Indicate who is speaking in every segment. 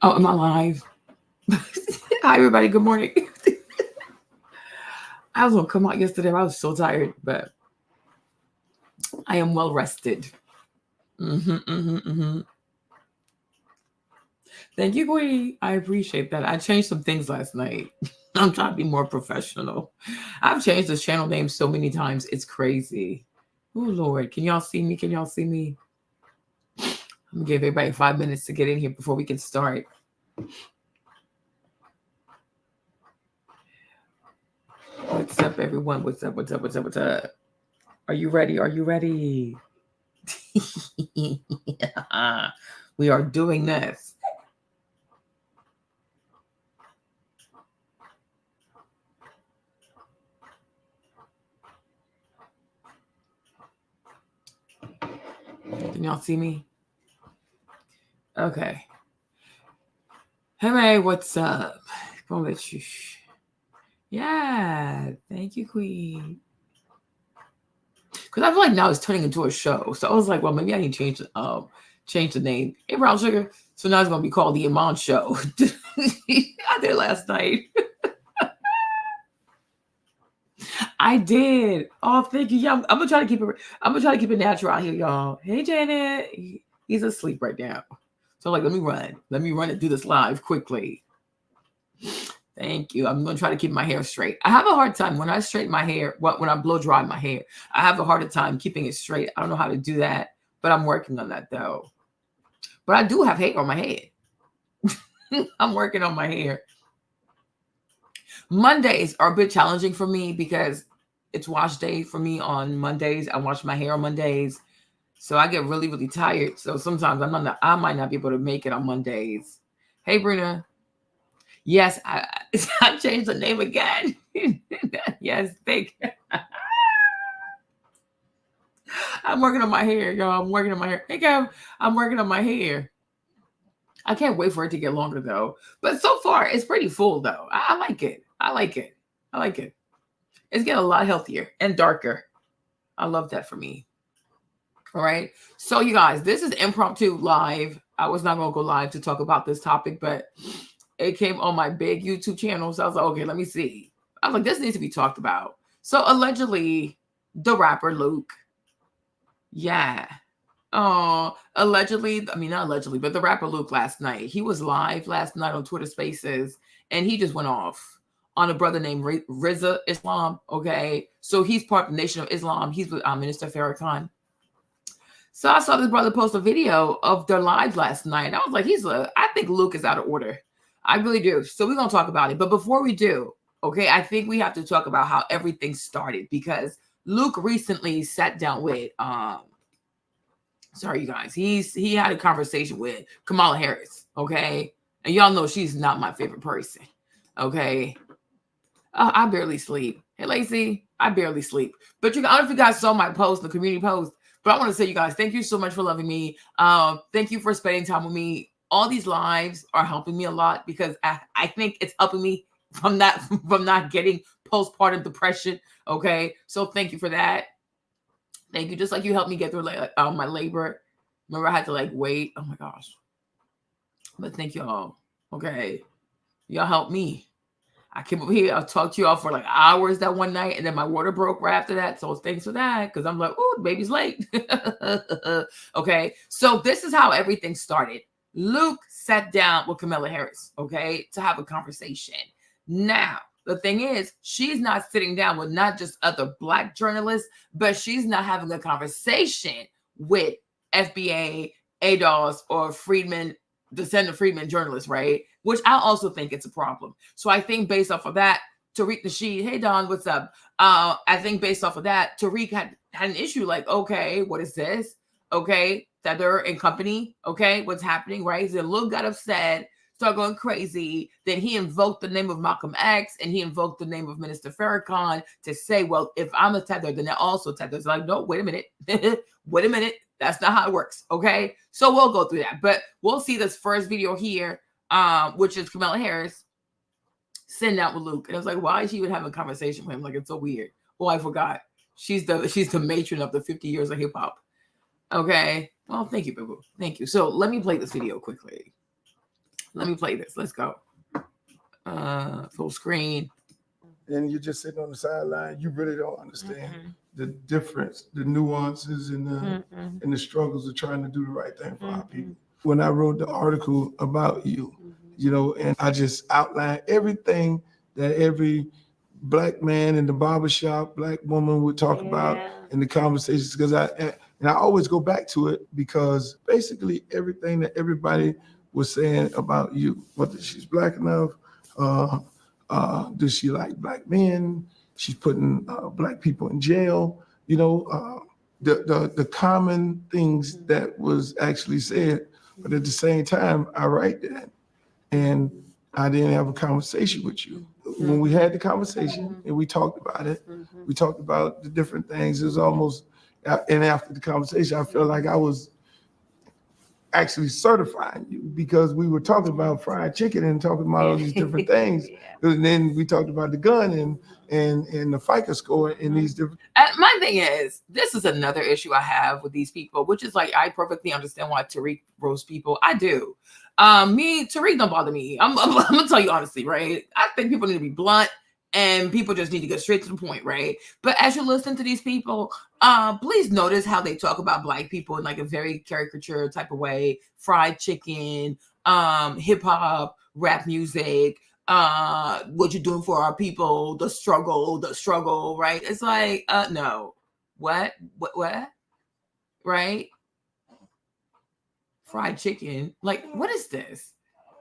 Speaker 1: Oh, am I live? Hi, everybody. Good morning. I was going to come out yesterday. I was so tired, but I am well rested. Thank you, Queen. I appreciate that. I changed some things last night. I'm trying to be more professional. I've changed this channel name so many times. It's crazy. Oh, Lord. Can y'all see me? Can y'all see me? I'm going to give everybody 5 minutes to get in here before we can start. What's up, everyone? What's up? What's up? What's up? What's up? Are you ready? Are you ready? We are doing this. Can y'all see me? Okay. Hey, May, what's up? Gonna let you. Yeah, thank you, Queen. Because I feel like now it's turning into a show. So I was like, well, maybe I need to change the name. Hey, Brown Sugar. So now it's gonna be called the Iman Show. I did last night. I did. Oh, thank you. Yeah, I'm gonna try to keep it. I'm gonna try to keep it natural out here, y'all. Hey, Janet. He's asleep right now. So let me run. Let me run and do this live quickly. Thank you. I'm going to try to keep my hair straight. I have a hard time when I straighten my hair, when I blow dry my hair, I have a harder time keeping it straight. I don't know how to do that, but I'm working on that though. But I do have hair on my head. I'm working on my hair. Mondays are a bit challenging for me because it's wash day for me on Mondays. I wash my hair on Mondays. So I get really, really tired. So sometimes I might not be able to make it on Mondays. Hey, Bruna. Yes, I changed the name again. Yes, thank you. I'm working on my hair, y'all. I'm working on my hair. Hey, Kev, I'm working on my hair. I can't wait for it to get longer, though. But so far, it's pretty full, though. I like it. I like it. I like it. It's getting a lot healthier and darker. I love that for me. All right. So, you guys, this is impromptu live. I was not going to go live to talk about this topic, but it came on my big YouTube channel. So I was like, okay, let me see. I was like, this needs to be talked about. So allegedly, the rapper Luke. Yeah. Allegedly, I mean, not allegedly, but the rapper Luke last night, he was live last night on Twitter Spaces, and he just went off on a brother named Rizza Islam. Okay. So he's part of the Nation of Islam. He's with Minister Farrakhan. So I saw this brother post a video of their live last night. I was like, I think Luke is out of order. I really do. So we're going to talk about it. But before we do, okay, I think we have to talk about how everything started because Luke recently sat down with, sorry, you guys, he had a conversation with Kamala Harris, okay? And y'all know she's not my favorite person, okay? I barely sleep. Hey, Lacey, I barely sleep. But I don't know if you guys saw my post, the community post, but I want to say, you guys, thank you so much for loving me. Thank you for spending time with me. All these lives are helping me a lot because I think it's helping me from not getting postpartum depression. Okay. So thank you for that. Thank you. Just like you helped me get through my labor. Remember I had to wait. Oh my gosh. But thank y'all. Okay. Y'all helped me. I came over here. I talked to y'all for hours that one night, and then my water broke right after that. So thanks for that, because I'm like, oh, the baby's late. Okay, so this is how everything started. Luke sat down with Kamala Harris, okay, to have a conversation. Now, the thing is, she's not sitting down with not just other Black journalists, but she's not having a conversation with FBA, ADOS, or Freedmen, descendant Freedmen journalists, right? Which I also think it's a problem. So I think based off of that, Tariq Nasheed, hey Don, what's up? I think based off of that, Tariq had an issue okay, what is this? Okay, Feather and company, okay, what's happening, right? So Luke got upset, started going crazy. Then he invoked the name of Malcolm X and he invoked the name of Minister Farrakhan to say, well, if I'm a tether, then they're also tethers. Like, no, wait a minute. Wait a minute. That's not how it works, okay? So we'll go through that. But we'll see this first video here, which is Kamala Harris sitting out with Luke. And I was like, why is she even having a conversation with him? Like, it's so weird. Oh, I forgot. She's the matron of the 50 years of hip hop. Okay. Well, thank you, boo-boo. Thank you. So let me play this video quickly. Let me play this. Let's go. Full screen.
Speaker 2: And you're just sitting on the sideline. You really don't understand the difference, the nuances, and the struggles of trying to do the right thing for our people. When I wrote the article about you, you know, and I just outlined everything that every Black man in the barbershop, Black woman would talk about in the conversations, because I always go back to it, because basically everything that everybody was saying about you, whether she's Black enough, does she like Black men? She's putting Black people in jail. You know, the common things that was actually said, but at the same time, I write that, and I didn't have a conversation with you. When we had the conversation and we talked about it, we talked about the different things. It was almost, and after the conversation, I felt like I was actually certifying you, because we were talking about fried chicken and talking about all these different things. And then we talked about the gun and the FICA score and these different.
Speaker 1: And my thing is, this is another issue I have with these people, which is like, I perfectly understand why Tariq roasts people. I do. Tariq don't bother me. I'm gonna tell you honestly, right? I think people need to be blunt, and people just need to get straight to the point, right? But as you listen to these people, please notice how they talk about Black people in like a very caricature type of way. Fried chicken, hip hop, rap music, what you doing for our people, the struggle, right? It's like, no, what, right? Fried chicken, like, what is this?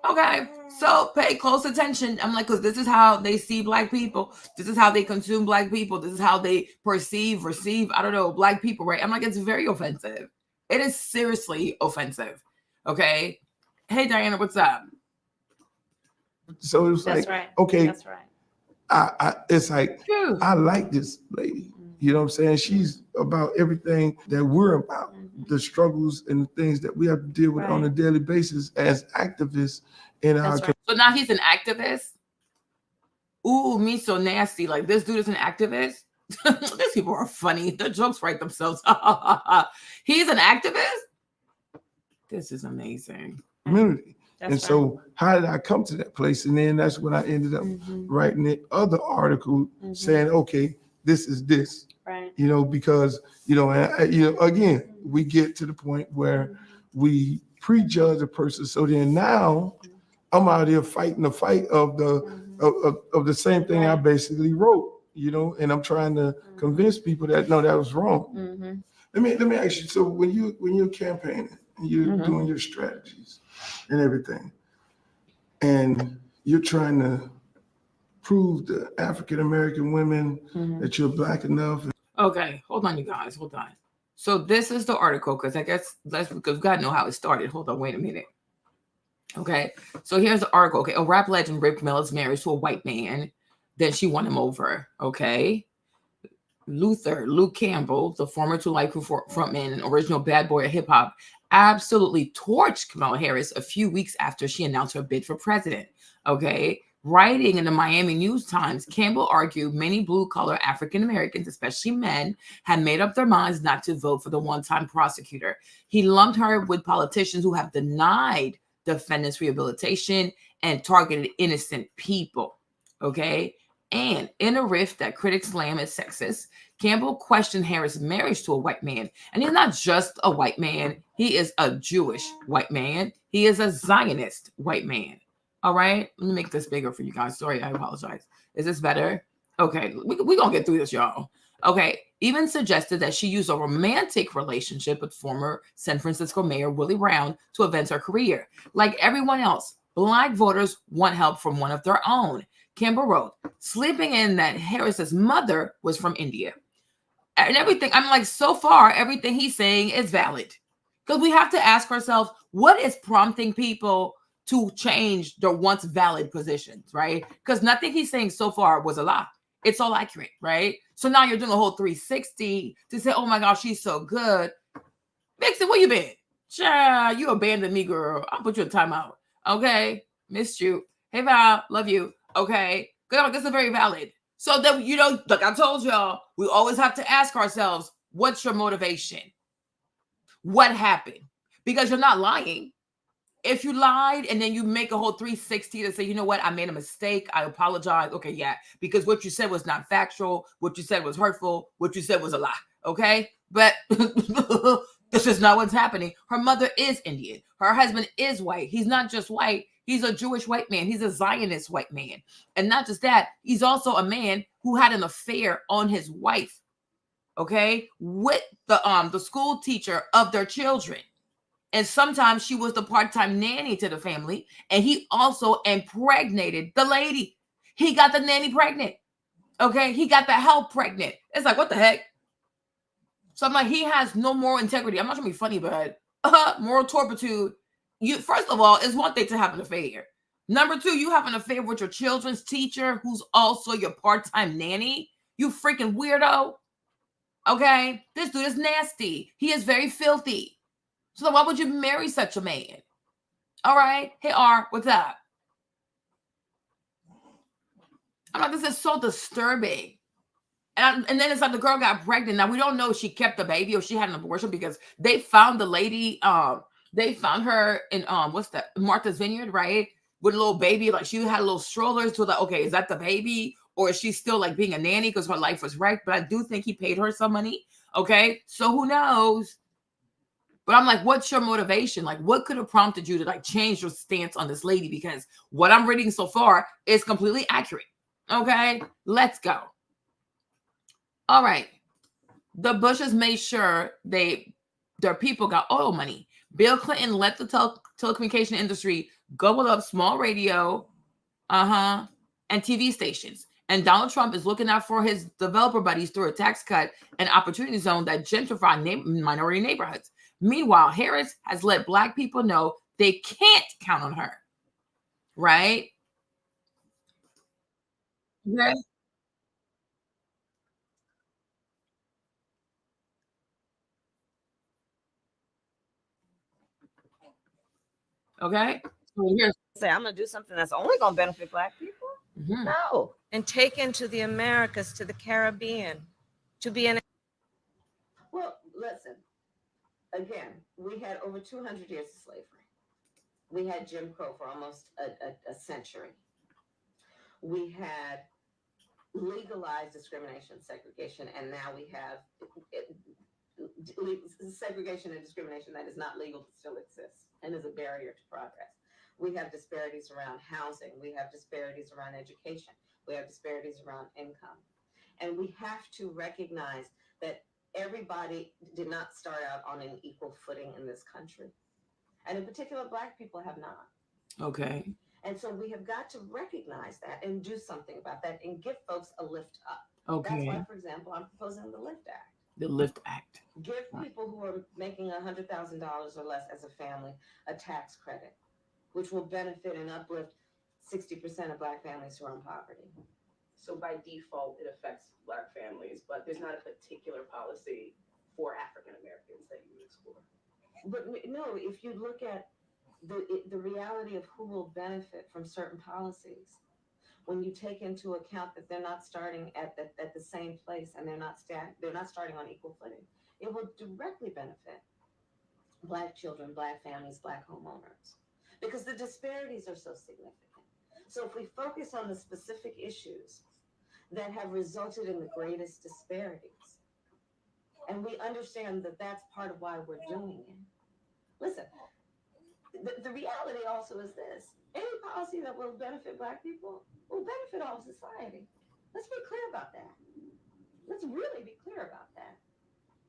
Speaker 1: Okay, so pay close attention. I'm like, because this is how they see Black people. This is how they consume Black people. This is how they receive, I don't know, Black people, right? I'm like, it's very offensive. It is seriously offensive. Okay. Hey, Diana, what's up?
Speaker 2: So it was
Speaker 3: That's
Speaker 2: like,
Speaker 3: right.
Speaker 2: okay,
Speaker 3: That's right.
Speaker 2: It's like, I like this lady. You know what I'm saying? She's about everything that we're about, the struggles and the things that we have to deal with on a daily basis as activists in our community.
Speaker 1: So now he's an activist? Ooh, me so nasty. Like, this dude is an activist? These people are funny. The jokes write themselves. He's an activist? This is amazing.
Speaker 2: Community. So how did I come to that place? And then that's when I ended up writing the other article saying, okay, this is this.
Speaker 3: Right.
Speaker 2: You know, because, you know, again, we get to the point where we prejudge a person. So then now I'm out here fighting the fight of the same thing I basically wrote, you know, and I'm trying to convince people that, no, that was wrong. Let me ask you, so when you're campaigning and you're doing your strategies and everything, and you're trying to prove to African-American women that you're Black enough.
Speaker 1: Okay, hold on, you guys, hold on. So this is the article, because I guess that's because we gotta know how it started. Hold on, wait a minute. Okay, so here's the article. Okay, a rap legend raped Mela's marriage to a white man. Then she won him over. Okay. Luke Campbell, the former Two Life Crew frontman and original bad boy of hip hop, absolutely torched Kamala Harris a few weeks after she announced her bid for president. Okay. Writing in the Miami News Times, Campbell argued many blue-collar African Americans, especially men, had made up their minds not to vote for the one-time prosecutor. He lumped her with politicians who have denied defendants rehabilitation and targeted innocent people. Okay. And in a riff that critics slam as sexist, Campbell questioned Harris' marriage to a white man. And he's not just a white man. He is a Jewish white man. He is a Zionist white man. All right. Let me make this bigger for you guys. Sorry, I apologize. Is this better? Okay. We're going to get through this, y'all. Okay. Even suggested that she used a romantic relationship with former San Francisco Mayor Willie Brown to advance her career. Like everyone else, Black voters want help from one of their own. Campbell wrote, sleeping in that Harris's mother was from India. And everything, I'm like, so far, everything he's saying is valid. Because we have to ask ourselves, what is prompting people to change their once valid positions, right? Because nothing he's saying so far was a lie. It's all accurate, right? So now you're doing a whole 360 to say, oh my gosh, she's so good. Vixen, where you been? Child, you abandoned me, girl. I'll put you in timeout. Okay? Missed you. Hey, Val, love you. Okay? Good. This is very valid. So that, you know, like I told y'all, we always have to ask ourselves, what's your motivation? What happened? Because you're not lying. If you lied and then you make a whole 360 to say, you know what, I made a mistake, I apologize. Okay, yeah, because what you said was not factual, what you said was hurtful, what you said was a lie. Okay, but this is not what's happening. Her mother is Indian. Her husband is white. He's not just white. He's a Jewish white man. He's a Zionist white man. And not just that, he's also a man who had an affair on his wife, okay, with the school teacher of their children. And sometimes she was the part-time nanny to the family. And he also impregnated the lady. He got the nanny pregnant. Okay, he got the help pregnant. It's like, what the heck? So I'm like, he has no moral integrity. I'm not trying to be funny, but moral turpitude. You, first of all, it's one thing to have an affair. Number two, you have an affair with your children's teacher, who's also your part-time nanny. You freaking weirdo. Okay, this dude is nasty. He is very filthy. So why would you marry such a man? All right. Hey, R, what's up? I'm like, this is so disturbing. And then it's like the girl got pregnant. Now, we don't know if she kept the baby or she had an abortion, because they found the lady, they found her in, what's that, Martha's Vineyard, right? With a little baby, like she had a little stroller. So like, okay, is that the baby? Or is she still like being a nanny because her life was wrecked? But I do think he paid her some money. Okay, so who knows? But I'm like, what's your motivation? Like, what could have prompted you to like change your stance on this lady? Because what I'm reading so far is completely accurate. Okay, let's go. All right. The Bushes made sure their people got oil money. Bill Clinton let the telecommunication industry gobble up small radio, and TV stations. And Donald Trump is looking out for his developer buddies through a tax cut and opportunity zone that gentrify minority neighborhoods. Meanwhile, Harris has let Black people know they can't count on her. Right? Okay. Okay. So here's
Speaker 3: say I'm gonna do something that's only gonna benefit Black people. No. And taken to the Americas, to the Caribbean, to be an.
Speaker 4: Well, listen. Again, we had over 200 years of slavery. We had Jim Crow for almost a century. We had legalized discrimination, segregation, and now we have segregation and discrimination that is not legal but still exists and is a barrier to progress. We have disparities around housing. We have disparities around education. We have disparities around income. And we have to recognize that everybody did not start out on an equal footing in this country. And in particular, Black people have not.
Speaker 1: okay.
Speaker 4: And so we have got to recognize that and do something about that and give folks a lift up.
Speaker 1: Okay.
Speaker 4: That's why, for example, I'm proposing the Lift Act.
Speaker 1: The Lift Act.
Speaker 4: Give people who are making $100,000 or less as a family a tax credit, which will benefit and uplift 60% of Black families who are in poverty.
Speaker 5: So by default, it affects Black families, but there's not a particular policy for African Americans that you would explore.
Speaker 4: But no, if you look at the reality of who will benefit from certain policies, when you take into account that they're not starting at the same place and they're not starting on equal footing, it will directly benefit Black children, Black families, Black homeowners, because the disparities are so significant. So if we focus on the specific issues that have resulted in the greatest disparities, and we understand that that's part of why we're doing it. Listen, the reality also is this: any policy that will benefit Black people will benefit all of society. Let's be clear about that. Let's really be clear about that.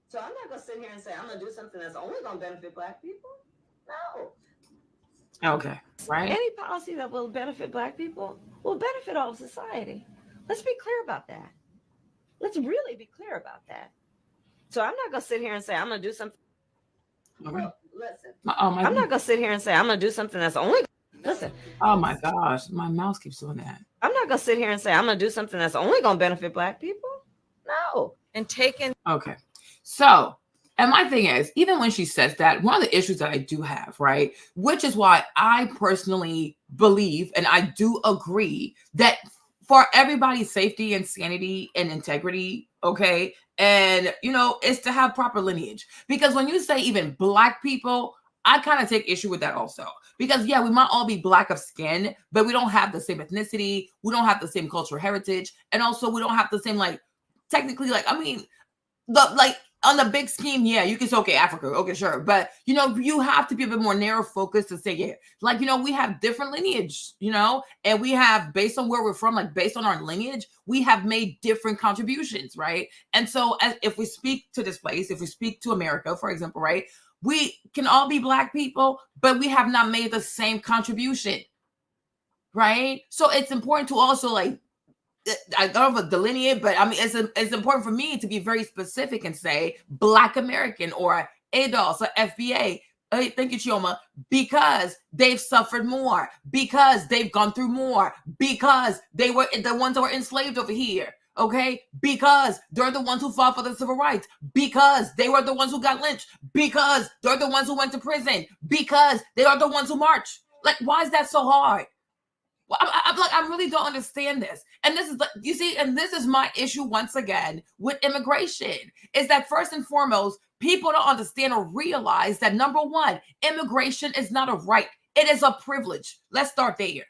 Speaker 4: So I'm not going to sit here and say I'm going to do something that's only going to benefit Black people. No.
Speaker 1: Okay. Right.
Speaker 3: Any policy that will benefit Black people will benefit all of society. Let's be clear about that. Let's really be clear about that. So I'm not going to sit here and say I'm going to do something.
Speaker 1: Okay.
Speaker 4: Well, listen.
Speaker 3: I'm not going to sit here and say I'm going to do something that's only. Listen.
Speaker 1: Oh my gosh, my mouse keeps doing that.
Speaker 3: I'm not going to sit here and say I'm going to do something that's only going to benefit Black people. No. And taking.
Speaker 1: Okay. So, and my thing is, even when she says that, one of the issues that I do have, right, which is why I personally believe and I do agree that for everybody's safety and sanity and integrity, okay, and, you know, it's to have proper lineage. Because when you say even Black people, I kind of take issue with that also. Because yeah, we might all be black of skin, but we don't have the same ethnicity. We don't have the same cultural heritage. And also we don't have the same, like, technically, like, I mean, on the big scheme, yeah, you can say, okay, Africa, okay, sure. But, you know, you have to be a bit more narrow focused to say, yeah, like, you know, we have different lineage, you know, and we have, based on where we're from, like, based on our lineage, we have made different contributions, right? And so if we speak to this place, if we speak to America, for example, right, we can all be black people, but we have not made the same contribution, right? So it's important to also, like, I don't know if delineate, but I mean, it's important for me to be very specific and say Black American or ADOS or FBA. Hey, thank you, Chioma, because they've suffered more, because they've gone through more, because they were the ones that were enslaved over here. Okay, because they're the ones who fought for the civil rights, because they were the ones who got lynched, because they're the ones who went to prison, because they are the ones who marched. Like, why is that so hard? Well, I'm like, I really don't understand this. And this is, you see, and this is my issue once again with immigration, is that first and foremost, people don't understand or realize that, number one, immigration is not a right. It is a privilege. Let's start there.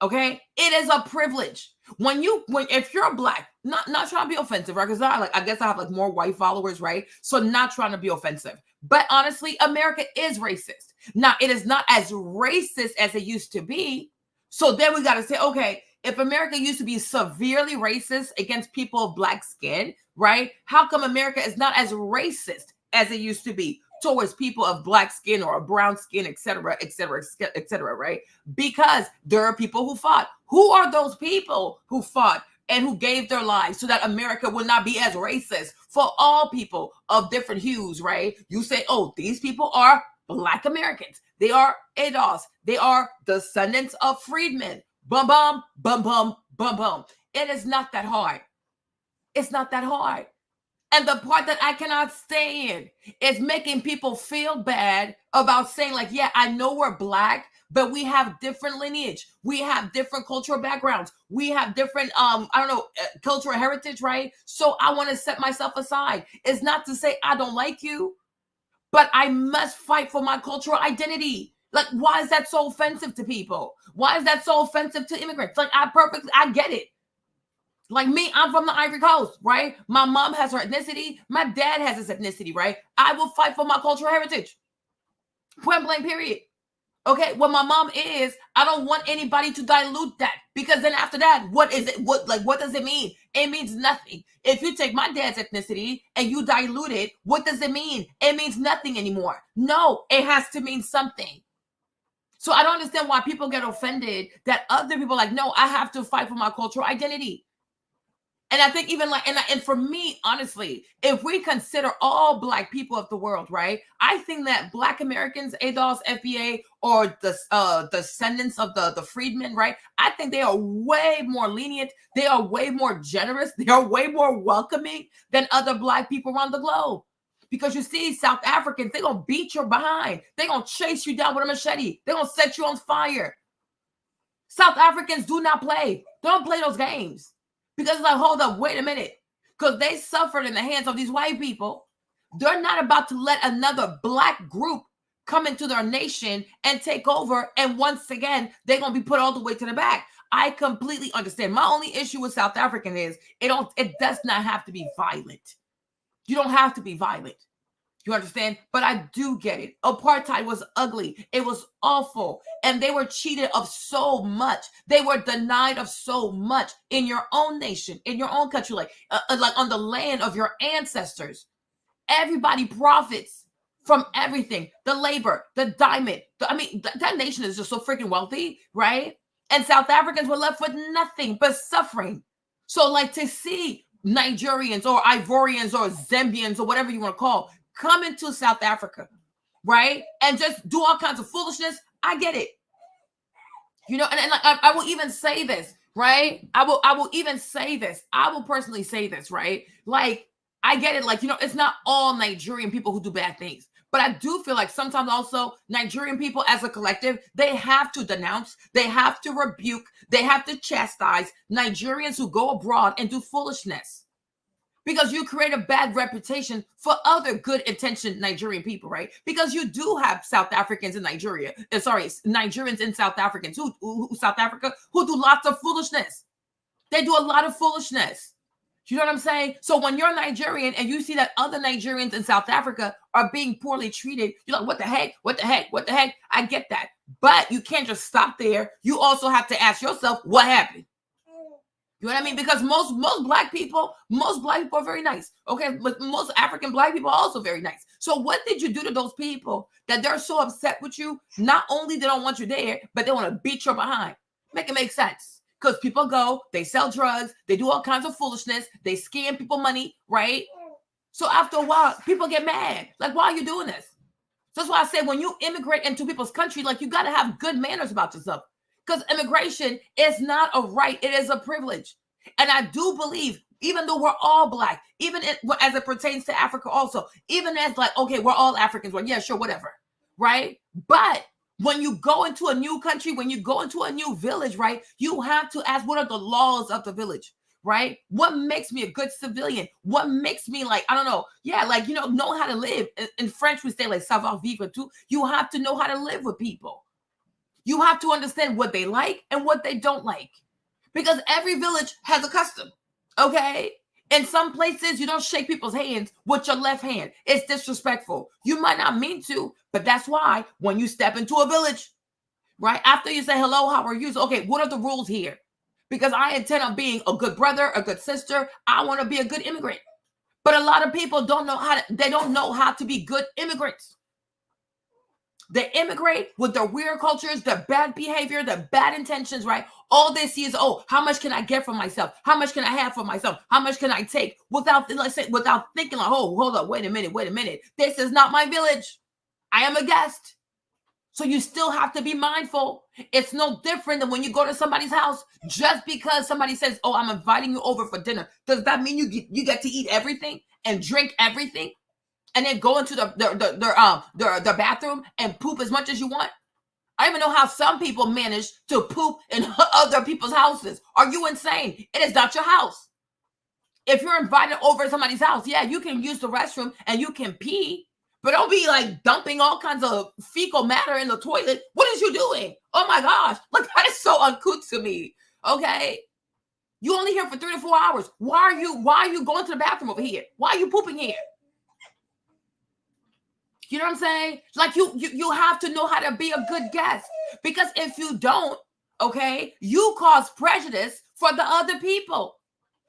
Speaker 1: Okay? It is a privilege. If you're black, not trying to be offensive, right? Because I guess I have like more white followers, right? So not trying to be offensive. But honestly, America is racist. Now, it is not as racist as it used to be. So then we got to say, okay, if America used to be severely racist against people of black skin, right? How come America is not as racist as it used to be towards people of black skin or brown skin, et cetera, right? Because there are people who fought. Who are those people who fought and who gave their lives so that America would not be as racist for all people of different hues, right? You say, oh, these people are Black Americans. They are ADOS. They are descendants of freedmen. Bum, bum, bum, bum, bum, bum. It is not that hard. It's not that hard. And the part that I cannot stand is making people feel bad about saying, like, yeah, I know we're black, but we have different lineage. We have different cultural backgrounds. We have different, cultural heritage, right? So I want to set myself aside. It's not to say I don't like you, but I must fight for my cultural identity. Like, why is that so offensive to people? Why is that so offensive to immigrants? Like, I get it. Like me, I'm from the Ivory Coast, right? My mom has her ethnicity. My dad has his ethnicity, right? I will fight for my cultural heritage. Point blank, period. Okay, what my mom is, I don't want anybody to dilute that, because then after that, what is it? What does it mean? It means nothing. If you take my dad's ethnicity and you dilute it, what does it mean? It means nothing anymore. No, it has to mean something. So I don't understand why people get offended that other people are like, no, I have to fight for my cultural identity. And I think even like, and for me, honestly, if we consider all black people of the world, right? I think that Black Americans, ADOS, FBA, or the descendants of the freedmen, right? I think they are way more lenient. They are way more generous. They are way more welcoming than other black people around the globe. Because you see, South Africans, they're going to beat your behind. They're going to chase you down with a machete. They're going to set you on fire. South Africans do not play. They don't play those games. Because it's like, hold up, wait a minute. Because they suffered in the hands of these white people. They're not about to let another black group come into their nation and take over. And once again, they're going to be put all the way to the back. I completely understand. My only issue with South African is it does not have to be violent. You don't have to be violent. You understand? But I do get it. Apartheid was ugly. It was awful. And they were cheated of so much. They were denied of so much in your own nation, in your own country, like on the land of your ancestors. Everybody profits from everything. The labor, the diamond. That nation is just so freaking wealthy, right? And South Africans were left with nothing but suffering. So like to see Nigerians or Ivorians or Zambians or whatever you want to call come into South Africa, right? And just do all kinds of foolishness. I get it. You know, and like, I will even say this, right? I will even say this. I will personally say this, right? Like, I get it. Like, you know, it's not all Nigerian people who do bad things. But I do feel like sometimes also Nigerian people as a collective, they have to denounce, they have to rebuke, they have to chastise Nigerians who go abroad and do foolishness. because you create a bad reputation for other good intentioned Nigerian people, right? Because you do have South Africans in Nigeria, Nigerians and South Africans South Africa who do lots of foolishness. They do a lot of foolishness. You know what I'm saying? So when you're Nigerian and you see that other Nigerians in South Africa are being poorly treated, you're like, what the heck? What the heck? What the heck? I get that. But you can't just stop there. You also have to ask yourself, what happened? You know what I mean? Because most black people are very nice. Okay, but most African black people are also very nice. So what did you do to those people that they're so upset with you? Not only they don't want you there, but they want to beat you behind. Make it make sense. Because people go, they sell drugs, they do all kinds of foolishness, they scam people money, right? So after a while, people get mad. Like, why are you doing this? So that's why I say when you immigrate into people's country, like you got to have good manners about yourself. Because immigration is not a right, it is a privilege. And I do believe, even though we're all black, even as it pertains to Africa also, even as like, okay, we're all Africans, well, yeah, sure, whatever, right? But when you go into a new country, when you go into a new village, right, you have to ask, what are the laws of the village, right? What makes me a good civilian? What makes me like, I don't know, yeah, like, you know how to live. In French, we say like savoir vivre too. You have to know how to live with people. You have to understand what they like and what they don't like. Because every village has a custom, okay? In some places, you don't shake people's hands with your left hand. It's disrespectful. You might not mean to, but that's why when you step into a village, right, after you say, hello, how are you? So, okay, what are the rules here? Because I intend on being a good brother, a good sister. I want to be a good immigrant. But a lot of people don't know how to be good immigrants. They immigrate with their weird cultures, their bad behavior, their bad intentions, right? All they see is, oh, how much can I get for myself? How much can I have for myself? How much can I take? Without thinking like, oh, hold up, wait a minute. This is not my village. I am a guest. So you still have to be mindful. It's no different than when you go to somebody's house. Just because somebody says, oh, I'm inviting you over for dinner, does that mean you get to eat everything and drink everything? And then go into the bathroom and poop as much as you want? I don't even know how some people manage to poop in other people's houses. Are you insane? It is not your house. If you're invited over to somebody's house, yeah, you can use the restroom and you can pee, but don't be like dumping all kinds of fecal matter in the toilet. What is you doing? Oh my gosh, like that is so uncouth to me. Okay, you only here for 3 to 4 hours. Why are you going to the bathroom over here? Why are you pooping here? You know what I'm saying? Like you have to know how to be a good guest, because if you don't, okay, you cause prejudice for the other people.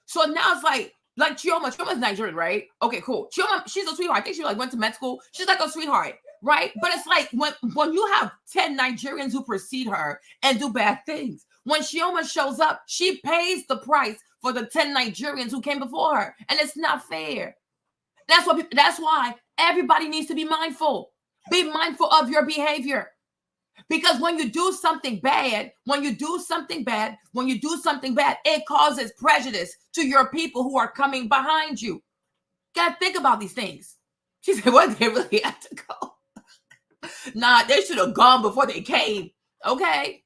Speaker 1: So now it's like Chioma's Nigerian, right? Okay, cool. Chioma, she's a sweetheart. I think she like went to med school. She's like a sweetheart, right? But it's like when you have 10 Nigerians who precede her and do bad things, when Chioma shows up, she pays the price for the 10 Nigerians who came before her, and it's not fair. That's why everybody needs to be mindful. Be mindful of your behavior. Because when you do something bad, it causes prejudice to your people who are coming behind you. Gotta think about these things. She said, well, they really had to go. Nah, they should have gone before they came. Okay?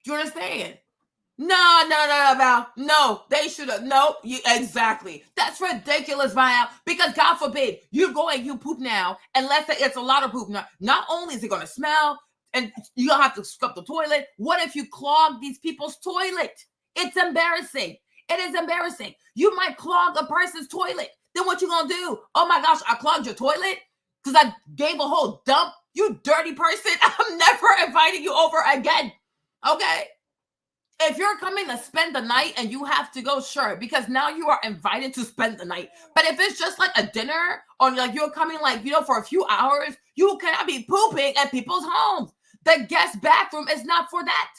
Speaker 1: Do you understand? No, Val. No, they should have. No, exactly. That's ridiculous, Val. Because God forbid you go and you poop now, and let's say it's a lot of poop now. Not only is it going to smell, and you're going to have to scrub the toilet. What if you clog these people's toilet? It's embarrassing. It is embarrassing. You might clog a person's toilet. Then what you going to do? Oh my gosh, I clogged your toilet because I gave a whole dump. You dirty person. I'm never inviting you over again. Okay? If you're coming to spend the night and you have to go, sure, because now you are invited to spend the night. But if it's just like a dinner, or like you're coming for a few hours, you cannot be pooping at people's homes. The guest bathroom is not for that.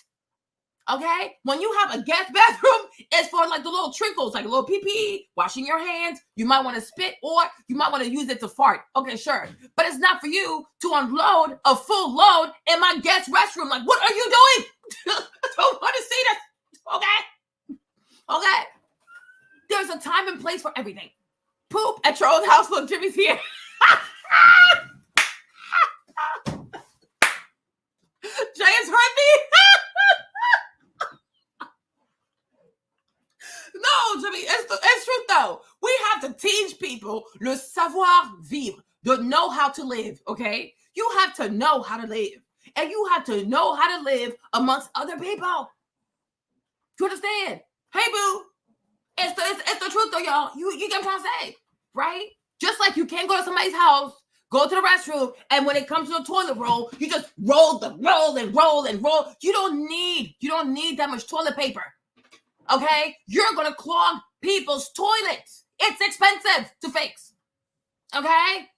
Speaker 1: Okay? When you have a guest bathroom, it's for like the little trickles, like a little pee-pee, washing your hands. You might want to spit, or you might want to use it to fart. Okay, sure. But it's not for you to unload a full load in my guest restroom. Like, what are you doing? I don't want to see this. Okay? There's a time and place for everything. Poop at your own house. Look, Jimmy's here. Jay has heard me. No, Jimmy, it's true. to teach people le savoir vivre, to know how to live, okay? You have to know how to live. And you have to know how to live amongst other people. You understand? Hey, boo. It's the truth, though, y'all. You get what I'm trying to say, right? Just like you can't go to somebody's house, go to the restroom, and when it comes to the toilet roll, you just roll. You don't need that much toilet paper, okay? You're going to clog people's toilets. It's expensive to fix, okay?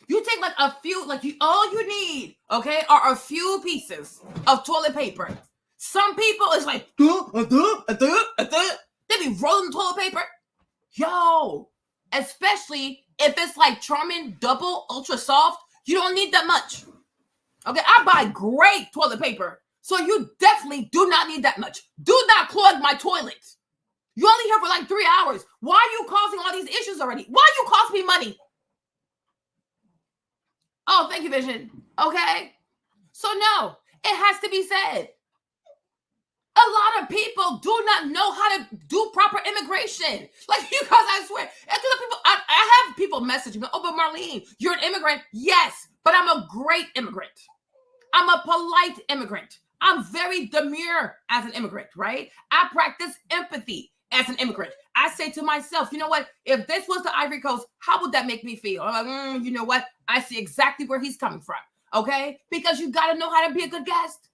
Speaker 1: You take like a few, all you need, okay, are a few pieces of toilet paper. Some people is like, they be rolling toilet paper. Yo, especially if it's like Charmin double ultra soft, you don't need that much. Okay, I buy great toilet paper, so you definitely do not need that much. Do not clog my toilet. You're only here for like 3 hours. Why are you causing all these issues already? Why you cost me money? Oh, thank you, Vision. Okay. So no, it has to be said. A lot of people do not know how to do proper immigration. Like, you guys, I swear. I have people message me, oh, but Marlene, you're an immigrant. Yes, but I'm a great immigrant. I'm a polite immigrant. I'm very demure as an immigrant, right? I practice empathy as an immigrant. I say to myself, you know what? If this was the Ivory Coast, how would that make me feel? I'm like, you know what? I see exactly where he's coming from, okay? Because you got to know how to be a good guest.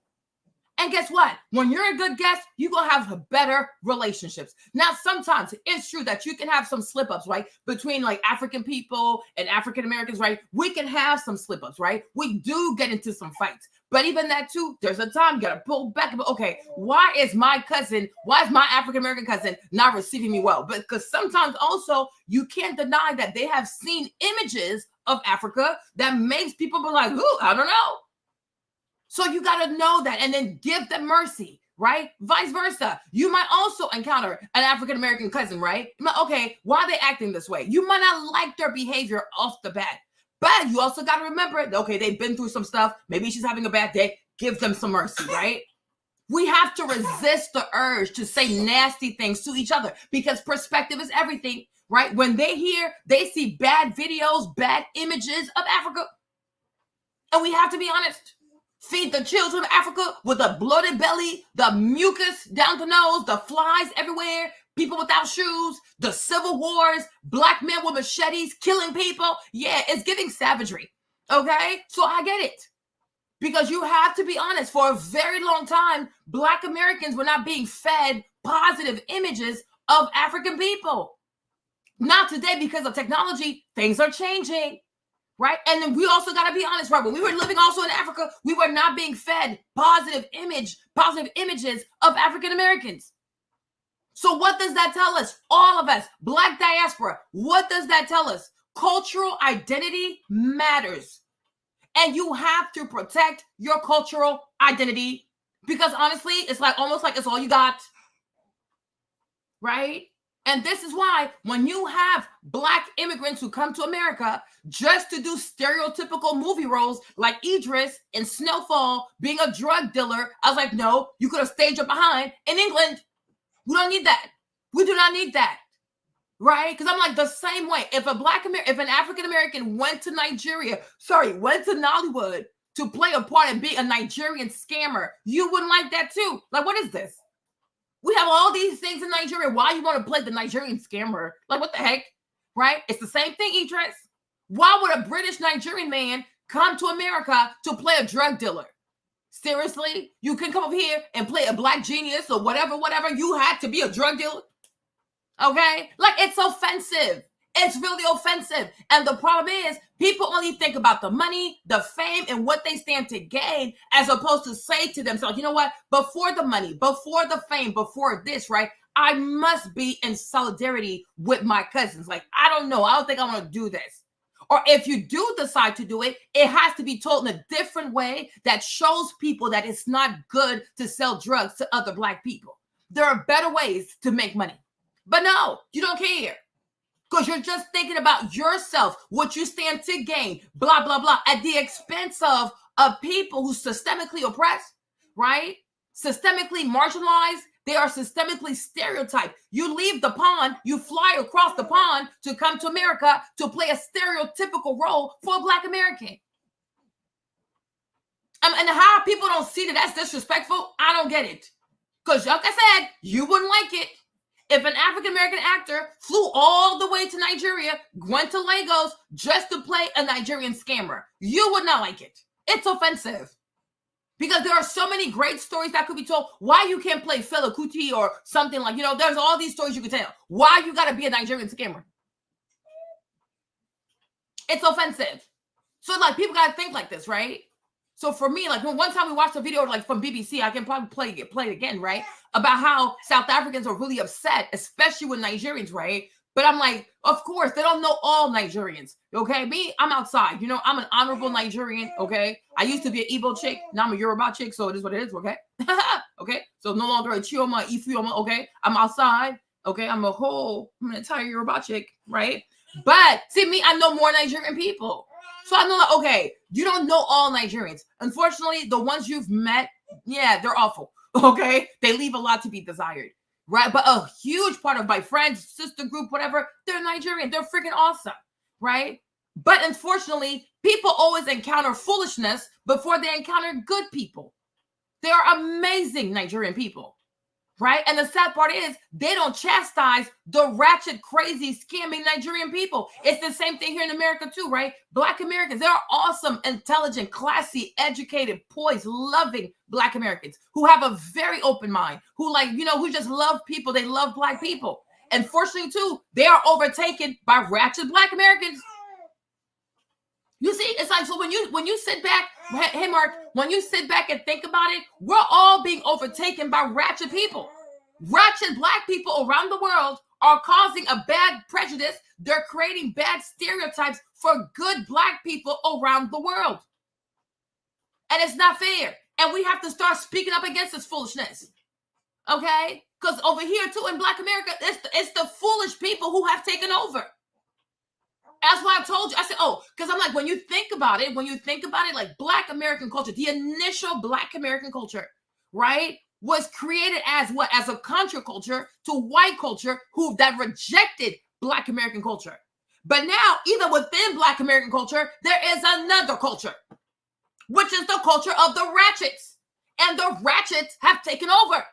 Speaker 1: And guess what? When you're a good guest, you're going to have better relationships. Now, sometimes it's true that you can have some slip-ups, right? Between like African people and African Americans, right? We can have some slip-ups, right? We do get into some fights. But even that too, there's a time you got to pull back. Okay, why is my African American cousin not receiving me well? Because sometimes also you can't deny that they have seen images of Africa that makes people be like, ooh, I don't know. So you got to know that and then give them mercy, right? Vice versa. You might also encounter an African-American cousin, right? Okay, why are they acting this way? You might not like their behavior off the bat, but you also got to remember, okay, they've been through some stuff. Maybe she's having a bad day. Give them some mercy, right? We have to resist the urge to say nasty things to each other because perspective is everything, right? When they see bad videos, bad images of Africa, and we have to be honest. Feed the children of Africa with a bloated belly, the mucus down the nose, the flies everywhere, people without shoes, the civil wars, black men with machetes killing people. Yeah, it's giving savagery. Okay? So I get it. Because you have to be honest, for a very long time, Black Americans were not being fed positive images of African people. Not today because of technology, things are changing. Right? And then we also got to be honest, right? When we were living also in Africa, we were not being fed positive images of African Americans. So what does that tell us? All of us, Black diaspora, what does that tell us? Cultural identity matters. And you have to protect your cultural identity because honestly, it's like almost like it's all you got. Right? And this is why when you have Black immigrants who come to America just to do stereotypical movie roles like Idris in Snowfall being a drug dealer, I was like, no, you could have stayed your behind in England. We don't need that. We do not need that. Right? Because I'm like the same way. If an African American went to Nollywood to play a part and be a Nigerian scammer, you wouldn't like that too. Like, what is this? We have all these things in Nigeria. Why you want to play the Nigerian scammer? Like, what the heck? Right? It's the same thing, Idris. Why would a British Nigerian man come to America to play a drug dealer? Seriously? You can come up here and play a Black genius or whatever. You had to be a drug dealer? Okay? Like, it's offensive. It's really offensive. And the problem is people only think about the money, the fame, and what they stand to gain, as opposed to say to themselves, you know what? Before the money, before the fame, before this, right? I must be in solidarity with my cousins. Like, I don't know. I don't think I want to do this. Or if you do decide to do it, it has to be told in a different way that shows people that it's not good to sell drugs to other Black people. There are better ways to make money. But no, you don't care. Because you're just thinking about yourself, what you stand to gain, blah, blah, blah, at the expense of people who systemically oppressed, right? Systemically marginalized, They are systemically stereotyped. You leave the pond, you fly across the pond to come to America to play a stereotypical role for a Black American. And how people don't see that that's disrespectful, I don't get it. Because like I said, you wouldn't like it if an African-American actor flew all the way to Nigeria, went to Lagos just to play a Nigerian scammer. You would not like it. It's offensive. Because there are so many great stories that could be told. Why you can't play Fela Kuti or something like, there's all these stories you could tell. Why you got to be a Nigerian scammer? It's offensive. So like people got to think like this, right? So for me, like one time we watched a video like from BBC, I can probably play it again, right? About how South Africans are really upset, especially with Nigerians, right? But I'm like, of course, they don't know all Nigerians, okay? Me, I'm outside. I'm an honorable Nigerian, okay? I used to be an Igbo chick. Now I'm a Yoruba chick, so it is what it is, okay? Okay? So no longer a Chioma, Ifioma, okay? I'm outside, okay? I'm an entire Yoruba chick, right? But see, me, I know more Nigerian people. So I know, like, okay, you don't know all Nigerians. Unfortunately, the ones you've met, yeah, they're awful, okay? They leave a lot to be desired. Right, but a huge part of my friends, sister group, whatever, they're Nigerian. They're freaking awesome, right? But unfortunately, people always encounter foolishness before they encounter good people. They are amazing Nigerian people, right? And the sad part is they don't chastise the ratchet, crazy, scamming Nigerian people. It's the same thing here in America too, right? Black Americans, they are awesome, intelligent, classy, educated, poised, loving Black Americans who have a very open mind, who who just love people. They love Black people. And fortunately too, they are overtaken by ratchet Black Americans. You see, it's like, so when you sit back, hey Mark, when you sit back and think about it, we're all being overtaken by ratchet people. Ratchet Black people around the world are causing a bad prejudice. They're creating bad stereotypes for good Black people around the world. And it's not fair. And we have to start speaking up against this foolishness. Okay? Because over here too in Black America, it's the foolish people who have taken over. That's why I told you. I said, because I'm like, when you think about it, like Black American culture, the initial Black American culture, right, was created as what? As a counterculture to white culture that rejected Black American culture. But now, even within Black American culture, there is another culture, which is the culture of the ratchets. And the ratchets have taken over.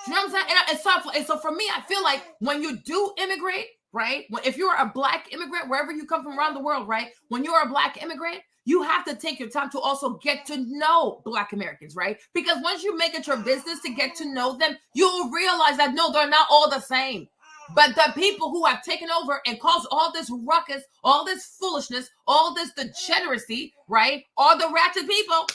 Speaker 1: You know what I'm saying? And so for me, I feel like when you do immigrate, right? If you're a Black immigrant, wherever you come from around the world, right? When you're a Black immigrant, you have to take your time to also get to know Black Americans, right? Because once you make it your business to get to know them, you'll realize that no, they're not all the same. But the people who have taken over and caused all this ruckus, all this foolishness, all this degeneracy, right, are the ratchet people.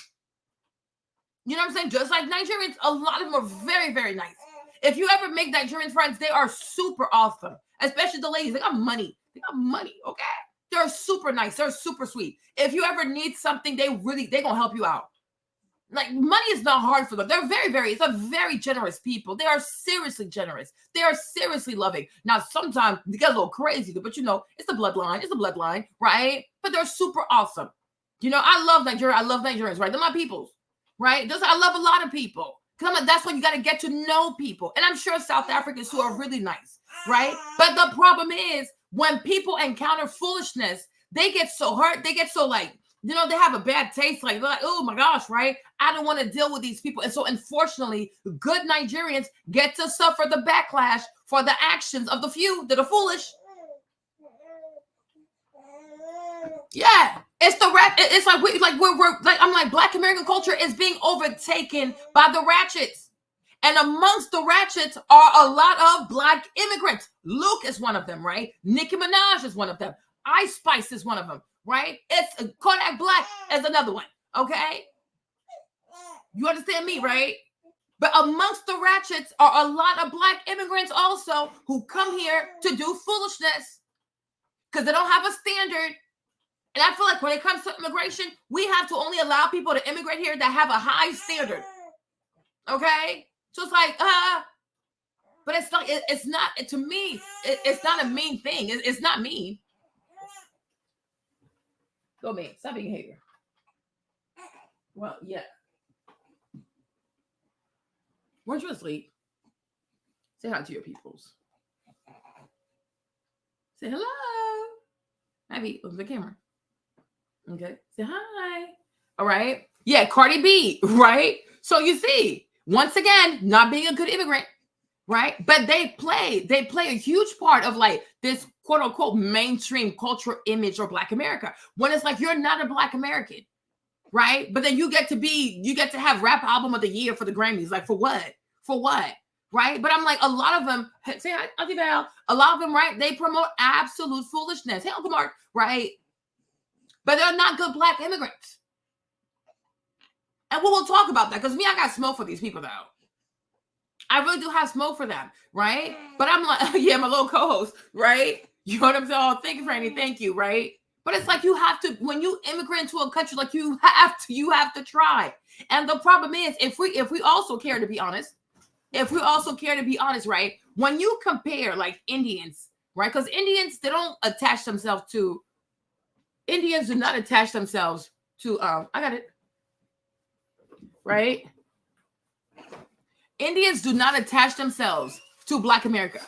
Speaker 1: You know what I'm saying? Just like Nigerians, a lot of them are very, very nice. If you ever make Nigerian friends, they are super awesome. Especially the ladies. They got money. Okay? They're super nice. They're super sweet. If you ever need something, they're gonna help you out. Like, money is not hard for them. They're it's a very generous people. They are seriously generous. They are seriously loving. Now, sometimes they get a little crazy, but it's the bloodline. It's the bloodline, right? But they're super awesome. I love Nigeria. I love Nigerians, right? They're my peoples, right? I love a lot of people. That's when you got to get to know people. And I'm sure South Africans who are really nice, right? But the problem is when people encounter foolishness, they get so hurt. They get so they have a bad taste. Like, oh my gosh, right? I don't want to deal with these people. And so unfortunately, good Nigerians get to suffer the backlash for the actions of the few that are foolish. Yeah, it's the rat. It's like I'm like, Black American culture is being overtaken by the ratchets, and amongst the ratchets are a lot of Black immigrants. Luke is one of them, right? Nicki Minaj is one of them. Ice Spice is one of them, right? It's Kodak Black is another one. Okay, you understand me, right? But amongst the ratchets are a lot of Black immigrants also who come here to do foolishness because they don't have a standard. And I feel like when it comes to immigration, we have to only allow people to immigrate here that have a high standard. Okay? So it's like, but it's not, to me, it's not a mean thing. It's not mean. Go, man. Stop being a hater. Well, yeah. Weren't you asleep? Say hi to your peoples. Say hello. Ivy, look at the camera. Okay. Say hi. All right. Yeah, Cardi B, right? So you see, once again, not being a good immigrant, right? But they play a huge part of like this quote unquote mainstream cultural image of Black America. When it's like you're not a Black American, right? But then you get to have rap album of the year for the Grammys. Like for what? For what? Right? But I'm like, a lot of them, say hi, Auntie Val, a lot of them, right? They promote absolute foolishness. Hey, Uncle Mark, right? But they're not good Black immigrants. And we'll talk about that because I got smoke for these people though. I really do have smoke for them, right? But I'm like, yeah, my little co-host, right? You know what I'm saying? Oh, thank you, Franny. Thank you, right? But it's like you have to, when you immigrant to a country, like you have to try. And the problem is, if we also care to be honest, right? When you compare like Indians, right? Because Indians do not attach themselves to I got it. Right? Indians do not attach themselves to Black America,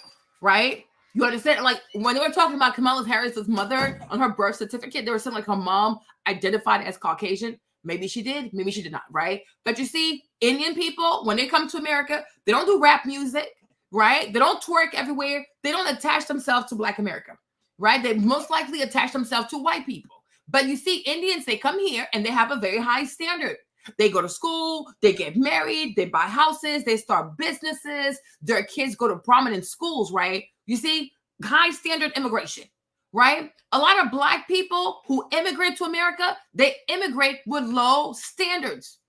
Speaker 1: right? You understand? Like when they were talking about Kamala Harris's mother on her birth certificate, there was something like her mom identified as Caucasian. Maybe she did, maybe she did not, right? But you see, Indian people, when they come to America, they don't do rap music, right? They don't twerk everywhere. They don't attach themselves to Black America, right? They most likely attach themselves to white people. But you see, Indians, they come here and they have a very high standard. They go to school, they get married, they buy houses, they start businesses, their kids go to prominent schools, right? You see, high standard immigration, right? A lot of Black people who immigrate to America, they immigrate with low standards.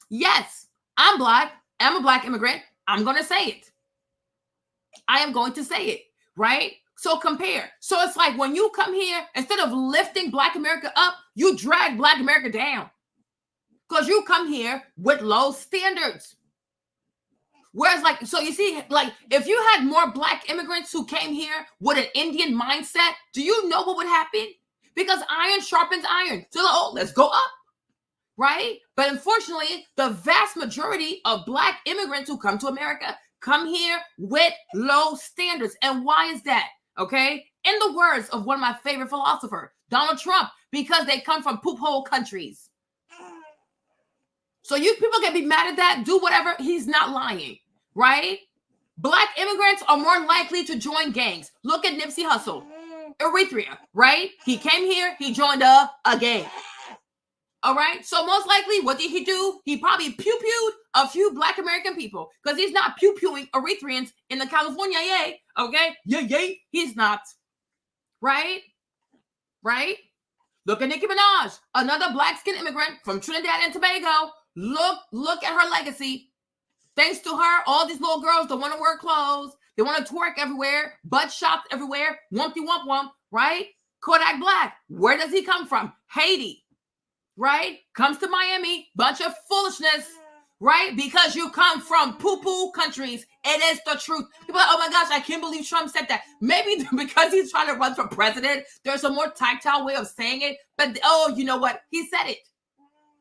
Speaker 1: Yes, I'm Black. I'm a Black immigrant. I'm going to say it. I am going to say it, right? So compare. So it's like when you come here, instead of lifting Black America up, you drag Black America down. Because you come here with low standards. Whereas, like, so you see, like, if you had more Black immigrants who came here with an Indian mindset, do you know what would happen? Because iron sharpens iron. So, let's go up, right? But unfortunately, the vast majority of Black immigrants who come to America come here with low standards. And why is that? Okay? In the words of one of my favorite philosophers, Donald Trump, because they come from poop hole countries. So you people can be mad at that, do whatever. He's not lying, right? Black immigrants are more likely to join gangs. Look at Nipsey Hussle, Eritrea, right? He came here, he joined a gang. All right. So most likely, what did he do? He probably pew-pewed a few Black American people because he's not pew-pewing Eritreans in the California, yay. Okay. Yay. He's not. Right? Right? Look at Nicki Minaj, another Black skin immigrant from Trinidad and Tobago. Look at her legacy. Thanks to her, all these little girls don't want to wear clothes. They want to twerk everywhere, butt shots everywhere, wumpty wump wump, right? Kodak Black, where does he come from? Haiti, right? Comes to Miami, bunch of foolishness, right? Because you come from poo-poo countries. It is the truth. People are like, oh my gosh, I can't believe Trump said that. Maybe because he's trying to run for president, there's a more tactile way of saying it. But, you know what? He said it.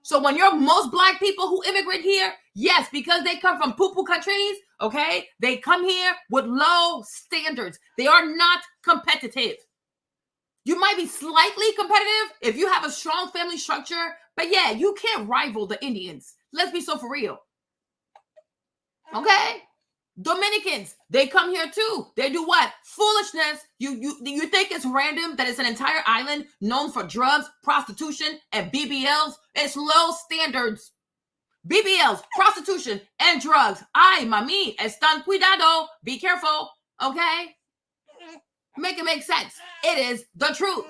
Speaker 1: So when you're most Black people who immigrate here, yes, because they come from poo-poo countries, okay, they come here with low standards. They are not competitive. You might be slightly competitive if you have a strong family structure, but yeah, you can't rival the Indians. Let's be so for real. Okay? Dominicans, they come here too. They do what? Foolishness. You think it's random that it's an entire island known for drugs, prostitution, and BBLs? It's low standards. BBLs, prostitution, and drugs. Ay, mami, están cuidado. Be careful. Okay? Make it make sense. It is the truth.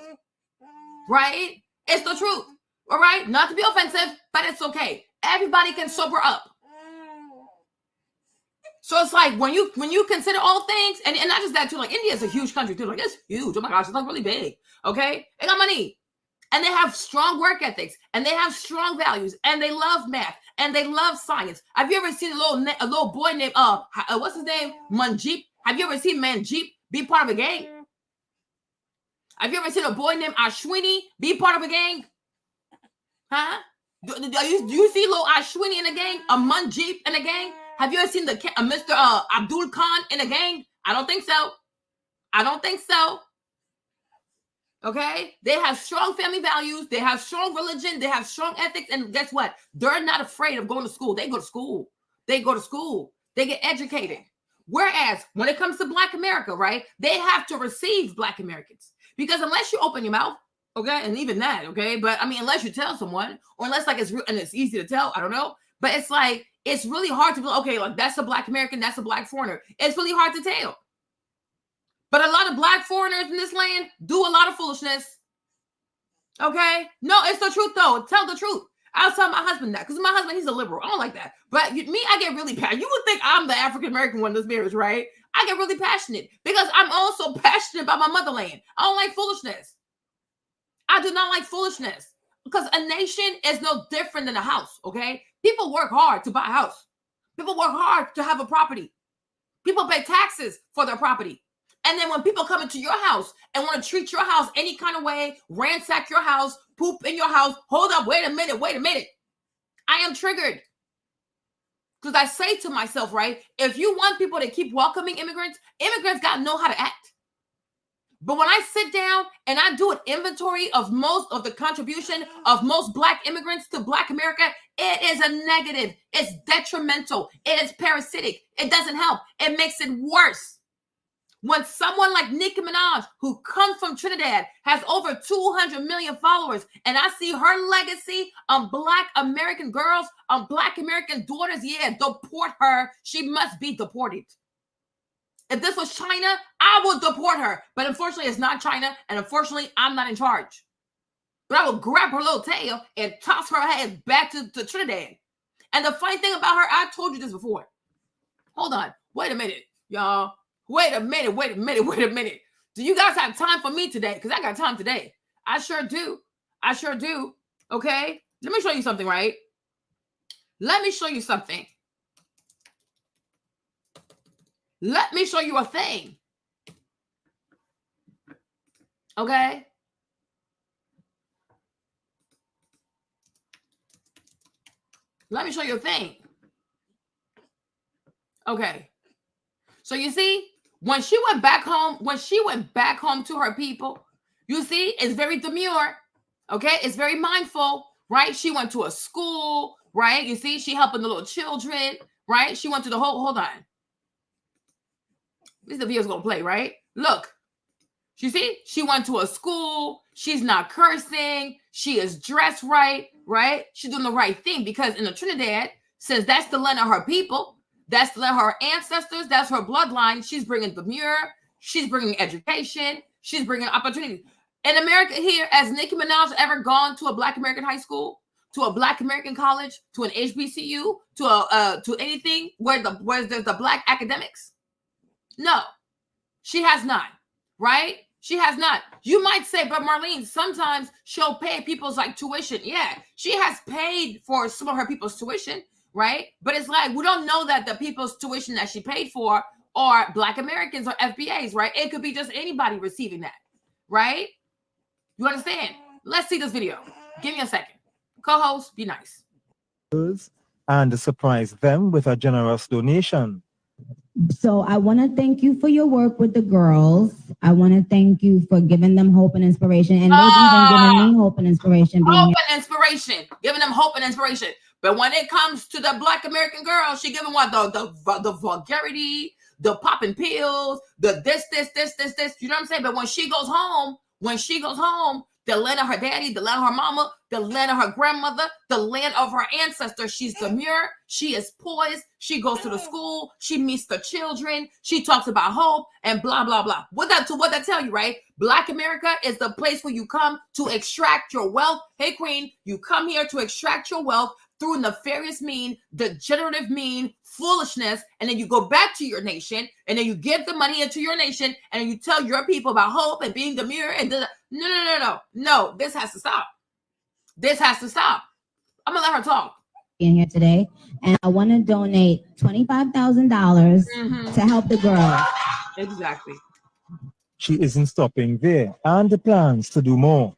Speaker 1: Right? It's the truth. All right? Not to be offensive, but it's okay. Everybody can sober up. So it's like when you consider all things, and not just that too, like India is a huge country too. Like it's huge. Oh my gosh, it's like really big. Okay? They got money. And they have strong work ethics, and they have strong values, and they love math, and they love science. Have you ever seen a little boy named what's his name? Manjeep? Have you ever seen Manjeep be part of a gang? Have you ever seen a boy named Ashwini be part of a gang? Huh? Do you see little Ashwini in a gang? A Manjeep in a gang? Have you ever seen the Mr. Abdul Khan in a gang? I don't think so. I don't think so. Okay? They have strong family values. They have strong religion. They have strong ethics. And guess what? They're not afraid of going to school. They go to school. They go to school. They get educated. Whereas when it comes to Black America, right, they have to receive Black Americans. Because unless you open your mouth, okay, and even that, okay, but I mean, unless you tell someone, or unless like it's real and it's easy to tell, I don't know, but it's like, it's really hard to be, okay, like that's a Black American, that's a Black foreigner. It's really hard to tell. But a lot of Black foreigners in this land do a lot of foolishness. Okay? No, it's the truth though. Tell the truth. I'll tell my husband that because my husband, he's a liberal. I don't like that. But me, I get really passionate. You would think I'm the African-American one in this marriage, right? I get really passionate because I'm also passionate about my motherland. I don't like foolishness. I do not like foolishness because a nation is no different than a house, okay? People work hard to buy a house. People work hard to have a property. People pay taxes for their property. And then when people come into your house and want to treat your house any kind of way, ransack your house, poop in your house, hold up, wait a minute. I am triggered. Because I say to myself, right, if you want people to keep welcoming immigrants, immigrants got to know how to act. But when I sit down and I do an inventory of most of the contribution of most Black immigrants to Black America, it is a negative. It's detrimental. It is parasitic. It doesn't help. It makes it worse. When someone like Nicki Minaj, who comes from Trinidad, has over 200 million followers, and I see her legacy on Black American girls, on Black American daughters, yeah, deport her. She must be deported. If this was China, I would deport her. But unfortunately, it's not China, and unfortunately, I'm not in charge. But I will grab her little tail and toss her head back to Trinidad. And the funny thing about her, I told you this before. Hold on. Wait a minute, y'all. Wait a minute. Do you guys have time for me today? Because I got time today. I sure do. Okay? Let me show you something, right? Let me show you something. Let me show you a thing. Okay? Let me show you a thing. Okay. So you see, when she went back home to her people, you see, it's very demure. Okay? It's very mindful, right? She went to a school, right? You see, she helping the little children, right? She went to the hold on. This is the video's gonna play, right? Look. You see, she went to a school. She's not cursing. She is dressed right, right? She's doing the right thing because in the Trinidad, since that's the land of her people, that's the land of her ancestors, that's her bloodline, she's bringing demure, she's bringing education, she's bringing opportunity. In America here, has Nicki Minaj ever gone to a Black American high school, to a Black American college, to an HBCU, to anything where there's the Black academics? No, she has not, right? She has not. You might say, but Marlene, sometimes she'll pay people's like tuition. Yeah, she has paid for some of her people's tuition, right? But it's like, we don't know that the people's tuition that she paid for are Black Americans or FBAs, right? It could be just anybody receiving that, right? You understand? Let's see this video. Give me a second. Co-host, be nice.
Speaker 6: And surprise them with a generous donation.
Speaker 7: So I want to thank you for your work with the girls. I want to thank you for giving them hope and inspiration. And they've even given me hope and inspiration.
Speaker 1: Hope and inspiration. Giving them hope and inspiration. But when it comes to the Black American girl, she giving what? The vulgarity, the popping pills, the this. You know what I'm saying? But when she goes home, the land of her daddy, the land of her mama, the land of her grandmother, the land of her ancestors, she's demure, she is poised, she goes to the school, she meets the children, she talks about hope and blah, blah, blah. What that tell you, right? Black America is the place where you come to extract your wealth. Hey, queen, you come here to extract your wealth through nefarious mean, degenerative mean, foolishness, and then you go back to your nation, and then you give the money into your nation, and then you tell your people about hope and being demure, and no, this has to stop. This has to stop. I'm gonna let her talk.
Speaker 7: In here today, and I want to donate $25,000 to help the girls.
Speaker 1: Exactly.
Speaker 6: She isn't stopping there, and the plans to do more.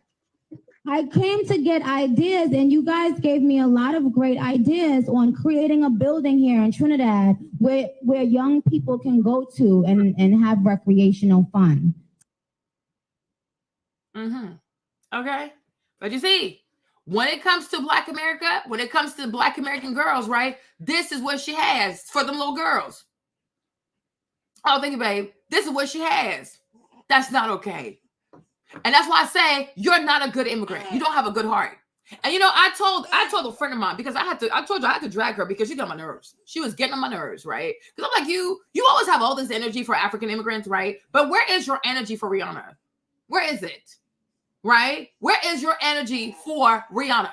Speaker 7: I came to get ideas, and you guys gave me a lot of great ideas on creating a building here in Trinidad where young people can go to and have recreational fun.
Speaker 1: Okay. But you see, when it comes to Black America, when it comes to Black American girls, right, this is what she has for them little girls. Oh, thank you, babe. This is what she has. That's not okay. And that's why I say you're not a good immigrant. You don't have a good heart. And you know, I told a friend of mine, because I told you I had to drag her because she got on my nerves. She was getting on my nerves, right? Because I'm like, you always have all this energy for African immigrants, right? But where is your energy for Rihanna? Where is it? Right? Where is your energy for Rihanna?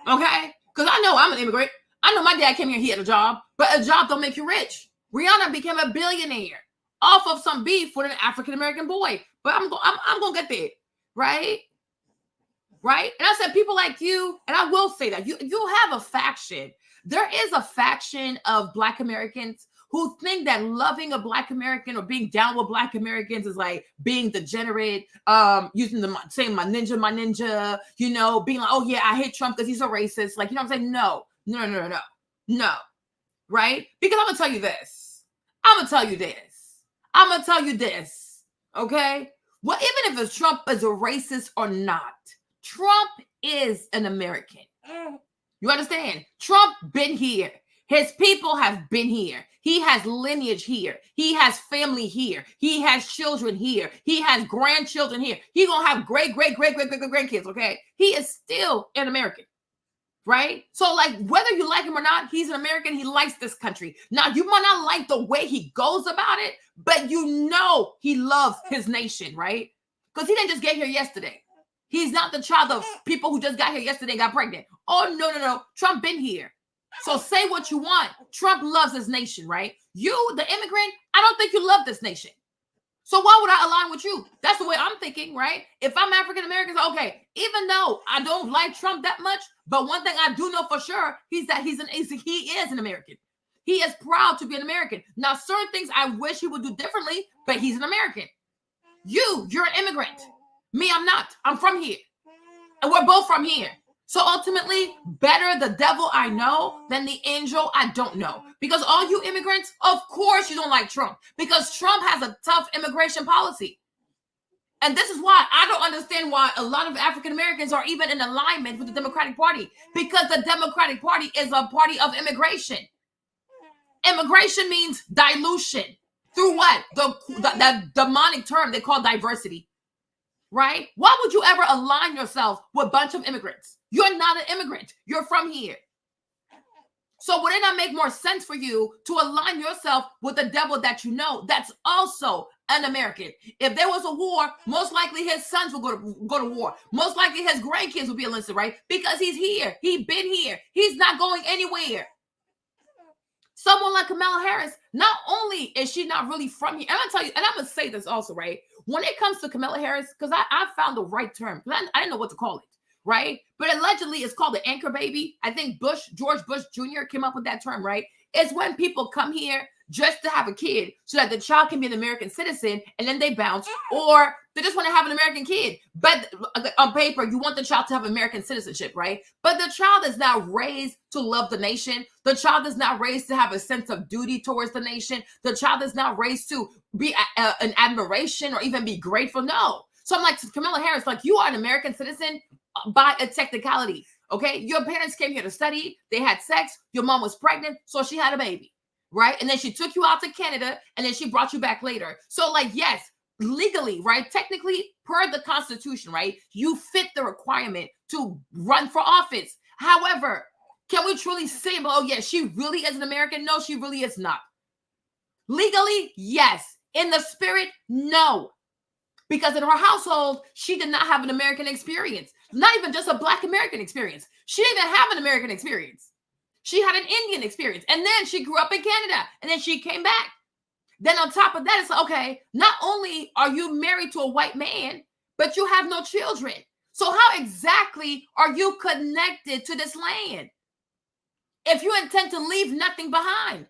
Speaker 1: Okay? Because I know I'm an immigrant. I know my dad came here, he had a job, but a job don't make you rich. Rihanna became a billionaire off of some beef with an African-American boy. But I'm going to get there. Right? Right? And I said, people like you, and I will say that, you have a faction. There is a faction of Black Americans who think that loving a Black American or being down with Black Americans is like being degenerate, using saying my ninja, you know, being like, oh yeah, I hate Trump because he's a racist. Like, you know what I'm saying? No. Right? Because I'm going to tell you this. Okay? Well, even if Trump is a racist or not, Trump is an American. You understand? Trump been here. His people have been here. He has lineage here. He has family here. He has children here. He has grandchildren here. He gonna have great grandkids, okay? He is still an American, right? So like, whether you like him or not, he's an American. He likes this country. Now, you might not like the way he goes about it, but you know he loves his nation, right? Because he didn't just get here yesterday. He's not the child of people who just got here yesterday and got pregnant. Oh, no. Trump been here. So say what you want. Trump loves his nation, right? You, the immigrant, I don't think you love this nation. So why would I align with you? That's the way I'm thinking, right? If I'm African American, okay, even though I don't like Trump that much, but one thing I do know for sure, he is an American. He is proud to be an American. Now, certain things I wish he would do differently, but he's an American. You're an immigrant. Me, I'm not. I'm from here. And we're both from here. So ultimately, better the devil I know than the angel I don't know. Because all you immigrants, of course you don't like Trump. Because Trump has a tough immigration policy. And this is why I don't understand why a lot of African Americans are even in alignment with the Democratic Party. Because the Democratic Party is a party of immigration. Immigration means dilution. Through what? The demonic term they call diversity. Right? Why would you ever align yourself with a bunch of immigrants? You're not an immigrant. You're from here. So would it not make more sense for you to align yourself with the devil that you know that's also an American? If there was a war, most likely his sons will go to war. Most likely his grandkids will be enlisted, right? Because he's here. He's been here. He's not going anywhere. Someone like Kamala Harris, not only is she not really from here, and I'm going to tell you, and I'm going to say this also, right? When it comes to Kamala Harris, because I found the right term, I didn't know what to call it, right? But allegedly it's called the anchor baby. I think George Bush Jr. came up with that term, right? It's when people come here just to have a kid so that the child can be an American citizen and then they bounce, or they just want to have an American kid. But on paper, you want the child to have American citizenship, right? But the child is not raised to love the nation. The child is not raised to have a sense of duty towards the nation. The child is not raised to be an admiration or even be grateful. No. So I'm like, Kamala Harris, like, you are an American citizen by a technicality, okay? Your parents came here to study. They had sex. Your mom was pregnant, so she had a baby, right? And then she took you out to Canada, and then she brought you back later. So, like, yes, legally, right? Technically, per the Constitution, right? You fit the requirement to run for office. However, can we truly say, oh, yeah, she really is an American? No, she really is not. Legally, yes. In the spirit, no. Because in her household, she did not have an American experience. Not even just a Black American experience. She didn't even have an American experience. She had an Indian experience. And then she grew up in Canada. And then she came back. Then on top of that, it's like, okay, not only are you married to a white man, but you have no children. So how exactly are you connected to this land if you intend to leave nothing behind?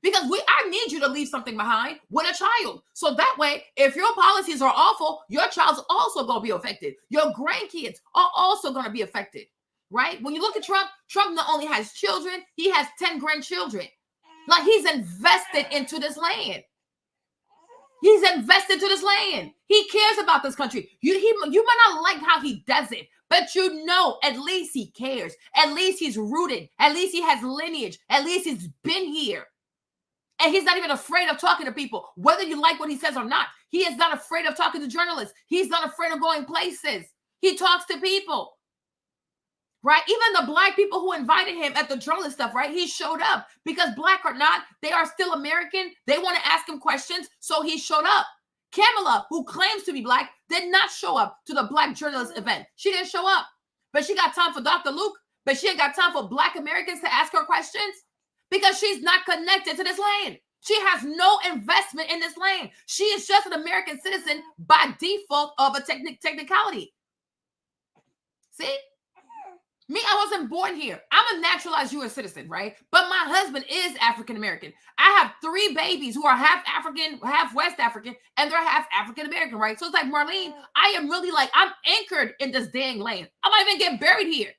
Speaker 1: Because I need you to leave something behind with a child. So that way, if your policies are awful, your child's also going to be affected. Your grandkids are also going to be affected, right? When you look at Trump not only has children, he has 10 grandchildren. Like, he's invested into this land. He's invested into this land. He cares about this country. You might not like how he does it, but you know, at least he cares. At least he's rooted. At least he has lineage. At least he's been here. And he's not even afraid of talking to people, whether you like what he says or not. He is not afraid of talking to journalists. He's not afraid of going places. He talks to people, right? Even the black people who invited him at the journalist stuff, right? He showed up because, black or not, they are still American. They want to ask him questions, so he showed up. Kamala, who claims to be black, did not show up to the black journalist event. She didn't show up, but she got time for Dr. Luke, but she ain't got time for black Americans to ask her questions. Because she's not connected to this land. She has no investment in this land. She is just an American citizen by default of a technicality. See? Me, I wasn't born here. I'm a naturalized U.S. citizen, right? But my husband is African American. I have 3 babies who are half African, half West African, and they're half African American, right? So it's like, Marlene, I am really like, I'm anchored in this dang land. I might even get buried here.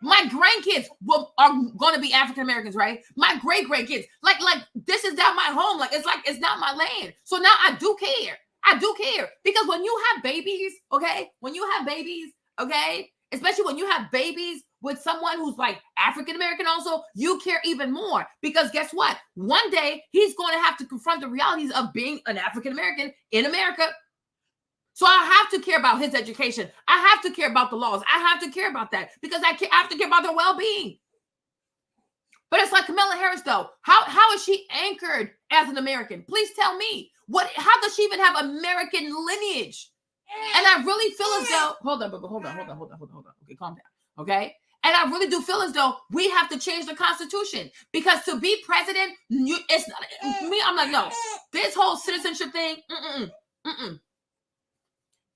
Speaker 1: My grandkids are going to be African Americans, right? My great-grandkids, like this is not my home. Like it's not my land. So now I do care. I do care because when you have babies, okay, especially when you have babies with someone who's like African American, also you care even more because guess what? One day he's going to have to confront the realities of being an African American in America. So I have to care about his education. I have to care about the laws. I have to care about that because I have to care about their well-being. But it's like Kamala Harris, though. How is she anchored as an American? Please tell me. How does she even have American lineage? And I really feel as though, hold on. Okay, calm down. Okay? And I really do feel as though we have to change the Constitution because to be president, it's not me. I'm like, no, this whole citizenship thing,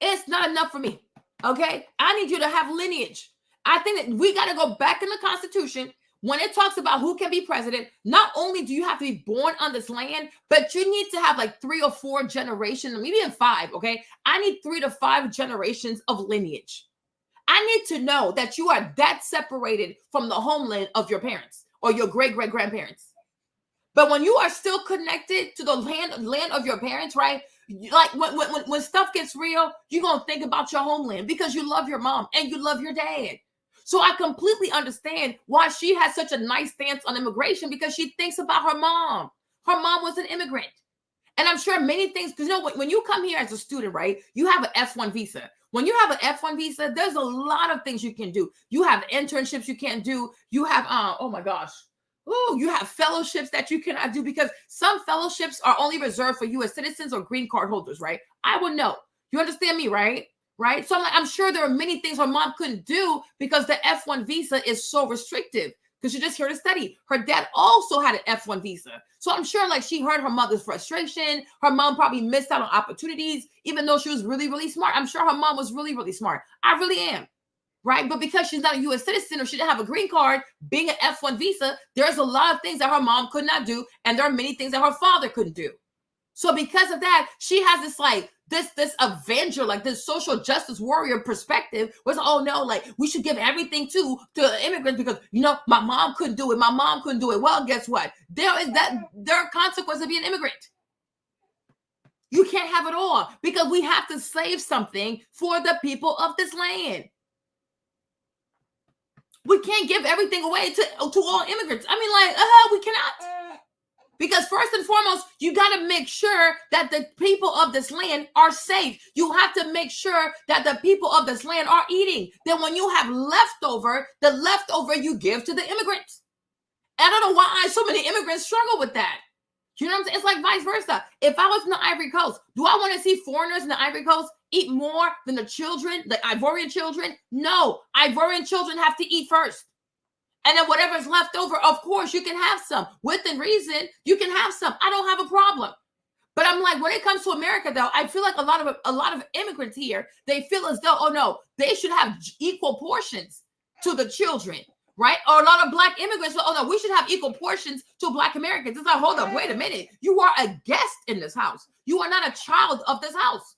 Speaker 1: it's not enough for me, okay? I need you to have lineage. I think that we got to go back in the Constitution when it talks about who can be president. Not only do you have to be born on this land, but you need to have like 3 or 4 generations, maybe even 5, okay? I need 3 to 5 generations of lineage. I need to know that you are that separated from the homeland of your parents or your great-great-grandparents. But when you are still connected to the land of your parents, right? Like when stuff gets real, you're going to think about your homeland because you love your mom and you love your dad. So I completely understand why she has such a nice stance on immigration because she thinks about her mom. Her mom was an immigrant. And I'm sure many things, because you know, when you come here as a student, right, you have an F1 visa. When you have an F1 visa, there's a lot of things you can do. You have internships you can't do. You have, you have fellowships that you cannot do because some fellowships are only reserved for U.S. citizens or green card holders, right? I would know. You understand me, right? Right? So I'm sure there are many things her mom couldn't do because the F1 visa is so restrictive because you're just here to study. Her dad also had an F1 visa. So I'm sure like she heard her mother's frustration. Her mom probably missed out on opportunities, even though she was really, really smart. I'm sure her mom was really, really smart. I really am. Right? But because she's not a U.S. citizen or she didn't have a green card, being an F1 visa, there's a lot of things that her mom could not do. And there are many things that her father couldn't do. So because of that, she has this like, this avenger, like this social justice warrior perspective was, oh no, like we should give everything to immigrants because, you know, my mom couldn't do it. My mom couldn't do it. Well, guess what? There are consequences of being an immigrant. You can't have it all because we have to save something for the people of this land. We can't give everything away to all immigrants. I mean, like, we cannot. Because first and foremost, you got to make sure that the people of this land are safe. You have to make sure that the people of this land are eating. Then when you have leftover, the leftover you give to the immigrants. I don't know why so many immigrants struggle with that. You know what I'm saying? It's like vice versa. If I was in the Ivory Coast, do I want to see foreigners in the Ivory Coast eat more than the children, the Ivorian children? No, Ivorian children have to eat first. And then whatever's left over, of course, you can have some. Within reason, you can have some. I don't have a problem. But I'm like, when it comes to America, though, I feel like a lot of immigrants here, they feel as though, oh no, they should have equal portions to the children, right? Or a lot of Black immigrants. So, oh no, we should have equal portions to Black Americans. It's like, hold up, wait a minute. You are a guest in this house. You are not a child of this house.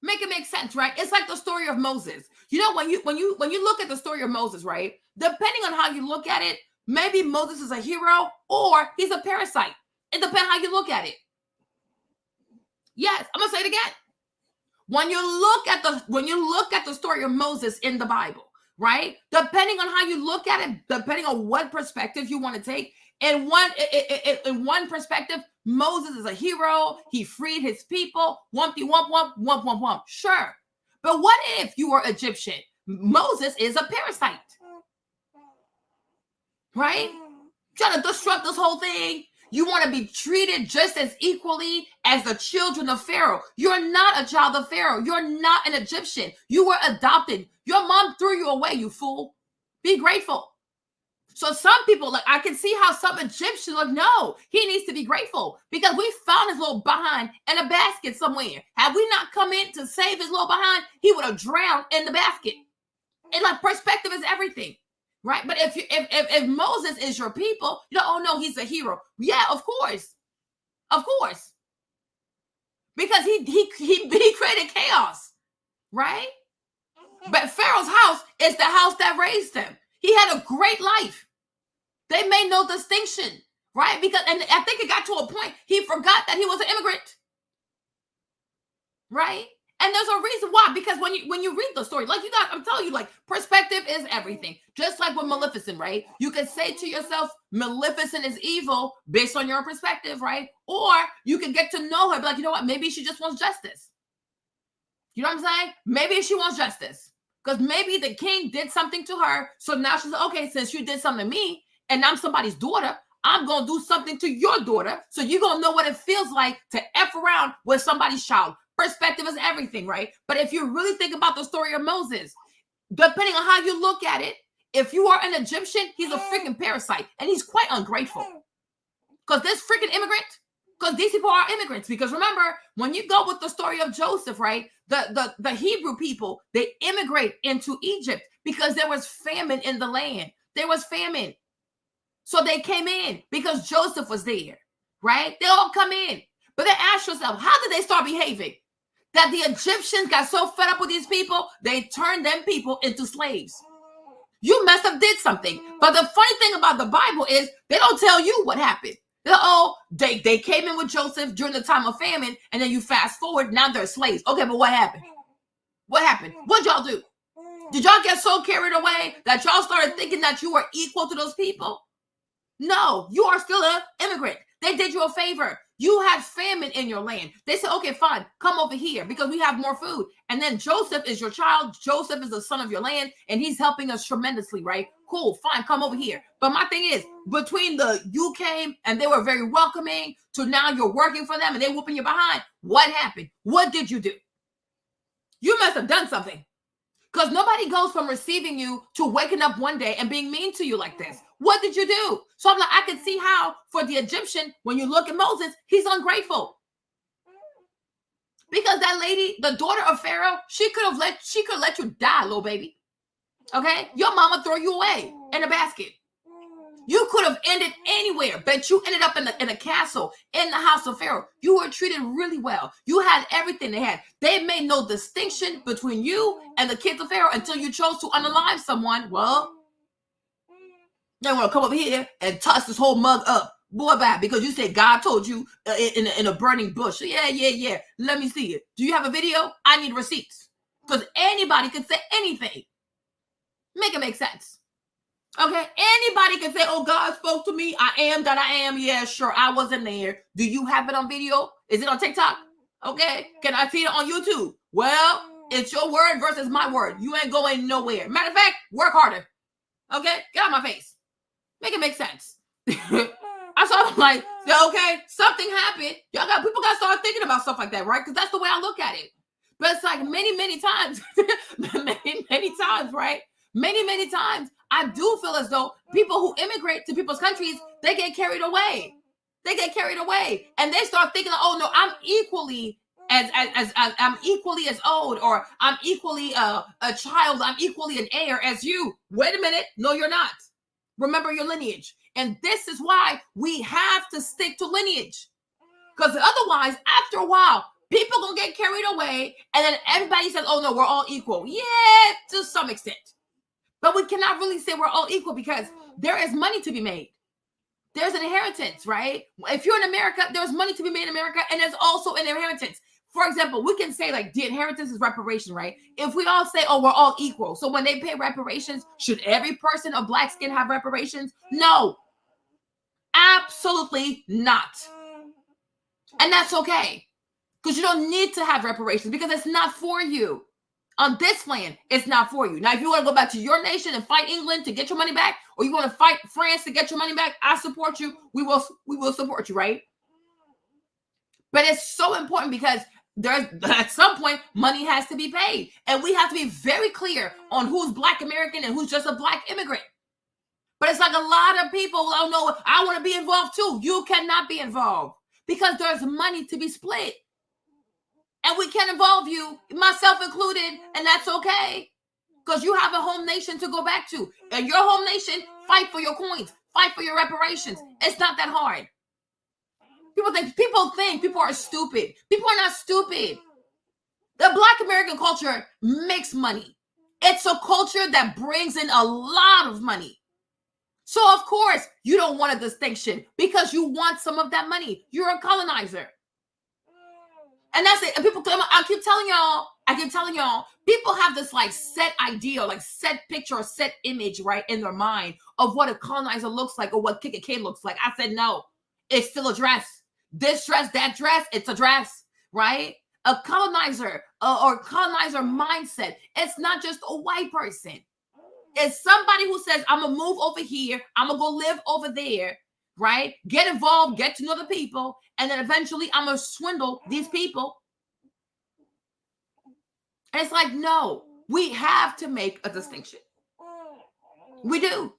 Speaker 1: Make it make sense, right? It's like the story of Moses. You know, when you look at the story of Moses, right? Depending on how you look at it, maybe Moses is a hero or he's a parasite. It depends how you look at it. Yes, I'm gonna say it again. When you look at the story of Moses in the Bible, right? Depending on how you look at it, depending on what perspective you want to take, in one perspective, Moses is a hero. He freed his people. Wumpty wump wump wump wump wump. Sure, but what if you were Egyptian? Moses is a parasite, right? Trying to disrupt this whole thing. You want to be treated just as equally as the children of Pharaoh. You're not a child of Pharaoh. You're not an Egyptian. You were adopted. Your mom threw you away, you fool. Be grateful. So some people, like, I can see how some Egyptians like, no, he needs to be grateful because we found his little behind in a basket somewhere. Had we not come in to save his little behind, he would have drowned in the basket. And like, perspective is everything. Right, but if Moses is your people, you know, oh no, he's a hero. Yeah, of course, because he created chaos, right? But Pharaoh's house is the house that raised him. He had a great life. They made no distinction, right? Because, and I think it got to a point he forgot that he was an immigrant, right? And there's a reason why, because when you read the story, like, you got, I'm telling you, like, perspective is everything. Just like with Maleficent, right? You can say to yourself, Maleficent is evil based on your perspective, right? Or you can get to know her, be like, you know what? Maybe she just wants justice. You know what I'm saying? Maybe she wants justice because maybe the king did something to her. So now she's like, okay, since you did something to me and I'm somebody's daughter, I'm going to do something to your daughter. So you're going to know what it feels like to F around with somebody's child. Perspective is everything, right? But if you really think about the story of Moses, depending on how you look at it, if you are an Egyptian, he's a freaking parasite and he's quite ungrateful. Because this freaking immigrant, because these people are immigrants. Because remember, when you go with the story of Joseph, right? The Hebrew people, they immigrate into Egypt because there was famine in the land. There was famine. So they came in because Joseph was there, right? They all come in. But then ask yourself, how did they start behaving? That the Egyptians got so fed up with these people, they turned them people into slaves. You must have did something. But the funny thing about the Bible is they don't tell you what happened. They came in with Joseph during the time of famine, and then you fast forward, now they're slaves. Okay, but what happened? What happened? What'd y'all do? Did y'all get so carried away that y'all started thinking that you were equal to those people? No, you are still an immigrant. They did you a favor. You had famine in your land. They said, okay, fine, come over here because we have more food. And then Joseph is your child. Joseph is the son of your land, and he's helping us tremendously, right? Cool, fine, come over here. But my thing is, between you came and they were very welcoming to now you're working for them and they're whooping you behind. What happened? What did you do? You must have done something. Because nobody goes from receiving you to waking up one day and being mean to you like this. What did you do? So I'm like, I can see how for the Egyptian, when you look at Moses, he's ungrateful. Because that lady, the daughter of Pharaoh, she could let you die, little baby. Okay? Your mama throw you away in a basket. You could have ended anywhere, but you ended up in a castle in the house of Pharaoh. You were treated really well. You had everything they had. They made no distinction between you and the kids of Pharaoh until you chose to unalive someone. Well, they want to come over here and toss this whole mug up. Boy, bye, because you said God told you in a burning bush. Yeah. Let me see it. Do you have a video? I need receipts. Because anybody can say anything. Make it make sense. Okay, anybody can say, oh, God spoke to me. I am that I am. Yeah, sure, I wasn't there. Do you have it on video? Is it on TikTok? Okay, can I see it on YouTube? Well, it's your word versus my word. You ain't going nowhere. Matter of fact, work harder. Okay, get out of my face. Make it make sense. I saw like, okay, something happened. People got to start thinking about stuff like that, right? Because that's the way I look at it. But it's like many times, many times, right? Many times, I do feel as though people who immigrate to people's countries, they get carried away. And they start thinking, oh, no, I'm equally as I'm equally as old, or I'm equally a child, I'm equally an heir as you. Wait a minute. No, you're not. Remember your lineage. And this is why we have to stick to lineage. Because otherwise, after a while, people gonna get carried away, and then everybody says, oh no, we're all equal. Yeah, to some extent. But we cannot really say we're all equal, because there is money to be made. There's an inheritance, right? If you're in America, there's money to be made in America, and there's also an inheritance. For example, we can say like the inheritance is reparation, right? If we all say, oh, we're all equal, so when they pay reparations, should every person of black skin have reparations? No, absolutely not. And that's okay, because you don't need to have reparations, because it's not for you. On this land, it's not for you. Now, if you want to go back to your nation and fight England to get your money back, or you want to fight France to get your money back, I support you. We will support you, right? But it's so important, because there's at some point money has to be paid, and we have to be very clear on who's Black American and who's just a Black immigrant. But it's like a lot of people, oh no, I want to be involved too. You cannot be involved, because there's money to be split. And we can't involve you, myself included, and that's okay. Because you have a home nation to go back to. And your home nation, fight for your coins, fight for your reparations. It's not that hard. People think people are stupid. People are not stupid. The Black American culture makes money. It's a culture that brings in a lot of money. So of course, you don't want a distinction, because you want some of that money. You're a colonizer. And that's it. And people, I keep telling y'all, people have this like set idea, like set picture or set image, right, in their mind of what a colonizer looks like, or what KKK looks like. I said, no, it's still a dress. This dress, that dress, it's a dress, right? A colonizer or colonizer mindset. It's not just a white person. It's somebody who says, I'm going to move over here. I'm going to go live over there, right? Get involved, get to know the people. And then eventually I'm going to swindle these people. And it's like, no, we have to make a distinction. We do.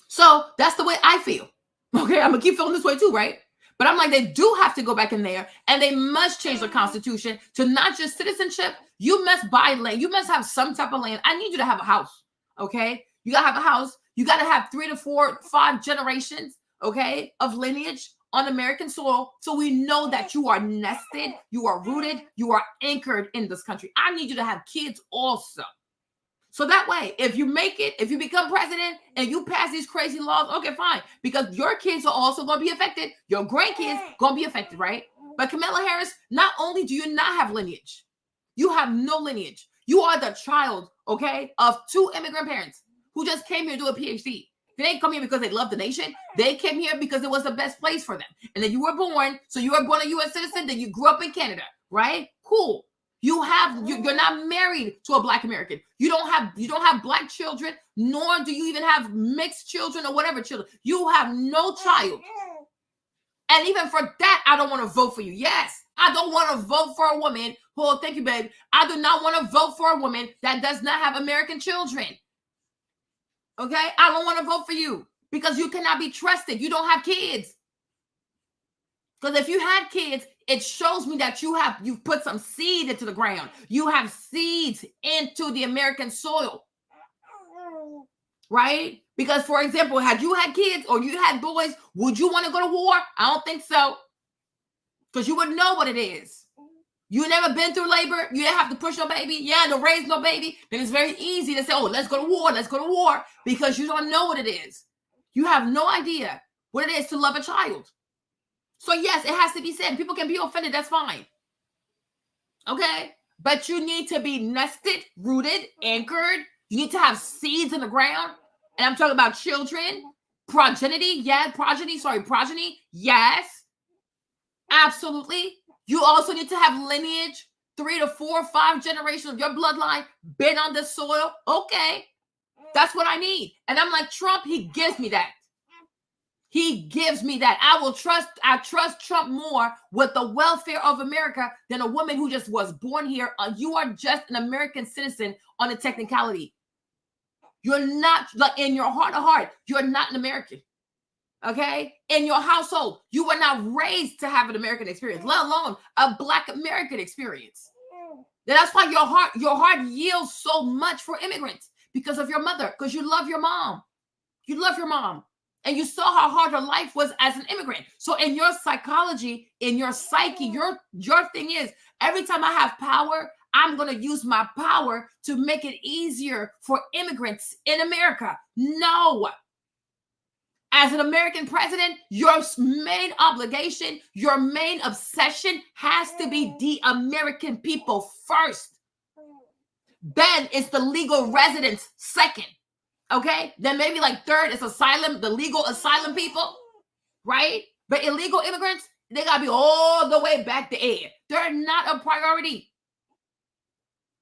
Speaker 1: So that's the way I feel. Okay, I'm going to keep feeling this way too, right? But I'm like, they do have to go back in there, and they must change the Constitution to not just citizenship. You must buy land. You must have some type of land. I need you to have a house, okay? You got to have a house. You got to have 3 to 4, 5 generations, okay, of lineage on American soil, so we know that you are nested, you are rooted, you are anchored in this country. I need you to have kids also. So that way, if you make it, if you become president and you pass these crazy laws, okay, fine. Because your kids are also going to be affected. Your grandkids going to be affected, right? But Kamala Harris, not only do you not have lineage, you have no lineage. You are the child, okay, of 2 immigrant parents who just came here to do a PhD. They didn't come here because they love the nation. They came here because it was the best place for them. And then you were born, so you were born a U.S. citizen, then you grew up in Canada, right? Cool. You're not married to a Black American. You don't have Black children, nor do you even have mixed children or whatever children. You have no child. And even for that, I don't want to vote for you. Yes, I don't want to vote for a woman who, oh, thank you, babe. I do not want to vote for a woman that does not have American children. Okay? I don't want to vote for you because you cannot be trusted. You don't have kids. Because if you had kids, it shows me that you've put some seed into the ground. You have seeds into the American soil. Right? Because, for example, had you had kids or you had boys, would you want to go to war? I don't think so. Because you wouldn't know what it is. You never been through labor. You didn't have to push no baby. Yeah, to raise no baby. Then it's very easy to say, oh, let's go to war. Let's go to war. Because you don't know what it is. You have no idea what it is to love a child. So yes, it has to be said. People can be offended. That's fine. Okay? But you need to be nested, rooted, anchored. You need to have seeds in the ground. And I'm talking about children, progeny. Yeah, progeny. Yes. Absolutely. You also need to have lineage, 3 to 4, 5 generations of your bloodline been on this soil. Okay. That's what I need. And I'm like, Trump, he gives me that. He gives me that. I trust Trump more with the welfare of America than a woman who just was born here. You are just an American citizen on a technicality. You're not, like, in your heart of heart, you're not an American. Okay, in your household, you were not raised to have an American experience, let alone a Black American experience. That's why your heart yields so much for immigrants because of your mother, because you love your mom. You love your mom, and you saw how hard her life was as an immigrant. So in your psychology, in your psyche, your thing is, every time I have power, I'm going to use my power to make it easier for immigrants in America. No. As an American president, your main obligation, your main obsession has to be the American people first. Then it's the legal residents second. Okay? Then maybe like third is asylum, the legal asylum people, right? But illegal immigrants, they got to be all the way back there. They're not a priority.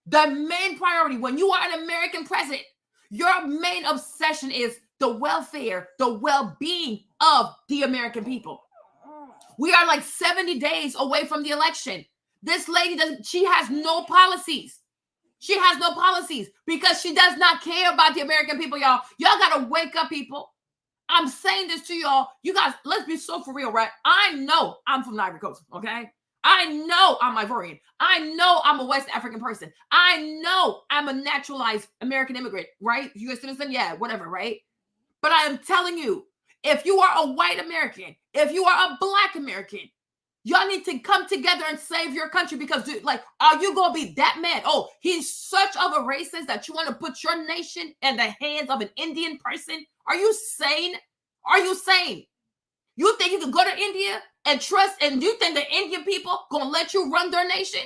Speaker 1: The main priority when you are an American president, your main obsession is the welfare, the well-being of the American people. We are like 70 days away from the election. This lady she has no policies. She has no policies because she does not care about the American people, y'all. Y'all got to wake up, people. I'm saying this to y'all. You guys, let's be so for real, right? I know I'm from the Ivory Coast, okay? I know I'm Ivorian. I know I'm a West African person. I know I'm a naturalized American immigrant, right? U.S. citizen, yeah, whatever, right? But I am telling you, if you are a white American, if you are a Black American, y'all need to come together and save your country because, dude, like, are you going to be that mad? Oh, he's such of a racist that you want to put your nation in the hands of an Indian person? Are you sane? Are you sane? You think you can go to India and trust, and you think the Indian people going to let you run their nation?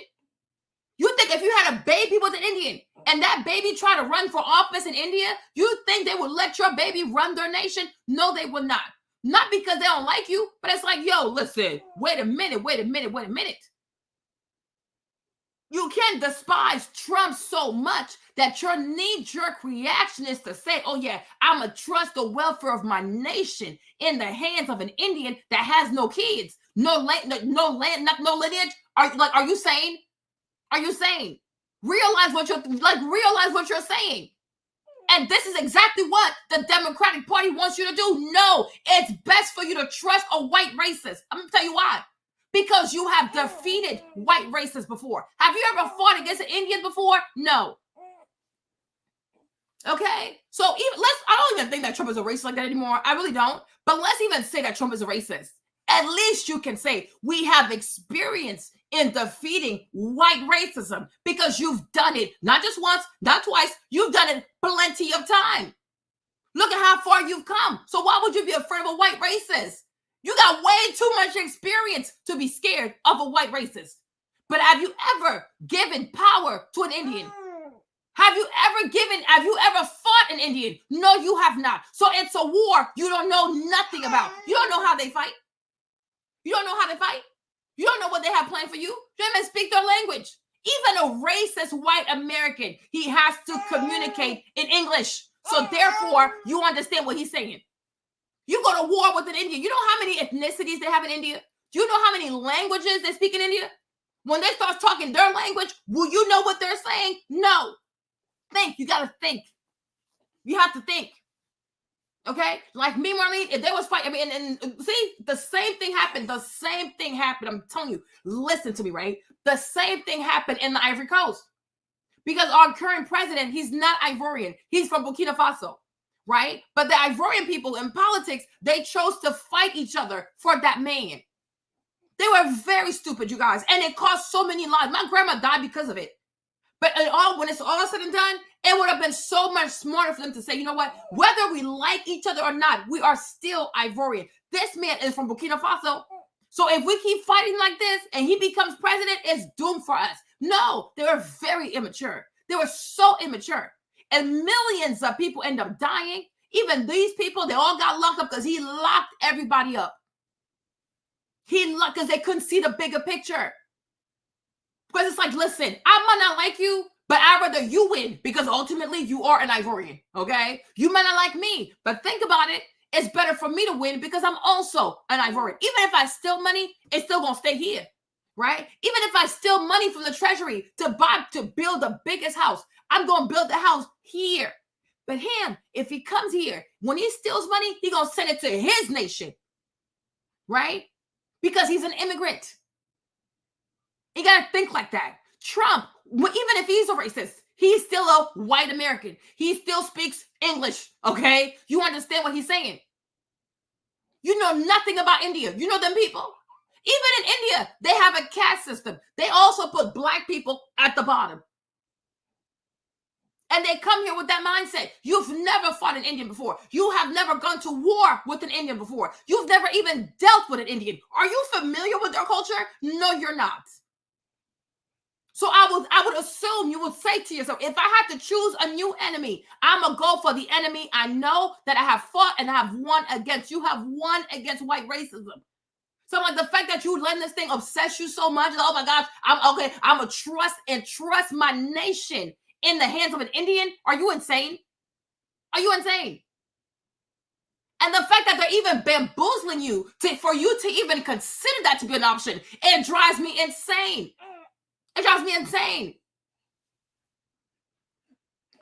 Speaker 1: You think if you had a baby with an Indian and that baby tried to run for office in India, you think they would let your baby run their nation? No, they would not. Not because they don't like you, but it's like, yo, listen, wait a minute. You can't despise Trump so much that your knee-jerk reaction is to say, oh yeah, I'm going to trust the welfare of my nation in the hands of an Indian that has no kids, no land, no lineage. Are you saying? Are you saying? Realize what you're saying. And this is exactly what the Democratic Party wants you to do. No, it's best for you to trust a white racist. I'm going to tell you why. Because you have defeated white racists before. Have you ever fought against an Indian before? No. Okay? So I don't even think that Trump is a racist like that anymore. I really don't. But let's even say that Trump is a racist. At least you can say we have experience in defeating white racism because you've done it not just once, not twice. You've done it plenty of time. Look at how far you've come. So why would you be afraid of a white racist? You got way too much experience to be scared of a white racist. But have you ever given power to an Indian? Have you ever fought an Indian? No, you have not. So it's a war you don't know nothing about. You don't know how they fight. You don't know how they fight. You don't know what they have planned for you. You don't even speak their language. Even a racist white American, he has to communicate in English. So therefore, you understand what he's saying. You go to war with an Indian. You know how many ethnicities they have in India? Do you know how many languages they speak in India? When they start talking their language, will you know what they're saying? No. Think. You got to think. You have to think. Okay? Like me, Marlene, if they was fighting, and see, the same thing happened. The same thing happened. I'm telling you, listen to me, right? The same thing happened in the Ivory Coast. Because our current president, he's not Ivorian. He's from Burkina Faso. Right? But the Ivorian people in politics, they chose to fight each other for that man. They were very stupid, you guys. And it cost so many lives. My grandma died because of it. But when it's all said and done, it would have been so much smarter for them to say, you know what? Whether we like each other or not, we are still Ivorian. This man is from Burkina Faso. So if we keep fighting like this and he becomes president, it's doomed for us. No, they were very immature. They were so immature. And millions of people end up dying. Even these people, they all got locked up because he locked everybody up. Because they couldn't see the bigger picture. Because it's like, listen, I might not like you, but I'd rather you win because ultimately you are an Ivorian, okay? You might not like me, but think about it. It's better for me to win because I'm also an Ivorian. Even if I steal money, it's still going to stay here, right? Even if I steal money from the treasury to build the biggest house, I'm going to build the house here. But him, if he comes here, when he steals money, he gonna send it to his nation, right? Because he's an immigrant. You gotta think like that. Trump, even if he's a racist, he's still a white American. He still speaks English, okay? You understand what he's saying? You know nothing about India. You know them people? Even in India, they have a caste system. They also put black people at the bottom. And they come here with that mindset. You've never fought an Indian before. You have never gone to war with an Indian before. You've never even dealt with an Indian. Are you familiar with their culture? No, you're not. So I would assume you would say to yourself, if I had to choose a new enemy, I'm going to go for the enemy I know that I have fought and I have won against. You have won against white racism. So like the fact that you let this thing obsess you so much, oh my gosh, I'm going to trust my nation in the hands of an Indian? Are you insane? Are you insane? And the fact that they're even bamboozling you for you to even consider that to be an option, it drives me insane. It drives me insane.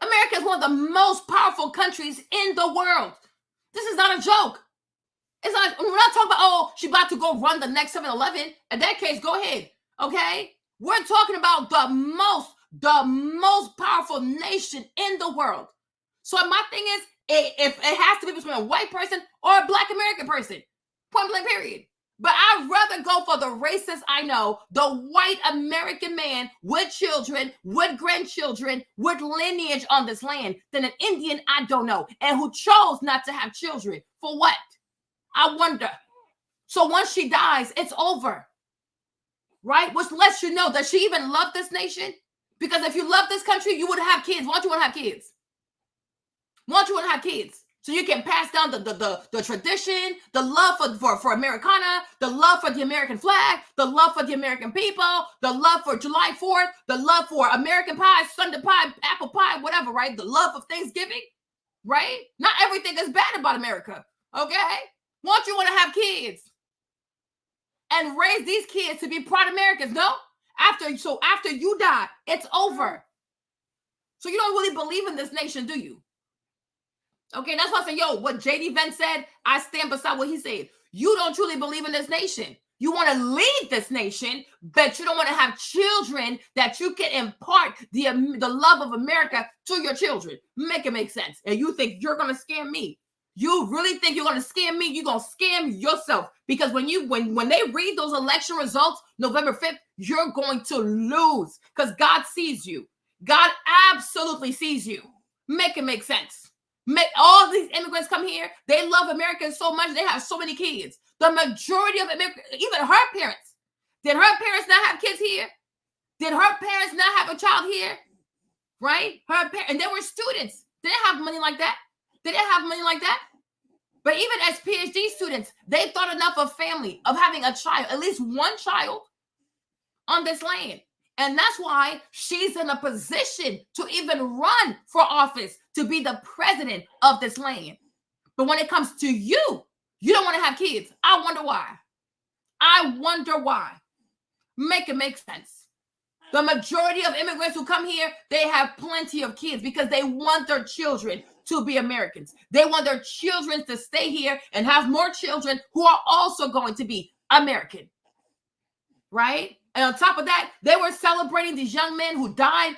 Speaker 1: America is one of the most powerful countries in the world. This is not a joke. It's not, we're not talking about, oh, she's about to go run the next 7-Eleven. In that case, go ahead. Okay? We're talking about the most powerful nation in the world. So my thing is, if it has to be between a white person or a black American person, point blank period. But I'd rather go for the racist I know, the white American man with children, with grandchildren, with lineage on this land, than an Indian I don't know, and who chose not to have children. For what? I wonder. So once she dies, it's over. Right? Which lets you know, does she even love this nation? Because if you love this country, you would have kids. Why don't you want to have kids? Why don't you want to have kids? So you can pass down the tradition, the love for Americana, the love for the American flag, the love for the American people, the love for July 4th, the love for American pie, Sunday pie, apple pie, whatever, right? The love of Thanksgiving, right? Not everything is bad about America, okay? Why don't you want to have kids and raise these kids to be proud Americans? No? After you die, it's over. So you don't really believe in this nation, do you? Okay, that's why I say, what J.D. Vance said, I stand beside what he said. You don't truly believe in this nation. You want to lead this nation, but you don't want to have children that you can impart the love of America to your children. Make it make sense. And you think you're going to scam me. You really think you're going to scam me? You're going to scam yourself. Because when they read those election results, November 5th, you're going to lose. Because God sees you. God absolutely sees you. Make it make sense. All these immigrants come here. They love Americans so much. They have so many kids. The majority of Americans, even her parents. Did her parents not have kids here? Did her parents not have a child here? Right? And they were students. They didn't have money like that. They didn't have money like that. But even as PhD students, they thought enough of family, of having a child, at least one child on this land. And that's why she's in a position to even run for office, to be the president of this land. But when it comes to you, you don't want to have kids. I wonder why. I wonder why. Make it make sense. The majority of immigrants who come here, they have plenty of kids because they want their children to be Americans. They want their children to stay here and have more children who are also going to be American. Right? And on top of that, they were celebrating these young men who died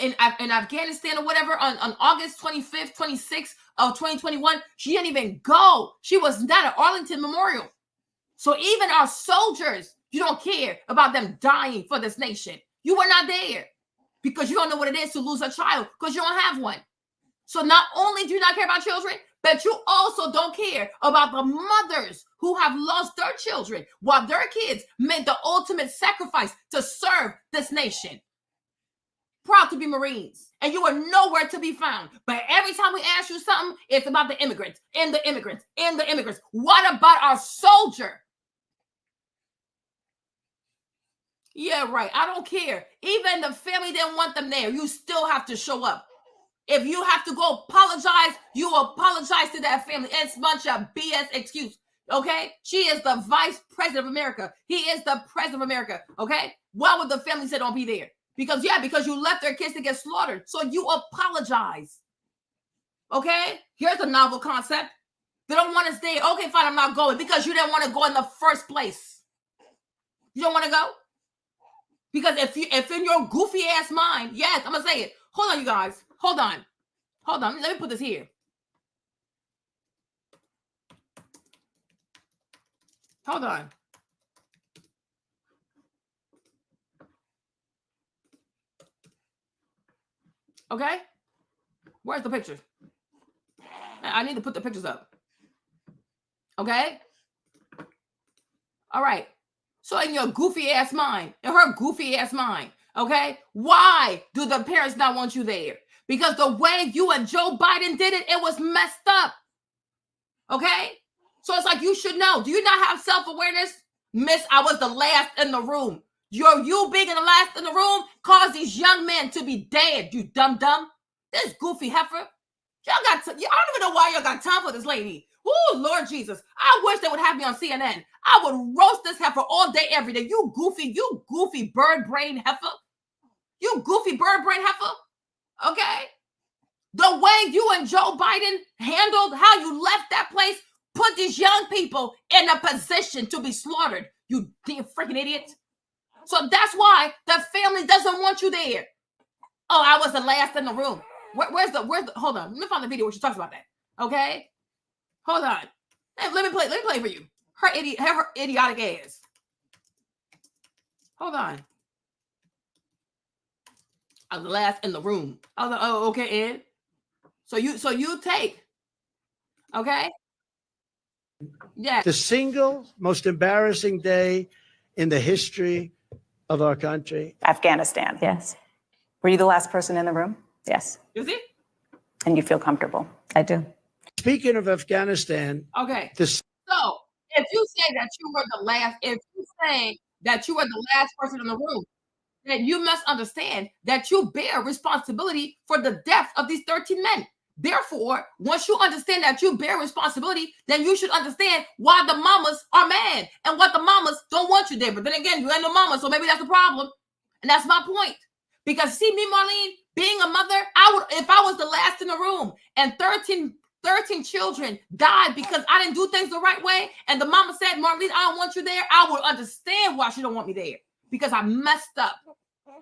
Speaker 1: in Afghanistan or whatever on August 25th, 26th of 2021. She didn't even go. She was not at Arlington Memorial. So even our soldiers, you don't care about them dying for this nation. You were not there because you don't know what it is to lose a child because you don't have one. So not only do you not care about children, but you also don't care about the mothers who have lost their children while their kids made the ultimate sacrifice to serve this nation. Proud to be Marines, and you are nowhere to be found. But every time we ask you something, it's about the immigrants and the immigrants and the immigrants. What about our soldier? Yeah, right. I don't care. Even the family didn't want them there. You still have to show up. If you have to go apologize, you apologize to that family. It's a bunch of BS excuse. Okay? She is the vice president of America. He is the president of America. Okay? Why would the family say don't be there? Because you left their kids to get slaughtered. So you apologize. Okay? Here's a novel concept. They don't want to stay. Okay, fine, I'm not going because you didn't want to go in the first place. You don't want to go? Because if in your goofy ass mind, yes, I'm gonna say it. Hold on, you guys. Hold on. Let me put this here. Hold on. Okay? Where's the picture? I need to put the pictures up. Okay? All right. So in your goofy ass mind, in her goofy ass mind, okay, why do the parents not want you there? Because the way you and Joe Biden did it, it was messed up. Okay? So it's like you should know. Do you not have self-awareness? Miss, I was the last in the room. You being the last in the room caused these young men to be dead, you dumb. This goofy heifer. Y'all got, I don't even know why y'all got time for this lady. Oh, Lord Jesus. I wish they would have me on CNN. I would roast this heifer all day, every day. You goofy bird brain heifer. You goofy bird brain heifer. Okay? The way you and Joe Biden handled how you left that place put these young people in a position to be slaughtered. You damn freaking idiot. So that's why the family doesn't want you there. Oh, I was the last in the room. Where's the, hold on. Let me find the video where she talks about that. Okay? Hold on. Hey, let me play for you. Her idiotic ass. Hold on. I was the last in the room. I was like, oh, okay, Ed. So you take. Okay? Yeah.
Speaker 8: The single most embarrassing day in the history of our country.
Speaker 9: Afghanistan.
Speaker 10: Yes.
Speaker 9: Were you the last person in the room?
Speaker 10: Yes.
Speaker 1: You see?
Speaker 9: And you feel comfortable?
Speaker 10: I do.
Speaker 8: Speaking of Afghanistan,
Speaker 1: Okay.
Speaker 8: the
Speaker 1: So if you say that you were the last, if you say that you were the last person in the room, then you must understand that you bear responsibility for the death of these 13 men. Therefore, once you understand that you bear responsibility, then you should understand why the mamas are mad and what the mamas don't want you there. But then again, you ain't no mama, so maybe that's the problem. And that's my point. Because see me, Marlene, being a mother, I would, if I was the last in the room and 13 children died because I didn't do things the right way, and the mama said, Marlene, I don't want you there, I would understand why she don't want me there. Because I messed up.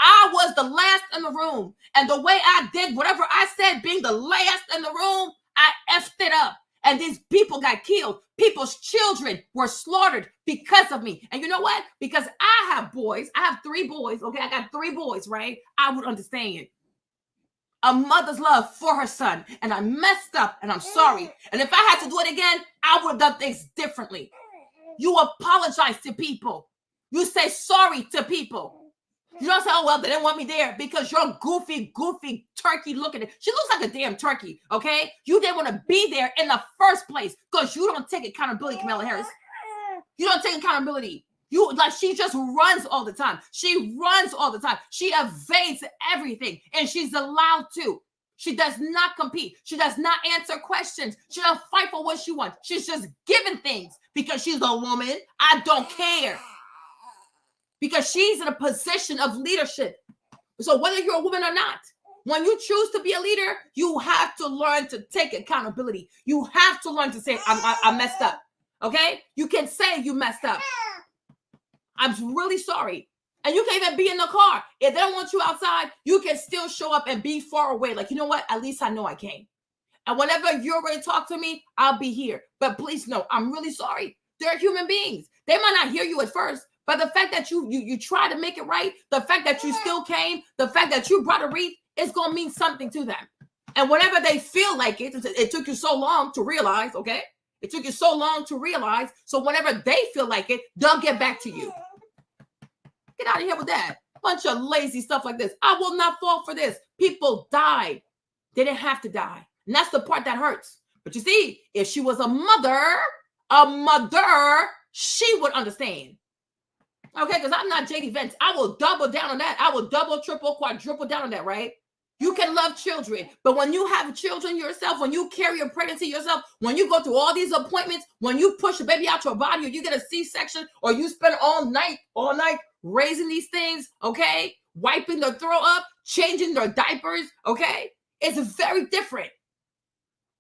Speaker 1: I was the last in the room. And the way I did whatever I said, being the last in the room, I effed it up. And these people got killed. People's children were slaughtered because of me. And you know what? Because I have boys. I have 3 boys. Okay, I got 3 boys, right? I would understand a mother's love for her son. And I messed up and I'm sorry. And if I had to do it again, I would have done things differently. You apologize to people. You say sorry to people. You don't say, oh, well, they didn't want me there because you're goofy turkey looking at. She looks like a damn turkey, okay? You didn't want to be there in the first place because you don't take accountability, Kamala Harris. You don't take accountability. You, like, she just runs all the time. She runs all the time. She evades everything, and she's allowed to. She does not compete. She does not answer questions. She doesn't fight for what she wants. She's just giving things because she's a woman. I don't care. Because she's in a position of leadership. So whether you're a woman or not, when you choose to be a leader, you have to learn to take accountability. You have to learn to say, I messed up. Okay? You can say you messed up. I'm really sorry. And you can even be in the car. If they don't want you outside, you can still show up and be far away. Like, you know what? At least I know I came. And whenever you're ready to talk to me, I'll be here. But please know, I'm really sorry. They're human beings. They might not hear you at first. But the fact that you try to make it right, the fact that you still came, the fact that you brought a wreath, it's going to mean something to them. And whenever they feel like it took you so long to realize, okay? It took you so long to realize. So whenever they feel like it, they'll get back to you. Get out of here with that. Bunch of lazy stuff like this. I will not fall for this. People died. They didn't have to die. And that's the part that hurts. But you see, if she was a mother, she would understand. Okay, because I'm not JD Vance. I will double down on that. I will double, triple, quadruple down on that, right? You can love children, but when you have children yourself, when you carry a pregnancy yourself, when you go through all these appointments, when you push a baby out your body, or you get a C-section, or you spend all night raising these things, okay? Wiping their throw up, changing their diapers, okay? It's very different.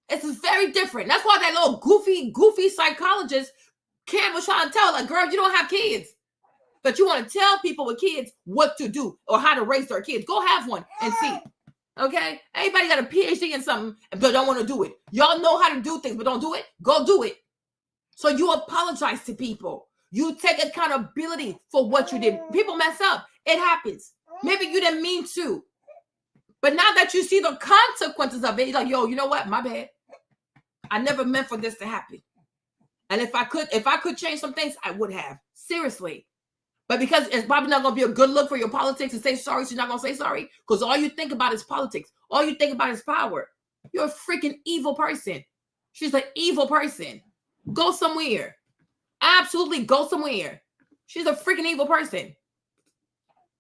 Speaker 1: It's very different. That's why that little goofy psychologist Campbell was trying to tell, like, girl, you don't have kids, but you want to tell people with kids what to do or how to raise their kids. Go have one and see. Okay? Everybody got a PhD in something, but don't want to do it. Y'all know how to do things, but don't do it. Go do it. So you apologize to people. You take accountability for what you did. People mess up. It happens. Maybe you didn't mean to. But now that you see the consequences of it, you're like, yo, you know what? My bad. I never meant for this to happen. And if I could change some things, I would have. Seriously. But because it's probably not going to be a good look for your politics to say sorry, so you're not going to say sorry. Because all you think about is politics. All you think about is power. You're a freaking evil person. She's an evil person. Go somewhere. Absolutely go somewhere. She's a freaking evil person.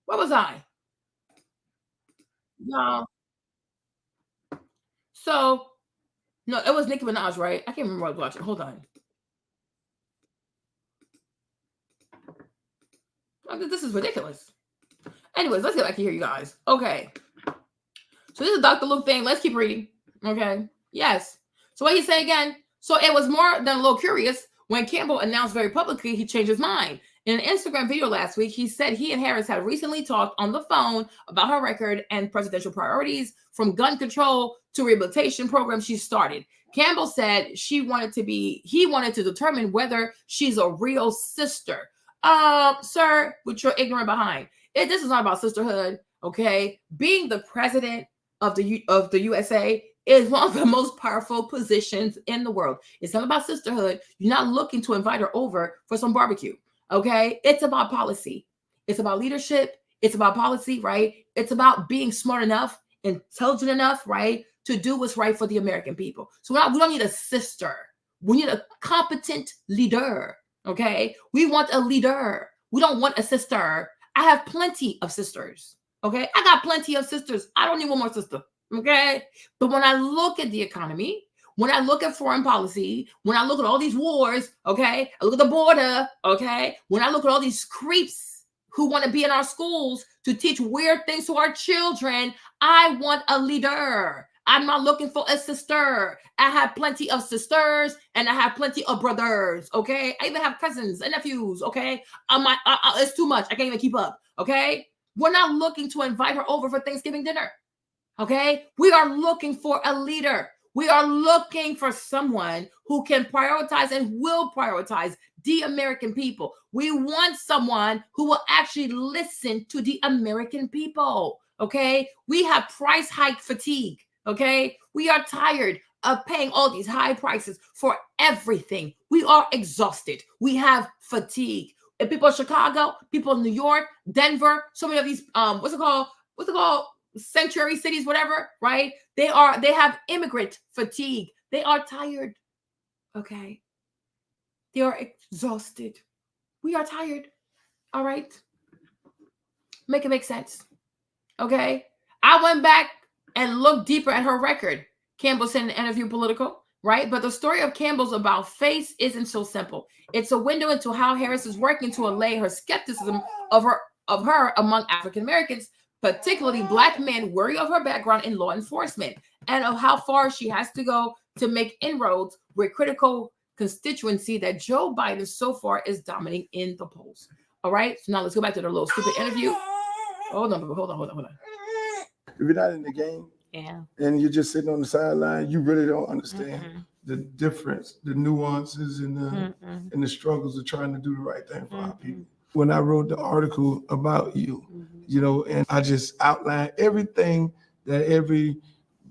Speaker 1: Where was I? No. So, no, it was Nicki Minaj, right? I can't remember what I was watching. Hold on. This is ridiculous. Anyways, let's get back to here, you guys. Okay. So this is Dr. Luke thing. Let's keep reading. Okay. Yes. So what you say again? So it was more than a little curious when Campbell announced very publicly he changed his mind. In an Instagram video last week, he said he and Harris had recently talked on the phone about her record and presidential priorities, from gun control to rehabilitation programs she started. Campbell said he wanted to determine whether she's a real sister. Sir, with your ignorant behind. This is not about sisterhood, okay? Being the president of the USA is one of the most powerful positions in the world. It's not about sisterhood. You're not looking to invite her over for some barbecue, okay? It's about policy. It's about leadership. It's about policy, right? It's about being smart enough, intelligent enough, right, to do what's right for the American people. So we don't need a sister. We need a competent leader. Okay, we want a leader. We don't want a sister. I have plenty of sisters. Okay, I got plenty of sisters. I don't need one more sister. Okay, but when I look at the economy, when I look at foreign policy, when I look at all these wars, okay, I look at the border, okay, when I look at all these creeps who want to be in our schools to teach weird things to our children, I want a leader. I'm not looking for a sister. I have plenty of sisters and I have plenty of brothers, okay? I even have cousins and nephews, okay? It's too much. I can't even keep up, okay? We're not looking to invite her over for Thanksgiving dinner, okay? We are looking for a leader. We are looking for someone who can prioritize and will prioritize the American people. We want someone who will actually listen to the American people, okay? We have price hike fatigue. Okay, we are tired of paying all these high prices for everything. We are exhausted. We have fatigue. And people in Chicago, people in New York, Denver, so many of these what's it called? Sanctuary cities, whatever, right? They have immigrant fatigue. They are tired. Okay. They are exhausted. We are tired. All right. Make it make sense. Okay. I went back and look deeper at her record. Campbell said in an interview, Political, right? But the story of Campbell's about face isn't so simple. It's a window into how Harris is working to allay her skepticism of her among African Americans, particularly Black men worried of her background in law enforcement, and of how far she has to go to make inroads with critical constituency that Joe Biden so far is dominating in the polls. All right. So now let's go back to the little stupid interview. Hold on.
Speaker 2: If you're not in the game,
Speaker 3: Yeah.
Speaker 2: and you're just sitting on the sideline, you really don't understand the difference, the nuances, and the struggles of trying to do the right thing for our people. When I wrote the article about you, you know, and I just outlined everything that every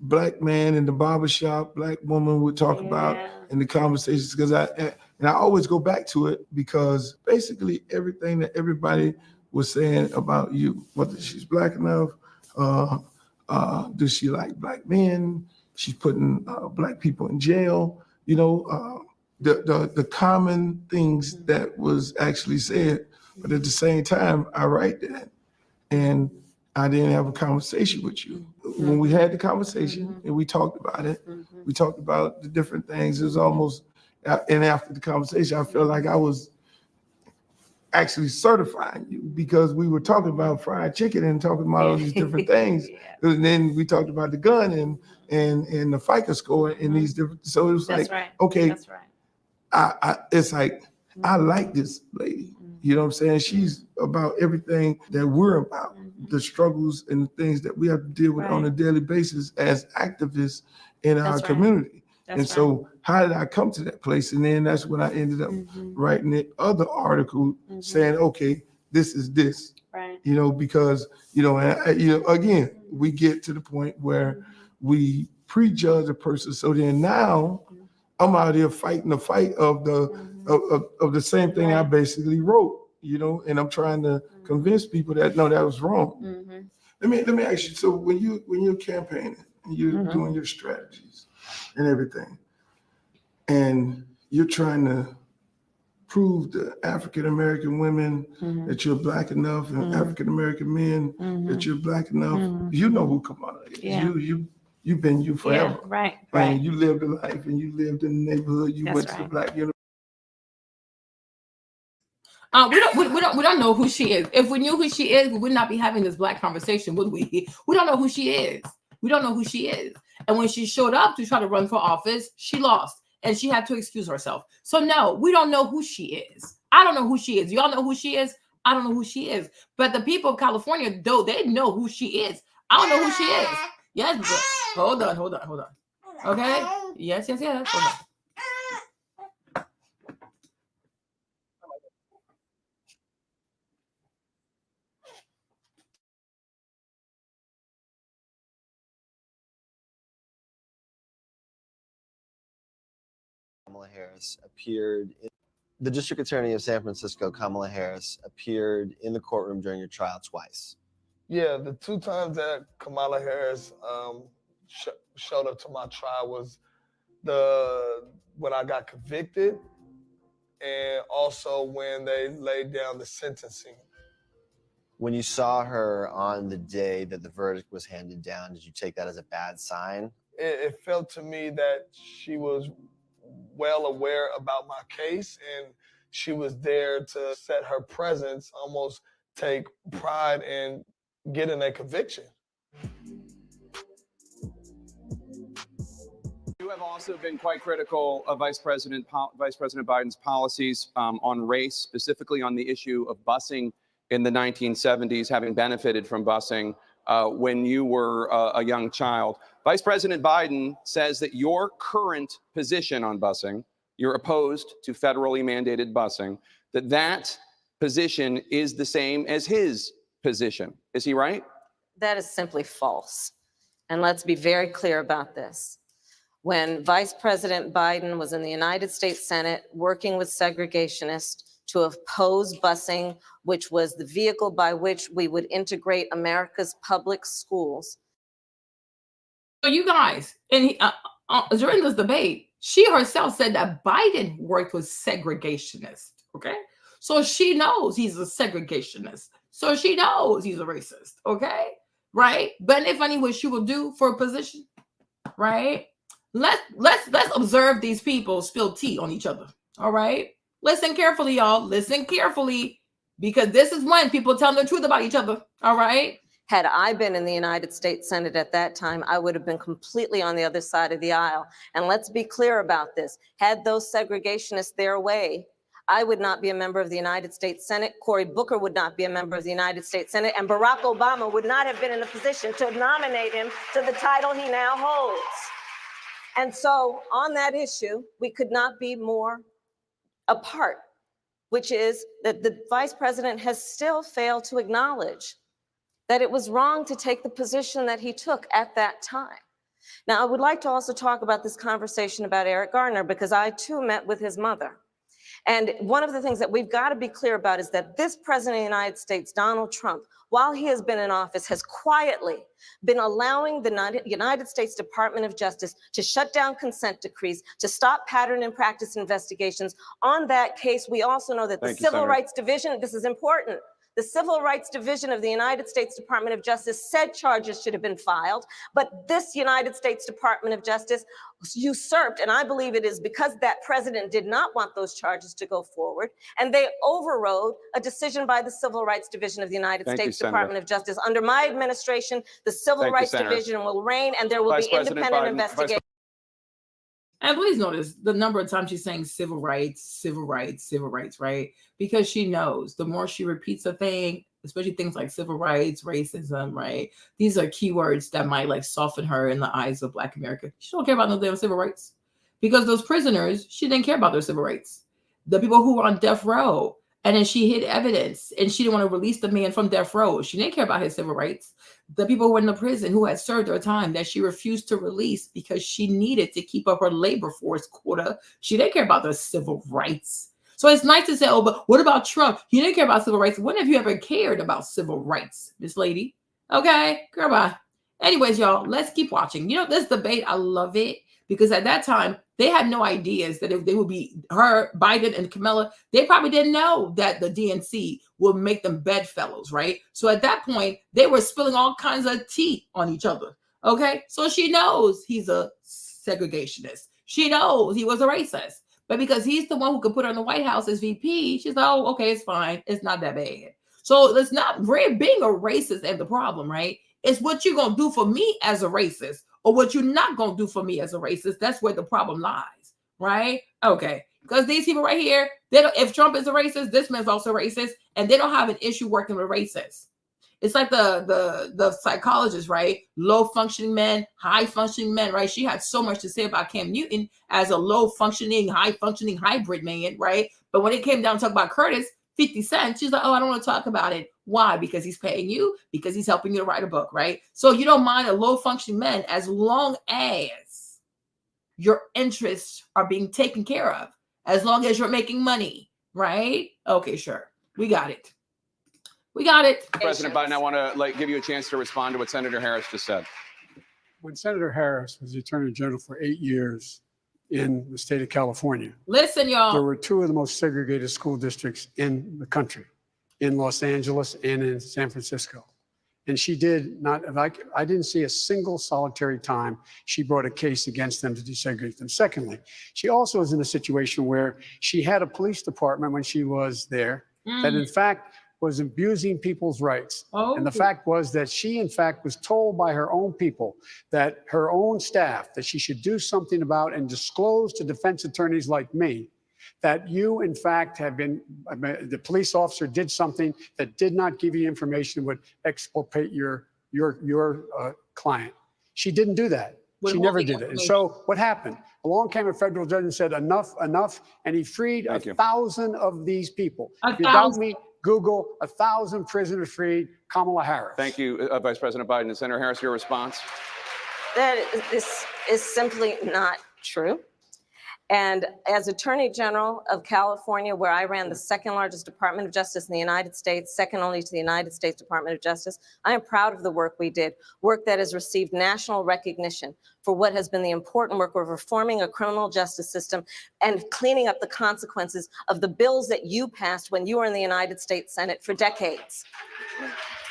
Speaker 2: Black man in the barbershop, Black woman would talk about in the conversations, because I always go back to it, because basically everything that everybody was saying about you, whether she's Black enough, does she like Black men? She's putting Black people in jail. You know, the common things that was actually said. But at the same time, I write that, and I didn't have a conversation with you. When we had the conversation and we talked about it, we talked about the different things. It was almost, and after the conversation, I felt like I was actually certifying you, because we were talking about fried chicken and talking about all these different things. And then we talked about the gun and the FICA score and these different, so it was
Speaker 3: That's
Speaker 2: like,
Speaker 3: right.
Speaker 2: okay,
Speaker 3: That's right.
Speaker 2: it's like, I like this lady. You know what I'm saying? She's about everything that we're about, the struggles and the things that we have to deal with on a daily basis as activists in our community. And so how did I come to that place? And then that's when I ended up writing the other article saying, okay, this is this.
Speaker 3: Right.
Speaker 2: You know, because, you know, again, we get to the point where we prejudge a person. So then now I'm out here fighting the fight of the same thing I basically wrote, you know, and I'm trying to convince people that no, that was wrong. Let me ask you. So when you're campaigning and you're doing your strategies and everything, and you're trying to prove to African American women that you're black enough, and African American men that you're black enough, you know who Kamala is.
Speaker 3: Yeah.
Speaker 2: You've been you forever.
Speaker 3: Yeah, right.
Speaker 2: And you lived a life, and you lived in the neighborhood. You went to the black university.
Speaker 1: We don't know who she is. If we knew who she is, we would not be having this black conversation, would we? We don't know who she is. We don't know who she is. And when she showed up to try to run for office, she lost, and she had to excuse herself. So no, we don't know who she is. I don't know who she is. Y'all know who she is? I don't know who she is. But the people of California, though, they know who she is. I don't know who she is. Yes, but hold on. Okay? Yes. Hold on.
Speaker 10: Kamala Harris appeared, the district attorney of San Francisco, Kamala Harris, appeared in the courtroom during your trial twice.
Speaker 2: Yeah, the two times that Kamala Harris showed up to my trial was when I got convicted, and also when they laid down the sentencing.
Speaker 10: When you saw her on the day that the verdict was handed down, did you take that as a bad sign?
Speaker 2: It felt to me that she was well aware about my case, and she was there to set her presence, almost take pride in getting a conviction.
Speaker 11: You have also been quite critical of Vice President Biden's policies on race, specifically on the issue of busing in the 1970s, having benefited from busing when you were a young child. Vice President Biden says that your current position on busing, you're opposed to federally mandated busing, that position is the same as his position. Is he right?
Speaker 3: That is simply false. And let's be very clear about this. When Vice President Biden was in the United States Senate working with segregationists to oppose busing, which was the vehicle by which we would integrate America's public schools.
Speaker 1: So you guys, and during this debate, she herself said that Biden worked with segregationists, okay? So she knows he's a segregationist. So she knows he's a racist, okay? Right? But if any what she will do for a position, right? Let's observe these people spill tea on each other, all right? Listen carefully, y'all. Listen carefully, because this is when people tell the truth about each other, all right?
Speaker 3: Had I been in the United States Senate at that time, I would have been completely on the other side of the aisle. And let's be clear about this. Had those segregationists their way, I would not be a member of the United States Senate. Cory Booker would not be a member of the United States Senate. And Barack Obama would not have been in a position to nominate him to the title he now holds. And so on that issue, we could not be more apart, which is that the vice president has still failed to acknowledge that it was wrong to take the position that he took at that time. Now, I would like to also talk about this conversation about Eric Garner, because I too met with his mother. And one of the things that we've got to be clear about is that this president of the United States, Donald Trump, while he has been in office, has quietly been allowing the United States Department of Justice to shut down consent decrees, to stop pattern and practice investigations. On that case, we also know that the Civil Rights Division, this is important, The Civil Rights Division of the United States Department of Justice said charges should have been filed, but this United States Department of Justice usurped, and I believe it is because that president did not want those charges to go forward, and they overrode a decision by the Civil Rights Division of the United States Department of Justice. Under my administration, the Civil Rights Division will reign, and there will be independent investigation.
Speaker 1: And please notice the number of times she's saying civil rights, civil rights, civil rights, right? Because she knows the more she repeats a thing, especially things like civil rights, racism, right? These are keywords that might like soften her in the eyes of Black America. She don't care about no damn civil rights because those prisoners, she didn't care about their civil rights. The people who were on death row, and then she hid evidence and she didn't want to release the man from death row. She didn't care about his civil rights. The people who were in the prison who had served their time that she refused to release because she needed to keep up her labor force quota. She didn't care about their civil rights. So it's nice to say, oh, but what about Trump? He didn't care about civil rights. When have you ever cared about civil rights, Miss Lady? Okay, girl, bye. Anyways, y'all, let's keep watching. You know, this debate, I love it because at that time, they had no ideas that if they would be her, Biden, and Kamala, they probably didn't know that the DNC would make them bedfellows, right? So at that point, they were spilling all kinds of tea on each other, okay? So she knows he's a segregationist. She knows he was a racist. But because he's the one who could put her in the White House as VP, she's like, oh, okay, it's fine. It's not that bad. So it's not being a racist and the problem, right? It's what you're going to do for me as a racist or what you're not going to do for me as a racist. That's where the problem lies, right? Okay. Because these people right here, they don't, if Trump is a racist, this man's also racist, and they don't have an issue working with racists. It's like the psychologist, right? Low functioning men, high functioning men, right? She had so much to say about Cam Newton as a low functioning, high functioning hybrid man, right? But when it came down to talk about Curtis, 50 Cent, she's like, oh, I don't want to talk about it. Why? Because he's paying you, because he's helping you to write a book, right? So you don't mind a low functioning man as long as your interests are being taken care of, as long as you're making money, right? Okay, sure. We got it. We got it.
Speaker 11: President Biden, I want to give you a chance to respond to what Senator Harris just said.
Speaker 12: When Senator Harris was the Attorney General for 8 years in the state of California,
Speaker 1: listen, y'all,
Speaker 12: there were two of the most segregated school districts in the country, in Los Angeles and in San Francisco. And she did not, I didn't see a single solitary time she brought a case against them to desegregate them. Secondly, she also is in a situation where she had a police department when she was there that in fact was abusing people's rights.
Speaker 1: Oh.
Speaker 12: And the fact was that she, in fact, was told by her own people, that her own staff, that she should do something about and disclose to defense attorneys like me that you, in fact, have been, the police officer did something that did not give you information that would exculpate your client. She didn't do that. She never did it. And so what happened? Along came a federal judge and said, enough, enough. And he freed 1,000 of these people. If you doubt me, Google 1,000 prisoners freed, Kamala Harris.
Speaker 11: Thank you, Vice President Biden. And Senator Harris, your response?
Speaker 3: That is simply not true. And as Attorney General of California, where I ran the second largest Department of Justice in the United States, second only to the United States Department of Justice, I am proud of the work we did, work that has received national recognition for what has been the important work of reforming a criminal justice system and cleaning up the consequences of the bills that you passed when you were in the United States Senate for decades.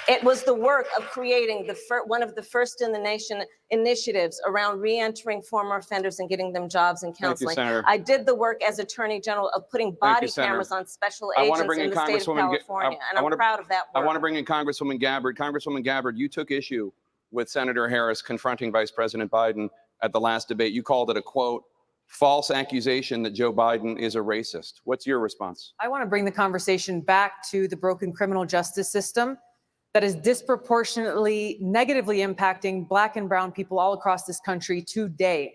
Speaker 3: It was the work of creating one of the first in the nation initiatives around re-entering former offenders and getting them jobs and counseling.
Speaker 11: Thank you,
Speaker 3: I did the work as Attorney General of putting body cameras on special agents in the state of California, and I'm proud of that work.
Speaker 11: I want to bring in Congresswoman Gabbard. Congresswoman Gabbard, you took issue with Senator Harris confronting Vice President Biden at the last debate. You called it a, quote, false accusation that Joe Biden is a racist. What's your response?
Speaker 13: I want to bring the conversation back to the broken criminal justice system that is disproportionately negatively impacting Black and brown people all across this country today.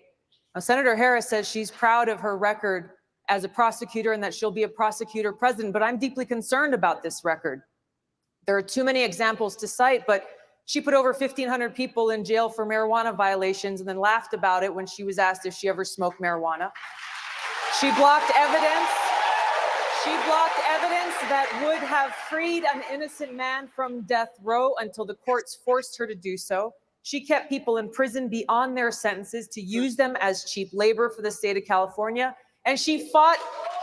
Speaker 13: Now, Senator Harris says she's proud of her record as a prosecutor and that she'll be a prosecutor president, but I'm deeply concerned about this record. There are too many examples to cite, but she put over 1,500 people in jail for marijuana violations and then laughed about it when she was asked if she ever smoked marijuana. She blocked evidence. She blocked evidence that would have freed an innocent man from death row until the courts forced her to do so. She kept people in prison beyond their sentences to use them as cheap labor for the state of California. And she fought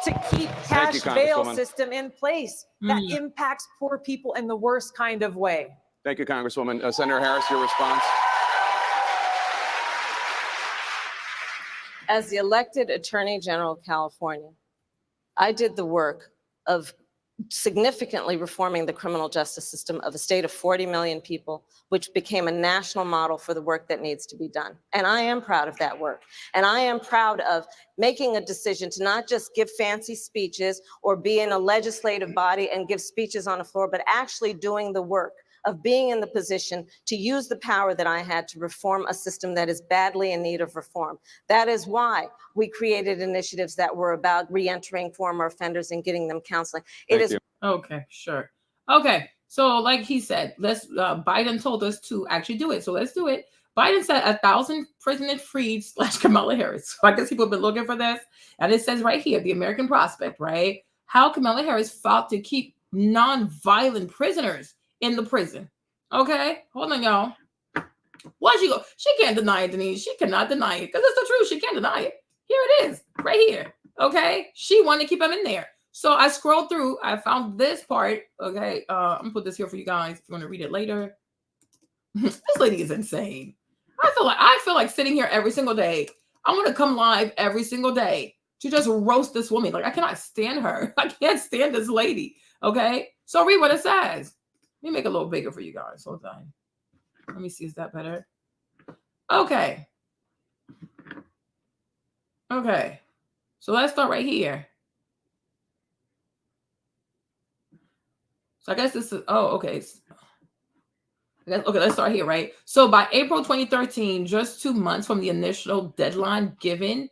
Speaker 13: to keep
Speaker 11: Thank you,
Speaker 13: cash bail
Speaker 11: Congresswoman.
Speaker 13: system in place that impacts poor people in the worst kind of way.
Speaker 11: Thank you, Congresswoman. Senator Harris, your response.
Speaker 3: As the elected Attorney General of California, I did the work of significantly reforming the criminal justice system of a state of 40 million people, which became a national model for the work that needs to be done. And I am proud of that work. And I am proud of making a decision to not just give fancy speeches or be in a legislative body and give speeches on the floor, but actually doing the work of being in the position to use the power that I had to reform a system that is badly in need of reform. That is why we created initiatives that were about re-entering former offenders and getting them counseling.
Speaker 1: Okay, sure. Okay, so like he said, Biden told us to actually do it, so let's do it. Biden said 1,000 prisoners freed / Kamala Harris. So I guess people have been looking for this, and it says right here, the American Prospect, right? How Kamala Harris fought to keep non-violent prisoners in the prison. Okay, hold on, y'all. Why she go? She can't deny it, Denise. She cannot deny it because it's the truth. She can't deny it. Here it is, right here. Okay, she wanted to keep them in there. So I scrolled through. I found this part. Okay, I'm gonna put this here for you guys if you want to read it later. This lady is insane. I feel like sitting here every single day. I want to come live every single day to just roast this woman. Like I cannot stand her. I can't stand this lady. Okay, so read what it says. Let me make it a little bigger for you guys. Hold on. Let me see. Is that better? Okay. Okay. So let's start right here. So I guess this is, okay. Okay, let's start here, right? So by April 2013, just 2 months from the initial deadline given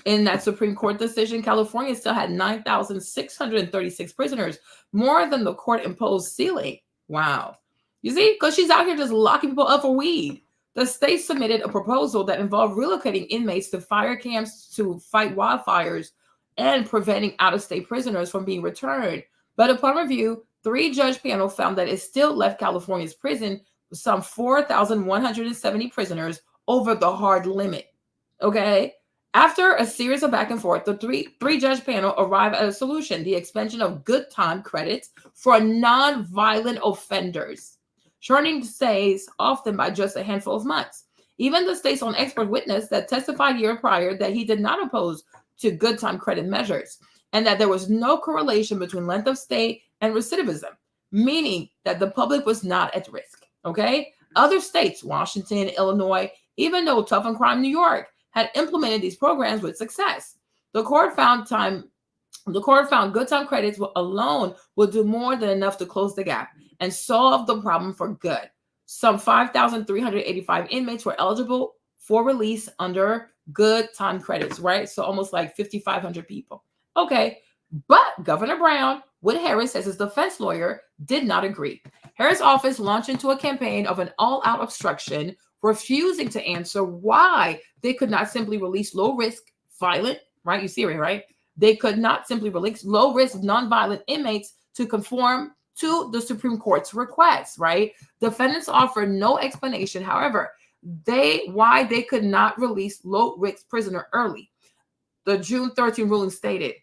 Speaker 1: in that Supreme Court decision, California still had 9,636 prisoners, more than the court imposed ceiling. Wow. You see, because she's out here just locking people up for weed. The state submitted a proposal that involved relocating inmates to fire camps to fight wildfires and preventing out-of-state prisoners from being returned. But upon review, 3-judge panel found that it still left California's prison with some 4,170 prisoners over the hard limit. Okay? After a series of back and forth, the three-judge panel arrived at a solution: the expansion of good time credits for non-violent offenders, shortening stays often by just a handful of months. Even the state's own expert witness that testified a year prior that he did not oppose to good time credit measures, and that there was no correlation between length of stay and recidivism, meaning that the public was not at risk. Okay? Other states, Washington, Illinois, even though Tough on Crime New York, had implemented these programs with success. The court found good time credits alone would do more than enough to close the gap and solve the problem for good. Some 5,385 inmates were eligible for release under good time credits, right? So almost like 5,500 people. Okay, but Governor Brown, with Harris as his defense lawyer, did not agree. Harris' office launched into a campaign of an all-out obstruction, refusing to answer why they could not simply release low-risk, violent, right? You see it, right? They could not simply release low-risk, non-violent inmates to conform to the Supreme Court's request, right? Defendants offered no explanation, however, why they could not release low-risk prisoner early. The June 13 ruling stated,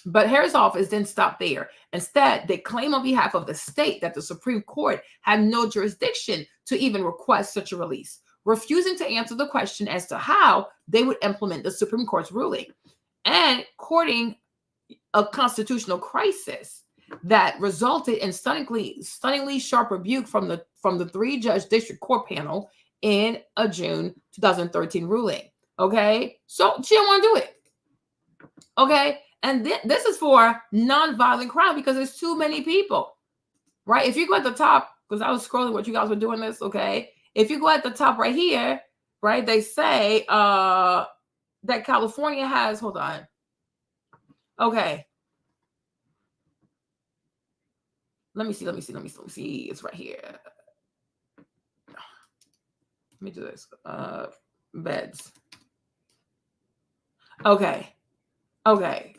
Speaker 1: but Harris' office didn't stop there. Instead, they claim on behalf of the state that the Supreme Court had no jurisdiction to even request such a release, refusing to answer the question as to how they would implement the Supreme Court's ruling, and courting a constitutional crisis that resulted in stunningly sharp rebuke from the 3-judge district court panel in a June 2013 ruling. Okay, so she don't want to do it. Okay, and this is for non-violent crime because there's too many people, right? If you go at the top, because I was scrolling what you guys were doing this, okay? If you go at the top right here, right, they say that California has, hold on. Okay. Let me see. It's right here. Let me do this. Beds. Okay.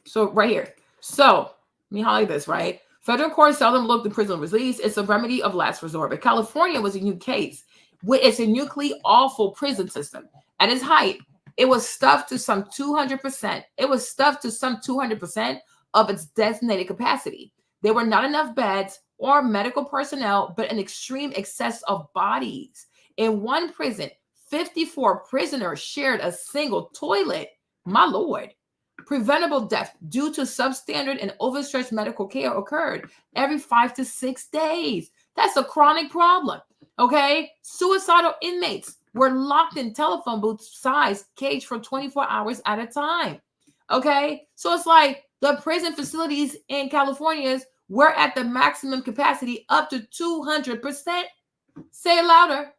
Speaker 1: So right here. So let me highlight this, right? Federal courts seldom look to prison release. It's a remedy of last resort. But California was a new case. It's a uniquely awful prison system. At its height, It was stuffed to some 200%. It was stuffed to some 200% of its designated capacity. There were not enough beds or medical personnel, but an extreme excess of bodies. In one prison, 54 prisoners shared a single toilet. My Lord. Preventable death due to substandard and overstretched medical care occurred every 5 to 6 days. That's a chronic problem. Okay. Suicidal inmates were locked in telephone booth size cage for 24 hours at a time. Okay. So it's like the prison facilities in California were at the maximum capacity up to 200%. Say it louder.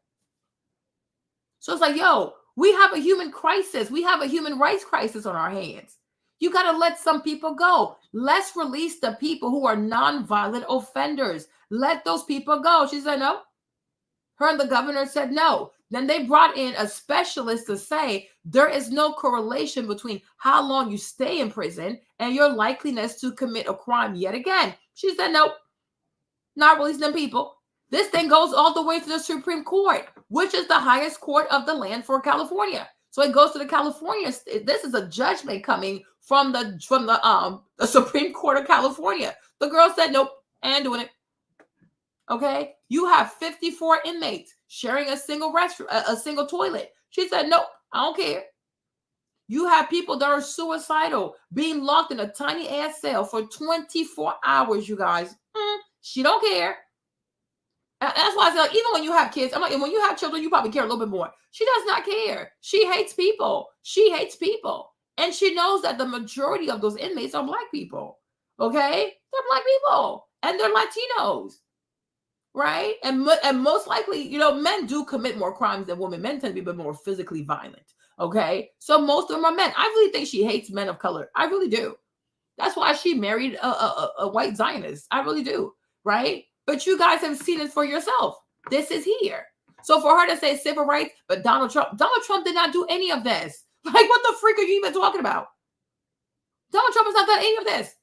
Speaker 1: So it's like, yo, we have a human crisis. We have a human rights crisis on our hands. You got to let some people go. Let's release the people who are nonviolent offenders. Let those people go. She said no. Her and the governor said no. Then they brought in a specialist to say there is no correlation between how long you stay in prison and your likeliness to commit a crime yet again. She said no, not releasing them people. This thing goes all the way to the Supreme Court, which is the highest court of the land for California. So it goes to the California. This is a judgment coming from the Supreme Court of California. The girl said nope, I ain't doing it. Okay, you have 54 inmates sharing a single restroom, a single toilet. She said nope, I don't care. You have people that are suicidal, being locked in a tiny ass cell for 24 hours. You guys, she don't care. And that's why I say, like, even when you have kids, I'm like, when you have children, you probably care a little bit more. She does not care. She hates people. She hates people. And she knows that the majority of those inmates are Black people. Okay? They're Black people. And they're Latinos. Right? And most likely, you know, men do commit more crimes than women. Men tend to be a bit more physically violent. Okay? So most of them are men. I really think she hates men of color. I really do. That's why she married a white Zionist. I really do. Right? But you guys have seen it for yourself. This is here. So for her to say civil rights, but Donald Trump did not do any of this. Like, what the freak are you even talking about? Donald Trump has not done any of this.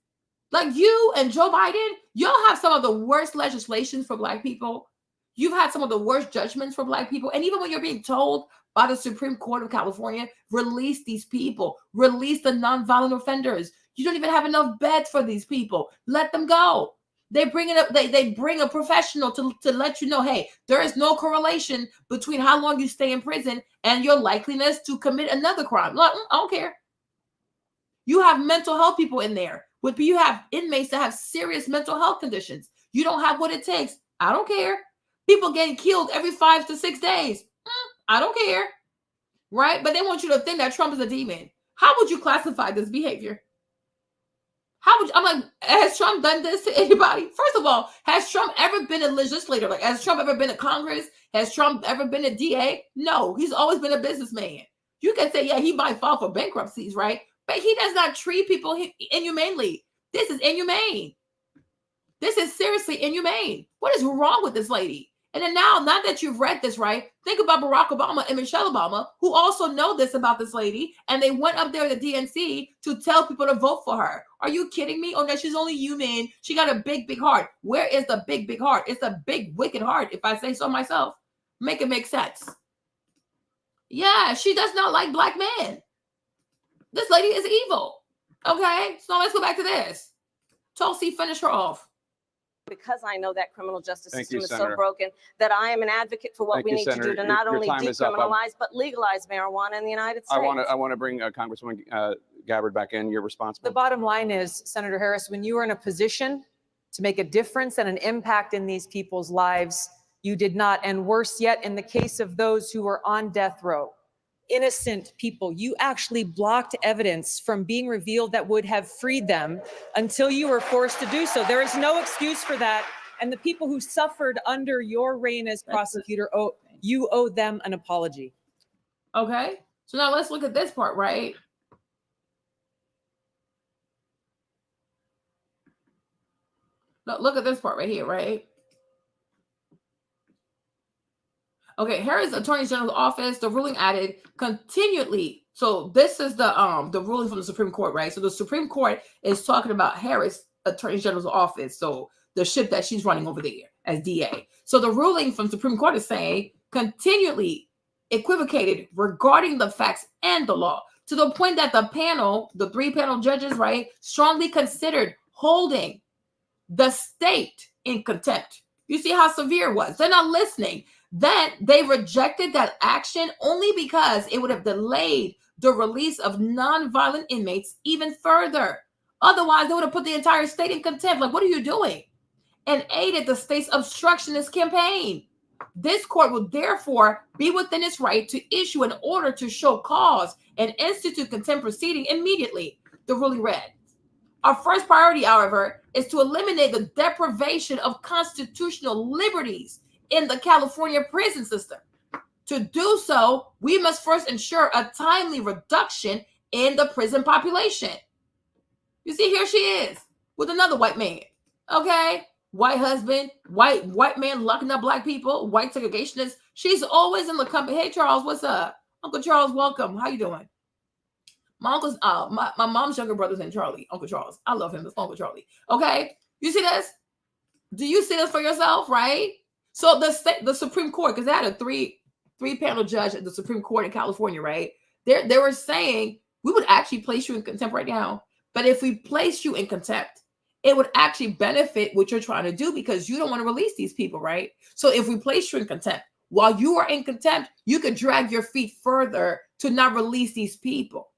Speaker 1: Like, you and Joe Biden, y'all have some of the worst legislations for Black people. You've had some of the worst judgments for Black people. And even when you're being told by the Supreme Court of California, release these people, release the nonviolent offenders. You don't even have enough beds for these people. Let them go. They bring it up. They bring a professional to let you know, hey, there is no correlation between how long you stay in prison and your likeliness to commit another crime. Look, I don't care. You have mental health people in there. You have inmates that have serious mental health conditions. You don't have what it takes. I don't care. People getting killed every 5 to 6 days. I don't care. Right? But they want you to think that Trump is a demon. How would you classify this behavior? I'm like, has Trump done this to anybody? First of all, has Trump ever been a legislator? Like, has Trump ever been a Congress? Has Trump ever been a DA? No, he's always been a businessman. You can say, yeah, he might file for bankruptcies, right? But he does not treat people inhumanely. This is inhumane. This is seriously inhumane. What is wrong with this lady? And then now that you've read this, right, think about Barack Obama and Michelle Obama, who also know this about this lady, and they went up there at the DNC to tell people to vote for her. Are you kidding me? Oh, no, she's only human. She got a big, big heart. Where is the big, big heart? It's a big, wicked heart, if I say so myself. Make it make sense. Yeah, she does not like Black men. This lady is evil. Okay, so let's go back to this. Tulsi, finish her off.
Speaker 3: Because I know that criminal justice
Speaker 11: Thank
Speaker 3: system
Speaker 11: you,
Speaker 3: is
Speaker 11: Senator.
Speaker 3: so broken, that I am an advocate for what
Speaker 11: Thank
Speaker 3: we
Speaker 11: you,
Speaker 3: need
Speaker 11: Senator.
Speaker 3: to do to
Speaker 11: Your
Speaker 3: not only
Speaker 11: time is up.
Speaker 3: decriminalize, but legalize marijuana in the United States.
Speaker 11: I want to bring Congresswoman Gabbard back in. You're responsible.
Speaker 13: The bottom line is, Senator Harris, when you are in a position to make a difference and an impact in these people's lives, you did not. And worse yet, in the case of those who were on death row, innocent people, you actually blocked evidence from being revealed that would have freed them until you were forced to do so. There is no excuse for that. And the people who suffered under your reign as prosecutor, you owe them an apology.
Speaker 1: Okay. So now let's look at this part, right? Look at this part right here, right? Okay, Harris Attorney General's office, the ruling added continually. So this is the ruling from the Supreme Court, right? So the Supreme Court is talking about Harris Attorney General's office. So the ship that she's running over there as DA. So the ruling from Supreme Court is saying continually equivocated regarding the facts and the law, to the point that the panel, the 3-panel judges, right, strongly considered holding the state in contempt. You see how severe it was. They're not listening. Then they rejected that action only because it would have delayed the release of nonviolent inmates even further. Otherwise, they would have put the entire state in contempt. Like, what are you doing? And aided the state's obstructionist campaign. This court will therefore be within its right to issue an order to show cause and institute contempt proceeding immediately, the ruling read. Our first priority, however, is to eliminate the deprivation of constitutional liberties in the California prison system. To do so, we must first ensure a timely reduction in the prison population. You see, here she is with another white man, okay? White husband, white man locking up black people, white segregationist. She's always in the company. Hey, Charles, what's up? Uncle Charles, welcome. How you doing? My uncle's, my mom's younger brother's named Charlie, Uncle Charles. I love him. It's Uncle Charlie. Okay, you see this? Do you see this for yourself, right? So the Supreme Court, because they had a three-panel judge at the Supreme Court in California, right? They were saying we would actually place you in contempt right now, but if we place you in contempt, it would actually benefit what you're trying to do because you don't want to release these people, right? So if we place you in contempt, while you are in contempt, you could drag your feet further to not release these people.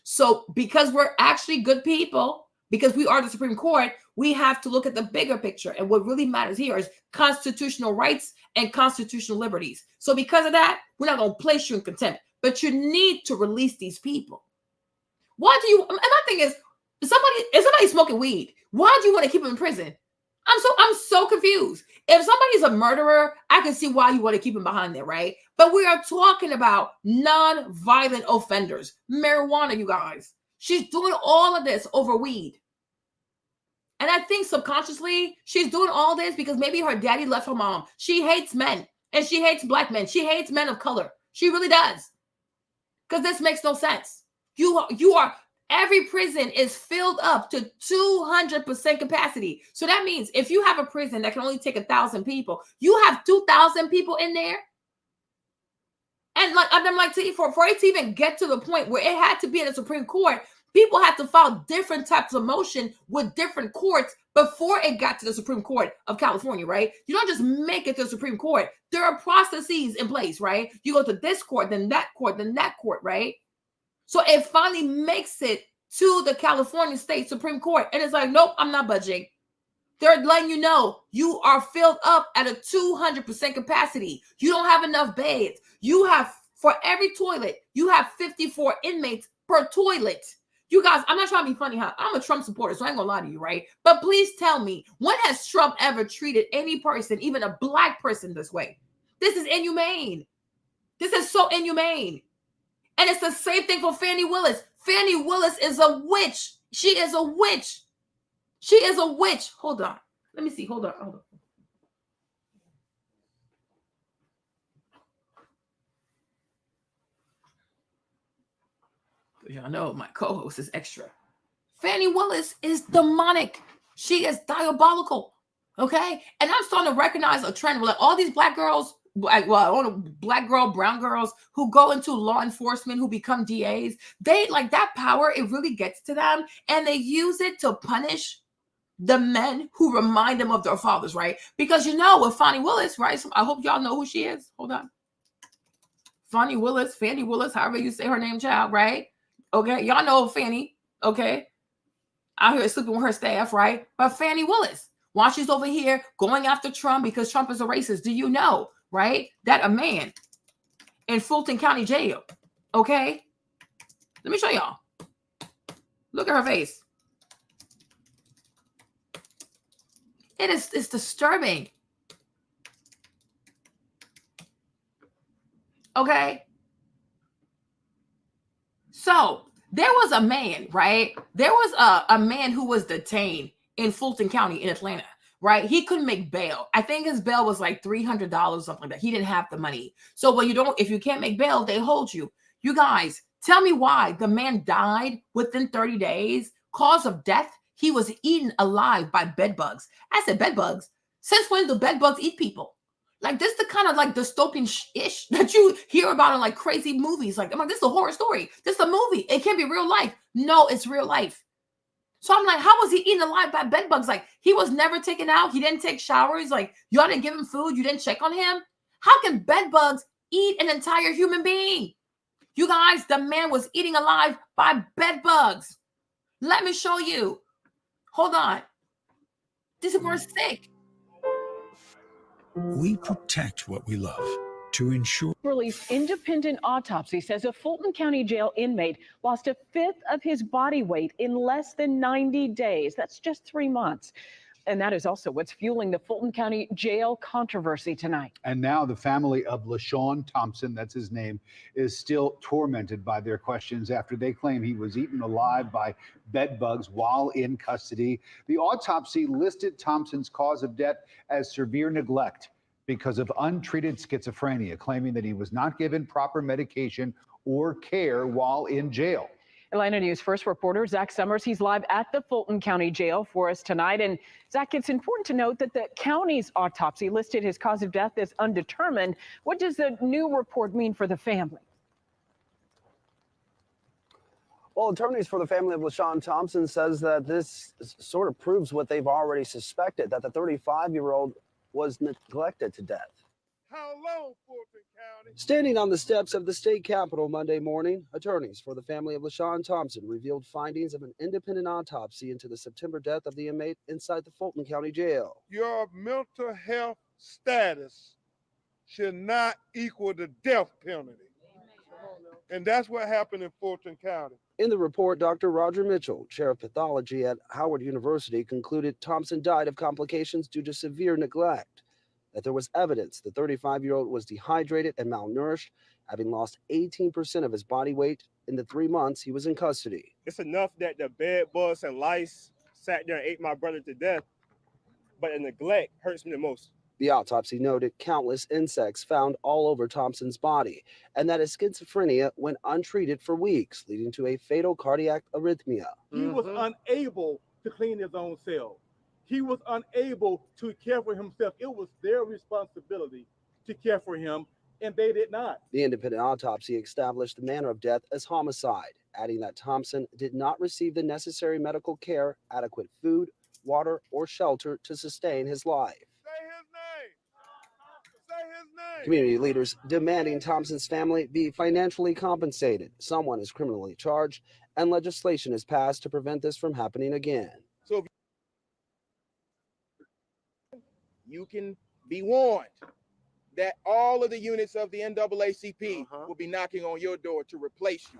Speaker 1: So because we're actually good people, because we are the Supreme Court, we have to look at the bigger picture. And what really matters here is constitutional rights and constitutional liberties. So because of that, we're not going to place you in contempt, but you need to release these people. Why do you, and my thing is somebody smoking weed, why do you want to keep them in prison? I'm so confused. If somebody's a murderer, I can see why you want to keep him behind there, right? But we are talking about non-violent offenders, marijuana, you guys. She's doing all of this over weed. And I think subconsciously she's doing all this because maybe her daddy left her mom. She hates men and she hates black men. She hates men of color. She really does. Because this makes no sense. Every prison is filled up to 200% capacity. So that means if you have a prison that can only take 1,000 people, you have 2,000 people in there. And I'm like, for it to even get to the point where it had to be in the Supreme Court, people had to file different types of motion with different courts before it got to the Supreme Court of California, right? You don't just make it to the Supreme Court. There are processes in place, right? You go to this court, then that court, then that court, right? So it finally makes it to the California State Supreme Court. And it's like, nope, I'm not budging. They're letting you know you are filled up at a 200% capacity. You don't have enough beds. You have, for every toilet, you have 54 inmates per toilet. You guys, I'm not trying to be funny, huh? I'm a Trump supporter, so I ain't gonna lie to you, right? But please tell me, when has Trump ever treated any person, even a black person, this way? This is inhumane. This is so inhumane. And it's the same thing for Fannie Willis. Fannie Willis is a witch. She is a witch. She is a witch. Hold on. Let me see. Hold on. Y'all know my co-host is extra. Fannie Willis is demonic. She is diabolical. Okay? And I'm starting to recognize a trend where like all these black girls, black girl, brown girls who go into law enforcement, who become DAs, they like that power, it really gets to them. And they use it to punish the men who remind them of their fathers, right? Because you know, with Fannie Willis, right? So I hope y'all know who she is. Hold on. Fannie Willis, however you say her name, child, right? Okay, y'all know Fannie, okay? Out here sleeping with her staff, right? But Fannie Willis, while she's over here going after Trump because Trump is a racist, do you know, right, that a man in Fulton County jail, okay? Let me show y'all. Look at her face. It's disturbing. Okay? So there was a man, right? There was a man who was detained in Fulton County in Atlanta, right? He couldn't make bail. I think his bail was like $300, something like that. He didn't have the money. So if you can't make bail, they hold you. You guys, tell me why the man died within 30 days. Cause of death, he was eaten alive by bed bugs. I said bed bugs. Since when do bed bugs eat people? Like this, the kind of like dystopian ish that you hear about in like crazy movies. Like, I'm like, this is a horror story. This is a movie. It can't be real life. No, it's real life. So I'm like, how was he eaten alive by bed bugs? Like, he was never taken out. He didn't take showers. Like, y'all didn't give him food. You didn't check on him. How can bed bugs eat an entire human being? You guys, the man was eating alive by bed bugs. Let me show you. Hold on. This is worse sick.
Speaker 14: We protect what we love to ensure.
Speaker 15: Released independent autopsy says a Fulton County jail inmate lost a fifth of his body weight in less than 90 days. That's just 3 months. And that is also what's fueling the Fulton County jail controversy tonight.
Speaker 16: And now the family of LaShawn Thompson, that's his name, is still tormented by their questions after they claim he was eaten alive by bed bugs while in custody. The autopsy listed Thompson's cause of death as severe neglect because of untreated schizophrenia, claiming that he was not given proper medication or care while in jail.
Speaker 15: Atlanta News First reporter Zach Summers, he's live at the Fulton County Jail for us tonight. And Zach, it's important to note that the county's autopsy listed his cause of death as undetermined. What does the new report mean for the family?
Speaker 10: Well, attorneys for the family of LaShawn Thompson says that this sort of proves what they've already suspected, that the 35-year-old was neglected to death.
Speaker 2: How long, Fulton County?
Speaker 10: Standing on the steps of the state capitol Monday morning, attorneys for the family of LaShawn Thompson revealed findings of an independent autopsy into the September death of the inmate inside the Fulton County Jail.
Speaker 2: Your mental health status should not equal the death penalty. And that's what happened in Fulton County.
Speaker 10: In the report, Dr. Roger Mitchell, chair of pathology at Howard University, concluded Thompson died of complications due to severe neglect. That there was evidence the 35-year-old was dehydrated and malnourished, having lost 18% of his body weight in the 3 months he was in custody.
Speaker 2: It's enough that the bed bugs and lice sat there and ate my brother to death, but the neglect hurts me the most.
Speaker 10: The autopsy noted countless insects found all over Thompson's body, and that his schizophrenia went untreated for weeks, leading to a fatal cardiac arrhythmia.
Speaker 2: He was unable to clean his own cell. He was unable to care for himself. It was their responsibility to care for him, and they did not.
Speaker 10: The independent autopsy established the manner of death as homicide, adding that Thompson did not receive the necessary medical care, adequate food, water, or shelter to sustain his life.
Speaker 2: Say his name. Say his name.
Speaker 10: Community leaders demanding Thompson's family be financially compensated. Someone is criminally charged, and legislation is passed to prevent this from happening again.
Speaker 2: So you can be warned that all of the units of the NAACP will be knocking on your door to replace you.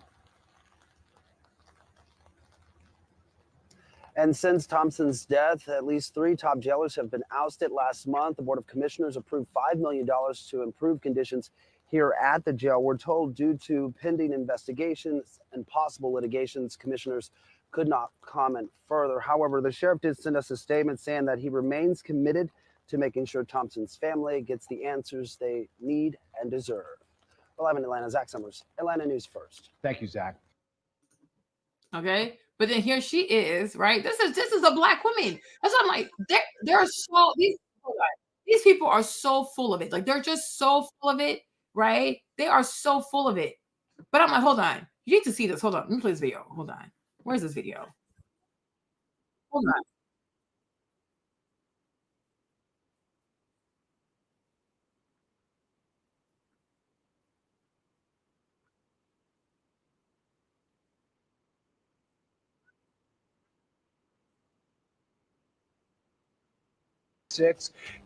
Speaker 10: And since Thompson's death, at least 3 top jailers have been ousted. Last month, the Board of Commissioners approved $5 million to improve conditions here at the jail. We're told due to pending investigations and possible litigations, commissioners could not comment further. However, the sheriff did send us a statement saying that he remains committed to making sure Thompson's family gets the answers they need and deserve. Live in Atlanta, Zach Summers, Atlanta News First.
Speaker 16: Thank you, Zach.
Speaker 1: Okay, but then here she is, right? This is a black woman. That's what I'm like. They're so these people are so full of it. Like they're just so full of it, right? They are so full of it. But I'm like, hold on. You need to see this. Hold on. Let me play this video. Hold on. Where's this video? Hold on.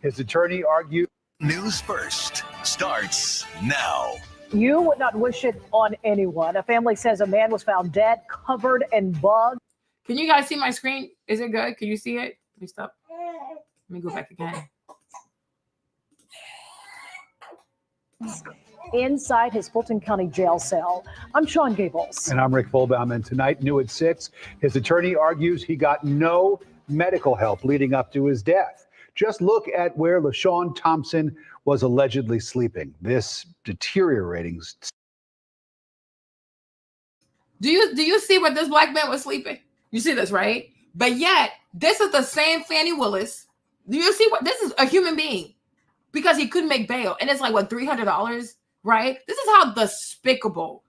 Speaker 16: His attorney argued.
Speaker 14: News First starts now.
Speaker 15: You would not wish it on anyone. A family says a man was found dead, covered in bugs.
Speaker 1: Can you guys see my screen? Is it good? Can you see it? Let me stop. Let me go back again.
Speaker 15: Inside his Fulton County jail cell. I'm Sean Gables.
Speaker 16: And I'm Rick Volbaum. And tonight, new at 6, his attorney argues he got no medical help leading up to his death. Just look at where LaShawn Thompson was allegedly sleeping. This deteriorating.
Speaker 1: Do you see where this black man was sleeping? You see this, right? But yet, this is the same Fannie Willis. Do you see what this is? A human being. because he couldn't make bail. And it's like, what, $300, right? This is how despicable,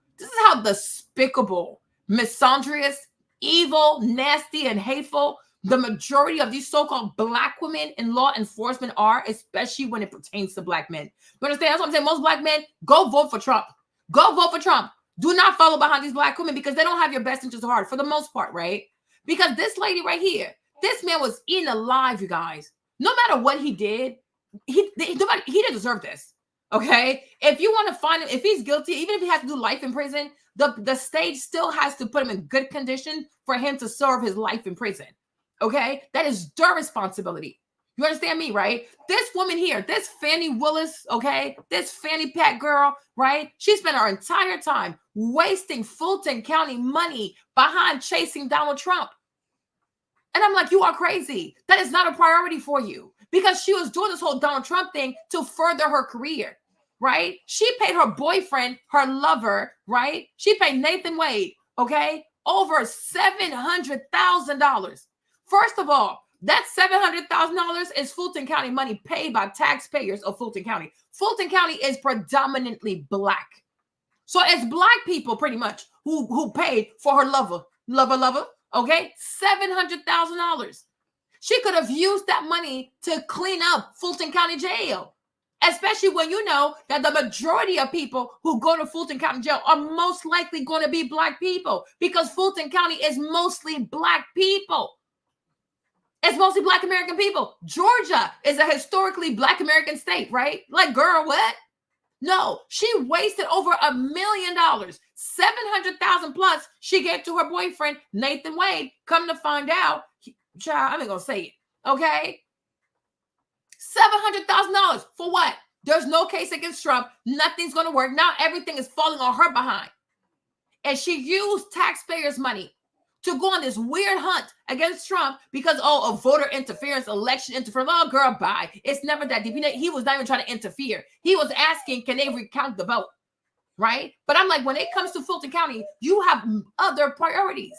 Speaker 1: misandrous, evil, nasty, and hateful the majority of these so-called Black women in law enforcement are, especially when it pertains to Black men. You understand? That's what I'm saying. Most Black men, go vote for Trump. Go vote for Trump. Do not follow behind these Black women because they don't have your best interest at heart for the most part, right? Because this lady right here, this man was eaten alive, you guys. No matter what he did, he didn't deserve this, okay? If you want to find him, if he's guilty, even if he has to do life in prison, the state still has to put him in good condition for him to serve his life in prison, okay? That is their responsibility. You understand me, right? This woman here, this Fannie Willis, okay? This Fannie Pack girl, right? She spent her entire time wasting Fulton County money behind chasing Donald Trump. And I'm like, you are crazy. That is not a priority for you because she was doing this whole Donald Trump thing to further her career, right? She paid her boyfriend, her lover, right? She paid Nathan Wade, okay? Over $700,000. First of all, that $700,000 is Fulton County money paid by taxpayers of Fulton County. Fulton County is predominantly Black. So it's Black people pretty much who paid for her lover, okay? $700,000. She could have used that money to clean up Fulton County Jail, especially when you know that the majority of people who go to Fulton County Jail are most likely going to be Black people because Fulton County is mostly Black people. It's mostly Black American people. Georgia is a historically Black American state, right? Like, girl, what? No, she wasted over $1 million, $700,000 plus she gave to her boyfriend, Nathan Wade. Come to find out, child, I'm not going to say it, okay? $700,000 for what? There's no case against Trump. Nothing's going to work. Now everything is falling on her behind. And she used taxpayers' money to go on this weird hunt against Trump because, oh, of voter interference, election interference. Oh, girl, bye. It's never that deep. He was not even trying to interfere. He was asking, can they recount the vote, right? But I'm like, when it comes to Fulton County, you have other priorities.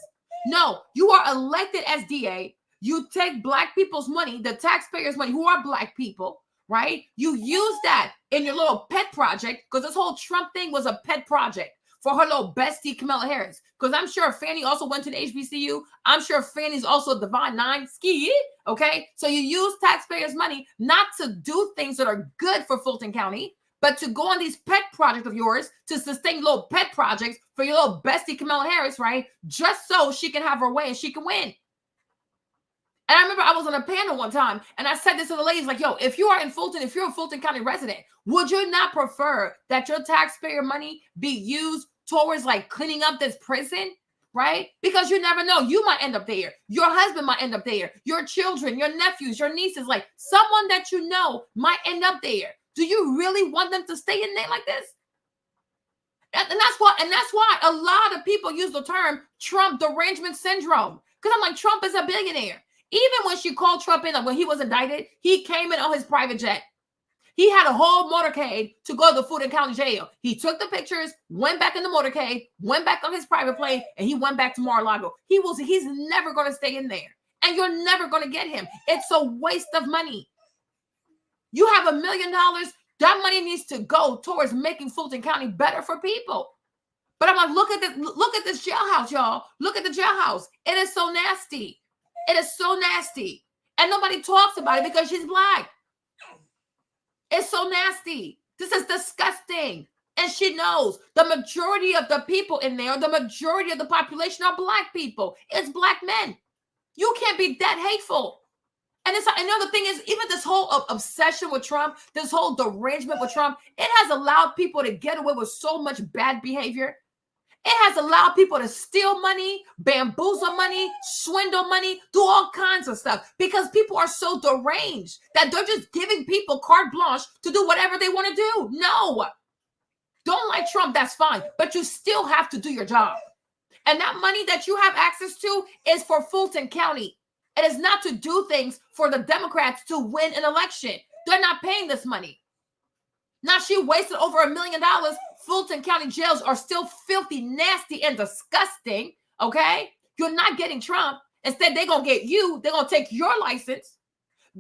Speaker 1: No, you are elected as DA. You take Black people's money, the taxpayers' money, who are Black people, right? You use that in your little pet project because this whole Trump thing was a pet project for her little bestie, Kamala Harris. Because I'm sure Fannie also went to the HBCU. I'm sure Fannie's also Divine Nine ski, okay? So you use taxpayers' money not to do things that are good for Fulton County, but to go on these pet projects of yours to sustain little pet projects for your little bestie, Kamala Harris, right? Just so she can have her way and she can win. And I remember I was on a panel one time and I said this to the ladies, like, yo, if you are in Fulton, if you're a Fulton County resident, would you not prefer that your taxpayer money be used towards like cleaning up this prison, right? Because you never know. You might end up there. Your husband might end up there. Your children, your nephews, your nieces, like someone that you know might end up there. Do you really want them to stay in there like this? And that's why a lot of people use the term Trump derangement syndrome. Because I'm like, Trump is a billionaire. Even when she called Trump in, like when he was indicted, he came in on his private jet. He had a whole motorcade to go to the Fulton County Jail. He took the pictures, went back in the motorcade, went back on his private plane, and he went back to Mar-a-Lago. He's never going to stay in there. And you're never going to get him. It's a waste of money. You have $1 million. That money needs to go towards making Fulton County better for people. But I'm like, look at this jailhouse, y'all. Look at the jailhouse. It is so nasty. It is so nasty. And nobody talks about it because she's Black. It's so nasty. This is disgusting. And she knows the majority of the people in there, the majority of the population are Black people. It's Black men. You can't be that hateful. And another thing is, even this whole obsession with Trump, this whole derangement with Trump, it has allowed people to get away with so much bad behavior. It has allowed people to steal money, bamboozle money, swindle money, do all kinds of stuff because people are so deranged that they're just giving people carte blanche to do whatever they want to do. No, don't like Trump, that's fine, but you still have to do your job. And that money that you have access to is for Fulton County. It is not to do things for the Democrats to win an election. They're not paying this money. Now she wasted over $1 million. Fulton County jails are still filthy, nasty, and disgusting, okay? You're not getting Trump. Instead, they're going to get you. They're going to take your license.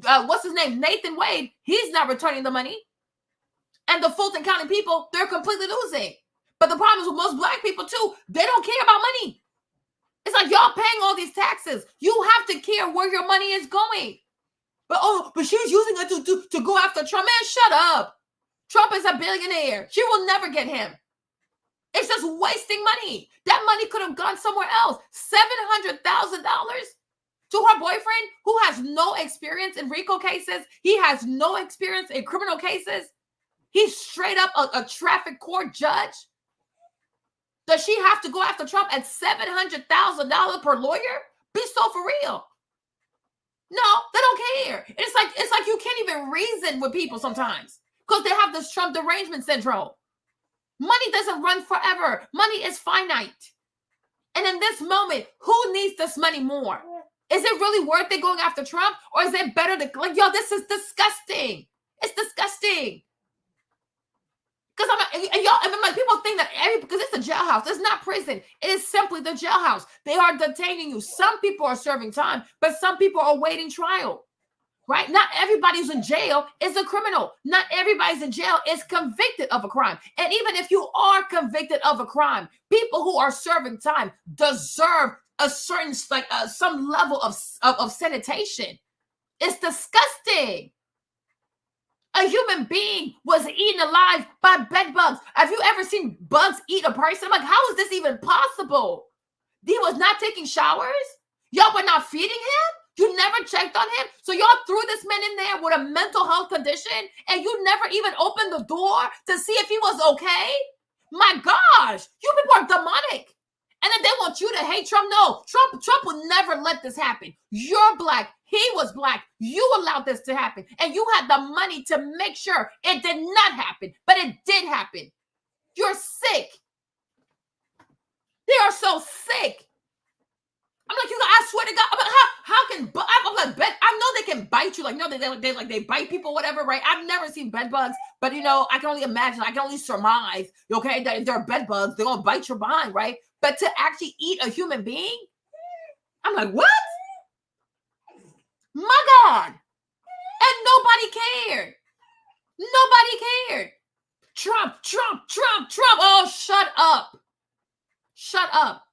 Speaker 1: what's his name? Nathan Wade, he's not returning the money. And the Fulton County people, they're completely losing. But the problem is with most black people too, they don't care about money. It's like y'all paying all these taxes. You have to care where your money is going. But she's using it to go after Trump. Man, shut up. Trump is a billionaire. She will never get him. It's just wasting money. That money could have gone somewhere else. $700,000 to her boyfriend who has no experience in RICO cases. He has no experience in criminal cases. He's straight up a traffic court judge. Does she have to go after Trump at $700,000 per lawyer? Be so for real. No, they don't care. It's like you can't even reason with people sometimes because they have this Trump derangement syndrome. Money doesn't run forever. Money is finite. And in this moment, who needs this money more? Is it really worth it going after Trump? Or is it better to, like, yo, this is disgusting. It's disgusting. Because people think that because it's a jailhouse. It's not prison. It is simply the jailhouse. They are detaining you. Some people are serving time, but some people are waiting trial. Right? Not everybody who's in jail is a criminal. Not everybody's in jail is convicted of a crime. And even if you are convicted of a crime, people who are serving time deserve a certain, some level of sanitation. It's disgusting. A human being was eaten alive by bed bugs. Have you ever seen bugs eat a person? I'm like, how is this even possible? He was not taking showers? Y'all were not feeding him? You never checked on him? So y'all threw this man in there with a mental health condition and you never even opened the door to see if he was okay? My gosh, you people are demonic. And then they want you to hate Trump. No, Trump would never let this happen. You're black. He was black. You allowed this to happen. And you had the money to make sure it did not happen. But it did happen. You're sick. They are so sick. I'm like, I swear to God. I'm like, I know they can bite you. Like, no, they bite people, whatever, right? I've never seen bed bugs, but I can only imagine, I can only surmise, okay, that if they're bed bugs, they're gonna bite your behind, right? But to actually eat a human being, I'm like, what? My God. And nobody cared. Nobody cared. Trump. Oh, shut up. Shut up.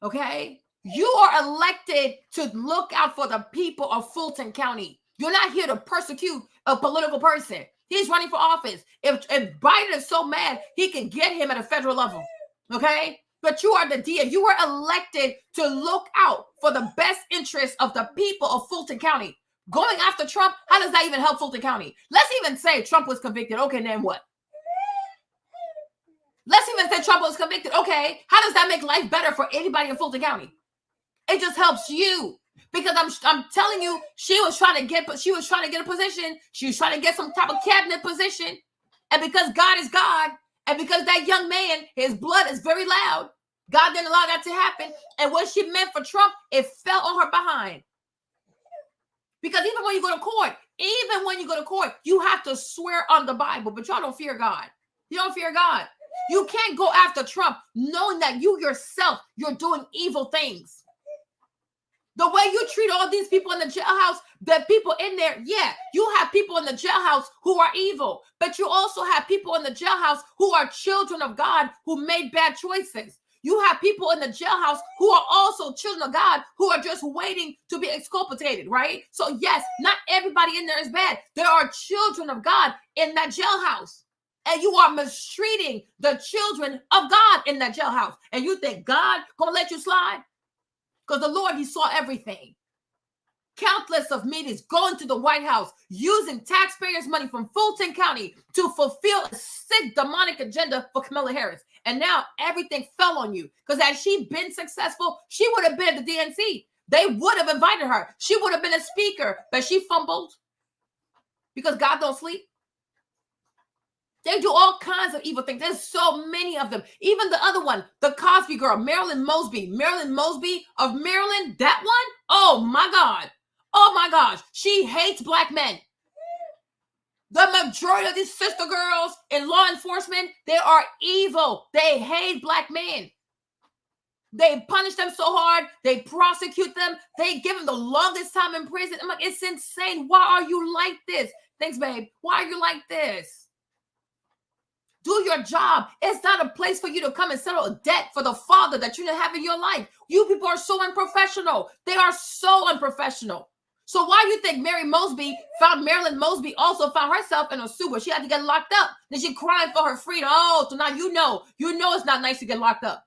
Speaker 1: Okay? You are elected to look out for the people of Fulton County. You're not here to persecute a political person. He's running for office. If Biden is so mad, he can get him at a federal level. Okay? But you are the DA. You were elected to look out for the best interests of the people of Fulton County. Going after Trump, how does that even help Fulton County? Let's even say Trump was convicted. Okay, then what? Let's even say Trump was convicted. Okay, how does that make life better for anybody in Fulton County? It just helps you. Because I'm telling you, she was trying to get a position. She was trying to get some type of cabinet position. And because God is God, and because that young man, his blood is very loud, God didn't allow that to happen. And what she meant for Trump, it fell on her behind. Because even when you go to court, you have to swear on the Bible, but y'all don't fear God. You don't fear God. You can't go after Trump knowing that you yourself, you're doing evil things. The way you treat all these people in the jailhouse, the people in there, yeah, you have people in the jailhouse who are evil, but you also have people in the jailhouse who are children of God who made bad choices. You have people in the jailhouse who are also children of God who are just waiting to be exculpated, right? So yes, not everybody in there is bad. There are children of God in that jailhouse. And you are mistreating the children of God in that jailhouse. And you think God gonna let you slide? Because the Lord, he saw everything. Countless of meetings going to the White House, using taxpayers' money from Fulton County to fulfill a sick demonic agenda for Kamala Harris. And now everything fell on you. Because had she been successful, she would have been at the DNC. They would have invited her. She would have been a speaker, but she fumbled because God don't sleep. They do all kinds of evil things. There's so many of them. Even the other one, the Cosby girl, Marilyn Mosby of Maryland, that one, oh my God. Oh my gosh. She hates black men. The majority of these sister girls in law enforcement, they are evil. They hate black men. They punish them so hard. They prosecute them. They give them the longest time in prison. I'm like, it's insane. Why are you like this? Thanks, babe. Why are you like this? Do your job. It's not a place for you to come and settle a debt for the father that you didn't have in your life. You people are so unprofessional. They are so unprofessional. So why do you think Marilyn Mosby also found herself in a suit where she had to get locked up? Then she crying for her freedom. Oh, so now you know it's not nice to get locked up.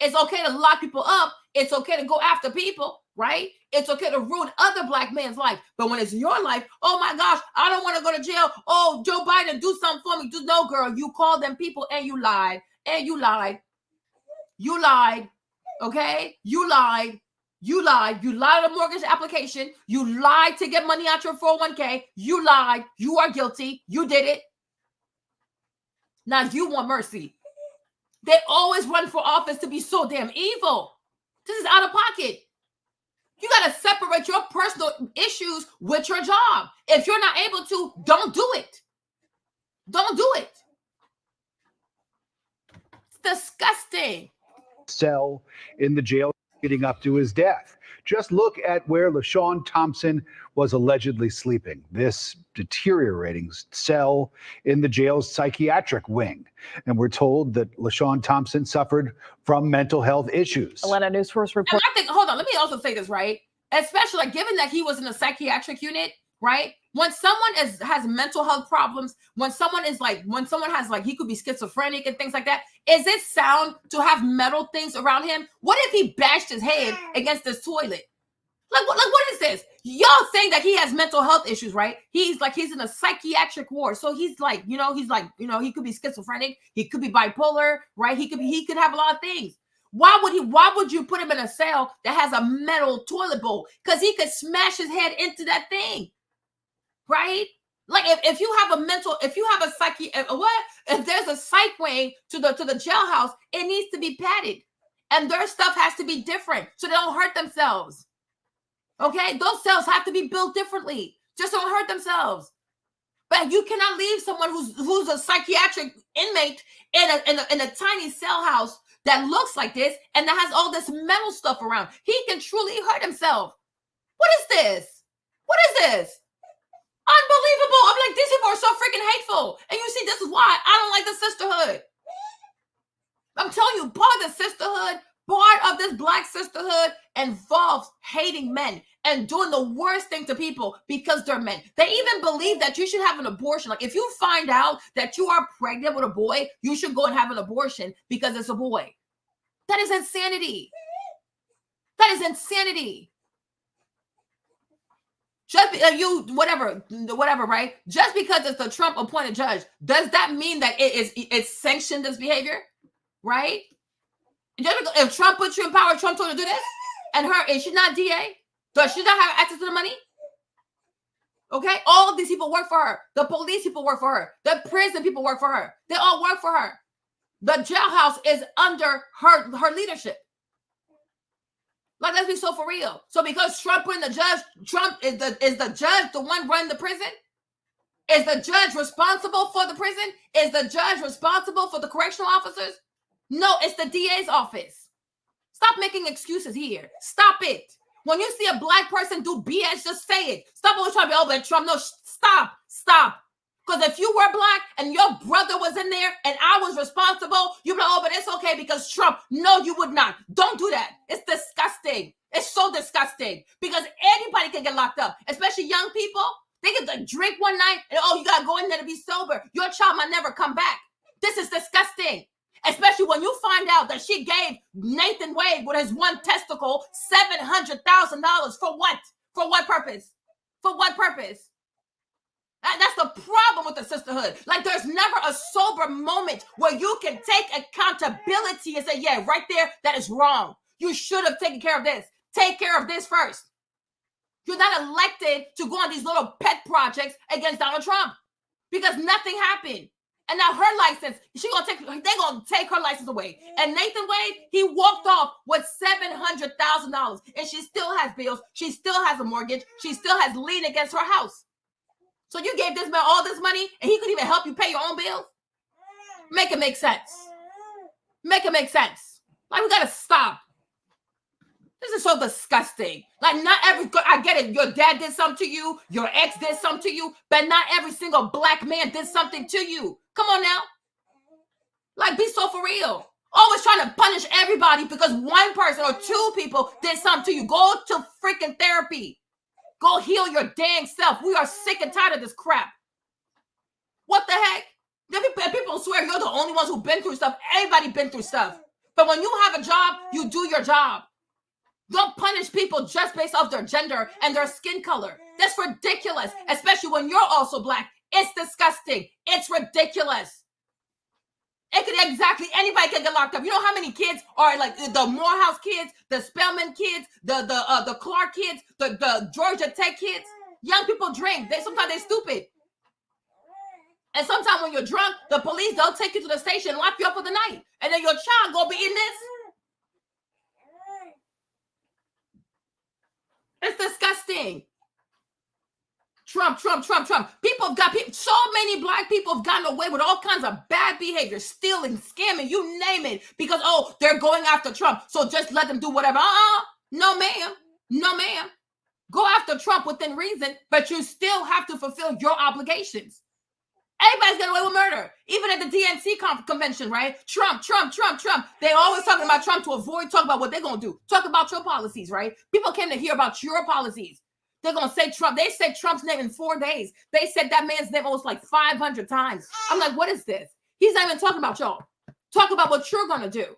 Speaker 1: It's okay to lock people up. It's okay to go after people, right? It's okay to ruin other Black men's life. But when it's your life, oh my gosh, I don't want to go to jail. Oh, Joe Biden, do something for me. No, girl, you called them people and you lied. And you lied. You lied. Okay? You lied. You lied. You lied on a mortgage application. You lied to get money out your 401k. You lied. You are guilty. You did it. Now you want mercy. They always run for office to be so damn evil. This is out of pocket. You got to separate your personal issues with your job. If you're not able to, don't do it. Don't do it. It's disgusting.
Speaker 16: Cell in the jail leading up to his death. Just look at where LaShawn Thompson was allegedly sleeping. This deteriorating cell in the jail's psychiatric wing. And we're told that LaShawn Thompson suffered from mental health issues.
Speaker 9: Atlanta News First report.
Speaker 1: And I think, hold on, let me also say this, right? Especially like, given that he was in a psychiatric unit, right? When someone has mental health problems, when someone has he could be schizophrenic and things like that, is it sound to have metal things around him? What if he bashed his head against this toilet? Like what is this? Y'all saying that he has mental health issues, right? He's in a psychiatric ward. So he could be schizophrenic, he could be bipolar, right? He could have a lot of things. Why would you put him in a cell that has a metal toilet bowl? Because he could smash his head into that thing. Right? Like if there's a psych wing to the jailhouse, it needs to be padded. And their stuff has to be different so they don't hurt themselves. Okay? Those cells have to be built differently. Just don't hurt themselves. But you cannot leave someone who's a psychiatric inmate in a tiny cell house that looks like this and that has all this metal stuff around. He can truly hurt himself. What is this? What is this? Unbelievable. I'm like, these people are so freaking hateful. And you see, this is why I don't like the sisterhood. I'm telling you, part of the sisterhood, part of this Black sisterhood involves hating men and doing the worst thing to people because they're men. They even believe that you should have an abortion. Like if you find out that you are pregnant with a boy, you should go and have an abortion because it's a boy. That is insanity. That is insanity. Just whatever, right? Just because it's a Trump appointed judge, does that mean that it's sanctioned this behavior? Right? If Trump put you in power, Trump told you to do this, and is she not DA? Does she not have access to the money? Okay, all of these people work for her. The police people work for her. The prison people work for her. They all work for her. The jailhouse is under her leadership. Like, let's be so for real. So because Trump put in the judge, Trump is the judge the one running the prison? Is the judge responsible for the prison? Is the judge responsible for the correctional officers? No, it's the DA's office. Stop making excuses here. Stop it. When you see a Black person do BS, just say it. Stop always trying to be, oh, but Trump. No, stop. Because if you were Black and your brother was in there and I was responsible, you'd be like, oh, but it's okay because Trump. No, you would not. Don't do that. It's disgusting. It's so disgusting because anybody can get locked up, especially young people. They get to drink one night and, oh, you got to go in there to be sober. Your child might never come back. This is disgusting. Especially when you find out that she gave Nathan Wade with his one testicle $700,000 for what? For what purpose? For what purpose? That's the problem with the sisterhood. Like, there's never a sober moment where you can take accountability and say, yeah, right there, that is wrong. You should have taken care of this. Take care of this first. You're not elected to go on these little pet projects against Donald Trump because nothing happened. And now her license, they're going to take her license away. And Nathan Wade, he walked off with $700,000 and she still has bills. She still has a mortgage. She still has lien against her house. So you gave this man all this money and he couldn't even help you pay your own bills? Make it make sense. Make it make sense. Like, we got to stop. is so disgusting. Like, not every, I get it, your dad did something to you, your ex did something to you, but not every single black man did something to you. Come on now. Like, be so for real. Always trying to punish everybody because one person or two people did something to you. Go to freaking therapy. Go heal your dang self. We are sick and tired of this crap. What the heck? People swear you're the only ones who've been through stuff. Everybody been through stuff. But when you have a job, you do your job. Don't punish people just based off their gender and their skin color. That's ridiculous, especially when you're also black. It's disgusting. It's ridiculous. It could exactly, anybody can get locked up. You know how many kids are like the Morehouse kids, the Spelman kids, the Clark kids, the Georgia Tech kids? Young people drink. Sometimes they're stupid. And sometimes when you're drunk, the police, they'll take you to the station and lock you up for the night. And then your child gonna be in this. It's disgusting. Trump. People have got, so many black people have gotten away with all kinds of bad behavior, stealing, scamming, you name it, because, oh, they're going after Trump, so just let them do whatever. No, ma'am. No, ma'am. Go after Trump within reason, but you still have to fulfill your obligations. Everybody's getting away with murder. Even at the DNC convention, right? Trump. They're always talking about Trump to avoid talking about what they're going to do. Talk about your policies, right? People came to hear about your policies. They're going to say Trump. They said Trump's name in 4 days. They said that man's name almost like 500 times. I'm like, what is this? He's not even talking about y'all. Talk about what you're going to do.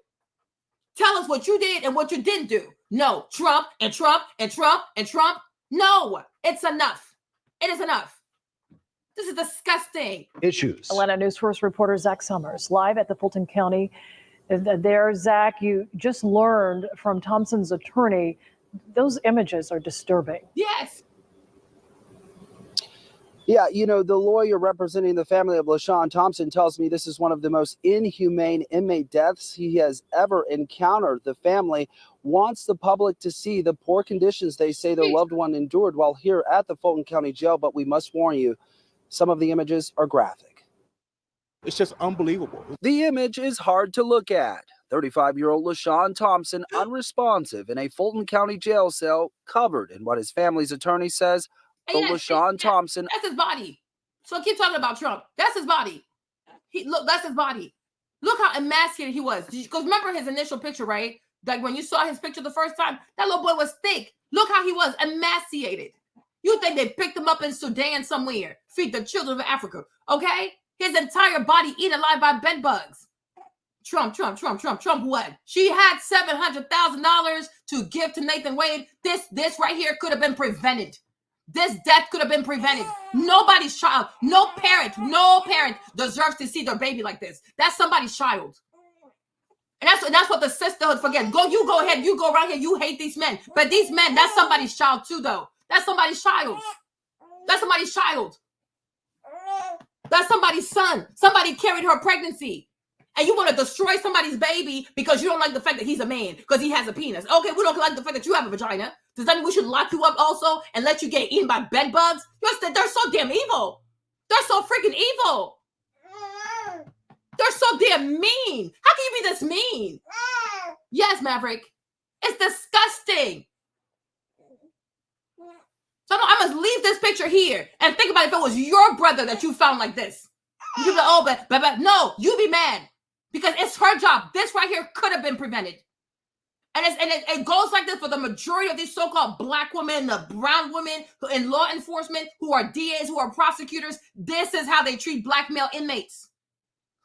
Speaker 1: Tell us what you did and what you didn't do. No, Trump and Trump and Trump and Trump. No, it's enough. It is enough. This is disgusting.
Speaker 10: Issues.
Speaker 15: Atlanta News First reporter Zach Summers live at the Fulton County. There, Zach, you just learned from Thompson's attorney. Those images are disturbing.
Speaker 1: Yes.
Speaker 10: Yeah, you know, the lawyer representing the family of LaShawn Thompson tells me this is one of the most inhumane inmate deaths he has ever encountered. The family wants the public to see the poor conditions they say their loved one endured while here at the Fulton County Jail, but we must warn you, some of the images are graphic.
Speaker 17: It's just unbelievable.
Speaker 10: The image is hard to look at. 35-year-old LaShawn Thompson unresponsive in a Fulton County jail cell, covered in what his family's attorney says the LaShawn Thompson.
Speaker 1: That's his body. So keep talking about Trump. That's his body. That's his body. Look how emaciated he was. Because remember his initial picture, right? Like when you saw his picture the first time, that little boy was thick. Look how he was emaciated. You think they picked him up in Sudan somewhere, feed the children of Africa, okay? His entire body eaten alive by bed bugs. Trump what? She had $700,000 to give to Nathan Wade. This right here could have been prevented. This death could have been prevented. Nobody's child, no parent deserves to see their baby like this. That's somebody's child. And that's what the sisterhood forgets. You go ahead, you go right here, you hate these men. But these men, that's somebody's child too, though. That's somebody's child. That's somebody's child. That's somebody's son. Somebody carried her pregnancy. And you want to destroy somebody's baby because you don't like the fact that he's a man, because he has a penis. Okay, we don't like the fact that you have a vagina. Does that mean we should lock you up also and let you get eaten by bed bugs? They're so damn evil. They're so freaking evil. They're so damn mean. How can you be this mean? Yes, Maverick. It's disgusting. So I must leave this picture here and think about if it was your brother that you found like this. You'd be like, oh, but no, you'd be mad because it's her job. This right here could have been prevented. And it goes like this for the majority of these so-called black women, the brown women in law enforcement, who are DAs, who are prosecutors. This is how they treat black male inmates.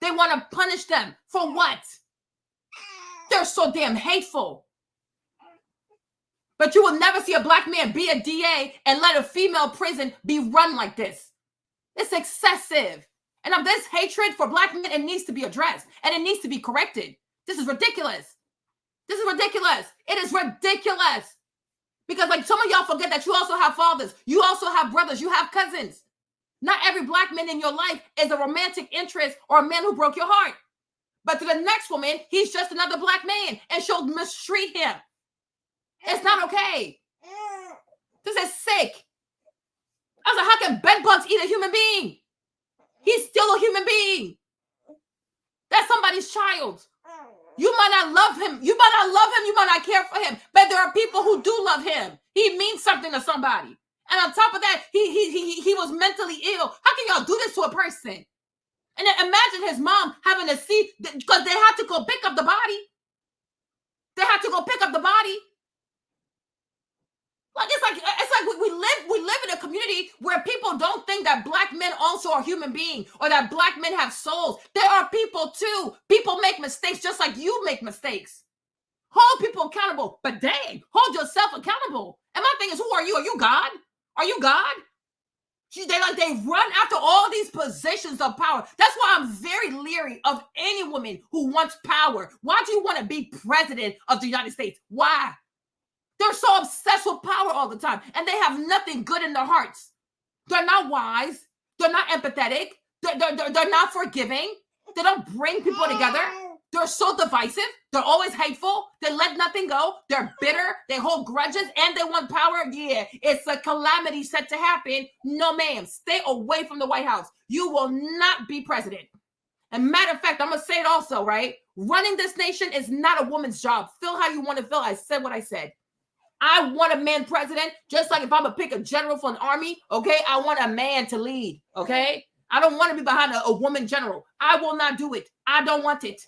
Speaker 1: They want to punish them for what? They're so damn hateful. But you will never see a black man be a DA and let a female prison be run like this. It's excessive. And of this hatred for black men, it needs to be addressed and it needs to be corrected. This is ridiculous. This is ridiculous. It is ridiculous. Because like some of y'all forget that you also have fathers. You also have brothers. You have cousins. Not every black man in your life is a romantic interest or a man who broke your heart. But to the next woman, he's just another black man and she'll mistreat him. It's not okay. This is sick. I was like, how can bed bugs eat a human being? He's still a human being. That's somebody's child. You might not love him. You might not love him. You might not care for him. But there there are people who do love him. He means something to somebody. And on top of that, he was mentally ill. How can y'all do this to a person? And then imagine his mom having to see, because they had to go pick up the body. They had to go pick up the body. Like it's like we live in a community where people don't think that Black men also are human beings or that Black men have souls. There are people too. People make mistakes just like you make mistakes. Hold people accountable, but dang, hold yourself accountable. And my thing is, who are you? Are you God? Are you God? They run after all these positions of power. That's why I'm very leery of any woman who wants power. Why do you want to be president of the United States? Why? They're so obsessed with power all the time, and they have nothing good in their hearts. They're not wise. They're not empathetic. They're not forgiving. They don't bring people together. They're so divisive. They're always hateful. They let nothing go. They're bitter. They hold grudges, and they want power. Yeah, it's a calamity set to happen. No, ma'am. Stay away from the White House. You will not be president. And matter of fact, I'm going to say it also, right? Running this nation is not a woman's job. Feel how you want to feel. I said what I said. I want a man president, just like if I'm going to pick a general for an army, okay? I want a man to lead, okay? I don't want to be behind a woman general. I will not do it. I don't want it.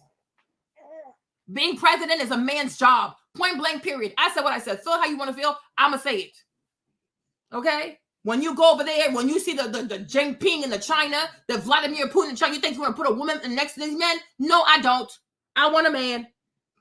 Speaker 1: Being president is a man's job. Point blank, period. I said what I said. Feel how you want to feel. I'm going to say it. Okay? When you go over there, when you see the Jinping in the China, the Vladimir Putin in China, you think you want to put a woman next to these men? No, I don't. I want a man.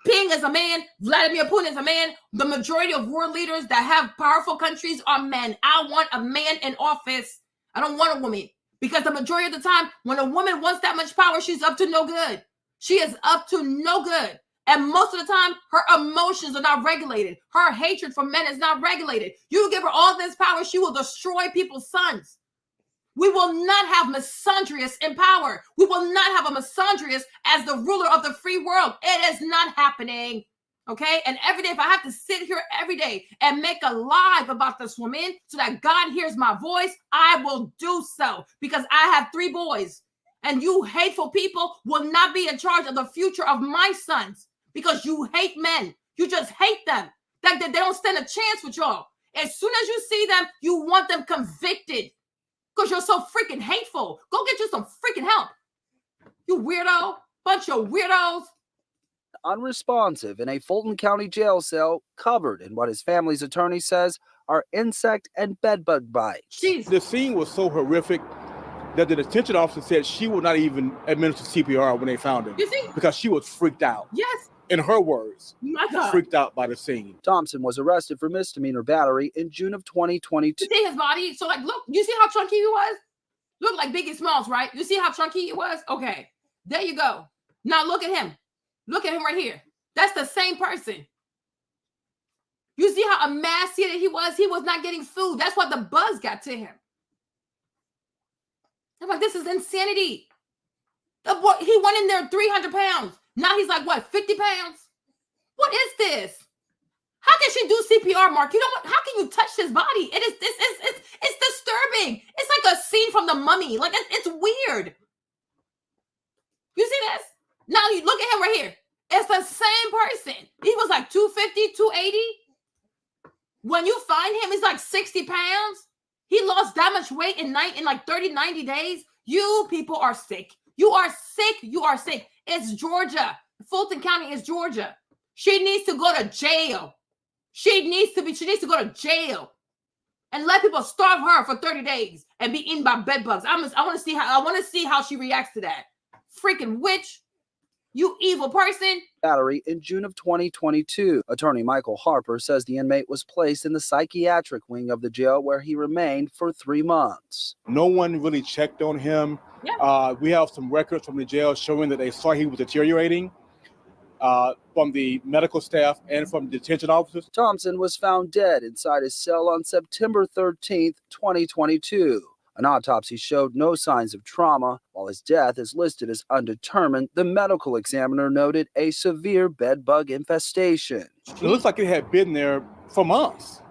Speaker 1: Ping is a man. Vladimir Putin is a man. The majority of world leaders that have powerful countries are men. I want a man in office. I don't want a woman. Because the majority of the time, when a woman wants that much power, she's up to no good. She is up to no good. And most of the time, her emotions are not regulated. Her hatred for men is not regulated. You give her all this power, she will destroy people's sons. We will not have misandrists in power. We will not have a misandrist as the ruler of the free world. It is not happening. Okay? And every day, if I have to sit here every day and make a live about this woman so that God hears my voice, I will do so because I have 3 boys. And you hateful people will not be in charge of the future of my sons because you hate men. You just hate them. They don't stand a chance with y'all. As soon as you see them, you want them convicted. Because you're so freaking hateful. Go get you some freaking help. You weirdo. Bunch of weirdos.
Speaker 10: Unresponsive in a Fulton County jail cell covered in what his family's attorney says are insect and bedbug bites.
Speaker 1: Jeez.
Speaker 17: The scene was so horrific that the detention officer said she would not even administer CPR when they found him.
Speaker 1: You see?
Speaker 17: Because she was freaked out.
Speaker 1: Yes.
Speaker 17: In her words,
Speaker 1: My God.
Speaker 17: freaked out by the scene.
Speaker 10: Thompson was arrested for misdemeanor battery in June of 2022.
Speaker 1: You see his body? So, like, look, you see how chunky he was? Look like Biggie Smalls, right? You see how chunky he was? Okay, there you go. Now look at him. Look at him right here. That's the same person. You see how emaciated he was? He was not getting food. That's why the buzz got to him. I'm like, this is insanity. The boy, he went in there 300 pounds. Now he's like, what, 50 pounds? What is this? How can she do CPR, Mark? You know what? How can you touch his body? It's disturbing. It's like a scene from The Mummy. Like, it's weird. You see this? Now you look at him right here. It's the same person. He was like 250, 280. When you find him, he's like 60 pounds. He lost that much weight in like 30, 90 days. You people are sick. You are sick. You are sick. It's Georgia. Fulton County is Georgia. She needs to go to jail. She needs to go to jail and let people starve her for 30 days and be eaten by bed bugs. I want to see how she reacts to that. Freaking witch. You evil person.
Speaker 10: Battery in June of 2022. Attorney Michael Harper says the inmate was placed in the psychiatric wing of the jail where he remained for 3 months.
Speaker 17: No one really checked on him.
Speaker 1: Yeah.
Speaker 17: We have some records from the jail showing that they saw he was deteriorating from the medical staff and from detention officers.
Speaker 10: Thompson was found dead inside his cell on September 13th, 2022. An autopsy showed no signs of trauma. While his death is listed as undetermined, the medical examiner noted a severe bed bug infestation.
Speaker 17: It looks like it had been there for months,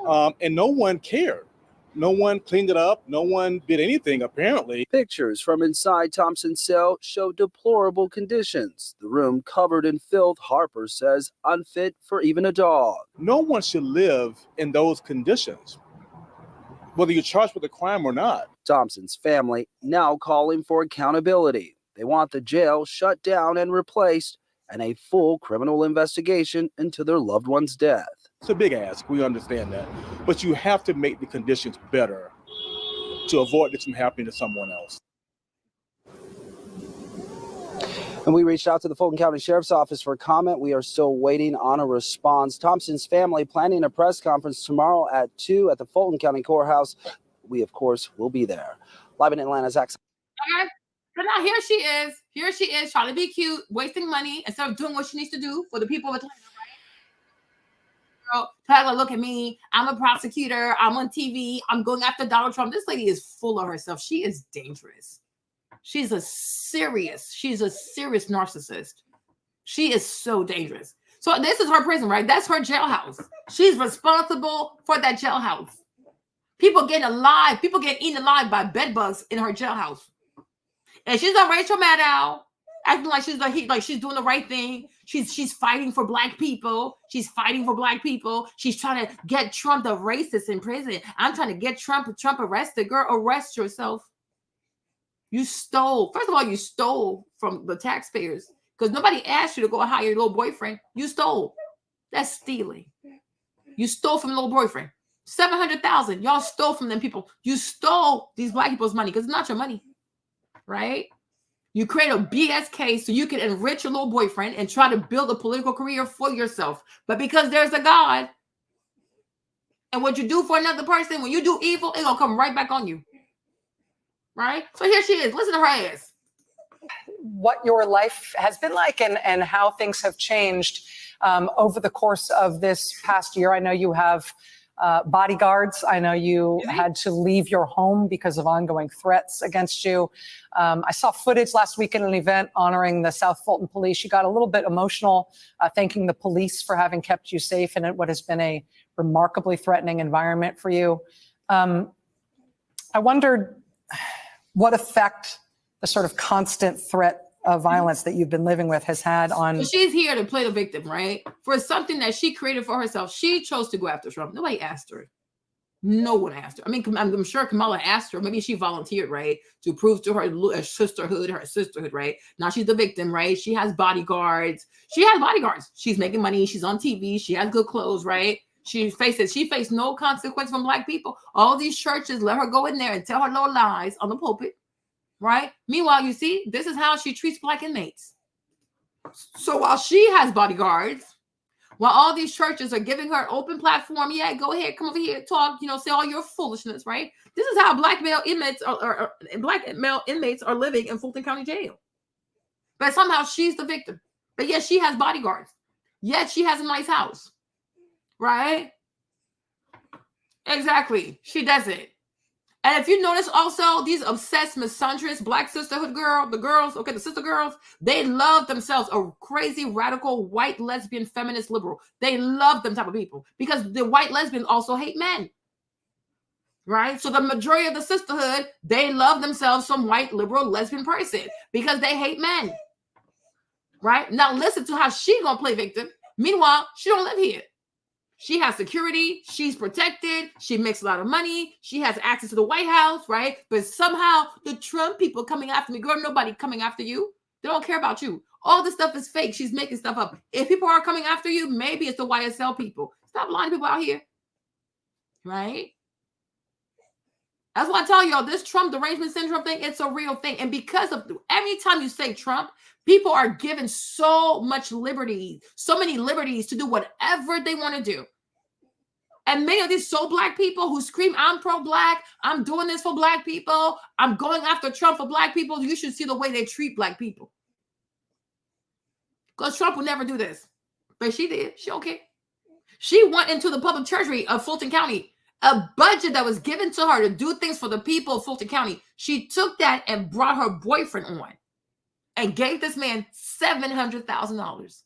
Speaker 17: and no one cared. No one cleaned it up. No one did anything, apparently.
Speaker 10: Pictures from inside Thompson's cell show deplorable conditions. The room covered in filth, Harper says, unfit for even a dog.
Speaker 17: No one should live in those conditions, whether you're charged with a crime or not.
Speaker 10: Thompson's family now calling for accountability. They want the jail shut down and replaced, and a full criminal investigation into their loved one's death.
Speaker 17: It's a big ask, we understand that, but you have to make the conditions better to avoid this from happening to someone else.
Speaker 10: And we reached out to the Fulton County Sheriff's Office for comment. We are still waiting on a response. Thompson's family planning a press conference tomorrow at 2 at the Fulton County Courthouse. We, of course, will be there. Live in Atlanta, Zach.
Speaker 1: Okay. But now here she is. Here she is trying to be cute, wasting money instead of doing what she needs to do for the people of Atlanta, right? Girl, tell her, look at me. I'm a prosecutor. I'm on TV. I'm going after Donald Trump. This lady is full of herself. She is dangerous. She's a serious narcissist. She is so dangerous. So this is her prison, right? That's her jailhouse. She's responsible for that jailhouse. People getting alive. People getting eaten alive by bed bugs in her jailhouse. And she's on Rachel Maddow, acting like she's doing the right thing. She's fighting for black people. She's fighting for black people. She's trying to get Trump, the racist, in prison. I'm trying to get Trump arrested. Girl, arrest yourself. You stole. First of all, you stole from the taxpayers because nobody asked you to go hire your little boyfriend. You stole. That's stealing. You stole from the little boyfriend. $700,000. Y'all stole from them people. You stole these black people's money because it's not your money. Right? You create a BS case so you can enrich your little boyfriend and try to build a political career for yourself. But because there's a God, and what you do for another person, when you do evil, it's gonna come right back on you. Right? So here she is. Listen to her ass.
Speaker 13: What your life has been like and how things have changed over the course of this past year. I know you have bodyguards. I know you had to leave your home because of ongoing threats against you. I saw footage last week at an event honoring the South Fulton police. You got a little bit emotional, thanking the police for having kept you safe in what has been a remarkably threatening environment for you. I wondered what effect the sort of constant threat of violence that you've been living with has had on.
Speaker 1: So she's here to play the victim, right? For something that she created for herself. She chose to go after Trump. Nobody asked her. No one asked her. I mean, I'm sure Kamala asked her. Maybe she volunteered, right? To prove to her sisterhood, right? Now she's the victim, right? She has bodyguards. She's making money. She's on TV. She has good clothes, right? She faced no consequence from black people. All these churches let her go in there and tell her little lies on the pulpit. Right? Meanwhile, you see, this is how she treats black inmates. So while she has bodyguards, while all these churches are giving her an open platform, yeah, go ahead, come over here, talk, say all your foolishness, right? This is how black male inmates are living in Fulton County Jail. But somehow she's the victim. But yet she has bodyguards. Yet she has a nice house. Right? Exactly. She does it. And if you notice also, these obsessed misandrist black sisterhood the sister girls, they love themselves a crazy, radical, white, lesbian, feminist, liberal. They love them type of people because the white lesbians also hate men. Right? So the majority of the sisterhood, they love themselves some white, liberal, lesbian person because they hate men. Right? Now listen to how she gonna play victim. Meanwhile, she don't live here. She has security. She's protected. She makes a lot of money. She has access to the White House, right? But somehow the Trump people coming after me. Girl, nobody coming after you. They don't care about you. All this stuff is fake. She's making stuff up. If people are coming after you, maybe it's the YSL people. Stop lying to people out here. Right? That's why I tell y'all, this Trump derangement syndrome thing, it's a real thing. And because of every time you say Trump, people are given so much liberty, so many liberties to do whatever they want to do. And many of these black people who scream, I'm pro-black, I'm doing this for black people, I'm going after Trump for black people, you should see the way they treat black people. Because Trump would never do this. But she did. She okay. She went into the public treasury of Fulton County, a budget that was given to her to do things for the people of Fulton County. She took that and brought her boyfriend on and gave this man $700,000.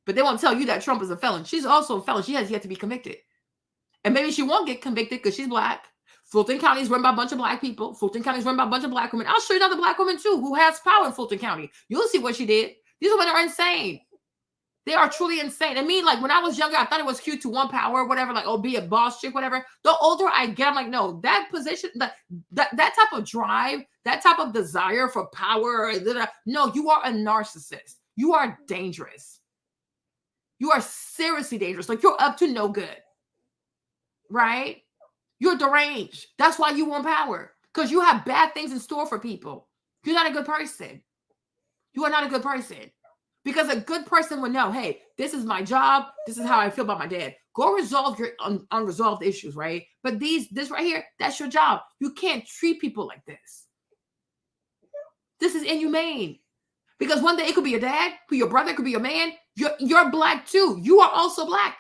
Speaker 1: But they won't tell you that Trump is a felon. She's also a felon. She has yet to be convicted. And maybe she won't get convicted because she's black. Fulton County is run by a bunch of black people. Fulton County is run by a bunch of black women. I'll show you another black woman too who has power in Fulton County. You'll see what she did. These women are insane. They are truly insane. I mean, like when I was younger, I thought it was cute to want power or whatever, like, oh, be a boss chick, whatever. The older I get, I'm like, no, that position, that type of drive, that type of desire for power, no, you are a narcissist. You are dangerous. You are seriously dangerous. Like you're up to no good, right? You're deranged. That's why you want power, because you have bad things in store for people. You're not a good person. You are not a good person. Because a good person would know, hey, this is my job. This is how I feel about my dad. Go resolve your unresolved issues, right? But this right here, that's your job. You can't treat people like this. This is inhumane. Because one day it could be your dad, could be your brother, could be your man. You're black too. You are also black.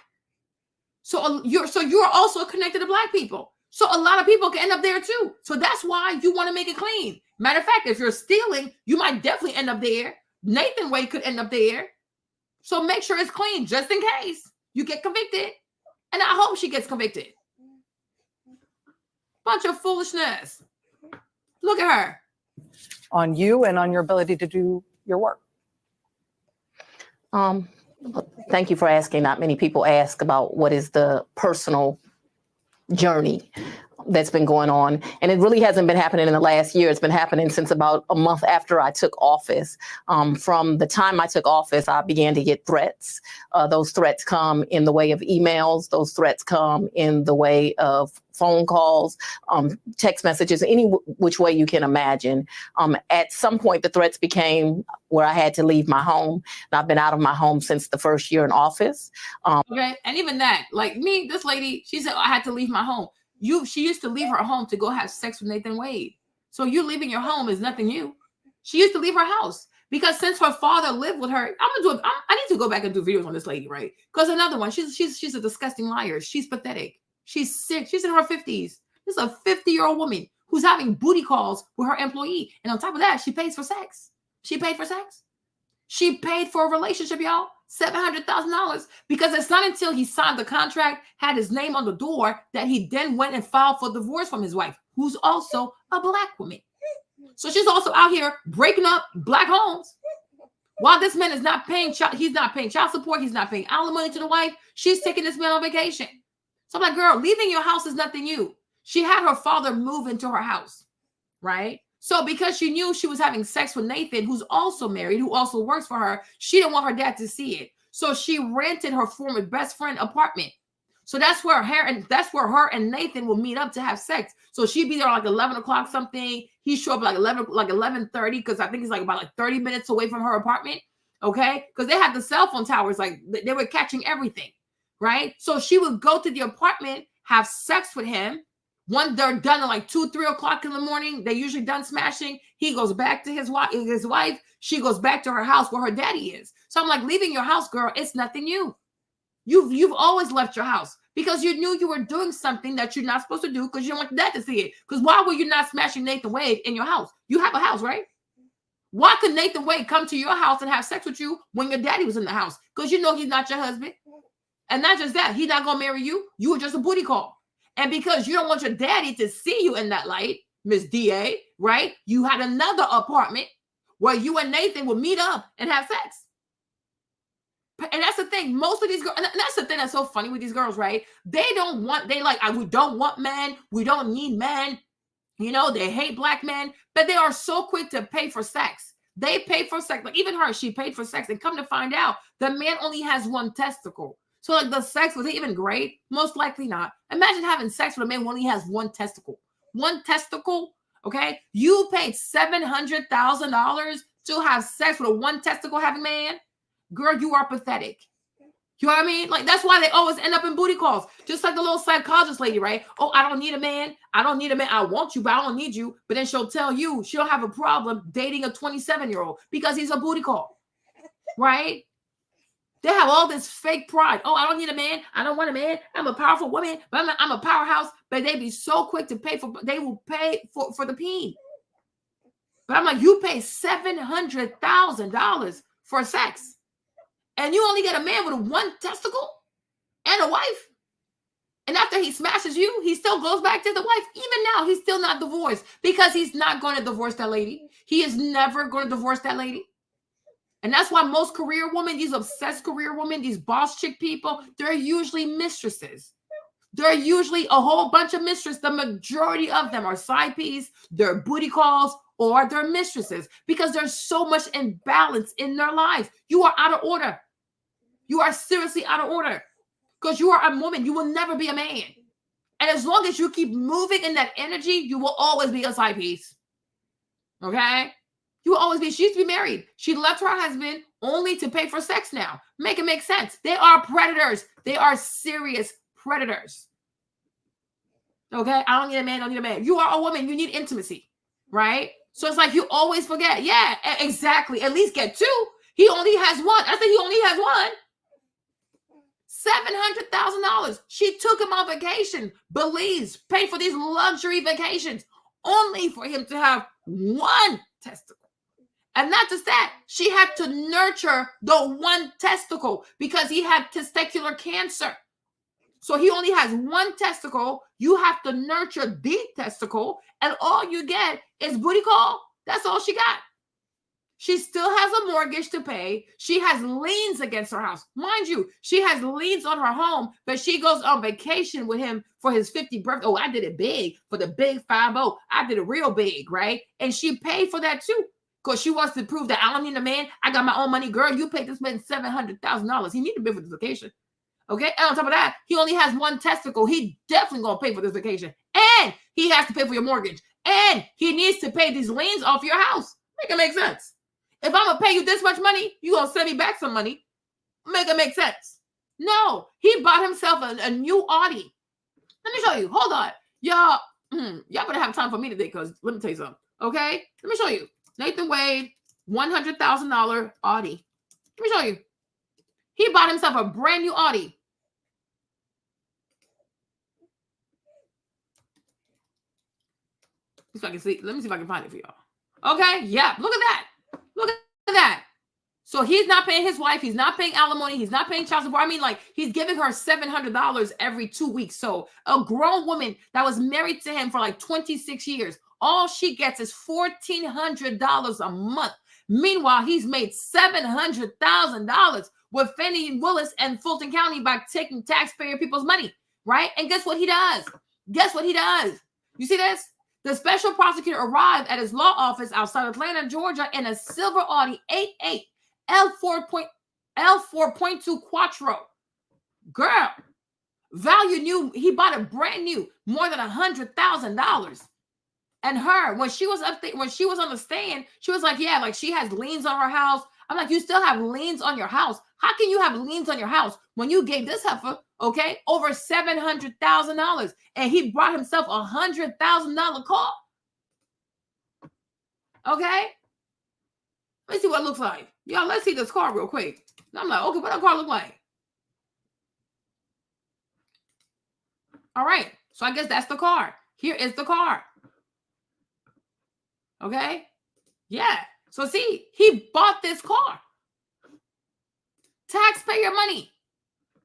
Speaker 1: So you're also connected to black people. So a lot of people can end up there too. So that's why you want to make it clean. Matter of fact, if you're stealing, you might definitely end up there. Nathan Wade could end up there. So make sure it's clean just in case you get convicted. And I hope she gets convicted. Bunch of foolishness. Look at her.
Speaker 9: On you and on your ability to do your work.
Speaker 18: Thank you for asking. Not many people ask about what is the personal journey that's been going on. And it really hasn't been happening in the last year. It's been happening since about a month after I took office. From the time I took office, I began to get threats. Those threats come in the way of emails. Those threats come in the way of phone calls, text messages, any which way you can imagine. At some point, the threats became where I had to leave my home. And I've been out of my home since the first year in office.
Speaker 1: Okay. And even that, like me, this lady, she said, I had to leave my home. She used to leave her home to go have sex with Nathan Wade. So you leaving your home is nothing new. She used to leave her house because since her father lived with her, I need to go back and do videos on this lady, right? Because another one, she's a disgusting liar. She's pathetic. She's sick. She's in her 50s. This is a 50-year-old woman who's having booty calls with her employee. And on top of that, she pays for sex. She paid for sex. She paid for a relationship, y'all. $700,000, because it's not until he signed the contract, had his name on the door, that he then went and filed for divorce from his wife, who's also a black woman. So she's also out here breaking up black homes. While this man is not paying he's not paying child support, he's not paying alimony to the wife. She's taking this man on vacation. So I'm like, girl, leaving your house is nothing new. She had her father move into her house, right? So because she knew she was having sex with Nathan, who's also married, who also works for her, she didn't want her dad to see it. So she rented her former best friend apartment. So that's where her and Nathan will meet up to have sex. So she'd be there like 11 o'clock something. He show up like 11:30, because I think he's like about like 30 minutes away from her apartment. Okay, because they had the cell phone towers, like they were catching everything, right? So she would go to the apartment, have sex with him. When they're done at like 2, 3 o'clock in the morning, they're usually done smashing. He goes back to his wife. She goes back to her house where her daddy is. So I'm like, leaving your house, girl, it's nothing new. You've always left your house because you knew you were doing something that you're not supposed to do because you don't want your dad to see it. Because why were you not smashing Nathan Wade in your house? You have a house, right? Why could Nathan Wade come to your house and have sex with you when your daddy was in the house? Because you know he's not your husband. And not just that, he's not going to marry you. You were just a booty call. And because you don't want your daddy to see you in that light, Miss DA, right? You had another apartment where you and Nathan would meet up and have sex. And that's the thing. Most of these girls, and that's the thing that's so funny with these girls, right? We don't want men. We don't need men. You know, they hate black men, but they are so quick to pay for sex. They pay for sex. Like even her, she paid for sex. And come to find out, the man only has one testicle. So like the sex, was it even great? Most likely not. Imagine having sex with a man who only has one testicle. One testicle, okay? You paid $700,000 to have sex with a one testicle having man? Girl, you are pathetic. You know what I mean? Like that's why they always end up in booty calls. Just like the little psychologist lady, right? Oh, I don't need a man. I don't need a man. I want you, but I don't need you. But then she'll tell you she don't have a problem dating a 27-year-old because he's a booty call, right? They have all this fake pride. Oh, I don't need a man. I don't want a man. I'm a powerful woman, but I'm a powerhouse. But they be so quick to pay for, they will pay for the peen. But I'm like, you pay $700,000 for sex. And you only get a man with one testicle and a wife. And after he smashes you, he still goes back to the wife. Even now, he's still not divorced because he's not going to divorce that lady. He is never going to divorce that lady. And that's why most career women, these obsessed career women, these boss chick people, they're usually mistresses. They're usually a whole bunch of mistresses. The majority of them are side piece, they're booty calls, or they're mistresses because there's so much imbalance in their lives. You are out of order. You are seriously out of order because you are a woman. You will never be a man. And as long as you keep moving in that energy, you will always be a side piece. Okay? You will always be. She used to be married. She left her husband only to pay for sex now. Make it make sense. They are predators. They are serious predators. Okay? I don't need a man. I don't need a man. You are a woman. You need intimacy. Right? So it's like you always forget. Yeah, exactly. At least get two. He only has one. I think he only has one. $700,000. She took him on vacation. Belize paid for these luxury vacations only for him to have one testicle. And not just that, she had to nurture the one testicle because he had testicular cancer. So he only has one testicle. You have to nurture the testicle, and all you get is booty call. That's all she got. She still has a mortgage to pay. She has liens against her house. Mind you, she has liens on her home, but she goes on vacation with him for his 50th birthday. Oh, I did it big for the big 5-0. I did it real big, right? And she paid for that too because she wants to prove that I don't need a man. I got my own money. Girl, you paid this man $700,000. He needed to pay for this vacation. Okay? And on top of that, he only has one testicle. He definitely going to pay for this vacation. And he has to pay for your mortgage. And he needs to pay these liens off your house. Make it make sense. If I'm going to pay you this much money, you're going to send me back some money. Make it make sense. No, he bought himself a new Audi. Let me show you. Hold on. Y'all better have time for me today because let me tell you something. Okay? Let me show you. Nathan Wade, $100,000 Audi. Let me show you. He bought himself a brand new Audi. If I can see. Let me see if I can find it for y'all. Okay? Yeah. Look at that. Look at that. So he's not paying his wife. He's not paying alimony. He's not paying child support. I mean, like, he's giving her $700 every 2 weeks. So a grown woman that was married to him for like 26 years, all she gets is $1,400 a month. Meanwhile, he's made $700,000 with Fannie Willis and Fulton County by taking taxpayer people's money, right? And guess what he does? Guess what he does? You see this? The special prosecutor arrived at his law office outside Atlanta, Georgia, in a silver Audi 88 L4.2 Quattro. Girl, value new. He bought it brand new, more than $100,000. And her, when she was up there, when she was on the stand, she was like, "Yeah, like she has liens on her house." I'm like, "You still have liens on your house? How can you have liens on your house when you gave this heifer, okay, over $700,000, and he brought himself a $100,000 car?" Okay, let's see what it looks like, y'all. Let's see this car real quick. And I'm like, okay, what that car look like? All right, so I guess that's the car. Here is the car. Okay, yeah. So see, he bought this car. Taxpayer money.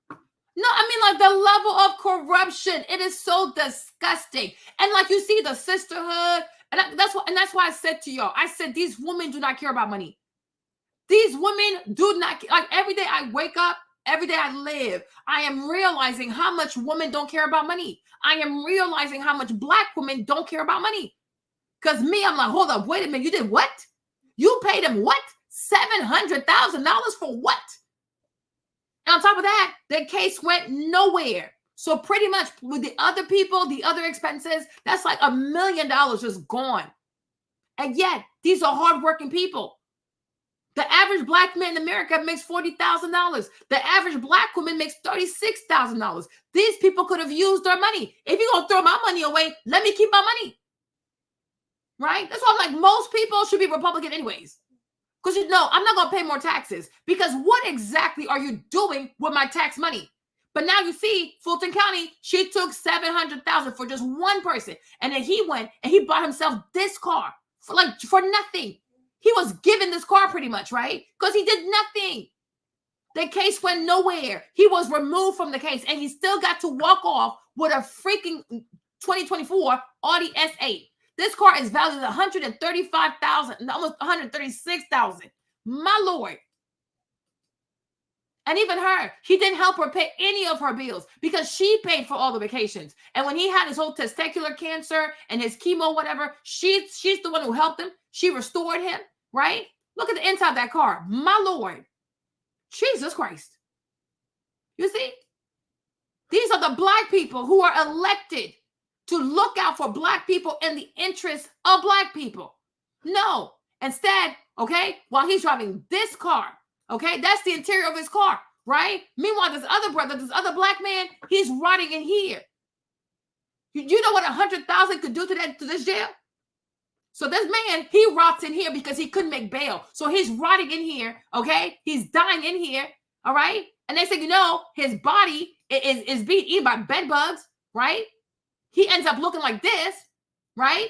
Speaker 1: No, I mean, like, the level of corruption, it is so disgusting. And like, you see the sisterhood, and that's why I said to y'all, I said these women do not care about money. These women do not, like, every day I wake up, every day I live, I am realizing how much women don't care about money. I am realizing how much Black women don't care about money. Because me, I'm like, hold up, wait a minute, you did what? You paid him what? $700,000 for what? And on top of that, the case went nowhere. So pretty much with the other people, the other expenses, that's like $1 million just gone. And yet, these are hardworking people. The average Black man in America makes $40,000. The average Black woman makes $36,000. These people could have used their money. If you're going to throw my money away, let me keep my money. Right? That's why I'm like, most people should be Republican anyways. Because you know, I'm not going to pay more taxes. Because what exactly are you doing with my tax money? But now you see, Fulton County, she took $700,000 for just one person. And then he went and he bought himself this car for nothing. He was given this car pretty much, right? Because he did nothing. The case went nowhere. He was removed from the case, and he still got to walk off with a freaking 2024 Audi S8. This car is valued at $135,000, almost $136,000. My Lord. And even her, he didn't help her pay any of her bills because she paid for all the vacations. And when he had his whole testicular cancer and his chemo, whatever, she's the one who helped him. She restored him, right? Look at the inside of that car. My Lord. Jesus Christ. You see? These are the Black people who are elected to look out for Black people in the interest of Black people. No. Instead, okay, while he's driving this car, okay, that's the interior of his car, right? Meanwhile, this other brother, this other Black man, he's rotting in here. You know what 100,000 could do to this jail? So this man, he rots in here because he couldn't make bail. So he's rotting in here, okay? He's dying in here, all right? And they say, you know, his body is being eaten by bed bugs, right? He ends up looking like this, right?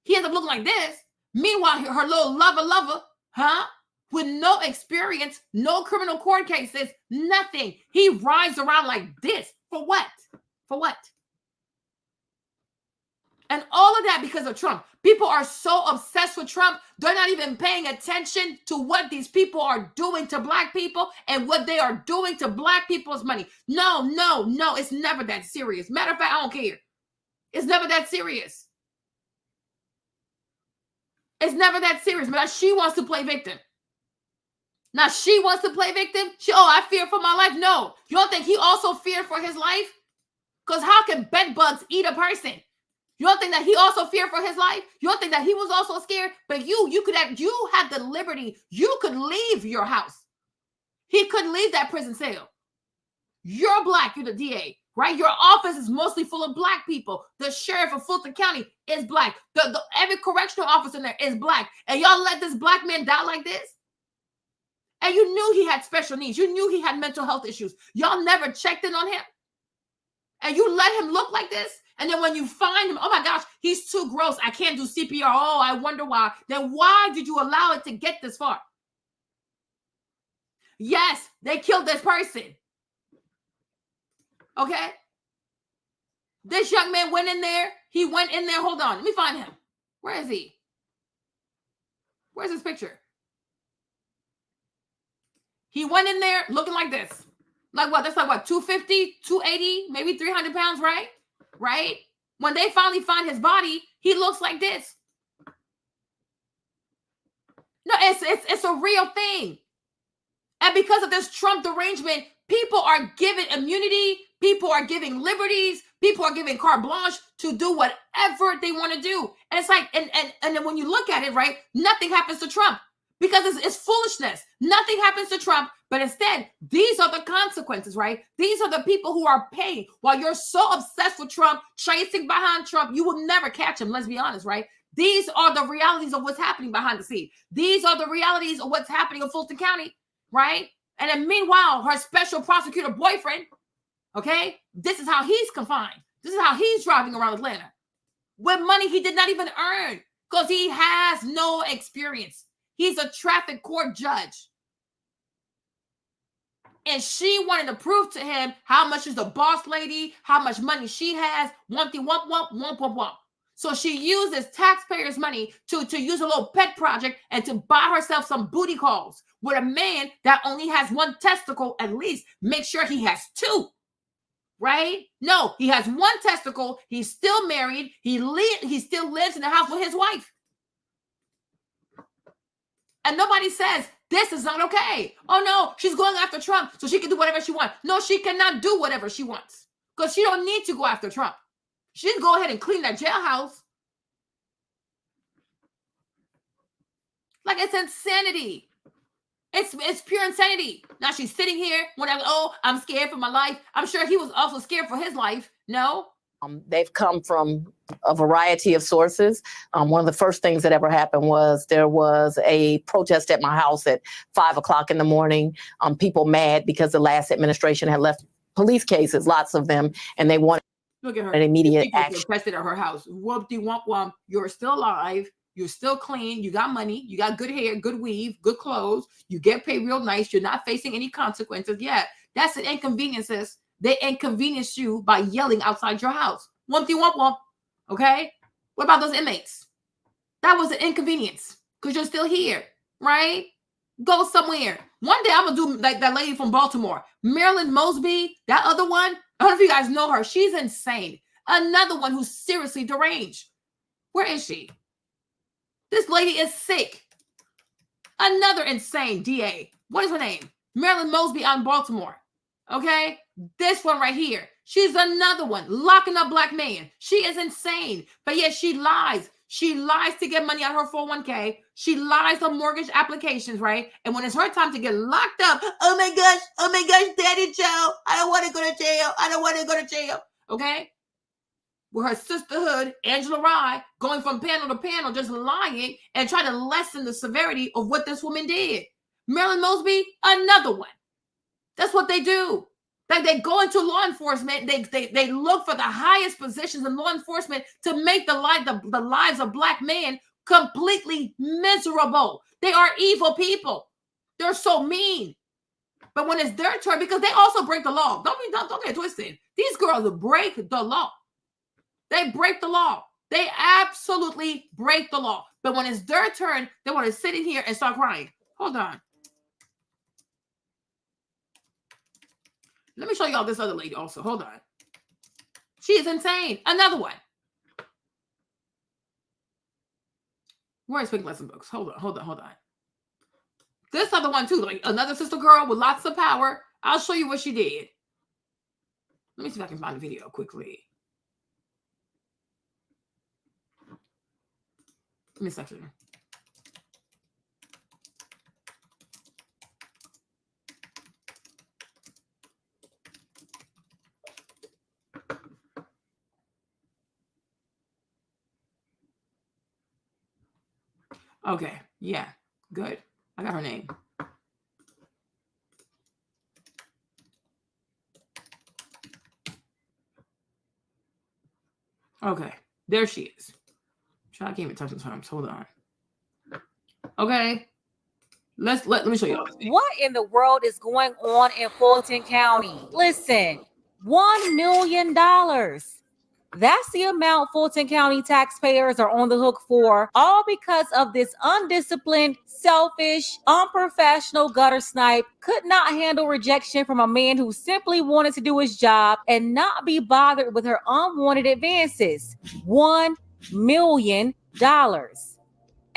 Speaker 1: He ends up looking like this. Meanwhile, her little lover, huh? With no experience, no criminal court cases, nothing. He rides around like this. For what? For what? And all of that because of Trump. People are so obsessed with Trump, they're not even paying attention to what these people are doing to Black people and what they are doing to Black people's money. No, it's never that serious. Matter of fact, I don't care. It's never that serious. It's never that serious. But she wants to play victim. Now she wants to play victim. I fear for my life. No. You don't think he also feared for his life? Because how can bed bugs eat a person? You don't think that he also feared for his life? You don't think that he was also scared? But you had the liberty. You could leave your house. He couldn't leave that prison cell. You're Black. You're the DA, right? Your office is mostly full of Black people. The sheriff of Fulton County is Black. Every correctional officer in there is Black. And y'all let this Black man die like this? And you knew he had special needs. You knew he had mental health issues. Y'all never checked in on him. And you let him look like this? And then when you find him, oh my gosh, he's too gross. I can't do CPR. Oh, I wonder why. Then why did you allow it to get this far? Yes, they killed this person. Okay? This young man went in there. He went in there. Hold on. Let me find him. Where is he? Where's his picture? He went in there looking like this. Like what? That's like what? 250, 280, maybe 300 pounds, right? Right? When they finally find his body, he looks like this. No, it's a real thing. And because of this Trump derangement, people are given immunity, people are giving liberties, people are giving carte blanche to do whatever they want to do. And it's like, and then when you look at it, right, nothing happens to Trump because it's foolishness. Nothing happens to Trump, but instead, these are the consequences, right? These are the people who are paying. While you're so obsessed with Trump, chasing behind Trump, you will never catch him, let's be honest, right? These are the realities of what's happening behind the scenes. These are the realities of what's happening in Fulton County, right? And then meanwhile, her special prosecutor boyfriend, okay, this is how he's confined. This is how he's driving around Atlanta with money he did not even earn because he has no experience. He's a traffic court judge. And she wanted to prove to him how much is the boss lady, how much money she has, womp. So she uses taxpayers' money to use a little pet project and to buy herself some booty calls with a man that only has one testicle at least. Make sure he has two, right? No, he has one testicle. He's still married. He still lives in the house with his wife. And nobody says, this is not okay. Oh no, she's going after Trump so she can do whatever she wants. No, she cannot do whatever she wants because she don't need to go after Trump. She can go ahead and clean that jailhouse. Like it's insanity. It's pure insanity. Now she's sitting here when I'm scared for my life. I'm sure he was also scared for his life. No.
Speaker 18: They've come from a variety of sources. One of the first things that ever happened was there was a protest at my house at 5 o'clock in the morning. People mad because the last administration had left police cases, lots of them, and they wanted
Speaker 1: Look at her.
Speaker 18: an immediate action.
Speaker 1: Arrested at her house. Whoop-de-wump-wump. You're still alive. You're still clean. You got money. You got good hair, good weave, good clothes. You get paid real nice. You're not facing any consequences. Yeah, that's an inconveniences. They inconvenience you by yelling outside your house. Wumpty wump wump. Okay? What about those inmates? That was an inconvenience because you're still here, right? Go somewhere. One day I'm going to do like that lady from Baltimore. Marilyn Mosby, that other one. I don't know if you guys know her. She's insane. Another one who's seriously deranged. Where is she? This lady is sick. Another insane DA. What is her name? Marilyn Mosby out in Baltimore. Okay? This one right here. She's another one locking up black men. She is insane. But yet she lies. She lies to get money out of her 401k. She lies on mortgage applications, right? And when it's her time to get locked up, oh my gosh, Daddy Joe, I don't want to go to jail. I don't want to go to jail. Okay? With her sisterhood, Angela Rye, going from panel to panel, just lying and trying to lessen the severity of what this woman did. Marilyn Mosby, another one. That's what they do. Like they go into law enforcement, they look for the highest positions in law enforcement to make the lives of black men completely miserable. They are evil people. They're so mean. But when it's their turn, because they also break the law. Don't get twisted. These girls break the law. They break the law. They absolutely break the law. But when it's their turn, they want to sit in here and start crying. Hold on. Let me show y'all this other lady also. Hold on. She is insane. Another one. Where is Pink Lesson Books? Hold on. This other one too. Like another sister girl with lots of power. I'll show you what she did. Let me see if I can find the video quickly. Give me a second. Okay, yeah, good. I got her name. Okay, there she is. I can't even touch the terms. Hold on. Okay, let me show you.
Speaker 19: What in the world is going on in Fulton County? Listen, $1 million. That's the amount Fulton County taxpayers are on the hook for, all because of this undisciplined, selfish, unprofessional gutter snipe could not handle rejection from a man who simply wanted to do his job and not be bothered with her unwanted advances. $1 million.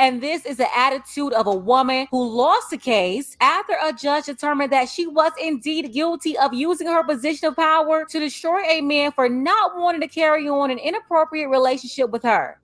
Speaker 19: And this is the attitude of a woman who lost the case after a judge determined that she was indeed guilty of using her position of power to destroy a man for not wanting to carry on an inappropriate relationship with her.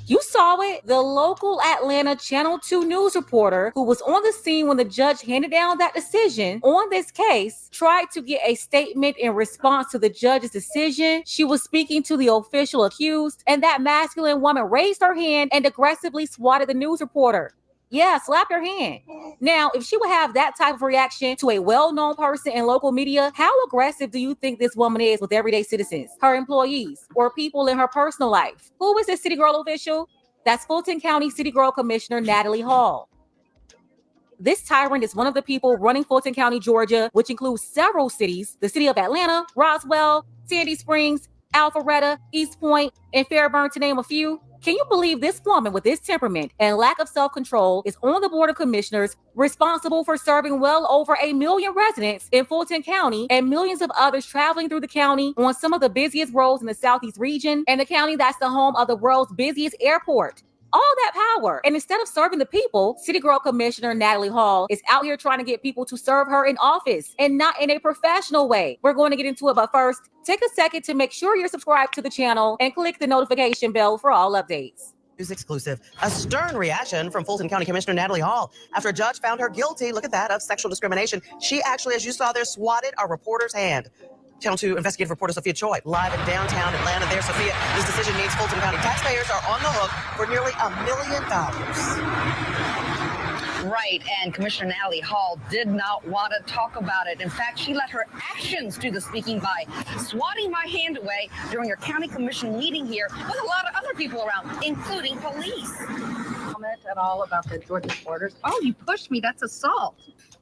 Speaker 19: You saw it. The local Atlanta Channel 2 news reporter who was on the scene when the judge handed down that decision on this case tried to get a statement in response to the judge's decision. She was speaking to the official accused, and that masculine woman raised her hand and aggressively swatted the news reporter. Yeah, slap your hand. Now, if she would have that type of reaction to a well-known person in local media, how aggressive do you think this woman is with everyday citizens, her employees, or people in her personal life? Who is this City Girl official? That's Fulton County City Girl Commissioner Natalie Hall. This tyrant is one of the people running Fulton County, Georgia, which includes several cities, the city of Atlanta, Roswell, Sandy Springs, Alpharetta, East Point, and Fairburn, to name a few. Can you believe this woman with this temperament and lack of self-control is on the board of commissioners responsible for serving well over 1 million residents in Fulton County and millions of others traveling through the county on some of the busiest roads in the Southeast region and the county that's the home of the world's busiest airport? All that power. And instead of serving the people, City Girl Commissioner Natalie Hall is out here trying to get people to serve her in office and not in a professional way. We're going to get into it, but first, take a second to make sure you're subscribed to the channel and click the notification bell for all updates.
Speaker 20: News exclusive. A stern reaction from Fulton County Commissioner Natalie Hall after a judge found her guilty, look at that, of sexual discrimination. She actually, as you saw there, swatted a reporter's hand. Channel 2 investigative reporter Sophia Choi, live in downtown Atlanta. There, Sophia, this decision means Fulton County taxpayers are on the hook for nearly $1 million.
Speaker 21: Right, and Commissioner Natalie Hall did not want to talk about it. In fact, she let her actions do the speaking by swatting my hand away during her county commission meeting here with a lot of other people around, including police.
Speaker 22: Comment at all about the Georgia orders? Oh, you pushed me. That's assault.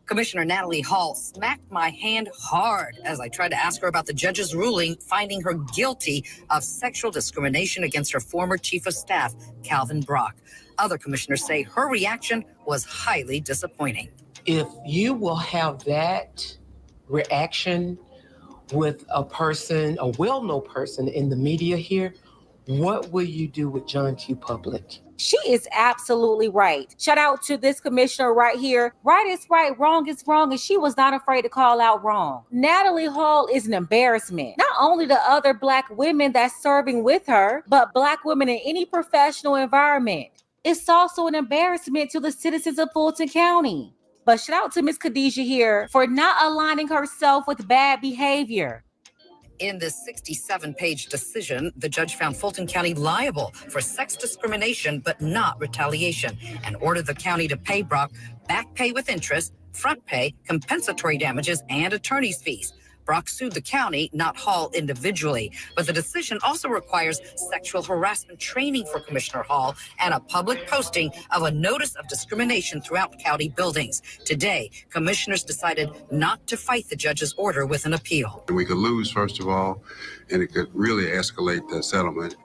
Speaker 21: Commissioner Natalie Hall smacked my hand hard as I tried to ask her about the judge's ruling finding her guilty of sexual discrimination against her former chief of staff, Calvin Brock. Other commissioners say her reaction was highly disappointing.
Speaker 23: If you will have that reaction with a person, a well-known person in the media here, what will you do with John Q. Public?
Speaker 19: She is absolutely right. Shout out to this commissioner right here. Right is right, wrong is wrong, and she was not afraid to call out wrong. Natalie Hall is an embarrassment. Not only to other Black women that's serving with her, but Black women in any professional environment. It's also an embarrassment to the citizens of Fulton County. But shout out to Ms. Khadijah here for not aligning herself with bad behavior.
Speaker 21: In this 67-page decision, the judge found Fulton County liable for sex discrimination, but not retaliation, and ordered the county to pay Brock back pay with interest, front pay, compensatory damages, and attorney's fees. Brock sued the county, not Hall individually, but the decision also requires sexual harassment training for Commissioner Hall and a public posting of a notice of discrimination throughout county buildings. Today, commissioners decided not to fight the judge's order with an appeal.
Speaker 24: We could lose, first of all, and it could really escalate the settlement.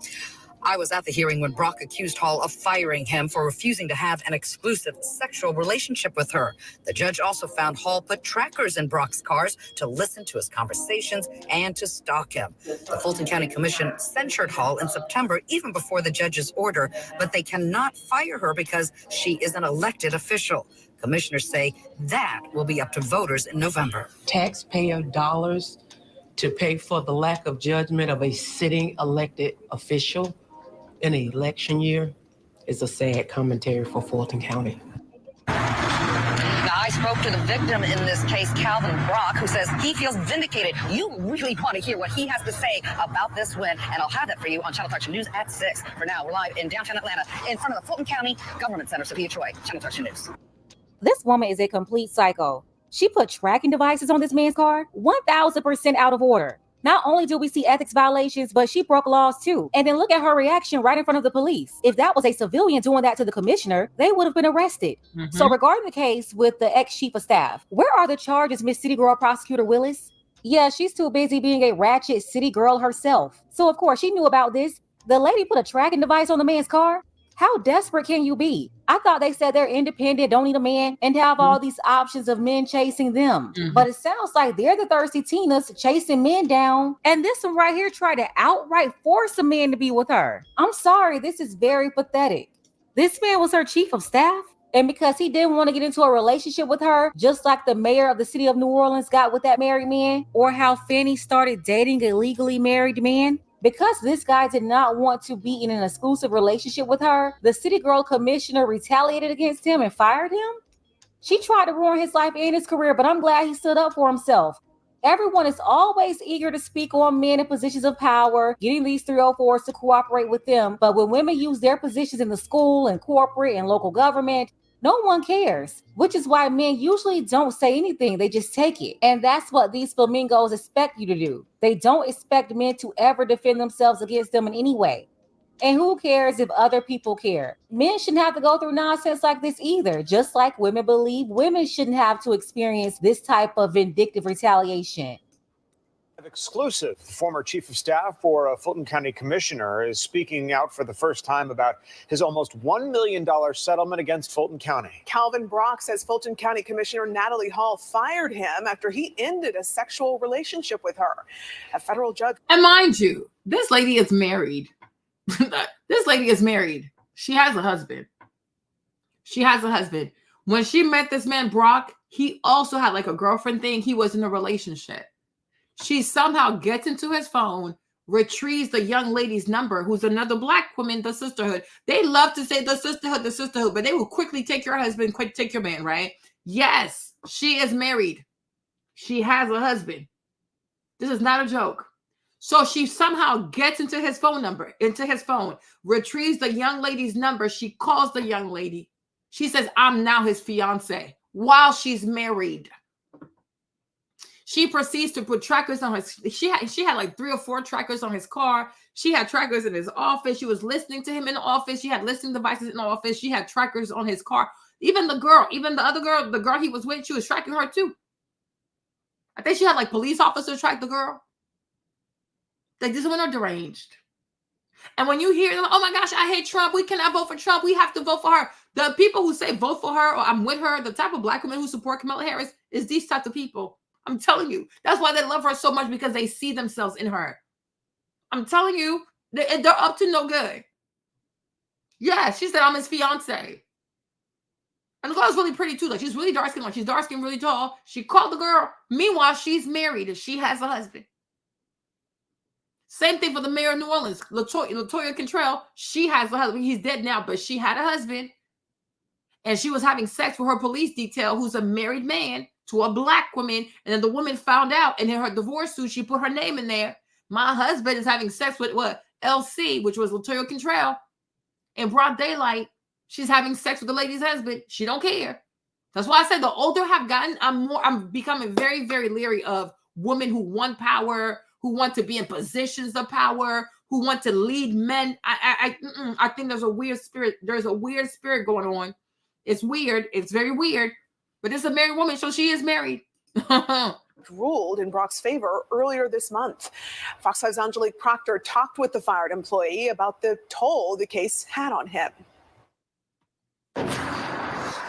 Speaker 21: I was at the hearing when Brock accused Hall of firing him for refusing to have an exclusive sexual relationship with her. The judge also found Hall put trackers in Brock's cars to listen to his conversations and to stalk him. The Fulton County Commission censured Hall in September, even before the judge's order, but they cannot fire her because she is an elected official. Commissioners say that will be up to voters in November.
Speaker 23: Taxpayer dollars to pay for the lack of judgment of a sitting elected official in an election year is a sad commentary for Fulton County.
Speaker 21: Now, I spoke to the victim in this case, Calvin Brock, who says he feels vindicated. You really want to hear what he has to say about this win, and I'll have that for you on Channel 13 News at 6. For now, we're live in downtown Atlanta in front of the Fulton County Government Center. Sophia Choi, Channel 13 News.
Speaker 19: This woman is a complete psycho. She put tracking devices on this man's car, 1,000% out of order. Not only do we see ethics violations, but she broke laws too. And then look at her reaction right in front of the police. If that was a civilian doing that to the commissioner, they would have been arrested. So regarding the case with the ex-chief of staff, where are the charges, Miss City Girl Prosecutor Willis? Yeah, she's too busy being a ratchet city girl herself. So of course she knew about this. The lady put a tracking device on the man's car. How desperate can you be? I thought they said they're independent, don't need a man, and have all these options of men chasing them. But it sounds like they're the thirsty Tinas chasing men down. And this one right here tried to outright force a man to be with her. I'm sorry, this is very pathetic. This man was her chief of staff. And because he didn't want to get into a relationship with her, just like the mayor of the city of New Orleans got with that married man, or how Fannie started dating a legally married man, because this guy did not want to be in an exclusive relationship with her, the city girl commissioner retaliated against him and fired him. She tried to ruin his life and his career, but I'm glad he stood up for himself. Everyone is always eager to speak on men in positions of power, getting these 304s to cooperate with them. But when women use their positions in the school and corporate and local government, no one cares, which is why men usually don't say anything. They just take it. And that's what these flamingos expect you to do. They don't expect men to ever defend themselves against them in any way. And who cares if other people care? Men shouldn't have to go through nonsense like this either, just like women believe women shouldn't have to experience this type of vindictive retaliation.
Speaker 25: Exclusive. The former chief of staff for a Fulton County commissioner is speaking out for the first time about his almost $1 million settlement against Fulton County.
Speaker 26: Calvin Brock says Fulton County Commissioner Natalie Hall fired him after he ended a sexual relationship with her. A federal judge.
Speaker 1: And mind you, this lady is married. This lady is married. She has a husband. When she met this man, Brock, he also had like a girlfriend thing. He was in a relationship. She somehow gets into his phone, retrieves the young lady's number, who's another Black woman, the sisterhood. They love to say the sisterhood, but they will quickly take your husband, quick take your man, right? Yes, she is married. She has a husband. This is not a joke. So she somehow gets into his phone, retrieves the young lady's number. She calls the young lady. She says, I'm now his fiance while she's married. She proceeds to put trackers on his, she had like 3 or 4 trackers on his car. She had trackers in his office. She was listening to him in the office. She had listening devices in the office. She had trackers on his car. Even the girl, even the other girl, the girl he was with, she was tracking her too. I think she had like police officers track the girl. Like, these women are deranged. And when you hear them, oh my gosh, I hate Trump. We cannot vote for Trump. We have to vote for her. The people who say vote for her or I'm with her, the type of black women who support Kamala Harris is these types of people. I'm telling you. That's why they love her so much, because they see themselves in her. I'm telling you, they're up to no good. Yeah, she said, I'm his fiance. And the girl's really pretty too. Like, she's really dark skinned. Like, she's dark skinned, really tall. She called the girl. Meanwhile, she's married and she has a husband. Same thing for the mayor of New Orleans, Latoya Cantrell. She has a husband. He's dead now, but she had a husband. And she was having sex with her police detail, who's a married man, to a black woman. And then the woman found out, and in her divorce suit, she put her name in there. My husband is having sex with what? LC, which was Latoya Cantrell. In broad daylight, she's having sex with the lady's husband. She don't care. That's why I said the older I've gotten, I'm becoming very, very leery of women who want power, who want to be in positions of power, who want to lead men. I think there's a weird spirit. There's a weird spirit going on. It's weird. It's very weird. But it's a married woman, so she is married.
Speaker 26: Ruled in Brock's favor earlier this month. Fox 5's Angelique Proctor talked with the fired employee about the toll the case had on him.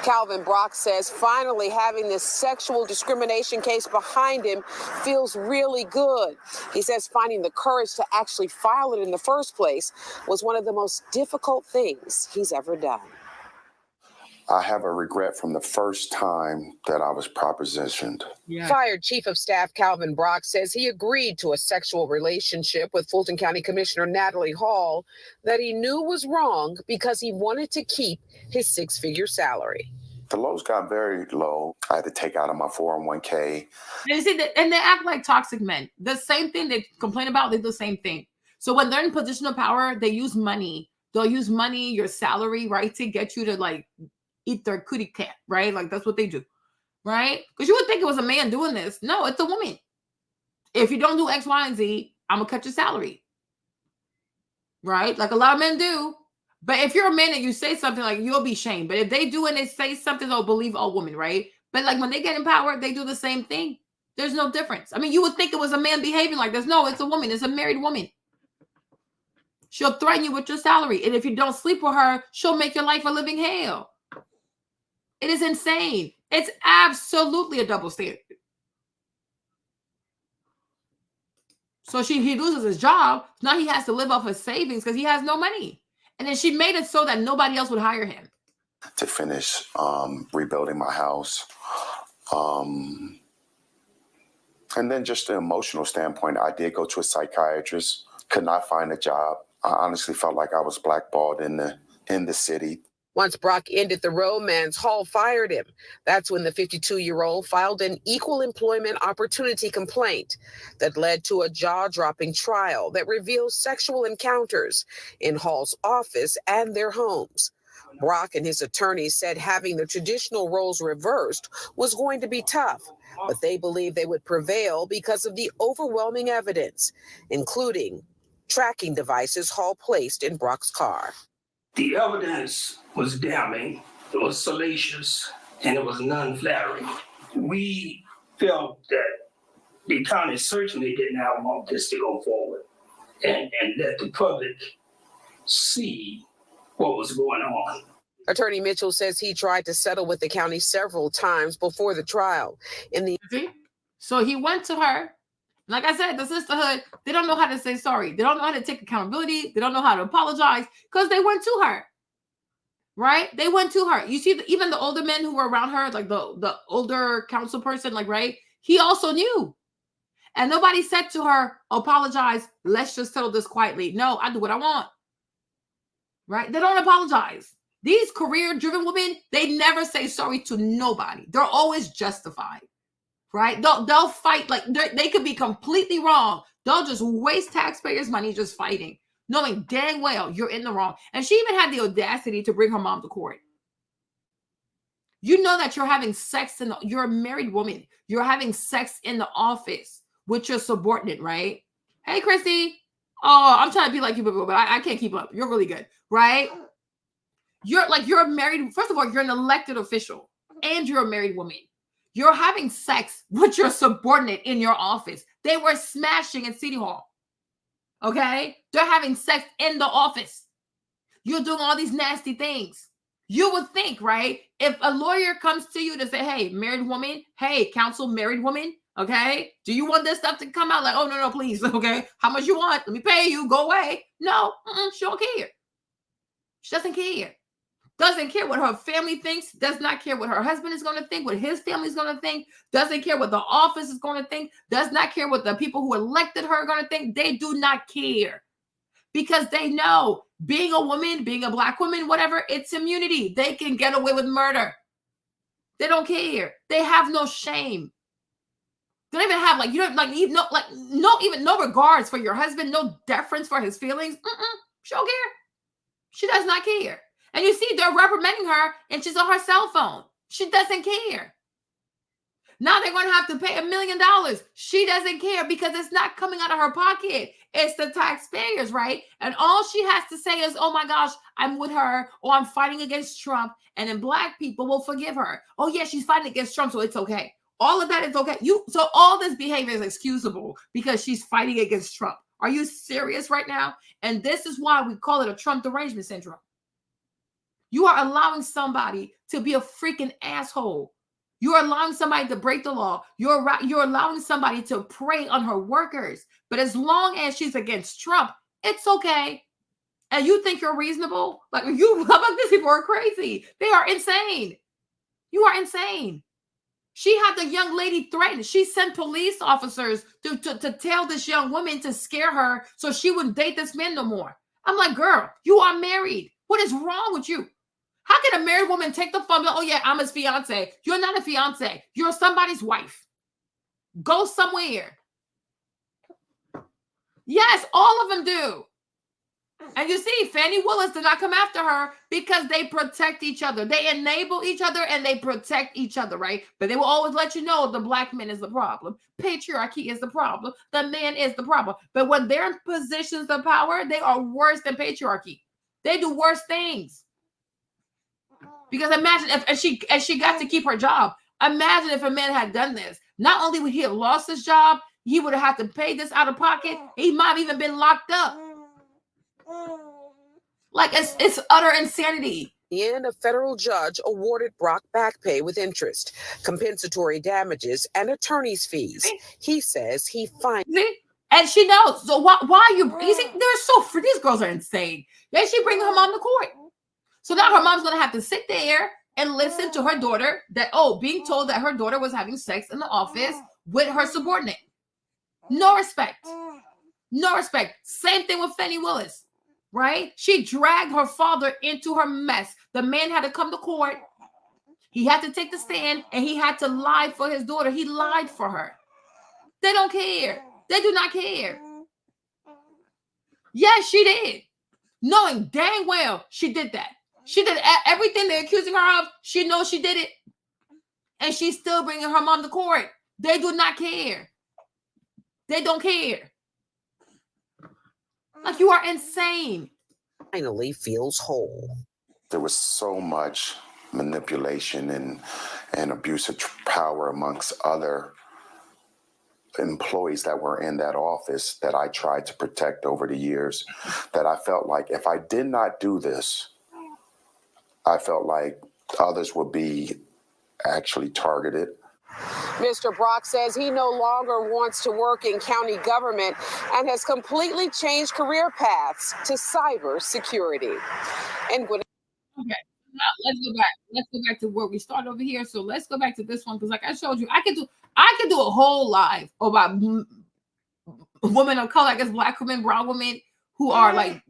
Speaker 4: Calvin Brock says finally having this sexual discrimination case behind him feels really good. He says finding the courage to actually file it in the first place was one of the most difficult things he's ever done.
Speaker 24: I have a regret from the first time that I was propositioned.
Speaker 4: Yeah. Fired Chief of Staff Calvin Brock says he agreed to a sexual relationship with Fulton County Commissioner Natalie Hall that he knew was wrong because he wanted to keep his 6-figure salary.
Speaker 24: The lows got very low. I had to take out of my 401k.
Speaker 1: And you see, and they act like toxic men. The same thing they complain about, they do the same thing. So when they're in position of power, they use money. They'll use money, your salary, right, to get you to like eat their kitty cat, right? Like, that's what they do, right? Because you would think it was a man doing this. No, it's a woman. If you don't do X, Y, and Z, I'm going to cut your salary, right? Like a lot of men do. But if you're a man and you say something, like, you'll be shamed. But if they do and they say something, they'll believe all women, right? But like when they get in power, they do the same thing. There's no difference. I mean, you would think it was a man behaving like this. No, it's a woman. It's a married woman. She'll threaten you with your salary. And if you don't sleep with her, she'll make your life a living hell. It is insane. It's absolutely a double standard. So he loses his job. Now he has to live off his savings because he has no money. And then she made it so that nobody else would hire him.
Speaker 24: To finish rebuilding my house. And then just the emotional standpoint, I did go to a psychiatrist, could not find a job. I honestly felt like I was blackballed in the city.
Speaker 4: Once Brock ended the romance, Hall fired him. That's when the 52-year-old filed an equal employment opportunity complaint that led to a jaw-dropping trial that reveals sexual encounters in Hall's office and their homes. Brock and his attorneys said having the traditional roles reversed was going to be tough, but they believe they would prevail because of the overwhelming evidence, including tracking devices Hall placed in Brock's car.
Speaker 5: The evidence was damning, it was salacious, and it was non-flattering. We felt that the county certainly did not want this to go forward and let the public see what was going on.
Speaker 4: Attorney Mitchell says he tried to settle with the county several times before the trial.
Speaker 1: So he went to her. Like I said, the sisterhood, they don't know how to say sorry. They don't know how to take accountability. They don't know how to apologize because they went to her, right? They went to her. You see, even the older men who were around her, like the older council person, like, right? He also knew. And nobody said to her, apologize. Let's just settle this quietly. No, I do what I want, right? They don't apologize. These career-driven women, they never say sorry to nobody. They're always justified. Right? They'll fight like they could be completely wrong. They'll just waste taxpayers' money just fighting, knowing dang well you're in the wrong. And she even had the audacity to bring her mom to court. You know that you're having sex you're a married woman. You're having sex in the office with your subordinate, right? Hey, Chrissy. Oh, I'm trying to be like you, but I can't keep up. You're really good, right? You're married. First of all, you're an elected official and you're a married woman. You're having sex with your subordinate in your office. They were smashing in City Hall. Okay? They're having sex in the office. You're doing all these nasty things. You would think, right? If a lawyer comes to you to say, hey, married woman, hey, counsel married woman, okay? Do you want this stuff to come out? Like, oh, no, please, okay? How much you want? Let me pay you. Go away. No, she don't care. She doesn't care. Doesn't care what her family thinks. Does not care what her husband is going to think, what his family is going to think. Doesn't care what the office is going to think. Does not care what the people who elected her are going to think. They do not care. Because they know being a woman, being a Black woman, whatever, it's immunity. They can get away with murder. They don't care. They have no shame. They don't even have no regards for your husband, no deference for his feelings. She don't care. She does not care. And you see, they're reprimanding her and she's on her cell phone. She doesn't care. Now they're going to have to pay $1 million. She doesn't care because it's not coming out of her pocket. It's the taxpayers, right? And all she has to say is, oh my gosh, I'm with her, or I'm fighting against Trump. And then Black people will forgive her. Oh yeah, she's fighting against Trump, so it's okay. All of that is okay. So all this behavior is excusable because she's fighting against Trump. Are you serious right now? And this is why we call it a Trump derangement syndrome. You are allowing somebody to be a freaking asshole. You're allowing somebody to break the law. You're allowing somebody to prey on her workers. But as long as she's against Trump, it's okay. And you think you're reasonable? Like, how about these people are crazy? They are insane. You are insane. She had the young lady threatened. She sent police officers to tell this young woman to scare her so she wouldn't date this man no more. I'm like, girl, you are married. What is wrong with you? How can a married woman take the phone? Oh yeah, I'm his fiance. You're not a fiance. You're somebody's wife. Go somewhere. Yes, all of them do. And you see, Fannie Willis did not come after her because they protect each other. They enable each other and they protect each other, right? But they will always let you know the Black man is the problem. Patriarchy is the problem. The man is the problem. But when they're in positions of power, they are worse than patriarchy. They do worse things. Because imagine if she got to keep her job. Imagine if a man had done this. Not only would he have lost his job, he would have had to pay this out of pocket. He might have even been locked up. Like, it's utter insanity.
Speaker 4: And a federal judge awarded Brock back pay with interest, compensatory damages, and attorney's fees. He says he finds.
Speaker 1: And she knows. So why are you see, these girls are insane. Then she brings her mom to court. So now her mom's going to have to sit there and listen to her daughter being told that her daughter was having sex in the office with her subordinate. No respect. No respect. Same thing with Fannie Willis, right? She dragged her father into her mess. The man had to come to court. He had to take the stand and he had to lie for his daughter. He lied for her. They don't care. They do not care. Yes, she did. Knowing dang well she did that. She did everything they're accusing her of. She knows she did it. And she's still bringing her mom to court. They do not care. They don't care. Like, you are insane.
Speaker 4: Finally feels whole.
Speaker 24: There was so much manipulation and abuse of power amongst other employees that were in that office that I tried to protect over the years, that I felt like if I did not do this, I felt like others would be actually targeted.
Speaker 4: Mr. Brock says he no longer wants to work in county government and has completely changed career paths to cybersecurity. And
Speaker 1: okay, now let's go back. Let's go back to where we start over here. So let's go back to this one because, like I showed you, I could do a whole live about women of color, I guess Black women, brown women who are like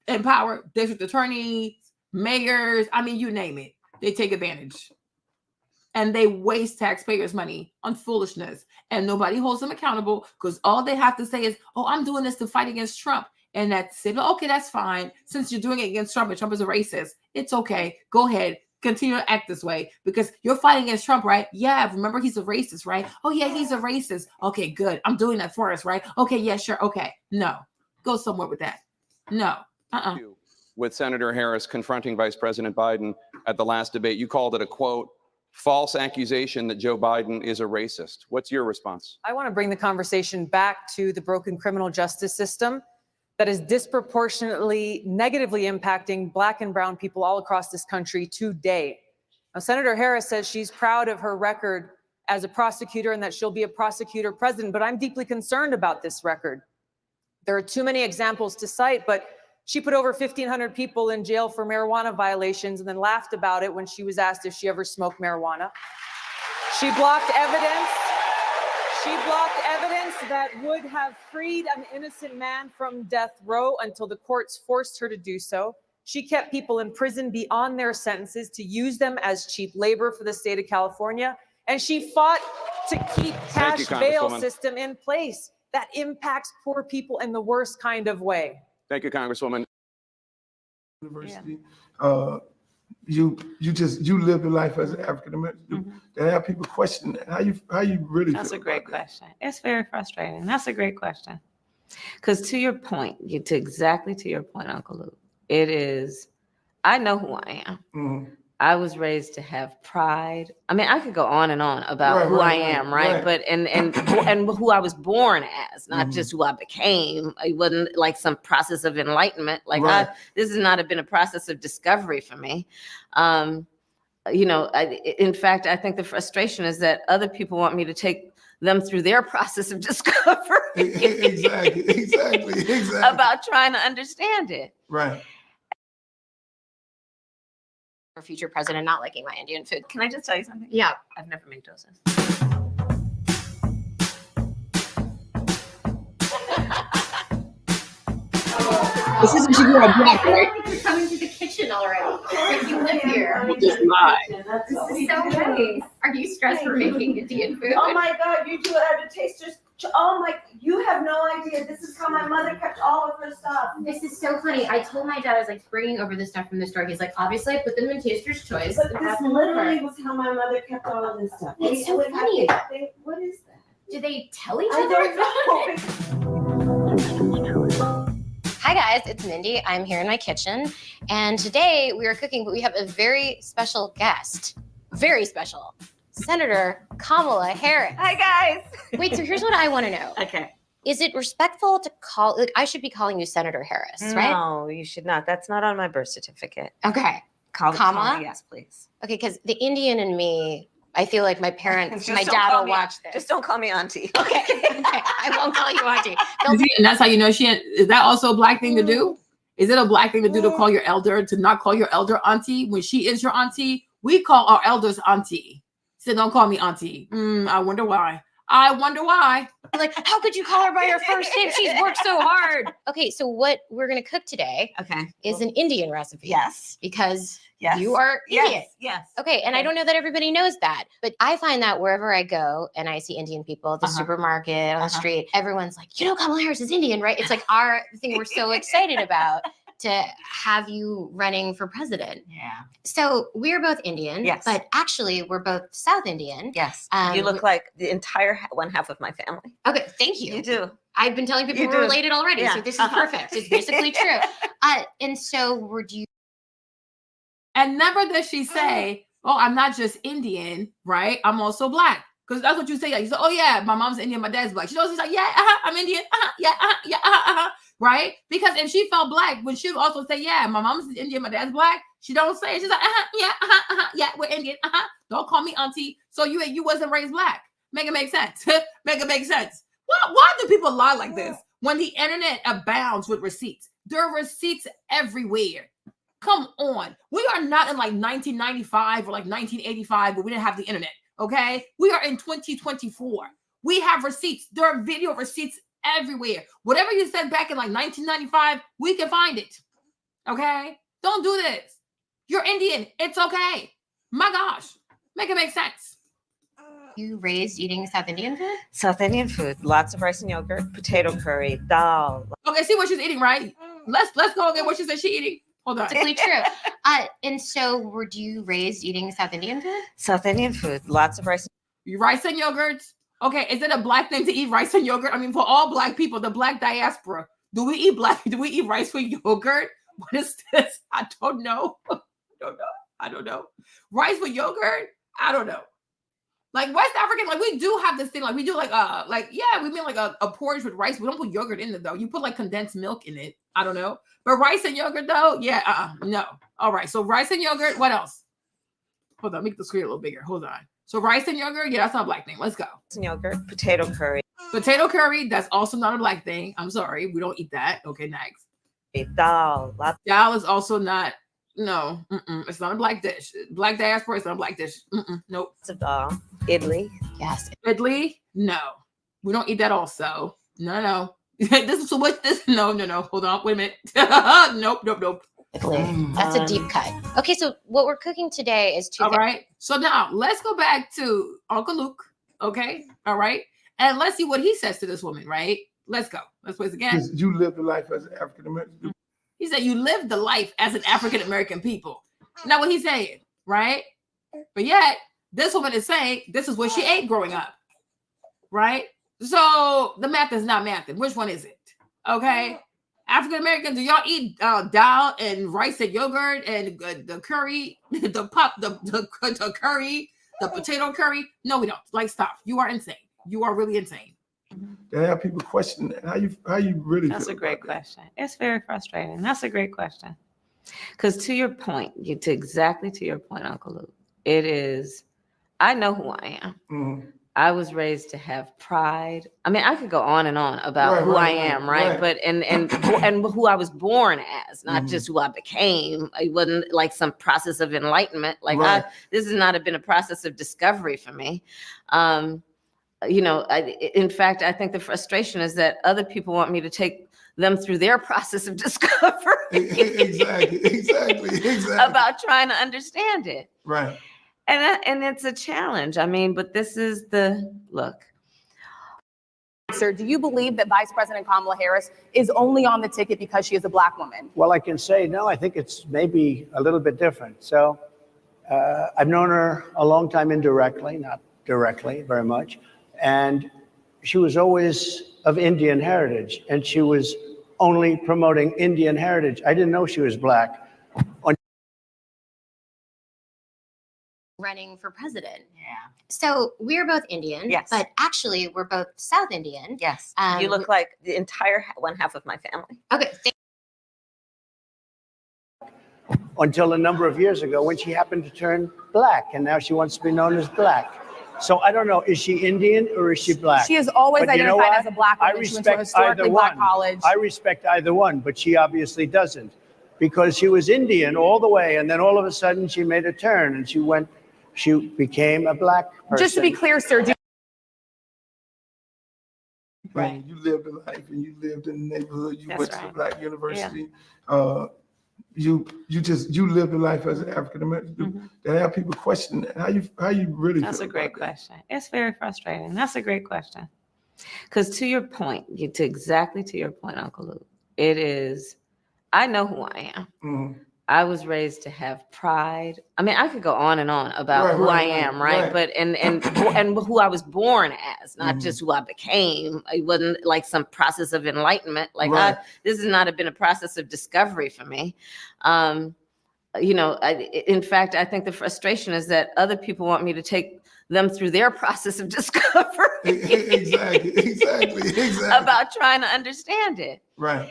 Speaker 1: empowered, district attorneys, mayors. I mean, you name it. They take advantage. And they waste taxpayers' money on foolishness. And nobody holds them accountable because all they have to say is, oh, I'm doing this to fight against Trump. And that's it. Okay, that's fine. Since you're doing it against Trump and Trump is a racist, it's okay. Go ahead. continue to act this way because you're fighting against Trump, right? Yeah, remember he's a racist, right? Oh yeah, he's a racist. Okay, good. I'm doing that for us, right? Okay, yeah, sure. Okay, no, go somewhere with that. No,
Speaker 3: With Senator Harris confronting Vice President Biden at the last debate, you called it a quote, false accusation that Joe Biden is a racist. What's your response?
Speaker 13: I want to bring the conversation back to the broken criminal justice system that is disproportionately negatively impacting Black and brown people all across this country today. Now, Senator Harris says she's proud of her record as a prosecutor and that she'll be a prosecutor president, but I'm deeply concerned about this record. There are too many examples to cite, but she put over 1,500 people in jail for marijuana violations and then laughed about it when she was asked if she ever smoked marijuana. She blocked evidence. She blocked evidence that would have freed an innocent man from death row until the courts forced her to do so. She kept people in prison beyond their sentences to use them as cheap labor for the state of California. And she fought to keep cash bail system in place that impacts poor people in the worst kind of way.
Speaker 3: Thank you, Congresswoman.
Speaker 2: University, you live your life as an African American. To have people question that, how you really
Speaker 6: That's
Speaker 2: feel
Speaker 6: a great
Speaker 2: about that?
Speaker 6: question. It's very frustrating. That's a great question. Because to your point, exactly to your point, Uncle Luke, it is, I know who I am. I was raised to have pride. I mean, I could go on and on about who I am, right? But and who I was born as, not just who I became. It wasn't like some process of enlightenment. Like this has not been a process of discovery for me. In fact, I think the frustration is that other people want me to take them through their process of discovery.
Speaker 2: Exactly.
Speaker 6: About trying to understand it.
Speaker 2: Right.
Speaker 7: For future president not liking my Indian food.
Speaker 6: Can I just tell you something?
Speaker 7: Yeah.
Speaker 6: I've never made doses.
Speaker 7: This is what you grew up black, right? You're coming to the kitchen already. Like you live here.
Speaker 1: Just lie.
Speaker 7: This is so nice. Are you stressed for making Indian food?
Speaker 8: Oh my God, you do have to taste just, oh my, you have no idea. This is how my mother kept all of her stuff.
Speaker 7: This is so funny. I told my dad, I was like bringing over this stuff from the store. He's like, obviously I put them in Taster's Choice.
Speaker 8: But this literally was how my mother kept all of this stuff.
Speaker 7: It's so funny.
Speaker 8: What is that?
Speaker 7: Do they tell each
Speaker 8: I
Speaker 7: other?
Speaker 8: don't know.
Speaker 7: Hi guys, it's Mindy. I'm here in my kitchen, and today we are cooking, but we have a very special guest. Very special. Senator Kamala Harris.
Speaker 6: Hi guys.
Speaker 7: Wait, so here's what I want to know.
Speaker 6: Okay.
Speaker 7: Is it respectful to call, like, I should be calling you Senator Harris, right?
Speaker 6: No, you should not. That's not on my birth certificate.
Speaker 7: Okay.
Speaker 6: Kamala? Yes, please.
Speaker 7: Okay, because the Indian in me, I feel like my parents,
Speaker 6: Just
Speaker 7: my
Speaker 6: don't
Speaker 7: dad
Speaker 6: call
Speaker 7: will
Speaker 6: me-
Speaker 7: watch this.
Speaker 6: Just don't call me auntie.
Speaker 7: Okay. I won't call you auntie.
Speaker 1: And that's how you know is that also a black thing to do? Is it a black thing to do to call your elder, to not call your elder auntie when she is your auntie? We call our elders auntie. So don't call me auntie. I wonder why.
Speaker 7: Like, how could you call her by her first name? She's worked so hard. Okay, so what we're going to cook today is an Indian recipe.
Speaker 6: Yes.
Speaker 7: Because you are Indian.
Speaker 6: Yes.
Speaker 7: Okay, and I don't know that everybody knows that, but I find that wherever I go and I see Indian people at the supermarket, on the street, everyone's like, Kamala Harris is Indian, right? It's like our thing we're so excited about to have you running for president.
Speaker 6: Yeah.
Speaker 7: So we're both Indian,
Speaker 6: Yes.
Speaker 7: but actually we're both South Indian.
Speaker 6: Yes. You look like the entire one half of my family.
Speaker 7: Okay, thank you.
Speaker 6: You do.
Speaker 7: I've been telling people
Speaker 6: You
Speaker 7: we're
Speaker 6: do.
Speaker 7: related already,
Speaker 6: Yeah.
Speaker 7: so this is perfect. It's basically true. And so do you?
Speaker 1: And never does she say, oh, I'm not just Indian, right? I'm also black. Because that's what you say. You say, oh yeah, my mom's Indian, my dad's black. She knows, she's like, yeah, I'm Indian. Right? Because if she felt black, when she would also say, yeah, my mom's Indian, my dad's black, she don't say it. She's like, yeah, we're Indian. Don't call me auntie. So you wasn't raised black. Make it make sense. Make it make sense. Why do people lie like this when the internet abounds with receipts? There are receipts everywhere. Come on. We are not in like 1995 or like 1985 where we didn't have the internet. Okay. We are in 2024. We have receipts. There are video receipts everywhere. Whatever you said back in like 1995, we can find it. Okay. Don't do this. You're Indian. It's okay. My gosh. Make it make sense.
Speaker 7: You raised eating South Indian food?
Speaker 6: South Indian food. Lots of rice and yogurt, potato curry, dal.
Speaker 1: Okay. See what she's eating, right? Let's go again. What she said she eating. Hold on.
Speaker 7: Basically true. And so were you raised eating South Indian food?
Speaker 6: South Indian food, lots of rice.
Speaker 1: Rice and yogurt. Okay, is it a black thing to eat rice and yogurt? I mean, for all black people, the black diaspora, do we eat rice with yogurt? What is this? I don't know. I don't know. Rice with yogurt? I don't know. Like West African, like we do have this thing, like we do we make like a porridge with rice. We don't put yogurt in it though. You put like condensed milk in it. I don't know. But rice and yogurt though, no. All right, so rice and yogurt, what else? Hold on, make the screen a little bigger. Hold on. So rice and yogurt, yeah, that's not a black thing. Let's go.
Speaker 6: And yogurt, potato curry.
Speaker 1: Potato curry, that's also not a black thing. I'm sorry, we don't eat that. Okay, next.
Speaker 6: Dal.
Speaker 1: Dal is also not, no, it's not a black dish. Black diaspora, it's not a black dish. Nope.
Speaker 6: It's a dal. Idli.
Speaker 7: Yes.
Speaker 1: Idli, no. We don't eat that also. No. This is what this, no. Hold on, wait a minute. Nope.
Speaker 7: That's a deep cut. Okay, so what we're cooking today is
Speaker 1: All right. So now let's go back to Uncle Luke. Okay. All right. And let's see what he says to this woman, right? Let's go. Let's play this again.
Speaker 2: You live the life as an African American.
Speaker 1: He said you live the life as an African American people. Now what he's saying, right? But yet this woman is saying this is what she ate growing up, right? So the math is not mathing. Which one is it? Okay. African Americans, do y'all eat dal and rice and yogurt and the curry, the curry, the potato curry? No, we don't. Like, stop. You are insane. You are really insane.
Speaker 2: They have people question how you really.
Speaker 6: That's a great question. It's very frustrating. That's a great question. Because to your point, exactly to your point, Uncle Luke, it is. I know who I am.
Speaker 2: Mm-hmm.
Speaker 6: I was raised to have pride. I mean, I could go on and on about who I am, right? But and who I was born as, not just who I became. It wasn't like some process of enlightenment. Like this has not been a process of discovery for me. In fact, I think the frustration is that other people want me to take them through their process of discovery.
Speaker 2: Exactly.
Speaker 6: About trying to understand it.
Speaker 2: Right.
Speaker 6: And it's a challenge. I mean, but this is the look.
Speaker 26: Sir, do you believe that Vice President Kamala Harris is only on the ticket because she is a black woman?
Speaker 11: Well, I can say no. I think it's maybe a little bit different. So I've known her a long time indirectly, not directly very much. And she was always of Indian heritage, and she was only promoting Indian heritage. I didn't know she was black.
Speaker 7: Running for president. Yeah. So we're both Indian.
Speaker 6: Yes.
Speaker 7: But actually, we're both South Indian.
Speaker 6: Yes. You look like the entire one half of my family.
Speaker 7: Okay.
Speaker 11: Until a number of years ago when she happened to turn black, and now she wants to be known as black. So I don't know, is she Indian or is she black?
Speaker 26: She is always identified as a black woman.
Speaker 11: I respect
Speaker 26: she went to a historically black college.
Speaker 11: I respect either one, but she obviously doesn't, because she was Indian all the way, and then all of a sudden she made a turn and she became a black person.
Speaker 26: Just to be clear, sir.
Speaker 2: Right. You lived a life and you lived in the neighborhood. You went to a black university. You lived a life as an African American. They have people question how you really.
Speaker 6: That's a great question. It's very frustrating. That's a great question. Because to your point, exactly to your point, Uncle Luke, it is. I know who I am. I was raised to have pride. I mean, I could go on and on about who I am, right? But and who I was born as, not just who I became. It wasn't like some process of enlightenment. Like this has not been a process of discovery for me. In fact, I think the frustration is that other people want me to take them through their process of discovery.
Speaker 2: Exactly.
Speaker 6: About trying to understand it.
Speaker 2: Right.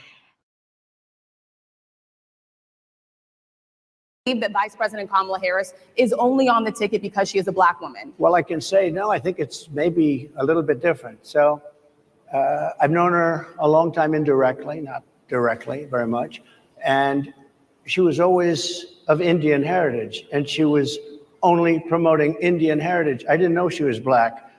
Speaker 26: That Vice President Kamala Harris is only on the ticket because she is a black woman?
Speaker 11: Well, I can say no. I think it's maybe a little bit different. So I've known her a long time indirectly, not directly very much. And she was always of Indian heritage, and she was only promoting Indian heritage. I didn't know she was black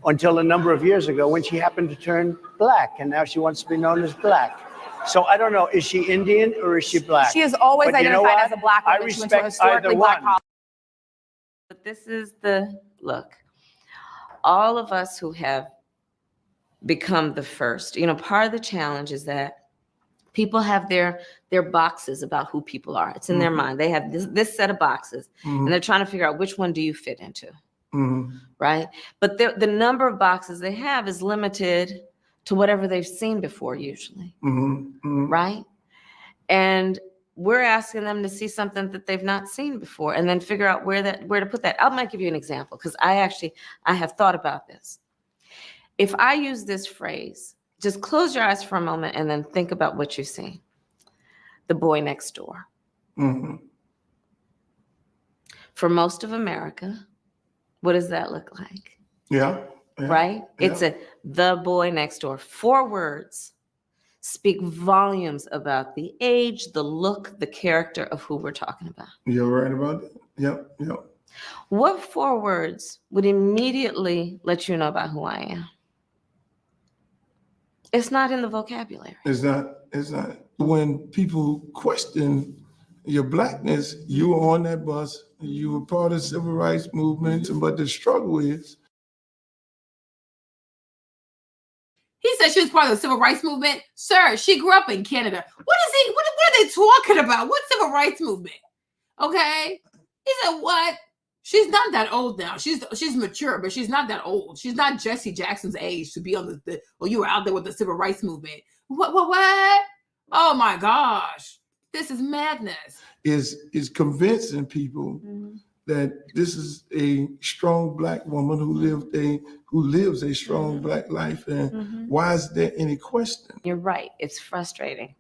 Speaker 11: until a number of years ago when she happened to turn black, and now she wants to be known as black. So I don't know, is she Indian or is she black?
Speaker 26: She is always identified as a black woman.
Speaker 11: I respect either one.
Speaker 6: But this is the look. All of us who have become the first, part of the challenge is that People have their boxes about who people are. It's in their mind. They have this set of boxes, and they're trying to figure out which one do you fit into, right? But the number of boxes they have is limited to whatever they've seen before, usually, right? And we're asking them to see something that they've not seen before, and then figure out where to put that. I might give you an example because I have thought about this. If I use this phrase, just close your eyes for a moment and then think about what you see. The boy next door. For most of America, what does that look like?
Speaker 2: Yeah.
Speaker 6: Right? Yeah. It's the boy next door. 4 words speak volumes about the age, the look, the character of who we're talking about.
Speaker 2: You're right about it. Yep.
Speaker 6: What 4 words would immediately let you know about who I am? It's not in the vocabulary.
Speaker 2: It's not. When people question your blackness, you were on that bus, you were part of the civil rights movement, but the struggle is.
Speaker 1: He said she was part of the civil rights movement. Sir, she grew up in Canada. What are they talking about? What civil rights movement? Okay. He said, what? She's not that old now. She's mature, but she's not that old. She's not Jesse Jackson's age to be on you were out there with the civil rights movement. What? Oh my gosh. This is madness.
Speaker 2: Is convincing people that this is a strong Black woman who lives a strong Black life, and why is there any question?
Speaker 6: You're right. It's frustrating.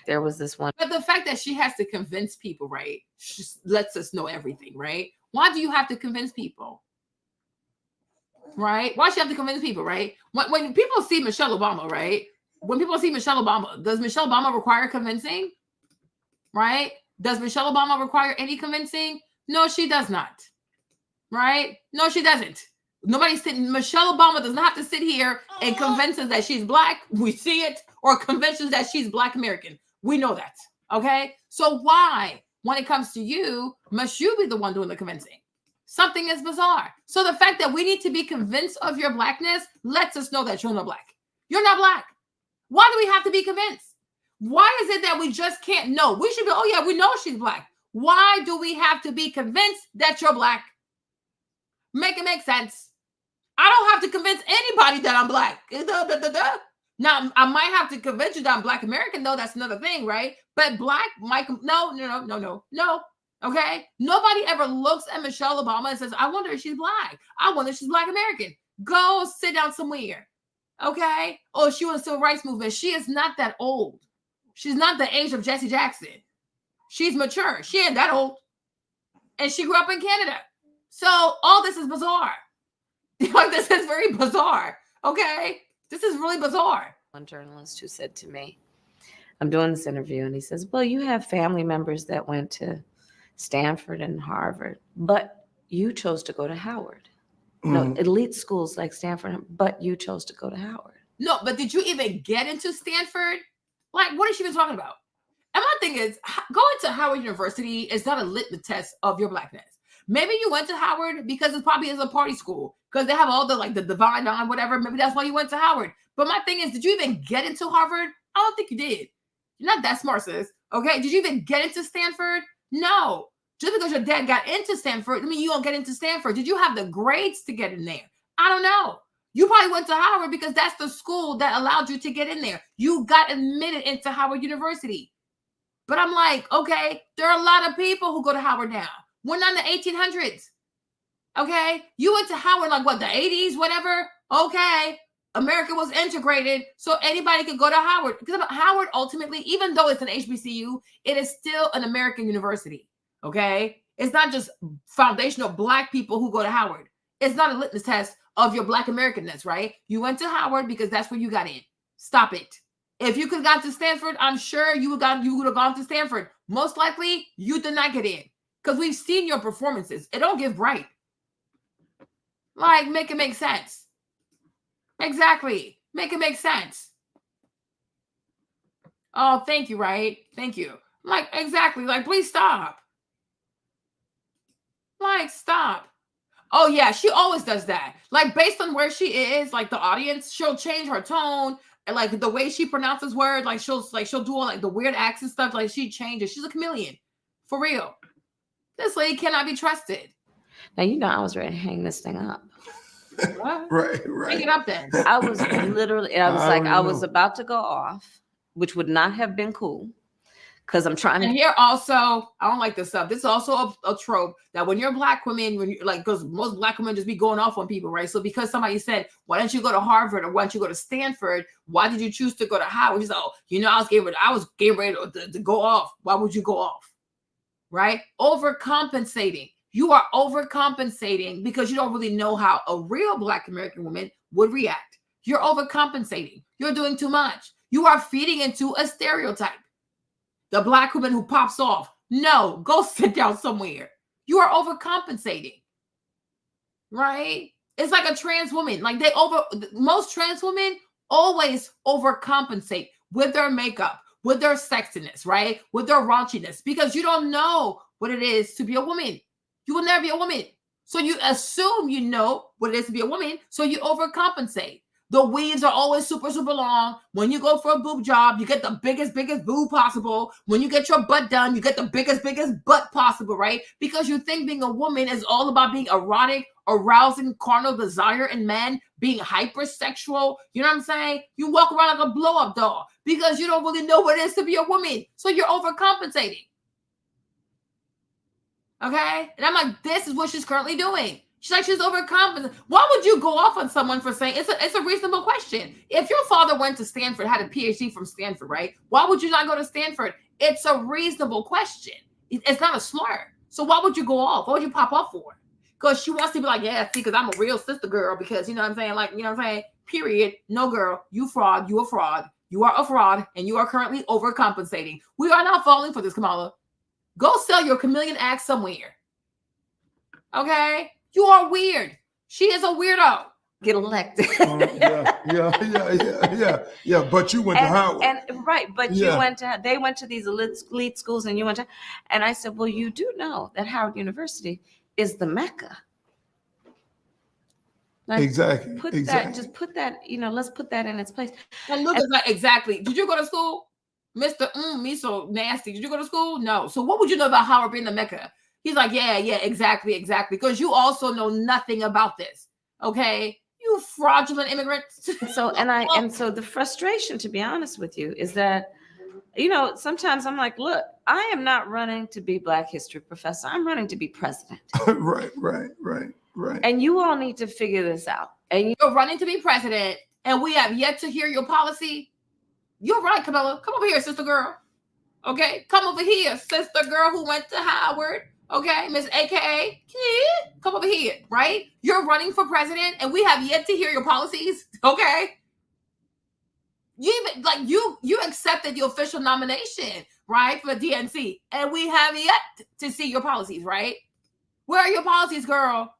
Speaker 6: There was this one.
Speaker 1: But the fact that she has to convince people, right, just lets us know everything, right? Why do you have to convince people? Right? Why should you have to convince people, right? When people see Michelle Obama, right? When people see Michelle Obama, does Michelle Obama require convincing? Right? Does Michelle Obama require any convincing? No, she does not. Right? No, she doesn't. Michelle Obama does not have to sit here and convince us that she's Black. We see it. Or convince us that she's Black American. We know that. Okay? So why, when it comes to you, must you be the one doing the convincing? Something is bizarre. So the fact that we need to be convinced of your Blackness lets us know that you're not Black. You're not Black. Why do we have to be convinced? Why is it that we just can't know? We should be, oh yeah, we know she's Black. Why do we have to be convinced that you're Black? Make it make sense. I don't have to convince anybody that I'm Black. Now, I might have to convince you that I'm Black American, though. That's another thing, right? But Black, no. Okay? Nobody ever looks at Michelle Obama and says, I wonder if she's Black. I wonder if she's Black American. Go sit down somewhere. Okay? Oh, she was in the civil rights movement. She is not that old. She's not the age of Jesse Jackson. She's mature. She ain't that old. And she grew up in Canada. So all this is bizarre. Like, this is very bizarre. Okay? This is really bizarre.
Speaker 6: One journalist who said to me, I'm doing this interview, and he says, well, you have family members that went to Stanford and Harvard, but you chose to go to Howard. No, elite schools like Stanford, but you chose to go to Howard.
Speaker 1: No, but did you even get into Stanford? Like, what is she even talking about? And my thing is, going to Howard University is not a litmus test of your Blackness. Maybe you went to Howard because it probably is a party school, because they have all the divine on whatever. Maybe that's why you went to Howard. But my thing is, did you even get into Harvard? I don't think you did. You're not that smart, sis. Okay. Did you even get into Stanford? No. Just because your dad got into Stanford, I mean, you don't get into Stanford. Did you have the grades to get in there? I don't know. You probably went to Howard because that's the school that allowed you to get in there. You got admitted into Howard University. But I'm like, okay, there are a lot of people who go to Howard now. We're not in the 1800s. Okay. You went to Howard like what, the 80s, whatever. Okay. America was integrated, so anybody could go to Howard. Because Howard ultimately, even though it's an HBCU, it is still an American university. Okay. It's not just foundational Black people who go to Howard. It's not a litmus test of your Black Americanness, right? You went to Howard because that's where you got in. Stop it. If you could have gone to Stanford, I'm sure you would have gone to Stanford. Most likely, you did not get in. Because we've seen your performances. It don't give bright. Like, make it make sense. Exactly. Make it make sense. Oh, thank you, right? Thank you. Like, exactly. Like, please stop. Like, stop. Oh, yeah, she always does that. Like, based on where she is, like the audience, she'll change her tone. And like the way she pronounces words, like she'll do all like the weird accent stuff, like she changes. She's a chameleon. For real. This lady cannot be trusted.
Speaker 6: Now, you know, I was ready to hang this thing up.
Speaker 2: Right.
Speaker 1: Hang it up then.
Speaker 6: I was literally, I was
Speaker 2: I
Speaker 6: was about to go off, which would not have been cool. Because I'm trying to.
Speaker 1: And here also, I don't like this stuff. This is also a trope that when you're Black women, when you're like, because most Black women just be going off on people, right? So because somebody said, why don't you go to Harvard or why don't you go to Stanford? Why did you choose to go to Howard? He's like, oh, you know, I was getting ready to go off. Why would you go off? Right? Overcompensating. You are overcompensating because you don't really know how a real Black American woman would react. You're overcompensating. You're doing too much. You are feeding into a stereotype. The Black woman who pops off. No, go sit down somewhere. You are overcompensating. Right? It's like a trans woman. Like most trans women always overcompensate with their makeup, with their sexiness, right? With their raunchiness, because you don't know what it is to be a woman. You will never be a woman. So you assume you know what it is to be a woman, so you overcompensate. The weaves are always super, super long. When you go for a boob job, you get the biggest boob possible. When you get your butt done, you get the biggest butt possible, right? Because you think being a woman is all about being erotic, arousing carnal desire in men, being hypersexual. You know what I'm saying? You walk around like a blow-up doll because you don't really know what it is to be a woman. So you're overcompensating. Okay? And I'm like, this is what she's currently doing. She's like, she's overcompensating. Why would you go off on someone for saying, it's a reasonable question. If your father went to Stanford, had a PhD from Stanford, right? Why would you not go to Stanford? It's a reasonable question. It's not a slur. So why would you go off? What would you pop off for? Because she wants to be like, yeah, see, because I'm a real sister girl, because you know what I'm saying? Like, you know what I'm saying? Period. No, girl, you fraud. You a fraud. You are a fraud, and you are currently overcompensating. We are not falling for this, Kamala. Go sell your chameleon act somewhere. Okay? You are weird. She is a weirdo.
Speaker 6: Get elected.
Speaker 2: Yeah. But you went to Howard.
Speaker 6: But you went to, they went to these elite schools and you went to, and I said, well, you do know that Howard University is the Mecca. Like,
Speaker 2: Exactly.
Speaker 6: Just put that, let's put that in its place.
Speaker 1: And look, like, exactly. Did you go to school? Mr. Me so nasty. Did you go to school? No. So what would you know about Howard being the Mecca? He's like, yeah, exactly. Because you also know nothing about this. Okay? You fraudulent immigrants.
Speaker 6: So the frustration, to be honest with you, is that, sometimes I'm like, look, I am not running to be Black history professor. I'm running to be president.
Speaker 2: Right.
Speaker 6: And you all need to figure this out.
Speaker 1: And you're running to be president, and we have yet to hear your policy. You're right, Camilla. Come over here, sister girl. Okay? Come over here, sister girl who went to Howard. Okay, Miss AKA, come over here, right? You're running for president, and we have yet to hear your policies. Okay, you accepted the official nomination, right, for the DNC, and we have yet to see your policies, right? Where are your policies, girl?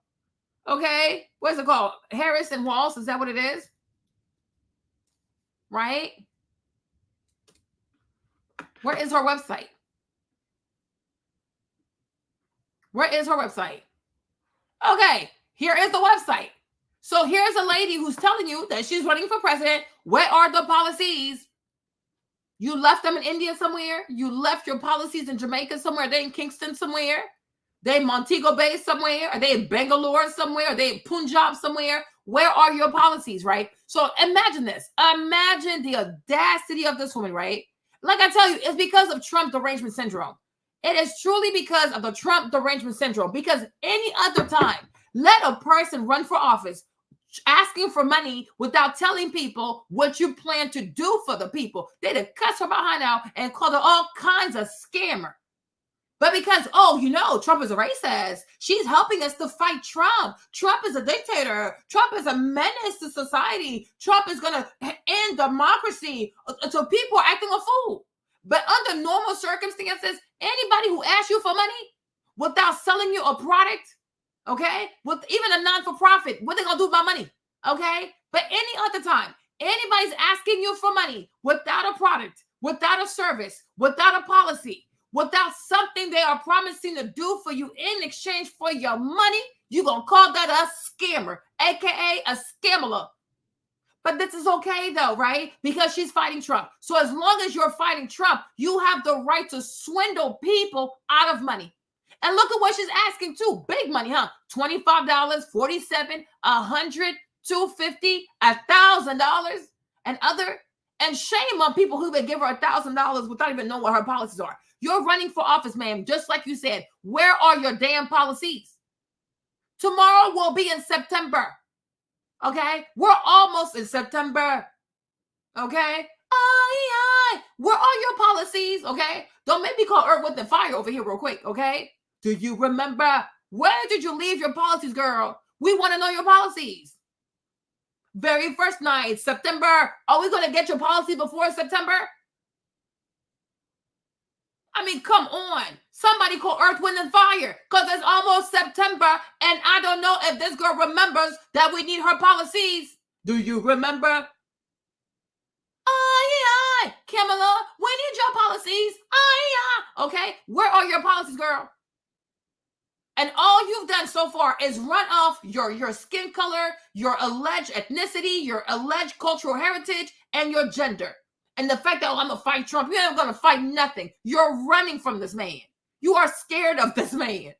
Speaker 1: Okay, what's it called? Harris and Walsh, is that what it is? Right? Where is her website? Where is her website? Okay, here is the website. So here's a lady who's telling you that she's running for president. Where are the policies? You left them in India somewhere. You left your policies in Jamaica somewhere. Are they in Kingston somewhere? They in Montego Bay somewhere? Are they in Bangalore somewhere? Are they in Punjab somewhere? Where are your policies, right? So imagine this. Imagine the audacity of this woman, right? Like I tell you, it's because of Trump derangement syndrome. It is truly because of the Trump derangement syndrome. Because any other time, let a person run for office asking for money without telling people what you plan to do for the people. They'd have cussed her behind out and called her all kinds of scammer. But because, Trump is a racist, she's helping us to fight Trump. Trump is a dictator. Trump is a menace to society. Trump is going to end democracy. So people are acting a fool. But under normal circumstances, anybody who asks you for money without selling you a product, okay, with even a non-for-profit, what they gonna do with my money, okay? But any other time, anybody's asking you for money without a product, without a service, without a policy, without something they are promising to do for you in exchange for your money, you gonna call that a scammer, aka a scammer. But this is okay though, right? Because she's fighting Trump. So as long as you're fighting Trump, you have the right to swindle people out of money. And look at what she's asking too. Big money, huh? $25, $47, $100, $250, $1,000, and other. And shame on people who would give her $1,000 without even knowing what her policies are. You're running for office, ma'am, just like you said. Where are your damn policies? Tomorrow will be in September. Okay? We're almost in September. Okay? Where are your policies? Okay? Don't make me call Earth, Wind, and Fire over here real quick. Okay? Do you remember? Where did you leave your policies, girl? We want to know your policies. Very first night, September. Are we going to get your policy before September? I mean, come on. Somebody call Earth, Wind, and Fire because it's almost September and I don't know if this girl remembers that we need her policies. Do you remember? Kamala, we need your policies. Okay, where are your policies, girl? And all you've done so far is run off your skin color, your alleged ethnicity, your alleged cultural heritage, and your gender. And the fact that, I'm going to fight Trump, you ain't going to fight nothing. You're running from this man. You are scared of this man.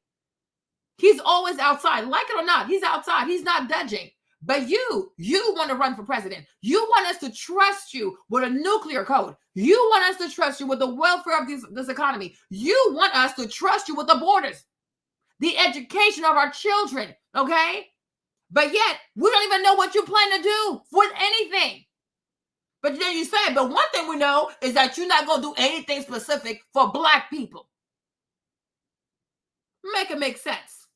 Speaker 1: He's always outside. Like it or not, he's outside. He's not dodging. But you want to run for president. You want us to trust you with a nuclear code. You want us to trust you with the welfare of this economy. You want us to trust you with the borders, the education of our children, okay? But yet, we don't even know what you plan to do with anything. But then you say, but one thing we know is that you're not going to do anything specific for Black people. Make it make sense.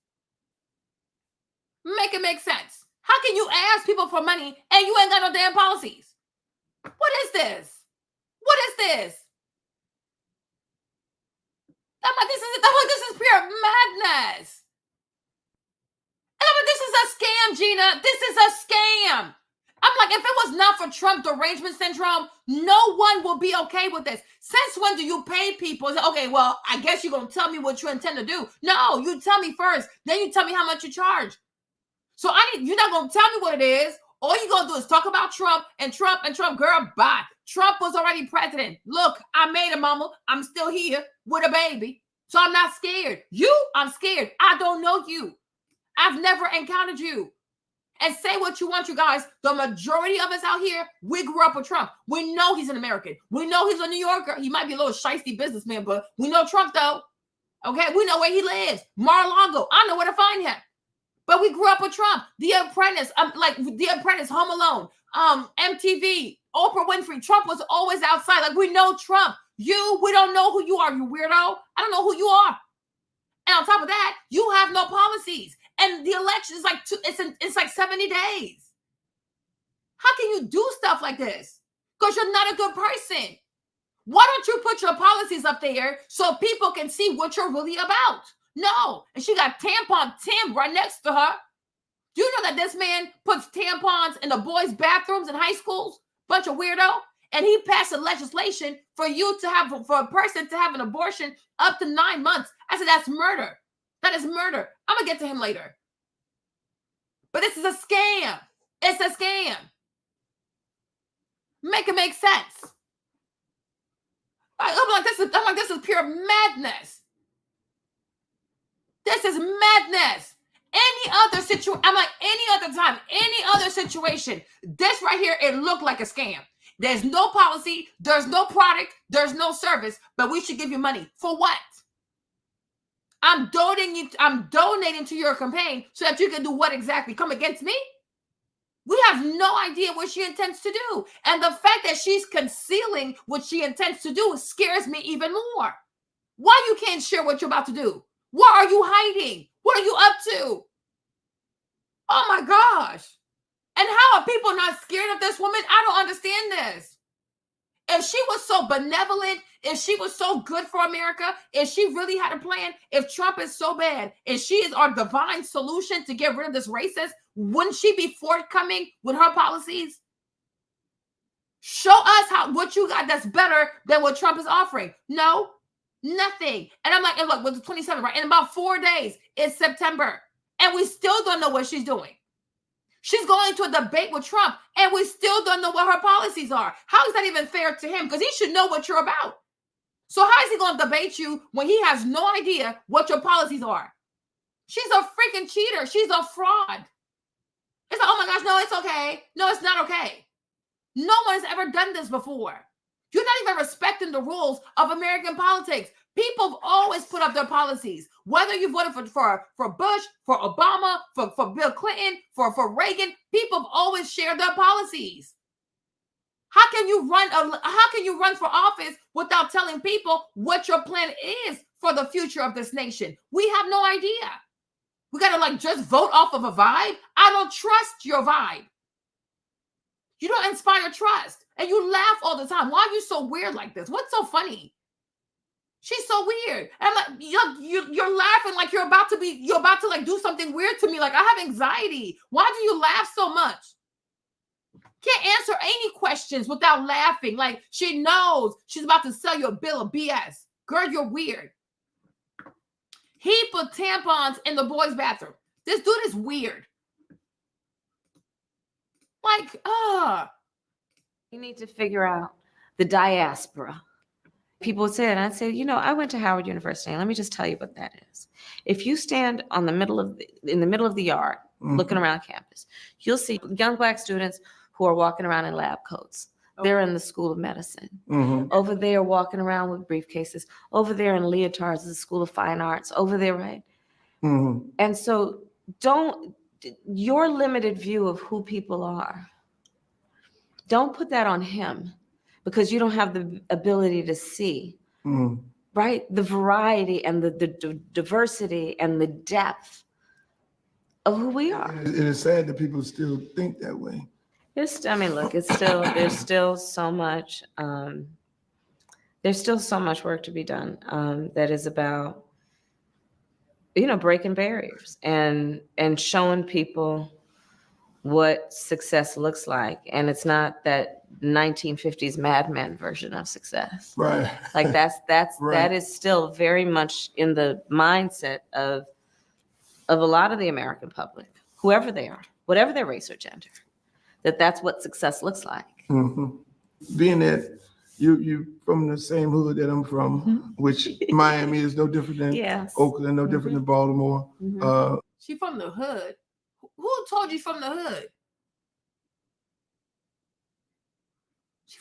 Speaker 1: Make it make sense. How can you ask people for money and you ain't got no damn policies? What is this? What is this? I'm like, this is pure madness. And I'm like, this is a scam, Gina. This is a scam. I'm like, if it was not for Trump derangement syndrome, no one will be okay with this. Since when do you pay people? Okay, well, I guess you're going to tell me what you intend to do. No, you tell me first. Then you tell me how much you charge. So you're not going to tell me what it is. All you're going to do is talk about Trump and Trump and Trump. Girl, bye. Trump was already president. Look, I made it, mama. I'm still here with a baby. So I'm not scared. I'm scared. I don't know you. I've never encountered you. And say what you want, you guys. The majority of us out here, we grew up with Trump. We know he's an American. We know he's a New Yorker. He might be a little shiesty businessman, but we know Trump, though. Okay? We know where he lives. Mar-a-Lago. I know where to find him. But we grew up with Trump. The Apprentice, The Apprentice, Home Alone, MTV, Oprah Winfrey. Trump was always outside. Like, we know Trump. We don't know who you are, you weirdo. I don't know who you are. And on top of that, you have no policies. And the election is like it's like 70 days. How can you do stuff like this? Because you're not a good person. Why don't you put your policies up there so people can see what you're really about? No. And she got tampon Tim right next to her. Do you know that this man puts tampons in the boys' bathrooms in high schools? Bunch of weirdo. And he passed a legislation for a person to have an abortion up to 9 months. I said, that's murder. That is murder. I'm going to get to him later. But this is a scam. It's a scam. Make it make sense. I'm like, this is pure madness. This is madness. Any other situation, I'm like, any other time, any other situation, this right here, it looked like a scam. There's no policy, there's no product, there's no service, but we should give you money. For what? I'm donating to your campaign so that you can do what exactly? Come against me? We have no idea what she intends to do. And the fact that she's concealing what she intends to do scares me even more. Why you can't share what you're about to do? What are you hiding? What are you up to? Oh my gosh. And how are people not scared of this woman? I don't understand this. If she was so benevolent, if she was so good for America, if she really had a plan, if Trump is so bad, if she is our divine solution to get rid of this racist, wouldn't she be forthcoming with her policies? Show us what you got that's better than what Trump is offering. No, nothing. And I'm like, and look, with the 27th, right? In about 4 days, it's September. And we still don't know what she's doing. She's going to a debate with Trump, and we still don't know what her policies are. How is that even fair to him? Because he should know what you're about. So how is he going to debate you when he has no idea what your policies are? She's a freaking cheater. She's a fraud. It's like, oh my gosh, no, it's okay. No, it's not okay. No one has ever done this before. You're not even respecting the rules of American politics. People have always put up their policies. Whether you voted for Bush, for Obama, for Bill Clinton, for Reagan, people have always shared their policies. How can you run for office without telling people what your plan is for the future of this nation? We have no idea. We got to just vote off of a vibe. I don't trust your vibe. You don't inspire trust. And you laugh all the time. Why are you so weird like this? What's so funny? She's so weird. And you're laughing like you're about to do something weird to me. Like, I have anxiety. Why do you laugh so much? Can't answer any questions without laughing. Like, she knows she's about to sell you a bill of BS. Girl, you're weird. Heap of tampons in the boys' bathroom. This dude is weird.
Speaker 6: You need to figure out the diaspora. People would say, and I'd say, I went to Howard University, and let me just tell you what that is. If you stand in the middle of the yard, looking around campus, you'll see young Black students who are walking around in lab coats. They're in the School of Medicine. Over there, walking around with briefcases. Over there in leotards is the School of Fine Arts. Over there, right? And so your limited view of who people are, don't put that on him, because you don't have the ability to see, right? The variety and the diversity and the depth of who we are.
Speaker 2: It is sad that people still think that way.
Speaker 6: There's still so much. There's still so much work to be done. That is about, breaking barriers and showing people what success looks like. And it's not that 1950s Mad Men version of success.
Speaker 2: Right.
Speaker 6: Like right. That is still very much in the mindset of a lot of the American public, whoever they are, whatever their race or gender, that's what success looks like.
Speaker 2: Being that you from the same hood that I'm from, which Miami is no different than Oakland, no different than Baltimore.
Speaker 1: She from the hood. Who told you from the hood?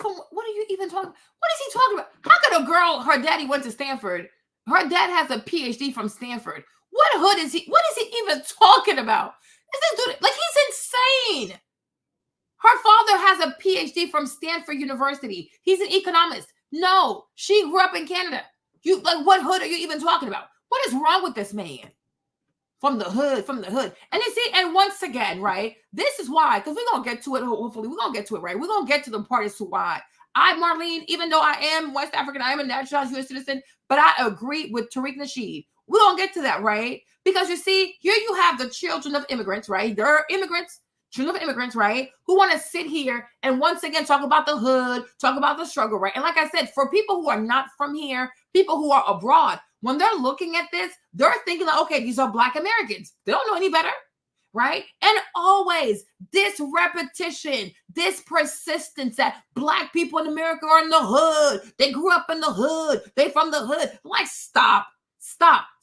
Speaker 1: What are you even talking? What is he talking about? How could a girl, her daddy went to Stanford? Her dad has a PhD from Stanford. What hood is he? What is he even talking about? Is this dude, he's insane? Her father has a PhD from Stanford University. He's an economist. No, she grew up in Canada. What hood are you even talking about? What is wrong with this man? From the hood. And you see, and once again, right, this is why, because we're going to get to it, hopefully, we're going to get to it, right? We're going to get to the part as to why. Marlene, even though I am West African, I am a naturalized U.S. citizen, but I agree with Tariq Nasheed. We're going to get to that, right? Because you see, here you have the children of immigrants, right? They're immigrants, children of immigrants, right? Who want to sit here and once again talk about the hood, talk about the struggle, right? And like I said, for people who are not from here, people who are abroad, when they're looking at this, they're thinking like, okay, these are Black Americans. They don't know any better, right? And always this repetition, this persistence that Black people in America are in the hood. They grew up in the hood. They from the hood. Like, stop.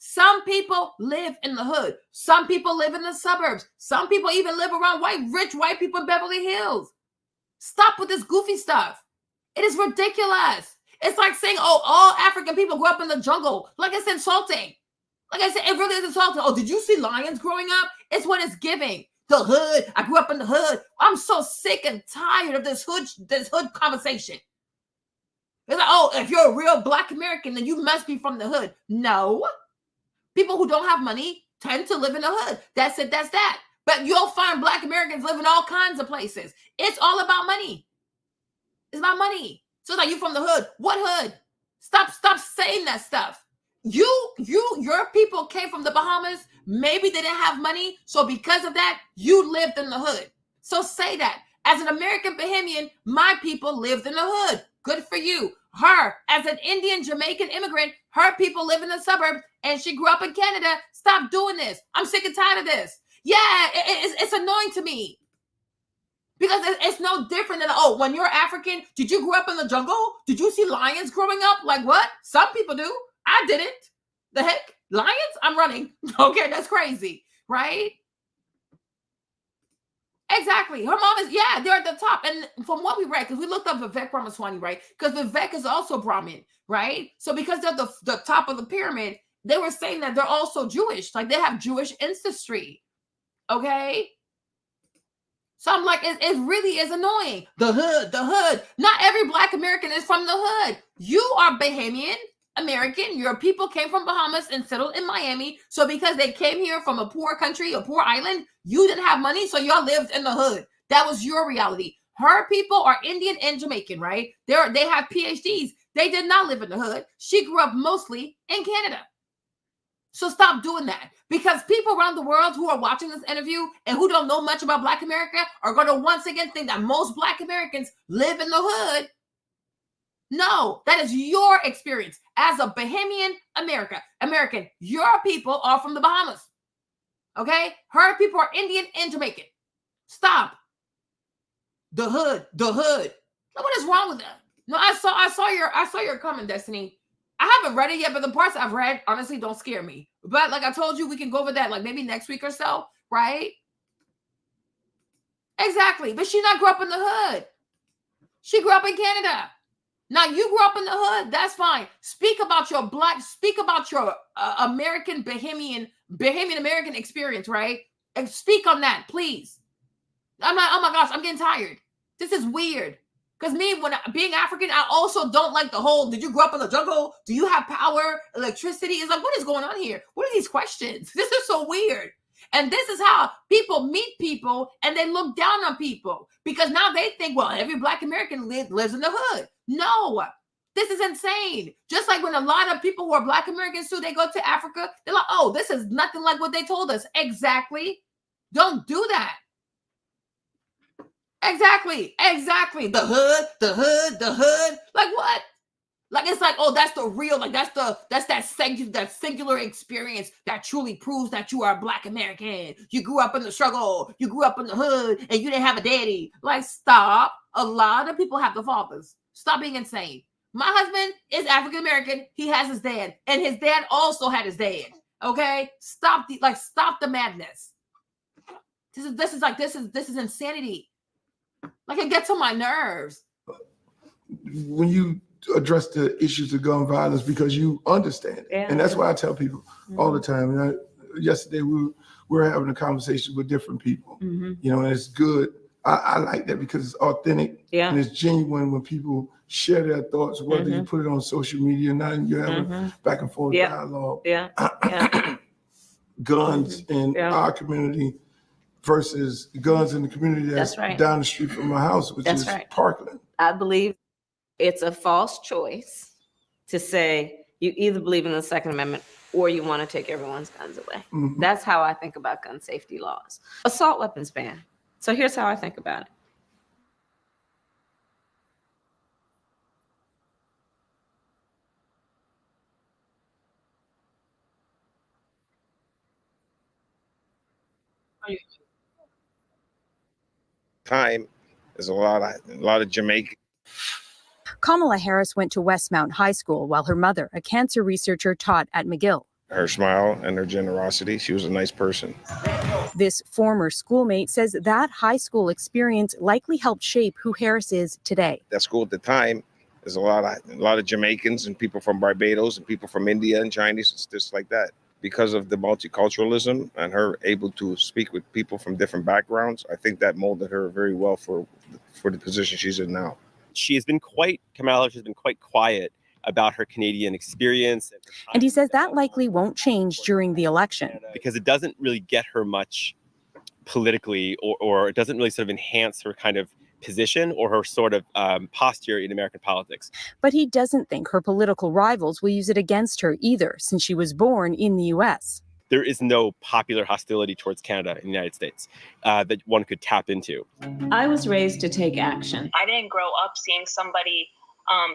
Speaker 1: Some people live in the hood. Some people live in the suburbs. Some people even live around rich white people in Beverly Hills. Stop with this goofy stuff. It is ridiculous. It's like saying, oh, all African people grew up in the jungle. Like, it's insulting. Like I said, it really is insulting. Oh, did you see lions growing up? It's what it's giving. The hood. I grew up in the hood. I'm so sick and tired of this hood conversation. It's like, oh, if you're a real Black American, then you must be from the hood. No. People who don't have money tend to live in the hood. That's it. That's that. But you'll find Black Americans live in all kinds of places. It's all about money. It's about money. So it's like, you from the hood. What hood? Stop saying that stuff. Your people came from the Bahamas. Maybe they didn't have money. So because of that, you lived in the hood. So say that. As an American Bahamian, my people lived in the hood. Good for you. Her, as an Indian Jamaican immigrant, her people live in the suburbs and she grew up in Canada. Stop doing this. I'm sick and tired of this. Yeah, it's annoying to me. Because it's no different than, oh, when you're African, did you grow up in the jungle? Did you see lions growing up? Like what? Some people do. I didn't. The heck? Lions? I'm running. Okay, that's crazy, right? Exactly. Her mom is, yeah, they're at the top. And from what we read, because we looked up Vivek Ramaswamy, right? Because Vivek is also Brahmin, right? So because they're the top of the pyramid, they were saying that they're also Jewish. Like they have Jewish ancestry. Okay? So I'm like, it really is annoying. The hood. Not every Black American is from the hood. You are Bahamian American. Your people came from Bahamas and settled in Miami. So because they came here from a poor country, a poor island, you didn't have money, so y'all lived in the hood. That was your reality. Her people are Indian and Jamaican, right? They have PhDs. They did not live in the hood. She grew up mostly in Canada. So stop doing that, because people around the world who are watching this interview and who don't know much about Black America are going to once again think that most Black Americans live in the hood. No, that is your experience as a Bahamian American. Your people are from the Bahamas. Okay? Her people are Indian and Jamaican. Stop. The hood. What is wrong with that? No, I saw your comment, Destiny. I haven't read it yet, but the parts I've read honestly don't scare me. But like I told you, we can go over that like maybe next week or so, right? Exactly. But she not grew up in the hood. She grew up in Canada. Now you grew up in the hood. That's fine. Speak about your American Bahamian American experience, right? And speak on that, please. I'm not. Oh my gosh, I'm getting tired. This is weird. Because me, being African, I also don't like the whole, did you grow up in the jungle? Do you have power, electricity? It's like, what is going on here? What are these questions? This is so weird. And this is how people meet people and they look down on people. Because now they think, well, every Black American lives in the hood. No, this is insane. Just like when a lot of people who are Black Americans too, they go to Africa, they're like, oh, this is nothing like what they told us. Exactly. Don't do that. Exactly. The hood. Like what? Like it's like, oh, that's the real, like that's that singular experience that truly proves that you are a Black American. You grew up in the struggle, you grew up in the hood, and you didn't have a daddy. Like, stop. A lot of people have the fathers. Stop being insane. My husband is African American. He has his dad, and his dad also had his dad. Okay, stop the madness. This is insanity. Like, it gets on my nerves.
Speaker 2: When you address the issues of gun violence, because you understand it.
Speaker 6: Yeah.
Speaker 2: And that's why I tell people all the time. And yesterday we were having a conversation with different people, you know, and it's good. I like that because it's authentic and it's genuine when people share their thoughts, whether you put it on social media or not, and you have a back and forth dialogue. Guns in our community versus guns in the community that's down the street from my house, which is Parkland.
Speaker 6: I believe it's a false choice to say you either believe in the Second Amendment or you want to take everyone's guns away. That's how I think about gun safety laws. Assault weapons ban. So here's how I think about it.
Speaker 10: Time is a lot of Jamaican.
Speaker 12: Kamala Harris went to Westmount High School while her mother, a cancer researcher, taught at McGill.
Speaker 10: Her smile and her generosity, she was a nice person.
Speaker 12: This former schoolmate says that high school experience likely helped shape who Harris is today.
Speaker 10: That school at the time is a lot of Jamaicans and people from Barbados and people from India and Chinese and just like that. Because of the multiculturalism and her able to speak with people from different backgrounds, I think that molded her very well for the position she's in now.
Speaker 14: Kamala has been quite quiet about her Canadian experience.
Speaker 12: And he says that likely won't change during the election.
Speaker 14: Because it doesn't really get her much politically, or it doesn't really sort of enhance her kind of position or her sort of posture in American politics.
Speaker 12: But he doesn't think her political rivals will use it against her either, since she was born in the U.S.
Speaker 14: There is no popular hostility towards Canada in the United States that one could tap into.
Speaker 6: I was raised to take action.
Speaker 15: I didn't grow up seeing somebody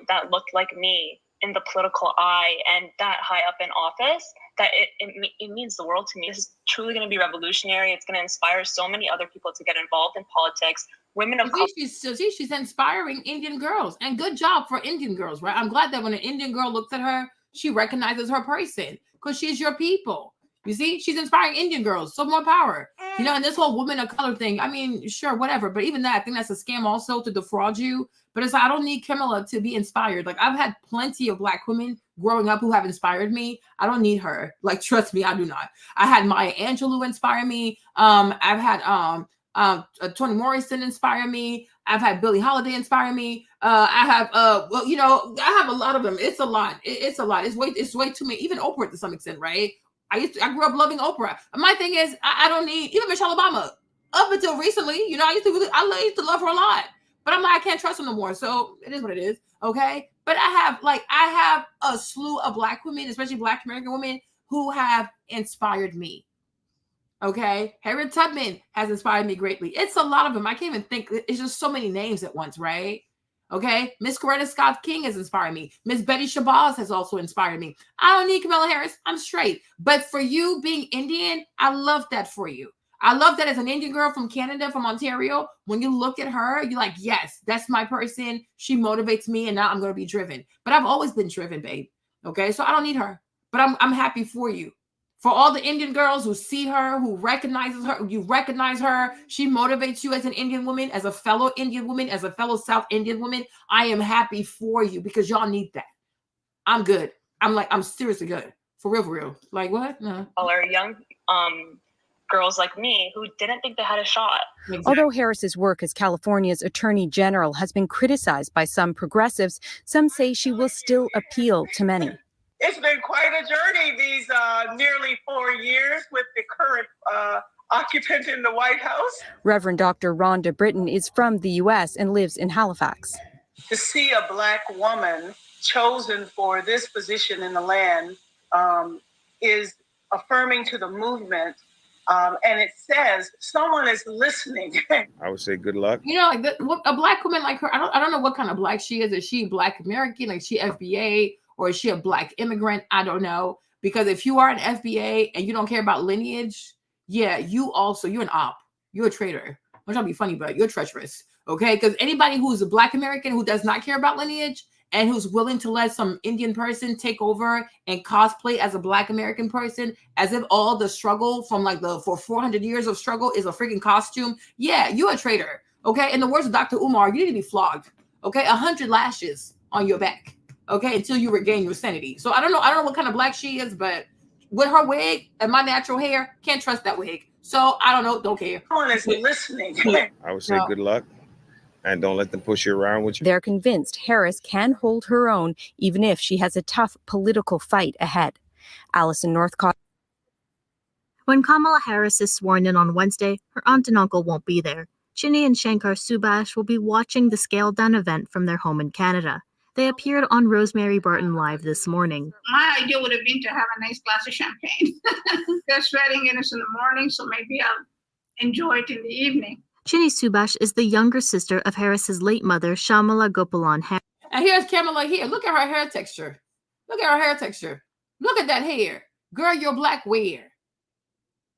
Speaker 15: that looked like me
Speaker 9: in the political eye and that high up in office, that it means the world to me. This is truly going to be revolutionary. It's going to inspire so many other people to get involved in politics. Women of color.
Speaker 1: She's inspiring Indian girls, and good job for Indian girls, right? I'm glad that when an Indian girl looks at her, she recognizes her person because she's your people. You see, she's inspiring Indian girls, so more power. You know, and this whole woman of color thing, I mean, sure, whatever. But even that, I think that's a scam also to defraud you. But it's like, I don't need Kamala to be inspired. Like, I've had plenty of Black women growing up who have inspired me. I don't need her. Like, trust me, I do not. I had Maya Angelou inspire me. I've had Toni Morrison inspire me. I've had Billie Holiday inspire me. I have well, you know, I have a lot of them. It's a lot. It's a lot. It's way too many. Even Oprah to some extent, right? I grew up loving Oprah. My thing is, I don't need even Michelle Obama. Up until recently, you know, I used to love her a lot, but I'm like, I can't trust her no more. So it is what it is, okay? But I have a slew of Black women, especially Black American women, who have inspired me. Okay, Harriet Tubman has inspired me greatly. It's a lot of them. I can't even think. It's just so many names at once, right? Okay, Miss Coretta Scott King has inspired me. Miss Betty Shabazz has also inspired me. I don't need Kamala Harris. I'm straight. But for you being Indian, I love that for you. I love that as an Indian girl from Canada, from Ontario, when you look at her, you're like, yes, that's my person. She motivates me, and now I'm going to be driven. But I've always been driven, babe. Okay, so I don't need her. But I'm happy for you. For all the Indian girls who see her, who recognizes her, you recognize her, she motivates you as an Indian woman, as a fellow Indian woman, as a fellow South Indian woman. I am happy for you because y'all need that. I'm good. I'm seriously good. For real, for real. Like what? No.
Speaker 9: Or young girls like me who didn't think they had a shot.
Speaker 12: Although Harris's work as California's Attorney General has been criticized by some progressives, some say she will still appeal to many.
Speaker 15: It's been quite a journey these nearly 4 years with the current occupant in the White House.
Speaker 12: Reverend Dr. Rhonda Britton is from the U.S. and lives in Halifax.
Speaker 15: To see a Black woman chosen for this position in the land is affirming to the movement. And it says someone is listening.
Speaker 10: I would say good luck.
Speaker 1: You know, like a Black woman like her, I don't know what kind of Black she is. Is she Black American? Like she FBA? Or is she a Black immigrant? I don't know. Because if you are an FBA and you don't care about lineage, yeah, you're an op. You're a traitor. I'm trying to be funny, but you're treacherous. Okay? Because anybody who's a Black American who does not care about lineage and who's willing to let some Indian person take over and cosplay as a Black American person, as if all the struggle from for 400 years of struggle is a freaking costume, yeah, you're a traitor. Okay? In the words of Dr. Umar, you need to be flogged. Okay? 100 lashes on your back. Okay, until you regain your sanity. So I don't know what kind of Black she is, but with her wig and my natural hair, can't trust that wig. So I don't know, don't care.
Speaker 15: Someone is listening.
Speaker 10: I would say good luck, and don't let them push you around with you.
Speaker 12: They're convinced Harris can hold her own, even if she has a tough political fight ahead. Allison Northcott.
Speaker 16: When Kamala Harris is sworn in on Wednesday, her aunt and uncle won't be there. Chinny and Shankar Subhash will be watching the scaled-down event from their home in Canada. They appeared on Rosemary Barton Live this morning.
Speaker 17: My idea would have been to have a nice glass of champagne. They're swearing in us in the morning, so maybe I'll enjoy it in the evening.
Speaker 16: Chinny Subhash is the younger sister of Harris's late mother, Shyamala Gopalan Harris.
Speaker 1: And here's Kamala here. Look at her hair texture. Look at her hair texture. Look at that hair. Girl, you're Black where?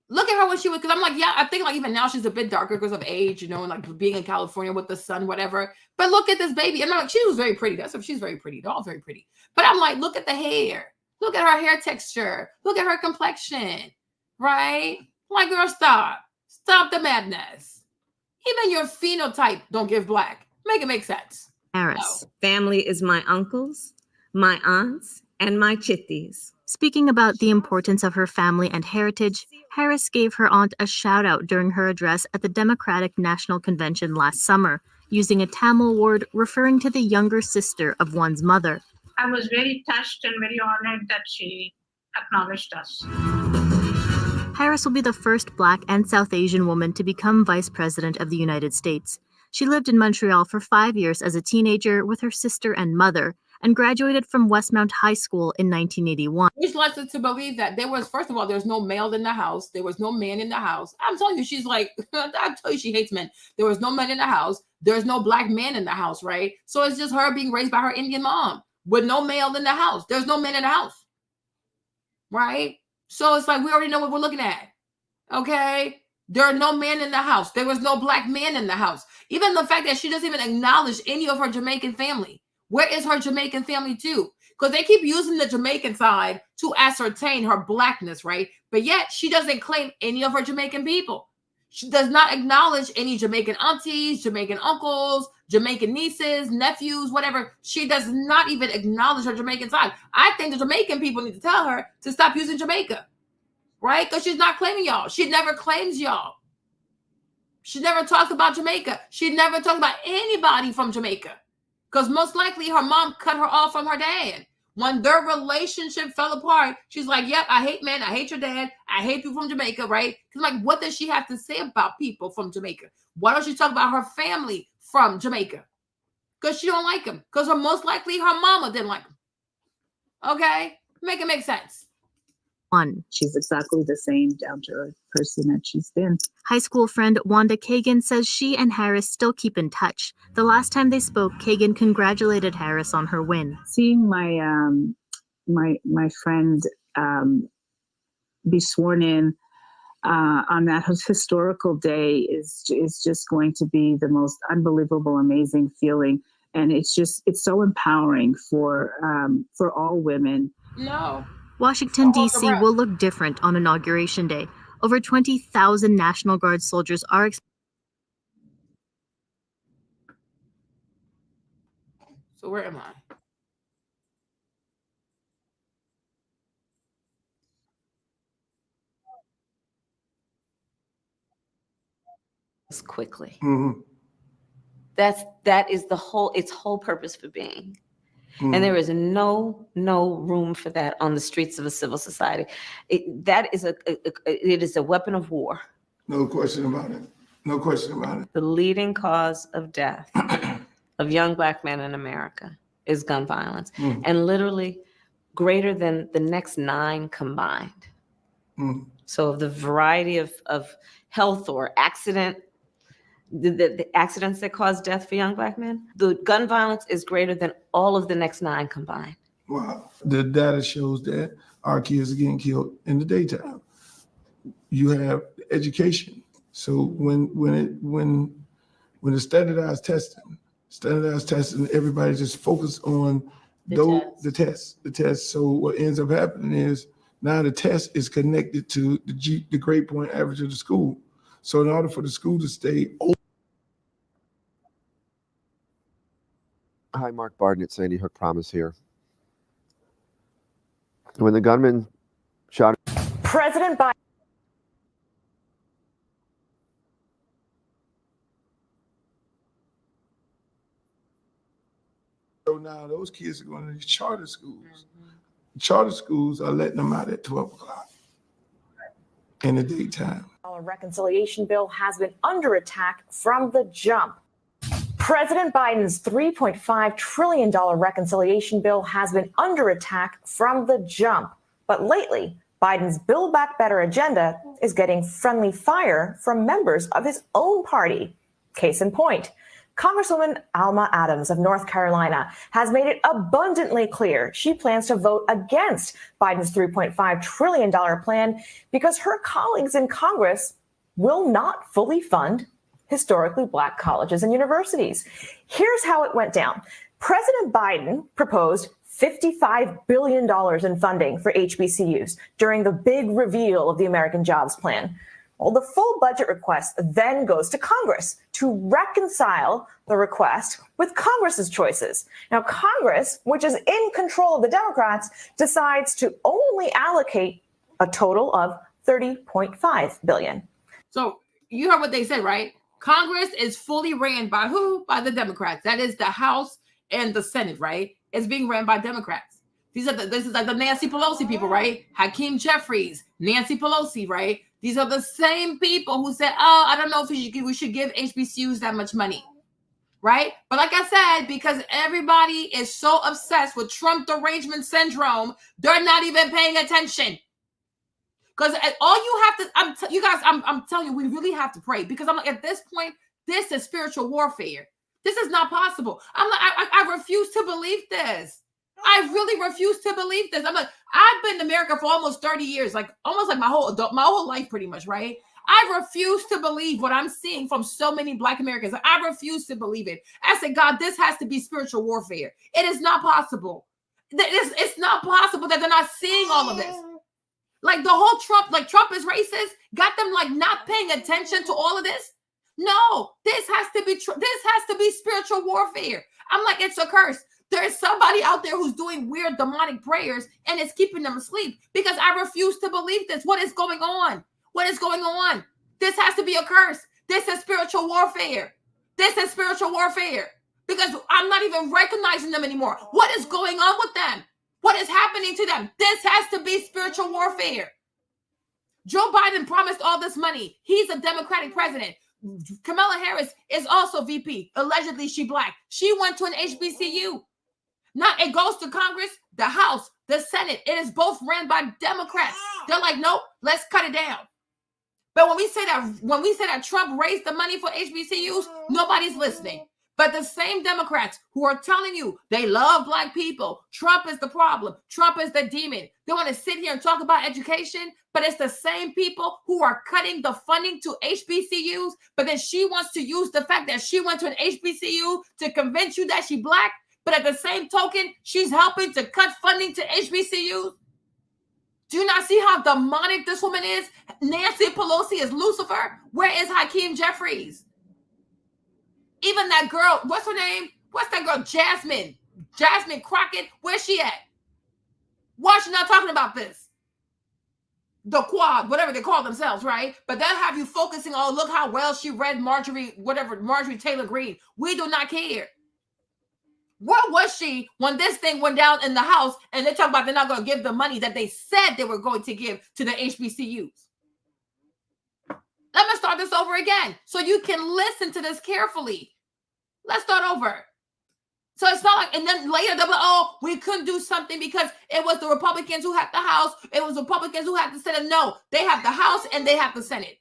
Speaker 1: Look at her when she was, because I'm like, yeah, I think like even now she's a bit darker because of age, you know, and like being in California with the sun, whatever. But look at this baby. And I'm like, she was very pretty. She's very pretty. They're all very pretty. But I'm like, look at the hair. Look at her hair texture. Look at her complexion. Right? Like, girl, stop. Stop the madness. Even your phenotype don't give Black. Make it make sense.
Speaker 16: Harris. Family is my uncles, my aunts, and my chitties. Speaking about the importance of her family and heritage, Harris gave her aunt a shout-out during her address at the Democratic National Convention last summer, using a Tamil word referring to the younger sister of one's mother.
Speaker 17: I was very touched and very honored that she acknowledged us.
Speaker 16: Harris will be the first Black and South Asian woman to become Vice President of the United States. She lived in Montreal for 5 years as a teenager with her sister and mother, and graduated from Westmount High School in 1981.
Speaker 1: Which led us to believe that first of all, there's no male in the house. There was no man in the house. I'm telling you, she's like, I'm telling you, she hates men. There was no men in the house. There's no Black man in the house, right? So it's just her being raised by her Indian mom. with no male in the house. There's no men in the house, right? So it's like we already know what we're looking at, okay? There are no men in the house. There was no black man in the house. Even the fact that she doesn't even acknowledge any of her Jamaican family. Where is her Jamaican family too? Because they keep using the Jamaican side to ascertain her blackness, right? But yet she doesn't claim any of her Jamaican people. She does not acknowledge any Jamaican aunties, Jamaican uncles, Jamaican nieces, nephews, whatever. She does not even acknowledge her Jamaican side. I think the Jamaican people need to tell her to stop using Jamaica, right? Because she's not claiming y'all. She never claims y'all. She never talks about Jamaica. She never talks about anybody from Jamaica. Because most likely her mom cut her off from her dad. When their relationship fell apart, she's like, yep, I hate men. I hate your dad. I hate people from Jamaica, right? Because like, what does she have to say about people from Jamaica? Why don't she talk about her family from Jamaica? Because she don't like them. Because most likely her mama didn't like them. Okay? Make it make sense.
Speaker 18: She's exactly the same down-to-earth person that she's been.
Speaker 16: High school friend Wanda Kagan says she and Harris still keep in touch. The last time they spoke, Kagan congratulated Harris on her win.
Speaker 18: Seeing my friend be sworn in on that historical day is just going to be the most unbelievable, amazing feeling, and it's so empowering for all women.
Speaker 1: No.
Speaker 16: Washington, D.C. will look different on Inauguration Day. Over 20,000 National Guard soldiers are
Speaker 1: So where am I?
Speaker 6: Quickly.
Speaker 2: Mm-hmm.
Speaker 6: That is its whole purpose for being.
Speaker 2: Mm-hmm.
Speaker 6: And there is no room for that on the streets of a civil society. It is a weapon of war.
Speaker 2: No question about it. No question about it.
Speaker 6: The leading cause of death of young black men in America is gun violence, and literally greater than the next 9 combined. So of the variety of health or accident, the accidents that cause death for young black men, the gun violence is greater than all of the next 9 combined.
Speaker 2: Wow. The data shows that our kids are getting killed in the daytime. You have education. So when the standardized testing, everybody just focused on the test. So what ends up happening is now the test is connected to the grade point average of the school. So in order for the school to stay open.
Speaker 19: Hi, Mark Barden at Sandy Hook Promise here. When the gunman shot
Speaker 20: President Biden.
Speaker 2: So now those kids are going to these charter schools. Charter schools are letting them out at 12 o'clock in the daytime.
Speaker 20: A reconciliation bill has been under attack from the jump. President Biden's $3.5 trillion reconciliation bill has been under attack from the jump. But lately, Biden's Build Back Better agenda is getting friendly fire from members of his own party. Case in point, Congresswoman Alma Adams of North Carolina has made it abundantly clear she plans to vote against Biden's $3.5 trillion plan because her colleagues in Congress will not fully fund historically black colleges and universities. Here's how it went down. President Biden proposed $55 billion in funding for HBCUs during the big reveal of the American Jobs Plan. Well, the full budget request then goes to Congress to reconcile the request with Congress's choices. Now, Congress, which is in control of the Democrats, decides to only allocate a total of $30.5 billion.
Speaker 1: So you heard what they said, right? Congress is fully ran by who? By the Democrats. That is the House and the Senate, right? It's being ran by Democrats. This is like the Nancy Pelosi people, right? Hakeem Jeffries, Nancy Pelosi, right? These are the same people who said, oh, I don't know if we should give HBCUs that much money, right? But like I said, because everybody is so obsessed with Trump derangement syndrome, they're not even paying attention. Because all you have to, I'm telling you, we really have to pray. Because I'm like, at this point, this is spiritual warfare. This is not possible. I'm like, I refuse to believe this. I really refuse to believe this. I'm like, I've been in America for almost 30 years, like almost like my whole life pretty much, right? I refuse to believe what I'm seeing from so many Black Americans. I refuse to believe it. I said, God, this has to be spiritual warfare. It is not possible. It's not possible that they're not seeing all of this. Like the whole Trump is racist, got them like not paying attention to all of this. No, this has to be spiritual warfare. I'm like, it's a curse. There's somebody out there who's doing weird demonic prayers and it's keeping them asleep because I refuse to believe this. What is going on? What is going on? This has to be a curse. This is spiritual warfare. This is spiritual warfare because I'm not even recognizing them anymore. What is going on with them? What is happening to them? This has to be spiritual warfare. Joe Biden promised all this money. He's a Democratic president. Kamala Harris is also VP. Allegedly, she Black. She went to an HBCU. Now it goes to Congress, the House, the Senate. It is both ran by Democrats. They're like, nope, let's cut it down. But when we say that Trump raised the money for HBCUs, nobody's listening. But the same Democrats who are telling you they love Black people, Trump is the problem, Trump is the demon. They want to sit here and talk about education, but it's the same people who are cutting the funding to HBCUs. But then she wants to use the fact that she went to an HBCU to convince you that she's Black. But at the same token, she's helping to cut funding to HBCUs. Do you not see how demonic this woman is? Nancy Pelosi is Lucifer. Where is Hakeem Jeffries? Even that girl, what's her name? What's that girl? Jasmine Crockett. Where's she at? Why is she not talking about this? The quad, whatever they call themselves, right? But they'll have you focusing on, look how well she read Marjorie Taylor Greene. We do not care. Where was she when this thing went down in the House and they talk about they're not going to give the money that they said they were going to give to the HBCUs? Let me start this over again so you can listen to this carefully. Let's start over. So it's not like, and then later they'll be like, oh, we couldn't do something because it was the Republicans who had the House. It was the Republicans who had the Senate. No, they have the House and they have the Senate,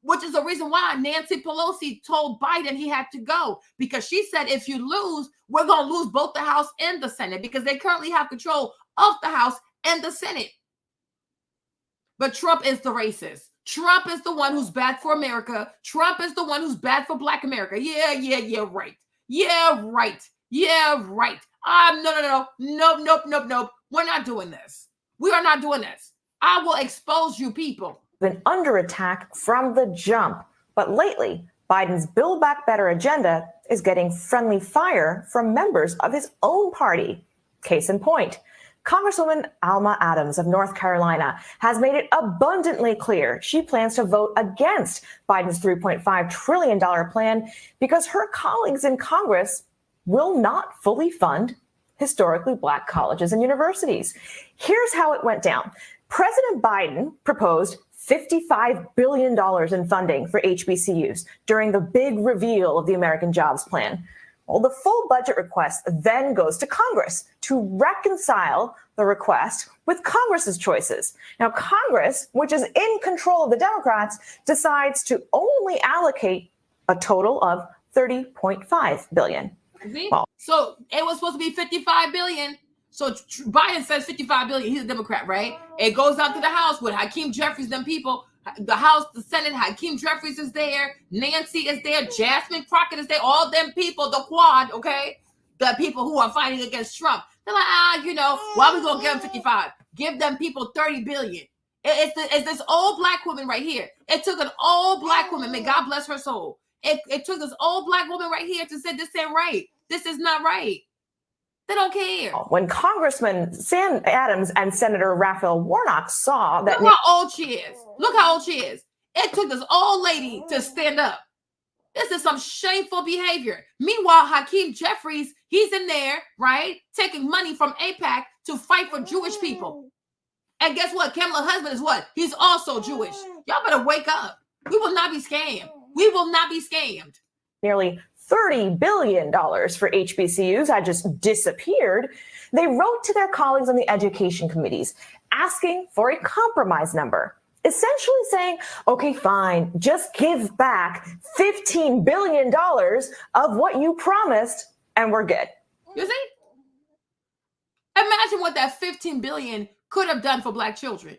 Speaker 1: which is the reason why Nancy Pelosi told Biden he had to go, because she said, if you lose, we're going to lose both the House and the Senate because they currently have control of the House and the Senate. But Trump is the racist. Trump is the one who's bad for America. Trump is the one who's bad for Black America. Yeah, right. Yeah, right. Nope. We're not doing this. We are not doing this. I will expose you people.
Speaker 20: Been under attack from the jump. But lately, Biden's Build Back Better agenda is getting friendly fire from members of his own party. Case in point, Congresswoman Alma Adams of North Carolina has made it abundantly clear she plans to vote against Biden's $3.5 trillion plan because her colleagues in Congress will not fully fund historically Black colleges and universities. Here's how it went down. President Biden proposed $55 billion in funding for HBCUs during the big reveal of the American Jobs Plan. Well, the full budget request then goes to Congress to reconcile the request with Congress's choices. Now, Congress, which is in control of the Democrats, decides to only allocate a total of $30.5 billion.
Speaker 1: Well, so it was supposed to be $55 billion. So Biden says $55 billion. He's a Democrat, right? It goes out to the House with Hakeem Jeffries, them people. The House, the Senate, Hakeem Jeffries is there. Nancy is there. Jasmine Crockett is there. All them people, the quad, okay? The people who are fighting against Trump. They're like, why are we going to give them 55? Give them people 30 billion. It's this old Black woman right here. It took an old Black woman, may God bless her soul. It took this old Black woman right here to say this ain't right. This is not right. They don't care.
Speaker 20: When Congressman Sam Adams and Senator Raphael Warnock saw that...
Speaker 1: Look how old she is. Look how old she is. It took this old lady to stand up. This is some shameful behavior. Meanwhile, Hakeem Jeffries, he's in there, right, taking money from AIPAC to fight for Jewish people. And guess what? Kamala husband is what? He's also Jewish. Y'all better wake up. We will not be scammed. We will not be scammed.
Speaker 20: Nearly $30 billion for HBCUs had just disappeared. They wrote to their colleagues on the education committees asking for a compromise number, essentially saying, okay, fine, just give back $15 billion of what you promised and we're good.
Speaker 1: You see? Imagine what that 15 billion could have done for Black children.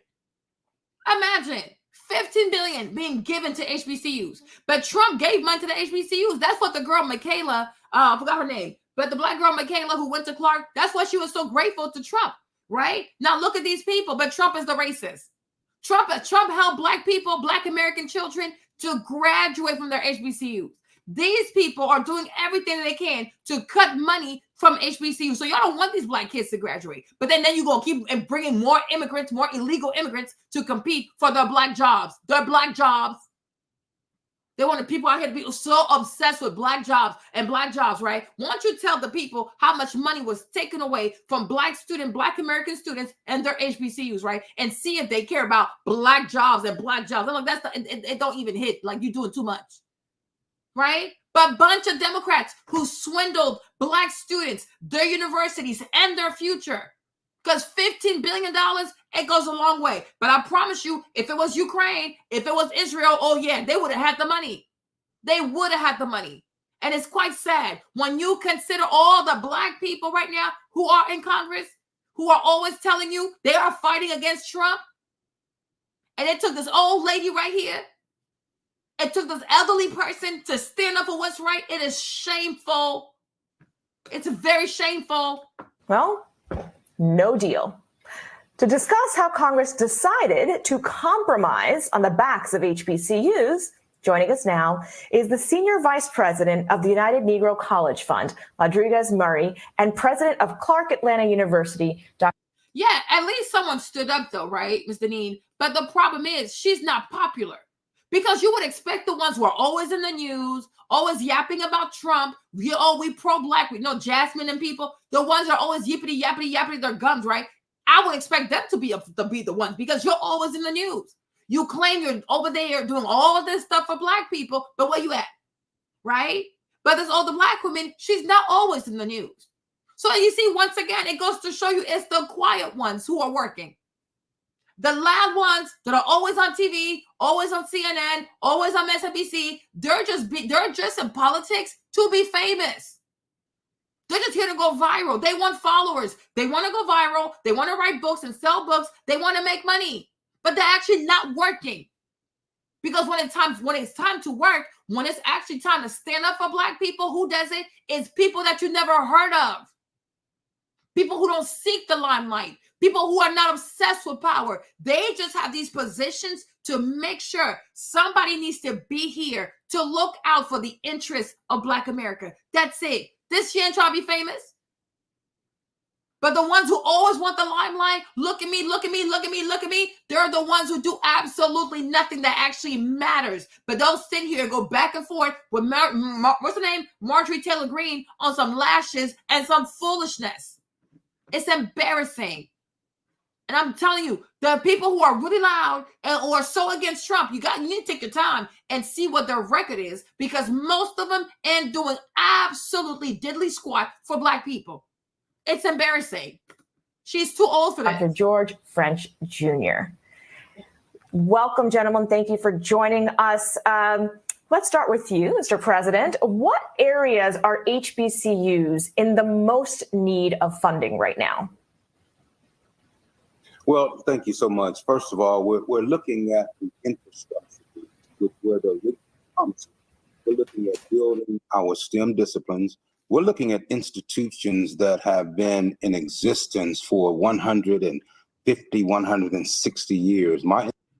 Speaker 1: Imagine 15 billion being given to HBCUs. But Trump gave money to the HBCUs. That's what the girl Michaela, I forgot her name, but the Black girl Michaela who went to Clark, that's why she was so grateful to Trump, right? Now look at these people, but Trump is the racist. Trump helped Black people, Black American children to graduate from their HBCUs. These people are doing everything they can to cut money from HBCUs. So y'all don't want these Black kids to graduate. But then you're going to keep bringing more immigrants, more illegal immigrants to compete for their Black jobs. Their Black jobs. They want the people out here to be so obsessed with Black jobs and Black jobs, right? Why don't you tell the people how much money was taken away from Black American students and their HBCUs, right? And see if they care about Black jobs and Black jobs. I'm like, it don't even hit. Like, you're doing too much, right? But a bunch of Democrats who swindled Black students, their universities, and their future. Because $15 billion, it goes a long way. But I promise you, if it was Ukraine, if it was Israel, oh yeah, they would have had the money. They would have had the money. And it's quite sad when you consider all the Black people right now who are in Congress, who are always telling you they are fighting against Trump. And it took this old lady right here. It took this elderly person to stand up for what's right. It is shameful. It's very shameful.
Speaker 20: Well, no deal. To discuss how Congress decided to compromise on the backs of HBCUs, joining us now is the Senior Vice President of the United Negro College Fund, Rodriguez Murray, and President of Clark Atlanta University, Dr.
Speaker 1: Yeah, at least someone stood up though, right, Ms. Deneen? But the problem is she's not popular. Because you would expect the ones who are always in the news, always yapping about Trump, we pro-Black, we know Jasmine and people, the ones that are always yappity their guns, right? I would expect them to be the ones because you're always in the news. You claim you're over there doing all of this stuff for Black people, but where you at, right? But this older Black woman, she's not always in the news. So you see, once again, it goes to show you it's the quiet ones who are working. The loud ones that are always on TV, always on CNN, always on MSNBC, they're just in politics to be famous. They're just here to go viral. They want followers. They want to go viral. They want to write books and sell books. They want to make money, but they're actually not working. Because when it's time to work, when it's actually time to stand up for Black people, who does it? It's people that you never heard of. People who don't seek the limelight. People who are not obsessed with power. They just have these positions to make sure somebody needs to be here to look out for the interests of Black America. That's it. This shit ain't trying to be famous. But the ones who always want the limelight, look at me, look at me, look at me, look at me. They're the ones who do absolutely nothing that actually matters. But they'll sit here and go back and forth with, what's her name? Marjorie Taylor Greene on some lashes and some foolishness. It's embarrassing. And I'm telling you, the people who are really loud or so against Trump, you need to take your time and see what their record is, because most of them ain't doing absolutely diddly squat for Black people. It's embarrassing. She's too old for that.
Speaker 20: Dr. George French Jr. Welcome, gentlemen. Thank you for joining us. Let's start with you, Mr. President. What areas are HBCUs in the most need of funding right now?
Speaker 5: Well, thank you so much. First of all, we're looking at the infrastructure, where the rich comes. We're looking at building our STEM disciplines. We're looking at institutions that have been in existence for 150, 160 years.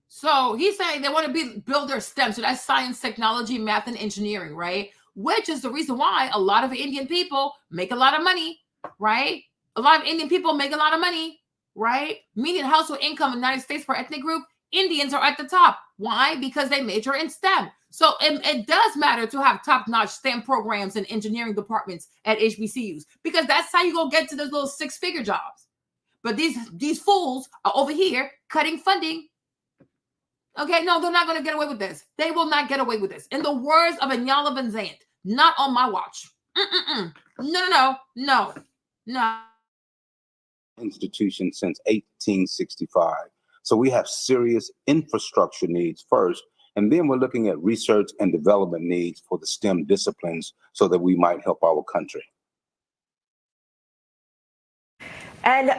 Speaker 1: So he's saying they want to build their STEM. So that's science, technology, math, and engineering, right? Which is the reason why a lot of Indian people make a lot of money, right? A lot of Indian people make a lot of money, right? Median household income in the United States per ethnic group, Indians are at the top. Why? Because they major in STEM. So it does matter to have top-notch STEM programs and engineering departments at HBCUs, because that's how you go get to those little six-figure jobs. But these fools are over here cutting funding. Okay, no, they're not going to get away with this. They will not get away with this. In the words of Inyala Vanzant, not on my watch. No.
Speaker 5: Institution since 1865. So we have serious infrastructure needs first, and then we're looking at research and development needs for the STEM disciplines so that we might help our country.
Speaker 20: And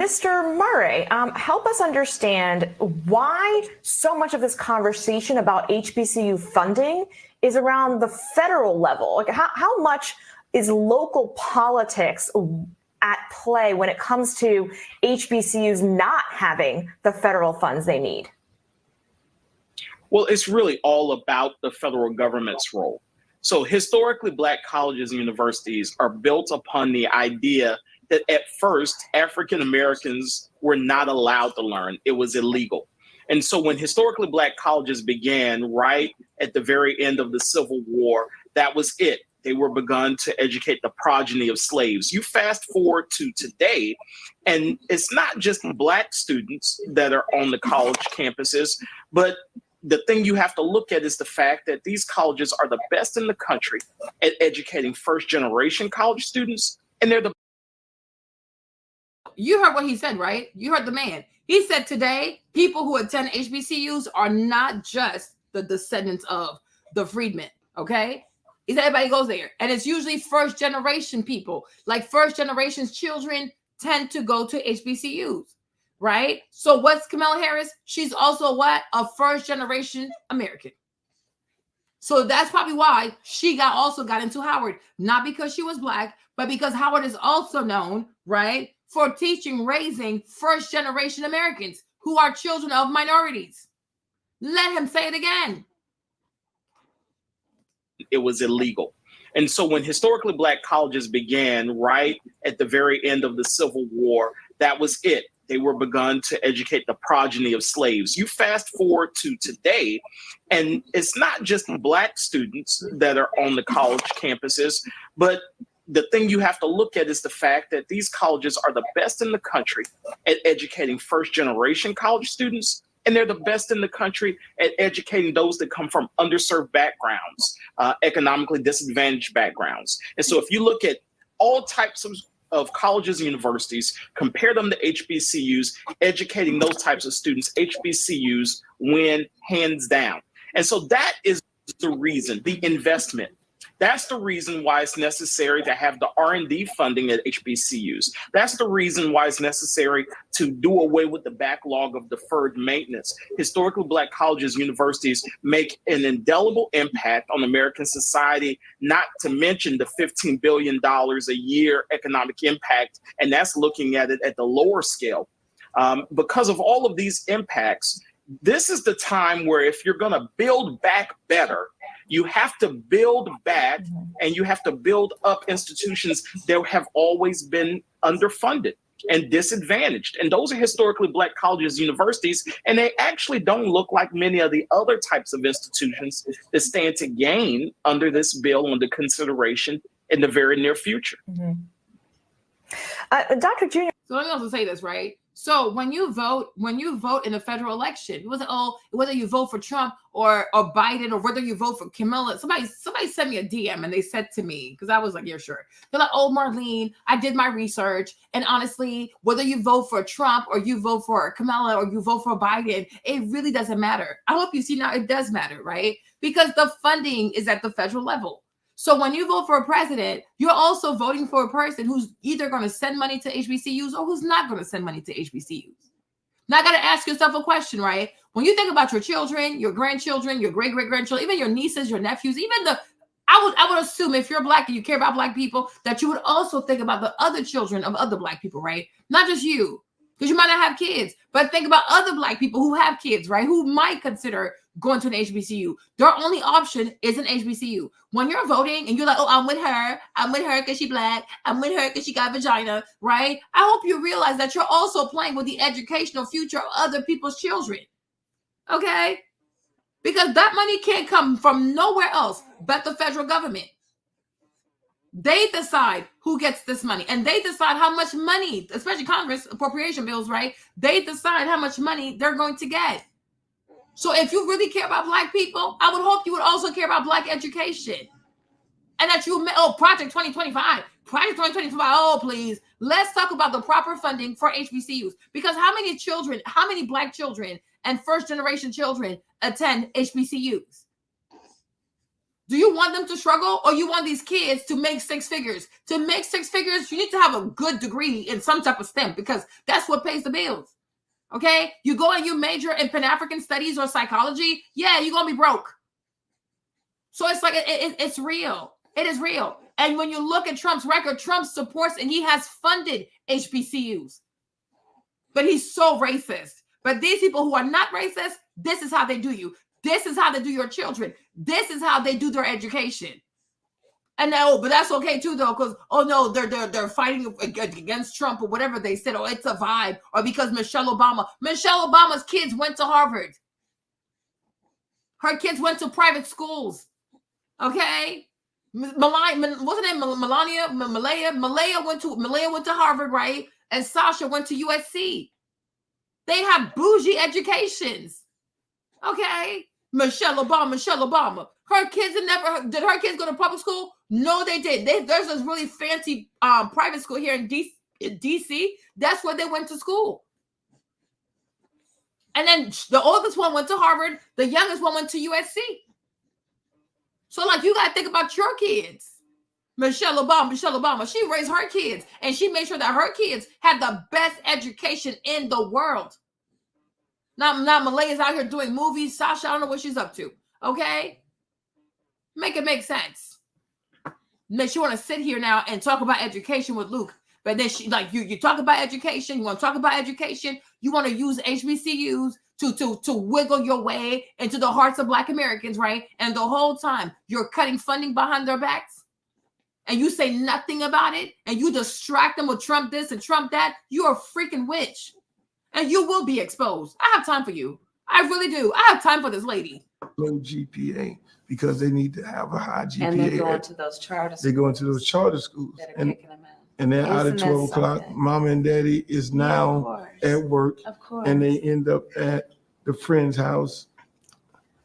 Speaker 20: Mr. Murray, help us understand why so much of this conversation about HBCU funding is around the federal level. Like, how much is local politics at play when it comes to HBCUs not having the federal funds they need?
Speaker 4: Well, it's really all about the federal government's role. So historically, Black colleges and universities are built upon the idea that at first, African Americans were not allowed to learn. It was illegal. And so when historically Black colleges began right at the very end of the Civil War, that was it. They were begun to educate the progeny of slaves. You fast forward to today, and it's not just Black students that are on the college campuses, but the thing you have to look at is the fact that these colleges are the best in the country at educating first-generation college students, and they're the.
Speaker 1: You heard what he said, right? You heard the man. He said today, people who attend HBCUs are not just the descendants of the freedmen, okay? He said everybody goes there. And it's usually first-generation people. Like first-generation's children tend to go to HBCUs, right? So what's Kamala Harris? She's also what? A first-generation American. So that's probably why she also got into Howard. Not because she was Black, but because Howard is also known, right, for raising first-generation Americans who are children of minorities. Let him say it again.
Speaker 4: It was illegal. And so when historically Black colleges began right at the very end of the Civil War, that was it. They were begun to educate the progeny of slaves. You fast forward to today, and it's not just Black students that are on the college campuses, but the thing you have to look at is the fact that these colleges are the best in the country at educating first-generation college students, and they're the best in the country at educating those that come from underserved backgrounds, economically disadvantaged backgrounds. And so if you look at all types of colleges and universities, compare them to HBCUs, educating those types of students, HBCUs win hands down. And so that is the reason, the investment. That's the reason why it's necessary to have the R&D funding at HBCUs. That's the reason why it's necessary to do away with the backlog of deferred maintenance. Historically Black colleges and universities make an indelible impact on American society, not to mention the $15 billion a year economic impact, and that's looking at it at the lower scale. Because of all of these impacts, this is the time where if you're going to build back better, you have to build back and you have to build up institutions that have always been underfunded and disadvantaged. And those are historically Black colleges and universities, and they actually don't look like many of the other types of institutions that stand to gain under this bill under consideration in the very near future.
Speaker 20: Dr. Junior.
Speaker 1: So let me also say this, right? So when you vote in a federal election, it wasn't whether you vote for Trump or Biden or whether you vote for Kamala. Somebody sent me a DM and they said to me, because I was like, yeah, sure. They're like, oh, Marlene, I did my research. And honestly, whether you vote for Trump or you vote for Kamala or you vote for Biden, it really doesn't matter. I hope you see now it does matter, right? Because the funding is at the federal level. So when you vote for a president, you're also voting for a person who's either going to send money to HBCUs or who's not going to send money to HBCUs. Now, I got to ask yourself a question, right? When you think about your children, your grandchildren, your great-great-grandchildren, even your nieces, your nephews, even I would assume if you're Black and you care about Black people, that you would also think about the other children of other Black people, right? Not just you, because you might not have kids, but think about other Black people who have kids, right? Who might consider going to an HBCU. Their only option is an HBCU. When you're voting and you're like, oh, I'm with her because she's Black, I'm with her because she got vagina, right? I hope you realize that you're also playing with the educational future of other people's children, okay? Because that money can't come from nowhere else but the federal government. They decide who gets this money, and they decide how much money, especially Congress, appropriation bills, right? They decide how much money they're going to get. So if you really care about Black people, I would hope you would also care about Black education. And that Project 2025, Project 2025, oh, please. Let's talk about the proper funding for HBCUs. Because how many Black children and first-generation children attend HBCUs? Do you want them to struggle, or you want these kids to make six figures? To make six figures, you need to have a good degree in some type of STEM, because that's what pays the bills. Okay? You go and you major in Pan-African studies or psychology, yeah, you're going to be broke. So it's like, it's real. It is real. And when you look at Trump's record, Trump supports and he has funded HBCUs. But he's so racist. But these people who are not racist, this is how they do you. This is how they do your children. This is how they do their education. And now, but that's okay too, though, because they're fighting against Trump or whatever they said. Oh, it's a vibe, or because Michelle Obama's kids went to Harvard. Her kids went to private schools. Okay, Melania went to Harvard, right? And Sasha went to USC. They have bougie educations. Okay. Michelle Obama. Her kids did her kids go to public school? No, they did. There's this really fancy private school here in DC. That's where they went to school. And then the oldest one went to Harvard. The youngest one went to USC. So, like, you got to think about your kids. Michelle Obama, she raised her kids, and she made sure that her kids had the best education in the world. Now Malaya's out here doing movies. Sasha, I don't know what she's up to. Okay? Make it make sense. She want to sit here now and talk about education with Luke. But then she, like, you talk about education. You want to talk about education. You want to use HBCUs to wiggle your way into the hearts of Black Americans, right? And the whole time you're cutting funding behind their backs. And you say nothing about it. And you distract them with Trump this and Trump that. You're a freaking witch. And you will be exposed. I have time for you. I really do. I have time for this lady.
Speaker 2: Low GPA because they need to have a high GPA.
Speaker 6: And they're going to those charter schools.
Speaker 2: They go into those charter schools. And they're out at 12 o'clock. Mama and daddy is now at work. Of course. And they end up at the friend's house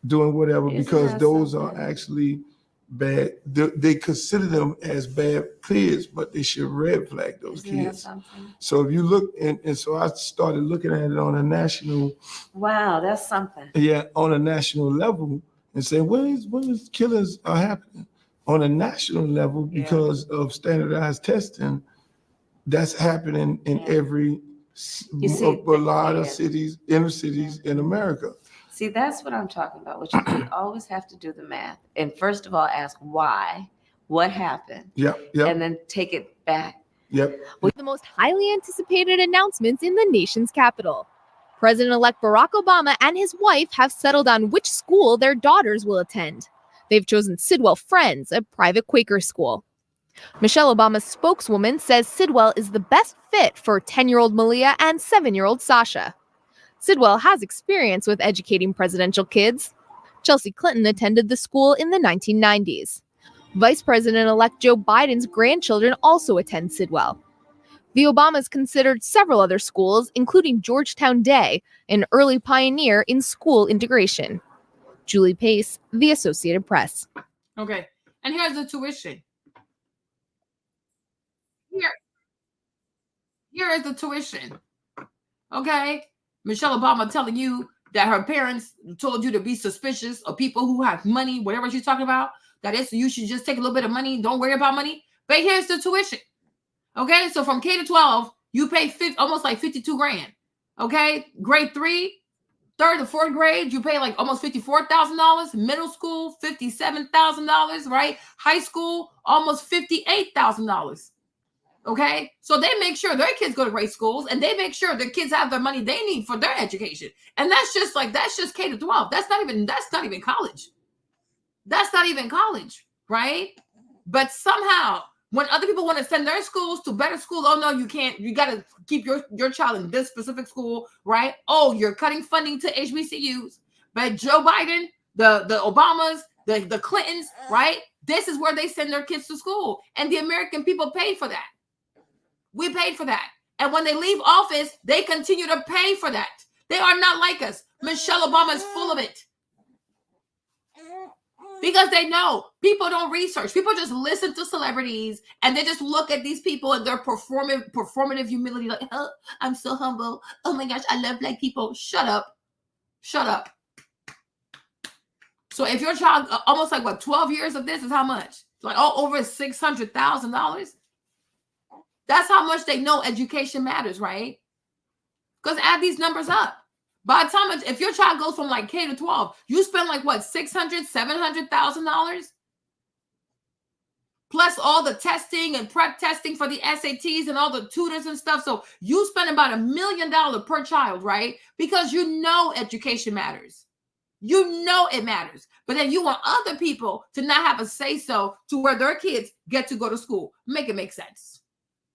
Speaker 2: doing whatever because those are actually bad. They consider them as bad kids, but they should red flag those kids. So if you look, and so I started looking at it on a national.
Speaker 6: Wow, that's something.
Speaker 2: Yeah, on a national level, and say when is killers are happening on a national level because of standardized testing. That's happening in every a lot of cities, inner cities in America.
Speaker 6: See, that's what I'm talking about. Which you always have to do the math, and first of all, ask why, what happened, and then take it back.
Speaker 13: With the most highly anticipated announcements in the nation's capital, President-elect Barack Obama and his wife have settled on which school their daughters will attend. They've chosen Sidwell Friends, a private Quaker school. Michelle Obama's spokeswoman says Sidwell is the best fit for 10-year-old Malia and 7-year-old Sasha. Sidwell has experience with educating presidential kids. Chelsea Clinton attended the school in the 1990s. Vice President-elect Joe Biden's grandchildren also attend Sidwell. The Obamas considered several other schools, including Georgetown Day, an early pioneer in school integration. Julie Pace, The Associated Press.
Speaker 1: Okay, and here's the tuition. Here is the tuition. Okay, Michelle Obama telling you that her parents told you to be suspicious of people who have money, whatever she's talking about. That is, you should just take a little bit of money. Don't worry about money. But here's the tuition. Okay, so from K to 12, you pay almost like 52 grand. Okay, grade 3, 3rd to 4th grade, you pay like almost $54,000. Middle school, $57,000, right? High school, almost $58,000. Okay, so they make sure their kids go to great schools, and they make sure their kids have the money they need for their education. And that's just K to 12. That's not even college. That's not even college, right? But somehow, when other people want to send their schools to better schools, oh no, you can't. You got to keep your child in this specific school, right? Oh, you're cutting funding to HBCUs. But Joe Biden, the Obamas, the Clintons, right? This is where they send their kids to school, and the American people paid for that. We paid for that. And when they leave office, they continue to pay for that. They are not like us. Michelle Obama is full of it. Because they know people don't research. People just listen to celebrities and they just look at these people and their performative humility, like, oh, I'm so humble. Oh my gosh, I love Black people. Shut up. Shut up. So if your child, almost like what, 12 years of this is how much? Like over $600,000. That's how much they know education matters, right? Because add these numbers up. By the time, if your child goes from like K to 12, you spend like what, $600,000, $700,000? Plus all the testing and prep testing for the SATs and all the tutors and stuff. So you spend about $1 million per child, right? Because you know education matters. You know it matters. But then you want other people to not have a say-so to where their kids get to go to school. Make it make sense.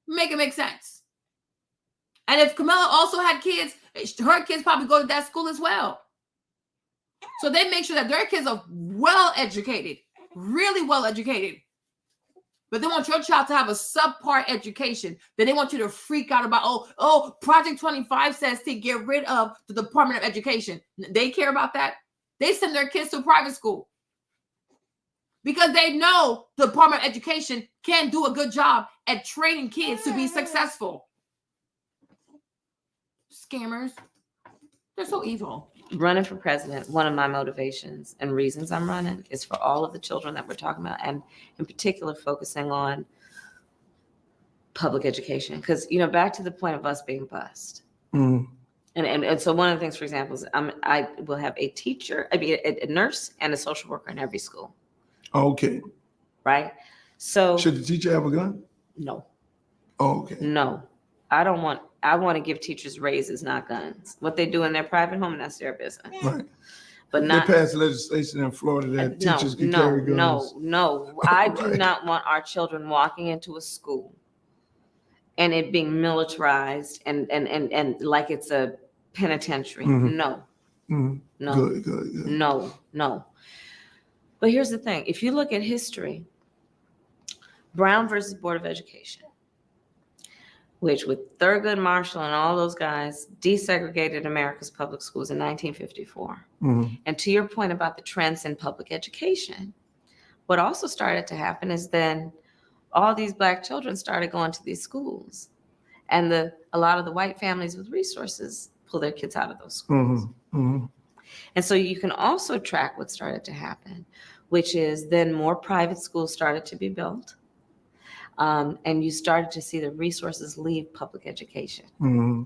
Speaker 1: Make it make sense. And if Kamala also had kids, her kids probably go to that school as well. So they make sure that their kids are well educated, really well educated. But they want your child to have a subpar education. Then they want you to freak out about, oh, Project 25 says to get rid of the Department of Education. They care about that. They send their kids to private school because they know the Department of Education can't do a good job at training kids to be successful. Scammers. They're so evil.
Speaker 6: Running for president, one of my motivations and reasons I'm running is for all of the children that we're talking about, and in particular focusing on public education. Because, back to the point of us being bused. Mm. And so one of the things, for example, is I will have a teacher, a nurse and a social worker in every school.
Speaker 2: Okay.
Speaker 6: Right? So
Speaker 2: should the teacher have a gun?
Speaker 6: No.
Speaker 2: Oh, okay.
Speaker 6: No. I want to give teachers raises, not guns. What they do in their private home, that's their business. Right. But not.
Speaker 2: They passed legislation in Florida that teachers can carry guns.
Speaker 6: No. I do not want our children walking into a school and it being militarized and like it's a penitentiary. Mm-hmm. No. Mm-hmm. No. Good. No. But here's the thing. If you look at history, Brown versus Board of Education, which with Thurgood Marshall and all those guys desegregated America's public schools in 1954. Mm-hmm. And to your point about the trends in public education, what also started to happen is then all these Black children started going to these schools. And a lot of the white families with resources pull their kids out of those schools. Mm-hmm. Mm-hmm. And so you can also track what started to happen, which is then more private schools started to be built. And you started to see the resources leave public education. Mm-hmm.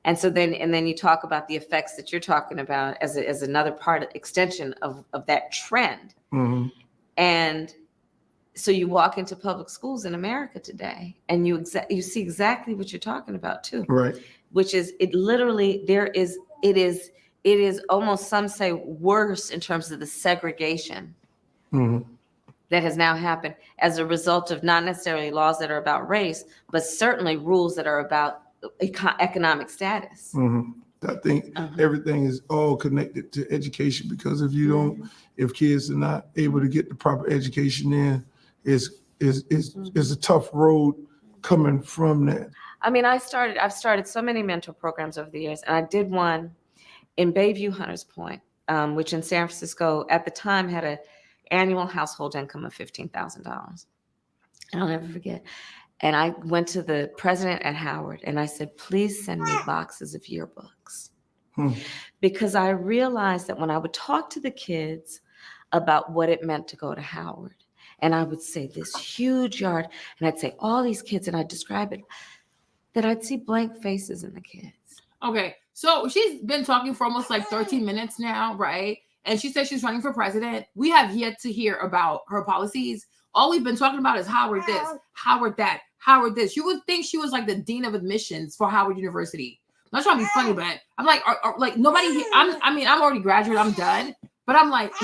Speaker 6: And so then you talk about the effects that you're talking about as another extension of that trend. Mm-hmm. And so you walk into public schools in America today and you see exactly what you're talking about too. Right. Which is it is almost, some say, worse in terms of the segregation. Mm-hmm. That has now happened as a result of not necessarily laws that are about race, but certainly rules that are about economic status. Mm-hmm.
Speaker 2: I think everything is all connected to education, because if you don't, if kids are not able to get the proper education in, is a tough road coming from that.
Speaker 6: I mean, I've started so many mentor programs over the years, and I did one in Bayview Hunters Point, which in San Francisco at the time had an annual household income of $15,000. And I'll never forget. And I went to the president at Howard and I said, please send me boxes of yearbooks. Because I realized that when I would talk to the kids about what it meant to go to Howard, and I would say this huge yard, and I'd say all these kids, and I'd describe it, that I'd see blank faces in the kids.
Speaker 1: Okay, so she's been talking for almost like 13 minutes now, right? And she says she's running for president. We have yet to hear about her policies. All we've been talking about is Howard this, Howard that, Howard this. You would think she was like the dean of admissions for Howard University. I'm not trying to be funny, but I'm like, like nobody. I'm already graduated. I'm done. But I'm like,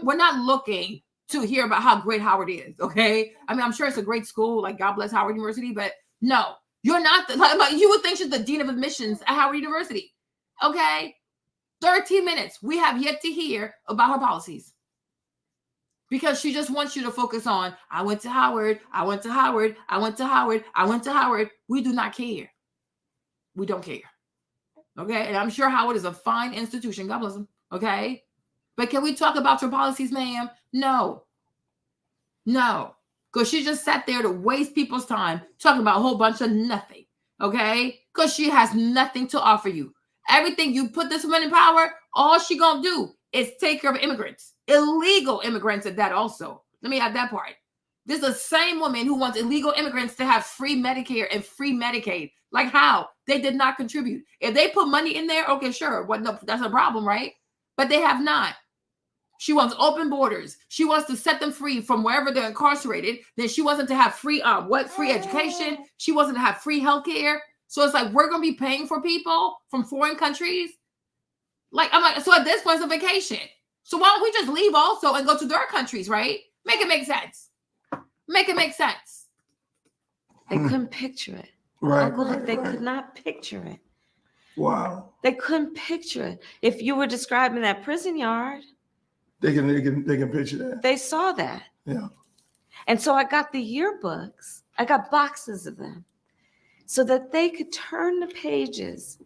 Speaker 1: we're not looking to hear about how great Howard is. Okay. I mean, I'm sure it's a great school. Like, God bless Howard University. But no, you're not. You would think she's the dean of admissions at Howard University. Okay. 13 minutes. We have yet to hear about her policies. Because she just wants you to focus on, I went to Howard, I went to Howard, I went to Howard, I went to Howard. We do not care. We don't care. Okay? And I'm sure Howard is a fine institution. God bless him. Okay? But can we talk about your policies, ma'am? No. No. Because she just sat there to waste people's time talking about a whole bunch of nothing. Okay? Because she has nothing to offer you. Everything you put this woman in power, all she gonna do is take care of immigrants, illegal immigrants at that also. Let me add that part. This is the same woman who wants illegal immigrants to have free Medicare and free Medicaid. Like how? They did not contribute. If they put money in there, okay, sure. Well, no, that's a problem, right? But they have not. She wants open borders. She wants to set them free from wherever they're incarcerated. Then she wants them to have free free education. She wants them to have free healthcare. So it's like, we're going to be paying for people from foreign countries. Like, I'm like, so at this point, it's a vacation. So why don't we just leave also and go to their countries, right? Make it make sense. Make it make sense.
Speaker 6: They couldn't picture it.
Speaker 2: Right.
Speaker 6: Uncle Luke, they could not picture it.
Speaker 2: Wow.
Speaker 6: They couldn't picture it. If you were describing that prison yard,
Speaker 2: They can picture that.
Speaker 6: they saw that.
Speaker 2: Yeah.
Speaker 6: And so I got the yearbooks. I got boxes of them so that they could turn the pages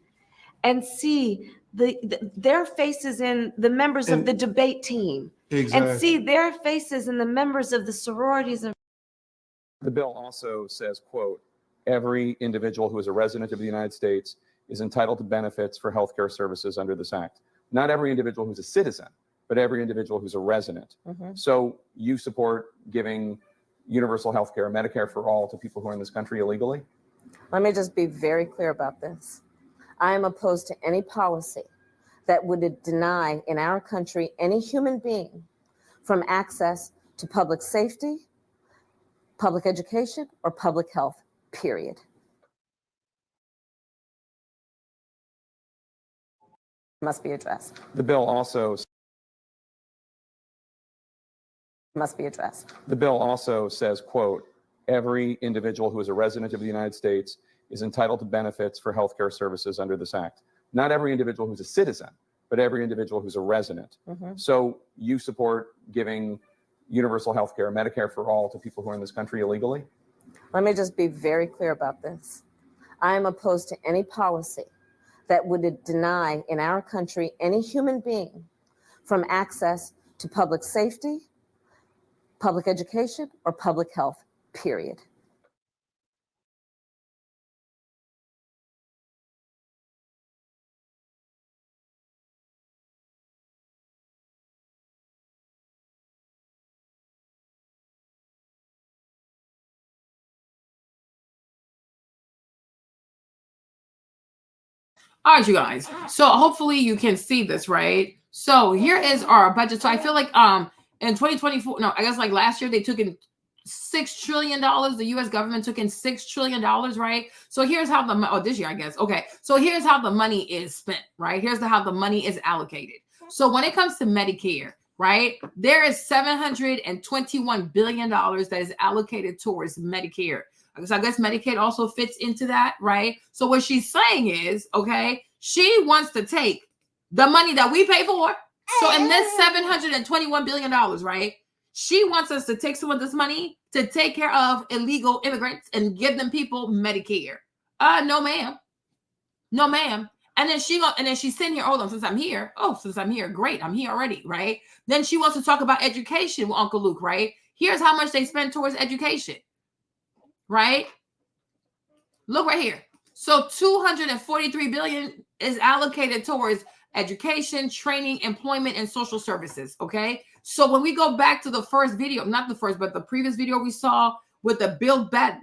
Speaker 6: and see their faces in the members of the debate team.
Speaker 2: Exactly.
Speaker 6: And see their faces in the members of the sororities. And
Speaker 3: the bill also says, quote, every individual who is a resident of the United States is entitled to benefits for healthcare services under this act. Not every individual who's a citizen, but every individual who's a resident. So you support giving universal healthcare, Medicare for all, to people who are in this country illegally?
Speaker 6: let me just be very clear about this. I am opposed to any policy that would deny in our country any human being from access to public safety, public education, or public health, period. Must be addressed.
Speaker 3: The bill also
Speaker 6: Must be addressed.
Speaker 3: The bill also says, quote, every individual who is a resident of the United States is entitled to benefits for healthcare services under this act. Not every individual who's a citizen, but every individual who's a resident. So you support giving universal healthcare, Medicare for all, to people who are in this country illegally?
Speaker 6: Let me just be very clear about this. I am opposed to any policy that would deny in our country any human being from access to public safety, public education, or public health, period.
Speaker 1: All right, you guys. So hopefully you can see this, right? So here is our budget. So I feel like in 2024, no, I guess like last year they took in $6 trillion. The U.S. government took in $6 trillion, right? So here's how this year, I guess. Okay. So here's how the money is spent, right? Here's how the money is allocated. So when it comes to Medicare, right, there is $721 billion that is allocated towards Medicare. So I guess Medicaid also fits into that, right? So what she's saying is, okay, she wants to take the money that we pay for. So in this $721 billion, right, she wants us to take some of this money to take care of illegal immigrants and give them people Medicare. No, ma'am. No, ma'am. And then she's sitting here, hold on, since I'm here. Oh, since I'm here, great. I'm here already, right? Then she wants to talk about education with Uncle Luke, right? Here's how much they spend towards education. Right? Look right here. So $243 billion is allocated towards education, training, employment, and social services. Okay. So when we go back to the first video, not the first, but the previous video we saw with the Build Back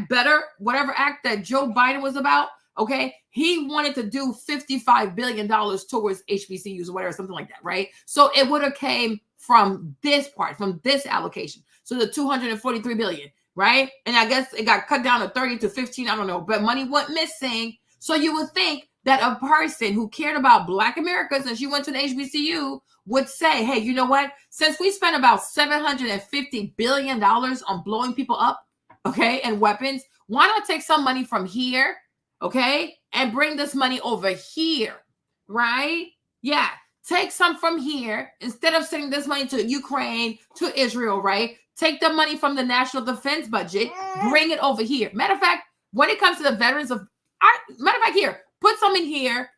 Speaker 1: Better, whatever act that Joe Biden was about. Okay. He wanted to do $55 billion towards HBCUs or whatever, something like that. Right. So it would have came from this part, from this allocation. So the $243 billion, right? And I guess it got cut down to 30 to 15, I don't know, but money went missing. So you would think that a person who cared about Black Americans and she went to the HBCU would say, hey, you know what? Since we spent about $750 billion on blowing people up, okay, and weapons, why not take some money from here, okay, and bring this money over here, right? Yeah. Take some from here instead of sending this money to Ukraine, to Israel, right? Take the money from the national defense budget, bring it over here. Matter of fact, when it comes to the veterans here, put some in here.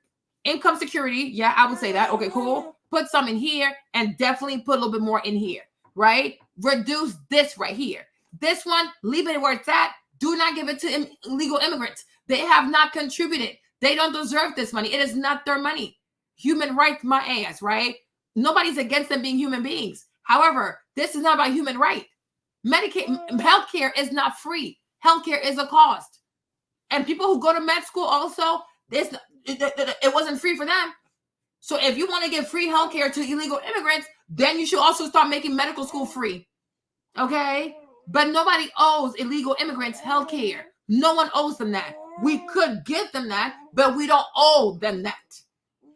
Speaker 1: Income security. Yeah, I would say that. Okay, cool. Put some in here and definitely put a little bit more in here, right? Reduce this right here. This one, leave it where it's at. Do not give it to illegal immigrants. They have not contributed. They don't deserve this money. It is not their money. human rights, my ass, right? Nobody's against them being human beings. However, this is not about human right. Healthcare is not free. Healthcare is a cost. And people who go to med school also, it wasn't free for them. So if you want to give free healthcare to illegal immigrants, then you should also start making medical school free. Okay? But nobody owes illegal immigrants healthcare. No one owes them that. We could give them that, but we don't owe them that.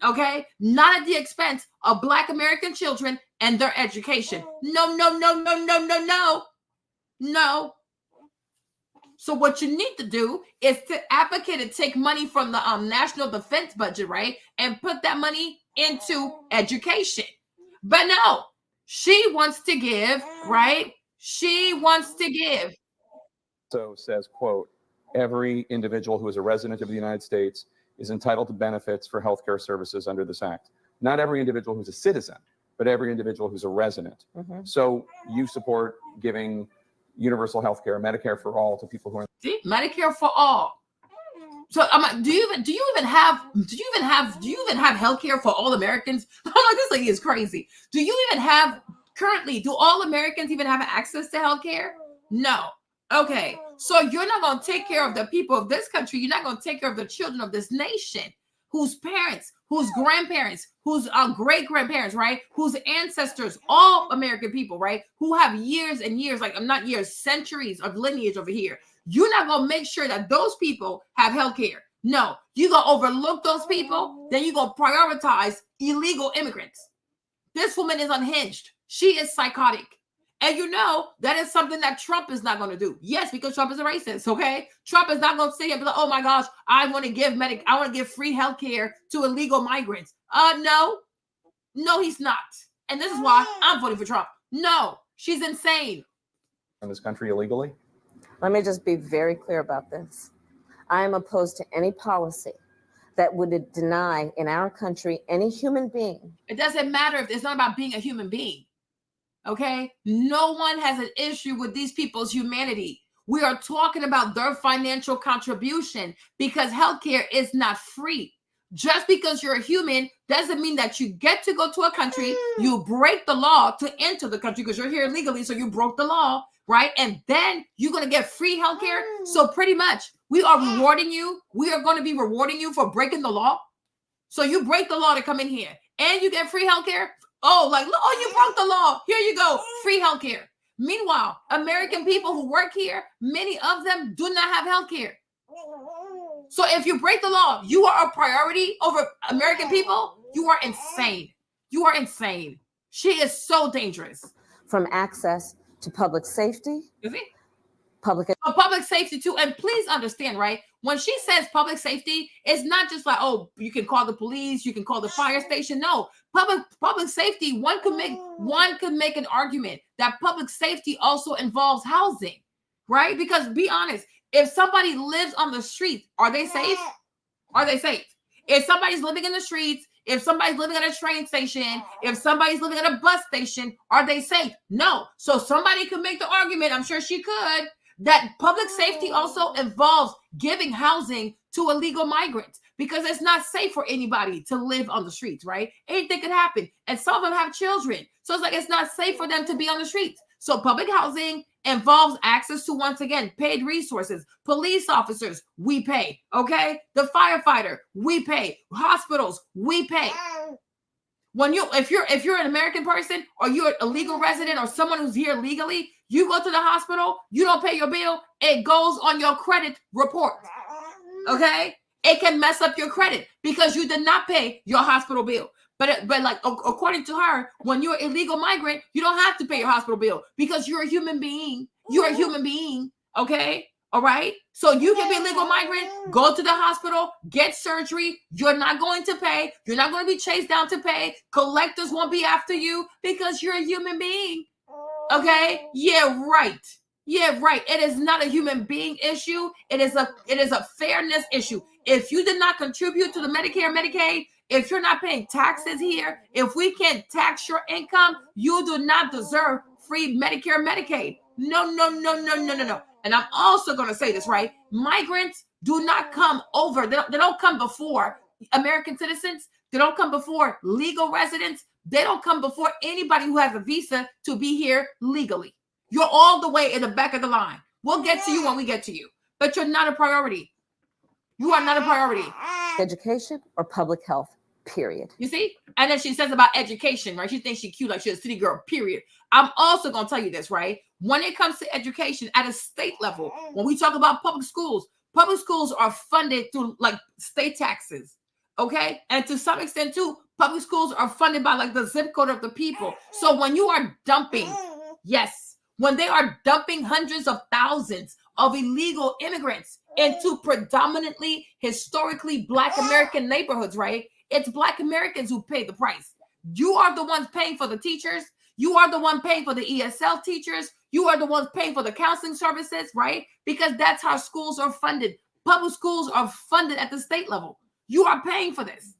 Speaker 1: Okay? Not at the expense of Black American children and their education. No, no, no, no, no, no, no. No. So what you need to do is to advocate and take money from the national defense budget, right? And put that money into education. But no, she wants to give, right? She wants to give.
Speaker 3: So says, quote, every individual who is a resident of the United States is entitled to benefits for healthcare services under this act. Not every individual who's a citizen, but every individual who's a resident. So you support giving universal health care, Medicare for all to people who are
Speaker 1: Medicare for all. So do you even have health care for all Americans? I'm like, this lady is crazy. Do you even have currently, do all Americans even have access to health care? No. Okay. So you're not going to take care of the people of this country. You're not going to take care of the children of this nation, whose parents, whose grandparents, whose great-grandparents, right? Whose ancestors, all American people, right? Who have years and years, like not years, centuries of lineage over here. You're not going to make sure that those people have health care. No, you're going to overlook those people. Then you're going to prioritize illegal immigrants. This woman is unhinged. She is psychotic. And you know, that is something that Trump is not going to do. Yes, because Trump is a racist, okay? Trump is not going to sit here and be like, oh my gosh, I want to give free health care to illegal migrants. No, he's not. And this is why I'm voting for Trump. No, she's insane.
Speaker 3: in this country illegally?
Speaker 6: Let me just be very clear about this. I am opposed to any policy that would deny in our country any human being.
Speaker 1: It doesn't matter if it's not about being a human being. Okay? No one has an issue with these people's humanity. We are talking about their financial contribution because healthcare is not free. Just because you're a human doesn't mean that you get to go to a country, you break the law to enter the country because you're here legally, so you broke the law, right? And then you're going to get free healthcare. So pretty much we are rewarding you. We are going to be rewarding you for breaking the law. So you break the law to come in here and you get free healthcare. Oh, like, oh, you broke the law. Here you go. Free healthcare. Meanwhile, American people who work here, many of them do not have healthcare. So if you break the law, you are a priority over American people. You are insane. You are insane. She is so dangerous.
Speaker 6: From access to public safety.
Speaker 1: Public safety too. And please understand, right? When she says public safety, it's not just like, oh, you can call the police, you can call the fire station. No, public safety, one could make an argument that public safety also involves housing, right? Because be honest, if somebody lives on the street, are they safe? Are they safe? If somebody's living in the streets, if somebody's living at a train station, if somebody's living at a bus station, are they safe? No. So somebody could make the argument, I'm sure she could, that public safety also involves giving housing to illegal migrants because it's not safe for anybody to live on the streets, right? Anything could happen. And some of them have children. So it's like it's not safe for them to be on the streets. So public housing involves access to, once again, paid resources. Police officers, we pay, okay? The firefighter, we pay. Hospitals, we pay. If you're an American person or you're a legal resident or someone who's here legally, you go to the hospital, you don't pay your bill, it goes on your credit report, okay? It can mess up your credit because you did not pay your hospital bill. But like, according to her, when you're an illegal migrant, you don't have to pay your hospital bill because you're a human being. You're a human being, okay? All right? So you can be a legal migrant, go to the hospital, get surgery. You're not going to pay. You're not going to be chased down to pay. Collectors won't be after you because you're a human being, okay? Yeah, right. Yeah, right. It is not a human being issue. It is a fairness issue. If you did not contribute to the Medicare, Medicaid, if you're not paying taxes here, if we can't tax your income, you do not deserve free Medicare, Medicaid. No. And I'm also going to say this, right? Migrants do not come over. They don't come before American citizens. They don't come before legal residents. They don't come before anybody who has a visa to be here legally. You're all the way in the back of the line. We'll get to you when we get to you, but you're not a priority. You are not a priority.
Speaker 20: Education or public health, period.
Speaker 1: You see? And then she says about education, right? She thinks she's cute, like she's a city girl, period. I'm also going to tell you this, right? When it comes to education at a state level, when we talk about public schools are funded through like state taxes, okay? And to some extent too, public schools are funded by like the zip code of the people. So when you are dumping, yes, when they are dumping hundreds of thousands of illegal immigrants into predominantly historically Black American neighborhoods, right? It's Black Americans who pay the price. You are the ones paying for the teachers. You are the one paying for the ESL teachers. You are the ones paying for the counseling services, right? Because that's how schools are funded. Public schools are funded at the state level. You are paying for this.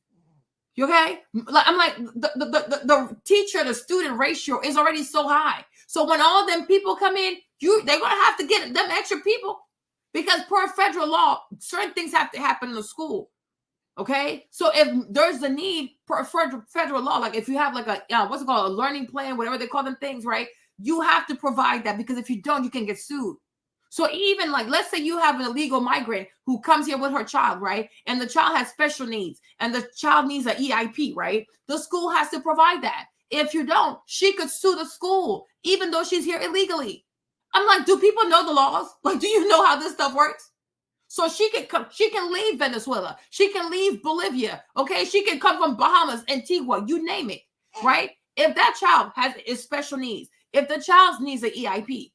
Speaker 1: You okay? I'm like, the teacher to student ratio is already so high. So when all them people come in, they're going to have to get them extra people because per federal law, certain things have to happen in the school. Okay, so if there's a need per federal law, like if you have like a what's it called, a learning plan, whatever they call them things, right? You have to provide that because if you don't, you can get sued. So even like, let's say you have an illegal migrant who comes here with her child, right? And the child has special needs and the child needs an EIP, right? The school has to provide that. If you don't, she could sue the school, even though she's here illegally. I'm like, do people know the laws? Like, do you know how this stuff works? So she can come, she can leave Venezuela, she can leave Bolivia, okay? She can come from Bahamas, Antigua, you name it, right? If that child has special needs, if the child needs an EIP,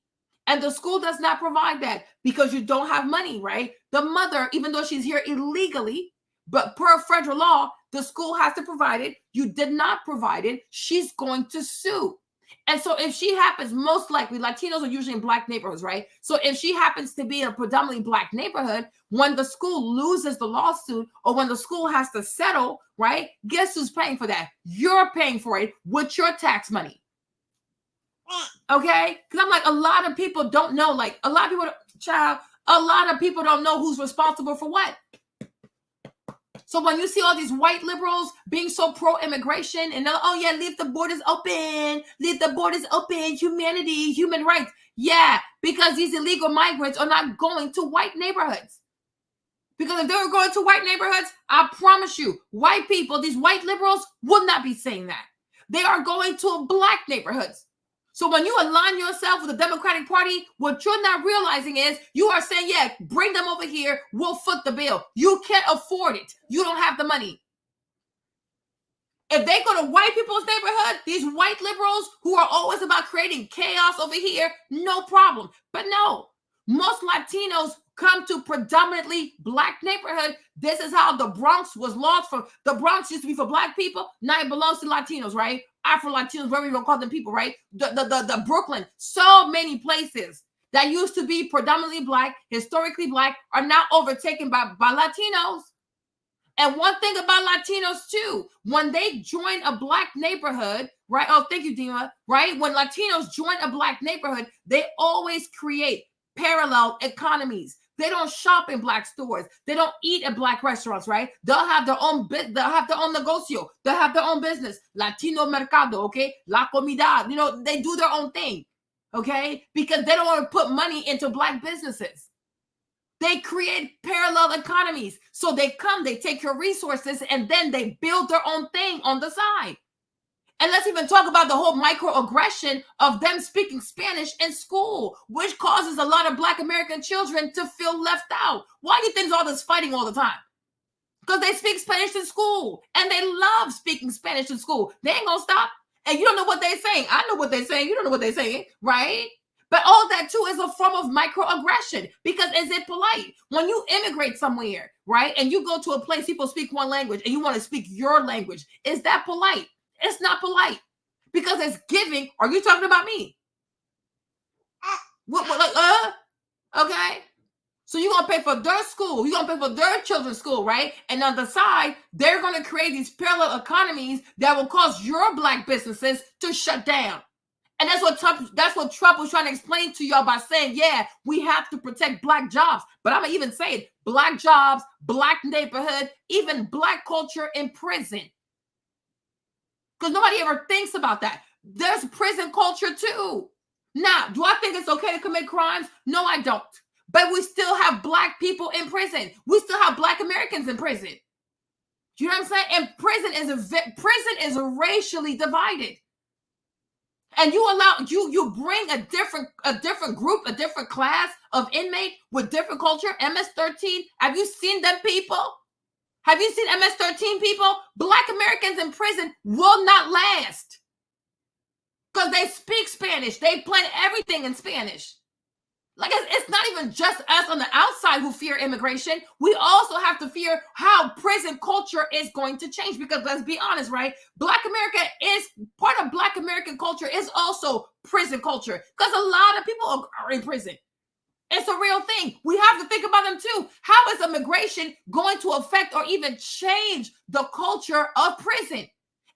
Speaker 1: and the school does not provide that because you don't have money, right? The mother, even though she's here illegally, but per federal law, the school has to provide it. You did not provide it. She's going to sue. And so if she happens, most likely, Latinos are usually in Black neighborhoods, right? So if she happens to be in a predominantly Black neighborhood, when the school loses the lawsuit or when the school has to settle, right? Guess who's paying for that? You're paying for it with your tax money. Okay? Because I'm like, a lot of people don't know, like a lot of people don't know who's responsible for what. So when you see all these white liberals being so pro-immigration and they're like, oh yeah, leave the borders open, humanity, human rights. Yeah, because these illegal migrants are not going to white neighborhoods. Because if they were going to white neighborhoods, I promise you, white people, these white liberals would not be saying that. They are going to Black neighborhoods. So when you align yourself with the Democratic Party, what you're not realizing is you are saying, yeah, bring them over here. We'll foot the bill. You can't afford it. You don't have the money. If they go to white people's neighborhood, these white liberals who are always about creating chaos over here, no problem. But no, most Latinos come to predominantly Black neighborhood. This is how the Bronx was lost from. The Bronx used to be for Black people. Now it belongs to Latinos, right? Afro-Latinos, whatever you don't call them people, right? The Brooklyn, so many places that used to be predominantly Black, historically Black, are now overtaken by Latinos. And one thing about Latinos too, when they join a Black neighborhood, right? Oh, thank you, Dima, right? When Latinos join a Black neighborhood, they always create parallel economies. They don't shop in Black stores. They don't eat at Black restaurants, right? They'll have their own they'll have their own negocio. They'll have their own business. Latino mercado, okay? La comida. You know, they do their own thing, okay? Because they don't want to put money into Black businesses. They create parallel economies. So they come, they take your resources, and then they build their own thing on the side. And let's even talk about the whole microaggression of them speaking Spanish in school, which causes a lot of Black American children to feel left out. Why do you think there's all this fighting all the time? Because they speak Spanish in school, and they love speaking Spanish in school. They ain't gonna stop. And you don't know what they're saying. I know what they're saying. You don't know what they're saying, right? But all that too is a form of microaggression, because is it polite? When you immigrate somewhere, right, and you go to a place, people speak one language, and you want to speak your language, is that polite? It's not polite, because it's giving. Are you talking about me? Okay. So you're going to pay for their school. You're going to pay for their children's school, right? And on the side, they're going to create these parallel economies that will cause your Black businesses to shut down. And that's what Trump was trying to explain to y'all by saying, yeah, we have to protect Black jobs. But I'm going to even say it, Black jobs, Black neighborhood, even Black culture in prison. Because nobody ever thinks about that. There's prison culture too. Now, do I think it's okay to commit crimes? No, I don't. But we still have Black people in prison. We still have Black Americans in prison. Do you know what I'm saying? And prison is racially divided. And you bring a different group, a different class of inmate with different culture. MS-13. Have you seen them people? Have you seen MS-13 people? Black Americans in prison will not last because they speak Spanish. They plan everything in Spanish. Like, it's not even just us on the outside who fear immigration. We also have to fear how prison culture is going to change, because let's be honest, right? Black America is part of Black American culture is also prison culture, because a lot of people are in prison. It's a real thing. We have to think about them too. How is immigration going to affect or even change the culture of prison?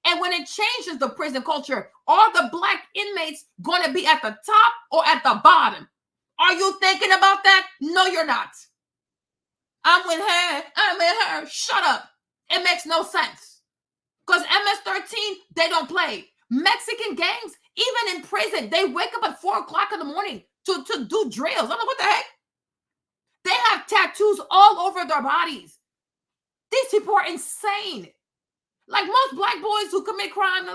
Speaker 1: And when it changes the prison culture, are the Black inmates going to be at the top or at the bottom? Are you thinking about that? No, you're not. I'm with her. Shut up. It makes no sense. Because MS-13, they don't play. Mexican gangs, even in prison, they wake up at 4 o'clock in the morning to do drills. I don't know what the heck. They have tattoos all over their bodies. These people are insane. Like most Black boys who commit crime,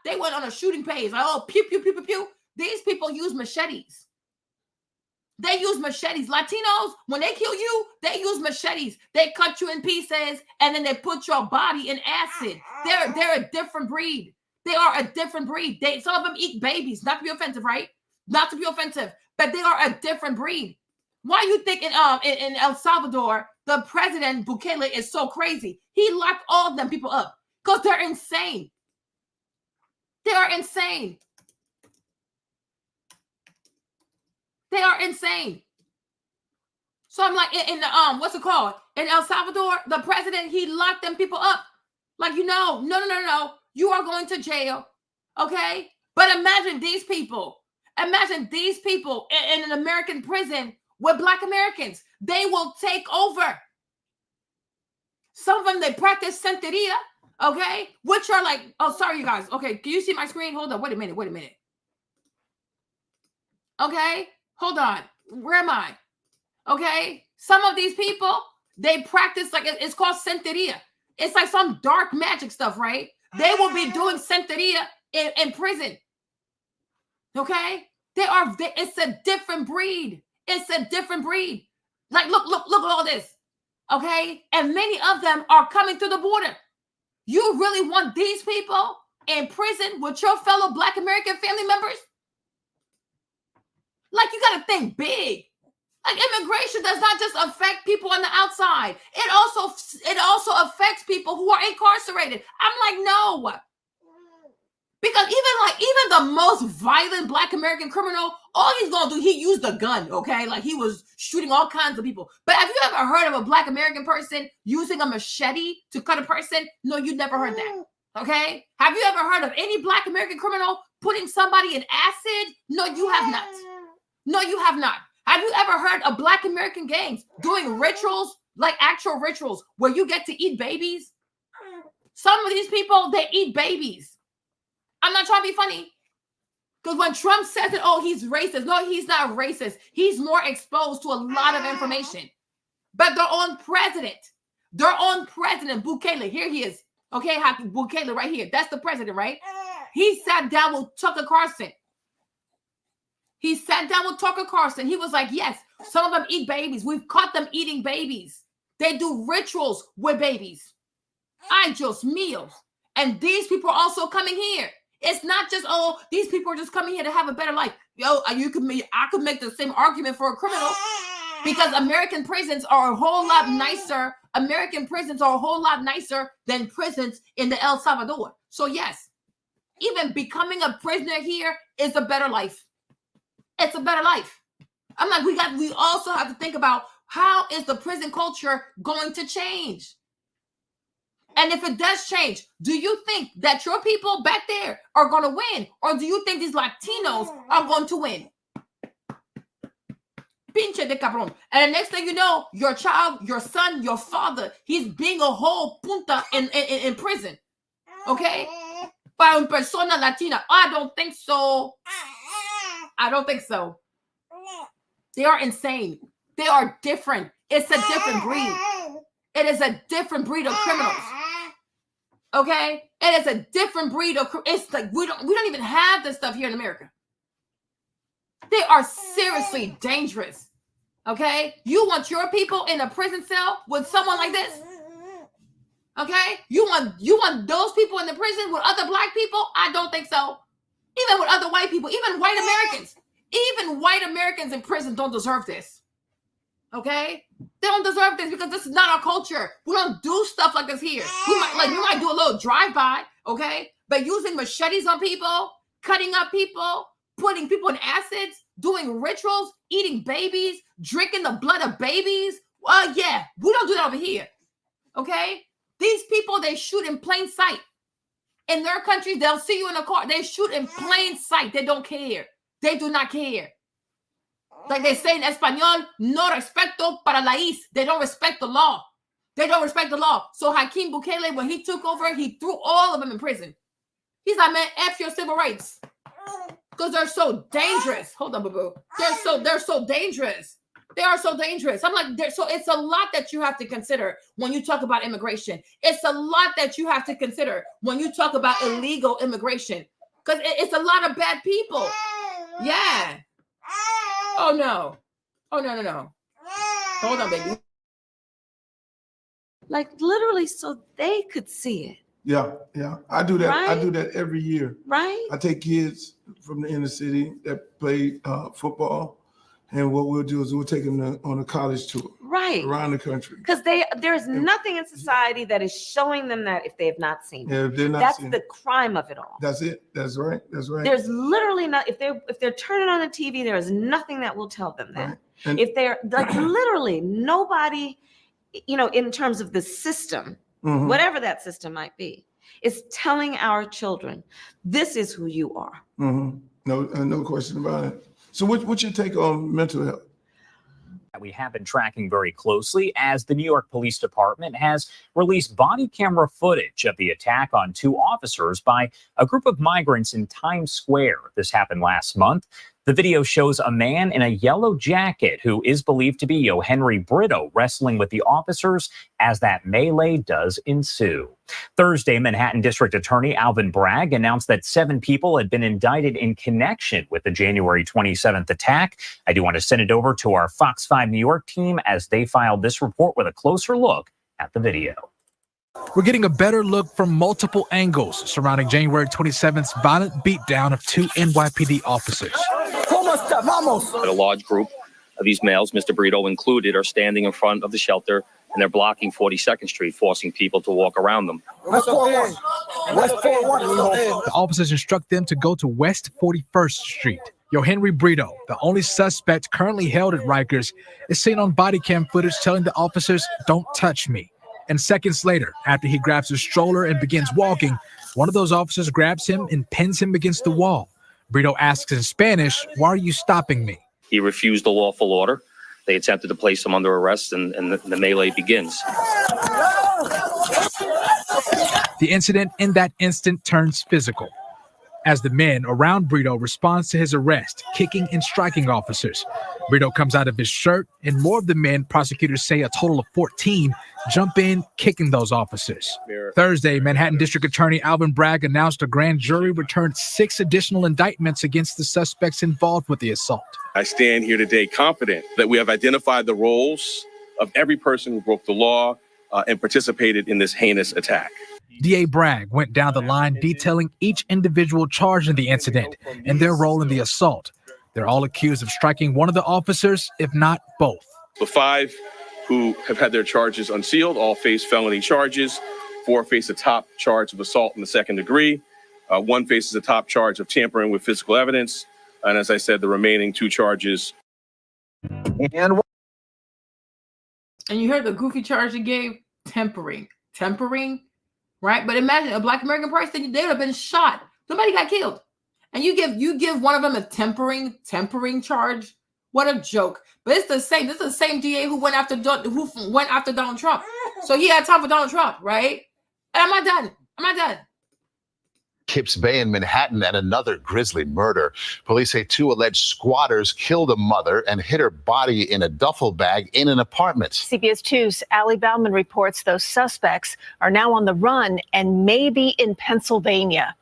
Speaker 1: they went on a shooting page. Like, oh, pew, pew, pew, pew, pew. These people use machetes. They use machetes. Latinos, when they kill you, they use machetes. They cut you in pieces, and then they put your body in acid. They're a different breed. They are a different breed. Some of them eat babies. Not to be offensive, right? Not to be offensive, but they are a different breed. Why you think in El Salvador, the president Bukele is so crazy? He locked all of them people up because they're insane. They are insane. They are insane. So I'm like, in the what's it called? In El Salvador, the president, he locked them people up. Like, no. You are going to jail. Okay? But imagine these people. Imagine these people in an American prison with Black Americans. They will take over. Some of them, they practice Santeria, okay? Which are like, oh, sorry, you guys. Okay, can you see my screen? Hold on. Wait a minute. Okay? Hold on. Where am I? Okay. Some of these people, they practice like it's called Santeria. It's like some dark magic stuff, right? They will be doing Santeria in prison. Okay. It's a different breed. It's a different breed. Like, look at all this. Okay. And many of them are coming through the border. You really want these people in prison with your fellow Black American family members? Like, you got to think big. Like, immigration does not just affect people on the outside. It also affects people who are incarcerated. I'm like, no. Because even the most violent Black American criminal, all he's going to do, he used a gun, okay? Like, he was shooting all kinds of people. But have you ever heard of a Black American person using a machete to cut a person? No, you never heard that, okay? Have you ever heard of any Black American criminal putting somebody in acid? No, you have not. No, you have not. Have you ever heard of Black American gangs doing rituals, like actual rituals, where you get to eat babies? Some of these people, they eat babies. I'm not trying to be funny. Because when Trump says that, oh, he's racist. No, he's not racist. He's more exposed to a lot of information. But their own president, Bukele, here he is. Okay, Bukele right here. That's the president, right? He sat down with Tucker Carlson. He was like, yes, some of them eat babies. We've caught them eating babies. They do rituals with babies. Ay, Dios mío. And these people are also coming here. It's not just, oh, these people are just coming here to have a better life. I could make the same argument for a criminal, because American prisons are a whole lot nicer. American prisons are a whole lot nicer than prisons in the El Salvador. So yes, even becoming a prisoner here is a better life. It's a better life. I'm like, we also have to think about, how is the prison culture going to change? And if it does change, do you think that your people back there are going to win? Or do you think these Latinos are going to win? Pinche de cabrón. And the next thing you know, your child, your son, your father, he's being a whole punta in prison. Okay? para una persona latina. I don't think so. I don't think so. They are insane. They are different. It's a different breed. It is a different breed of criminals. Okay? It is a different breed of, it's like we don't even have this stuff here in America. They are seriously dangerous. Okay? You want your people in a prison cell with someone like this? Okay? You want those people in the prison with other black people? I don't think so. Even with other white people, even white Americans. Even white Americans in prison don't deserve this. Okay? They don't deserve this because this is not our culture. We don't do stuff like this here. We might do a little drive-by, okay? But using machetes on people, cutting up people, putting people in acids, doing rituals, eating babies, drinking the blood of babies. Yeah, we don't do that over here. Okay? These people, they shoot in plain sight. In their countries, they'll see you in a car. They shoot in plain sight. They don't care. They do not care. Like they say in Espanol, no respeto para la ley. They don't respect the law. They don't respect the law. So Hakeem Bukele, when he took over, he threw all of them in prison. He's like, man, F your civil rights. Because they're so dangerous. Hold on, boo-boo. They're so dangerous. They are so dangerous. I'm like, so it's a lot that you have to consider when you talk about immigration. It's a lot that you have to consider when you talk about illegal immigration. Because it's a lot of bad people. Yeah. Oh, no. Oh, no. Hold on, baby.
Speaker 6: Like literally so they could see it.
Speaker 2: Yeah. I do that.
Speaker 6: Right?
Speaker 2: I do that every year.
Speaker 6: Right?
Speaker 2: I take kids from the inner city that play football, and what we'll do is we'll take them on a college tour.
Speaker 6: Right.
Speaker 2: Around the country.
Speaker 6: Because there's nothing in society that is showing them that if they have not seen it.
Speaker 2: Yeah, if they're not
Speaker 6: That's
Speaker 2: seeing
Speaker 6: the
Speaker 2: it.
Speaker 6: crime of it all.
Speaker 2: That's it. That's right.
Speaker 6: There's literally not, if they're turning on the TV, there is nothing that will tell them that.
Speaker 2: Right. And
Speaker 6: If they're like literally nobody, in terms of the system, whatever that system might be, is telling our children, this is who you are.
Speaker 2: No question about it. So what's your take on mental health?
Speaker 8: We have been tracking very closely as the New York Police Department has released body camera footage of the attack on 2 officers by a group of migrants in Times Square. This happened last month. The video shows a man in a yellow jacket who is believed to be Yohenry Brito wrestling with the officers as that melee does ensue. Thursday, Manhattan District Attorney Alvin Bragg announced that 7 people had been indicted in connection with the January 27th attack. I do want to send it over to our Fox 5 New York team as they filed this report with a closer look at the video.
Speaker 21: We're getting a better look from multiple angles surrounding January 27th's violent beatdown of 2 NYPD officers.
Speaker 22: A large group of these males, Mr. Brito included, are standing in front of the shelter and they're blocking 42nd Street, forcing people to walk around them.
Speaker 21: The officers instruct them to go to West 41st Street. Yohenry Brito, the only suspect currently held at Rikers, is seen on body cam footage telling the officers, "Don't touch me." And seconds later, after he grabs his stroller and begins walking, one of those officers grabs him and pins him against the wall. Brito asks in Spanish, "Why are you stopping me?"
Speaker 22: He refused the lawful order. They attempted to place him under arrest and the melee begins.
Speaker 21: The incident in that instant turns physical as the men around Brito responds to his arrest, kicking and striking officers. Brito comes out of his shirt, and more of the men, prosecutors say a total of 14, jump in, kicking those officers. Thursday, Manhattan District Attorney Alvin Bragg announced a grand jury returned 6 additional indictments against the suspects involved with the assault.
Speaker 23: I stand here today confident that we have identified the roles of every person who broke the law and participated in this heinous attack.
Speaker 21: DA Bragg went down the line detailing each individual charged in the incident and their role in the assault. They're all accused of striking one of the officers, if not both.
Speaker 23: The 5 who have had their charges unsealed all face felony charges. 4 face a top charge of assault in the 2nd degree. 1 faces a top charge of tampering with physical evidence. And as I said, the remaining 2 charges.
Speaker 1: And you heard the goofy charge he gave? Tempering, right? But imagine a Black American person, they would have been shot. Somebody got killed. And you give one of them a tempering charge. What a joke. But it's the same. This is the same DA who went after Donald Trump. So he had time for Donald Trump, right? And I'm not done.
Speaker 7: Kips Bay in Manhattan, and another grisly murder. Police say 2 alleged squatters killed a mother and hid her body in a duffel bag in an apartment.
Speaker 11: CBS 2's Allie Bauman reports those suspects are now on the run and may be in Pennsylvania.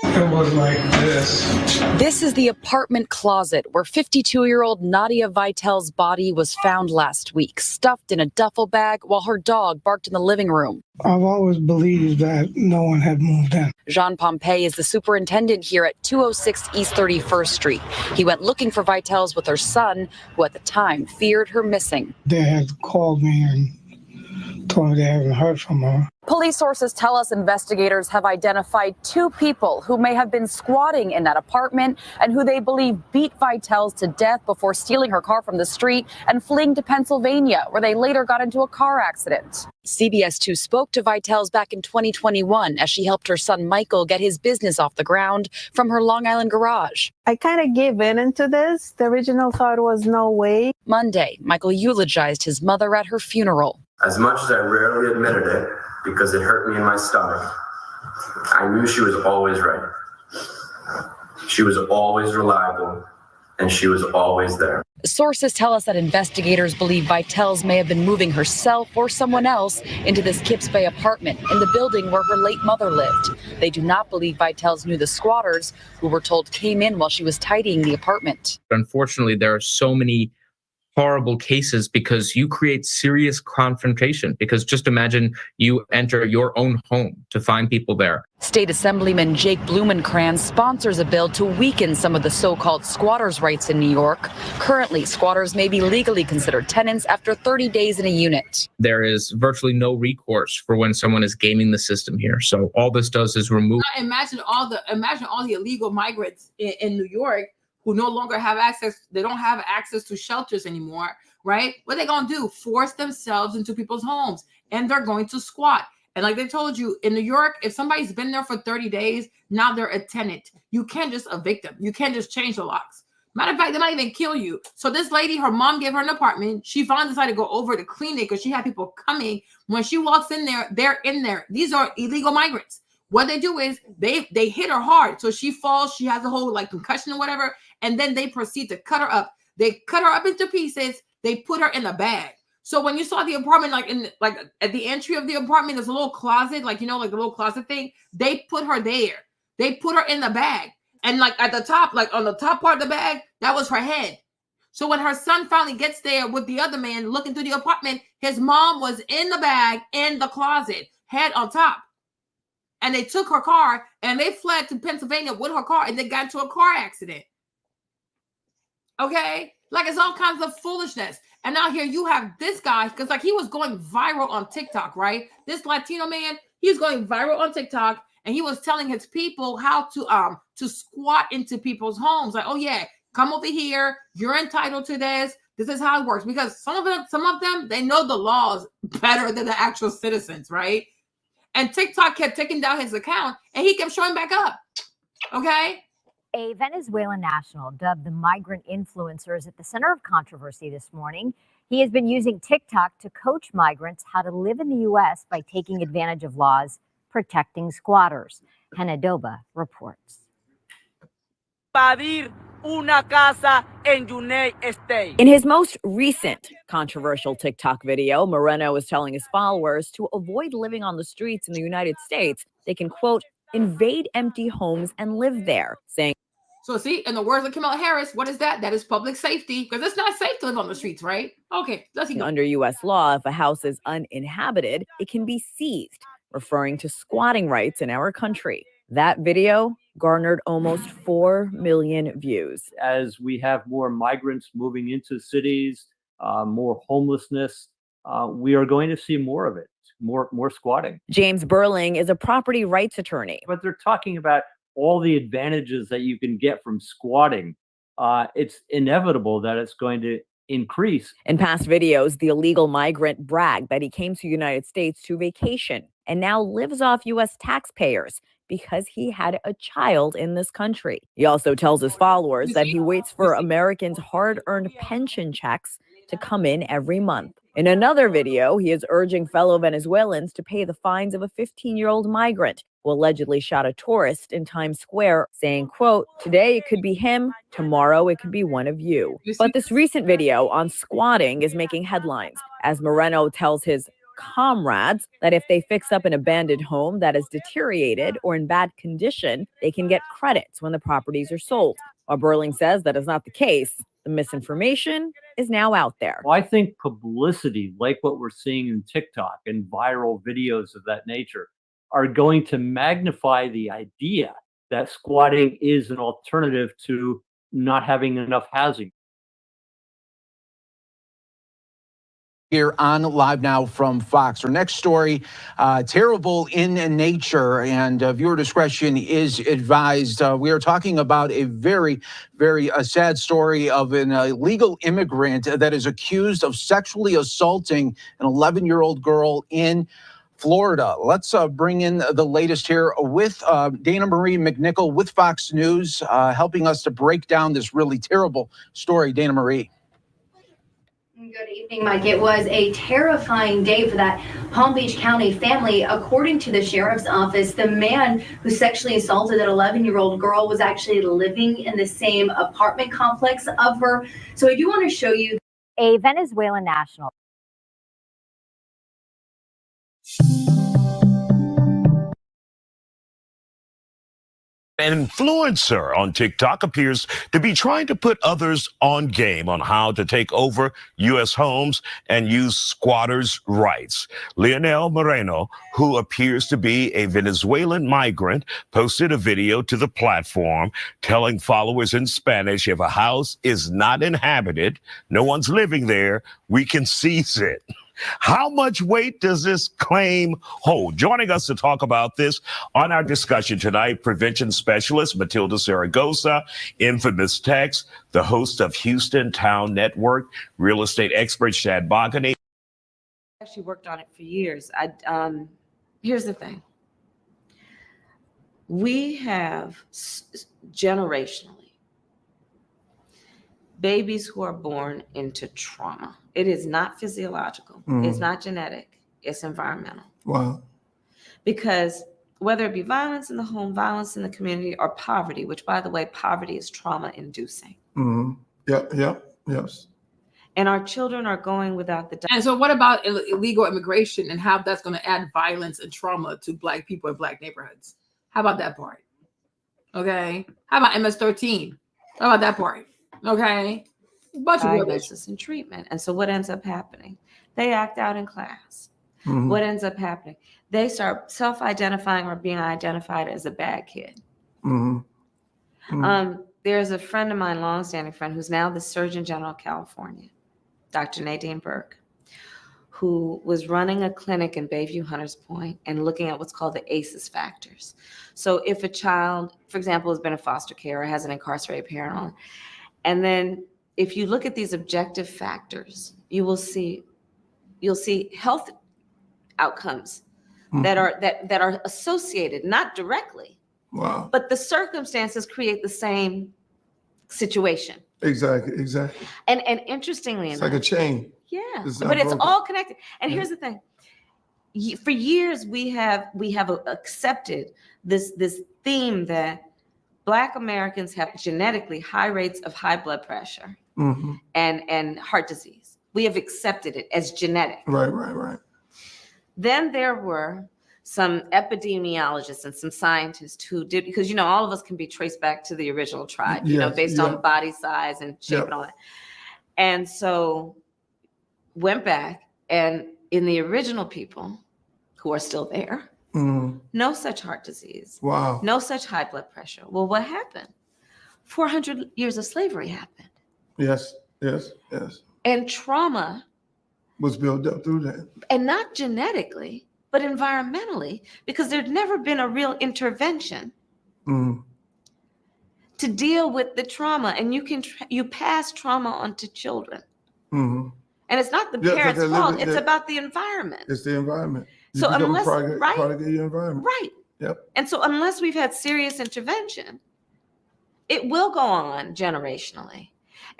Speaker 2: It was like this.
Speaker 14: This is the apartment closet where 52-year-old Nadia Vitel's body was found last week, stuffed in a duffel bag while her dog barked in the living room.
Speaker 24: I've always believed that no one had moved in.
Speaker 14: Jean Pompey is the superintendent here at 206 East 31st Street. He went looking for Vitel's with her son, who at the time feared her missing.
Speaker 24: They had called me and told me they haven't heard from her.
Speaker 14: Police sources tell us investigators have identified 2 people who may have been squatting in that apartment and who they believe beat Vitel's to death before stealing her car from the street and fleeing to Pennsylvania, where they later got into a car accident. CBS 2 spoke to Vitel's back in 2021 as she helped her son Michael get his business off the ground from her Long Island garage.
Speaker 25: I kind of gave in into this. The original thought was no way.
Speaker 14: Monday, Michael eulogized his mother at her funeral.
Speaker 26: As much as I rarely admitted it, because it hurt me in my stomach, I knew she was always right. She was always reliable, and she was always there.
Speaker 14: Sources tell us that investigators believe Vitel's may have been moving herself or someone else into this Kips Bay apartment in the building where her late mother lived. They do not believe Vitel's knew the squatters, who were told came in while she was tidying the apartment.
Speaker 27: Unfortunately, there are so many horrible cases because you create serious confrontation. Because just imagine you enter your own home to find people there.
Speaker 14: State Assemblyman Jake Blumenkranz sponsors a bill to weaken some of the so-called squatters' rights in New York. Currently, squatters may be legally considered tenants after 30 days in a unit.
Speaker 27: There is virtually no recourse for when someone is gaming the system here. So all this does is remove.
Speaker 1: Imagine all the illegal migrants in New York who no longer have access. They don't have access to shelters anymore, right? What are they going to do? Force themselves into people's homes, and they're going to squat. And like they told you, in New York, if somebody's been there for 30 days, now they're a tenant. You can't just evict them. You can't just change the locks. Matter of fact, they might even kill you. So this lady, her mom gave her an apartment. She finally decided to go over to clean it because she had people coming. When she walks in there, they're in there. These are illegal migrants. What they do is they hit her hard. So she falls. She has a whole like concussion or whatever. And then they proceed to cut her up. They cut her up into pieces. They put her in a bag. So when you saw the apartment, like at the entry of the apartment, there's a little closet, like, you know, like the little closet thing. They put her there. They put her in the bag. And like at the top, like on the top part of the bag, that was her head. So when her son finally gets there with the other man looking through the apartment, his mom was in the bag, in the closet, head on top. And they took her car and they fled to Pennsylvania with her car, and they got into a car accident. Okay? Like, it's all kinds of foolishness. And now here you have this guy, because like he was going viral on TikTok, right? This Latino man, he was going viral on TikTok, and he was telling his people how to squat into people's homes. Like, oh yeah, come over here. You're entitled to this. This is how it works. Because some of them, they know the laws better than the actual citizens, right? And TikTok kept taking down his account, and he kept showing back up. Okay?
Speaker 28: A Venezuelan national dubbed the migrant influencer is at the center of controversy this morning. He has been using TikTok to coach migrants how to live in the U.S. by taking advantage of laws protecting squatters. Hannah Doba reports.
Speaker 29: In his most recent controversial TikTok video, Moreno is telling his followers to avoid living on the streets in the United States. They can, quote, invade empty homes and live there, saying.
Speaker 1: So see, in the words of Kamala Harris, what is that? That is public safety, because it's not safe to live on the streets, right? Okay, let's go.
Speaker 29: Under U.S. law, if a house is uninhabited, it can be seized, referring to squatting rights in our country. That video garnered almost 4 million views.
Speaker 30: As we have more migrants moving into cities, more homelessness, we are going to see more of it, more squatting.
Speaker 29: James Burling is a property rights attorney.
Speaker 30: But they're talking about all the advantages that you can get from squatting. It's inevitable that it's going to increase.
Speaker 29: In past videos, the illegal migrant bragged that he came to the United States to vacation and now lives off U.S. taxpayers because he had a child in this country. He also tells his followers that he waits for Americans' hard-earned pension checks to come in every month. In another video, he is urging fellow Venezuelans to pay the fines of a 15-year-old migrant who allegedly shot a tourist in Times Square, saying, quote, "Today it could be him, tomorrow it could be one of you." But this recent video on squatting is making headlines as Moreno tells his comrades that if they fix up an abandoned home that is deteriorated or in bad condition, they can get credits when the properties are sold. While Burling says that is not the case, the misinformation is now out there.
Speaker 30: Well, I think publicity, like what we're seeing in TikTok and viral videos of that nature, are going to magnify the idea that squatting is an alternative to not having enough housing.
Speaker 4: Here on Live Now from Fox. Our next story, terrible in nature, and viewer discretion is advised. We are talking about a very, very sad story of an illegal immigrant that is accused of sexually assaulting an 11-year-old girl in Florida. Let's bring in the latest here with Dana Marie McNichol with Fox News, helping us to break down this really terrible story. Dana Marie.
Speaker 5: Good evening, Mike. It was a terrifying day for that Palm Beach County family. According to the sheriff's office, the man who sexually assaulted that 11-year-old girl was actually living in the same apartment complex of her. So I do want to show you
Speaker 28: a Venezuelan national.
Speaker 9: An influencer on TikTok appears to be trying to put others on game on how to take over U.S. homes and use squatters' rights. Leonel Moreno, who appears to be a Venezuelan migrant, posted a video to the platform telling followers in Spanish, if a house is not inhabited, no one's living there, we can seize it. How much weight does this claim hold? Joining us to talk about this on our discussion tonight, prevention specialist Matilda Zaragoza, infamous Tex, the host of Houston Town Network, real estate expert Shad Bogany.
Speaker 6: I actually worked on it for years. Here's the thing. We have generationally babies who are born into trauma. It is not physiological. It's not genetic. It's environmental.
Speaker 2: Wow.
Speaker 6: Because whether it be violence in the home, violence in the community, or poverty, which, by the way, poverty is trauma-inducing.
Speaker 2: Yes.
Speaker 6: And our children are going without the.
Speaker 1: And so what about illegal immigration and how that's going to add violence and trauma to Black people in Black neighborhoods? How about that part? Okay. How about MS-13? How about that part? Okay. Bunch of
Speaker 6: diagnosis and treatment. And so what ends up happening? They act out in class. What ends up happening? They start self-identifying or being identified as a bad kid. There's a friend of mine, longstanding friend, who's now the Surgeon General of California, Dr. Nadine Burke, who was running a clinic in Bayview Hunters Point and looking at what's called the ACEs factors. So if a child, for example, has been in foster care or has an incarcerated parent, and then if you look at these objective factors, you'll see health outcomes that are associated, not directly, but the circumstances create the same situation.
Speaker 2: Exactly.
Speaker 6: And interestingly enough,
Speaker 2: it's like a chain.
Speaker 6: Yeah, but it's all connected. And here's the thing: for years we have accepted this theme that Black Americans have genetically high rates of high blood pressure and heart disease. We have accepted it as genetic.
Speaker 2: Right.
Speaker 6: Then there were some epidemiologists and some scientists who did, because all of us can be traced back to the original tribe, based on body size and shape and all that. And so went back, and in the original people who are still there, no such heart disease.
Speaker 2: Wow.
Speaker 6: No such high blood pressure. Well, what happened? 400 years of slavery happened.
Speaker 2: Yes.
Speaker 6: And trauma
Speaker 2: was built up through that.
Speaker 6: And not genetically, but environmentally, because there'd never been a real intervention to deal with the trauma. And you pass trauma onto children. And it's not the parents' fault. It's about the environment.
Speaker 2: It's the environment. You
Speaker 6: so unless
Speaker 2: product of your environment.
Speaker 6: Right.
Speaker 2: Yep.
Speaker 6: And so unless we've had serious intervention, it will go on generationally.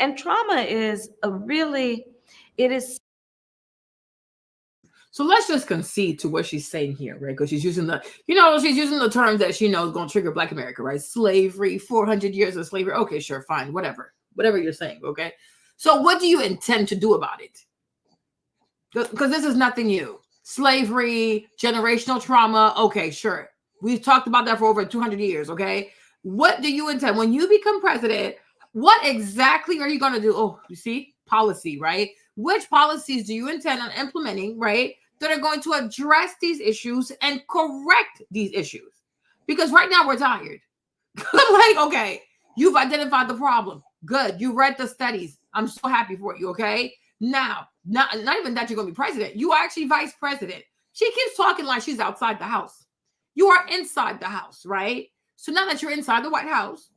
Speaker 6: And trauma is it is
Speaker 1: So let's just concede to what she's saying here, right? Because she's using she's using the terms that she knows going to trigger Black America, right? Slavery, 400 years of slavery. Okay, sure, fine, whatever you're saying, okay? So what do you intend to do about it? Because this is nothing new. Slavery, generational trauma. Okay, sure. We've talked about that for over 200 years, okay? What do you intend? When you become president, what exactly are you going to do? Oh, you see? Policy, right? Which policies do you intend on implementing, right, that are going to address these issues and correct these issues? Because right now we're tired. I'm like, okay, you've identified the problem. Good. You read the studies. I'm so happy for you, okay? Now, not even that you're going to be president. You are actually vice president. She keeps talking like she's outside the house. You are inside the house, right? So now that you're inside the White House,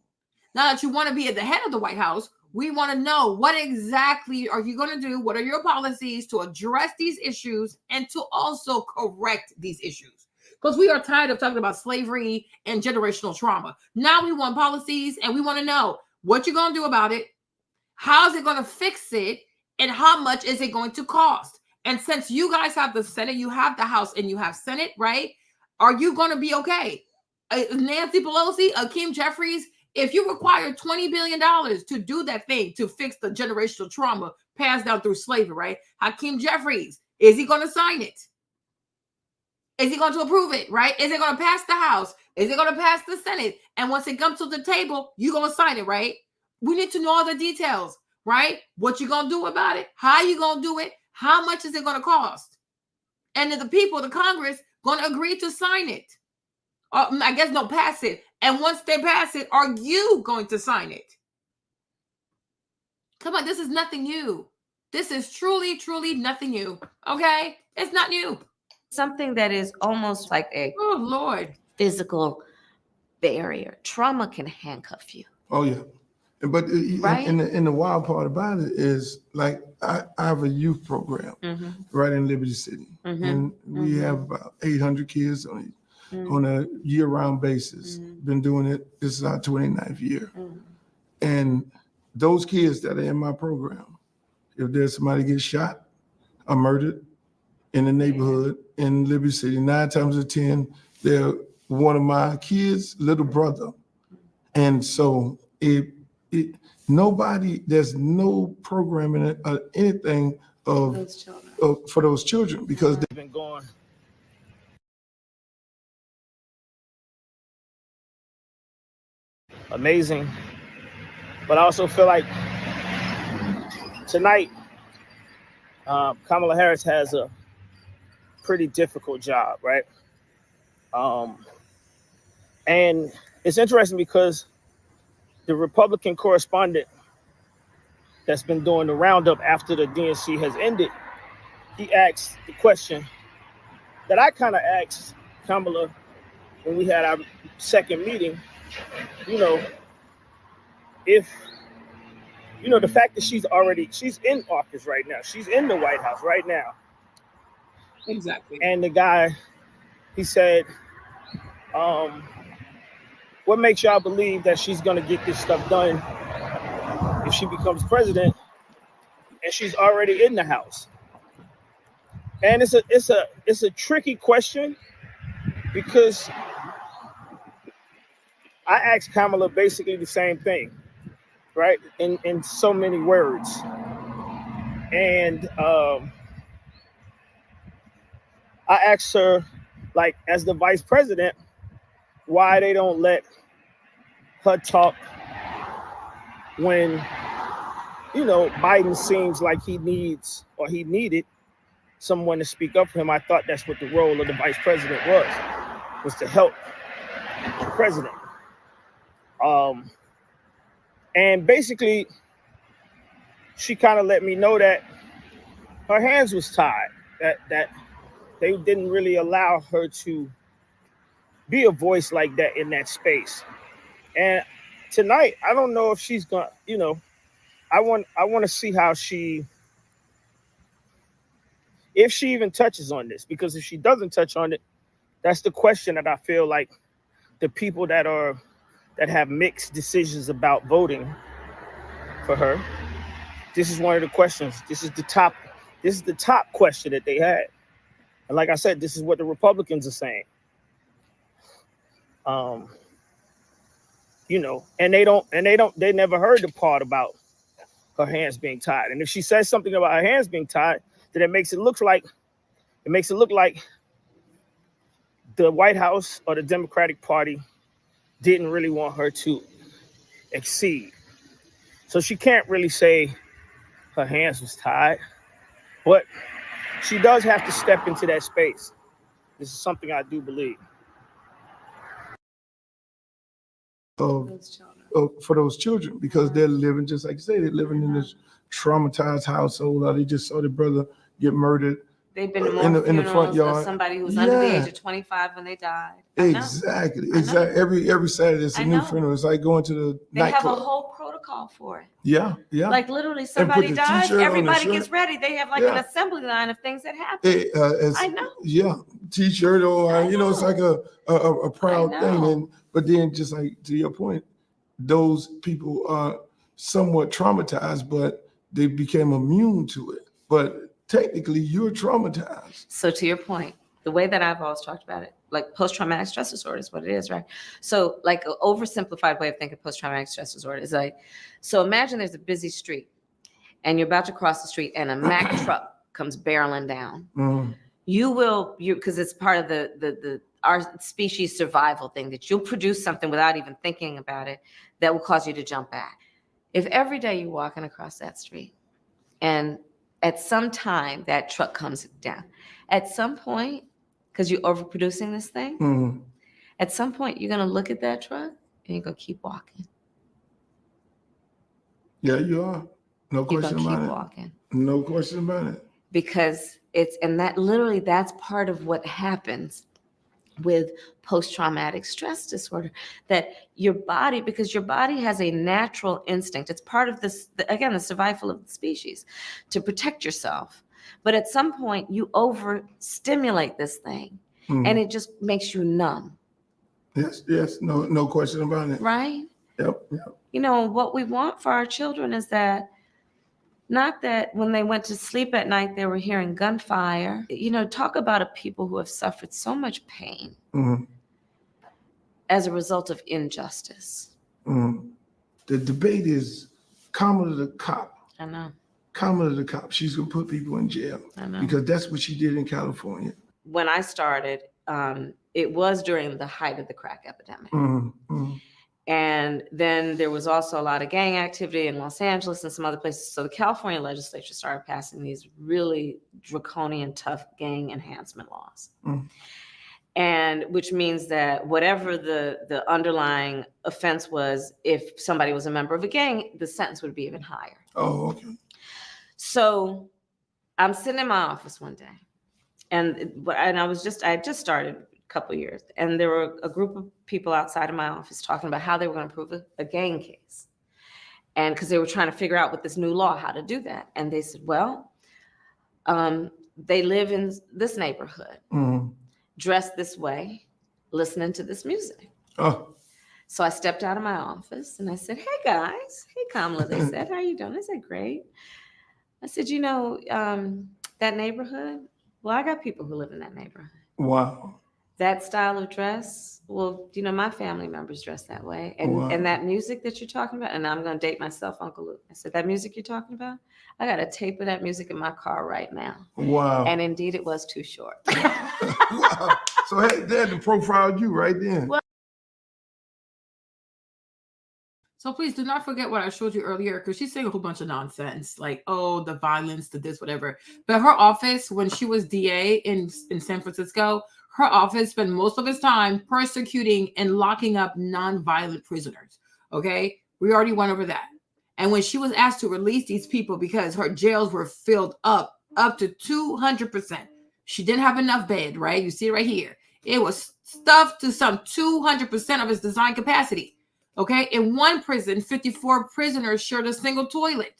Speaker 1: now that you want to be at the head of the White House, we want to know what exactly are you going to do? What are your policies to address these issues and to also correct these issues? Because we are tired of talking about slavery and generational trauma. Now we want policies and we want to know what you're going to do about it. How is it going to fix it? And how much is it going to cost? And since you guys have the Senate, you have the House, and you have Senate, right? Are you going to be okay? Nancy Pelosi, Hakeem Jeffries, if you require $20 billion to do that thing, to fix the generational trauma passed down through slavery, right? Hakeem Jeffries, is he going to sign it? Is he going to approve it, right? Is it going to pass the House? Is it going to pass the Senate? And once it comes to the table, you're going to sign it, right? We need to know all the details, right? What you going to do about it? How you going to do it? How much is it going to cost? And the people, the Congress, going to agree to sign it. I guess no, pass it. And once they pass it, are you going to sign it? Come on, this is nothing new. This is truly, truly nothing new. Okay? It's not new.
Speaker 6: Something that is almost like a physical barrier. Trauma can handcuff you.
Speaker 2: Oh, yeah. But
Speaker 6: right?
Speaker 2: and the wild part about it is, like, I have a youth program right in Liberty City. And we have about 800 kids on a year-round basis. Been doing it. This is our 29th year. And those kids that are in my program, if there's somebody gets shot or murdered in the neighborhood in Liberty City, 9 times out of 10, they're one of my kids' little brother. And so there's no programming anything for those children because they've been going.
Speaker 3: Amazing, but I also feel like tonight Kamala Harris has a pretty difficult job, right? And it's interesting because the Republican correspondent that's been doing the roundup after the DNC has ended, he asked the question that I kind of asked Kamala when we had our second meeting. If the fact that she's in office right now, she's in the White House right now.
Speaker 1: Exactly.
Speaker 3: And the guy, he said, what makes y'all believe that she's gonna get this stuff done if she becomes president and she's already in the House? And it's a tricky question because I asked Kamala basically the same thing, right? In so many words. And I asked her, like, as the vice president, why they don't let her talk when, Biden seems like he needed someone to speak up for him. I thought that's what the role of the vice president was to help the president. And basically, she kind of let me know that her hands was tied, that they didn't really allow her to be a voice like that in that space. And tonight, I don't know if she's gonna, I want to see how if she even touches on this, because if she doesn't touch on it, that's the question that I feel like the people that have mixed decisions about voting for her, this is one of the questions. This is the top question that they had. And like I said, this is what the Republicans are saying. You know, and they never heard the part about her hands being tied. And if she says something about her hands being tied, then it makes it look like the White House or the Democratic Party didn't really want her to exceed. So she can't really say her hands was tied, but she does have to step into that space. This is something I do believe.
Speaker 2: For those children, because they're living, just like you say, they're living in this traumatized household, or they just saw their brother get murdered.
Speaker 6: They've been to
Speaker 2: in the front yard
Speaker 6: of somebody who was under the age of 25 when they died.
Speaker 2: Exactly. Every Saturday it's a new funeral. It's like going to the nightclub.
Speaker 6: They have a whole protocol for it.
Speaker 2: Yeah.
Speaker 6: Like literally, somebody dies, everybody gets ready. They have like an assembly line of things that happen. I know.
Speaker 2: Yeah, T-shirt or you know, it's like a proud thing. But then, just like to your point, those people are somewhat traumatized, but they became immune to it. But technically, you're traumatized.
Speaker 6: So to your point, the way that I've always talked about it, like post-traumatic stress disorder is what it is, right? So like an oversimplified way of thinking post-traumatic stress disorder is like, so imagine there's a busy street and you're about to cross the street and a Mack truck comes barreling down. Because it's part of our species survival thing, that you'll produce something without even thinking about it that will cause you to jump back. If every day you're walking across that street and at some time that truck comes down, at some point, because you're overproducing this thing, at some point you're going to look at that truck and you're going to keep walking.
Speaker 2: Yeah, you are. No question about it.
Speaker 6: Keep walking.
Speaker 2: No question about it.
Speaker 6: Because that's part of what happens with post-traumatic stress disorder, that your body, because your body has a natural instinct, it's part of this, again, the survival of the species, to protect yourself. But at some point you overstimulate this thing and it just makes you numb.
Speaker 2: Yes, no question about it.
Speaker 6: Right?
Speaker 2: Yep.
Speaker 6: You know, what we want for our children is that, not that when they went to sleep at night, they were hearing gunfire. You know, talk about a people who have suffered so much pain as a result of injustice.
Speaker 2: The debate is Kamala the cop.
Speaker 6: I know.
Speaker 2: Kamala the cop. She's going to put people in jail.
Speaker 6: I know.
Speaker 2: Because that's what she did in California.
Speaker 6: When I started, it was during the height of the crack epidemic. And then there was also a lot of gang activity in Los Angeles and some other places. So the California legislature started passing these really draconian, tough gang enhancement laws. And which means that whatever the underlying offense was, if somebody was a member of a gang, the sentence would be even higher.
Speaker 2: Oh, okay.
Speaker 6: So I'm sitting in my office one day and I had just started couple of years, and there were a group of people outside of my office talking about how they were going to prove a gang case, and because they were trying to figure out with this new law how to do that. And they said, well, they live in this neighborhood, dressed this way, listening to this music. So I stepped out of my office and I said, hey guys, hey Kamala, they said, how you doing? I said, great. I said, you know, that neighborhood, well, I got people who live in that neighborhood.
Speaker 2: Wow.
Speaker 6: That style of dress, well, you know, my family members dress that way. And that music that you're talking about, and I'm going to date myself, Uncle Luke. I said, that music you're talking about, I got a tape of that music in my car right now.
Speaker 2: Wow.
Speaker 6: And indeed, it was too short.
Speaker 2: Wow. So they had to profile you right then.
Speaker 6: Well,
Speaker 1: so please do not forget what I showed you earlier, because she's saying a whole bunch of nonsense, like, oh, the violence, the this, whatever. But her office, when she was DA in San Francisco, her office spent most of its time persecuting and locking up non-violent prisoners. Okay, we already went over that. And when she was asked to release these people because her jails were filled up to 200%, she didn't have enough bed, right? You see it right here. It was stuffed to some 200% of its design capacity. Okay, in one prison, 54 prisoners shared a single toilet.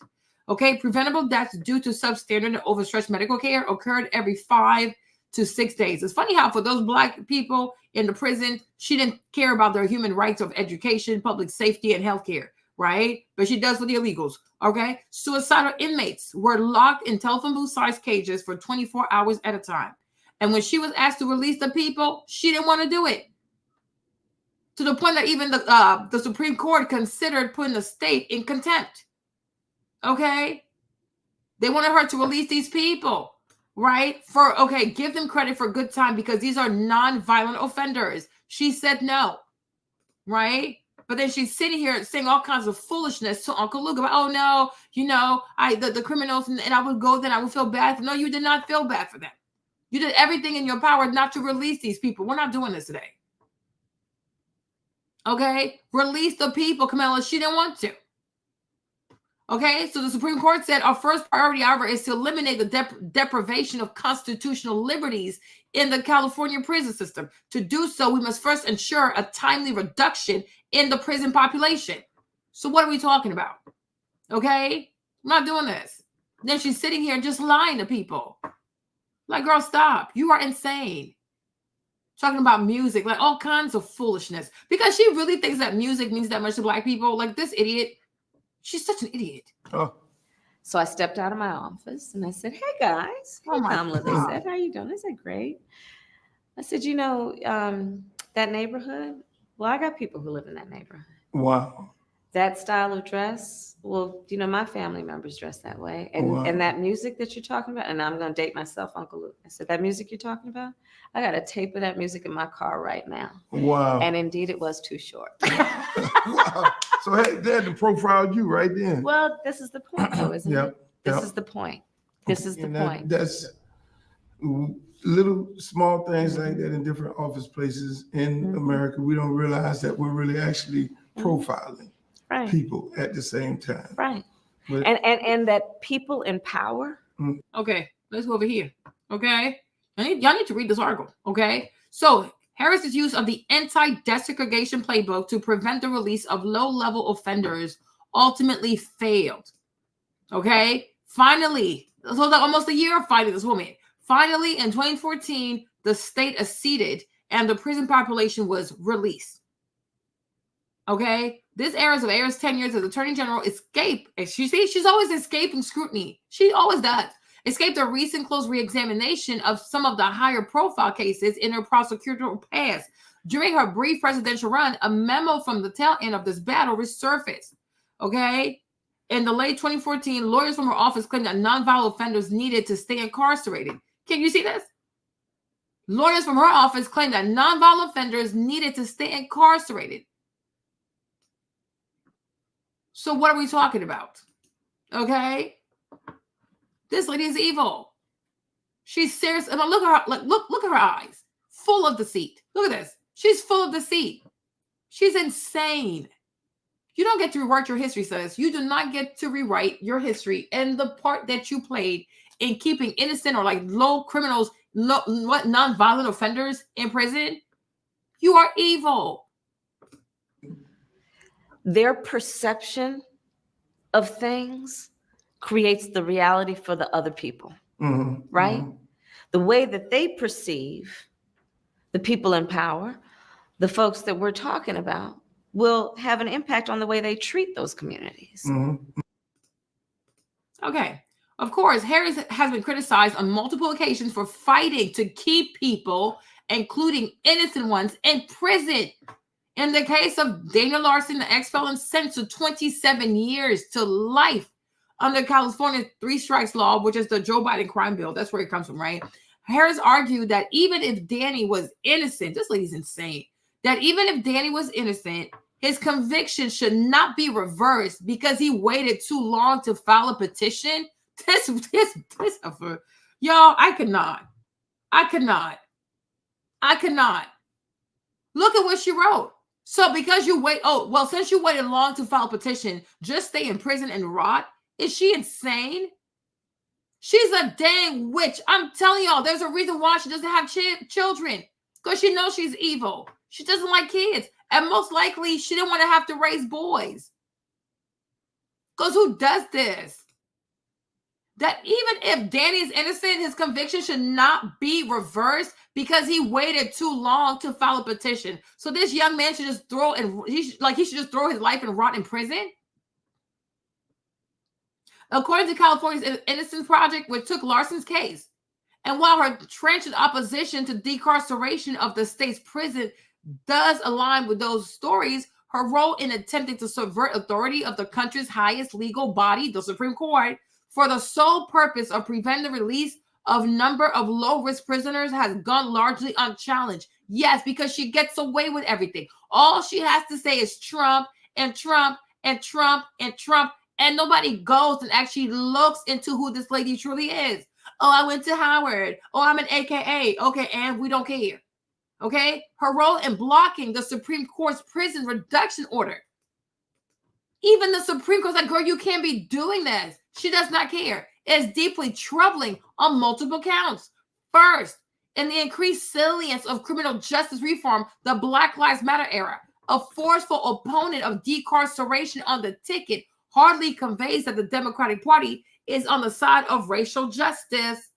Speaker 1: Okay, preventable deaths due to substandard and overstretched medical care occurred every 5 to 6 days. It's funny how for those Black people in the prison, she didn't care about their human rights of education, public safety, and healthcare, right? But she does for the illegals, okay? Suicidal inmates were locked in telephone booth-sized cages for 24 hours at a time. And when she was asked to release the people, she didn't want to do it. To the point that even the Supreme Court considered putting the state in contempt. Okay? They wanted her to release these people, right? Give them credit for good time because these are non-violent offenders. She said no, right? But then she's sitting here saying all kinds of foolishness to Uncle Luke about, oh no, the criminals, and I would go then I would feel bad. No, you did not feel bad for them. You did everything in your power not to release these people. We're not doing this today. Okay? Release the people, Kamala. She didn't want to. Okay? So the Supreme Court said our first priority, however, is to eliminate the deprivation of constitutional liberties in the California prison system. To do so, we must first ensure a timely reduction in the prison population. So what are we talking about? Okay? I'm not doing this. Then she's sitting here just lying to people. Like, girl, stop. You are insane. Talking about music, like all kinds of foolishness. Because she really thinks that music means that much to Black people. Like this idiot. She's such an idiot.
Speaker 2: Oh.
Speaker 6: So I stepped out of my office and I said, hey, guys. Hey, Kamala. They said, how you doing? I said, great. I said, that neighborhood? Well, I got people who live in that neighborhood.
Speaker 2: Wow.
Speaker 6: That style of dress, well, my family members dress that way. And that music that you're talking about, and I'm going to date myself, Uncle Luke. I said, that music you're talking about, I got a tape of that music in my car right now.
Speaker 2: Wow.
Speaker 6: And indeed, it was too short.
Speaker 2: Wow. So they had to profile you right then.
Speaker 6: Well, this is the point, though, isn't it? This is the point. This is the point.
Speaker 2: That's little small things like that in different office places in America. We don't realize that we're really actually profiling people at the same time.
Speaker 6: Right.
Speaker 2: But,
Speaker 6: and that people in power.
Speaker 1: Okay, let's go over here. Okay. Y'all need to read this article. Okay. So Harris's use of the anti-desegregation playbook to prevent the release of low-level offenders ultimately failed. Okay. Finally, so like almost a year of fighting this woman. Finally, in 2014, the state acceded and the prison population was released. Okay. This Harris' 10 years as Attorney General escaped. She's always escaping scrutiny. She always does. Escaped a recent close re-examination of some of the higher profile cases in her prosecutorial past. During her brief presidential run, a memo from the tail end of this battle resurfaced. Okay. In the late 2014, lawyers from her office claimed that nonviolent offenders needed to stay incarcerated. Can you see this? Lawyers from her office claimed that nonviolent offenders needed to stay incarcerated. So what are we talking about? Okay. This lady is evil. She's serious. And look at her, look at her eyes. Full of deceit. Look at this. She's full of deceit. She's insane. You don't get to rewrite your history, sis. You do not get to rewrite your history and the part that you played in keeping innocent or like low criminals, non-violent offenders in prison. You are evil.
Speaker 6: Their perception of things creates the reality for the other people, right? The way that they perceive the people in power, the folks that we're talking about, will have an impact on the way they treat those communities.
Speaker 1: Okay. Of course, Harris has been criticized on multiple occasions for fighting to keep people, including innocent ones, in prison. In the case of Daniel Larson, the ex-felon sentenced to 27 years to life under California's 3 strikes law, which is the Joe Biden crime bill. That's where it comes from, right? Harris argued that even if Danny was innocent, this lady's insane, that even if Danny was innocent, his conviction should not be reversed because he waited too long to file a petition. Y'all, I cannot. Look at what she wrote. So because you wait, since you waited long to file a petition, just stay in prison and rot? Is she insane? She's a dang witch. I'm telling y'all, there's a reason why she doesn't have children. Because she knows she's evil. She doesn't like kids. And most likely, she didn't want to have to raise boys. Because who does this? That even if Danny is innocent, his conviction should not be reversed because he waited too long to file a petition. So this young man should just he should just throw his life and rot in prison? According to California's Innocence Project, which took Larson's case, And while her trenchant opposition to decarceration of the state's prison does align with those stories, her role in attempting to subvert authority of the country's highest legal body, the Supreme Court, for the sole purpose of preventing the release of number of low-risk prisoners has gone largely unchallenged. Yes, because she gets away with everything. All she has to say is Trump and Trump and Trump and Trump, and nobody goes and actually looks into who this lady truly is. Oh, I went to Howard. Oh, I'm an AKA. Okay, and we don't care. Okay? Her role in blocking the Supreme Court's prison reduction order. Even the Supreme Court's like, girl, you can't be doing this. She does not care. It's deeply troubling on multiple counts. First, in the increased salience of criminal justice reform, the Black Lives Matter era, a forceful opponent of decarceration on the ticket hardly conveys that the Democratic Party is on the side of racial justice.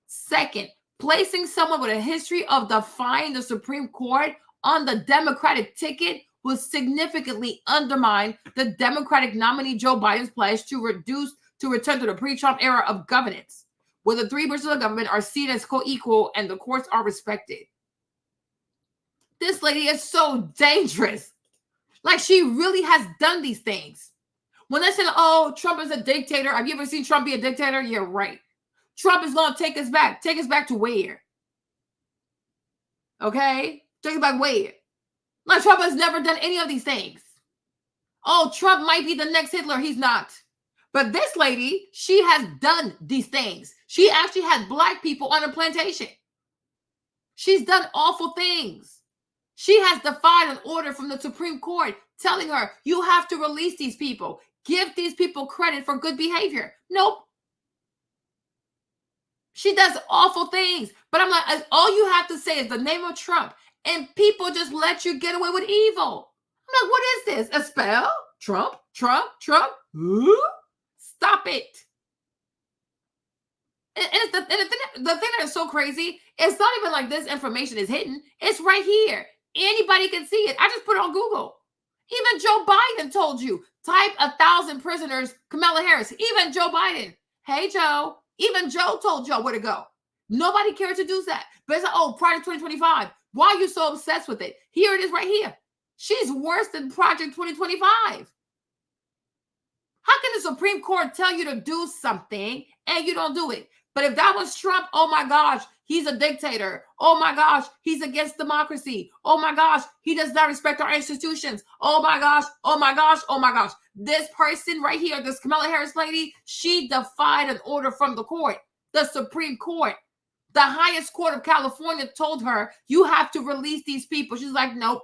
Speaker 1: Second, placing someone with a history of defying the Supreme Court on the Democratic ticket will significantly undermine the Democratic nominee Joe Biden's pledge to return to the pre-Trump era of governance, where the three branches of government are seen as co-equal and the courts are respected. This lady is so dangerous. Like, she really has done these things. When they said, oh, Trump is a dictator, have you ever seen Trump be a dictator? You're right. Trump is going to take us back. Take us back to where? Okay? Take us back where? Like, Trump has never done any of these things. Oh, Trump might be the next Hitler. He's not. But this lady, she has done these things. She actually had Black people on a plantation. She's done awful things. She has defied an order from the Supreme Court telling her, you have to release these people. Give these people credit for good behavior. Nope. She does awful things. But I'm like, all you have to say is the name of Trump, and people just let you get away with evil. I'm like, what is this? A spell? Trump, Trump, Trump? Ooh. Stop it. And the thing that is so crazy, it's not even like this information is hidden. It's right here. Anybody can see it. I just put it on Google. Even Joe Biden told you, type 1,000 prisoners, Kamala Harris. Even Joe Biden. Hey, Joe. Even Joe told Joe where to go. Nobody cared to do that. But it's like, oh, Project 2025. Why are you so obsessed with it? Here it is right here. She's worse than Project 2025. How can the Supreme Court tell you to do something and you don't do it? But if that was Trump, oh my gosh, he's a dictator. Oh my gosh, he's against democracy. Oh my gosh, he does not respect our institutions. Oh my gosh, oh my gosh, oh my gosh. This person right here, this Kamala Harris lady, she defied an order from the court, the Supreme Court. The highest court of California told her, you have to release these people. She's like, nope.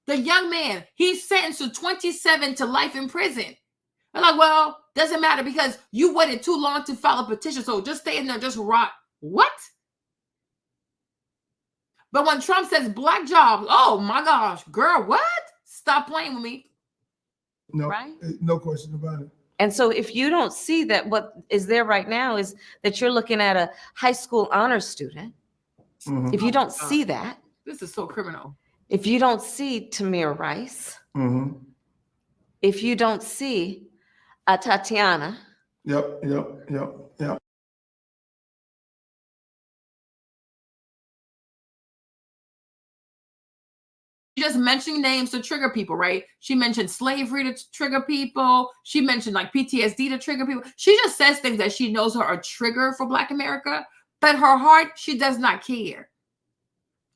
Speaker 1: The young man, he's sentenced to 27 to life in prison. I'm like, well, doesn't matter because you waited too long to file a petition. So just stay in there, just rot. What? But when Trump says Black jobs, oh my gosh, girl, what? Stop playing with me.
Speaker 2: No,
Speaker 6: right?
Speaker 2: No question about it.
Speaker 6: And so if you don't see that, what is there right now is that you're looking at a high school honors student. Mm-hmm. If you don't see that.
Speaker 1: This is so criminal.
Speaker 6: If you don't see Tamir Rice, mm-hmm. If you don't see Tatiana.
Speaker 2: Yep.
Speaker 1: Just mentioning names to trigger people, right? She mentioned slavery to trigger people. She mentioned like PTSD to trigger people. She just says things that she knows are a trigger for Black America, but her heart, she does not care.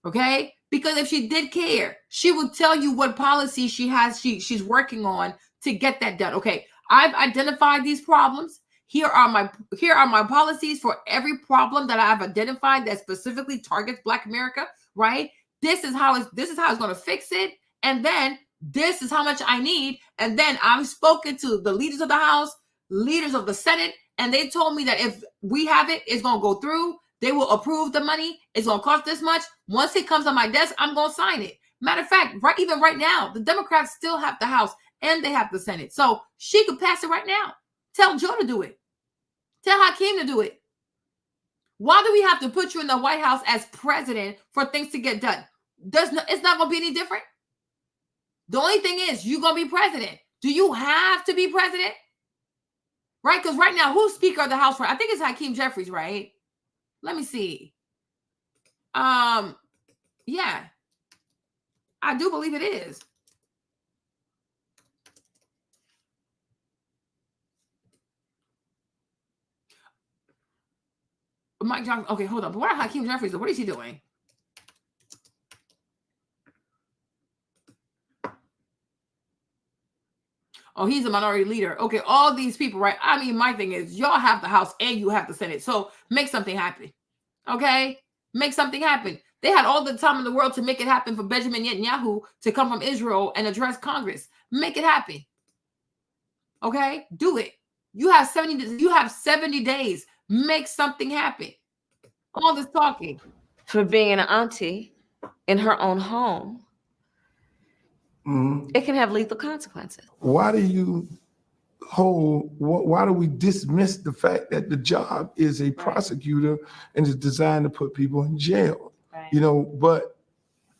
Speaker 1: Okay? Because if she did care, she would tell you what policy she has, she's working on to get that done. Okay, I've identified these problems. Here are my policies for every problem that I've identified that specifically targets Black America, right? This is how it's going to fix it. And then this is how much I need. And then I've spoken to the leaders of the House, leaders of the Senate, and they told me that if we have it, it's going to go through. They will approve the money. It's going to cost this much. Once it comes on my desk, I'm going to sign it. Matter of fact, even right now, the Democrats still have the House and they have the Senate. So she could pass it right now. Tell Joe to do it. Tell Hakeem to do it. Why do we have to put you in the White House as president for things to get done? It's not going to be any different. The only thing is, you're going to be president. Do you have to be president? right? Because right now, who's Speaker of the House? I think it's Hakeem Jeffries, right? Let me see. Yeah, I do believe it is. Mike Johnson. Okay, hold on. But what Hakeem Jeffries? What is he doing? Oh, he's a minority leader. Okay, all these people, right? I mean, my thing is, y'all have the House and you have the Senate. So make something happen. Okay? Make something happen. They had all the time in the world to make it happen for Benjamin Netanyahu to come from Israel and address Congress. Make it happen. Okay? Do it. You have 70 days. Make something happen. All this talking.
Speaker 6: For being an auntie in her own home, it can have lethal consequences.
Speaker 2: Why do we dismiss the fact that the job is a prosecutor and is designed to put people in jail? Right. You know, but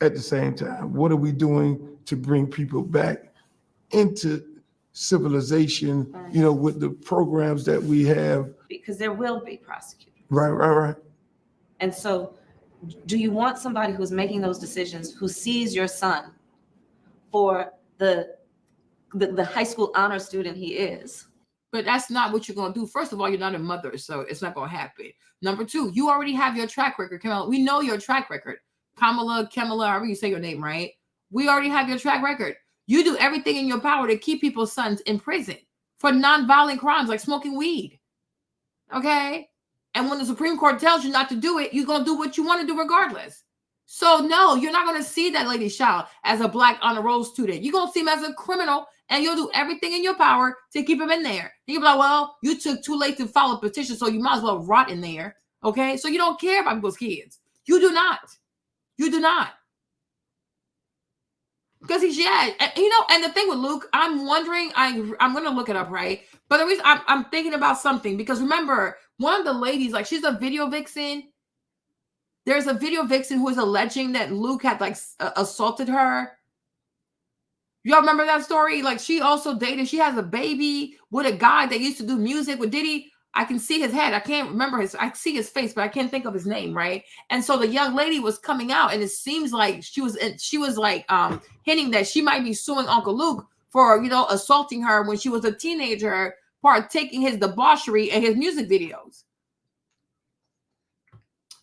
Speaker 2: at the same time, what are we doing to bring people back into civilization, right, you know, with the programs that we have?
Speaker 6: Because there will be prosecutors.
Speaker 2: Right.
Speaker 6: And so do you want somebody who's making those decisions, who sees your son for the high school honor student he is?
Speaker 1: But that's not what you're going to do. First of all, you're not a mother, so it's not going to happen. Number two, you already have your track record, Kamala. We know your track record. Kamala, however you say your name, right? We already have your track record. You do everything in your power to keep people's sons in prison for nonviolent crimes like smoking weed. Okay? And when the Supreme Court tells you not to do it, you're going to do what you want to do regardless. So no, you're not going to see that lady's child as a Black honor roll student. You're going to see him as a criminal, and you'll do everything in your power to keep him in there. And you'll be like, well, you took too late to file a petition, so you might as well rot in there. Okay? So you don't care about people's kids. You do not. You do not. Because he's, you know, and the thing with Luke, I'm wondering, I'm going to look it up, right? But the reason I'm thinking about something, because remember, one of the ladies, like, she's a video vixen. There's a video vixen who is alleging that Luke had, like, assaulted her. Y'all remember that story? Like, she also dated, she has a baby with a guy that used to do music with Diddy. I can see his head. I can't remember I see his face, but I can't think of his name, right? And so the young lady was coming out, and it seems like she was like hinting that she might be suing Uncle Luke for, you know, assaulting her when she was a teenager, partaking his debauchery and his music videos.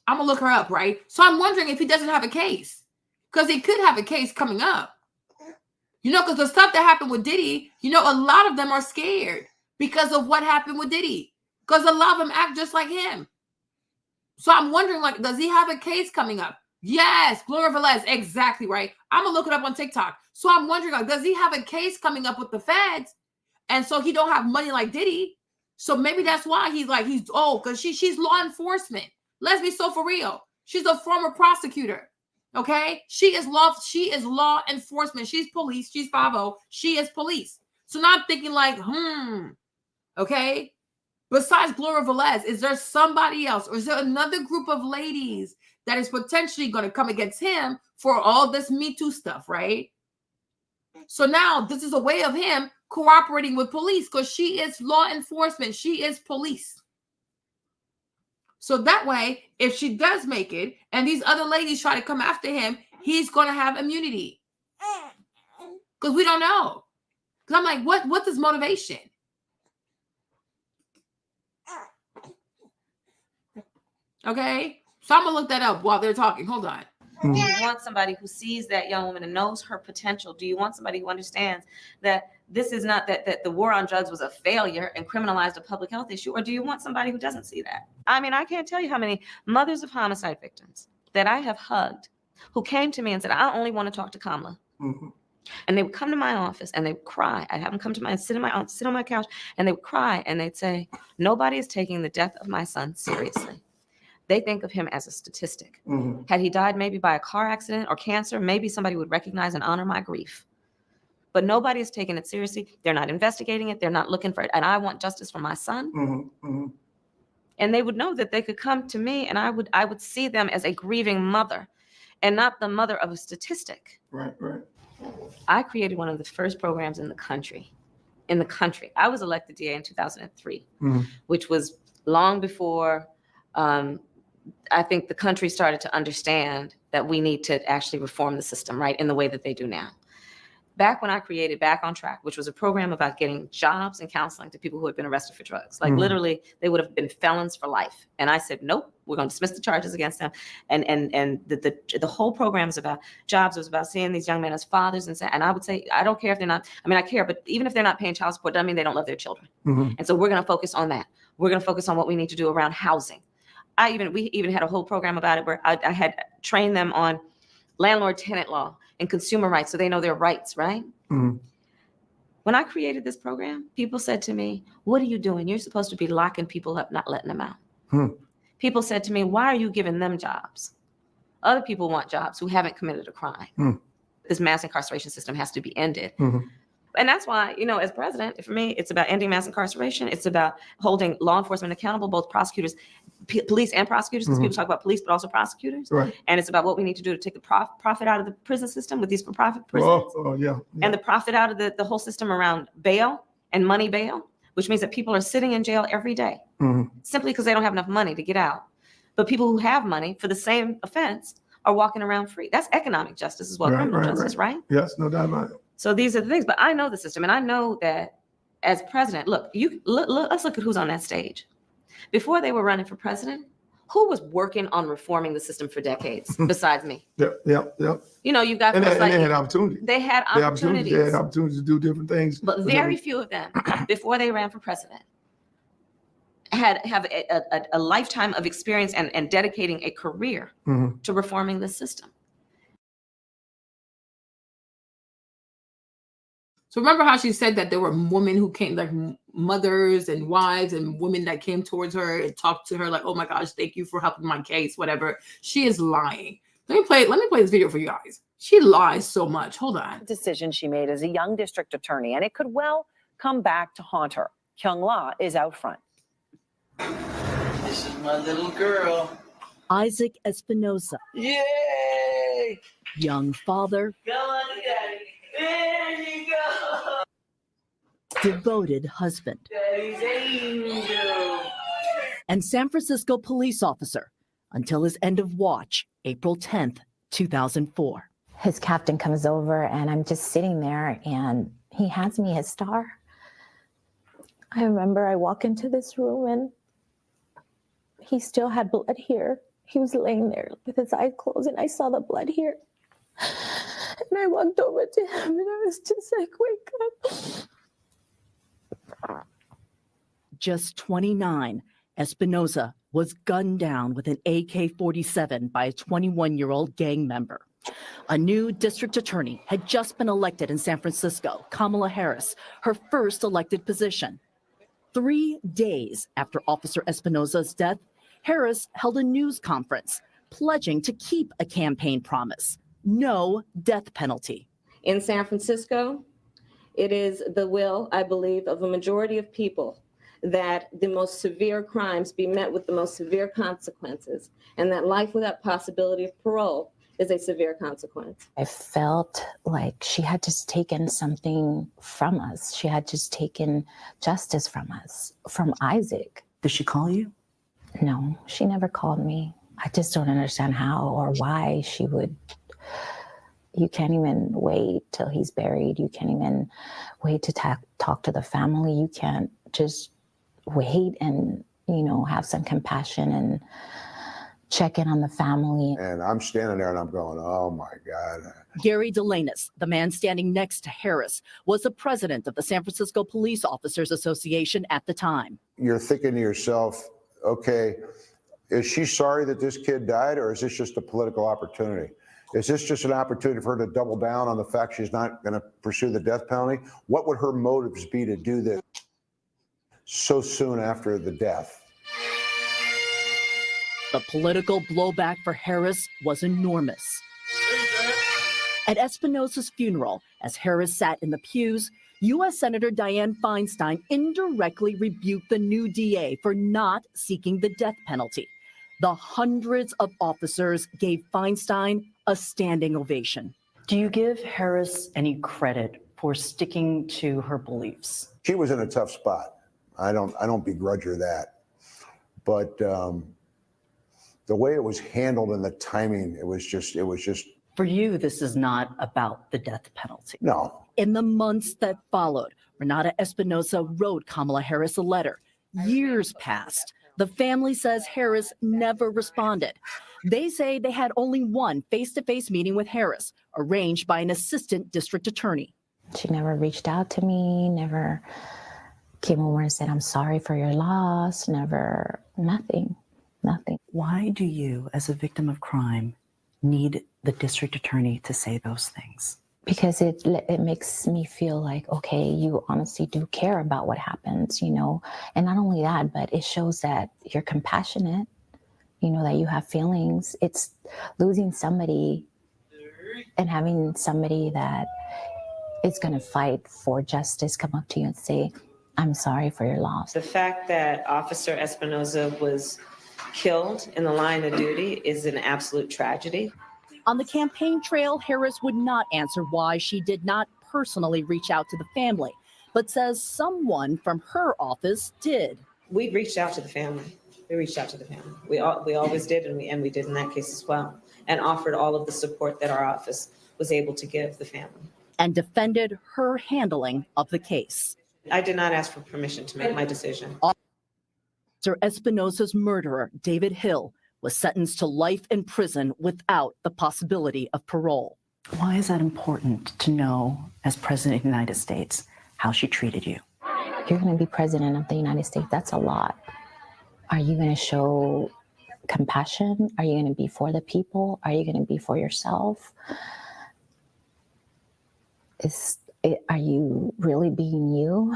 Speaker 1: I'm gonna look her up, right? So I'm wondering if he doesn't have a case, because he could have a case coming up. You know, because the stuff that happened with Diddy, you know, a lot of them are scared because of what happened with Diddy, because a lot of them act just like him. So I'm wondering, like, does he have a case coming up? Yes, Gloria Velez, exactly right. I'm gonna look it up on TikTok. So I'm wondering, like, does he have a case coming up with the feds? And so he don't have money like Diddy. So maybe that's why because she's law enforcement. Let's be so for real. She's a former prosecutor. Okay? She is law enforcement. She's police. She's 5-0. She is police. So now I'm thinking like, okay? Besides Gloria Velez, is there somebody else, or is there another group of ladies that is potentially going to come against him for all this Me Too stuff, right? So now this is a way of him cooperating with police, because she is law enforcement. She is police. So that way, if she does make it and these other ladies try to come after him, he's going to have immunity. Because we don't know. Because I'm like, what's his motivation? Okay? So I'm going to look that up while they're talking. Hold on.
Speaker 6: Do you want somebody who sees that young woman and knows her potential? Do you want somebody who understands that this is not that the war on drugs was a failure and criminalized a public health issue? Or do you want somebody who doesn't see that? I mean, I can't tell you how many mothers of homicide victims that I have hugged who came to me and said, I only want to talk to Kamala. Mm-hmm. And they would come to my office and they would cry. I'd have them come to my sit on my couch, and they would cry and they'd say, nobody is taking the death of my son seriously. They think of him as a statistic. Mm-hmm. Had he died maybe by a car accident or cancer, maybe somebody would recognize and honor my grief. But nobody is taking it seriously. They're not investigating it. They're not looking for it. And I want justice for my son. Mm-hmm. Mm-hmm. And they would know that they could come to me, and I would see them as a grieving mother and not the mother of a statistic.
Speaker 2: Right.
Speaker 6: I created one of the first programs in the country in the country. I was elected DA in 2003,
Speaker 2: Mhm.
Speaker 6: which was long before I think the country started to understand that we need to actually reform the system, right, in the way that they do now. Back when I created Back on Track, which was a program about getting jobs and counseling to people who had been arrested for drugs, like literally they would have been felons for life. And I said, nope, we're going to dismiss the charges against them. And the whole program is about jobs. It was about seeing these young men as fathers. And I would say, I don't care if they're not, I mean, I care, but even if they're not paying child support, doesn't mean they don't love their children. And so we're going to focus on that. We're going to focus on what we need to do around housing. We even had a whole program about it where I had trained them on landlord tenant law and consumer rights so they know their rights, right? When I created this program, people said to me, what are you doing? You're supposed to be locking people up, not letting them out. People said to me, why are you giving them jobs? Other people want jobs who haven't committed a crime. This mass incarceration system has to be ended. And that's why, you know, as president, for me, it's about ending mass incarceration. It's about holding law enforcement accountable, both prosecutors, police and prosecutors, because people talk about police, but also prosecutors.
Speaker 2: Right.
Speaker 6: And it's about what we need to do to take the profit out of the prison system with these for-profit prisons. And the profit out of the whole system around bail and money bail, which means that people are sitting in jail every day simply because they don't have enough money to get out. But people who have money for the same offense are walking around free. That's economic justice as well, criminal justice, right?
Speaker 2: Yes, no doubt about it.
Speaker 6: So these are the things, but I know the system, and I know that as president, look, let's look at who's on that stage. Before they were running for president, who was working on reforming the system for decades besides me?
Speaker 2: Yep.
Speaker 6: You know, you've got
Speaker 2: And
Speaker 6: folks like
Speaker 2: they had opportunity.
Speaker 6: They had opportunities.
Speaker 2: They had opportunities to do different things.
Speaker 6: But very few of them, before they ran for president, have a lifetime of experience and dedicating a career to reforming the system.
Speaker 1: So remember how she said that there were women who came, like mothers and wives and women that came towards her and talked to her like, oh my gosh, thank you for helping my case, whatever. She is lying. Let me play this video for you guys. She lies so much. Hold on.
Speaker 8: Decision she made as a young district attorney, and it could well come back to haunt her. Kyung La is out front.
Speaker 10: This is my little girl.
Speaker 12: Isaac Espinosa.
Speaker 10: Yay!
Speaker 12: Young father.
Speaker 10: Go on, Daddy. There you go.
Speaker 12: Devoted husband.
Speaker 10: Daddy's angel.
Speaker 12: And San Francisco police officer until his end of watch, April 10th, 2004.
Speaker 13: His captain comes over and I'm just sitting there and he hands me his star. I remember I walk into this room and he still had blood here. He was laying there with his eyes closed and I saw the blood here. And I walked over to him and I was just like, wake up.
Speaker 12: Just 29, Espinosa was gunned down with an AK-47 by a 21-year-old gang member. A new district attorney had just been elected in San Francisco, Kamala Harris, her first elected position. 3 days after Officer Espinosa's death, Harris held a news conference pledging to keep a campaign promise: no death penalty.
Speaker 6: In San Francisco, it is the will, I believe, of a majority of people that the most severe crimes be met with the most severe consequences, and that life without possibility of parole is a severe consequence.
Speaker 13: I felt like she had just taken something from us. She had just taken justice from us, from Isaac.
Speaker 12: Did she call you?
Speaker 13: No, she never called me. I just don't understand how or why she would. You can't even wait till he's buried. You can't even wait to talk to the family. You can't just wait and, have some compassion and check in on the family.
Speaker 15: And I'm standing there and I'm going, oh my God.
Speaker 12: Gary Delanis, the man standing next to Harris, was the president of the San Francisco Police Officers Association at the time.
Speaker 15: You're thinking to yourself, okay, is she sorry that this kid died, or is this just a political opportunity? Is this just an opportunity for her to double down on the fact she's not going to pursue the death penalty? What would her motives be to do this so soon after the death?
Speaker 12: The political blowback for Harris was enormous. At Espinosa's funeral, as Harris sat in the pews, U.S. Senator Dianne Feinstein indirectly rebuked the new DA for not seeking the death penalty. The hundreds of officers gave Feinstein a standing ovation.
Speaker 8: Do you give Harris any credit
Speaker 12: for sticking to her beliefs.
Speaker 15: She was in a tough spot. I don't begrudge her that. But the way it was handled and the timing, it was just.
Speaker 12: For you, this is not about the death penalty.
Speaker 15: No.
Speaker 12: In the months that followed, Renata Espinosa wrote Kamala Harris a letter. Years passed. The family says Harris never responded. They say they had only one face-to-face meeting with Harris, arranged by an assistant district attorney.
Speaker 13: She never reached out to me, never came over and said, I'm sorry for your loss, nothing.
Speaker 12: Why do you, as a victim of crime, need the district attorney to say those things?
Speaker 13: Because it makes me feel like, okay, you honestly do care about what happens, and not only that, but it shows that you're compassionate, that you have feelings. It's losing somebody and having somebody that is going to fight for justice come up to you and say, I'm sorry for your loss.
Speaker 6: The fact that Officer Espinosa was killed in the line of duty is an absolute tragedy.
Speaker 12: On the campaign trail, Harris would not answer why she did not personally reach out to the family, but says someone from her office did.
Speaker 6: We reached out to the family. We always did, and we did in that case as well, and offered all of the support that our office was able to give the family.
Speaker 12: And defended her handling of the case.
Speaker 6: I did not ask for permission to make my decision.
Speaker 12: Officer Espinosa's murderer, David Hill, was sentenced to life in prison without the possibility of parole. Why is that important to know as President of the United States, how she treated you?
Speaker 13: You're going to be President of the United States. That's a lot. Are you going to show compassion? Are you going to be for the people? Are you going to be for yourself? Are you really being you?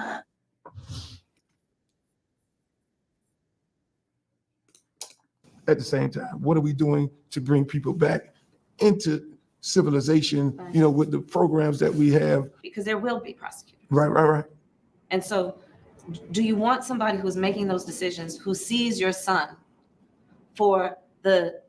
Speaker 2: At the same time, what are we doing to bring people back into civilization, with the programs that we have?
Speaker 6: Because there will be prosecutors.
Speaker 2: Right.
Speaker 6: And so do you want somebody who's making those decisions, who sees your son for the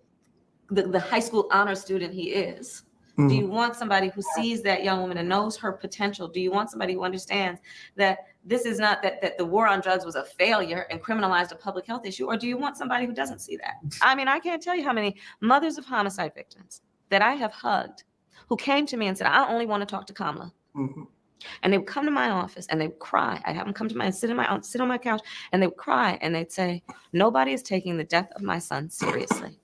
Speaker 6: high school honor student he is?
Speaker 2: Mm-hmm.
Speaker 6: Do you want somebody who sees that young woman and knows her potential? Do you want somebody who understands that this is not that the war on drugs was a failure and criminalized a public health issue? Or do you want somebody who doesn't see that? I mean, I can't tell you how many mothers of homicide victims that I have hugged who came to me and said, I only want to talk to Kamala.
Speaker 2: Mm-hmm.
Speaker 6: And they would come to my office and they would cry. I'd have them come to my and sit on my couch, and they would cry and they'd say, nobody is taking the death of my son seriously.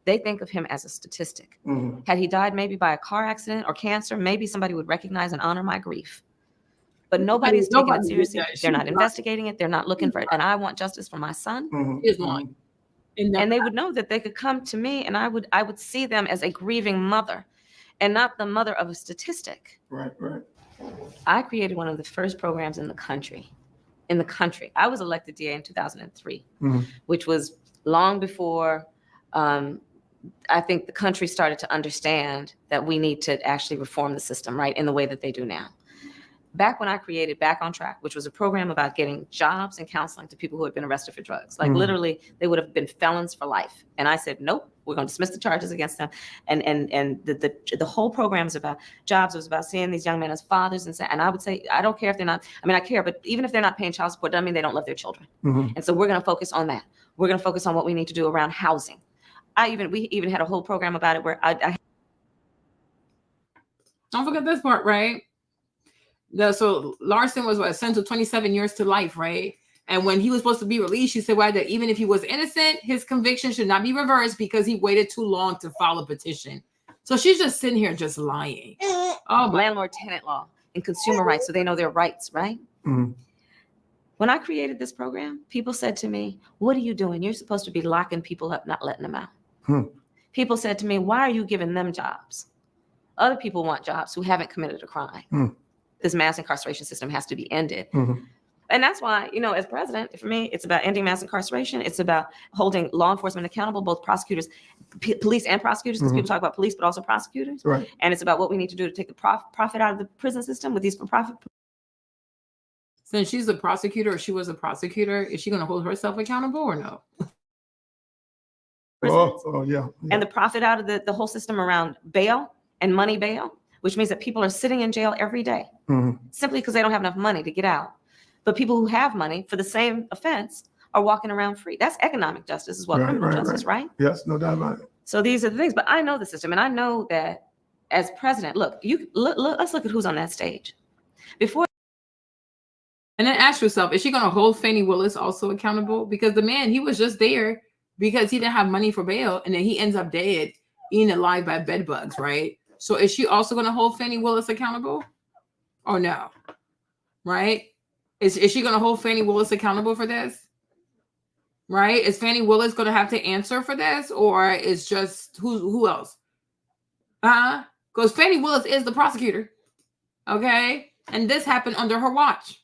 Speaker 6: They think of him as a statistic.
Speaker 2: Mm-hmm.
Speaker 6: Had he died maybe by a car accident or cancer, maybe somebody would recognize and honor my grief. But nobody's taking it seriously. They're not investigating it. They're not looking for it. And I want justice for my son.
Speaker 2: Mm-hmm.
Speaker 1: Is lying.
Speaker 6: And they would know that they could come to me, and I would see them as a grieving mother and not the mother of a statistic.
Speaker 2: Right.
Speaker 6: I created one of the first programs in the country. I was elected DA in 2003,
Speaker 2: Mm-hmm.
Speaker 6: which was long before I think the country started to understand that we need to actually reform the system, right, in the way that they do now. Back when I created Back on Track, which was a program about getting jobs and counseling to people who had been arrested for drugs, like literally they would have been felons for life. And I said, nope, we're going to dismiss the charges against them. And the whole program is about jobs. It was about seeing these young men as fathers. And I would say, I don't care if they're not, I care, but even if they're not paying child support, doesn't mean they don't love their children.
Speaker 2: Mm-hmm.
Speaker 6: And so we're going to focus on that. We're going to focus on what we need to do around housing. We even had a whole program about it where I
Speaker 1: don't forget this part, right? So Larson was sentenced to 27 years to life, right? And when he was supposed to be released, she said, that even if he was innocent, his conviction should not be reversed because he waited too long to file a petition. So she's just sitting here just lying. Oh,
Speaker 6: landlord-tenant law and consumer rights, so they know their rights, right?
Speaker 2: Mm-hmm.
Speaker 6: When I created this program, people said to me, what are you doing? You're supposed to be locking people up, not letting them out. People said to me, why are you giving them jobs? Other people want jobs who haven't committed a crime. This mass incarceration system has to be ended.
Speaker 2: Mm-hmm.
Speaker 6: And that's why, as president, for me, it's about ending mass incarceration. It's about holding law enforcement accountable, both prosecutors, police and prosecutors, because people talk about police, but also prosecutors.
Speaker 2: Right.
Speaker 6: And it's about what we need to do to take the profit out of the prison system with these for-profit.
Speaker 1: Since she's a prosecutor, or she was a prosecutor, is she going to hold herself accountable or no?
Speaker 2: Oh, yeah.
Speaker 6: And the profit out of the whole system around bail and money bail. which means that people are sitting in jail every day simply because they don't have enough money to get out. But people who have money for the same offense are walking around free. That's economic justice as well, criminal justice, right?
Speaker 2: Yes, no doubt about it.
Speaker 6: So these are the things. But I know the system, and I know that as president, look, let's look at who's on that stage. Before.
Speaker 1: And then ask yourself, is she going to hold Fannie Willis also accountable? Because the man, he was just there because he didn't have money for bail, and then he ends up dead, eaten alive by bed bugs, right? So is she also going to hold Fannie Willis accountable? Or no? Right? Is she going to hold Fannie Willis accountable for this? Right? Is Fannie Willis going to have to answer for this? Or is just who else? Because Fannie Willis is the prosecutor. Okay? And this happened under her watch.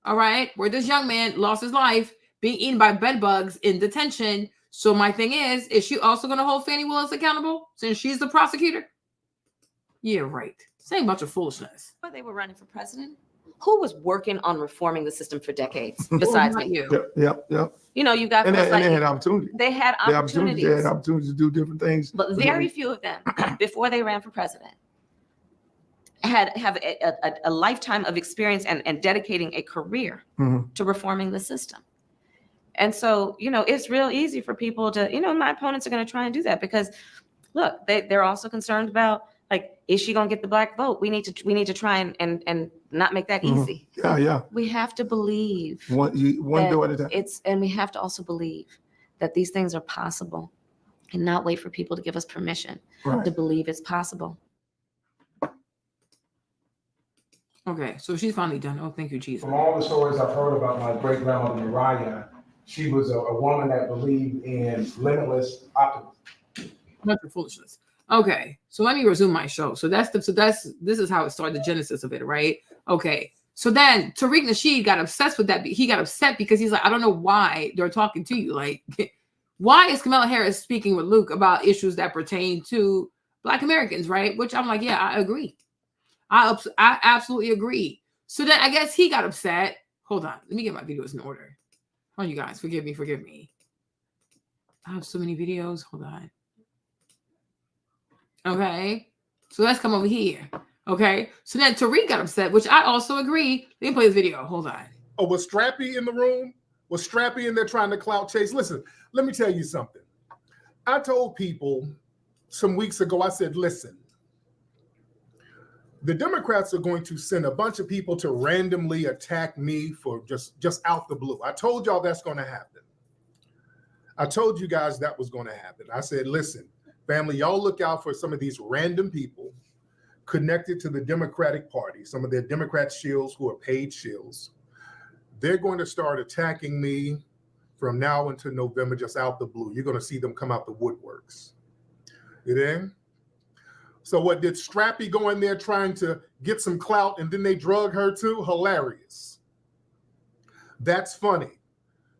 Speaker 1: All right? Where this young man lost his life being eaten by bed bugs in detention. So my thing is she also going to hold Fannie Willis accountable since she's the prosecutor? Yeah, right. Same bunch of foolishness.
Speaker 6: But they were running for president. Who was working on reforming the system for decades besides you?
Speaker 2: Yep.
Speaker 6: You know, you got
Speaker 2: and they had opportunity.
Speaker 6: They had opportunities.
Speaker 2: They had opportunities to do different things.
Speaker 6: But very few of them, before they ran for president, have a lifetime of experience and dedicating a career to reforming the system. And so, you know, it's real easy for people to, you know, my opponents are going to try and do that because, look, they're also concerned about, like, is she going to get the black vote? We need to try and not make that easy.
Speaker 2: Yeah.
Speaker 6: We have to believe
Speaker 2: one door at a time.
Speaker 6: And we have to also believe that these things are possible and not wait for people to give us permission to believe it's possible.
Speaker 1: Okay, so she's finally done. Oh, thank you, Jesus.
Speaker 7: From all the stories I've heard about my great grandmother Mariah, she was a woman that believed in limitless optimism.
Speaker 1: Bunch of foolishness. Okay, so let me resume my show. This is how it started, the genesis of it, right? Okay, so then Tariq Nasheed got obsessed with that. He got upset because he's like, I don't know why they're talking to you. Like, why is Kamala Harris speaking with Luke about issues that pertain to Black Americans, right? Which I'm like, yeah, I agree. I absolutely agree. So then I guess he got upset. Hold on, let me get my videos in order. Oh, you guys, forgive me. I have so many videos. Hold on. Okay, so let's come over here. Okay, so then Tariq got upset, which I also agree. Let me play this video. Hold on.
Speaker 11: Oh, was Strappy in the room? Was Strappy in there trying to clout chase? Listen, let me tell you something. I told people some weeks ago, I said, listen, the Democrats are going to send a bunch of people to randomly attack me for just out the blue. I told y'all that's going to happen. I told you guys that was going to happen. I said, listen, family, y'all look out for some of these random people connected to the Democratic Party, some of their Democrat shills who are paid shills. They're going to start attacking me from now until November, just out the blue. You're going to see them come out the woodworks. You know? So what, did Strappy go in there trying to get some clout and then they drug her too? Hilarious. That's funny.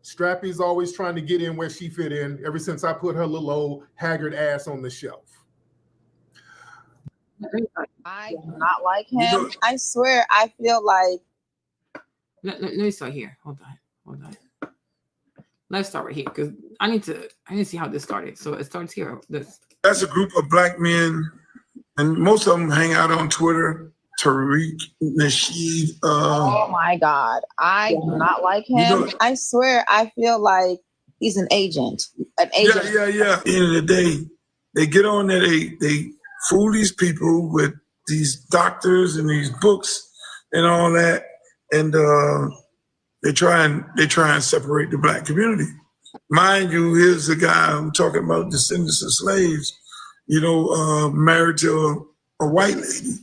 Speaker 11: Strappy's always trying to get in where she fit in ever since I put her little old haggard ass on the shelf.
Speaker 16: I do not like him. I swear, I feel like.
Speaker 1: Let me start here. Hold on. Let's start right here because I need to see how this started. So it starts here.
Speaker 2: That's a group of Black men, and most of them hang out on Twitter. Tariq, Nasheed.
Speaker 16: Oh my God, I do not like him. I swear, I feel like he's an agent.
Speaker 2: Yeah. At the end of the day, they get on there. They fool these people with these doctors and these books and all that, and they try and separate the Black community. Mind you, here's the guy I'm talking about, descendants of slaves. You know, married to a white lady.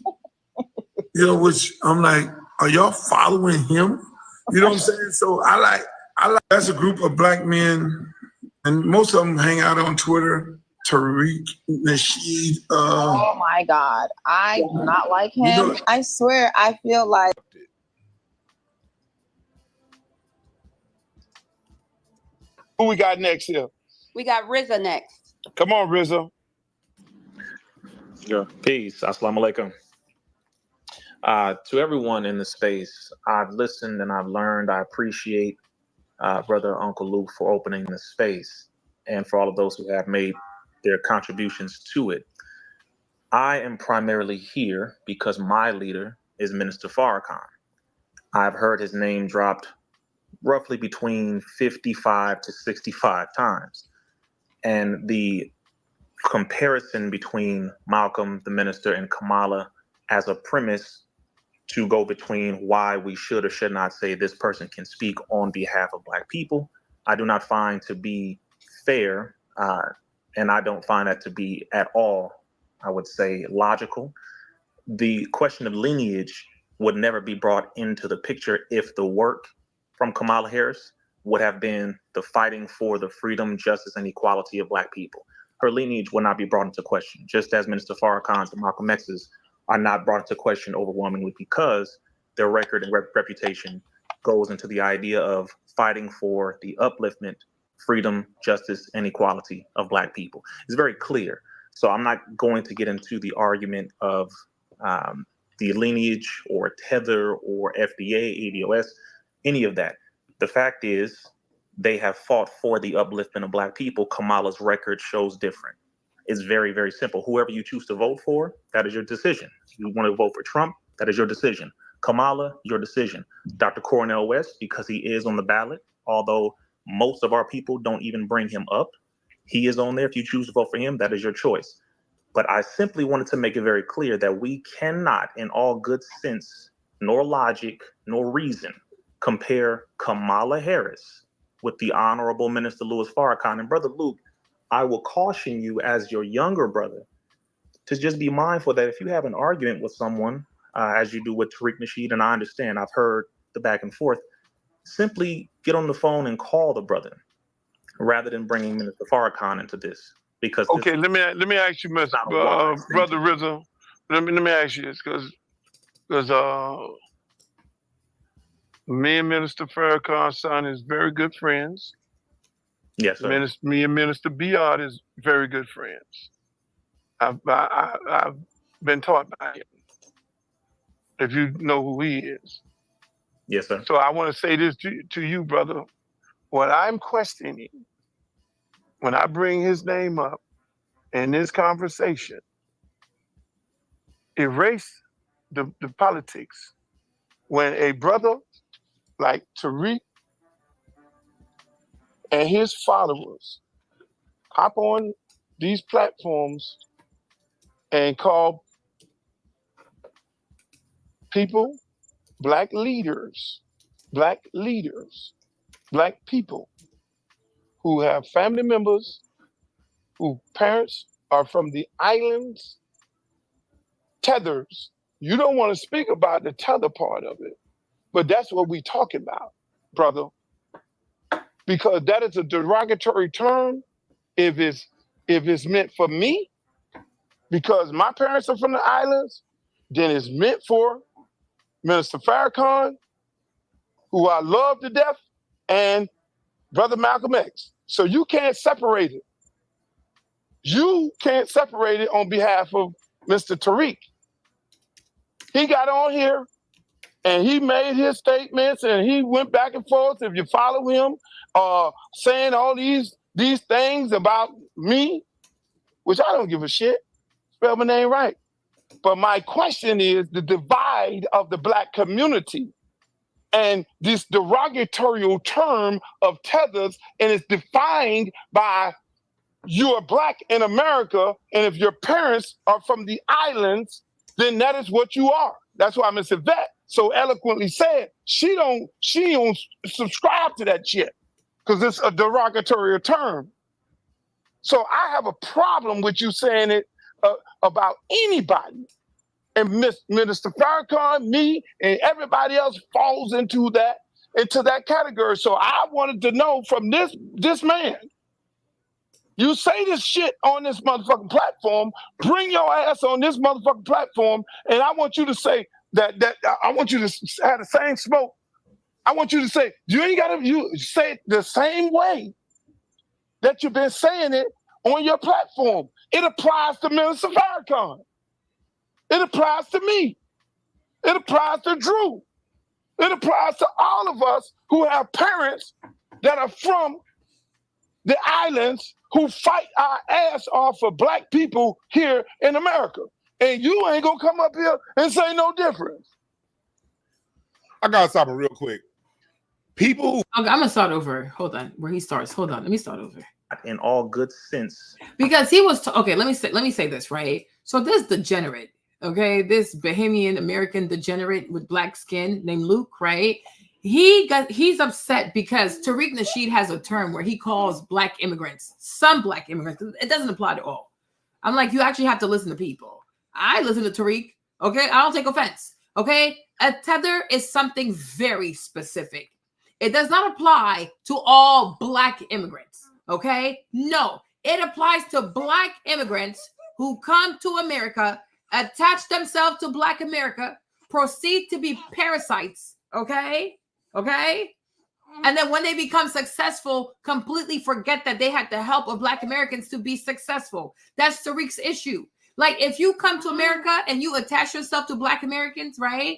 Speaker 2: You know, which I'm like, are y'all following him? You know what I'm saying? So I like that's a group of Black men, and most of them hang out on Twitter. Tariq, Nasheed.
Speaker 16: Oh my God, I do not like him. I swear, I feel like.
Speaker 17: Who we got next here?
Speaker 18: We got Rizza next.
Speaker 17: Come on, Rizza.
Speaker 19: Yeah. Peace. Assalamu alaikum. To everyone in the space, I've listened and I've learned. I appreciate Brother Uncle Luke for opening the space and for all of those who have made their contributions to it. I am primarily here because my leader is Minister Farrakhan. I've heard his name dropped roughly between 55 to 65 times. And the comparison between Malcolm, the minister, and Kamala as a premise to go between why we should or should not say this person can speak on behalf of Black people, I do not find to be fair, and I don't find that to be at all, I would say, logical. The question of lineage would never be brought into the picture if the work from Kamala Harris would have been the fighting for the freedom, justice, and equality of Black people. Her lineage would not be brought into question, just as Minister Farrakhan's and Malcolm X's are not brought into question overwhelmingly because their record and reputation goes into the idea of fighting for the upliftment, freedom, justice, and equality of Black people. It's very clear. So I'm not going to get into the argument of the lineage or tether or FDA, ADOS, any of that. The fact is, they have fought for the upliftment of Black people. Kamala's record shows different. It's very, very simple. Whoever you choose to vote for, that is your decision. You want to vote for Trump, that is your decision. Kamala, your decision. Dr. Cornel West, because he is on the ballot, although most of our people don't even bring him up, he is on there. If you choose to vote for him, that is your choice. But I simply wanted to make it very clear that we cannot, in all good sense, nor logic, nor reason, compare Kamala Harris with the Honorable Minister Louis Farrakhan. And Brother Luke, I will caution you as your younger brother to just be mindful that if you have an argument with someone, as you do with Tariq, Nasheed, and I understand, I've heard the back and forth, simply get on the phone and call the brother rather than bringing Minister Farrakhan into this. Because
Speaker 17: okay, let me ask you, Brother Rizza. Let me ask you this, because me and Minister Farrakhan's son is very good friends.
Speaker 19: Yes, sir.
Speaker 17: Me and Minister Biard is very good friends. I've been taught by him, if you know who he is.
Speaker 19: Yes, sir.
Speaker 17: So I want to say this to you, brother. What I'm questioning, when I bring his name up in this conversation, erase the politics. When a brother like Tariq and his followers hop on these platforms and call people Black leaders, Black people who have family members whose parents are from the islands, tethers. You don't want to speak about the tether part of it, but that's what we talking about, brother. Because that is a derogatory term if it's meant for me, because my parents are from the islands, then it's meant for Minister Farrakhan, who I love to death, and Brother Malcolm X. So you can't separate it. You can't separate it on behalf of Mr. Tariq. He got on here and he made his statements and he went back and forth, if you follow him, saying all these things about me, which I don't give a shit. Spell my name right. But my question is the divide of the Black community and this derogatory term of tethers, and it's defined by you are Black in America, and if your parents are from the islands, then that is what you are. That's why Miss Yvette so eloquently said she don't subscribe to that shit because it's a derogatory term. So I have a problem with you saying it about anybody. And Minister Farrakhan, me, and everybody else falls into that category. So I wanted to know from this man, you say this shit on this motherfucking platform, bring your ass on this motherfucking platform, and I want you to say that I want you to have the same smoke. I want you to say, you say it the same way that you've been saying it on your platform. It applies to Minister Farrakhan. It applies to me. It applies to Drew. It applies to all of us who have parents that are from the islands who fight our ass off for Black people here in America. And you ain't gonna come up here and say no difference.
Speaker 11: I gotta stop it real quick. People who
Speaker 1: Okay, I'm gonna start over. Hold on, where he starts. Hold on, let me start over.
Speaker 19: In all good sense.
Speaker 1: Because he was okay. Let me say this, right? So this degenerate, okay, this Bahamian American degenerate with black skin named Luke, right? He's upset because Tariq Nasheed has a term where he calls black immigrants, some black immigrants. It doesn't apply to all. I'm like, you actually have to listen to people. I listen to Tariq, okay? I don't take offense, okay? A tether is something very specific. It does not apply to all black immigrants, okay? No, it applies to black immigrants who come to America, attach themselves to black America, proceed to be parasites, okay? Okay? And then when they become successful, completely forget that they had the help of black Americans to be successful. That's Tariq's issue. Like if you come to America and you attach yourself to black Americans, right?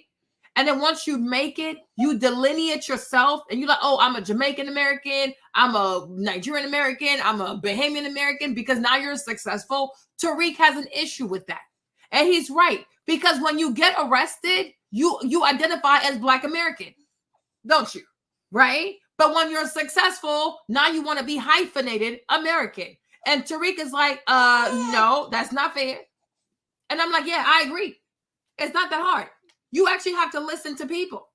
Speaker 1: And then once you make it, you delineate yourself and you're like, oh, I'm a Jamaican American, I'm a Nigerian American, I'm a Bahamian American, because now you're successful. Tariq has an issue with that. And he's right. Because when you get arrested, you identify as black American, don't you? Right? But when you're successful, now you want to be hyphenated American. And Tariq is like, no, that's not fair. And I'm like, yeah, I agree. It's not that hard. You actually have to listen to people.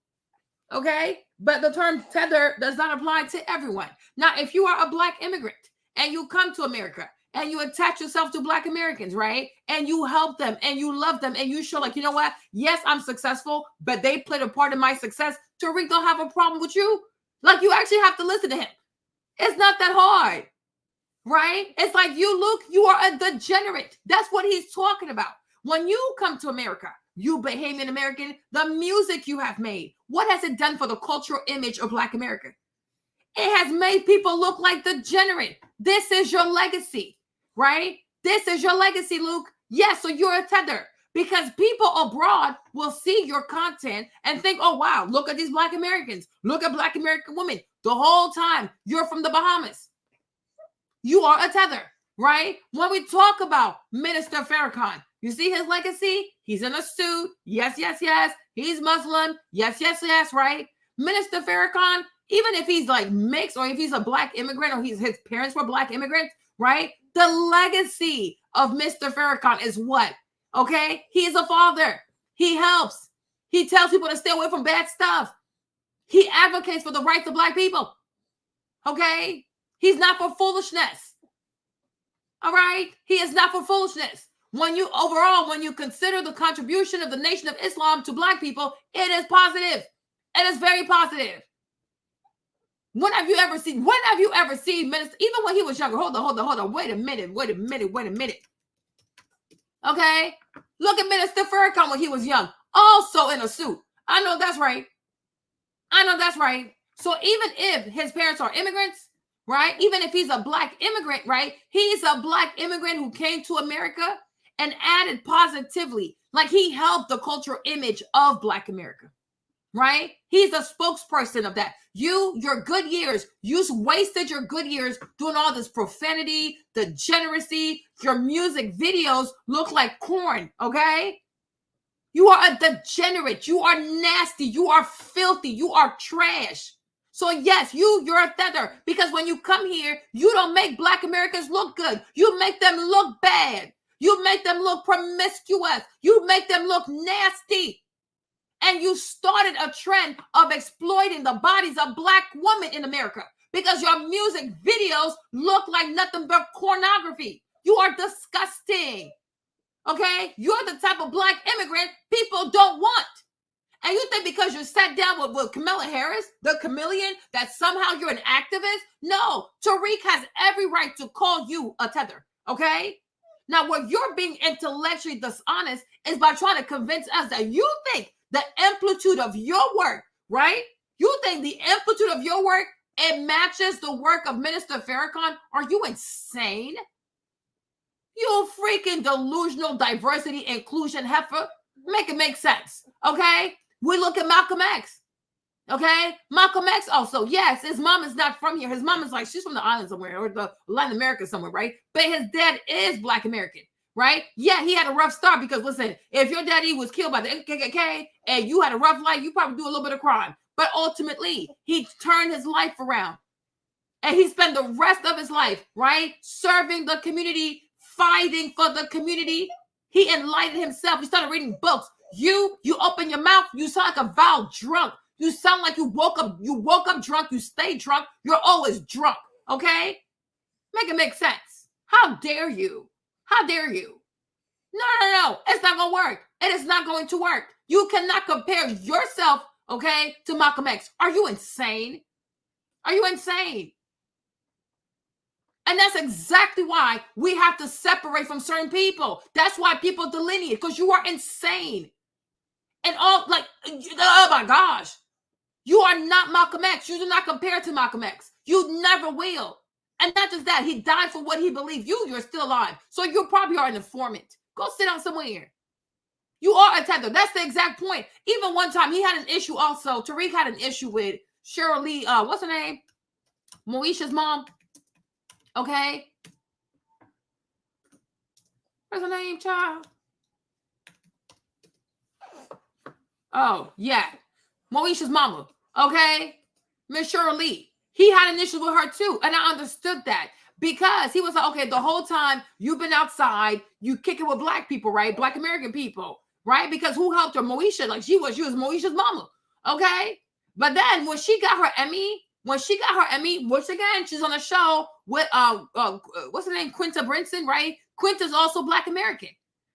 Speaker 1: Okay? But the term tether does not apply to everyone. Now, if you are a black immigrant and you come to America and you attach yourself to black Americans, right? And you help them and you love them and you show like, you know what? Yes, I'm successful, but they played a part in my success. Tariq don't have a problem with you. Like you actually have to listen to him. It's not that hard, right? It's like you, Luke, you are a degenerate. That's what he's talking about. When you come to America, you Bahamian American, the music you have made, what has it done for the cultural image of black America? It has made people look like degenerate. This is your legacy, right? This is your legacy, Luke. Yes, so you're a tether. Because people abroad will see your content and think, oh, wow, look at these black Americans. Look at black American women. The whole time you're from the Bahamas. You are a tether, right? When we talk about Minister Farrakhan, you see his legacy? He's in a suit. Yes, yes, yes. He's Muslim. Yes, yes, yes, right? Minister Farrakhan, even if he's like mixed or if he's a black immigrant or his parents were black immigrants, right? The legacy of Mr. Farrakhan is what? Okay, he's a father. He helps. He tells people to stay away from bad stuff. He advocates for the rights of black people. Okay, he's not for foolishness. All right, he is not for foolishness. When you consider the contribution of the Nation of Islam to black people, it is positive. It is very positive. When have you ever seen Minister, even when he was younger? Hold on. Wait a minute. Okay, look at Minister Farrakhan when he was young, also in a suit. I know that's right. So even if his parents are immigrants, right? Even if he's a black immigrant, right? He's a black immigrant who came to America and added positively, like he helped the cultural image of black America, right? He's a spokesperson of that. Your good years, you wasted your good years doing all this profanity, degeneracy. Your music videos look like corn, okay? You are a degenerate. You are nasty. You are filthy. You are trash. So yes, you're a tether, because when you come here, you don't make black Americans look good. You make them look bad. You make them look promiscuous. You make them look nasty. And you started a trend of exploiting the bodies of black women in America because your music videos look like nothing but pornography. You are disgusting. Okay? You're the type of black immigrant people don't want. And you think because you sat down with Kamala Harris, the chameleon, that somehow you're an activist? No, Tariq has every right to call you a tether. Okay? Now, where you're being intellectually dishonest is by trying to convince us that you think the amplitude of your work, right? You think the amplitude of your work, it matches the work of Minister Farrakhan? Are you insane? You freaking delusional diversity inclusion heifer. Make it make sense, okay? We look at Malcolm X, okay? Malcolm X also, yes, his mom is not from here. His mom is like, she's from the island somewhere or the Latin America somewhere, right? But his dad is black American. right? Yeah, he had a rough start because listen, if your daddy was killed by the KKK and you had a rough life, you probably do a little bit of crime. But ultimately, he turned his life around. And he spent the rest of his life, right, serving the community, fighting for the community. He enlightened himself. He started reading books. You open your mouth, you sound like a vile drunk. You sound like you woke up drunk, you stay drunk, you're always drunk, okay? Make it make sense. How dare you? How dare you? No. It's not going to work. It is not going to work. You cannot compare yourself, okay, to Malcolm X. Are you insane? Are you insane? And that's exactly why we have to separate from certain people. That's why people delineate, because you are insane. And all, like, oh my gosh. You are not Malcolm X. You do not compare to Malcolm X. You never will. And not just that, he died for what he believed. You're still alive. So you probably are an informant. Go sit down somewhere. You are a tether. That's the exact point. Even one time, he had an issue also. Tariq had an issue with Cheryl Lee, what's her name? Moesha's mom. Okay. What's her name, child? Oh, yeah. Moesha's mama. Okay. Miss Cheryl Lee. He had an issue with her too. And I understood that because he was like, okay, the whole time you've been outside, you kick it with black people, right? Black American people, right? Because who helped her? Moesha. Like she was Moesha's mama. Okay. But then when she got her Emmy, which again, she's on a show with what's her name? Quinta Brinson, right? Quinta's also Black American,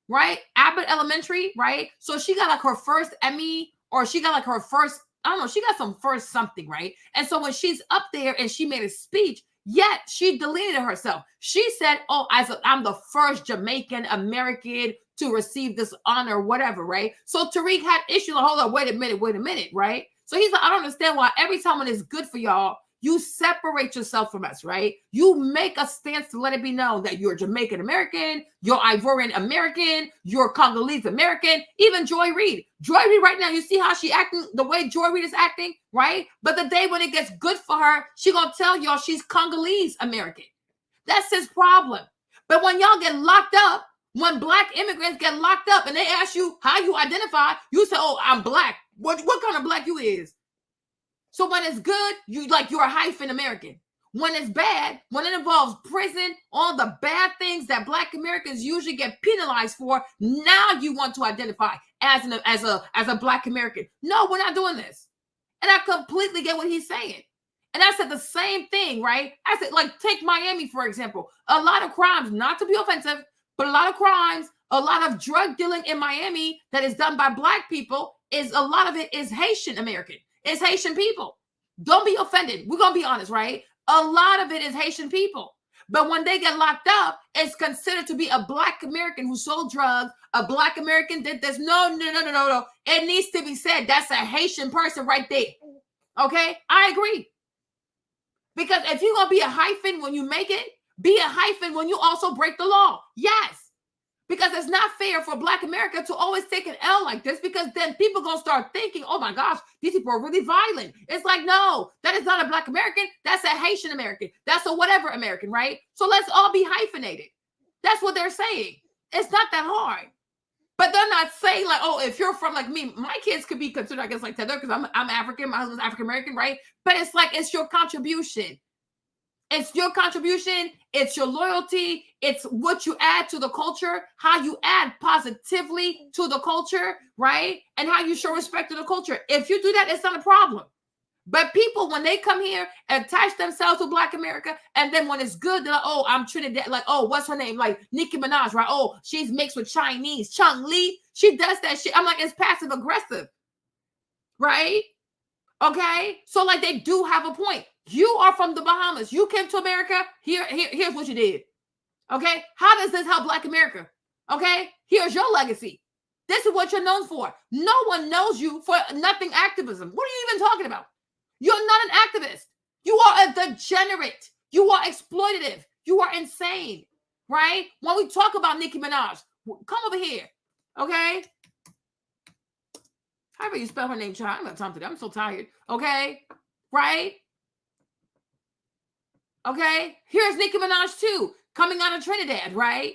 Speaker 1: right? Abbott Elementary, right? So she got like her first Emmy, or she got like her first, I don't know, she got some first something, right? And so when she's up there and she made a speech, yet she deleted herself. She said, oh, I'm the first Jamaican American to receive this honor, whatever, right? So Tariq had issues. Hold on, wait a minute, right? So he's like, I don't understand why every time when it's good for y'all, you separate yourself from us, right? You make a stance to let it be known that you're Jamaican American, you're Ivorian American, you're Congolese American, even Joy Reid. Joy Reid right now, you see how she acting, the way Joy Reid is acting, right? But the day when it gets good for her, she gonna tell y'all she's Congolese American. That's his problem. But when y'all get locked up, when Black immigrants get locked up and they ask you how you identify, you say, oh, I'm Black. What kind of Black you is? So when it's good, you're a hyphen American. When it's bad, when it involves prison, all the bad things that Black Americans usually get penalized for, now you want to identify as a Black American. No, we're not doing this. And I completely get what he's saying. And I said the same thing, right? I said, like, take Miami, for example. A lot of crimes, not to be offensive, but a lot of crimes, a lot of drug dealing in Miami that is done by Black people, a lot of it is Haitian American. It's Haitian people. Don't be offended. We're going to be honest, right? A lot of it is Haitian people. But when they get locked up, it's considered to be a Black American who sold drugs, a Black American did this. No. It needs to be said that's a Haitian person right there. Okay? I agree. Because if you're going to be a hyphen when you make it, be a hyphen when you also break the law. Yes. Because it's not fair for Black America to always take an L like this, because then people going to start thinking, oh my gosh, these people are really violent. It's like, no, that is not a Black American. That's a Haitian American. That's a whatever American, right? So let's all be hyphenated. That's what they're saying. It's not that hard. But they're not saying like, oh, if you're from like me, my kids could be considered, I guess, like tether because I'm African, my husband's African American, right? But it's like, it's your contribution. It's your contribution. It's your loyalty. It's what you add to the culture, how you add positively to the culture, right? And how you show respect to the culture. If you do that, it's not a problem. But people, when they come here, attach themselves to Black America, and then when it's good, they're like, oh, I'm Trinidad. Like, oh, what's her name? Like Nicki Minaj, right? Oh, she's mixed with Chinese. Chung Lee, she does that shit. I'm like, it's passive aggressive, right? Okay? So like they do have a point. You are from the Bahamas. You came to America. Here's what you did. Okay? How does this help Black America? Okay? Here's your legacy. This is what you're known for. No one knows you for nothing activism. What are you even talking about? You're not an activist. You are a degenerate. You are exploitative. You are insane. Right? When we talk about Nicki Minaj, come over here. Okay? However you spell her name, child. I'm not talking to that. I'm so tired. Okay? Right? Okay? Here's Nicki Minaj too, coming out of Trinidad, right?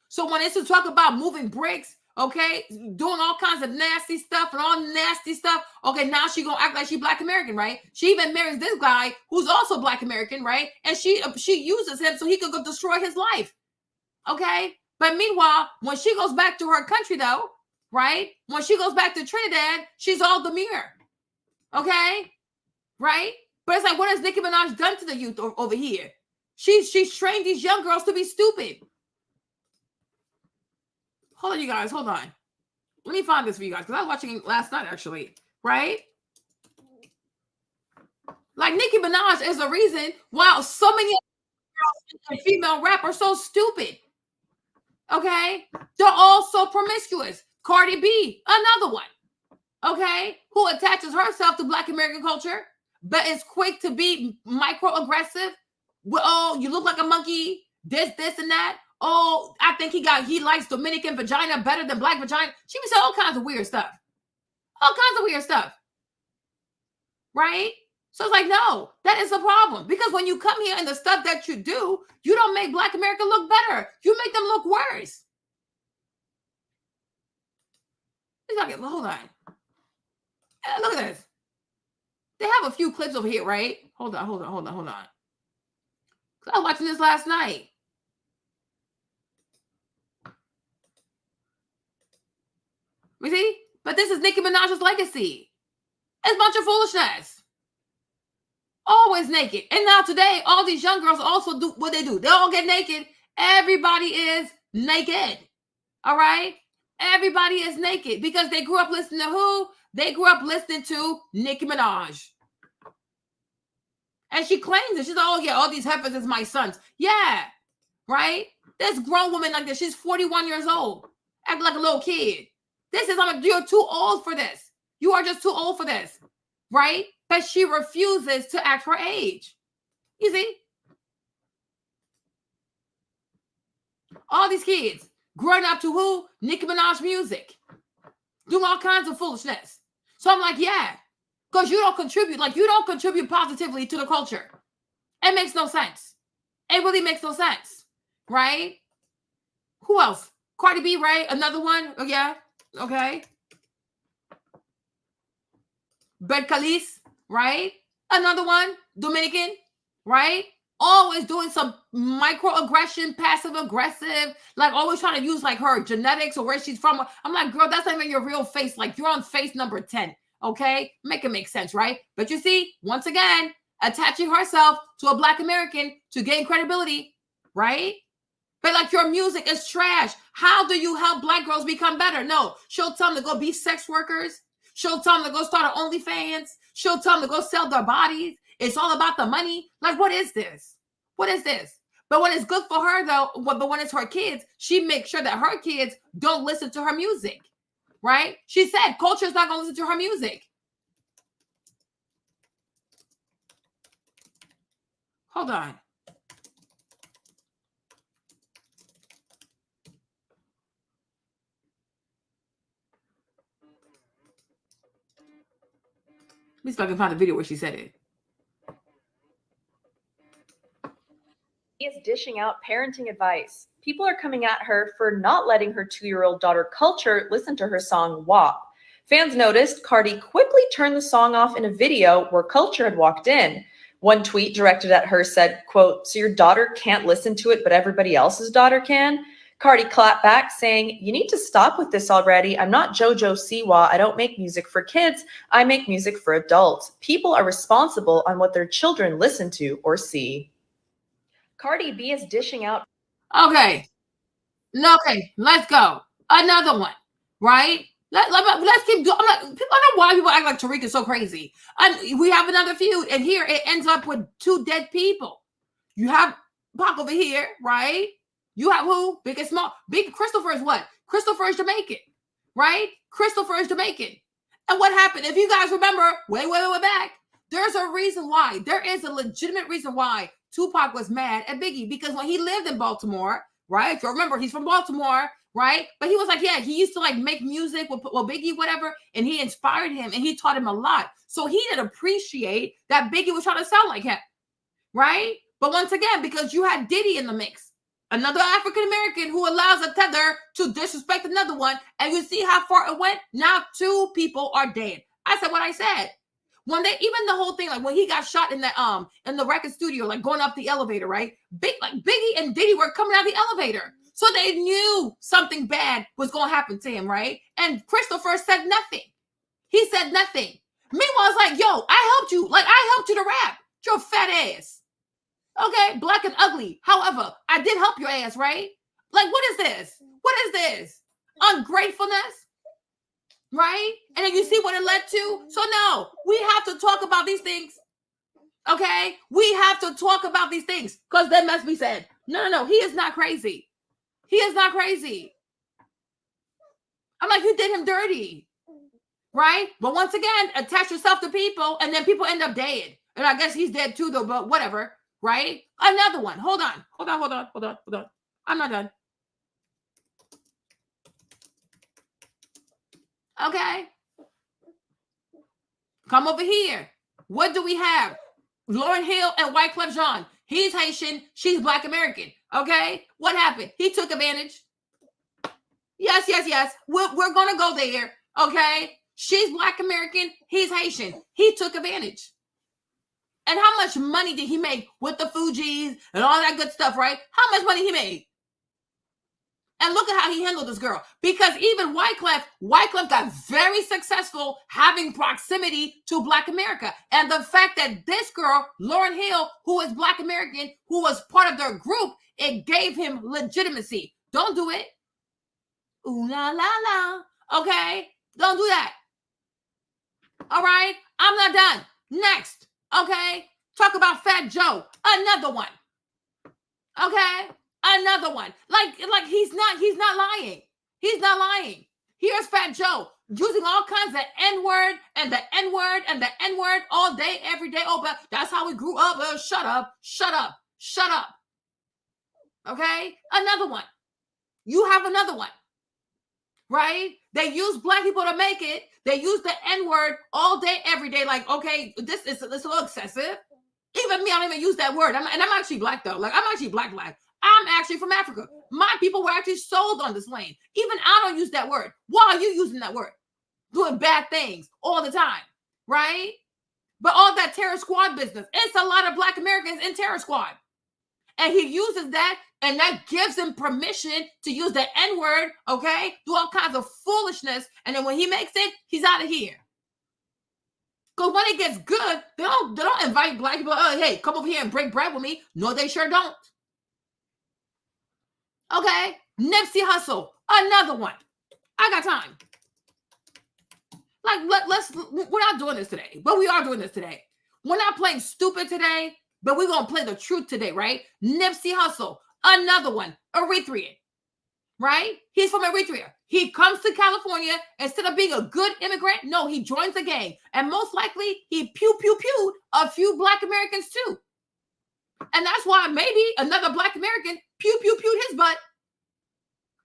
Speaker 1: So when it's to talk about moving bricks, okay, doing all kinds of nasty stuff and all nasty stuff, okay, now she gonna act like she Black American, right? She even marries this guy who's also Black American, right? And she uses him so he could go destroy his life, okay? But meanwhile, when she goes back to her country, though, right? When she goes back to Trinidad, she's all demure, okay? Right? But it's like, what has Nicki Minaj done to the youth over here? She's trained these young girls to be stupid. Hold on, you guys. Hold on. Let me find this for you guys because I was watching it last night, actually. Right? Like, Nicki Minaj is the reason why so many girls and female rap are so stupid. Okay? They're all so promiscuous. Cardi B, another one. Okay? Who attaches herself to Black American culture, but is quick to be microaggressive. Oh, you look like a monkey. This, and that. Oh, I think he likes Dominican vagina better than Black vagina. She be saying all kinds of weird stuff. All kinds of weird stuff. Right? So it's like, no, that is a problem. Because when you come here and the stuff that you do, you don't make Black America look better. You make them look worse. It's like, hold on. Look at this. They have a few clips over here, right? Hold on. I was watching this last night. You see? But this is Nicki Minaj's legacy. It's a bunch of foolishness. Always naked. And now today, all these young girls also do what they do. They all get naked. Everybody is naked. All right? Everybody is naked because they grew up listening to who? They grew up listening to Nicki Minaj. And she claims it. She's like, oh, yeah, all these heifers is my sons. Yeah. Right? This grown woman like this. She's 41 years old. Acting like a little kid. You're too old for this. You are just too old for this, right? But she refuses to act her age. You see? All these kids growing up to who? Nicki Minaj music. Doing all kinds of foolishness. So I'm like, yeah, because you don't contribute positively to the culture. It makes no sense. It really makes no sense, right? Who else? Cardi B, right? Another one? Oh, yeah. Okay. Bed Kalis, right? Another one, Dominican, right? Always doing some microaggression, passive aggressive, like always trying to use like her genetics or where she's from. I'm like, girl, that's not even your real face. Like you're on face number 10, okay? Make it make sense, right? But you see, once again, attaching herself to a Black American to gain credibility, right? But like your music is trash. How do you help Black girls become better? No, she'll tell them to go be sex workers. She'll tell them to go start an OnlyFans. She'll tell them to go sell their bodies. It's all about the money. Like, what is this? What is this? But when it's good for her, though, but when it's her kids, she makes sure that her kids don't listen to her music, right? She said culture's not going to listen to her music. Hold on. Let me see if I can find a video where she said it.
Speaker 14: She is dishing out parenting advice. People are coming at her for not letting her 2-year-old daughter Culture listen to her song WAP. Fans noticed Cardi quickly turned the song off in a video where Culture had walked in. One tweet directed at her said, quote, "So your daughter can't listen to it, but everybody else's daughter can?" Cardi clapped back saying, "You need to stop with this already. I'm not JoJo Siwa. I don't make music for kids. I make music for adults. People are responsible on what their children listen to or see." Cardi B is dishing out.
Speaker 1: Okay. Okay, let's go. Another one, right? Let's keep doing. I don't know why people act like Tariq is so crazy. We have another feud, and here it ends up with 2 dead people. You have Pac over here, right? You have who? Big and Small. Big Christopher is what? Christopher is Jamaican, right? Christopher is Jamaican. And what happened? If you guys remember, way back, there's a reason why. There is a legitimate reason why Tupac was mad at Biggie, because when he lived in Baltimore, right? If you remember, he's from Baltimore, right? But he was like, yeah, he used to like make music with Biggie, whatever, and he inspired him and he taught him a lot. So he didn't appreciate that Biggie was trying to sound like him, right? But once again, because you had Diddy in the mix, Another African American who allows a tether to disrespect another one, and you see how far it went. Now 2 people are dead. I said what I said. When they, even the whole thing, like when he got shot in the record studio, like going up the elevator, right? Biggie and Diddy were coming out of the elevator, so they knew something bad was going to happen to him, right? And Christopher said nothing. He said nothing. Meanwhile, it's like, yo, I helped you. Like, I helped you to rap. Your fat ass. Okay, black and ugly. However, I did help your ass, right? Like, what is this? What is this? Ungratefulness? Right? And then you see what it led to? So no, we have to talk about these things. Okay? We have to talk about these things because that must be said. No, he is not crazy. He is not crazy. I'm like, you did him dirty. Right? But once again, attach yourself to people and then people end up dead. And I guess he's dead too, though, but whatever. Right? Another one. Hold on. I'm not done. Okay. Come over here. What do we have? Lauryn Hill and Wyclef Jean. He's Haitian. She's Black American. Okay. What happened? He took advantage. Yes. We're going to go there. Okay. She's Black American. He's Haitian. He took advantage. And how much money did he make with the Fugees and all that good stuff, right? How much money he made? And look at how he handled this girl. Because even Wyclef got very successful having proximity to Black America. And the fact that this girl, Lauryn Hill, who is Black American, who was part of their group, it gave him legitimacy. Don't do it. Ooh la la la. Okay? Don't do that. All right? I'm not done. Next. Okay? Talk about Fat Joe. Another one. Okay? Another one. Like he's not lying. He's not lying. Here's Fat Joe using all kinds of N-word and the N-word and the N-word all day, every day. Oh, but that's how we grew up. Shut up. Okay? Another one. You have another one. Right? They use Black people to make it. They use the N-word all day, every day. Like, okay, this is a little excessive. Even me, I don't even use that word. I'm actually Black, though. Like, I'm actually black. I'm actually from Africa. My people were actually sold on this lane. Even I don't use that word. Why are you using that word? Doing bad things all the time, right? But all that terror squad business, it's a lot of Black Americans in terror squad. And he uses that, and that gives him permission to use the N-word, okay? Do all kinds of foolishness. And then when he makes it, he's out of here. Because when it gets good, they don't invite Black people, oh, hey, come over here and break bread with me. No, they sure don't. Okay, Nipsey Hussle, another one. I got time. Like, we're not doing this today, but we are doing this today. We're not playing stupid today, but we're going to play the truth today, right? Nipsey Hussle, another one, Eritrean, right? He's from Eritrea. He comes to California instead of being a good immigrant. No, he joins a gang. And most likely, he pewed a few Black Americans too. And that's why maybe another Black American pewed his butt.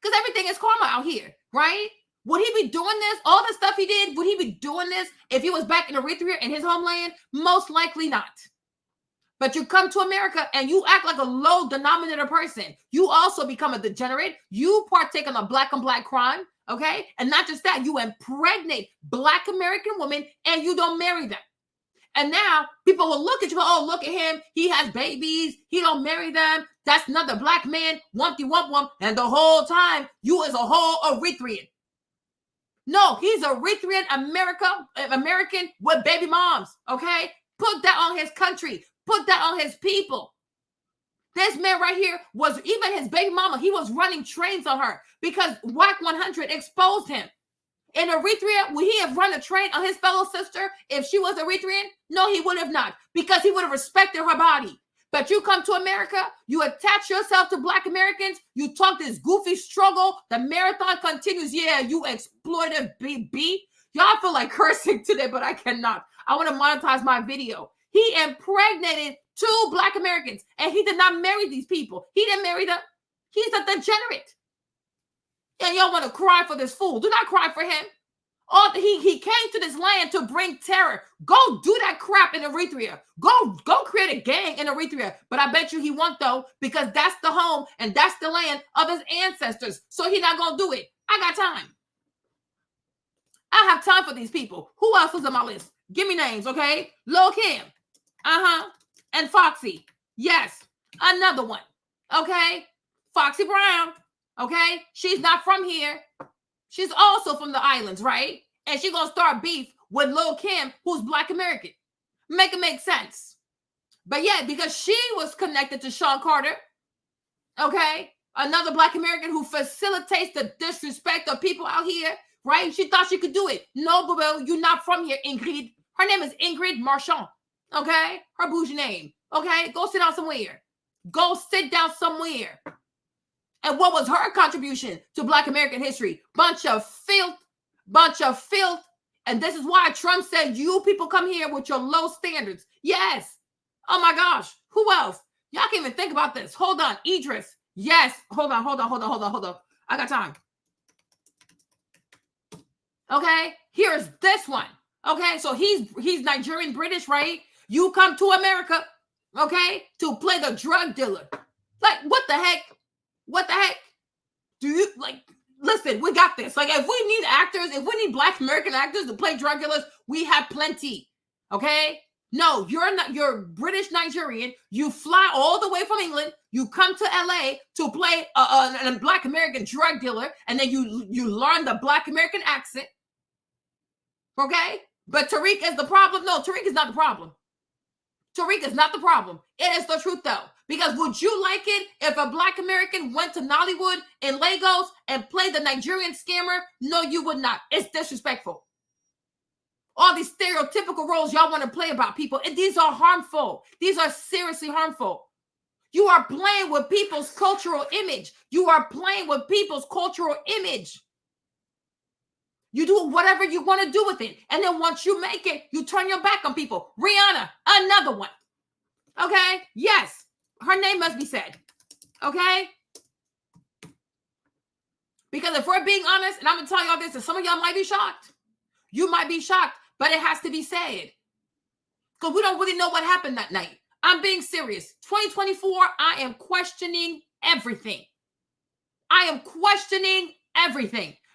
Speaker 1: Because everything is karma out here, right? Would he be doing this? All the stuff he did, would he be doing this if he was back in Eritrea in his homeland? Most likely not. But you come to America and you act like a low denominator person. You also become a degenerate. You partake in a Black on Black crime, okay? And not just that, you impregnate Black American women and you don't marry them. And now people will look at you, oh, look at him. He has babies. He don't marry them. That's another Black man, wumpty-wump-wump. And the whole time, you as a whole Eritrean. No, he's Eritrean American with baby moms, okay? Put that on his country. Put that on his people. This man right here was, even his baby mama, he was running trains on her because WAC 100 exposed him. In Eritrea, would he have run a train on his fellow sister if she was Eritrean? No, he would have not, because he would have respected her body. But you come to America, you attach yourself to Black Americans, you talk this goofy struggle, the marathon continues. Yeah, you exploitive BB. Y'all feel like cursing today, but I cannot. I want to monetize my video. He impregnated 2 Black Americans, and he did not marry these people. He didn't marry them. He's a degenerate. And y'all want to cry for this fool. Do not cry for him. He came to this land to bring terror. Go do that crap in Eritrea. Go create a gang in Eritrea. But I bet you he won't though, because that's the home and that's the land of his ancestors. So he's not gonna do it. I got time. I have time for these people. Who else was on my list? Give me names, okay? Lil Kim. And Foxy. Yes. Another one. Okay? Foxy Brown. Okay? She's not from here. She's also from the islands, right? And she's gonna start beef with Lil Kim, who's Black American. Make it make sense. But yeah, because she was connected to Sean Carter, okay? Another Black American who facilitates the disrespect of people out here, right? She thought she could do it. No, Bubel, you're not from here, Ingrid. Her name is Ingrid Marchand, okay? Her bougie name, okay? Go sit down somewhere. Go sit down somewhere. And what was her contribution to Black American history? Bunch of filth. And this is why Trump said, you people come here with your low standards. Yes. Oh my gosh. Who else? Y'all can't even think about this. Hold on. Idris. Yes. Hold on. I got time. Okay. Here's this one. Okay. So he's Nigerian British, right? You come to America, okay, to play the drug dealer. Like, what the heck? What the heck? Do you, like, listen, we got this. Like, if we need actors, if we need Black American actors to play drug dealers, we have plenty. Okay? No, you're British Nigerian. You fly all the way from England. You come to LA to play a Black American drug dealer, and then you learn the Black American accent. Okay? But Tariq is the problem. No, Tariq is not the problem. Tariq is not the problem. It is the truth, though. Because would you like it if a Black American went to Nollywood in Lagos and played the Nigerian scammer? No, you would not. It's disrespectful. All these stereotypical roles y'all want to play about people, and these are harmful. These are seriously harmful. You are playing with people's cultural image. You do whatever you want to do with it. And then once you make it, you turn your back on people. Rihanna, another one. Okay? Yes. Her name must be said. Okay? Because if we're being honest, and I'm going to tell y'all this, and some of y'all might be shocked. You might be shocked, but it has to be said. Because we don't really know what happened that night. I'm being serious. 2024, I am questioning everything.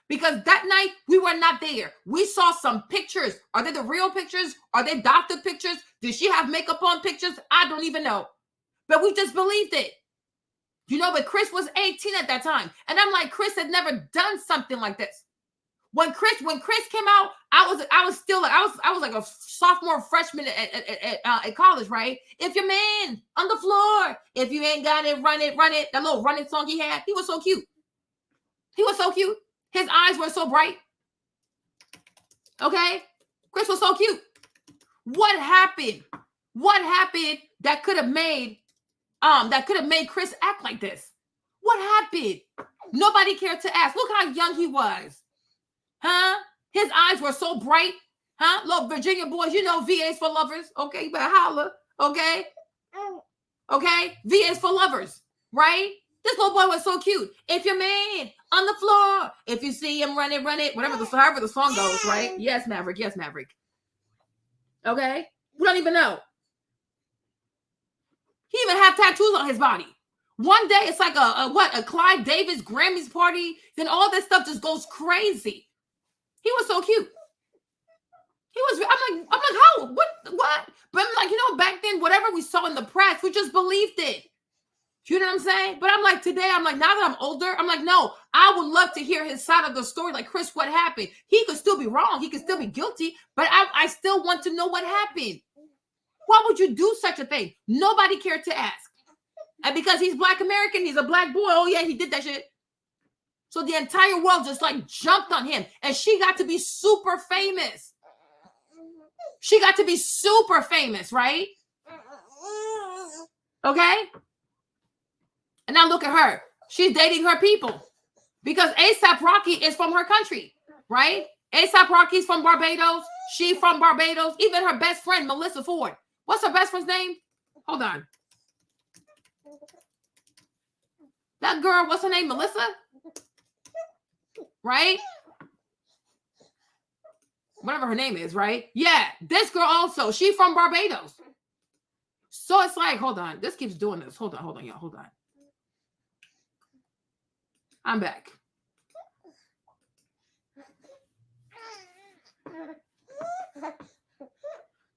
Speaker 1: Because that night, we were not there. We saw some pictures. Are they the real pictures? Are they doctored pictures? Did she have makeup on pictures? I don't even know. But we just believed it. You know, but Chris was 18 at that time. And I'm like, Chris had never done something like this. When Chris came out, I was like a sophomore, freshman at college, right? If your man on the floor, if you ain't got it, run it. That little running song he had, he was so cute. His eyes were so bright. Okay? Chris was so cute. What happened? That could have made Chris act like this? What happened? Nobody cared to ask. Look how young he was. Huh? His eyes were so bright. Huh? Little Virginia boys, you know VA's for lovers. Okay, you better holler. Okay? Okay? VA's for lovers. Right? This little boy was so cute. If your man on the floor, if you see him run it, however the song goes, right? Yes, Maverick. Okay? We don't even know. He even have tattoos on his body. One day it's like a Clive Davis Grammys party. Then all this stuff just goes crazy. He was so cute. I'm like, how? What? But I'm like, back then, whatever we saw in the press, we just believed it. You know what I'm saying? But I'm like, today, I'm like, now that I'm older, I'm like, no, I would love to hear his side of the story. Like, Chris, what happened? He could still be wrong. He could still be guilty. But I still want to know what happened. Why would you do such a thing? Nobody cared to ask. And because he's Black American, he's a Black boy. Oh, yeah, he did that shit. So the entire world just like jumped on him. And she got to be super famous. Right? Okay? And now look at her. She's dating her people. Because A$AP Rocky is from her country. Right? A$AP Rocky's from Barbados. She from Barbados. Even her best friend, Melissa Ford. What's her best friend's name? Hold on. That girl, what's her name? Melissa? Right? whatever her name is, right? Yeah, this girl also, she from Barbados. So it's like, hold on, this keeps doing this. Hold on, y'all, hold on. I'm back.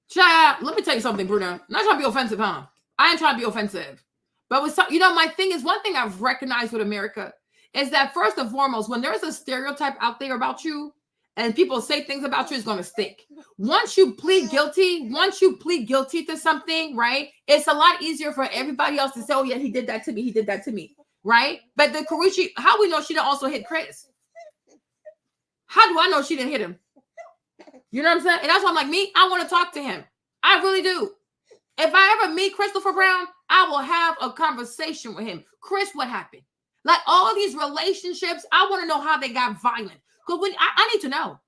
Speaker 1: Child, let me tell you something, Bruno. I'm not trying to be offensive, huh? I ain't trying to be offensive. But with some, my thing is, one thing I've recognized with America is that first and foremost, when there's a stereotype out there about you and people say things about you, it's going to stick. Once you plead guilty to something, right, it's a lot easier for everybody else to say, oh, yeah, he did that to me, right? But the Karishi, how we know she didn't also hit Chris? How do I know she didn't hit him? You know what I'm saying? And that's why I'm like, me, I want to talk to him. I really do. If I ever meet Christopher Brown, I will have a conversation with him. Chris, what happened? Like all these relationships, I want to know how they got violent. Because when I need to know.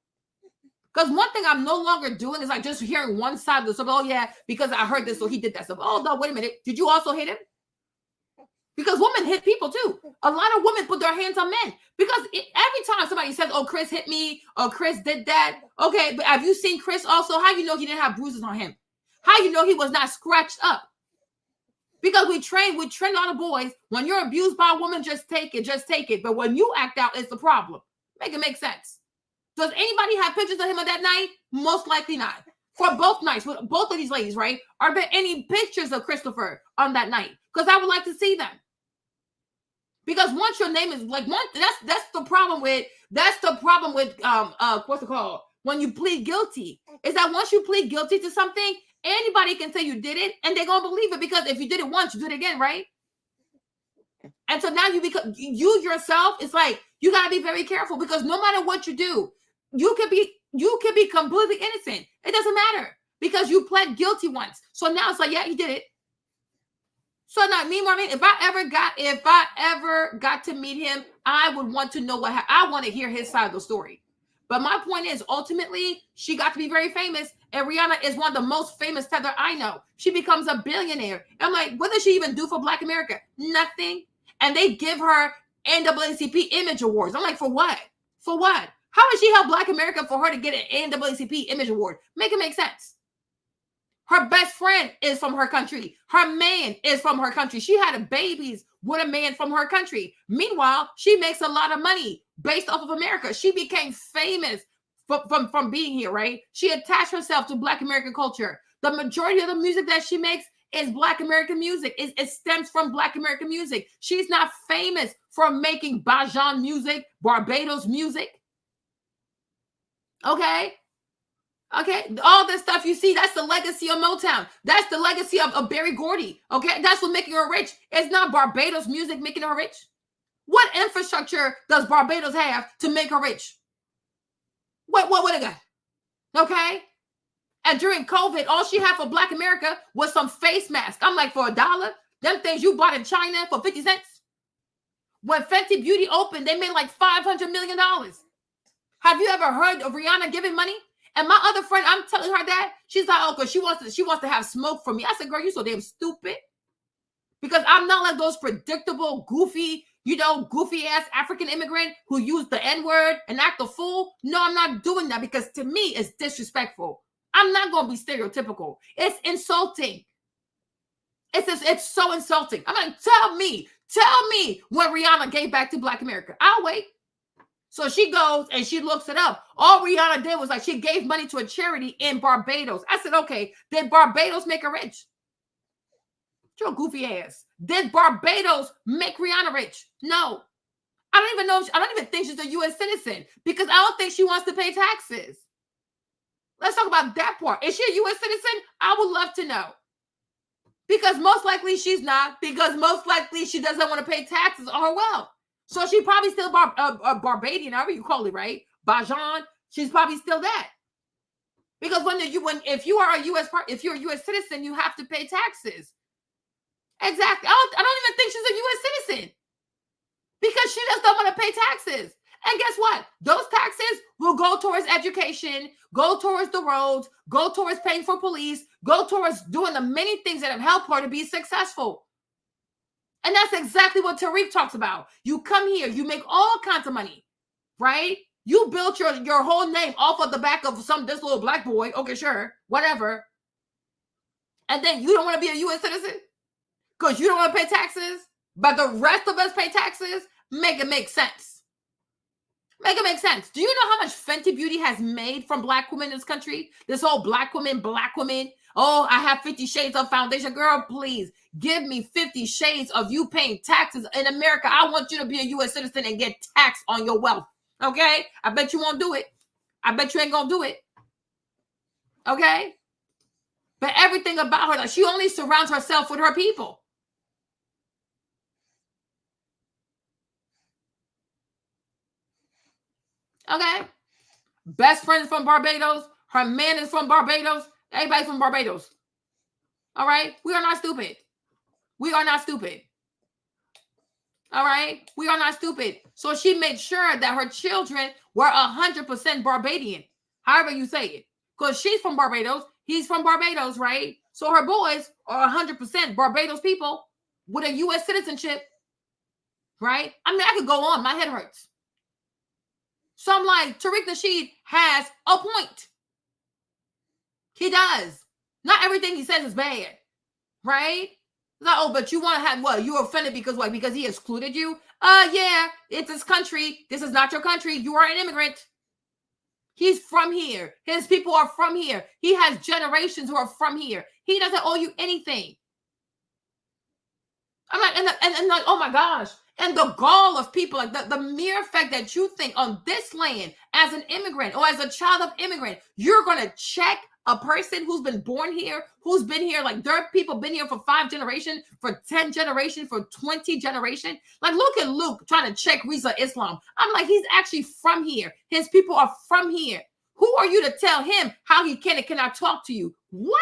Speaker 1: Because one thing I'm no longer doing is like just hearing one side of the story. Oh, yeah, because I heard this, so he did that stuff. Oh, no, wait a minute. Did you also hit him? Because women hit people too. A lot of women put their hands on men. Because every time somebody says, oh, Chris hit me, or Chris did that. Okay, but have you seen Chris also? How you know he didn't have bruises on him? How you know he was not scratched up? Because we train a lot of boys. When you're abused by a woman, just take it. But when you act out, it's the problem. Make it make sense. Does anybody have pictures of him on that night? Most likely not. For both nights, with both of these ladies, right? Are there any pictures of Christopher on that night? Because I would like to see them. Because once your name is like one, that's the problem with what's it called? When you plead guilty, is that once you plead guilty to something, anybody can say you did it, and they're gonna believe it because if you did it once, you do it again, right? And so now you become you yourself. It's like you gotta be very careful because no matter what you do, you could be completely innocent. It doesn't matter because you pled guilty once. So now it's like, yeah, you did it. So now, me, Marvin, if I ever got to meet him, I would want to know what happened. I want to hear his side of the story. But my point is, ultimately, she got to be very famous, and Rihanna is one of the most famous tether I know. She becomes a billionaire. I'm like, what does she even do for Black America? Nothing. And they give her NAACP Image Awards. I'm like, for what? For what? How does she help Black America for her to get an NAACP Image Award? Make it make sense. Her best friend is from her country. Her man is from her country. She had babies with a man from her country. Meanwhile, she makes a lot of money based off of America. She became famous from being here, right? She attached herself to Black American culture. The majority of the music that she makes is Black American music. It stems from Black American music. She's not famous for making Bajan music, Barbados music. Okay? Okay, all this stuff you see, that's the legacy of Motown. That's the legacy of Berry Gordy. Okay, that's what making her rich. It's not Barbados music making her rich. What infrastructure does Barbados have to make her rich? What it got? Okay, and during COVID, all she had for Black America was some face mask. I'm like, for $1, them things you bought in China for 50 cents. When Fenty Beauty opened, they made like $500 million. Have you ever heard of Rihanna giving money? And my other friend, I'm telling her that, she's like, oh, because she wants to have smoke from me. I said, girl, you so damn stupid. Because I'm not like those predictable, goofy ass African immigrant who use the N-word and act a fool. No, I'm not doing that because to me, it's disrespectful. I'm not going to be stereotypical. It's insulting. It's so insulting. I'm like, tell me when Rihanna gave back to Black America. I'll wait. So she goes and she looks it up. All Rihanna did was like she gave money to a charity in Barbados. I said, okay, did Barbados make her rich? Your goofy ass. Did Barbados make Rihanna rich? No. I don't even think she's a U.S. citizen because I don't think she wants to pay taxes. Let's talk about that part. Is she a U.S. citizen? I would love to know. Because most likely she's not. Because most likely she doesn't want to pay taxes on her wealth. So she probably still Barbadian, however you call it, right? Bajan, she's probably still that. Because if you're a U.S. citizen, you have to pay taxes. Exactly. I don't even think she's a U.S. citizen because she just don't want to pay taxes. And guess what? Those taxes will go towards education, go towards the roads, go towards paying for police, go towards doing the many things that have helped her to be successful. And that's exactly what Tariq talks about. You come here, you make all kinds of money, right? You built your whole name off of the back of this little black boy. Okay, sure, whatever. And then you don't want to be a U.S. citizen because you don't want to pay taxes, but the rest of us pay taxes. Make it make sense. Make it make sense. Do you know how much Fenty Beauty has made from black women in this country? This whole black women. Oh, I have 50 Shades of foundation. Girl, please give me 50 Shades of you paying taxes in America. I want you to be a U.S. citizen and get taxed on your wealth. Okay? I bet you won't do it. I bet you ain't gonna do it. Okay? But everything about her, like, she only surrounds herself with her people. Okay? Best friend from Barbados. Her man is from Barbados. Everybody from Barbados. All right? We are not stupid. We are not stupid. All right? We are not stupid. So she made sure that her children were 100% Barbadian. However you say it. Because she's from Barbados. He's from Barbados, right? So her boys are 100% Barbados people with a U.S. citizenship, right? I mean, I could go on. My head hurts. So I'm like, Tariq Nasheed has a point. He does. Not everything he says is bad, right? It's like, oh, but you want to have what? You're offended because what? Because he excluded you? Yeah, it's his country. This is not your country. You are an immigrant. He's from here. His people are from here. He has generations who are from here. He doesn't owe you anything. I'm like, and like, oh my gosh. And the gall of people, like the mere fact that you think on this land as an immigrant or as a child of immigrant, you're going to check a person who's been born here, who's been here, like there are people been here for 5 generations, for 10 generations, for 20 generations. Like look at Luke trying to check Rizza Islam. I'm like, he's actually from here. His people are from here. Who are you to tell him how he can and cannot talk to you? What?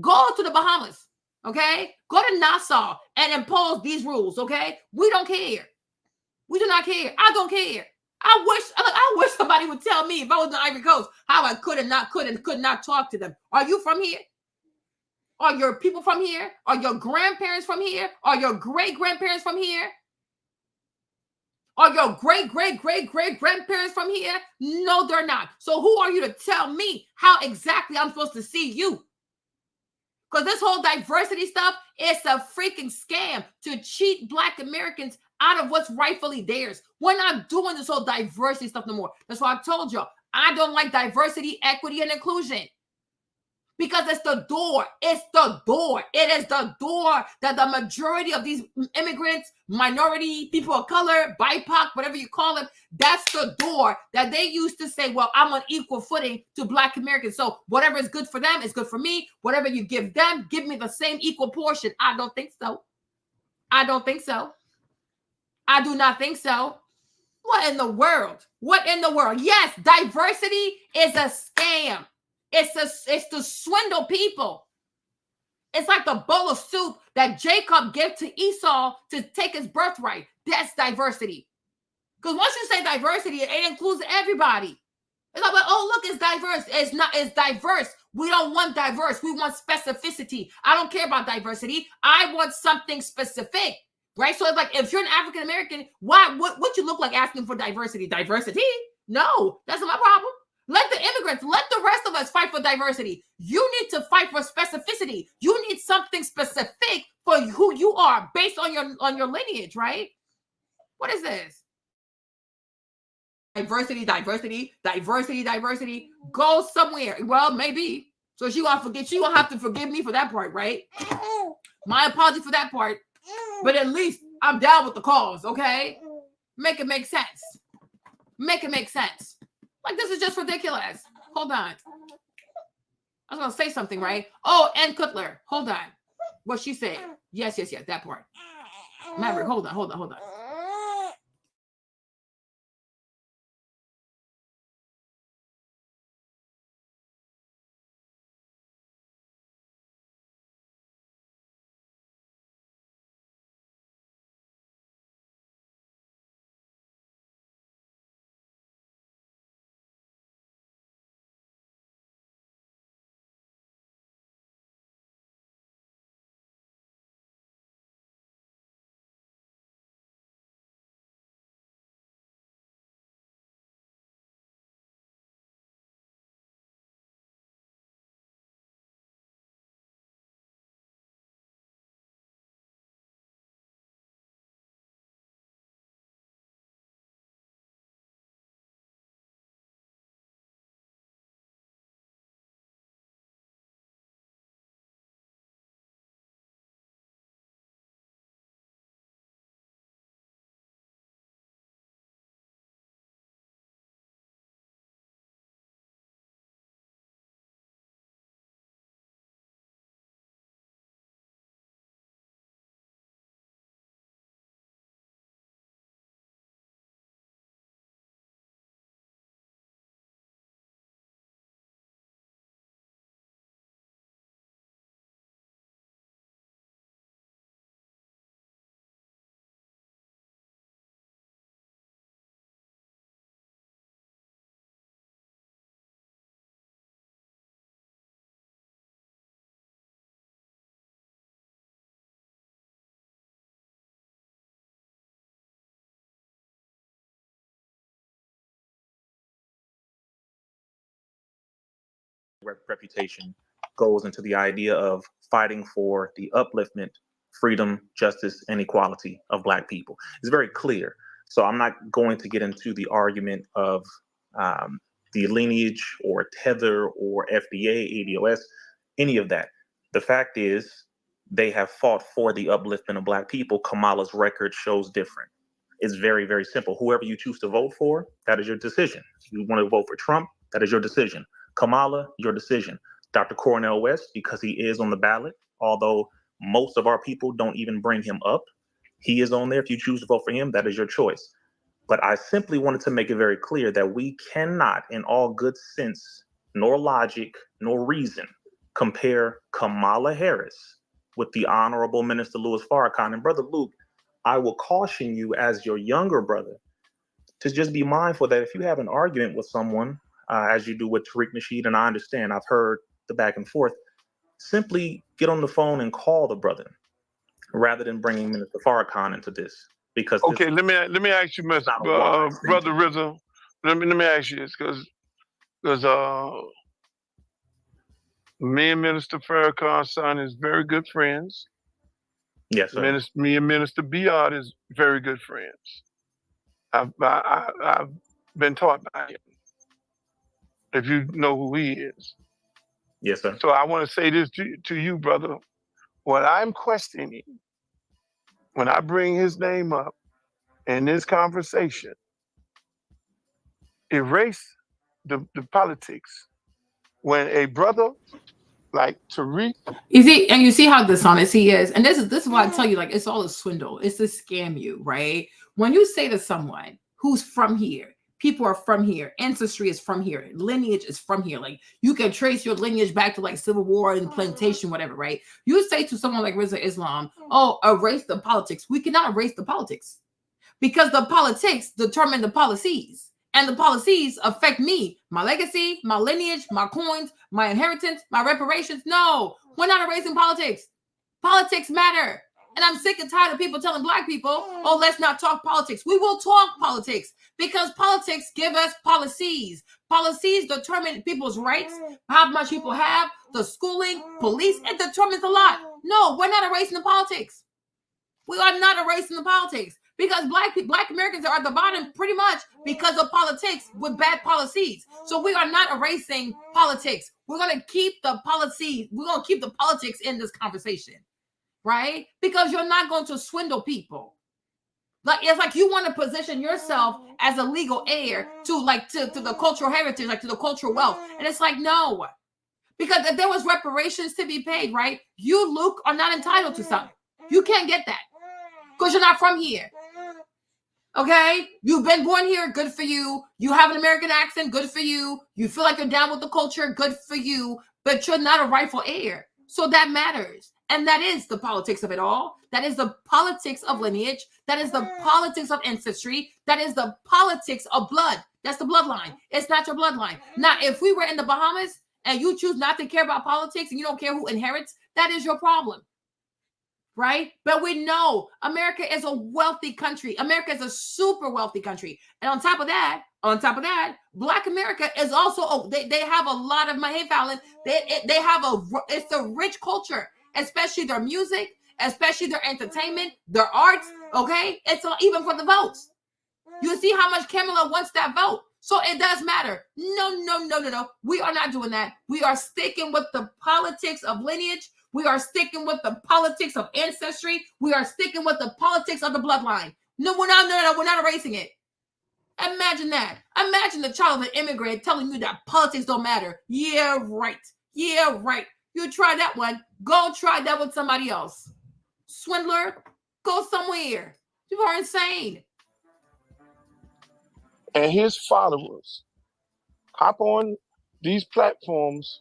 Speaker 1: Go to the Bahamas. Okay, go to Nassau and impose these rules. Okay, we don't care. We do not care. I don't care. I wish somebody would tell me if I was in the Ivory Coast how I could not talk to them. Are you from here? Are your people from here? Are your grandparents from here? Are your great grandparents from here? Are your great grandparents from here? No, they're not. So who are you to tell me how exactly I'm supposed to see you? Because this whole diversity stuff is a freaking scam to cheat Black Americans out of what's rightfully theirs. We're not doing this whole diversity stuff no more. That's why I told y'all, I don't like diversity, equity, and inclusion. Because it's the door. It's the door. It is the door that the majority of these immigrants, minority, people of color, BIPOC, whatever you call them, that's the door that they used to say, well, I'm on equal footing to Black Americans. So whatever is good for them is good for me. Whatever you give them, give me the same equal portion. I don't think so. I don't think so. I do not think so. What in the world? What in the world? Yes, diversity is a scam. It's to swindle people. It's like the bowl of soup that Jacob gave to Esau to take his birthright. That's diversity. Because once you say diversity, it includes everybody. It's like, oh, look, it's diverse. It's not, it's diverse. We don't want diverse. We want specificity. I don't care about diversity. I want something specific. Right? So it's like, if you're an African American, what you look like asking for diversity? Diversity? No, that's not my problem. Let the immigrants, let the rest of us fight for diversity. You need to fight for specificity. You need something specific for who you are based on your lineage, right? What is this? Diversity. Go somewhere. Well, maybe. So she gonna forget. She gonna have to forgive me for that part, right? My apology for that part. But at least I'm down with the cause, okay? Make it make sense. Make it make sense. Like, this is just ridiculous. Hold on. I was going to say something, right? Oh, and Cutler. Hold on. What she said. Yes, that part. Maverick, hold on.
Speaker 19: reputation goes into the idea of fighting for the upliftment, freedom, justice, and equality of Black people. It's very clear. So I'm not going to get into the argument of the lineage or tether or FBA, ADOS, any of that. The fact is, they have fought for the upliftment of Black people. Kamala's record shows different. It's very, very simple. Whoever you choose to vote for, that is your decision. If you want to vote for Trump, that is your decision. Kamala, your decision. Dr. Cornel West, because he is on the ballot, although most of our people don't even bring him up, he is on there. If you choose to vote for him, that is your choice. But I simply wanted to make it very clear that we cannot, in all good sense, nor logic, nor reason, compare Kamala Harris with the Honorable Minister Louis Farrakhan. And Brother Luke, I will caution you as your younger brother to just be mindful that if you have an argument with someone, as you do with Tariq Nasheed, and I understand, I've heard the back and forth, simply get on the phone and call the brother rather than bringing Minister Farrakhan into this. Because
Speaker 17: okay, let me ask you, brother Rizza. Let me ask you this, because me and Minister Farrakhan's son is very good friends.
Speaker 19: Yes, sir.
Speaker 17: Me and Minister Biard is very good friends. I've been taught by him, if you know who he is.
Speaker 19: Yes, sir.
Speaker 17: So I want to say this to you, brother. What I'm questioning, when I bring his name up in this conversation, erase the politics. When a brother like Tariq,
Speaker 1: you see how dishonest he is, and this is why I tell you, like, it's all a swindle. It's to scam you, right? When you say to someone who's from here, people are from here, ancestry is from here, lineage is from here, like you can trace your lineage back to like Civil War and plantation, whatever, right? You say to someone like Rizza Islam, oh, erase the politics. We cannot erase the politics because the politics determine the policies. And the policies affect me, my legacy, my lineage, my coins, my inheritance, my reparations. No, we're not erasing politics. Politics matter. And I'm sick and tired of people telling Black people, oh, let's not talk politics. We will talk politics because politics give us policies. Policies determine people's rights, how much people have, the schooling, police. It determines a lot. No, we're not erasing the politics. We are not erasing the politics. Because Black Americans are at the bottom pretty much because of politics with bad policies. So we are not erasing politics. We're going to keep the policies. We're going to keep the politics in this conversation, right? Because you're not going to swindle people. Like it's like you want to position yourself as a legal heir to the cultural heritage, like to the cultural wealth. And it's like, no. Because if there was reparations to be paid, right? You, Luke, are not entitled to something. You can't get that because you're not from here. Okay, you've been born here, good for you. You have an American accent, good for you. You feel like you're down with the culture, good for you. But you're not a rightful heir. So that matters. And that is the politics of it all. That is the politics of lineage. That is the politics of ancestry. That is the politics of blood. That's the bloodline. It's not your bloodline. Now, if we were in the Bahamas and you choose not to care about politics and you don't care who inherits, that is your problem. Right? But we know America is a wealthy country. America is a super wealthy country. And on top of that, Black America is also, they have a lot of, hey, Fallon, they have it's a rich culture, especially their music, especially their entertainment, their arts, okay? It's even for the votes. You see how much Kamala wants that vote. So it does matter. No. We are not doing that. We are sticking with the politics of lineage. We are sticking with the politics of ancestry. We are sticking with the politics of the bloodline. No, we're not erasing it. Imagine that. Imagine the child of an immigrant telling you that politics don't matter. Yeah, right. You try that one. Go try that with somebody else. Swindler, go somewhere. You are insane.
Speaker 17: And his followers hop on these platforms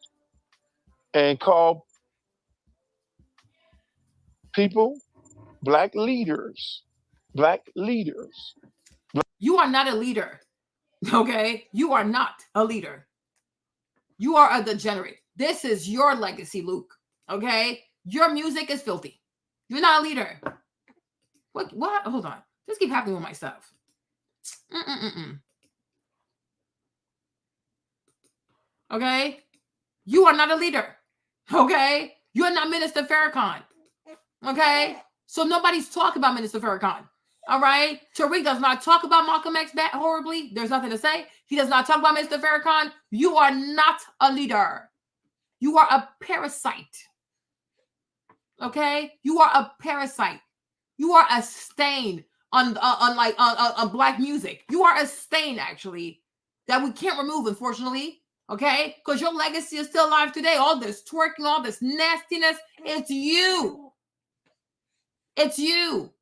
Speaker 17: and call people Black leaders.
Speaker 1: You are not a leader, okay? You are not a leader. You are a degenerate. This is your legacy, Luke, okay? Your music is filthy. You're not a leader. What? Hold on. This keeps happening with my stuff. Okay? You are not a leader. Okay? You're not Minister Farrakhan. Okay? So nobody's talking about Minister Farrakhan. All right? Tariq does not talk about Malcolm X that horribly. There's nothing to say. He does not talk about Minister Farrakhan. You are not a leader. You are a parasite. Okay? You are a parasite. You are a stain on black music. You are a stain, actually, that we can't remove, unfortunately. Okay? Because your legacy is still alive today. All this twerking, all this nastiness, it's you. It's you.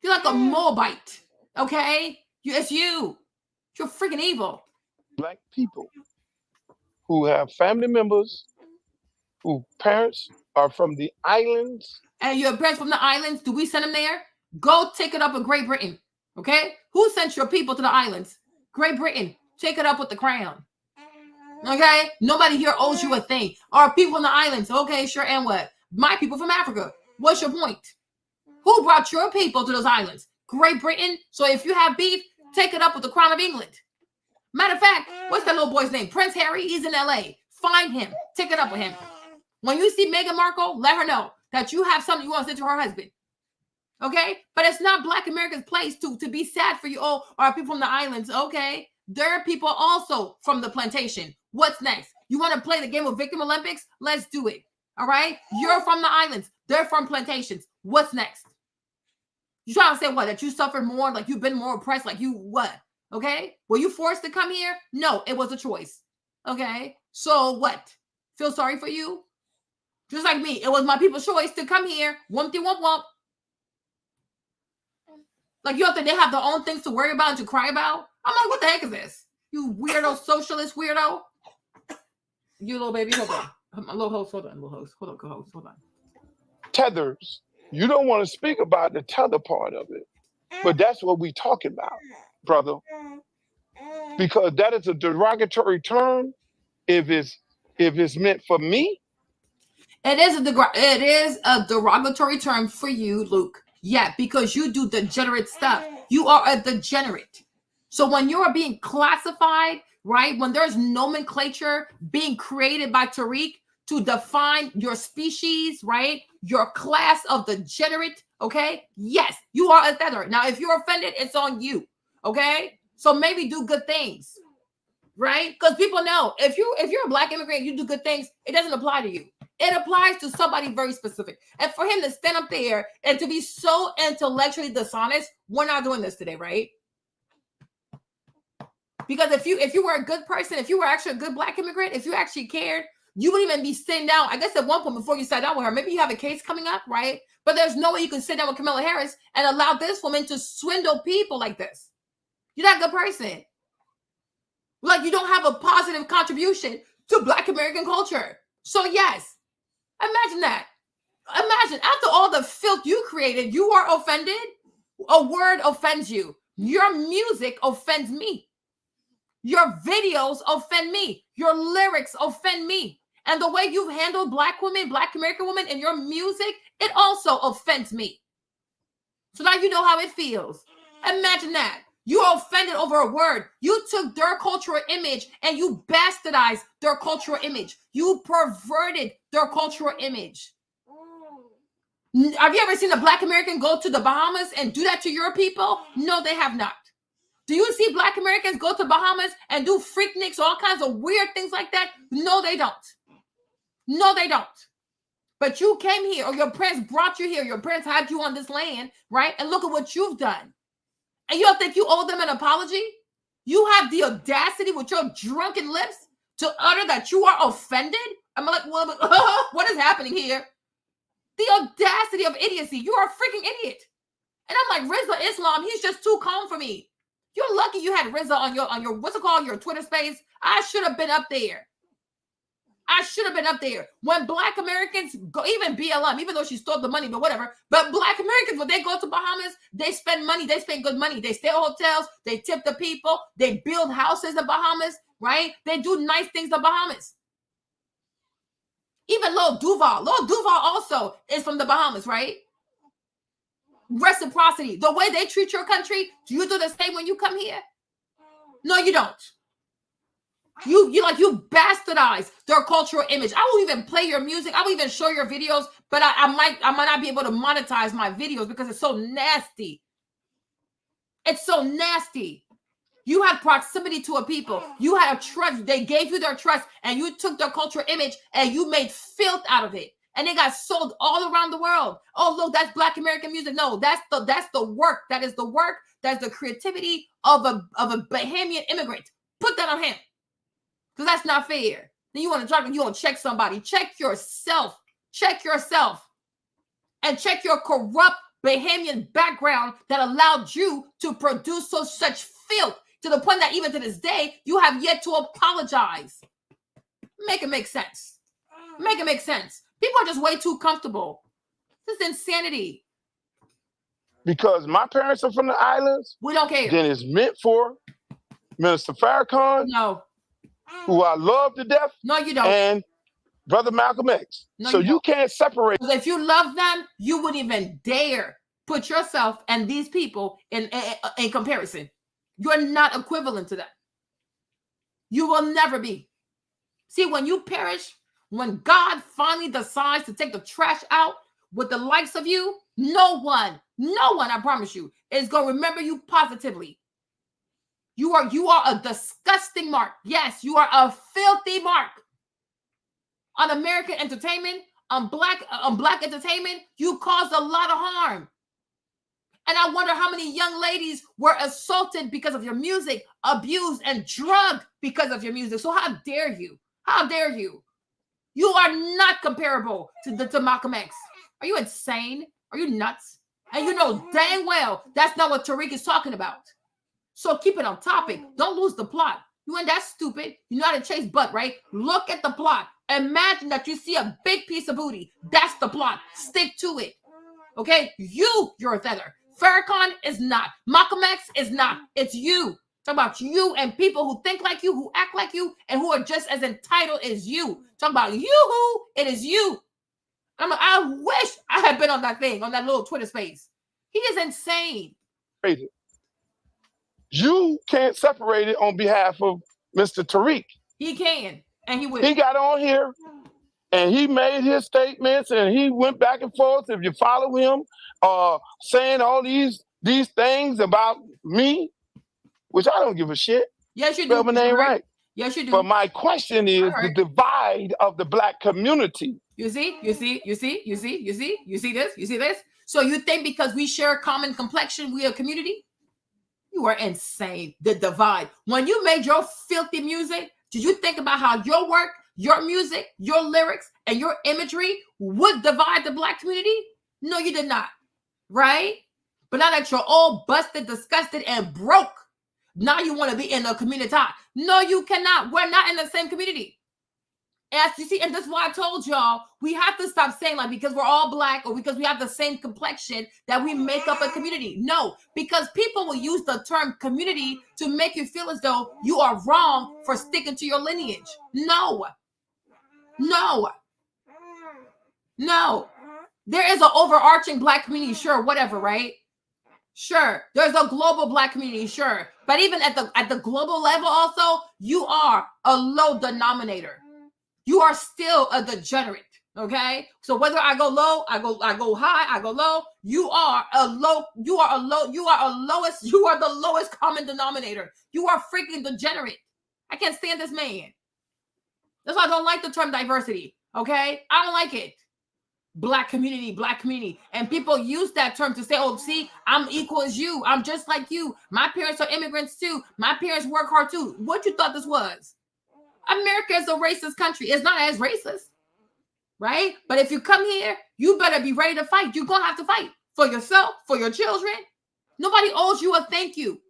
Speaker 1: You're like a Moabite. Okay? It's you. You're freaking evil.
Speaker 17: Black people who have family members whose parents are from the islands.
Speaker 1: And your parents from the islands, do we send them there? Go take it up with Great Britain. Okay? Who sent your people to the islands? Great Britain. Take it up with the crown. Okay? Nobody here owes you a thing. Our people from the islands. Okay, sure, and what? My people from Africa. What's your point? Who brought your people to those islands? Great Britain. So if you have beef, take it up with the Crown of England. Matter of fact, what's that little boy's name? Prince Harry. He's in LA. Find him. Take it up with him. When you see Meghan Markle, let her know that you have something you want to say to her husband. Okay? But it's not Black Americans' place to be sad for you. Oh, our people from the islands. Okay. There are people also from the plantation. What's next? You want to play the game of Victim Olympics? Let's do it. All right? You're from the islands. They're from plantations. What's next? You trying to say what? That you suffered more? Like you've been more oppressed? Like you what? Okay? Were you forced to come here? No, it was a choice. Okay? So what? Feel sorry for you? Just like me. It was my people's choice to come here. Wumpty wump wump. Like you have to, they have their own things to worry about and to cry about. I'm like, what the heck is this? You weirdo socialist weirdo. You little baby, hold on. My little host, hold on, little host. Hold on, co-host, hold on.
Speaker 17: Tethers. You don't want to speak about the tether part of it. But that's what we talking about, brother. Because that is a derogatory term if it's meant for me.
Speaker 1: It is a derogatory term for you, Luke. Yeah, because you do degenerate stuff. You are a degenerate. So when you are being classified, right, when there's nomenclature being created by Tariq to define your species, right, your class of degenerate, okay, yes, you are a tether. Now, if you're offended, it's on you, okay? So maybe do good things, right? Because people know if you're a Black immigrant, you do good things, it doesn't apply to you. It applies to somebody very specific. And for him to stand up there and to be so intellectually dishonest, we're not doing this today, right? Because if you were a good person, if you were actually a good Black immigrant, if you actually cared, you wouldn't even be sitting down. I guess at one point before you sat down with her, maybe you have a case coming up, right? But there's no way you can sit down with Kamala Harris and allow this woman to swindle people like this. You're not a good person. Like you don't have a positive contribution to Black American culture. So yes. Imagine that. Imagine after all the filth you created, you are offended. A word offends you. Your music offends me. Your videos offend me. Your lyrics offend me. And the way you've handled Black women, Black American women in your music, it also offends me. So now you know how it feels. Imagine that. You are offended over a word. You took their cultural image and you bastardized their cultural image. You perverted their cultural image. Have you ever seen a Black American go to the Bahamas and do that to your people? No, they have not. Do you see Black Americans go to Bahamas and do freakniks, all kinds of weird things like that? No, they don't. No, they don't. But you came here, or your parents brought you here. Your parents had you on this land, right? And look at what you've done. And you don't think you owe them an apology? You have the audacity with your drunken lips to utter that you are offended? I'm like, well, what is happening here? The audacity of idiocy. You are a freaking idiot. And I'm like, Rizza Islam, he's just too calm for me. You're lucky you had Rizza on your what's it called, your Twitter space. I should have been up there. I should have been up there. When Black Americans go, even BLM, even though she stole the money, but whatever. But Black Americans, when they go to Bahamas, they spend money. They spend good money. They stay at hotels. They tip the people. They build houses in Bahamas, right? They do nice things in Bahamas. Even Lil Duval. Lil Duval also is from the Bahamas, right? Reciprocity. The way they treat your country, do you do the same when you come here? No, you don't. You bastardize their cultural image. I won't even play your music. I won't even show your videos, but I might not be able to monetize my videos because it's so nasty. It's so nasty. You had proximity to a people. You had a trust. They gave you their trust, and you took their cultural image and you made filth out of it. And it got sold all around the world. Oh, look, that's Black American music. No, that's the work. That is the work. That's the creativity of a Bahamian immigrant. Put that on him. Because that's not fair. Then you want to check somebody. Check yourself. Check yourself. And check your corrupt Bahamian background that allowed you to produce such filth to the point that even to this day, you have yet to apologize. Make it make sense. Make it make sense. People are just way too comfortable. This is insanity.
Speaker 17: Because my parents are from the islands.
Speaker 1: We don't care.
Speaker 17: Then it's meant for Minister Farrakhan.
Speaker 1: No.
Speaker 17: Who I love to death.
Speaker 1: No, you don't.
Speaker 17: And Brother Malcolm X.
Speaker 1: No,
Speaker 17: so you can't separate.
Speaker 1: If you love them, you wouldn't even dare put yourself and these people in comparison. You're not equivalent to them. You will never be. See, when you perish, when God finally decides to take the trash out with the likes of you, no one, I promise you, is going to remember you positively. You are a disgusting mark. Yes, you are a filthy mark. On American entertainment, on black entertainment, you caused a lot of harm. And I wonder how many young ladies were assaulted because of your music, abused and drugged because of your music. So how dare you? How dare you? You are not comparable to Malcolm X. Are you insane? Are you nuts? And you know dang well that's not what Tariq is talking about. So keep it on topic. Don't lose the plot. You ain't that stupid. You know how to chase butt, right? Look at the plot. Imagine that you see a big piece of booty. That's the plot. Stick to it. Okay? You're a feather. Farrakhan is not. Malcolm X is not. It's you. Talk about you and people who think like you, who act like you, and who are just as entitled as you. Talk about you. It is you. I wish I had been on that thing, on that little Twitter space. He is insane.
Speaker 17: You can't separate it on behalf of Mr. Tariq.
Speaker 1: He can, and he will.
Speaker 17: He got on here, and he made his statements, and he went back and forth. If you follow him, saying all these things about me, which I don't give a shit.
Speaker 1: Yes, you do.
Speaker 17: Spell my name right.
Speaker 1: Yes, you do.
Speaker 17: But my question is the divide of the Black community.
Speaker 1: You see this? So you think because we share a common complexion, we are a community? You are insane. The divide. When you made your filthy music, did you think about how your work, your music, your lyrics, and your imagery would divide the Black community? No, you did not. Right? But now that you're all busted, disgusted, and broke, now you want to be in a community. No, you cannot. We're not in the same community. As you see, and that's why I told y'all, we have to stop saying like because we're all Black or because we have the same complexion that we make up a community. No, because people will use the term community to make you feel as though you are wrong for sticking to your lineage. No. There is an overarching Black community, sure, whatever, right? Sure, there's a global Black community, sure. But even at the global level also, you are a low denominator. You are still a degenerate, okay? So whether I go low, I go high, I go low, you are the lowest common denominator. You are freaking degenerate. I can't stand this man. That's why I don't like the term diversity, okay? I don't like it. Black community. And people use that term to say, oh, see, I'm equal as you. I'm just like you. My parents are immigrants too. My parents work hard too. What you thought this was? America is a racist country. It's not as racist, right? But if you come here, you better be ready to fight. You're going to have to fight for yourself, for your children. Nobody owes you a thank you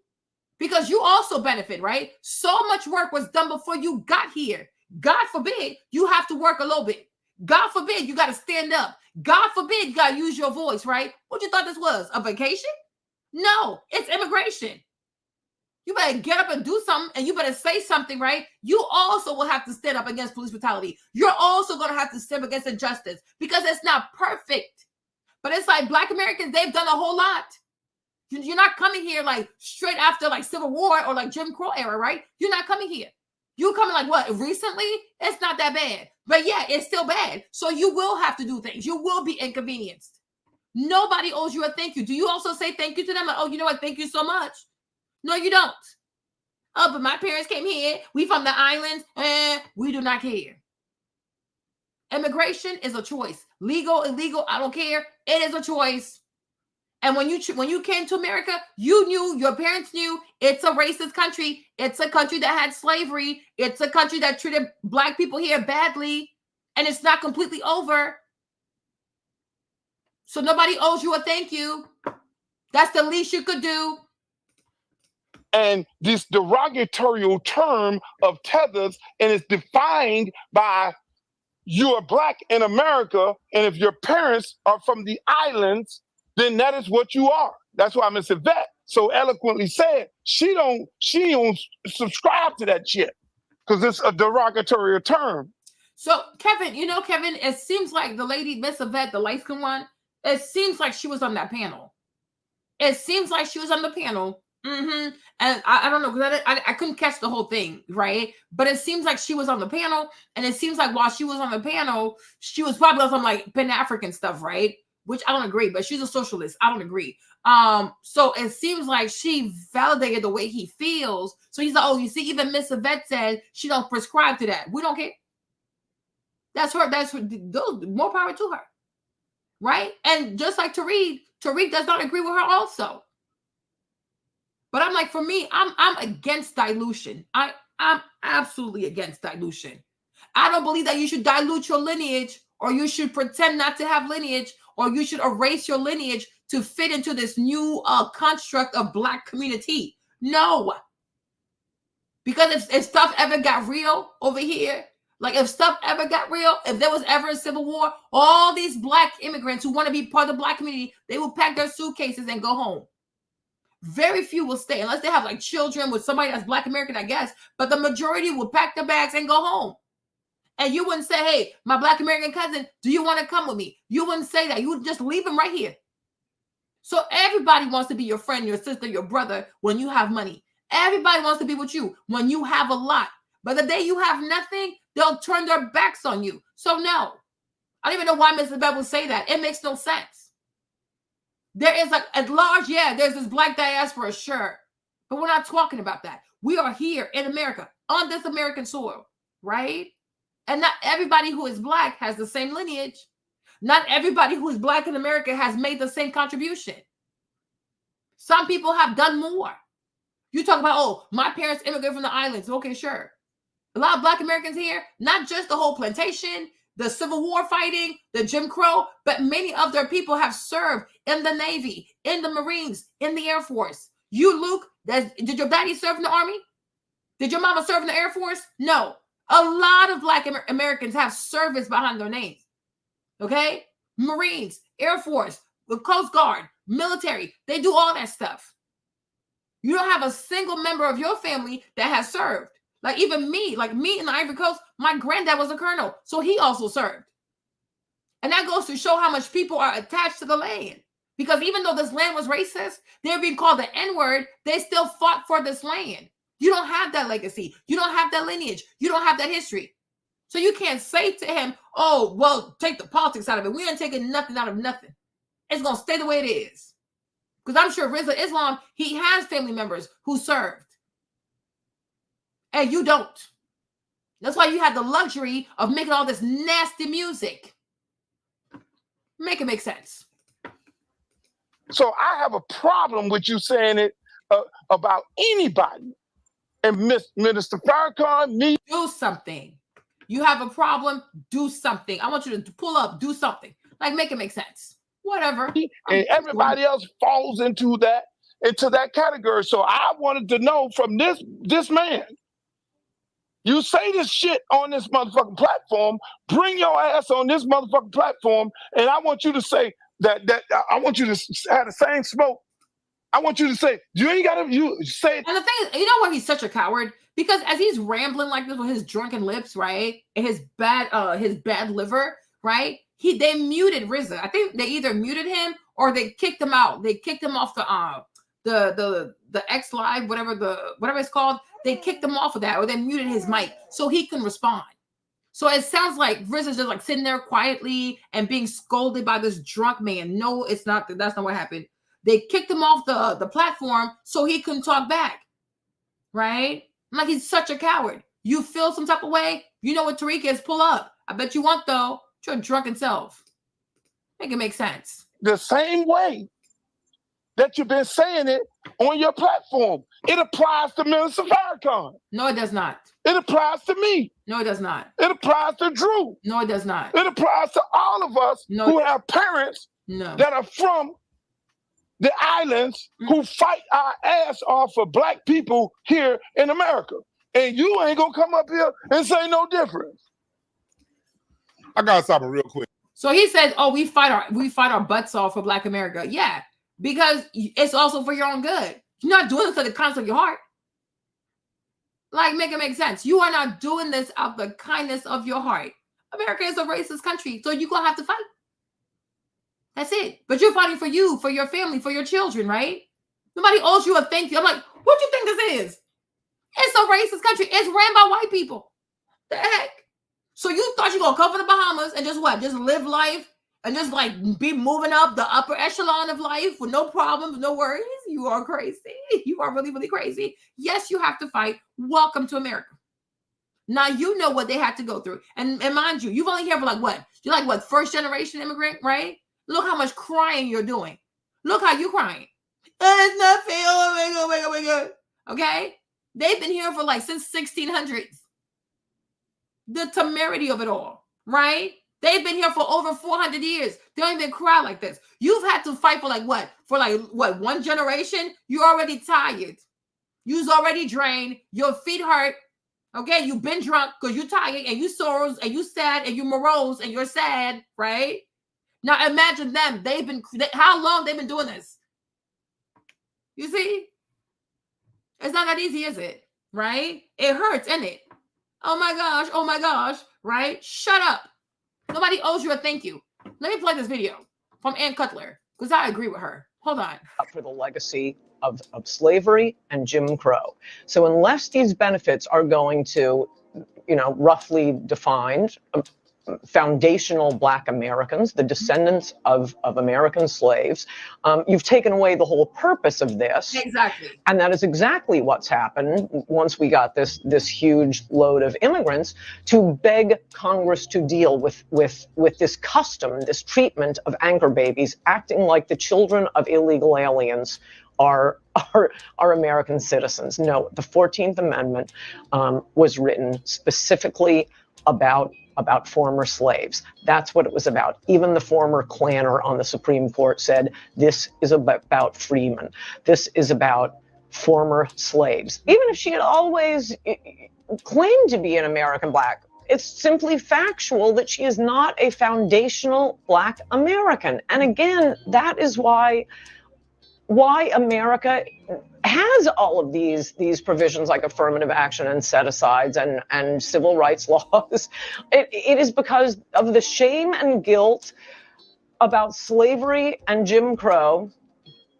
Speaker 1: because you also benefit, right? So much work was done before you got here. God forbid you have to work a little bit. God forbid you got to stand up. God forbid you got to use your voice, right? What you thought this was? A vacation? No, it's immigration. You better get up and do something, and you better say something, right? You also will have to stand up against police brutality. You're also going to have to stand up against injustice because it's not perfect. But it's like Black Americans, they've done a whole lot. You're not coming here like straight after like Civil War or like Jim Crow era, right? You're not coming here. You coming like what? Recently? It's not that bad. But yeah, it's still bad. So you will have to do things. You will be inconvenienced. Nobody owes you a thank you. Do you also say thank you to them? Like, oh, you know what? Thank you so much. No, you don't. Oh, but my parents came here. We from the islands. We do not care. Immigration is a choice. Legal, illegal, I don't care. It is a choice. And when you came to America, you knew, your parents knew, it's a racist country. It's a country that had slavery. It's a country that treated Black people here badly. And it's not completely over. So nobody owes you a thank you. That's the least you could do.
Speaker 17: And this derogatory term of tethers, and it's defined by you are Black in America, and if your parents are from the islands, then that is what you are. That's why Miss Yvette so eloquently said she don't subscribe to that shit because it's a derogatory term.
Speaker 1: So Kevin, Kevin, it seems like the lady, Miss Yvette, the light-skinned one, it seems like she was on that panel. It seems like she was on the panel. And I don't know, because I couldn't catch the whole thing, right? But it seems like she was on the panel, and it seems like while she was on the panel, she was probably on some like Pan-African stuff, right? Which I don't agree, but she's a socialist. I don't agree. So it seems like she validated the way he feels. So he's like, oh, you see, even Miss Yvette said she don't prescribe to that. We don't care. That's her. More power to her, right? And just like Tariq does not agree with her also. But I'm like, for me, I'm against dilution. I'm absolutely against dilution. I don't believe that you should dilute your lineage, or you should pretend not to have lineage, or you should erase your lineage to fit into this new construct of Black community. No. Because if stuff ever got real over here, like if stuff ever got real, if there was ever a civil war, all these Black immigrants who want to be part of the Black community, they will pack their suitcases and go home. Very few will stay unless they have like children with somebody that's Black American, I guess. But the majority will pack their bags and go home. And you wouldn't say, hey, my Black American cousin, do you want to come with me? You wouldn't say that. You would just leave him right here. So everybody wants to be your friend, your sister, your brother when you have money. Everybody wants to be with you when you have a lot. But the day you have nothing, they'll turn their backs on you. So no. I don't even know why Mr. Bell would say that. It makes no sense. There is like at large, there's this Black diaspora, sure. But we're not talking about that. We are here in America, on this American soil, right? And not everybody who is Black has the same lineage. Not everybody who is Black in America has made the same contribution. Some people have done more. You talk about, oh, my parents immigrated from the islands. Okay, sure. A lot of Black Americans here, not just the whole plantation, the Civil War fighting, the Jim Crow, but many of their people have served in the Navy, in the Marines, in the Air Force. You, Luke, did your daddy serve in the Army? Did your mama serve in the Air Force? No. A lot of Black Americans have service behind their names. Okay? Marines, Air Force, the Coast Guard, military, they do all that stuff. You don't have a single member of your family that has served. Like even me, in the Ivory Coast, my granddad was a colonel, so he also served. And that goes to show how much people are attached to the land. Because even though this land was racist, they're being called the N-word, they still fought for this land. You don't have that legacy. You don't have that lineage. You don't have that history. So you can't say to him, oh, well, take the politics out of it. We ain't taking nothing out of nothing. It's going to stay the way it is. Because I'm sure Rizza Islam, he has family members who served. And you don't. That's why you have the luxury of making all this nasty music. Make it make sense.
Speaker 17: So I have a problem with you saying it about anybody. And Minister Farrakhan, me.
Speaker 1: Do something. You have a problem, do something. I want you to pull up, do something. Like, make it make sense. Whatever.
Speaker 17: And everybody else falls into that category. So I wanted to know from this man. You say this shit on this motherfucking platform, bring your ass on this motherfucking platform, and I want you to say that I want you to have the same smoke. I want you to say, you ain't gotta say it.
Speaker 1: And the thing is, you know why he's such a coward? Because as he's rambling like this with his drunken lips, right? And his bad liver, right? They muted Rizza. I think they either muted him or they kicked him out. They kicked him off the X Live, whatever it's called, they kicked him off of that, or they muted his mic so he can respond. So it sounds like Rizza's just like sitting there quietly and being scolded by this drunk man. No, it's not. That's not what happened. They kicked him off the platform so he couldn't talk back. Right? I'm like, he's such a coward. You feel some type of way? You know what Tariq is? Pull up. I bet you won't, though. It's your drunken self. Make it make sense.
Speaker 17: The same way that you've been saying it on your platform. It applies to Minister Farrakhan.
Speaker 1: No, it does not.
Speaker 17: It applies to me.
Speaker 1: No, it does not.
Speaker 17: It applies to Drew.
Speaker 1: No, it does not.
Speaker 17: It applies to all of us who have parents that are from the islands who fight our ass off for black people here in America. And you ain't gonna come up here and say no difference.
Speaker 11: I gotta stop it real quick.
Speaker 1: So he says, "Oh, we fight our butts off for Black America." Yeah, because it's also for your own good. You're not doing this for the kindness of your heart. Like, make it make sense. You are not doing this out of the kindness of your heart. America is a racist country, so you're gonna have to fight. That's it. But you're fighting for you, for your family, for your children, right? Nobody owes you a thank you. I'm like, what do you think this is? It's a racist country. It's ran by white people. The heck? So you thought you were gonna come from the Bahamas and just what? Just live life and just like be moving up the upper echelon of life with no problems, no worries? You are crazy. You are really, really crazy. Yes, you have to fight. Welcome to America. Now you know what they had to go through. And mind you, you've only here for like what? You're like what, first generation immigrant, right? Look how much crying you're doing. Look how you crying. It's not fair. Oh my God. Okay? They've been here for like since 1600s. The temerity of it all, right? They've been here for over 400 years. They don't even cry like this. You've had to fight for like what? For like what, one generation? You're already tired. You's already drained. Your feet hurt. Okay? You've been drunk because you're tired and you sorrows and you sad and you morose and you're sad, right? Now imagine them. How long they've been doing this? You see? It's not that easy, is it? Right? It hurts, isn't it? Oh my gosh, right? Shut up. Nobody owes you a thank you. Let me play this video from Ann Cutler, because I agree with her. Hold on.
Speaker 20: For the legacy of slavery and Jim Crow. So unless these benefits are going to, roughly defined, foundational Black Americans, the descendants of American slaves, you've taken away the whole purpose of this.
Speaker 1: Exactly.
Speaker 20: And that is exactly what's happened once we got this huge load of immigrants, to beg Congress to deal with this custom, this treatment of anchor babies, acting like the children of illegal aliens are American citizens. No, the 14th Amendment was written specifically about former slaves. That's what it was about. Even the former Klanner on the Supreme Court said, this is about freemen. This is about former slaves. Even if she had always claimed to be an American Black, it's simply factual that she is not a foundational Black American. And again, that is why America has all of these provisions like affirmative action and set-asides and civil rights laws. It is because of the shame and guilt about slavery and Jim Crow,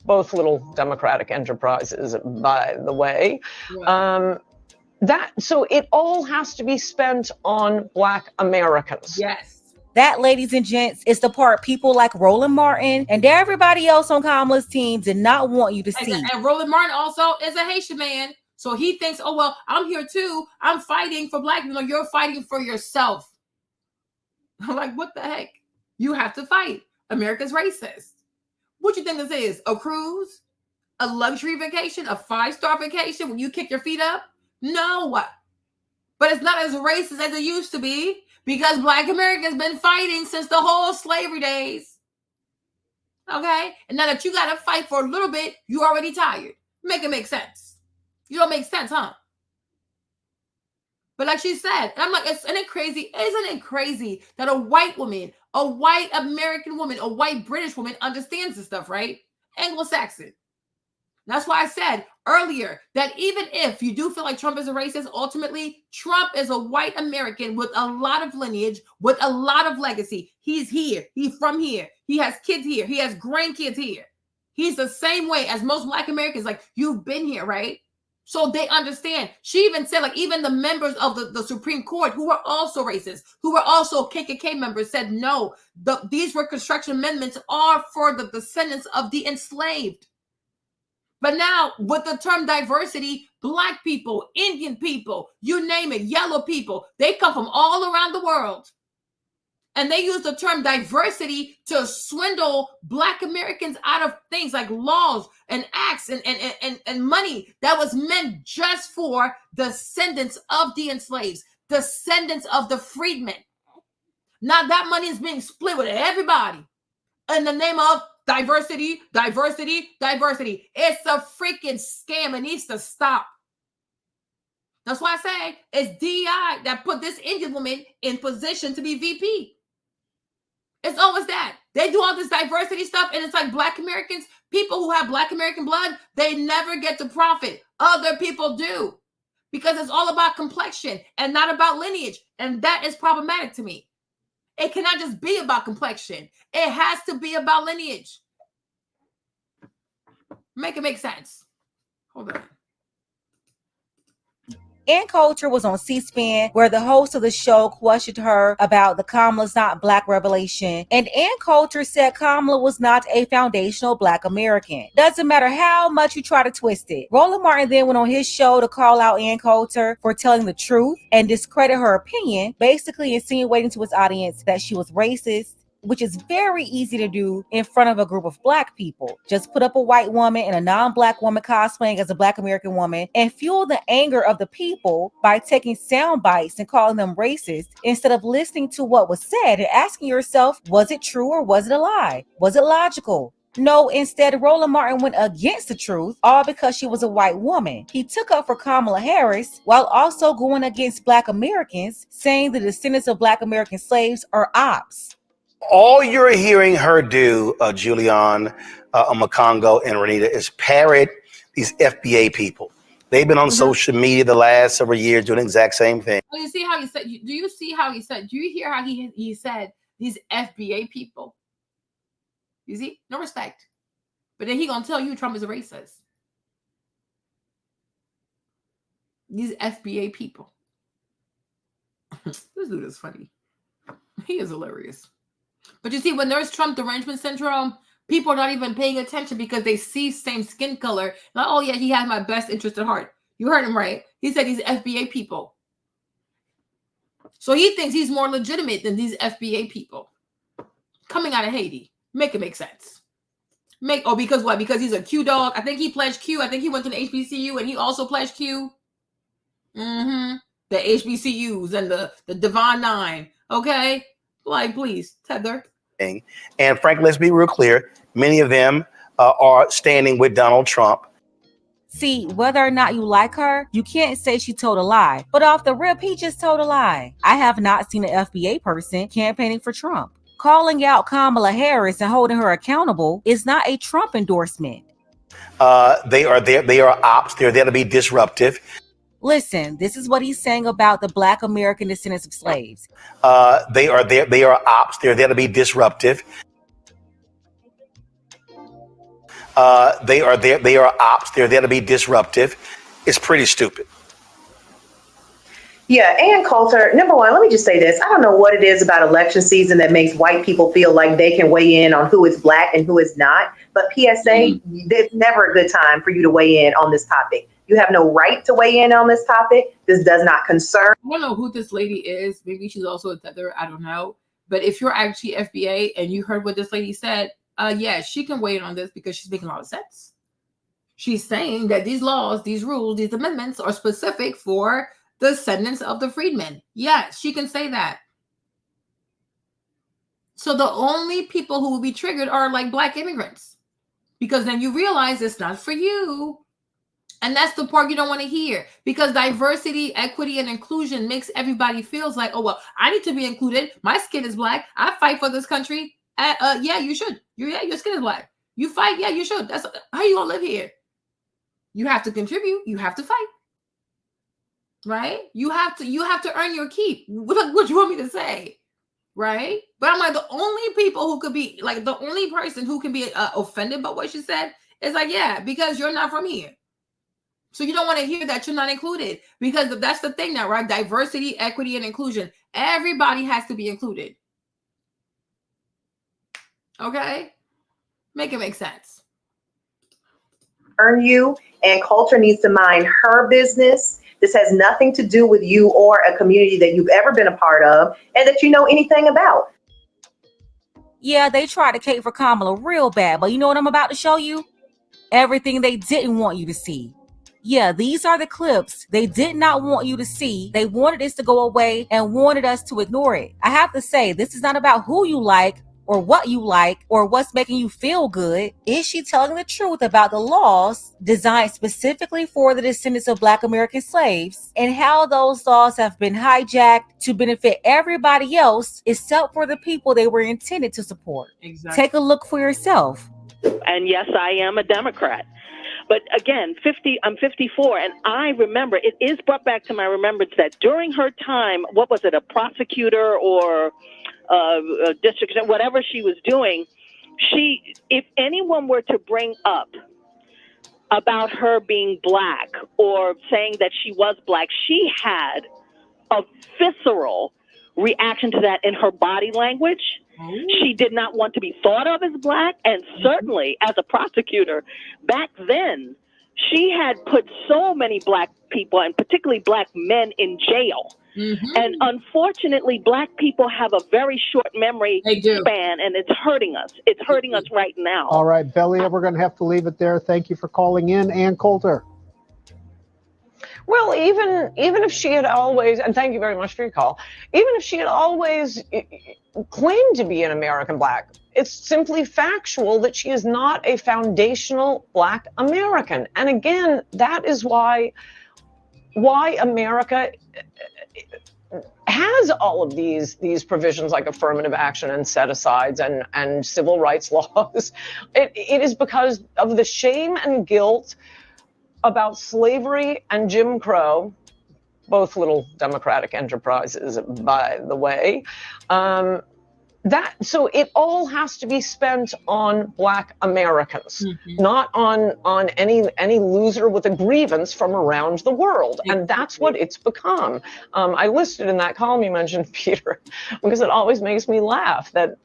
Speaker 20: both little democratic enterprises, by the way. So it all has to be spent on Black Americans.
Speaker 1: Yes.
Speaker 21: That, ladies and gents, is the part people like Roland Martin and everybody else on Kamala's team did not want you to see.
Speaker 1: And Roland Martin also is a Haitian man. So he thinks, oh, well, I'm here too. I'm fighting for Black people. You're fighting for yourself. I'm like, what the heck? You have to fight. America's racist. What you think this is? A cruise? A luxury vacation? A 5-star vacation when you kick your feet up? No. But it's not as racist as it used to be. Because Black America's been fighting since the whole slavery days. Okay? And now that you got to fight for a little bit, you already tired. Make it make sense. You don't make sense, huh? But like she said, and I'm like, isn't it crazy that a white woman, a white American woman, a white British woman understands this stuff, right? Anglo-Saxon. That's why I said earlier that even if you do feel like Trump is a racist, ultimately, Trump is a white American with a lot of lineage, with a lot of legacy. He's here. He's from here. He has kids here. He has grandkids here. He's the same way as most Black Americans. Like, you've been here, right? So they understand. She even said, like, even the members of the Supreme Court who were also racist, who were also KKK members, said no, these Reconstruction Amendments are for the descendants of the enslaved. But now with the term diversity, Black people, Indian people, you name it, yellow people, they come from all around the world. And they use the term diversity to swindle Black Americans out of things like laws and acts and money that was meant just for descendants of the enslaved, descendants of the freedmen. Now that money is being split with everybody in the name of diversity, diversity, diversity. It's a freaking scam. It needs to stop. That's why I say it's DI that put this Indian woman in position to be VP. It's always that. They do all this diversity stuff, and it's like Black Americans, people who have Black American blood, they never get to profit. Other people do, because it's all about complexion and not about lineage. And that is problematic to me. It cannot just be about complexion. It has to be about lineage. Make it make sense. Hold on.
Speaker 21: And Culture was on C-SPAN, where the host of the show questioned her about the Kamala's not Black revelation. And Culture said Kamala was not a foundational Black American. Doesn't matter how much you try to twist it. Roland Martin then went on his show to call out Culture for telling the truth and discredit her opinion, basically insinuating to his audience that she was racist, which is very easy to do in front of a group of Black people. Just put up a white woman and a non-Black woman cosplaying as a Black American woman and fuel the anger of the people by taking sound bites and calling them racist instead of listening to what was said and asking yourself, was it true or was it a lie? Was it logical? No, instead, Roland Martin went against the truth, all because she was a white woman. He took up for Kamala Harris while also going against Black Americans, saying the descendants of Black American slaves are ops.
Speaker 4: All you're hearing her do, Julian, Makongo, and Renita, is parrot these FBA people. They've been on social media the last several years doing the exact same thing.
Speaker 1: Oh, you see how he said? Do you see how he said? Do you hear how he said these FBA people? You see, no respect. But then he gonna tell you Trump is a racist. These FBA people. This dude is funny. He is hilarious. But you see, when there's Trump derangement syndrome, people are not even paying attention because they see same skin color. Like, oh yeah, he has my best interest at heart. You heard him right. He said these FBA people. So he thinks he's more legitimate than these FBA people coming out of Haiti. Make it make sense. Because what? Because he's a Q dog. I think he pledged Q. I think he went to the HBCU and he also pledged Q. The HBCUs and the Divine Nine. Okay? Like, please, Tether.
Speaker 4: And frankly, let's be real clear. Many of them are standing with Donald Trump.
Speaker 21: See, whether or not you like her, you can't say she told a lie. But off the rip, he just told a lie. I have not seen an FBA person campaigning for Trump. Calling out Kamala Harris and holding her accountable is not a Trump endorsement.
Speaker 4: They are ops. They're there to be disruptive.
Speaker 21: Listen, this is what he's saying about the Black American descendants of slaves.
Speaker 4: They are ops. They're there to be disruptive. They are ops. They're there to be disruptive. It's pretty stupid.
Speaker 5: Yeah, and Coulter, number one, let me just say this. I don't know what it is about election season that makes white people feel like they can weigh in on who is Black and who is not. But PSA, there's never a good time for you to weigh in on this topic. You have no right to weigh in on this topic. This does not concern.
Speaker 1: I don't know who this lady is. Maybe she's also a Tether. I don't know. But if you're actually FBA and you heard what this lady said, yeah, she can weigh in on this because she's making a lot of sense. She's saying that these laws, these rules, these amendments are specific for the descendants of the freedmen. Yes, she can say that. So the only people who will be triggered are like Black immigrants, because then you realize it's not for you. And that's the part you don't want to hear, because diversity, equity, and inclusion makes everybody feels like, oh, well, I need to be included. My skin is Black. I fight for this country. Yeah, you should. Your skin is Black. You fight. Yeah, you should. That's how you gonna live here. You have to contribute. You have to fight. Right? You have to earn your keep. What do you want me to say? right? But I'm like, the only people who could be like, the only person who can be offended by what she said is like, yeah, because you're not from here. So you don't want to hear that you're not included, because that's the thing now, right? Diversity, equity, and inclusion. Everybody has to be included. Okay? Make it make sense.
Speaker 5: Earn you, and culture needs to mind her business. This has nothing to do with you or a community that you've ever been a part of and that you know anything about.
Speaker 21: Yeah, they tried to cape for Kamala real bad, but you know what I'm about to show you? Everything they didn't want you to see. Yeah, these are the clips they did not want you to see. They wanted this to go away and wanted us to ignore it. I have to say, this is not about who you like or what you like or what's making you feel good. Is she telling the truth about the laws designed specifically for the descendants of Black American slaves and how those laws have been hijacked to benefit everybody else except for the people they were intended to support? Exactly. Take a look for yourself.
Speaker 9: And yes, I am a Democrat. But again, I'm 54, and I remember, it is brought back to my remembrance that during her time, what was it, a prosecutor or a district, whatever she was doing, if anyone were to bring up about her being Black or saying that she was Black, she had a visceral reaction to that in her body language. She did not want to be thought of as Black, and certainly as a prosecutor back then, she had put so many Black people, and particularly Black men, in jail. And unfortunately, Black people have a very short memory span, and it's hurting us. It's hurting us right now.
Speaker 22: All right, Belia, we're going to have to leave it there. Thank you for calling in. Ann Coulter.
Speaker 20: Well, even if she had always, and thank you very much for your call, even if she had always claimed to be an American Black, it's simply factual that she is not a foundational Black American. And again, that is why America has all of these provisions like affirmative action and set-asides and civil rights laws. It is because of the shame and guilt about slavery and Jim Crow, both little democratic enterprises, by the way. So it all has to be spent on Black Americans, not on any loser with a grievance from around the world. And that's what it's become. I listed in that column you mentioned, Peter, because it always makes me laugh that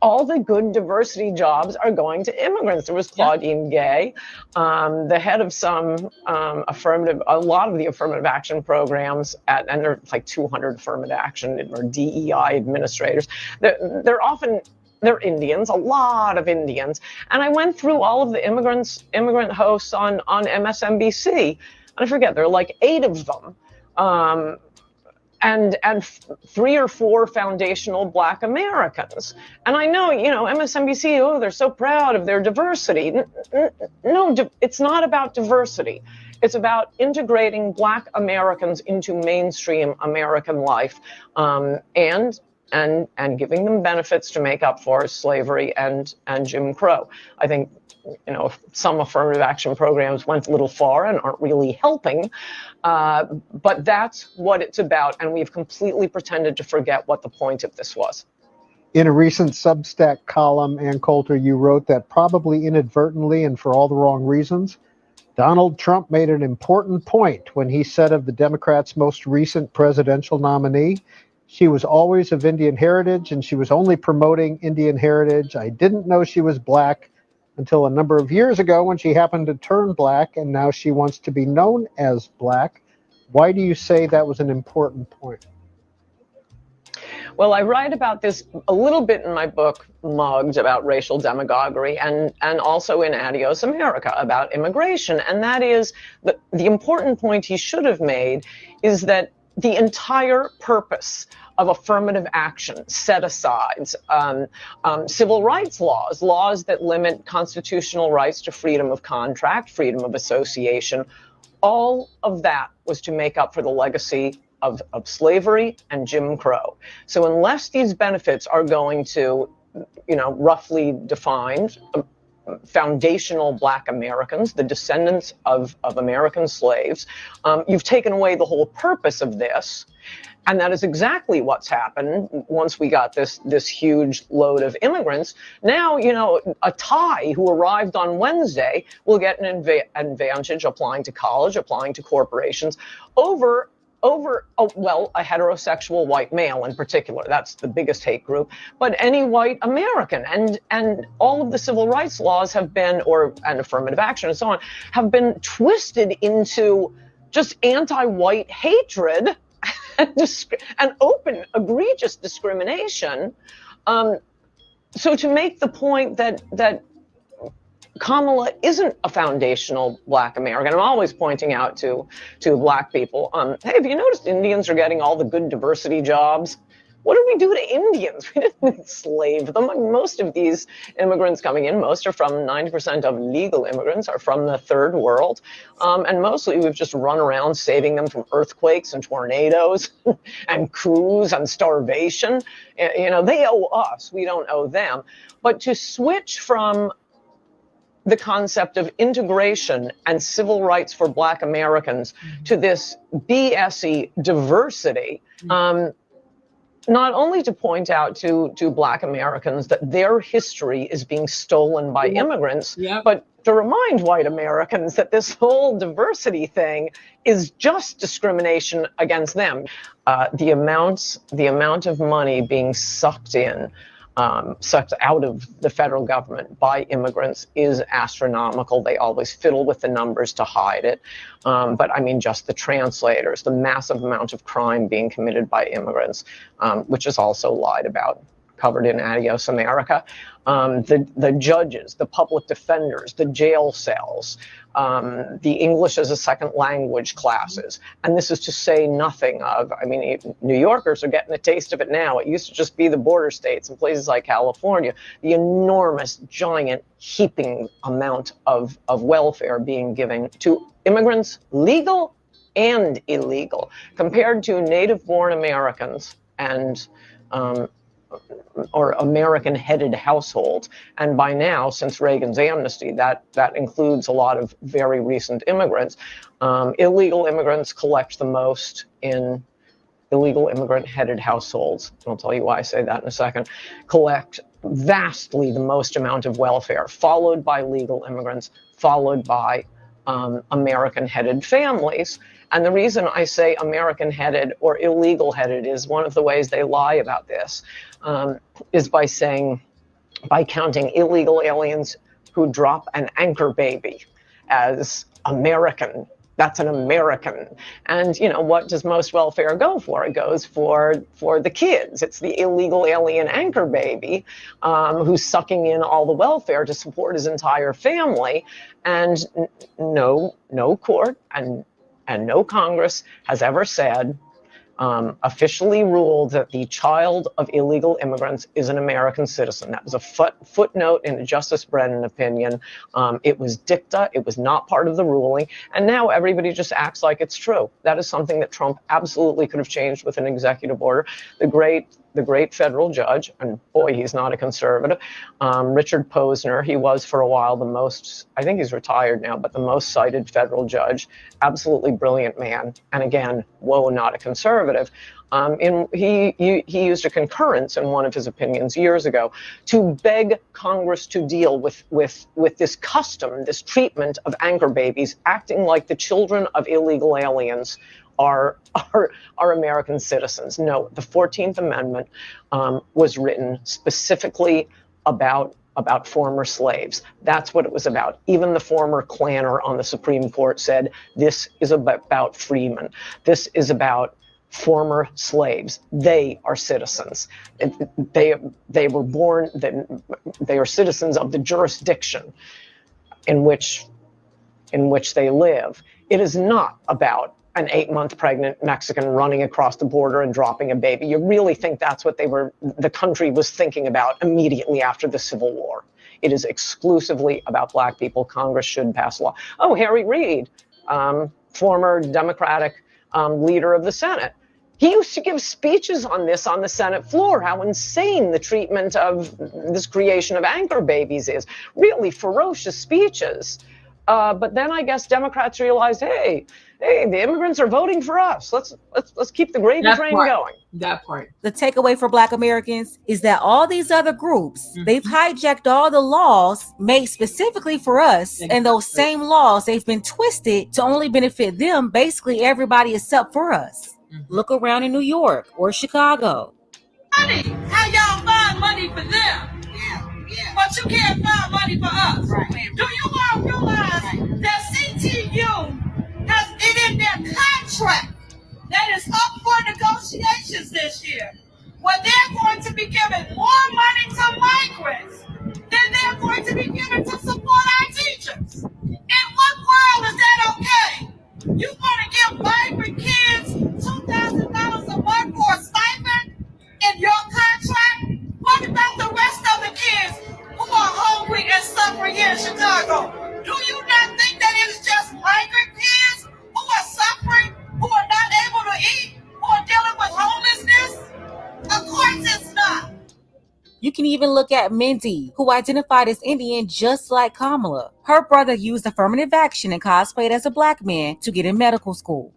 Speaker 20: all the good diversity jobs are going to immigrants. There was Claudine Gay, the head of a lot of the affirmative action programs, and there are like 200 affirmative action or DEI administrators. They're Indians, a lot of Indians. And I went through all of the immigrant hosts on MSNBC, and I forget, there are like 8 of them. And 3 or 4 foundational Black Americans. And I know, MSNBC, they're so proud of their diversity. No, it's not about diversity. It's about integrating Black Americans into mainstream American life, and giving them benefits to make up for slavery and Jim Crow. I think, some affirmative action programs went a little far and aren't really helping, but that's what it's about. And we've completely pretended to forget what the point of this was.
Speaker 22: In a recent Substack column, Ann Coulter, you wrote that probably inadvertently and for all the wrong reasons, Donald Trump made an important point when he said of the Democrats' most recent presidential nominee, she was always of Indian heritage and she was only promoting Indian heritage. I didn't know she was Black until a number of years ago when she happened to turn Black, and now she wants to be known as Black. Why do you say that was an important point?
Speaker 20: Well, I write about this a little bit in my book, Mugged, about racial demagoguery, and also in Adios America about immigration. And that is the important point he should have made is that the entire purpose of affirmative action, set-asides, civil rights laws that limit constitutional rights to freedom of contract, freedom of association, all of that was to make up for the legacy of slavery and Jim Crow. So unless these benefits are going to, roughly defined, foundational Black Americans, the descendants of American slaves, you've taken away the whole purpose of this. And that is exactly what's happened once we got this huge load of immigrants. Now, you know, a Thai who arrived on Wednesday will get an advantage applying to college, applying to corporations over a heterosexual white male in particular. That's the biggest hate group, but any white American. And all of the civil rights laws have been, and affirmative action and so on, have been twisted into just anti-white hatred and open, egregious discrimination. So to make the point that Kamala isn't a foundational Black American, I'm always pointing out to Black people, hey, have you noticed Indians are getting all the good diversity jobs? What did we do to Indians? We didn't enslave them. Most of these immigrants coming in, 90% of legal immigrants are from the third world. And mostly we've just run around saving them from earthquakes and tornadoes and coups and starvation. You know, they owe us, we don't owe them. But to switch from the concept of integration and civil rights for Black Americans to this BS-y diversity, not only to point out to Black Americans that their history is being stolen by immigrants, but to remind white Americans that this whole diversity thing is just discrimination against them. The amount of money being sucked out of the federal government by immigrants is astronomical. They always fiddle with the numbers to hide it. But I mean, just the translators, the massive amount of crime being committed by immigrants, which is also lied about, covered in Adios America. The judges, the public defenders, the jail cells, the English as a second language classes. And this is to say nothing of, I mean, New Yorkers are getting a taste of it now. It used to just be the border states and places like California, the enormous, giant, heaping amount of welfare being given to immigrants, legal and illegal, compared to native-born Americans and or American-headed households. And by now, since Reagan's amnesty, that includes a lot of very recent immigrants. Illegal immigrants collect the most in illegal immigrant-headed households. I'll tell you why I say that in a second. Collect vastly the most amount of welfare, followed by legal immigrants, followed by American-headed families. And the reason I say American-headed or illegal-headed is one of the ways they lie about this is by counting illegal aliens who drop an anchor baby as American. That's an American. And, you know, what does most welfare go for? It goes for the kids. It's the illegal alien anchor baby who's sucking in all the welfare to support his entire family. And no court and no Congress has ever said, officially ruled that the child of illegal immigrants is an American citizen. That was a footnote in the Justice Brennan opinion. It was dicta. It was not part of the ruling. And now everybody just acts like it's true. That is something that Trump absolutely could have changed with an executive order. The great federal judge, and boy, he's not a conservative, Richard Posner, he was for a while the most, I think he's retired now, but the most cited federal judge, absolutely brilliant man. And again, whoa, not a conservative. He used a concurrence in one of his opinions years ago to beg Congress to deal with this custom, this treatment of anchor babies, acting like the children of illegal aliens are American citizens. No, the 14th Amendment was written specifically about former slaves. That's what it was about. Even the former Klanner on the Supreme Court said, this is about freemen. This is about former slaves. They are citizens. They were born, they are citizens of the jurisdiction in which they live. It is not about an 8-month pregnant Mexican running across the border and dropping a baby. You really think that's what the country was thinking about immediately after the Civil War? It is exclusively about Black people. Congress should pass law. Oh, Harry Reid, former Democratic leader of the Senate. He used to give speeches on this on the Senate floor, how insane the treatment of this creation of anchor babies is. Really ferocious speeches. But then I guess Democrats realized, hey, hey, the immigrants are voting for us. Let's keep the gravy train going.
Speaker 1: That part.
Speaker 21: The takeaway for Black Americans is that all these other groups, they've hijacked all the laws made specifically for us, and those same laws, they've been twisted to only benefit them, basically everybody except for us. Look around in New York or Chicago.
Speaker 3: How y'all find money for them? But you can't find money for us. Do you all realize that CTU has it in their contract that is up for negotiations this year, where they're going to be giving more money to migrants than they're going to be giving to support our teachers? In what world is that okay? You want to give migrant kids $2,000 a month for a stipend in your contract? What about the rest of the kids who are hungry and suffering here in Chicago? Do you not think that it's just migrant kids who are suffering, who are not able to eat, who are dealing with homelessness? Of course it's not.
Speaker 21: You can even look at Mindy, who identified as Indian just like Kamala. Her brother used affirmative action and cosplayed as a Black man to get in medical school.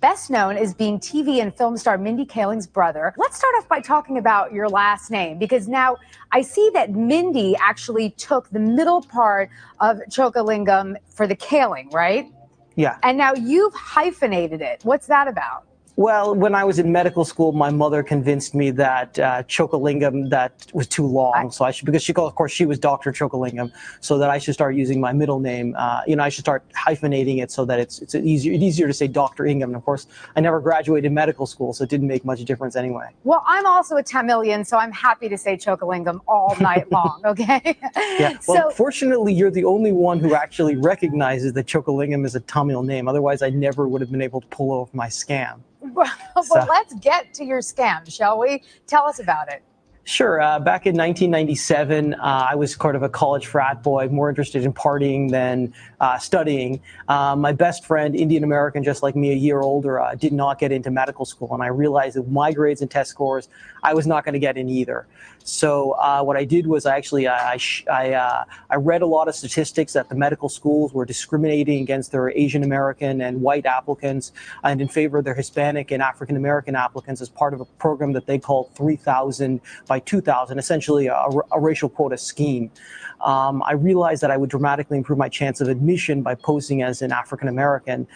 Speaker 10: Best known as being TV and film star Mindy Kaling's brother. Let's start off by talking about your last name, because now I see that Mindy actually took the middle part of Chokalingam for the Kaling, right?
Speaker 20: Yeah.
Speaker 10: And now you've hyphenated it. What's that about?
Speaker 20: Well, when I was in medical school, my mother convinced me that Chokalingam, that was too long. So I should, because of course she was Dr. Chokalingam, so that I should start using my middle name. I should start hyphenating it so that it's easier to say Dr. Ingham. And of course, I never graduated medical school, so it didn't make much difference anyway.
Speaker 10: Well, I'm also a Tamilian, so I'm happy to say Chokalingam all night long, okay?
Speaker 20: Yeah, well, fortunately, you're the only one who actually recognizes that Chokalingam is a Tamil name. Otherwise, I never would have been able to pull off my scam.
Speaker 10: Well, let's get to your scam, shall we? Tell us about it.
Speaker 20: Sure. Back in 1997, I was kind of a college frat boy, more interested in partying than studying. My best friend, Indian American, just like me, a year older, did not get into medical school. And I realized that with my grades and test scores, I was not going to get in either. So what I did was I read a lot of statistics that the medical schools were discriminating against their Asian American and white applicants and in favor of their Hispanic and African American applicants as part of a program that they called 3,000 by 2,000, essentially a racial quota scheme. I realized that I would dramatically improve my chance of admission by posing as an African American.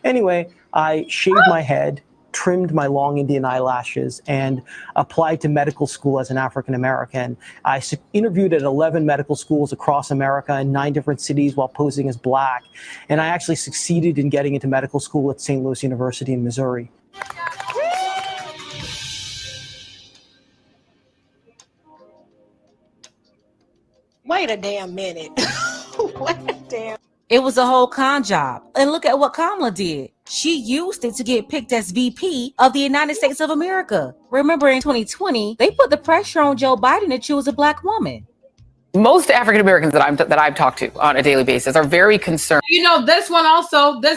Speaker 20: Anyway, I shaved my head, trimmed my long Indian eyelashes, and applied to medical school as an African American. I interviewed at 11 medical schools across America in 9 different cities while posing as Black. And I actually succeeded in getting into medical school at St. Louis University in Missouri.
Speaker 3: Wait a damn minute. Wait a damn.
Speaker 21: It was a whole con job. And look at what Kamala did. She used it to get picked as VP of the United States of America. Remember in 2020, they put the pressure on Joe Biden to choose a Black woman.
Speaker 23: Most African Americans that I've talked to on a daily basis are very concerned.
Speaker 1: This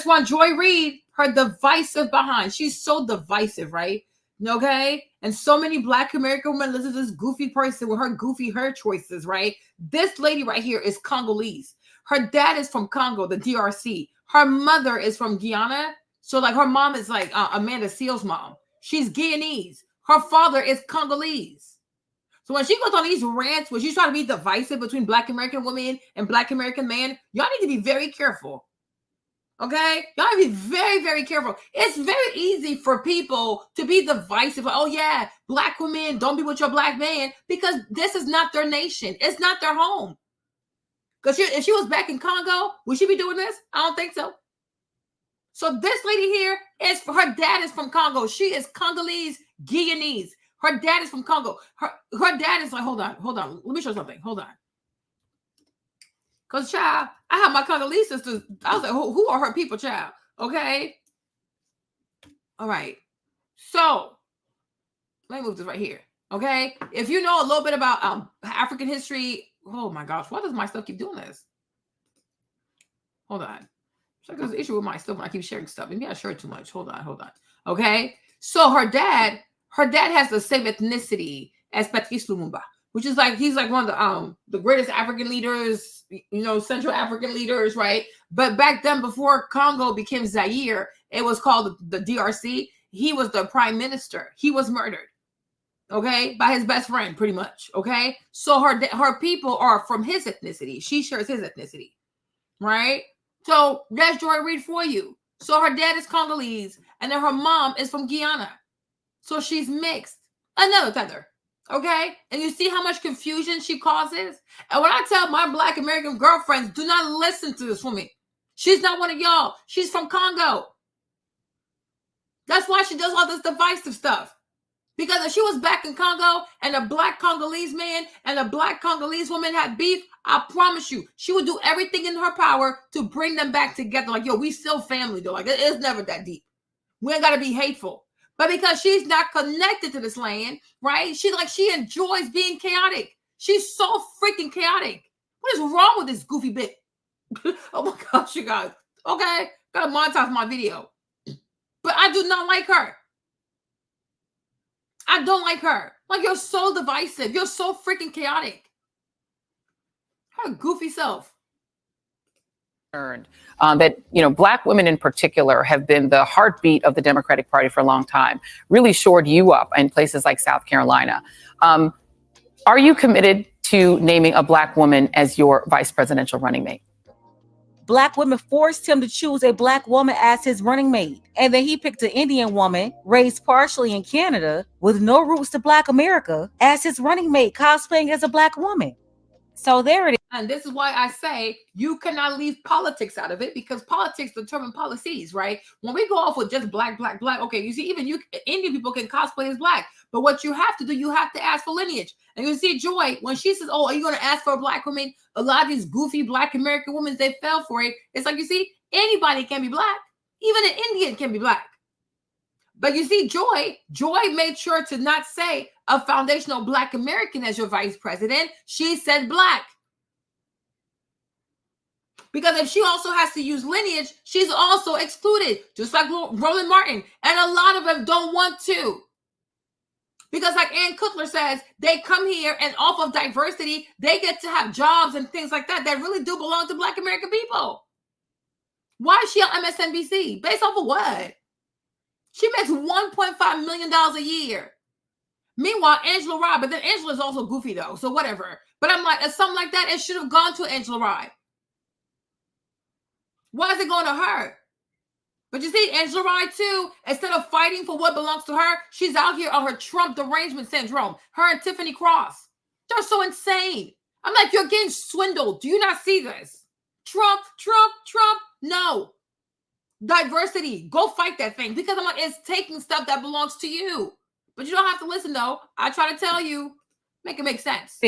Speaker 1: one, Joy Reid, her divisive behind. She's so divisive, right? Okay? And so many Black American women listen to this goofy person with her choices, right? This lady right here is Congolese. Her dad is from Congo, the DRC. Her mother is from Guyana. So like her mom is like Amanda Seale's mom. She's Guyanese. Her father is Congolese. So when she goes on these rants where she's trying to be divisive between Black American women and Black American men, y'all need to be very careful. Okay? Y'all need to be very, very careful. It's very easy for people to be divisive. Oh yeah, Black women, don't be with your Black man, because this is not their nation. It's not their home. Because if she was back in Congo, would she be doing this? I don't think so. So this lady here, her dad is from Congo. She is Congolese, Guyanese. Her dad is from Congo. Her dad is like, hold on. Let me show you something. Hold on. Because, child, I have my Congolese sisters. I was like, who are her people, child? Okay. All right. So, let me move this right here. Okay. If you know a little bit about African history, oh my gosh, why does my stuff keep doing this? Hold on. So there's an issue with my stuff when I keep sharing stuff. Maybe I share too much. Hold on. Okay. So her dad has the same ethnicity as Patrice Lumumba, which is like, he's like one of the greatest African leaders, Central African leaders, right? But back then, before Congo became Zaire it was called the DRC. He was the prime minister. He was murdered, okay, by his best friend, pretty much, okay? So her people are from his ethnicity. She shares his ethnicity, right? So that's Joy Reid for you. So her dad is Congolese, and then her mom is from Guyana. So she's mixed. Another tether, okay? And you see how much confusion she causes? And when I tell my Black American girlfriends, do not listen to this woman. She's not one of y'all. She's from Congo. That's why she does all this divisive stuff. Because if she was back in Congo and a Black Congolese man and a Black Congolese woman had beef, I promise you, she would do everything in her power to bring them back together. Like, yo, we still family, though. Like, it's never that deep. We ain't got to be hateful. But because she's not connected to this land, right? She enjoys being chaotic. She's so freaking chaotic. What is wrong with this goofy bit? Oh my gosh, you guys. Okay, gotta monetize my video. But I do not like her. I don't like her. Like, you're so divisive. You're so freaking chaotic. Her goofy self.
Speaker 23: That, you know, Black women in particular have been the heartbeat of the Democratic Party for a long time, really shored you up in places like South Carolina. Are you committed to naming a Black woman as your vice presidential running mate?
Speaker 21: Black women forced him to choose a Black woman as his running mate. And then he picked an Indian woman, raised partially in Canada, with no roots to Black America, as his running mate, cosplaying as a Black woman. So there it is.
Speaker 1: And this is why I say you cannot leave politics out of it, because politics determine policies, right? When we go off with just black, okay, you see, even Indian people can cosplay as Black. But what you have to do, you have to ask for lineage. And you see Joy, when she says, oh, are you going to ask for a Black woman? A lot of these goofy Black American women, they fell for it. It's like, you see, anybody can be Black. Even an Indian can be Black. But you see, Joy made sure to not say a foundational Black American as your vice president. She said Black. Because if she also has to use lineage, she's also excluded, just like Roland Martin. And a lot of them don't want to. Because like Ann Cookler says, they come here and off of diversity, they get to have jobs and things like that really do belong to Black American people. Why is she on MSNBC? Based off of what? She makes $1.5 million a year. Meanwhile, Angela Rye, but then Angela is also goofy though, so whatever. But I'm like, as something like that, it should have gone to Angela Rye. Why is it going to her? But you see, Angela Rye too, instead of fighting for what belongs to her, she's out here on her Trump derangement syndrome. Her and Tiffany Cross. They're so insane. I'm like, you're getting swindled. Do you not see this? Trump. No. Diversity. Go fight that thing. Because I'm like, it's taking stuff that belongs to you. But you don't have to listen though. I try to tell you. Make it make sense.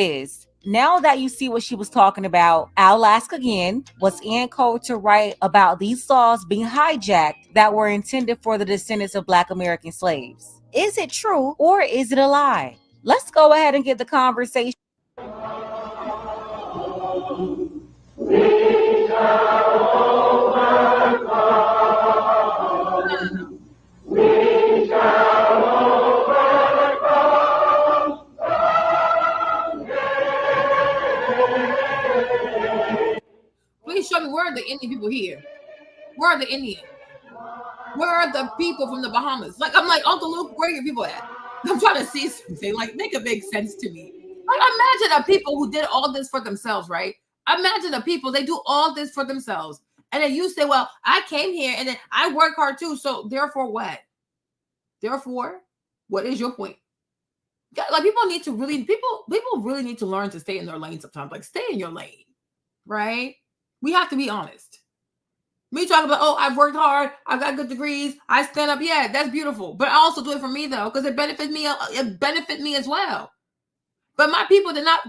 Speaker 21: Now that you see what she was talking about, I'll ask again, was Ann Coulter right about these laws being hijacked that were intended for the descendants of Black American slaves? Is it true or is it a lie? Let's go ahead and get the conversation.
Speaker 1: Please show me, where are the Indian people here? Where are the Indians? Where are the people from the Bahamas? Like, I'm like, Uncle Luke, where are your people at? I'm trying to see something. Like, make it make sense to me. Like, imagine the people who did all this for themselves, right? Imagine the people, they do all this for themselves. And then you say, well, I came here and then I work hard too. So therefore what? Therefore, what is your point? Like, people really need to learn to stay in their lane sometimes. Like, stay in your lane, right? We have to be honest. Me talking about, oh, I've worked hard, I've got good degrees, I stand up. Yeah, that's beautiful. But I also do it for me though, because it benefits me. It benefits me as well. But my people did not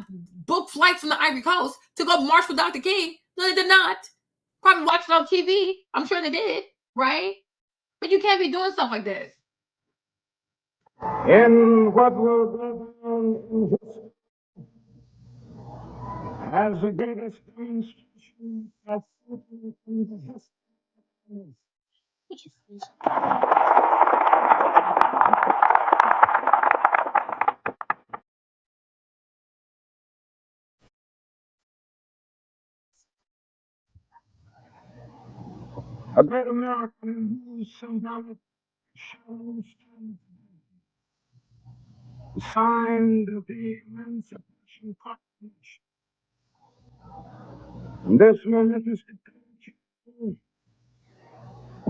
Speaker 1: book flights from the Ivory Coast to go march for Dr. King. No, they did not. Probably watched it on TV. I'm sure they did, right? But you can't be doing stuff like this.
Speaker 8: In what will go down as the greatest demonstration of freedom in the history. A great American who symbolic shows signed the Emancipation Proclamation. This momentous occasion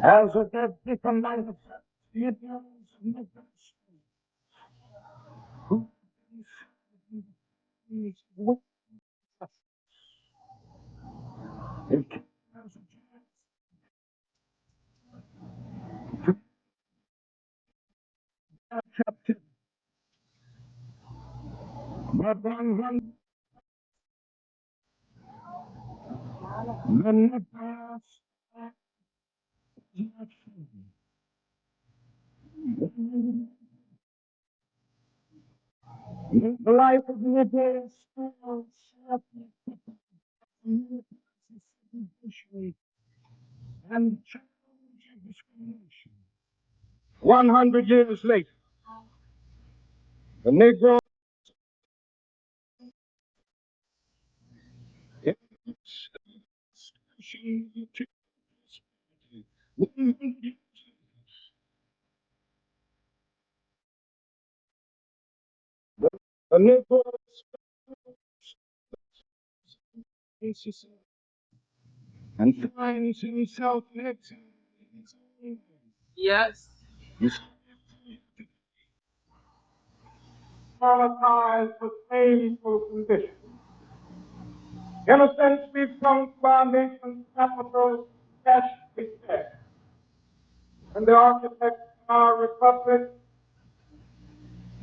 Speaker 8: as a dead different light of the idioms of migrants who is with us. It came as a chance to captive, but one the Nebraska is not free. The life of Libya still and the challenge of discrimination. 100 years later, the Negro the Negro and finds himself in exile.
Speaker 1: Yes.
Speaker 8: Traumatized with painful conditions. In a sense, we've come to our nation's capital, Nasheed, and the architect of our republic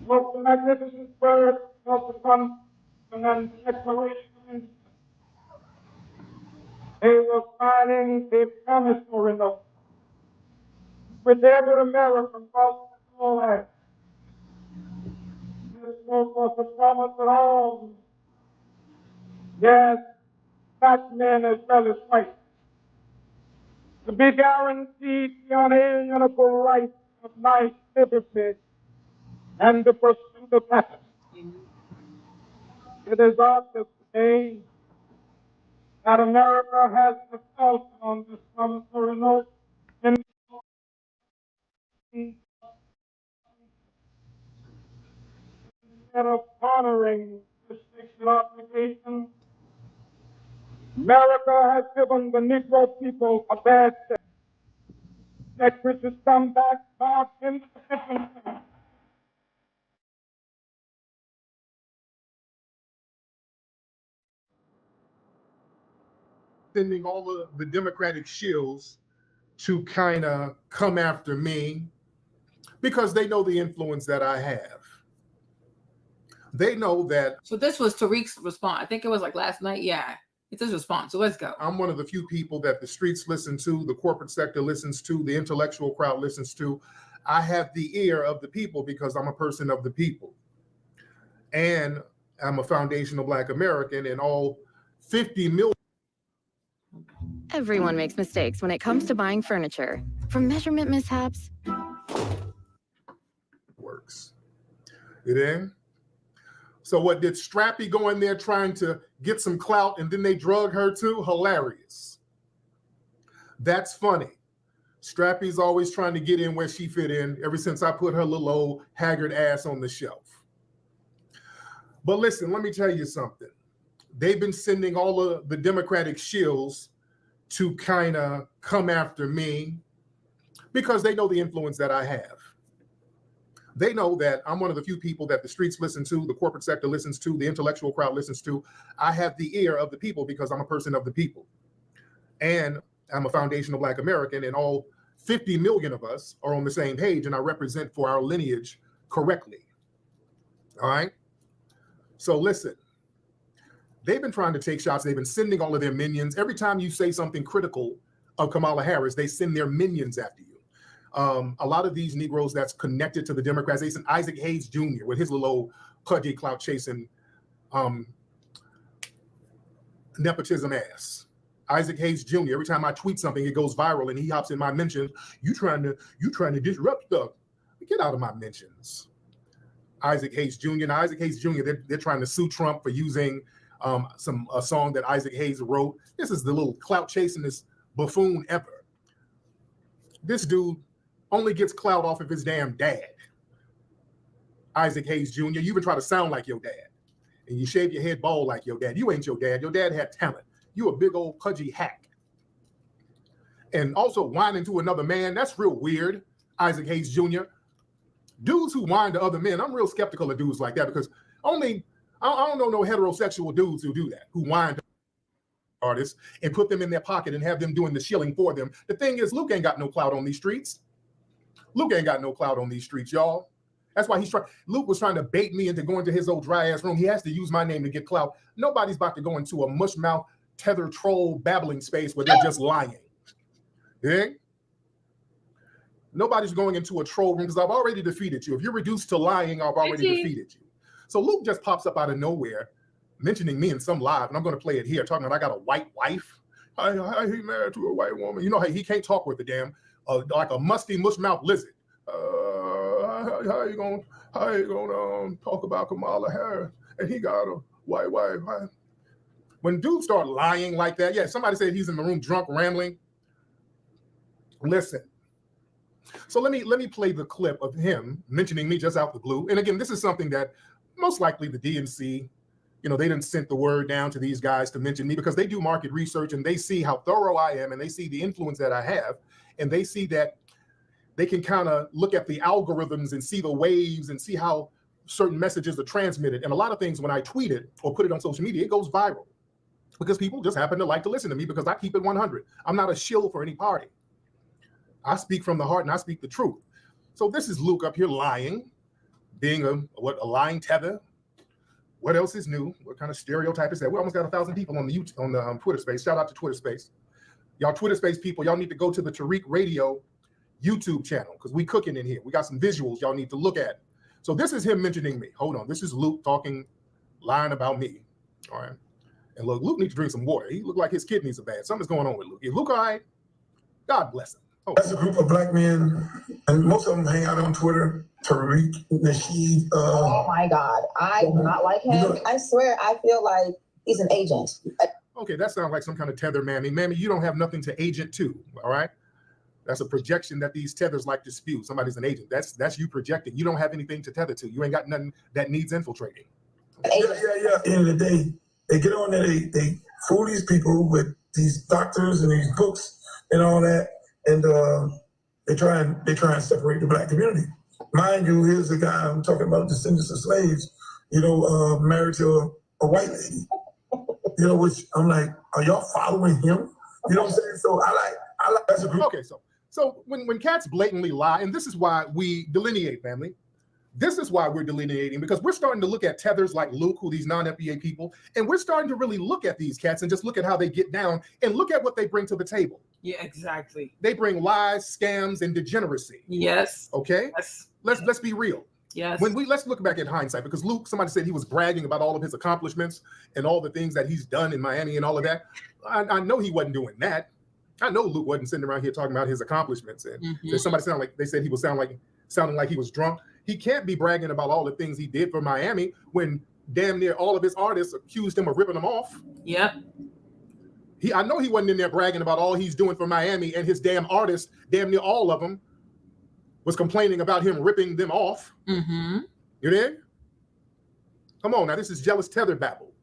Speaker 8: wrote the magnificent words of the Constitution and Declaration. They were signing a promissory note with every American across the land. This note was a promise that all, yes, black men as well as white, to be guaranteed the unalienable right of life, liberty, and the pursuit of happiness. It is obvious today that America has defaulted on this promissory note instead of honoring this sacred obligation. America has given the Negro people a bad check which has come back insufficiently.
Speaker 11: Sending all of the Democratic shills to kind of come after me because they know the influence that I have. They know that.
Speaker 1: So this was Tariq's response. I think it was like last night. Yeah, it's his response. So let's go.
Speaker 11: I'm one of the few people that the streets listen to, the corporate sector listens to, the intellectual crowd listens to. I have the ear of the people because I'm a person of the people. And I'm a foundational Black American, and all 50 million.
Speaker 12: Everyone makes mistakes when it comes to buying furniture, from measurement mishaps.
Speaker 11: Works. It in? So what, did Strappy go in there trying to get some clout and then they drug her too? Hilarious. That's funny. Strappy's always trying to get in where she fit in ever since I put her little old haggard ass on the shelf. But listen, let me tell you something. They've been sending all of the Democratic shills to kind of come after me because they know the influence that I have. They know that I'm one of the few people that the streets listen to, the corporate sector listens to, the intellectual crowd listens to. I have the ear of the people because I'm a person of the people. And I'm a foundational Black American, and all 50 million of us are on the same page, and I represent for our lineage correctly. All right? So listen, they've been trying to take shots. They've been sending all of their minions. Every time you say something critical of Kamala Harris, they send their minions after you. A lot of these Negroes that's connected to the Democrats, they send Isaac Hayes Jr. with his little old pudgy clout chasing nepotism ass. Isaac Hayes Jr. Every time I tweet something, it goes viral, and he hops in my mentions. You trying to disrupt stuff? Get out of my mentions. Isaac Hayes Jr. Now, Isaac Hayes Jr. They're trying to sue Trump for using a song that Isaac Hayes wrote. This is the little clout chasing this buffoon ever. this dude only gets clout off of his damn dad. Isaac Hayes Jr., you even try to sound like your dad. And you shave your head bald like your dad. You ain't your dad. Your dad had talent. You a big old pudgy hack. And also whining to another man, that's real weird, Isaac Hayes Jr. Dudes who whine to other men, I'm real skeptical of dudes like that because I don't know no heterosexual dudes who do that, who whine to artists and put them in their pocket and have them doing the shilling for them. The thing is, Luke ain't got no clout on these streets. Luke ain't got no clout on these streets, y'all. That's why Luke was trying to bait me into going to his old dry ass room. He has to use my name to get clout. Nobody's about to go into a mush mouth, tether troll babbling space where they're just lying. Yeah? Nobody's going into a troll room because I've already defeated you. If you're reduced to lying, I've already defeated you. So Luke just pops up out of nowhere, mentioning me in some live, and I'm going to play it here, talking about I got a white wife. How he married to a white woman? You know, he can't talk with the damn, like a musty mush mouth lizard. How you gonna talk about Kamala Harris and he got a white wife? When dudes start lying like that, yeah, somebody said he's in the room drunk, rambling. Listen. So let me play the clip of him mentioning me just out the blue. And again, this is something that most likely the DNC, you know, they didn't send the word down to these guys to mention me because they do market research and they see how thorough I am and they see the influence that I have and they see that they can kind of look at the algorithms and see the waves and see how certain messages are transmitted. And a lot of things, when I tweet it or put it on social media, it goes viral because people just happen to like to listen to me because I keep it 100. I'm not a shill for any party. I speak from the heart and I speak the truth. So this is Luke up here lying, being a lying tether. What else is new? What kind of stereotype is that? We almost got 1,000 people on the Twitter space. Shout out to Twitter space. Y'all Twitter space people, y'all need to go to the Tariq Radio YouTube channel because we cooking in here. We got some visuals y'all need to look at. So this is him mentioning me. Hold on. This is Luke talking, lying about me. All right. And look, Luke needs to drink some water. He looked like his kidneys are bad. Something's going on with Luke. Is Luke all right? God bless him. Oh.
Speaker 6: That's a group of black men, and most of them hang out on Twitter. Tariq, Nasheed.
Speaker 16: Oh my God. I do not like him. I swear, I feel like he's an agent.
Speaker 11: Okay, that sounds like some kind of tether, Mammy. Mammy, you don't have nothing to agent to, all right? That's a projection that these tethers like to spew. Somebody's an agent. That's you projecting. You don't have anything to tether to. You ain't got nothing that needs infiltrating.
Speaker 6: Yeah. At the end of the day, they get on there, they fool these people with these doctors and these books and all that, and they try and separate the black community. Mind you, here's a guy I'm talking about, descendants of slaves, you know, married to a white lady. You know, which I'm like, are y'all following him? You know what I'm saying? So I like that's a group.
Speaker 11: Okay, so when cats blatantly lie, and this is why we delineate, family. This is why we're delineating, because we're starting to look at tethers like Luke, who these non-FBA people, and we're starting to really look at these cats and just look at how they get down and look at what they bring to the table.
Speaker 1: Yeah, exactly.
Speaker 11: They bring lies, scams, and degeneracy.
Speaker 1: Yes.
Speaker 11: Okay?
Speaker 1: Yes.
Speaker 11: Let's be real.
Speaker 1: Yes.
Speaker 11: Let's look back in hindsight, because Luke, somebody said he was bragging about all of his accomplishments and all the things that he's done in Miami and all of that. I know he wasn't doing that. I know Luke wasn't sitting around here talking about his accomplishments. And somebody said he was sounding like he was drunk. He can't be bragging about all the things he did for Miami when damn near all of his artists accused him of ripping them off.
Speaker 1: Yep.
Speaker 11: I know he wasn't in there bragging about all he's doing for Miami, and his damn artists, damn near all of them, was complaining about him ripping them off.
Speaker 1: Mm-hmm.
Speaker 11: You dig? Come on now, this is jealous tether babble.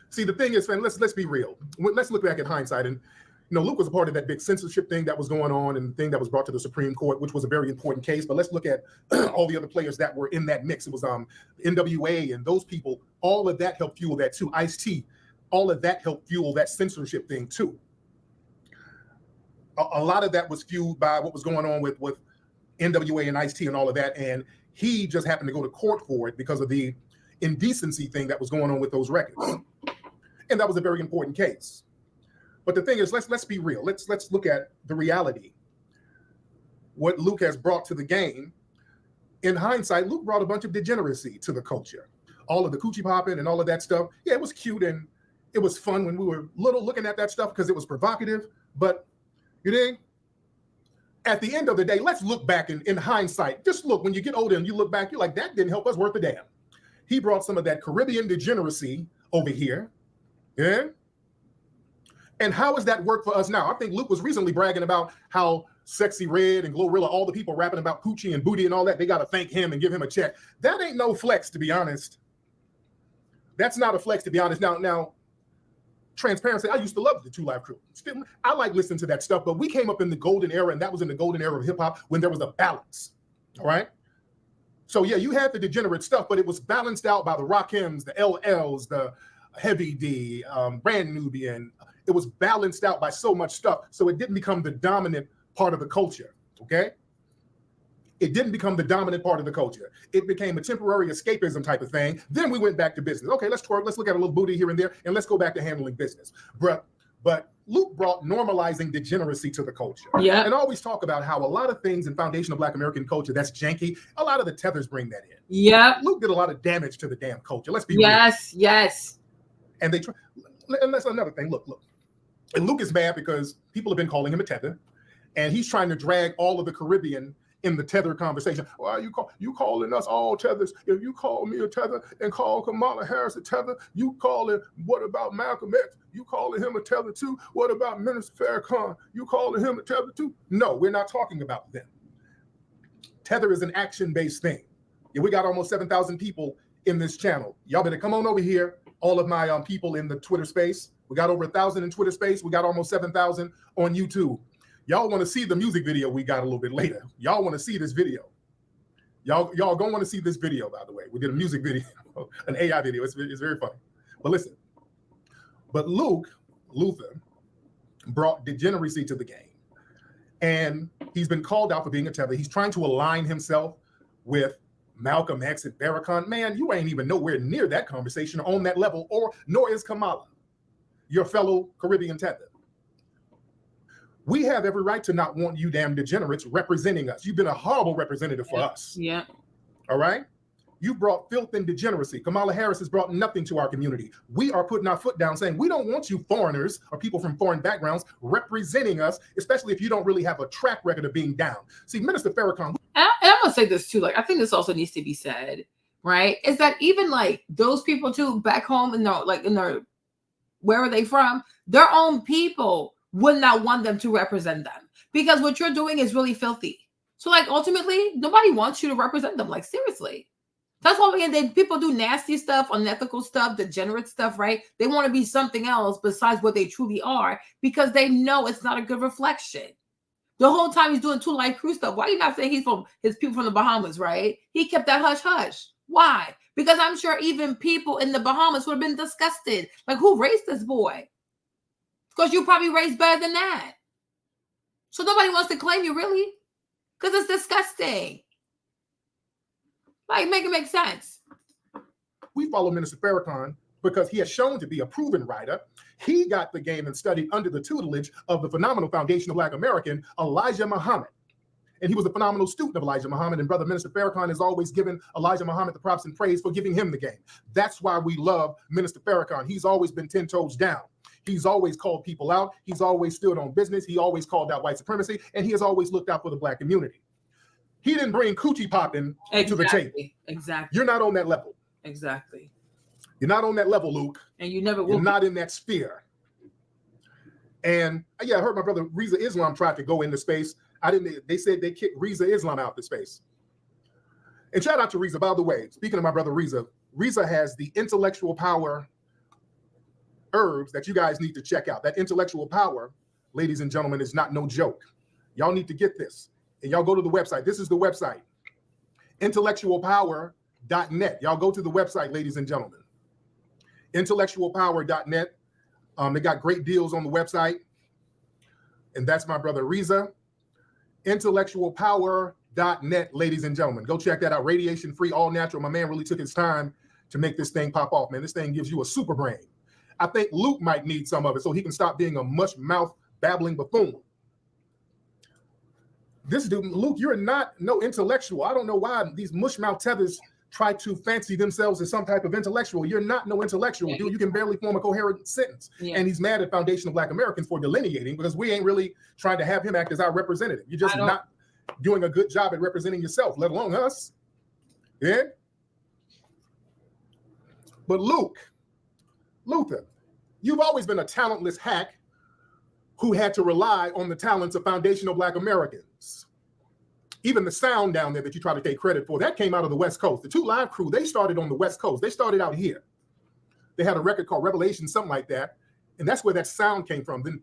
Speaker 11: See, the thing is, man, let's be real. Let's look back at hindsight. And you know, Luke was a part of that big censorship thing that was going on and the thing that was brought to the Supreme Court, which was a very important case. But let's look at all the other players that were in that mix. It was NWA and those people. All of that helped fuel that too. Ice-T, all of that helped fuel that censorship thing too. A lot of that was fueled by what was going on with NWA and Ice-T and all of that. And he just happened to go to court for it because of the indecency thing that was going on with those records. And that was a very important case. But the thing is, let's be real. Let's look at the reality. What Luke has brought to the game. In hindsight, Luke brought a bunch of degeneracy to the culture. All of the coochie popping and all of that stuff. Yeah, it was cute and it was fun when we were little looking at that stuff because it was provocative. But you dig? At the end of the day, let's look back in hindsight. Just look, when you get older and you look back, you're like, that didn't help us worth a damn. He brought some of that Caribbean degeneracy over here. Yeah. And how has that worked for us now? I think Luke was recently bragging about how Sexy Red and Glorilla, all the people rapping about Poochie and Booty and all that, they got to thank him and give him a check. That ain't no flex, to be honest. That's not a flex, to be honest. Now, transparency, I used to love the Two Live Crew. Still, I like listening to that stuff, but we came up in the golden era, and that was in the golden era of hip hop when there was a balance, all right? So yeah, you had the degenerate stuff, but it was balanced out by the Rakims, the LLs, the Heavy D, Brand Nubian. It was balanced out by so much stuff, so it didn't become the dominant part of the culture, okay? It didn't become the dominant part of the culture. It became a temporary escapism type of thing. Then we went back to business. Okay, let's twerk, let's look at a little booty here and there, and let's go back to handling business. But Luke brought normalizing degeneracy to the culture.
Speaker 1: Yeah.
Speaker 11: And always talk about how a lot of things in foundational Black American culture that's janky, a lot of the tethers bring that in.
Speaker 1: Yeah.
Speaker 11: Luke did a lot of damage to the damn culture. Let's be real.
Speaker 1: Yes.
Speaker 11: And and that's another thing. Look. And Luke is mad because people have been calling him a tether, and he's trying to drag all of the Caribbean in the tether conversation. Why are you calling us all tethers? If you call me a tether and call Kamala Harris a tether, you call it, what about Malcolm X? You calling him a tether too? What about Minister Farrakhan? You calling him a tether too? No, we're not talking about them. Tether is an action-based thing. Yeah, we got almost 7,000 people in this channel. Y'all better come on over here. All of my people in the Twitter space. We got over 1,000 in Twitter space. We got almost 7,000 on YouTube. Y'all want to see the music video we got a little bit later. Y'all want to see this video. Y'all gonna want to see this video, by the way. We did a music video, an AI video. It's very funny. But listen, Luther brought degeneracy to the game. And he's been called out for being a tether. He's trying to align himself with Malcolm X and Farrakhan. Man, you ain't even nowhere near that conversation on that level, nor is Kamala, your fellow Caribbean tether. We have every right to not want you damn degenerates representing us. You've been a horrible representative for us.
Speaker 1: Yeah.
Speaker 11: All right? You brought filth and degeneracy. Kamala Harris has brought nothing to our community. We are putting our foot down saying we don't want you foreigners or people from foreign backgrounds representing us, especially if you don't really have a track record of being down. See, Minister Farrakhan.
Speaker 1: And I'm gonna say this too. Like, I think this also needs to be said, right? Is that even like those people too back home in their where are they from? Their own people would not want them to represent them because what you're doing is really filthy. So like ultimately, nobody wants you to represent them. Like seriously. That's why people do nasty stuff, unethical stuff, degenerate stuff, right? They want to be something else besides what they truly are because they know it's not a good reflection. The whole time he's doing Two Live Crew stuff. Why are you not saying he's from his people from the Bahamas, right? He kept that hush hush. Why? Because I'm sure even people in the Bahamas would have been disgusted. Like, who raised this boy? Because you probably raised better than that. So nobody wants to claim you, really? Because it's disgusting. Like, make it make sense.
Speaker 11: We follow Minister Farrakhan because he has shown to be a proven writer. He got the game and studied under the tutelage of the phenomenal foundation of Black American, Elijah Muhammad. And he was a phenomenal student of Elijah Muhammad. And Brother Minister Farrakhan has always given Elijah Muhammad the props and praise for giving him the game. That's why we love Minister Farrakhan. He's always been 10 toes down. He's always called people out. He's always stood on business. He always called out white supremacy. And he has always looked out for the Black community. He didn't bring coochie popping to the table.
Speaker 1: Exactly.
Speaker 11: You're not on that level.
Speaker 1: Exactly.
Speaker 11: You're not on that level, Luke.
Speaker 1: And you never will.
Speaker 11: You're not in that sphere. And yeah, I heard my brother Rizza Islam tried to go into space. They said they kicked Rizza Islam out of space. And shout out to Rizza, by the way, speaking of my brother Rizza has the intellectual power herbs that you guys need to check out. That intellectual power, ladies and gentlemen, is not no joke. Y'all need to get this. And y'all go to the website. This is the website, intellectualpower.net. Y'all go to the website, ladies and gentlemen. Intellectualpower.net. They got great deals on the website. And that's my brother Rizza. Intellectualpower.net, ladies and gentlemen. Go check that out. Radiation free, all natural. My man really took his time to make this thing pop off, man. This thing gives you a super brain. I think Luke might need some of it so he can stop being a mush mouth babbling buffoon. This dude, Luke, you're not no intellectual. I don't know why these mush mouth tethers try to fancy themselves as some type of intellectual. You're not no intellectual, dude. You can barely form a coherent sentence. Yeah. And he's mad at Foundation of Black Americans for delineating because we ain't really trying to have him act as our representative. You're just not doing a good job at representing yourself, let alone us. Yeah? But Luther, you've always been a talentless hack who had to rely on the talents of foundational Black Americans. Even the sound down there that you try to take credit for, that came out of the West Coast. The 2 Live Crew, they started on the West Coast. They started out here. They had a record called Revelation, something like that. And that's where that sound came from. Then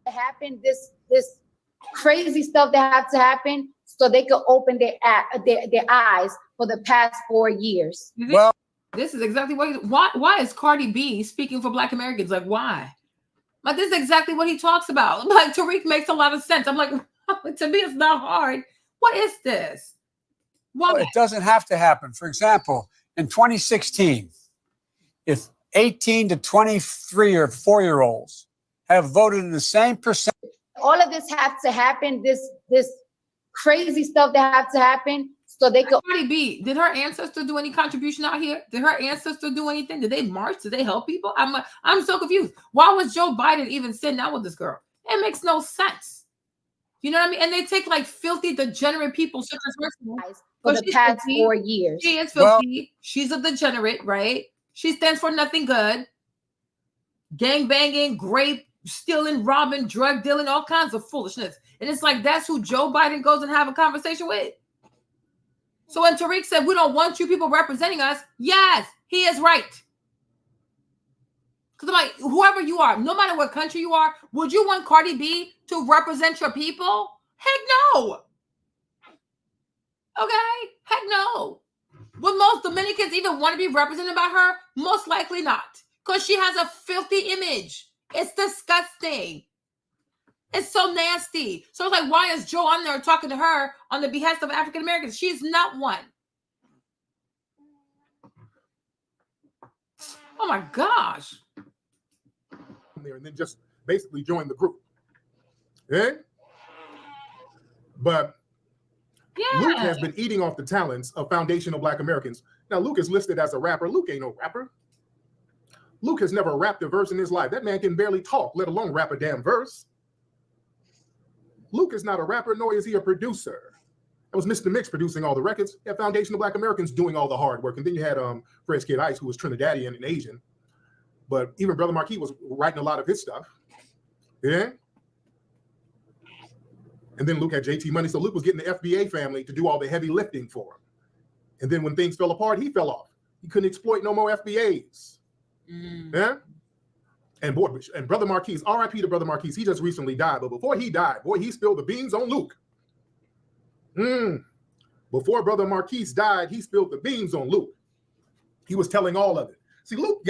Speaker 7: happen, this crazy stuff that had to happen so they could open their eyes for the past 4 years.
Speaker 1: Well, this is exactly why is Cardi B speaking for Black Americans? Like, why? Like, this is exactly what he talks about. Like, Tariq makes a lot of sense. I'm like, to me, it's not hard. What is this? Why?
Speaker 13: Well, it doesn't have to happen. For example, in 2016, if 18 to 23 or 4-year-olds have voted in the same percent.
Speaker 7: All of this has to happen, this crazy stuff that has to happen so they could.
Speaker 1: Cardi B, did her ancestors do any contribution out here? Did her ancestors do anything? Did they march? Did they help people? I'm so confused. Why was Joe Biden even sitting down with this girl? It makes no sense. You know what I mean? And they take like filthy, degenerate people such as her
Speaker 7: for the past 4 years.
Speaker 1: She is filthy. She's a degenerate, right? She stands for nothing good. Gang banging, grape, stealing, robbing, drug dealing, all kinds of foolishness. And it's like, that's who Joe Biden goes and have a conversation with. So when Tariq said, we don't want you people representing us, yes, he is right. Because I'm like, whoever you are, no matter what country you are, would you want Cardi B to represent your people? Heck no. Okay? Heck no. Would most Dominicans even want to be represented by her? Most likely not. Because she has a filthy image. It's disgusting. It's so nasty. So it's like, why is Joe on there talking to her on the behest of African Americans? She's not one. Oh my gosh.
Speaker 11: There and then just basically join the group. Okay? But Luke has been eating off the talents of foundational Black Americans. Now, Luke is listed as a rapper. Luke ain't no rapper. Luke has never rapped a verse in his life. That man can barely talk, let alone rap a damn verse. Luke is not a rapper, nor is he a producer. It was Mr. Mix producing all the records. You had foundational Black Americans doing all the hard work. And then you had Fresh Kid Ice, who was Trinidadian and Asian. But even Brother Marquis was writing a lot of his stuff. Yeah? And then Luke had JT Money. So Luke was getting the FBA family to do all the heavy lifting for him. And then when things fell apart, he fell off. He couldn't exploit no more FBAs. Yeah? And boy, and Brother Marquis, RIP to Brother Marquis, he just recently died. But before he died, boy, he spilled the beans on Luke. Before Brother Marquis died, he spilled the beans on Luke. He was telling all of it. See, Luke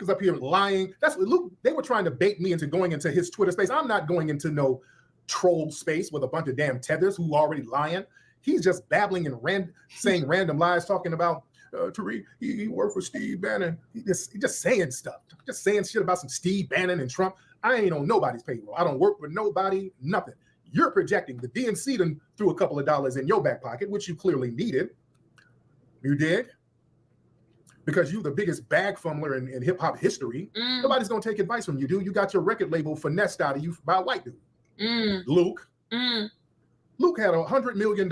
Speaker 11: is up here lying. That's what Luke, they were trying to bait me into going into his Twitter space. I'm not going into no troll space with a bunch of damn tethers who already lying. He's just babbling and saying random lies, talking about Tariq, he worked for Steve Bannon. He just saying stuff. Just saying shit about some Steve Bannon and Trump. I ain't on nobody's payroll. I don't work for nobody, nothing. You're projecting. The DNC done threw a couple of dollars in your back pocket, which you clearly needed. You did. Because you're the biggest bag fumbler in hip-hop history. Nobody's going to take advice from you, dude. You got your record label finessed out of you by a white dude. Luke. Luke had $100 million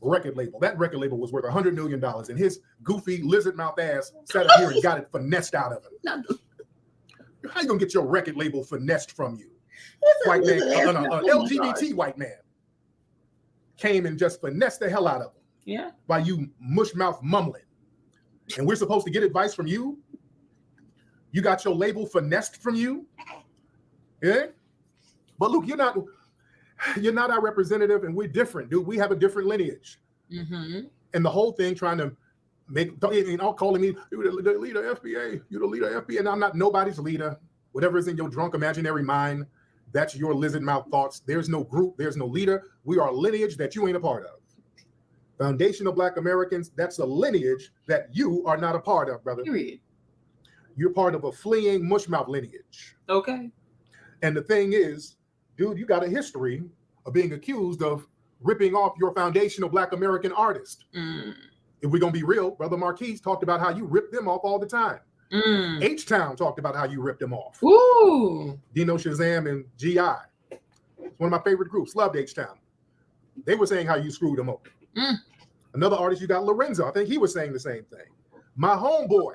Speaker 11: record label. That record label was worth $100 million, and his goofy lizard mouth ass sat up here and got it finessed out of him. How you gonna get your record label finessed from you? White man, LGBT white man came and just finessed the hell out of him.
Speaker 1: Yeah.
Speaker 11: By you mush mouth mumbling, and we're supposed to get advice from you. You got your label finessed from you. Yeah. But Luke, you're not our representative, and we're different, dude. We have a different lineage. And the whole thing trying to calling me the leader of FBA, you're the leader of FBA, and I'm not nobody's leader. Whatever is in your drunk imaginary mind, that's your lizard mouth thoughts. There's no group, there's no leader. We are a lineage that you ain't a part of. Foundational Black Americans, that's a lineage that you are not a part of, brother.
Speaker 1: Period.
Speaker 11: You're part of a fleeing mushmouth lineage.
Speaker 1: Okay.
Speaker 11: And the thing is, dude, you got a history of being accused of ripping off your foundational Black American artist. If we're going to be real, Brother Marquis talked about how you rip them off all the time. H-Town talked about how you ripped them off.
Speaker 1: Ooh.
Speaker 11: Dino Shazam and G.I. It's one of my favorite groups. Loved H-Town. They were saying how you screwed them over. Another artist, you got Lorenzo. I think he was saying the same thing. My homeboy,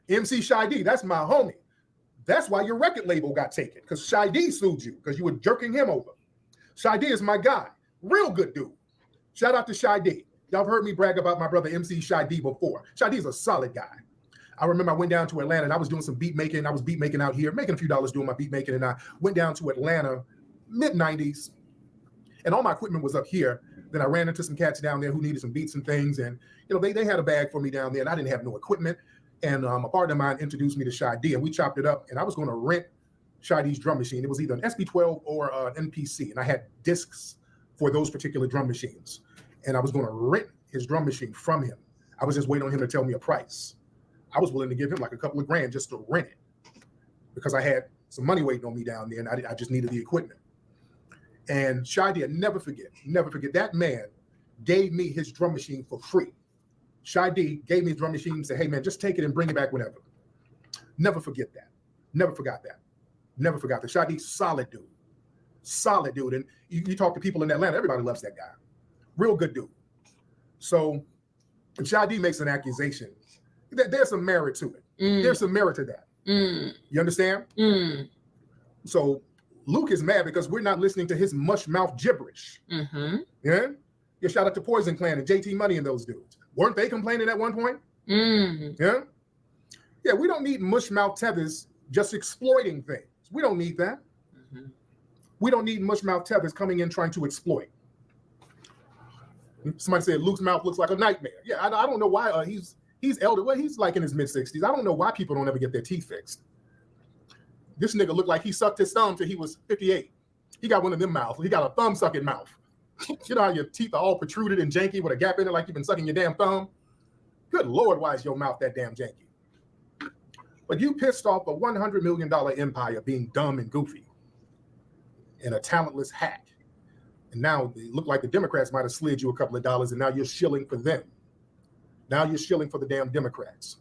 Speaker 11: MC Shy D, that's my homie. That's why your record label got taken, because Shy D sued you because you were jerking him over. Shy D is my guy. Real good dude. Shout out to Shy D. Y'all have heard me brag about my brother MC Shy D before. Shy D is a solid guy. I remember I went down to Atlanta and I was doing some beat making. I was beat making out here, making a few dollars doing my beat making. And I went down to Atlanta, mid-90s, and all my equipment was up here. Then I ran into some cats down there who needed some beats and things. And, you know, they had a bag for me down there and I didn't have no equipment. And a partner of mine introduced me to Shy D and we chopped it up and I was going to rent Shy D's drum machine. It was either an SB12 or an NPC. And I had discs for those particular drum machines. And I was going to rent his drum machine from him. I was just waiting on him to tell me a price. I was willing to give him like a couple of grand just to rent it because I had some money waiting on me down there and I just needed the equipment. And Shy D, never forget, that man gave me his drum machine for free. Shy D gave me his drum machine and said, hey man, just take it and bring it back whenever. Never forget that. Never forgot that. Never forgot that. Shy D, solid dude. Solid dude. And you talk to people in Atlanta, everybody loves that guy. Real good dude. So if Shy D makes an accusation, there's some merit to it. There's some merit to that. You understand? So Luke is mad because we're not listening to his mush mouth gibberish. Yeah? Yeah, shout out to Poison Clan and JT Money and those dudes. Weren't they complaining at one point? Yeah? Yeah, we don't need mush mouth tethers just exploiting things. We don't need that. We don't need mush mouth tethers coming in trying to exploit. Somebody said Luke's mouth looks like a nightmare. Yeah, I don't know why he's elder. Well, he's like in his mid-60s. I don't know why people don't ever get their teeth fixed. This nigga looked like he sucked his thumb till he was 58. He got one of them mouths. He got a thumb-sucking mouth. You know how your teeth are all protruded and janky with a gap in it like you've been sucking your damn thumb? Good Lord, why is your mouth that damn janky? But you pissed off a $100 million empire being dumb and goofy and a talentless hack. And now it looked like the Democrats might have slid you a couple of dollars and now you're shilling for them. Now you're shilling for the damn Democrats.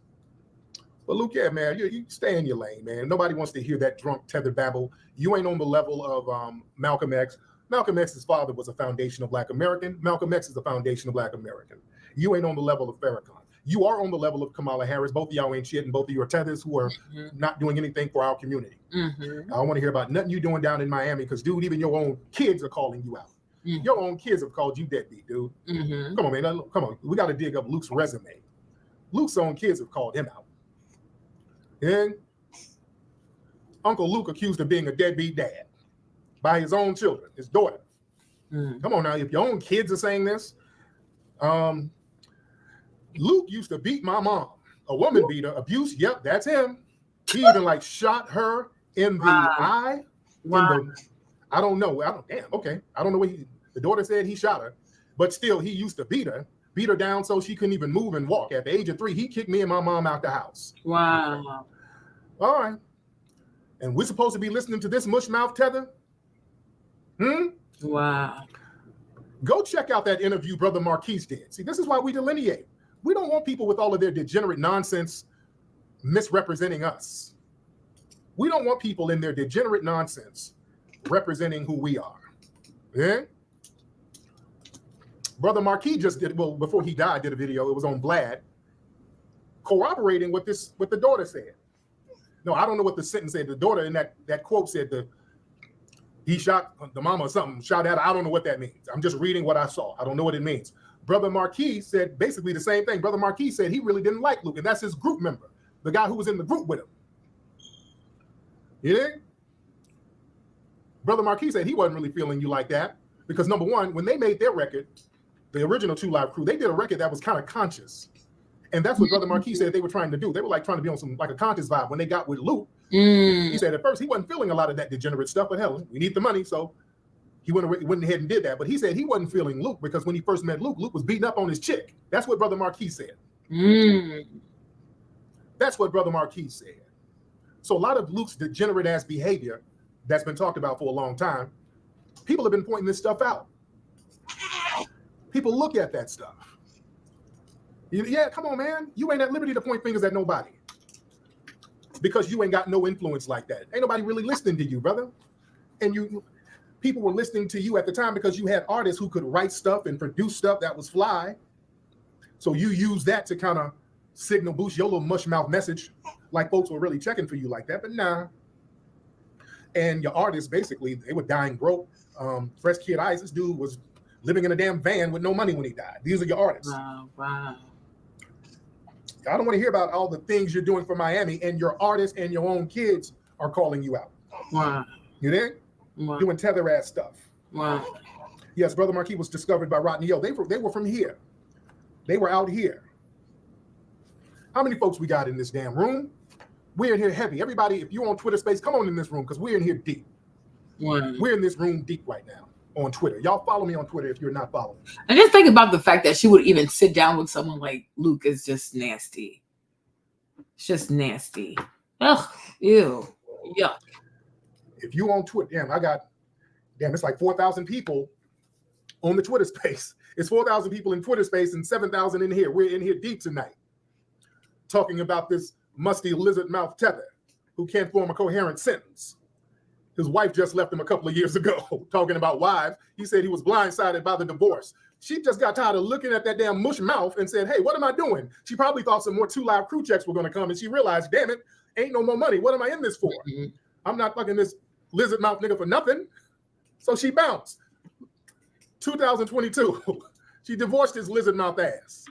Speaker 11: But Luke, yeah, man, you stay in your lane, man. Nobody wants to hear that drunk tethered babble. You ain't on the level of Malcolm X. Malcolm X's father was a foundational Black American. Malcolm X is a foundational Black American. You ain't on the level of Farrakhan. You are on the level of Kamala Harris. Both of y'all ain't shit, and both of you are tethers who are not doing anything for our community. I don't want to hear about nothing you doing down in Miami because, dude, even your own kids are calling you out. Your own kids have called you deadbeat, dude. Come on, man. Come on. We got to dig up Luke's resume. Luke's own kids have called him out. And Uncle Luke accused of being a deadbeat dad by his own children, his daughter. Come on now. If your own kids are saying this, Luke used to beat my mom. A woman beater, abuse. Yep, that's him. He even like shot her in the eye. I don't know. Damn, okay. I don't know what the daughter said he shot her, but still he used to beat her down so she couldn't even move and walk. At the age of 3, he kicked me and my mom out the house.
Speaker 1: Wow.
Speaker 11: All right. And we're supposed to be listening to this mush mouth tether?
Speaker 1: Wow.
Speaker 11: Go check out that interview Brother Marquise did. See, this is why we delineate. We don't want people with all of their degenerate nonsense misrepresenting us. We don't want people in their degenerate nonsense representing who we are. Yeah? Brother Marquis just did, well, before he died, did a video. It was on Vlad, corroborating what the daughter said. No, I don't know what the sentence said. The daughter in that quote said he shot the mama or something, shot at her. I don't know what that means. I'm just reading what I saw. I don't know what it means. Brother Marquis said basically the same thing. Brother Marquis said he really didn't like Luke, and that's his group member, the guy who was in the group with him. You know? Brother Marquis said he wasn't really feeling you like that because, number one, when they made their record, the original 2 Live Crew, they did a record that was kind of conscious. And that's what Brother Marquis said they were trying to do. They were like trying to be on some like a conscious vibe. When they got with Luke, he said at first he wasn't feeling a lot of that degenerate stuff, but hell, we need the money. So he went ahead and did that. But he said he wasn't feeling Luke because when he first met Luke, Luke was beating up on his chick. That's what Brother Marquis said. That's what Brother Marquis said. So a lot of Luke's degenerate ass behavior that's been talked about for a long time, people have been pointing this stuff out. People look at that stuff. Yeah, come on, man. You ain't at liberty to point fingers at nobody because you ain't got no influence like that. Ain't nobody really listening to you, brother. And people were listening to you at the time because you had artists who could write stuff and produce stuff that was fly. So you use that to kind of signal boost your little mush mouth message, like folks were really checking for you like that, but nah. And your artists, basically, they were dying broke. Fresh Kid Ice, this dude was living in a damn van with no money when he died. These are your artists.
Speaker 1: Wow.
Speaker 11: I don't want to hear about all the things you're doing for Miami, and your artists and your own kids are calling you out.
Speaker 1: Wow.
Speaker 11: You there?
Speaker 1: Wow.
Speaker 11: Doing tether ass stuff.
Speaker 1: Wow.
Speaker 11: Yes, Brother Marquis was discovered by Rodney Yo. They were from here. They were out here. How many folks we got in this damn room? We're in here heavy. Everybody, if you're on Twitter Space, come on in this room because we're in here deep.
Speaker 1: Wow.
Speaker 11: We're in this room deep right now on Twitter. Y'all follow me on Twitter if you're not following.
Speaker 1: And just think about the fact that she would even sit down with someone like Luke is just nasty. It's just nasty. Ugh, ew, yuck.
Speaker 11: If you on Twitter, it's like 4,000 people on the Twitter Space. It's 4,000 people in Twitter Space and 7,000 in here. We're in here deep tonight, talking about this musty lizard mouth tether who can't form a coherent sentence. His wife just left him a couple of years ago, talking about wives. He said he was blindsided by the divorce. She just got tired of looking at that damn mush mouth and said, hey, what am I doing? She probably thought some more 2 Live Crew checks were going to come, and she realized, damn it, ain't no more money. What am I in this for? Mm-hmm. I'm not fucking this lizard mouth nigga for nothing. So she bounced. 2022, she divorced his lizard mouth ass.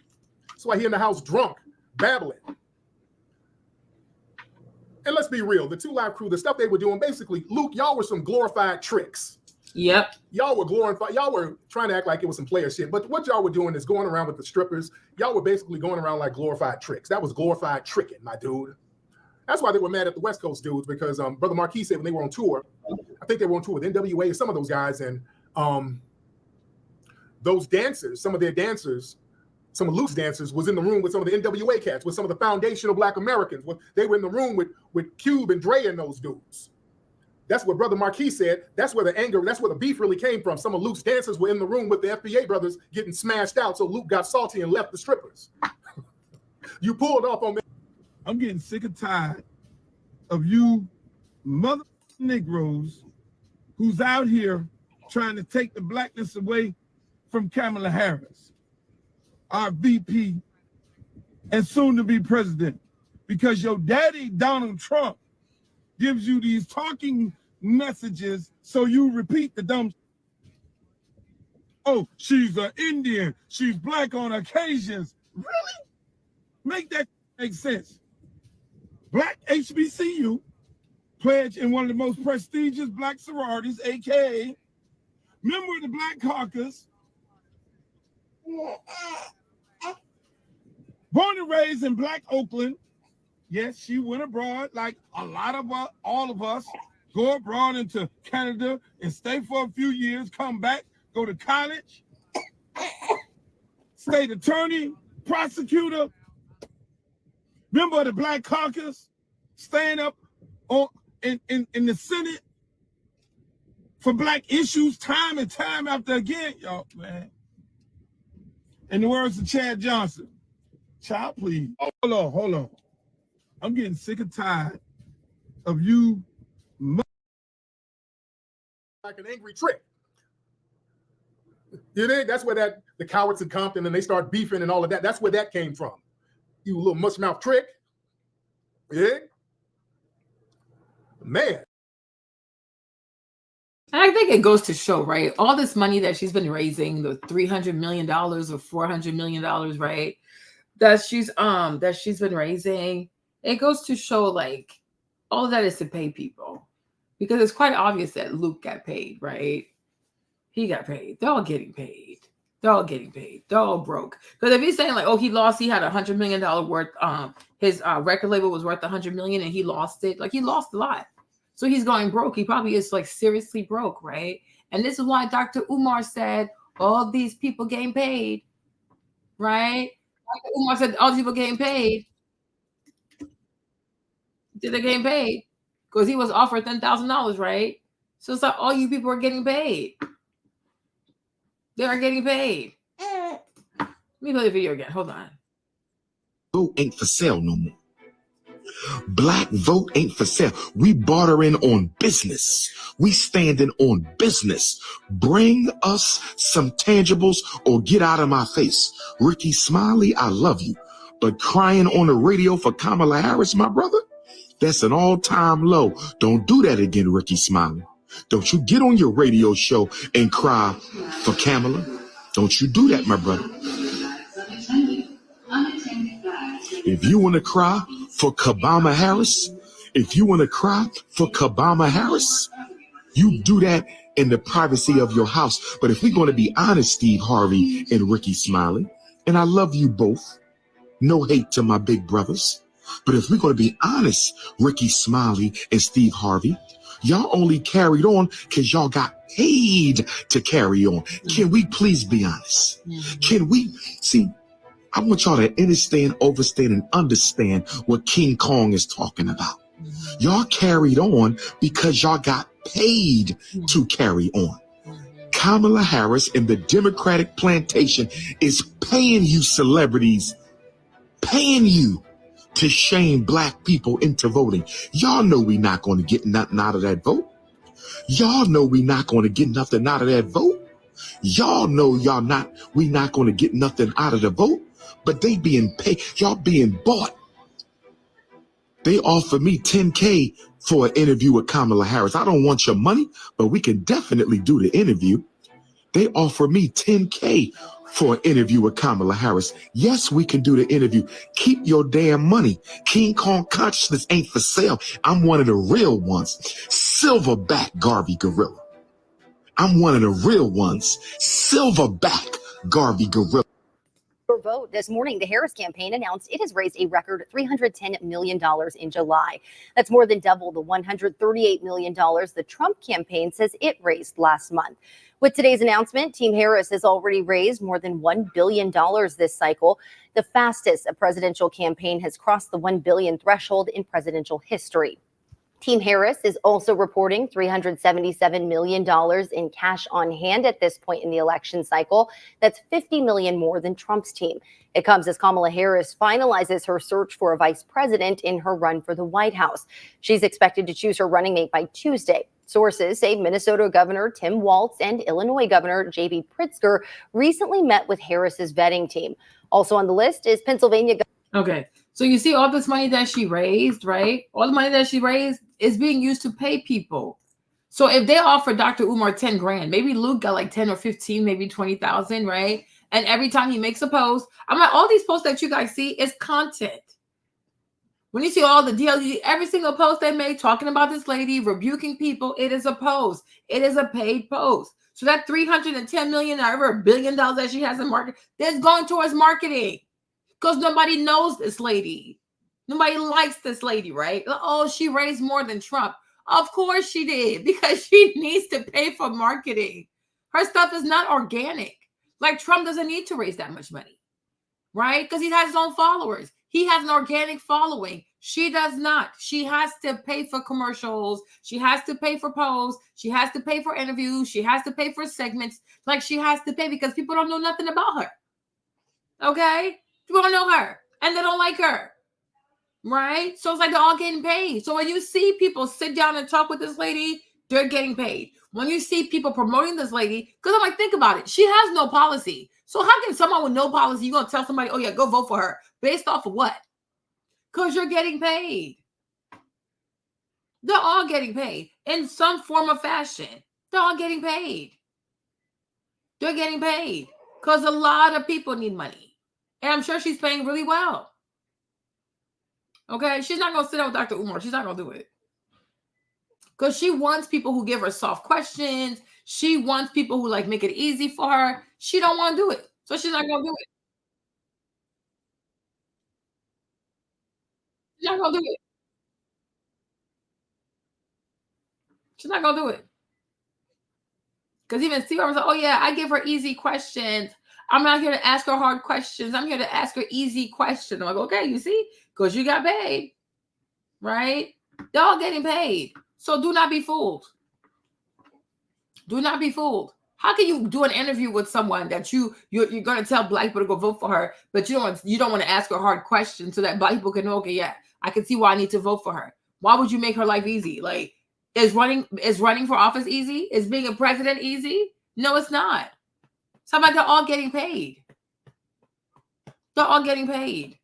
Speaker 11: That's why he in the house drunk, babbling. And let's be real, the 2 Live Crew, the stuff they were doing, basically, Luke, y'all were some glorified tricks.
Speaker 1: Yep.
Speaker 11: Y'all were glorified. Y'all were trying to act like it was some player shit. But what y'all were doing is going around with the strippers. Y'all were basically going around like glorified tricks. That was glorified tricking, my dude. That's why they were mad at the West Coast dudes, because Brother Marquis said when they were on tour, I think they were on tour with NWA or some of those guys, and those dancers, some of their dancers, some of Luke's dancers was in the room with some of the NWA cats, with some of the foundational Black Americans. They were in the room with Cube and Dre and those dudes. That's what Brother Marquis said. That's where the anger, that's where the beef really came from. Some of Luke's dancers were in the room with the FBA brothers getting smashed out, so Luke got salty and left the strippers. You pulled off on me.
Speaker 6: I'm getting sick and tired of you mother Negroes who's out here trying to take the blackness away from Kamala Harris, our VP, and soon to be president, because your daddy, Donald Trump, gives you these talking messages so you repeat the dumb. Oh, she's an Indian. She's Black on occasions. Really? Make that make sense. Black HBCU, pledge in one of the most prestigious Black sororities, AKA member of the Black Caucus, born and raised in Black Oakland. Yes, she went abroad like a lot of us, all of us, go abroad into Canada and stay for a few years, come back, go to college, state attorney, prosecutor, member of the Black Caucus, stand up in the Senate for Black issues time and time after again, y'all, man. In the words of Chad Johnson, child, please. Hold on. I'm getting sick and tired of you.
Speaker 11: Like an angry trick. You think that's where the cowards in Compton and they start beefing and all of that. That's where that came from. You little mush mouth trick. Yeah. Man.
Speaker 1: And I think it goes to show, right? All this money that she's been raising, the $300 million or $400 million, right? That she's been raising. It goes to show, like, all of that is to pay people, because it's quite obvious that Luke got paid, right? He got paid. They're all getting paid. They're all broke. Because if he's saying like, oh, he had $100 million worth, his record label was worth $100 million and he lost it. Like, he lost a lot. So he's going broke. He probably is like seriously broke, right? And this is why Dr. Umar said all these people getting paid, right? Dr. Umar said all these people getting paid. Did they getting paid? Because he was offered $10,000, right? So it's like all you people are getting paid. They are getting paid. Let me play the video again. Hold on.
Speaker 2: Vote ain't for sale no more. Black vote ain't for sale. We bartering on business. We standing on business. Bring us some tangibles or get out of my face. Ricky Smiley, I love you, But crying on the radio for Kamala Harris, my brother, that's an all-time low. Don't do that again, Ricky Smiley. Don't you get on your radio show and cry for Kamala. Don't you do that, my brother. If you want to cry for Kamala Harris, if you want to cry for Kamala Harris, you do that in the privacy of your house. But if we're going to be honest, Steve Harvey and Ricky Smiley, and I love you both, no hate to my big brothers, but if we're going to be honest, Ricky Smiley and Steve Harvey, y'all only carried on because y'all got paid to carry on. Can we please be honest? Can we see? I want y'all to understand, overstand, and understand what King Kong is talking about. Y'all carried on because y'all got paid to carry on. Kamala Harris and the Democratic plantation is paying you celebrities, paying you to shame black people into voting. Y'all know we not going to get nothing out of that vote. Y'all know we not going to get nothing out of that vote. Y'all know we not going to get nothing out of the vote. But they being paid, y'all being bought. They offer me $10K for an interview with Kamala Harris. I don't want your money, but we can definitely do the interview. They offer me $10K for an interview with Kamala Harris. Yes, we can do the interview. Keep your damn money. King Kong consciousness ain't for sale. I'm one of the real ones. Silverback Garvey Gorilla. I'm one of the real ones. Silverback Garvey Gorilla.
Speaker 14: Vote this morning, the Harris campaign announced it has raised a record $310 million in July. That's more than double the $138 million the Trump campaign says it raised last month. With today's announcement, Team Harris has already raised more than $1 billion this cycle, the fastest a presidential campaign has crossed the $1 billion threshold in presidential history. Team Harris is also reporting $377 million in cash on hand at this point in the election cycle. That's $50 million more than Trump's team. It comes as Kamala Harris finalizes her search for a vice president in her run for the White House. She's expected to choose her running mate by Tuesday. Sources say Minnesota Governor Tim Walz and Illinois Governor J.B. Pritzker recently met with Harris's vetting team. Also on the list is Pennsylvania.
Speaker 1: Okay. So you see all this money that she raised, right? All the money that she raised is being used to pay people. So if they offer Dr. Umar 10 grand, maybe Luke got like 10 or 15, maybe 20,000, right? And every time he makes a post, I'm like, all these posts that you guys see is content. When you see all the DLG, every single post they made talking about this lady, rebuking people, it is a post. It is a paid post. So that $310 million or $1 billion that she has in market, that's going towards marketing. Because nobody knows this lady. Nobody likes this lady, right? Oh, she raised more than Trump. Of course she did, because she needs to pay for marketing. Her stuff is not organic. Like Trump doesn't need to raise that much money, right? Because he has his own followers. He has an organic following. She does not. She has to pay for commercials. She has to pay for posts. She has to pay for interviews. She has to pay for segments. Like she has to pay because people don't know nothing about her. Okay? People don't know her and they don't like her, right? So it's like they're all getting paid. So when you see people sit down and talk with this lady, they're getting paid. When you see people promoting this lady, because I'm like, think about it. She has no policy. So how can someone with no policy, you're going to tell somebody, oh yeah, go vote for her based off of what? Because you're getting paid. They're all getting paid in some form or fashion. They're all getting paid. They're getting paid because a lot of people need money. And I'm sure she's paying really well. Okay? She's not going to sit down with Dr. Umar. She's not going to do it. Because she wants people who give her soft questions. She wants people who like make it easy for her. She don't want to do it. So she's not going to do it. She's not going to do it. She's not going to do it. Because even Steve was like, oh yeah, I give her easy questions. I'm not here to ask her hard questions. I'm here to ask her easy questions. I'm like, okay, you see? Because you got paid, right? They're all getting paid. So do not be fooled. Do not be fooled. How can you do an interview with someone that you're going to tell black people to go vote for her, but you don't want to ask her hard questions so that black people can know, okay, yeah, I can see why I need to vote for her. Why would you make her life easy? Like, is running for office easy? Is being a president easy? No, it's not. Somebody, they're all getting paid. They're all getting paid.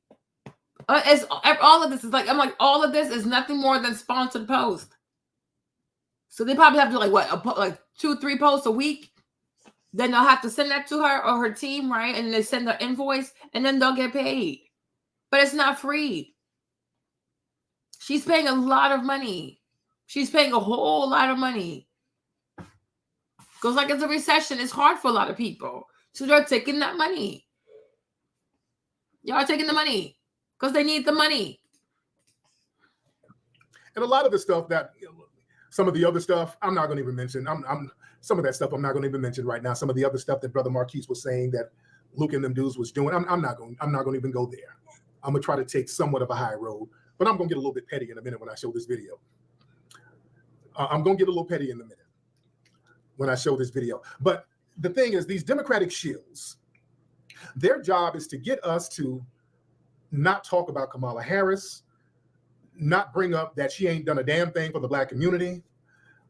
Speaker 1: It's all of this is like, I'm like, all of this is nothing more than sponsored posts. So they probably have to do like what, like 2-3 posts a week. Then they'll have to send that to her or her team, right? And they send the invoice, and then they'll get paid. But it's not free. She's paying a lot of money. She's paying a whole lot of money. Because like it's a recession, it's hard for a lot of people. So they're taking that money. Y'all are taking the money because they need the money.
Speaker 11: And a lot of the stuff that, some of the other stuff, I'm not going to even mention. Some of that stuff I'm not going to even mention right now. Some of the other stuff that Brother Marquise was saying that Luke and them dudes was doing, I'm not going to even go there. I'm going to try to take somewhat of a high road, but I'm going to get a little bit petty in a minute when I show this video. I'm going to get a little petty in a minute when I show this video. But the thing is, these Democratic shills, their job is to get us to not talk about Kamala Harris, not bring up that she ain't done a damn thing for the Black community.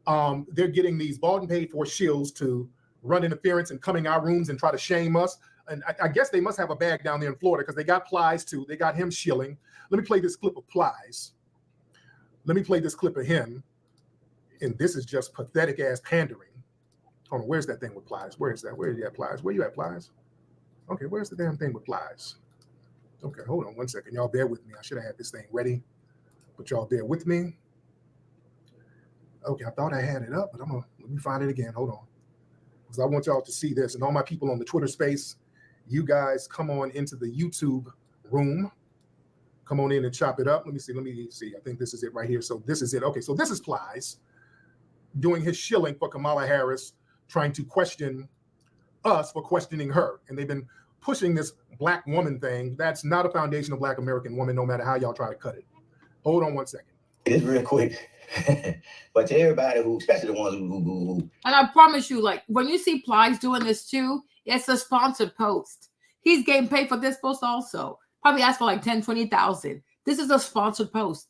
Speaker 11: They're getting these bought and paid for shills to run interference and come in our rooms and try to shame us. And I guess they must have a bag down there in Florida because they got Plies too. They got him shilling. Let me play this clip of Plies. Let me play this clip of him. And this is just pathetic ass pandering. Hold on, where's that thing with Plies? Where is that? Where are you at, Plies? Where you at, Plies? Okay, where's the damn thing with Plies? Okay, hold on one second. Y'all bear with me. I should have had this thing ready, but y'all bear with me. Okay, I thought I had it up, but let me find it again. Hold on. Because I want y'all to see this. And all my people on the Twitter space, you guys come on into the YouTube room. Come on in and chop it up. Let me see. I think this is it right here. So this is it. Okay, so this is Plies doing his shilling for Kamala Harris, trying to question us for questioning her. And they've been pushing this Black woman thing. That's not a foundational Black American woman, no matter how y'all try to cut it. Hold on one second.
Speaker 15: It's real quick. But to everybody who, especially the ones who.
Speaker 1: And I promise you, like, when you see Plies doing this too, it's a sponsored post. He's getting paid for this post also. Probably asked for like 10, 20,000. This is a sponsored post.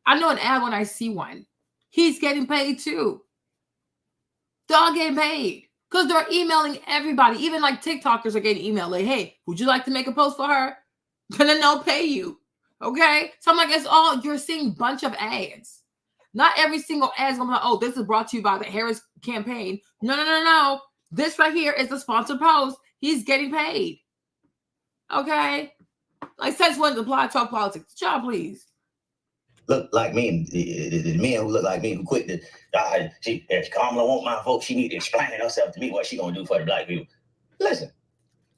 Speaker 1: I know an ad when I see one. He's getting paid too. They're all getting paid because they're emailing everybody. Even like TikTokers are getting emailed like, hey, would you like to make a post for her? And then they'll pay you. Okay? So I'm like, it's all, you're seeing bunch of ads. Not every single ad is going to be like, oh, this is brought to you by the Harris campaign. No. This right here is a sponsored post. He's getting paid. Okay? Like, since when to apply talk politics? Job, please.
Speaker 15: Look like me, the men who look like me who quit the, if Kamala want my vote, she need to explain herself to me what she gonna do for the Black people. Listen.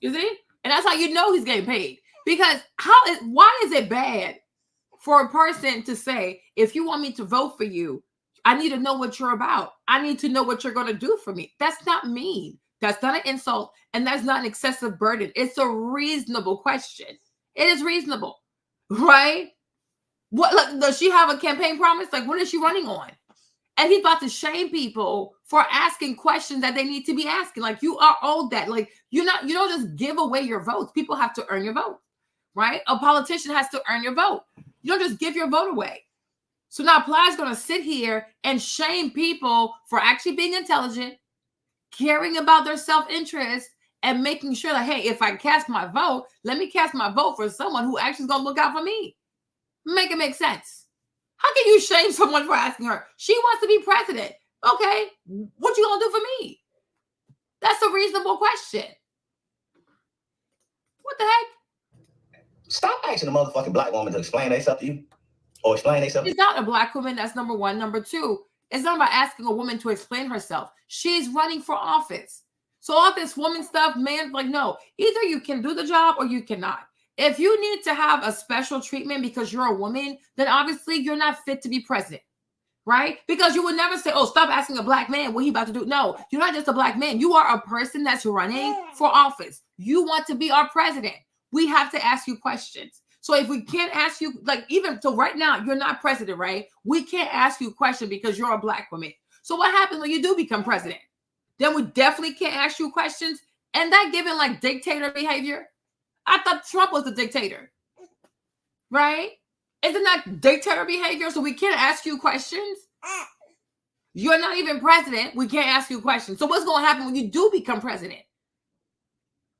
Speaker 1: You see? And that's how you know he's getting paid. Because why is it bad for a person to say, if you want me to vote for you, I need to know what you're about. I need to know what you're going to do for me. That's not mean. That's not an insult. And that's not an excessive burden. It's a reasonable question. It is reasonable, right? What, like, does she have a campaign promise? Like, what is she running on? And he's about to shame people for asking questions that they need to be asking. Like, you are owed that. Like, you don't just give away your votes. People have to earn your vote, right? A politician has to earn your vote. You don't just give your vote away. So now Ply's going to sit here and shame people for actually being intelligent, caring about their self-interest, and making sure that, hey, if I cast my vote, let me cast my vote for someone who actually is going to look out for me. Make it make sense. How can you shame someone for asking her? She wants to be president. Okay, what you going to do for me? That's a reasonable question. What the heck?
Speaker 15: Stop asking a motherfucking Black woman to explain themselves to you. Or explain themselves.
Speaker 1: She's not a Black woman. That's number one. Number two, it's not about asking a woman to explain herself. She's running for office. So all this woman stuff, man, like, no. Either you can do the job or you cannot. If you need to have a special treatment because you're a woman, then obviously you're not fit to be president, right? Because you would never say, oh, stop asking a Black man what he about to do. No, you're not just a Black man. You are a person that's running for office. You want to be our president. We have to ask you questions. So if we can't ask you, like, even so right now, you're not president, right? We can't ask you a question because you're a Black woman. So what happens when you do become president? Then we definitely can't ask you questions. And that given like dictator behavior? I thought Trump was the dictator, right? Isn't that dictator behavior? So we can't ask you questions? You're not even president. We can't ask you questions. So what's going to happen when you do become president?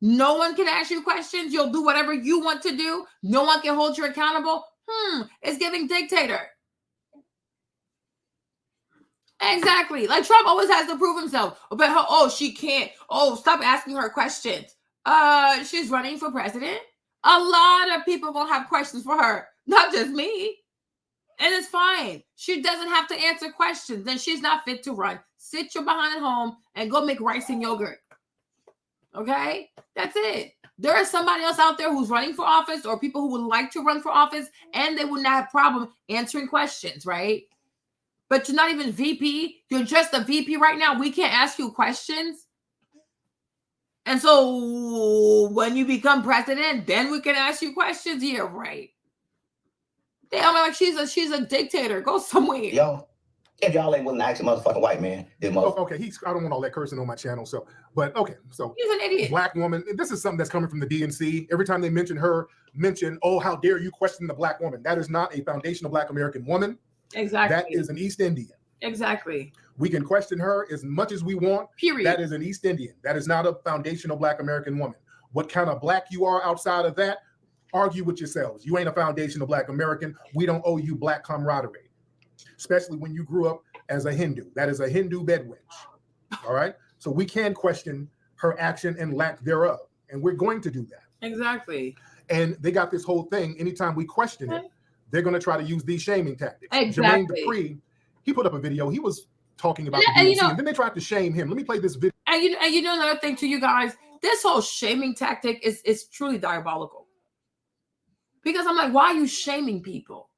Speaker 1: No one can ask you questions. You'll do whatever you want to do. No one can hold you accountable. It's giving dictator. Exactly. Like Trump always has to prove himself. But she can't. Oh, stop asking her questions. She's running for president. A lot of people will have questions for her, not just me. And it's fine. She doesn't have to answer questions. Then she's not fit to run. Sit your behind at home and go make rice and yogurt. Okay? That's it. There is somebody else out there who's running for office, or people who would like to run for office, and they would not have a problem answering questions, right? But you're not even VP. You're just a VP right now. We can't ask you questions. And so when you become president, then we can ask you questions. Yeah, right. Damn, like she's a dictator. Go somewhere.
Speaker 15: Yo, if y'all ain't willing to ask a motherfucking white man,
Speaker 11: okay, I don't want all that cursing on my channel. So
Speaker 1: he's an idiot.
Speaker 11: Black woman. This is something that's coming from the DNC. Every time they mention her, oh, how dare you question the black woman? That is not a foundational Black American woman.
Speaker 1: Exactly.
Speaker 11: That is an East Indian.
Speaker 1: Exactly.
Speaker 11: We can question her as much as we want.
Speaker 1: Period.
Speaker 11: That is an East Indian. That is not a foundational Black American woman. What kind of black you are outside of that, argue with yourselves. You ain't a foundational Black American. We don't owe you black camaraderie, especially when you grew up as a Hindu. That is a Hindu bedwitch. All right? So we can question her action and lack thereof. And we're going to do that.
Speaker 1: Exactly.
Speaker 11: And they got this whole thing. Anytime we question it, they're going to try to use these shaming tactics.
Speaker 1: Exactly.
Speaker 11: Jermaine Dupri, he put up a video. He was talking about the DNC, and then they tried to shame him. Let me play this video.
Speaker 1: And you know another thing to you guys, this whole shaming tactic is truly diabolical. Because I'm like, why are you shaming people?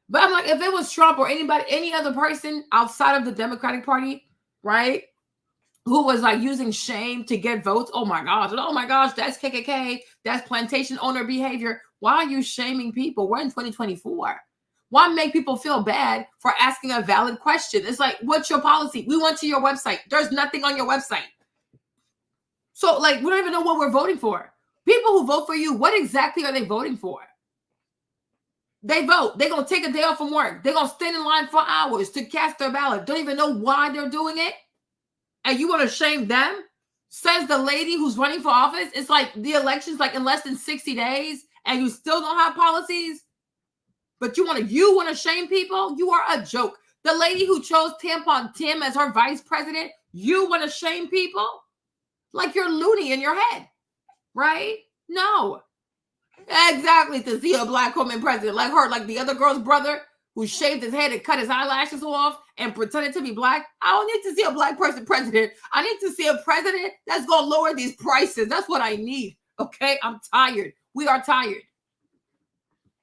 Speaker 1: But I'm like, if it was Trump or any other person outside of the Democratic Party, right, who was like using shame to get votes, oh my gosh, that's KKK, that's plantation owner behavior. Why are you shaming people? We're in 2024. Why make people feel bad for asking a valid question? It's like, what's your policy? We went to your website. There's nothing on your website. So like, we don't even know what we're voting for. People who vote for you, what exactly are they voting for? They vote. They're going to take a day off from work. They're going to stand in line for hours to cast their ballot. Don't even know why they're doing it. And you want to shame them? Says the lady who's running for office. It's like the election's like in less than 60 days and you still don't have policies. But you want to shame people? You are a joke. The lady who chose Tampon Tim as her vice president, you want to shame people? Like you're loony in your head, right? No. Exactly, to see a black woman president like her, like the other girl's brother who shaved his head and cut his eyelashes off and pretended to be black. I don't need to see a black person president. I need to see a president that's going to lower these prices. That's what I need, okay? I'm tired. We are tired.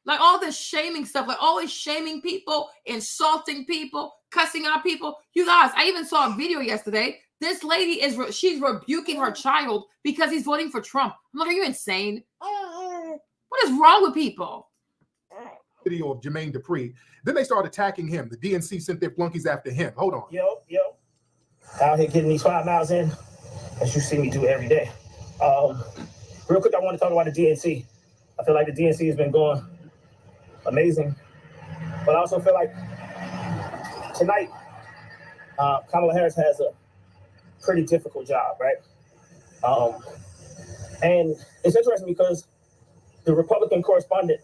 Speaker 1: Like all this shaming stuff, like always shaming people, insulting people, cussing out people. You guys, I even saw a video yesterday. This lady she's rebuking her child because he's voting for Trump. I'm like, are you insane? What is wrong with people?
Speaker 11: Video of Jermaine Dupri. Then they started attacking him. The DNC sent their flunkies after him. Hold on.
Speaker 17: Yo. Out here getting these 5 miles in, as you see me do every day. Real quick, I want to talk about the DNC. I feel like the DNC has been going amazing. But I also feel like tonight, Kamala Harris has a pretty difficult job, right? And it's interesting because the Republican correspondent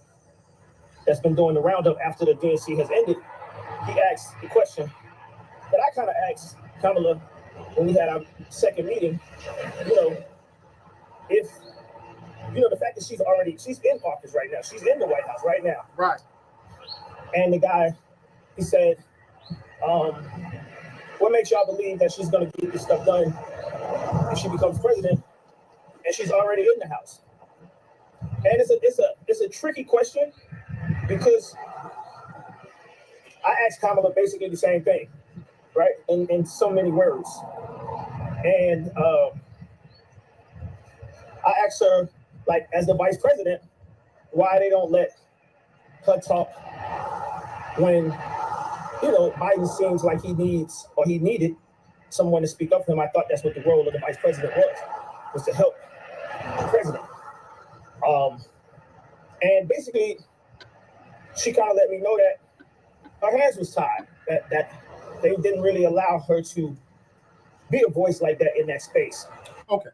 Speaker 17: that's been doing the roundup after the DNC has ended, he asked the question that I kind of asked Kamala when we had our second meeting, if, the fact that she's in office right now, she's in the White House right now.
Speaker 11: Right.
Speaker 17: And the guy, he said, what makes y'all believe that she's going to get this stuff done if she becomes president and she's already in the House? And it's a tricky question because I asked Kamala basically the same thing, right? In so many words. And I asked her, like, as the vice president, why they don't let her talk when, Biden seems like he needed someone to speak up for him. I thought that's what the role of the vice president was to help the president. And basically, she kind of let me know that her hands was tied, that they didn't really allow her to be a voice like that in that space.
Speaker 11: Okay.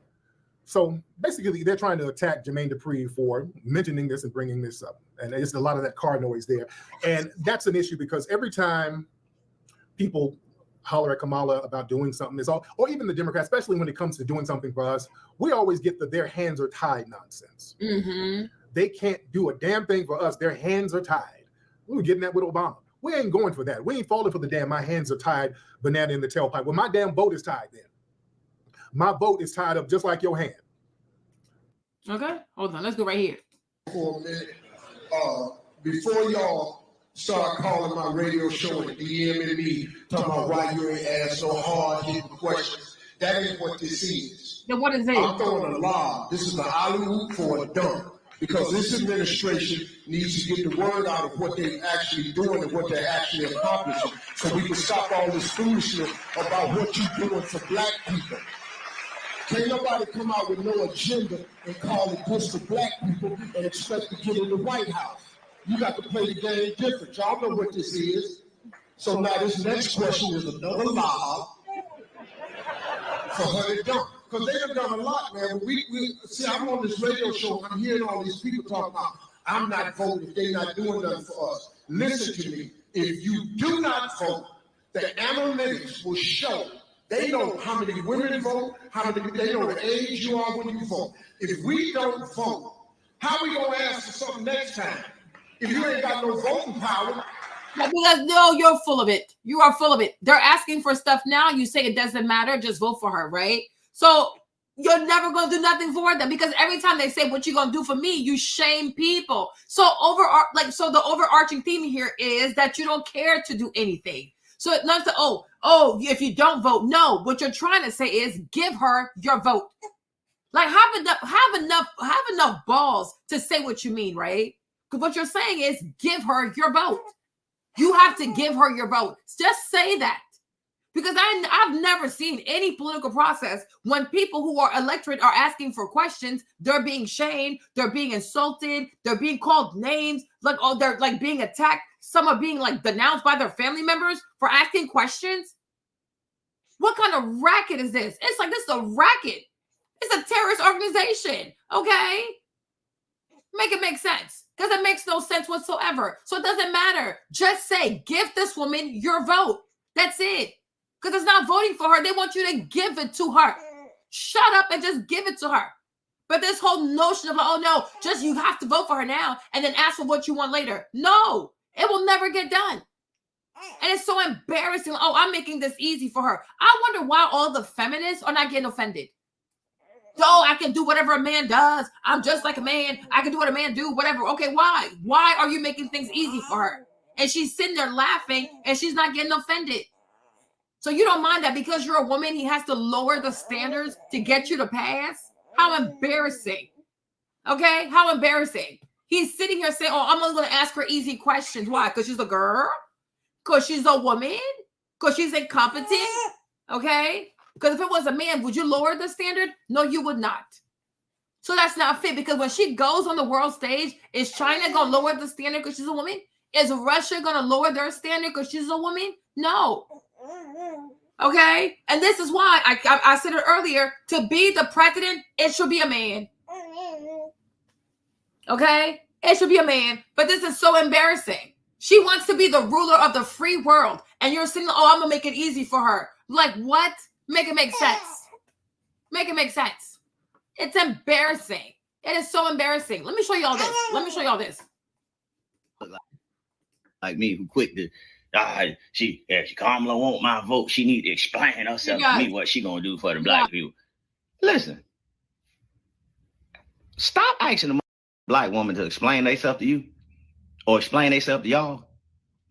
Speaker 11: So basically, they're trying to attack Jermaine Dupri for mentioning this and bringing this up. And there's a lot of that car noise there. And that's an issue because every time people holler at Kamala about doing something, or even the Democrats, especially when it comes to doing something for us, we always get their hands are tied nonsense.
Speaker 1: Mm-hmm.
Speaker 11: They can't do a damn thing for us. Their hands are tied. We were getting that with Obama. We ain't going for that. We ain't falling for the damn my hands are tied banana in the tailpipe. Well, my damn boat is tied then. My boat is tied up just like your hand.
Speaker 1: Okay, hold on. Let's go right here.
Speaker 4: For a minute, before y'all start calling my radio show and DMing me, talking about why you ain't asked so hard, hitting questions, that ain't what this is.
Speaker 1: Then what is it?
Speaker 4: I'm throwing a lob. This is the alley-oop for a dunk. Because this administration needs to get the word out of what they're actually doing and what they're actually accomplishing, so we can stop all this foolishness about what you're doing for black people. Can't nobody come out with no agenda and call it just for black people and expect to get in the White House. You got to play the game different. Y'all know what this is. So now this next question is another lob for her to dunk. Because they have done a lot, man. See, I'm on this radio show, I'm hearing all these people talking about, I'm not voting if they're not doing nothing for us. Listen to me. If you do not vote, the analytics will show. They know how many women vote, they know the age you are when you vote. If we don't vote, how we going to ask for something next time? If you ain't got no voting power.
Speaker 1: Because no, you're full of it. You are full of it. They're asking for stuff now. You say it doesn't matter. Just vote for her, right? So you're never going to do nothing for them because every time they say what you're going to do for me, you shame people. So the overarching theme here is that you don't care to do anything. So it's not if you don't vote, no. What you're trying to say is give her your vote. Like have enough balls to say what you mean, right? Because what you're saying is give her your vote. You have to give her your vote. Just say that. Because I've never seen any political process when people who are electorate are asking for questions, they're being shamed, they're being insulted, they're being called names, they're like being attacked. Some are being like denounced by their family members for asking questions. What kind of racket is this? It's like this is a racket. It's a terrorist organization. Okay? Make it make sense. Because it makes no sense whatsoever. So it doesn't matter. Just say, give this woman your vote. That's it. Because it's not voting for her. They want you to give it to her. Shut up and just give it to her. But this whole notion of, just you have to vote for her now and then ask for what you want later. No, it will never get done. And it's so embarrassing. Oh, I'm making this easy for her. I wonder why all the feminists are not getting offended. I can do whatever a man does. I'm just like a man. I can do what a man do, whatever. Okay, why? Why are you making things easy for her? And she's sitting there laughing and she's not getting offended. So you don't mind that because you're a woman, he has to lower the standards to get you to pass? How embarrassing. Okay? How embarrassing. He's sitting here saying, I'm only going to ask her easy questions. Why? Because she's a girl? Because she's a woman? Because she's incompetent? Okay? Because if it was a man, would you lower the standard? No, you would not. So that's not fit because when she goes on the world stage, is China going to lower the standard because she's a woman? Is Russia going to lower their standard because she's a woman? No. Okay? And this is why I said it earlier, to be the president, it should be a man. Okay? It should be a man. But this is so embarrassing. She wants to be the ruler of the free world. And you're saying, I'm going to make it easy for her. Like what? Make it make sense. Make it make sense. It's embarrassing. It is so embarrassing. Let me show you all this.
Speaker 15: Like me, who quit the, if Kamala want my vote, she need to explain herself to me what she gonna do for the black people. Listen, stop asking a black woman to explain themselves to you or explain themselves to y'all.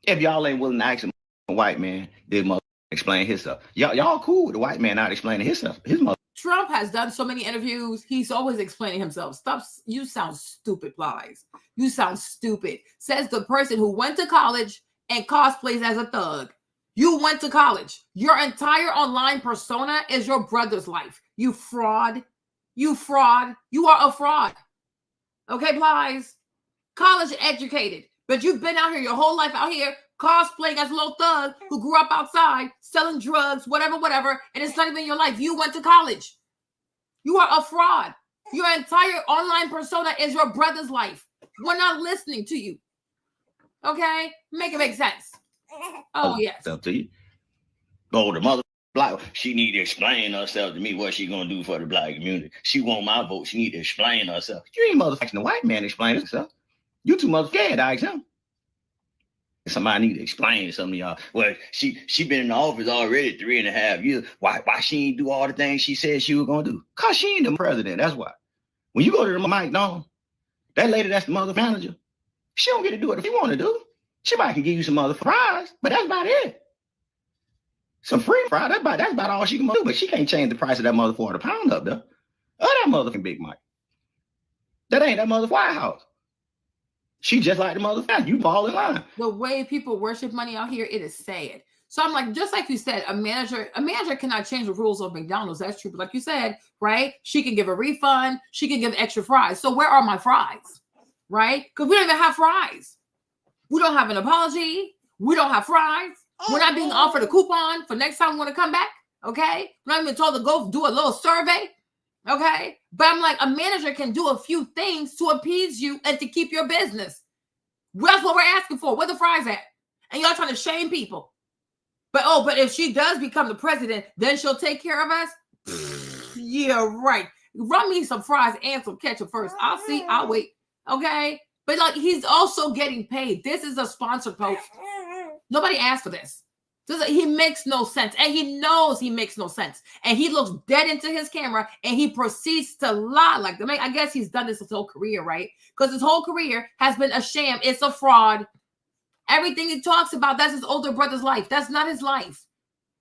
Speaker 15: If y'all ain't willing to ask a white man, this mother explain himself. Y'all cool with the white man not explaining himself. His mother.
Speaker 1: Trump has done so many interviews. He's always explaining himself. Stop. You sound stupid, Plies. You sound stupid. Says the person who went to college and cosplays as a thug. You went to college. Your entire online persona is your brother's life. You fraud. You fraud. You are a fraud. Okay, Plies? College educated. But you've been out here your whole life out here cosplaying as a little thug who grew up outside, selling drugs, whatever, and it's not even your life. You went to college. You are a fraud. Your entire online persona is your brother's life. We're not listening to you. Okay? Make it make sense. Oh, yes.
Speaker 15: Up to you. Oh, the mother black, she need to explain herself to me what she gonna do for the black community. She want my vote. She need to explain herself. You ain't motherfucking the white man explain himself. You too motherfucking I him. Somebody need to explain something to y'all. Well, she been in the office already 3.5 years. Why she ain't do all the things she said she was gonna do? Cause she ain't the president. That's why. When you go to the McDonald's, that lady that's the mother manager, she don't get to do it if she want to do. She might can give you some other fries, but that's about it. Some free fries, that's about all she can do. But she can't change the price of that mother £400 up there. Oh, that motherfucking Big Mike. That ain't that mother White House. She just like the motherfucker. You fall in line.
Speaker 1: The way people worship money out here, it is sad. So I'm like, just like you said, a manager cannot change the rules of McDonald's. That's true. But like you said, right? She can give a refund. She can give extra fries. So where are my fries? Right? Because we don't even have fries. We don't have an apology. We don't have fries. We're not being offered a coupon for next time we want to come back. Okay? We're not even told to go do a little survey. Okay? But I'm like, a manager can do a few things to appease you and to keep your business. That's what we're asking for. Where the fries at? And y'all trying to shame people. But if she does become the president, then she'll take care of us? Yeah, right. Run me some fries and some ketchup first. I'll see. I'll wait. Okay? But like, he's also getting paid. This is a sponsored post. Nobody asked for this. He makes no sense. And he knows he makes no sense. And he looks dead into his camera and he proceeds to lie like the man. I guess he's done this his whole career, right? Because his whole career has been a sham. It's a fraud. Everything he talks about, that's his older brother's life. That's not his life.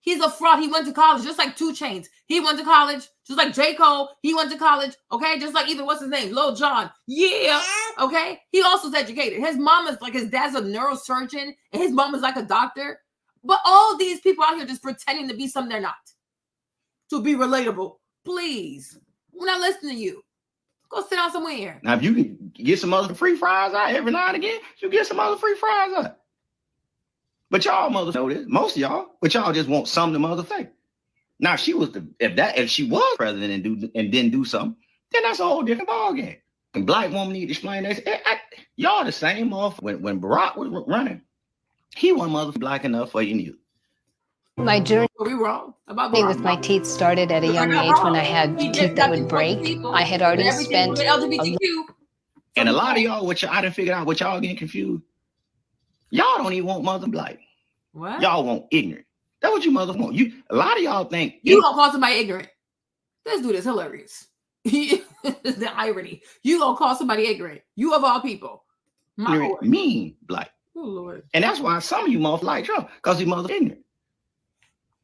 Speaker 1: He's a fraud. He went to college, just like 2 Chainz. He went to college, just like J. Cole. He went to college, okay? Just like even, what's his name? Lil Jon. Yeah, okay? He also is educated. His mom is like, his dad's a neurosurgeon, and his mom is like a doctor. But all these people out here just pretending to be something they're not. To be relatable. Please. We're not listening to you. Go sit down somewhere.
Speaker 15: Now, if you can get some other free fries out every now and again, you get some other free fries out. But y'all mothers know this, most of y'all, but y'all just want some of them other things. Now, if she was president and didn't do something, then that's a whole different ballgame. And black woman need to explain this. Y'all the same off when Barack was running. He wasn't black enough for you neither.
Speaker 5: My journey with my teeth started at a young age when I had teeth that would break. I had already spent
Speaker 15: and a lot of y'all, I done figured out what y'all getting confused. Y'all don't even want mother black.
Speaker 1: What?
Speaker 15: Y'all want ignorant. That's what you mother want. A lot of y'all think
Speaker 1: you gonna call somebody ignorant. This dude is hilarious. The irony. You gonna call somebody ignorant. You of all people. My Lord.
Speaker 15: Mean black.
Speaker 1: Oh Lord.
Speaker 15: And that's why some of you mother like Trump, because he mother ignorant.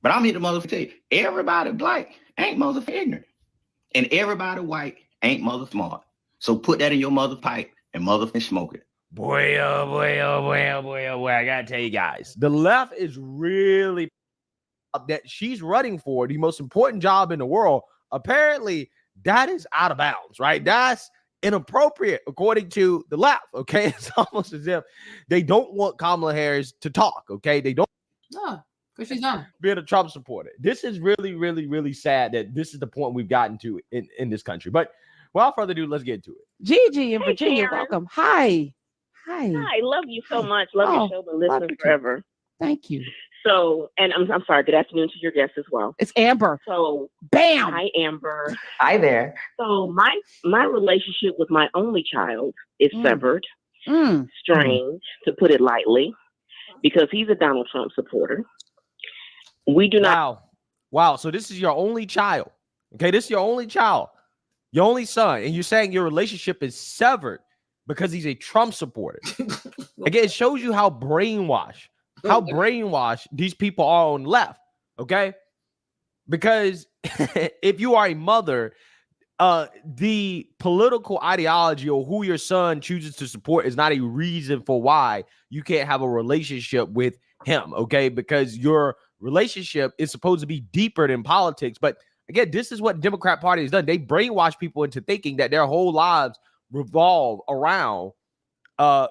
Speaker 15: But I'm here to mother tell you, everybody black ain't mother ignorant. And everybody white ain't mother smart. So put that in your mother pipe and mother smoke it.
Speaker 18: Boy, oh boy, oh boy, oh boy, oh boy. I gotta tell you guys, the left is really that she's running for the most important job in the world. Apparently, that is out of bounds, right? That's inappropriate according to the left. Okay, it's almost as if they don't want Kamala Harris to talk. Okay, they don't.
Speaker 1: No, because she's not
Speaker 18: being a Trump supporter. This is really, really, really sad that this is the point we've gotten to in this country. But without further ado, let's get into it.
Speaker 19: Gigi in Virginia,
Speaker 24: Karen.
Speaker 19: welcome. Hi.
Speaker 24: Hi, love you so much. Love your show, been listening forever.
Speaker 19: Thank you.
Speaker 24: So, and I'm sorry, good afternoon to your guests as well.
Speaker 19: It's Amber.
Speaker 24: So,
Speaker 19: bam.
Speaker 24: Hi, Amber.
Speaker 19: Hi there.
Speaker 24: So, my relationship with my only child is severed. Strange, to put it lightly, because he's a Donald Trump supporter. We do not.
Speaker 18: Wow. So this is your only child. Okay, this is your only child, your only son, and you're saying your relationship is severed because he's a Trump supporter. Again, it shows you how brainwashed these people are on the left. Okay, because if you are a mother, the political ideology or who your son chooses to support is not a reason for why you can't have a relationship with him. Okay, because your relationship is supposed to be deeper than politics. But again, this is what the Democrat Party has done. They brainwash people into thinking that their whole lives revolve around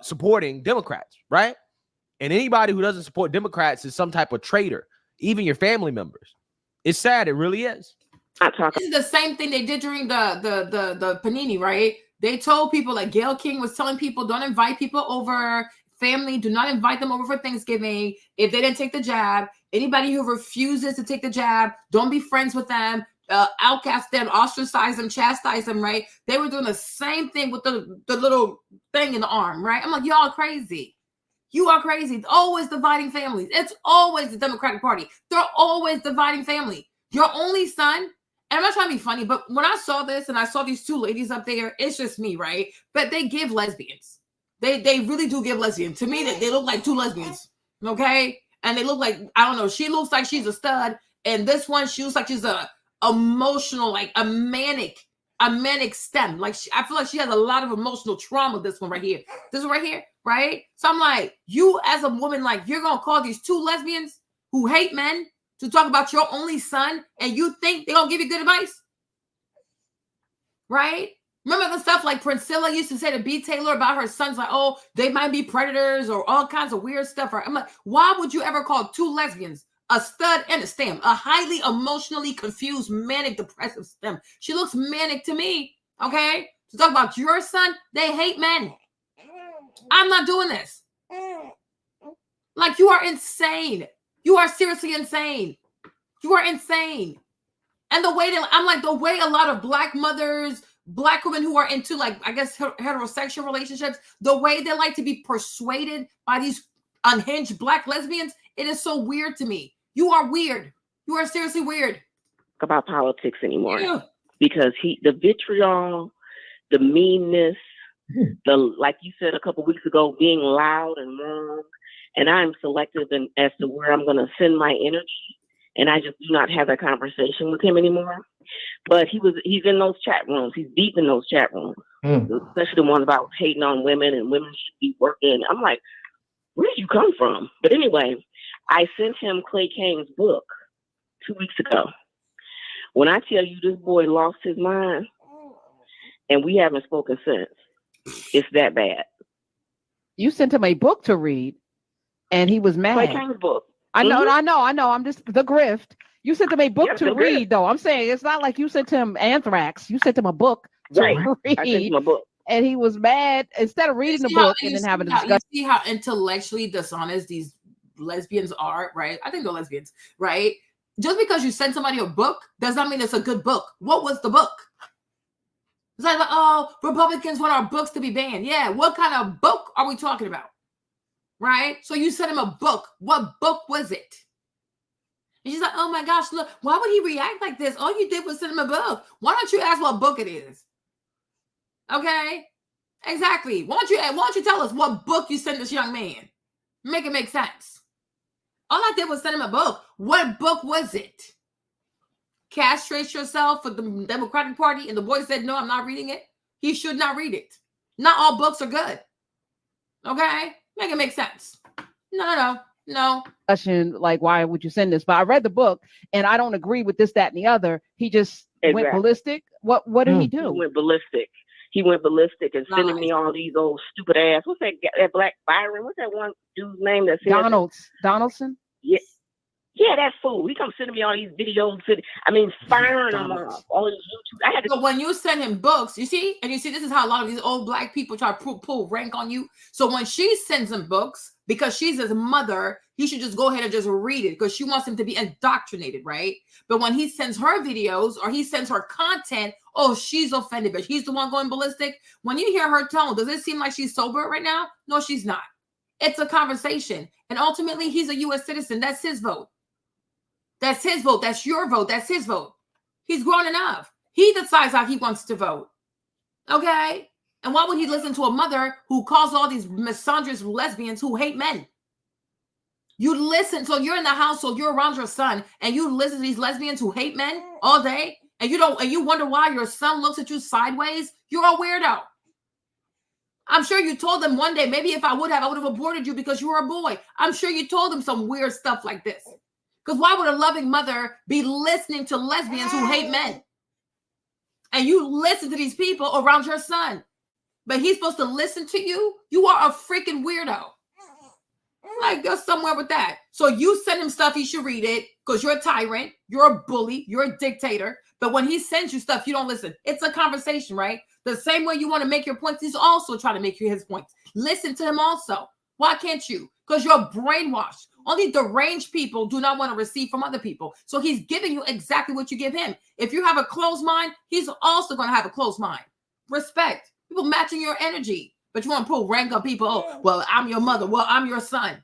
Speaker 18: supporting Democrats, right? And anybody who doesn't support Democrats is some type of traitor, even your family members. It's sad. It really is.
Speaker 1: This is the same thing they did during the Panini, right? They told people, like Gayle King was telling people, don't invite people over. Family, do not invite them over for Thanksgiving if they didn't take the jab. Anybody who refuses to take the jab, don't be friends with them. Outcast them, ostracize them, chastise them, right? They were doing the same thing with the little thing in the arm, right? I'm like, y'all crazy. You are crazy. It's always dividing families. It's always the Democratic Party. They're always dividing family. Your only son, and I'm not trying to be funny, but when I saw this and I saw these two ladies up there, it's just me, right? But they give lesbians. They really do give lesbians. To me, they look like two lesbians, okay? And they look like, I don't know, she looks like she's a stud, and this one, she looks like she's a emotional, like a manic stem. Like I feel like she has a lot of emotional trauma. This one right here, right? So I'm like, you as a woman, like you're gonna call these two lesbians who hate men to talk about your only son, and you think they're gonna give you good advice, right? Remember the stuff like Priscilla used to say to B. Taylor about her sons, like, oh, they might be predators or all kinds of weird stuff. Right? I'm like, why would you ever call two lesbians a stud and a stem, a highly emotionally confused, manic, depressive stem? She looks manic to me, okay? To talk about your son, they hate men. I'm not doing this. Like, you are insane. You are seriously insane. You are insane. And the way that, I'm like, the way a lot of Black mothers, Black women who are into, like, I guess, heterosexual relationships, the way they like to be persuaded by these unhinged Black lesbians, it is so weird to me. You are weird. You are seriously weird.
Speaker 24: About politics anymore. Because the vitriol, the meanness, like you said a couple weeks ago, being loud and wrong. And I'm selective as to where I'm going to send my energy. And I just do not have that conversation with him anymore. But he's in those chat rooms. He's deep in those chat rooms, especially the ones about hating on women and women should be working. I'm like, where did you come from? But anyway, I sent him Clay Kane's book 2 weeks ago. When I tell you this boy lost his mind, and we haven't spoken since, it's that bad.
Speaker 19: You sent him a book to read, and he was mad.
Speaker 24: Clay Kane's book.
Speaker 19: I know. I'm just the grift. You sent him a book to read, though. I'm saying it's not like you sent him Anthrax. You sent him a book to read.
Speaker 24: I sent him a book.
Speaker 19: And he was mad. Instead of reading the book and then having a discussion.
Speaker 1: You see how intellectually dishonest these lesbians are, right? I think they're lesbians, right? Just because you send somebody a book does not mean it's a good book. What was the book? It's like, oh, Republicans want our books to be banned. Yeah, what kind of book are we talking about? Right? So you sent him a book. What book was it? And she's like, oh my gosh, look, why would he react like this? All you did was send him a book. Why don't you ask what book it is? Okay? Exactly. Why don't you tell us what book you sent this young man? Make it make sense. All I did was send him a book. What book was it? Castrate yourself for the Democratic Party. And the boy said, no, I'm not reading it. He should not read it. Not all books are good. Okay? Make it make sense. No.
Speaker 19: Question, like, why would you send this? But I read the book, and I don't agree with this, that, and the other. He just went ballistic. What did he do?
Speaker 24: He went ballistic and sending me all these old stupid ass. What's that Black Byron? What's that one dude's name that said
Speaker 19: Donaldson?
Speaker 24: Yeah, that fool. He comes sending me all these videos. Firing them off. All these YouTube.
Speaker 1: So when you send him books, you see, this is how a lot of these old Black people try to pull rank on you. So when she sends him books, because she's his mother, he should just go ahead and just read it because she wants him to be indoctrinated, right? But when he sends her videos or he sends her content, oh, she's offended, but he's the one going ballistic. When you hear her tone, does it seem like she's sober right now? No, she's not. It's a conversation. And ultimately, he's a U.S. citizen. That's his vote. That's his vote. That's your vote. That's his vote. He's grown enough. He decides how he wants to vote. Okay? And why would he listen to a mother who calls all these misandrous lesbians who hate men? You listen. So you're in the household, you're around your son, and you listen to these lesbians who hate men all day, and you wonder why your son looks at you sideways. You're a weirdo. I'm sure you told them one day, maybe if I would have aborted you because you were a boy. I'm sure you told them some weird stuff like this. Because why would a loving mother be listening to lesbians who hate men? And you listen to these people around your son, but he's supposed to listen to you? You are a freaking weirdo. Like, go somewhere with that. So you send him stuff, he should read it because you're a tyrant, you're a bully, you're a dictator. But when he sends you stuff, you don't listen. It's a conversation, right? The same way you want to make your points, he's also trying to make his points. Listen to him also. Why can't you? Because you're brainwashed. Only deranged people do not want to receive from other people. So he's giving you exactly what you give him. If you have a closed mind, he's also going to have a closed mind. Respect. People matching your energy. But you want to rank up people. Oh, well, I'm your mother. Well, I'm your son.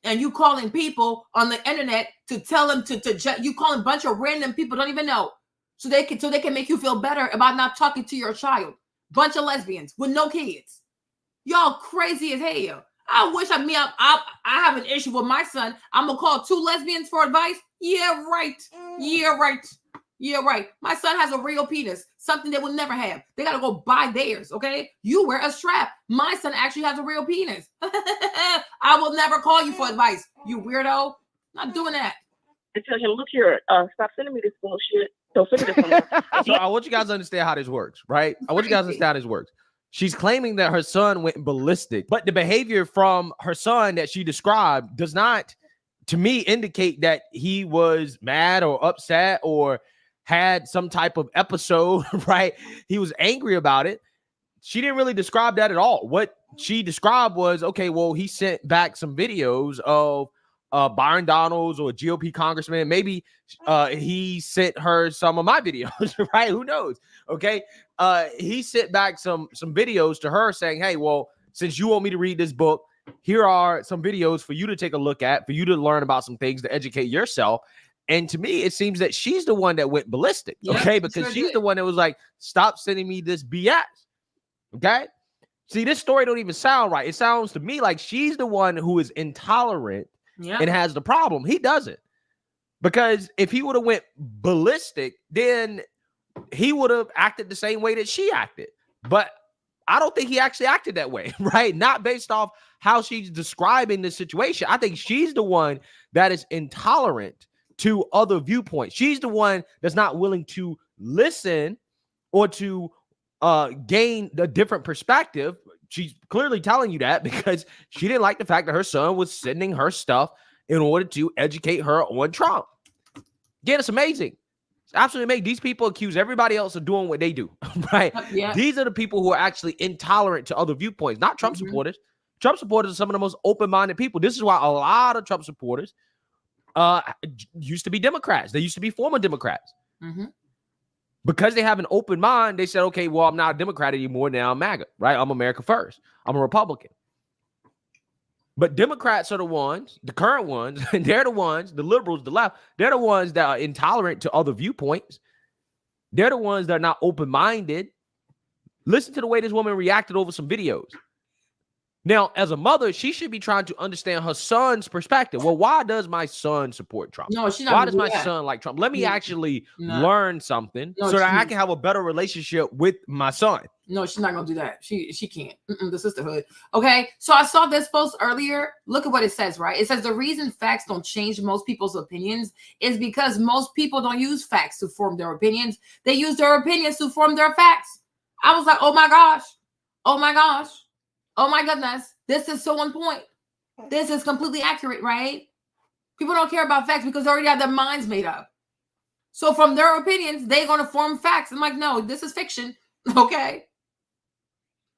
Speaker 1: And you calling people on the internet to tell them you calling a bunch of random people don't even know. So they can make you feel better about not talking to your child. Bunch of lesbians with no kids. Y'all crazy as hell. I wish I have an issue with my son. I'm gonna call 2 lesbians for advice. Yeah, right. Yeah, right. Yeah, right. My son has a real penis, something they will never have. They gotta go buy theirs. Okay, you wear a strap. My son actually has a real penis. I will never call you for advice. You weirdo. Not doing that.
Speaker 24: I tell him, look here, stop sending me this bullshit. Don't send me this.
Speaker 18: So I want you guys to understand how this works, right? I want you guys to understand how this works. She's claiming that her son went ballistic, but the behavior from her son that she described does not, to me, indicate that he was mad or upset or had some type of episode, right? He was angry about it. She didn't really describe that at all. What she described was, okay, well, he sent back some videos of Byron Donalds or a GOP congressman. Maybe he sent her some of my videos, right? Who knows? Okay. He sent back some videos to her saying, hey, well, since you want me to read this book, here are some videos for you to take a look at, for you to learn about some things, to educate yourself. And to me, it seems that she's the one that went ballistic, okay? Because she's the one that was like, stop sending me this BS, okay? See, this story don't even sound right. It sounds to me like she's the one who is intolerant and has the problem. He doesn't. Because if he would have went ballistic, then he would have acted the same way that she acted. But I don't think he actually acted that way, right? Not based off how she's describing the situation. I think she's the one that is intolerant to other viewpoints. She's the one that's not willing to listen or to gain a different perspective. She's clearly telling you that because she didn't like the fact that her son was sending her stuff in order to educate her on Trump. Again, it's amazing. It's absolutely amazing. These people accuse everybody else of doing what they do, right? Yeah. These are the people who are actually intolerant to other viewpoints, not Trump supporters. Trump supporters are some of the most open-minded people. This is why a lot of Trump supporters used to be Democrats. They used to be former Democrats. Because they have an open mind, they said, okay, well, I'm not a Democrat anymore. Now I'm MAGA, right? I'm America first. I'm a Republican. But Democrats are the ones, the current ones, and they're the ones, the liberals, the left, they're the ones that are intolerant to other viewpoints. They're the ones that are not open-minded. Listen to the way this woman reacted over some videos. Now, as a mother, she should be trying to understand her son's perspective. Well, why does my son support Trump?
Speaker 1: No, she's not.
Speaker 18: Why does my son like Trump? Let me actually learn something so that I can have a better relationship with my son.
Speaker 1: No, she's not gonna do that. She can't. The sisterhood. Okay, so I saw this post earlier. Look at what it says, right? It says the reason facts don't change most people's opinions is because most people don't use facts to form their opinions. They use their opinions to form their facts. I was like, oh my gosh. Oh my gosh. Oh my goodness, this is so on point. This is completely accurate, right? People don't care about facts because they already have their minds made up. So from their opinions, they're going to form facts. I'm like, no, this is fiction, okay?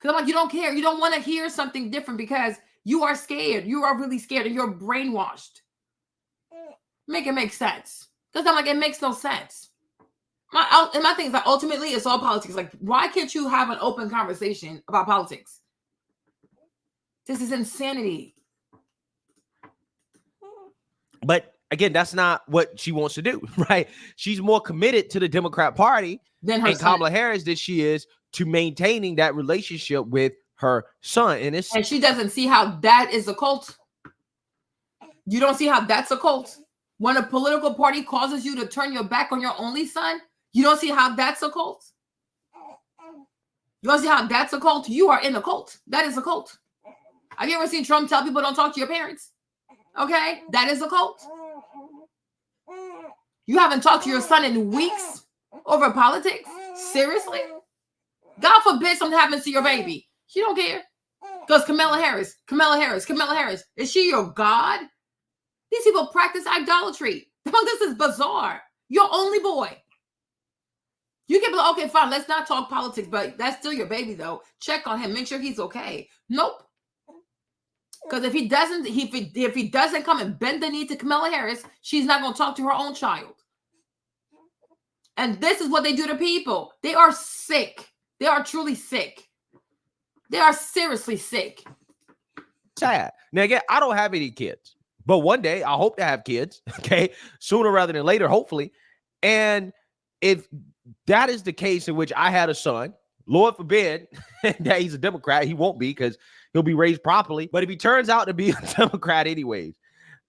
Speaker 1: Because I'm like, you don't care. You don't want to hear something different because you are scared. You are really scared and you're brainwashed. Make it make sense. Because I'm like, it makes no sense. My thing is that ultimately it's all politics. Like, why can't you have an open conversation about politics? This is insanity.
Speaker 18: But again, that's not what she wants to do, right? She's more committed to the Democrat Party than Kamala Harris than she is to maintaining that relationship with her son. And
Speaker 1: she doesn't see how that is a cult. You don't see how that's a cult. When a political party causes you to turn your back on your only son, you don't see how that's a cult. You don't see how that's a cult. You are in a cult. That is a cult. Have you ever seen Trump tell people don't talk to your parents? Okay, that is a cult. You haven't talked to your son in weeks over politics? Seriously? God forbid something happens to your baby. You don't care. Because Kamala Harris, is she your God? These people practice idolatry. This is bizarre. Your only boy. You can be like, okay, fine, let's not talk politics, but that's still your baby, though. Check on him, make sure he's okay. Nope. Because if he doesn't come and bend the knee to Kamala Harris, she's not going to talk to her own child. And this is what they do to people. They are sick. They are truly sick. They are seriously sick.
Speaker 18: Sad. Now, again, I don't have any kids, but one day I hope to have kids, okay? Sooner rather than later, hopefully. And if that is the case in which I had a son, Lord forbid that he's a Democrat, he won't be because he'll be raised properly. But if he turns out to be a Democrat anyways,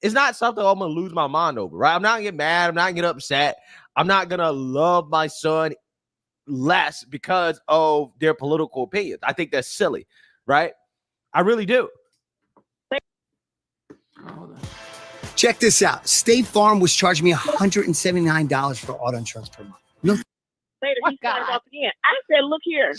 Speaker 18: it's not something I'm going to lose my mind over, right? I'm not going to get mad. I'm not going to get upset. I'm not going to love my son less because of their political opinions. I think that's silly, right? I really do.
Speaker 9: Check this out. State Farm was charging me $179 for auto insurance per month. No.
Speaker 24: Later, he started off again. I said, look here.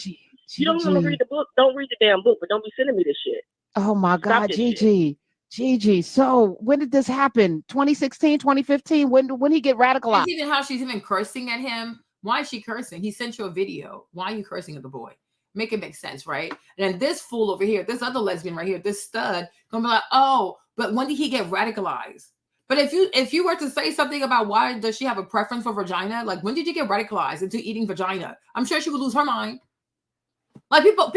Speaker 24: You don't want to read the book. Don't read the damn book, but don't be sending me this shit.
Speaker 19: Oh, my God, Gigi. So when did this happen? 2016, 2015? When he get radicalized?
Speaker 1: It's even how she's even cursing at him. Why is she cursing? He sent you a video. Why are you cursing at the boy? Make it make sense, right? And then this fool over here, this other lesbian right here, this stud, gonna be like, oh, but when did he get radicalized? But if you were to say something about why does she have a preference for vagina, like when did you get radicalized into eating vagina? I'm sure she would lose her mind. Like people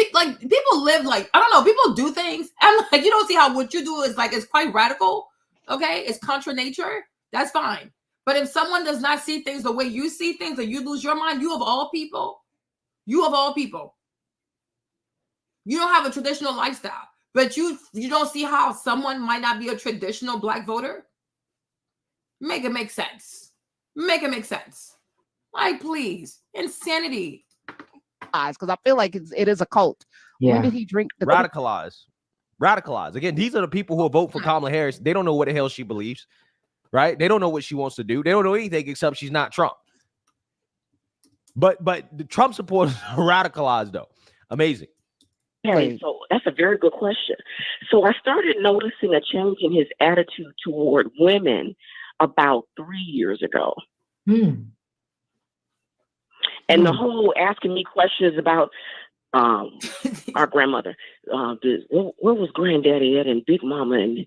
Speaker 1: live like, I don't know, people do things. I'm like, you don't see how what you do is like, it's quite radical. Okay. It's contra nature. That's fine. But if someone does not see things the way you see things, or you lose your mind, you of all people, you don't have a traditional lifestyle, but you don't see how someone might not be a traditional Black voter. Make it make sense. Make it make sense. Like, please, insanity.
Speaker 19: Because I feel like it is a cult. Yeah. When did he drink the
Speaker 18: radicalize? Again, these are the people who vote for Kamala Harris. They don't know what the hell she believes, right? They don't know what she wants to do. They don't know anything except she's not Trump. But the Trump supporters are radicalized, though. Amazing.
Speaker 24: Okay, so that's a very good question. So I started noticing a change in his attitude toward women about 3 years ago. And the whole asking me questions about our grandmother, where was granddaddy at and big mama, and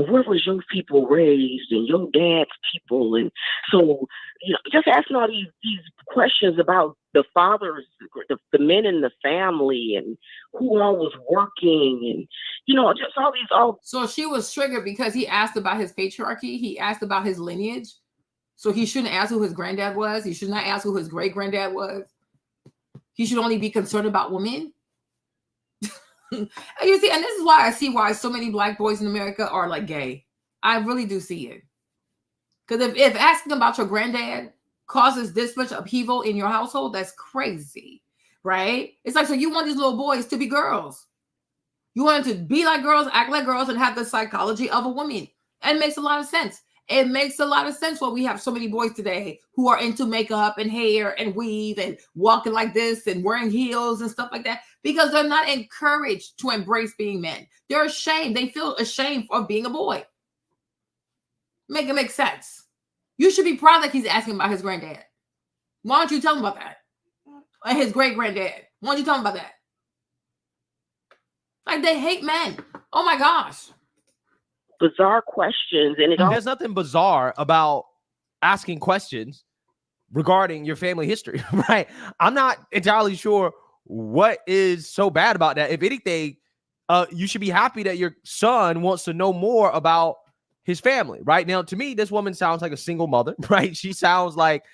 Speaker 24: where was your people raised and your dad's people, and so just asking all these questions about the fathers, the men in the family, and who all was working, and just all these.
Speaker 1: So she was triggered because he asked about his patriarchy. He asked about his lineage. So he shouldn't ask who his granddad was. He should not ask who his great granddad was. He should only be concerned about women. And you see, and this is why I see why so many Black boys in America are like gay. I really do see it. Because if asking about your granddad causes this much upheaval in your household, that's crazy, right? It's like, so you want these little boys to be girls. You want them to be like girls, act like girls, and have the psychology of a woman. And it makes a lot of sense. It makes a lot of sense why we have so many boys today who are into makeup and hair and weave and walking like this and wearing heels and stuff like that, because they're not encouraged to embrace being men. They're ashamed. They feel ashamed of being a boy. Make it make sense. You should be proud that he's asking about his granddad. Why don't you tell him about that? And his great granddad. Why don't you tell him about that? Like, they hate men. Oh my gosh.
Speaker 24: Bizarre questions, and
Speaker 18: there's nothing bizarre about asking questions regarding your family history, right? I'm not entirely sure what is so bad about that. If anything, you should be happy that your son wants to know more about his family. Right now, to me, this woman sounds like a single mother, right? She sounds like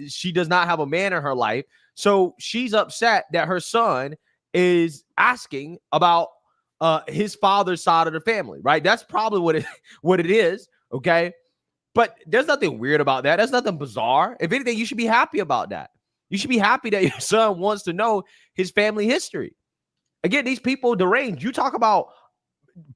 Speaker 18: she does not have a man in her life, so she's upset that her son is asking about his father's side of the family, right? That's probably what it is, okay? But there's nothing weird about that. There's nothing bizarre. If anything, you should be happy about that. You should be happy that your son wants to know his family history. Again, these people deranged. You talk about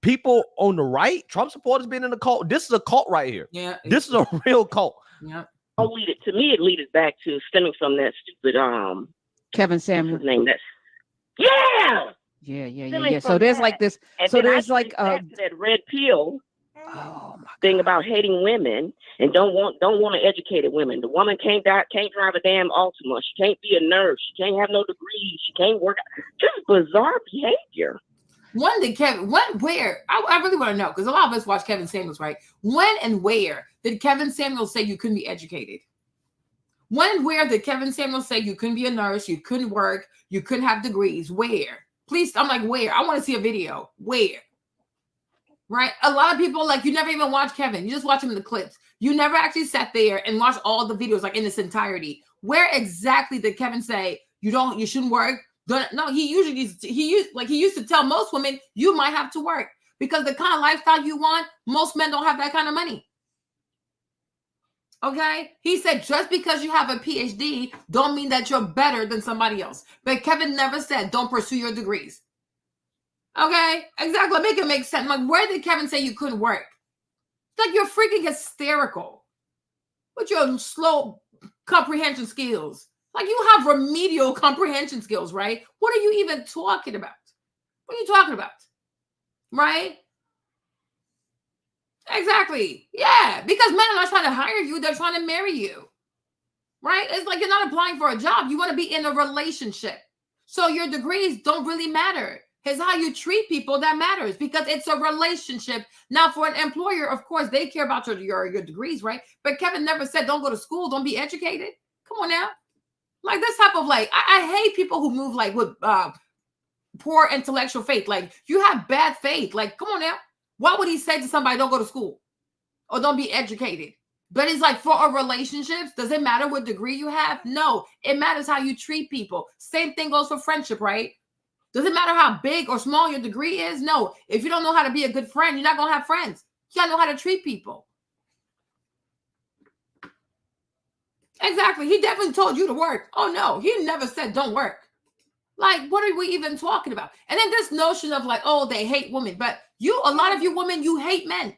Speaker 18: people on the right, Trump supporters being in a cult. This is a cult right here.
Speaker 1: Yeah,
Speaker 18: this is a real cult.
Speaker 1: Yeah.
Speaker 24: It leads back to stemming from that stupid
Speaker 19: Kevin Samuel.
Speaker 24: What's his name? Yeah.
Speaker 19: So there's like this. So there's like
Speaker 24: that red pill. thing about hating women and don't want to educated women. The woman can't drive a damn Altima. She can't be a nurse. She can't have no degrees. She can't work. Just bizarre behavior.
Speaker 1: When did where? I really want to know, because a lot of us watch Kevin Samuels, right? When and where did Kevin Samuels say you couldn't be educated? When and where did Kevin Samuels say you couldn't be a nurse, you couldn't work, you couldn't have degrees? Where? Please, I'm like, where? I want to see a video. Where? Right? A lot of people, like, you never even watch Kevin. You just watch him in the clips. You never actually sat there and watched all the videos, like, in its entirety. Where exactly did Kevin say you shouldn't work? No, he used to tell most women you might have to work, because the kind of lifestyle you want, most men don't have that kind of money. Okay? He said just because you have a PhD don't mean that you're better than somebody else. But Kevin never said don't pursue your degrees. Okay? Exactly. Make it make sense. Like, where did Kevin say you couldn't work? It's like you're freaking hysterical with your slow comprehension skills. Like, you have remedial comprehension skills, right? What are you even talking about? What are you talking about? Right? Exactly. Yeah. Because men are not trying to hire you. They're trying to marry you. Right? It's like you're not applying for a job. You want to be in a relationship. So your degrees don't really matter. It's how you treat people that matters, because it's a relationship. Now, for an employer, of course, they care about your degrees, right? But Kevin never said don't go to school, don't be educated. Come on now. Like, this type of, like, I hate people who move, like, with poor intellectual faith. Like, you have bad faith. Like, come on now. Why would he say to somebody, don't go to school or don't be educated? But it's like, for a relationships, does it matter what degree you have? No, it matters how you treat people. Same thing goes for friendship, right? Does it matter how big or small your degree is? No. If you don't know how to be a good friend, you're not going to have friends. You got to know how to treat people. Exactly. He definitely told you to work. Oh, no. He never said don't work. Like, what are we even talking about? And then this notion of, like, oh, they hate women. But a lot of you women, you hate men.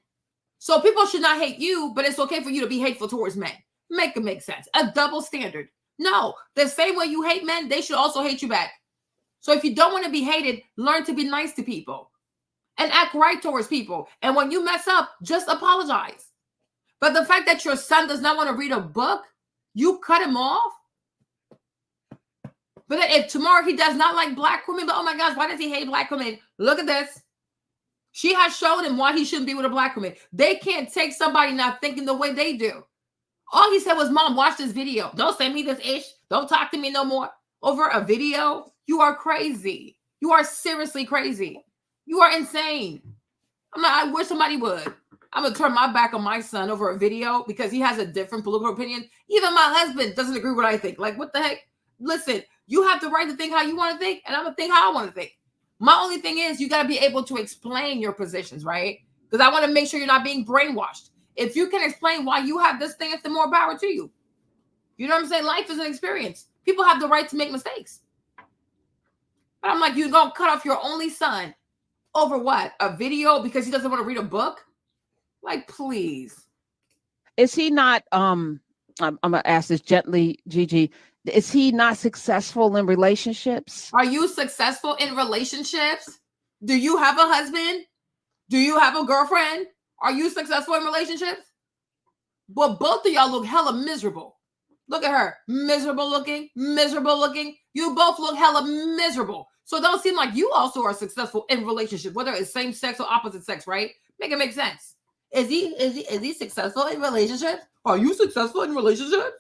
Speaker 1: So people should not hate you, but it's okay for you to be hateful towards men. Make it make sense. A double standard. No. The same way you hate men, they should also hate you back. So if you don't want to be hated, learn to be nice to people and act right towards people. And when you mess up, just apologize. But the fact that your son does not want to read a book, you cut him off. But then if tomorrow he does not like black women, but oh my gosh, why does he hate black women? Look at this. She has shown him why he shouldn't be with a black woman. They can't take somebody not thinking the way they do. All he said was, Mom, watch this video. Don't send me this ish. Don't talk to me no more. Over a video? You are crazy. You are seriously crazy. You are insane. I wish somebody would. I'm going to turn my back on my son over a video because he has a different political opinion. Even my husband doesn't agree with what I think. Like, what the heck? Listen, you have the right to think how you want to think, and I'm going to think how I want to think. My only thing is you got to be able to explain your positions, right? Because I want to make sure you're not being brainwashed. If you can explain why you have this thing, it's the more power to you. You know what I'm saying? Life is an experience. People have the right to make mistakes. But I'm like, you're going to cut off your only son over what? A video because he doesn't want to read a book? Like, please.
Speaker 19: Is he not, I'm going to ask this gently, Gigi. Is he not successful in relationships?
Speaker 1: Are you successful in relationships? Do you have a husband? Do you have a girlfriend? Are you successful in relationships? Well, both of y'all look hella miserable. Look at her. Miserable looking, miserable looking. You both look hella miserable. So it don't seem like you also are successful in relationship, whether it's same sex or opposite sex, right? Make it make sense. Is he successful in relationships? Are you successful in relationships?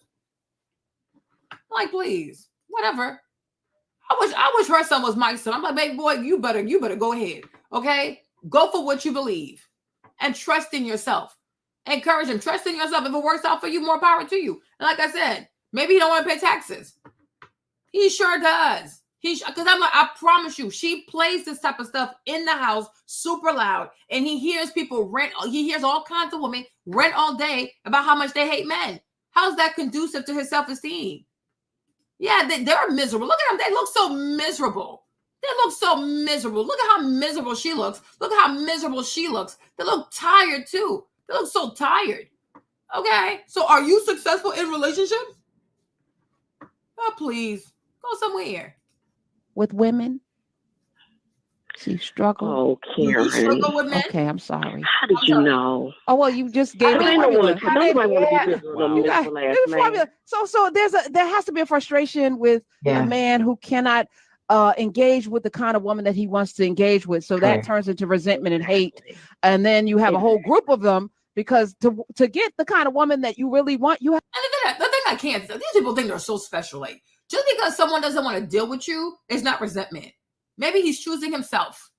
Speaker 1: Like, please, whatever. I wish her son was my son. I'm like, baby boy, you better go ahead. Okay? Go for what you believe. And trust in yourself. Encourage him. Trust in yourself. If it works out for you, more power to you. And like I said, maybe he don't want to pay taxes. He sure does. Because I promise you, she plays this type of stuff in the house super loud. And he hears people rant. He hears all kinds of women rant all day about how much they hate men. How's that conducive to his self-esteem? Yeah, they're miserable. Look at them. They look so miserable. They look so miserable. Look at how miserable she looks. Look at how miserable she looks. They look tired too. They look so tired. Okay. So are you successful in relationships? Oh, please. Go somewhere.
Speaker 19: With women? See, struggle.
Speaker 24: Oh, Karen.
Speaker 1: Struggle with men?
Speaker 19: Okay, I'm sorry.
Speaker 24: How did you know?
Speaker 19: Oh well, you just gave
Speaker 24: Because
Speaker 19: a
Speaker 24: ain't
Speaker 19: formula.
Speaker 24: nobody want to be bigger than a miserable ass
Speaker 19: There's a
Speaker 24: man.
Speaker 19: formula. So there has to be a frustration with a man who cannot engage with the kind of woman that he wants to engage with. So that turns into resentment and hate, and then you have a whole group of them because to get the kind of woman that you really want, you have.
Speaker 1: And the thing I can't. These people think they're so special. Like just because someone doesn't want to deal with you, it's not resentment. Maybe he's choosing himself.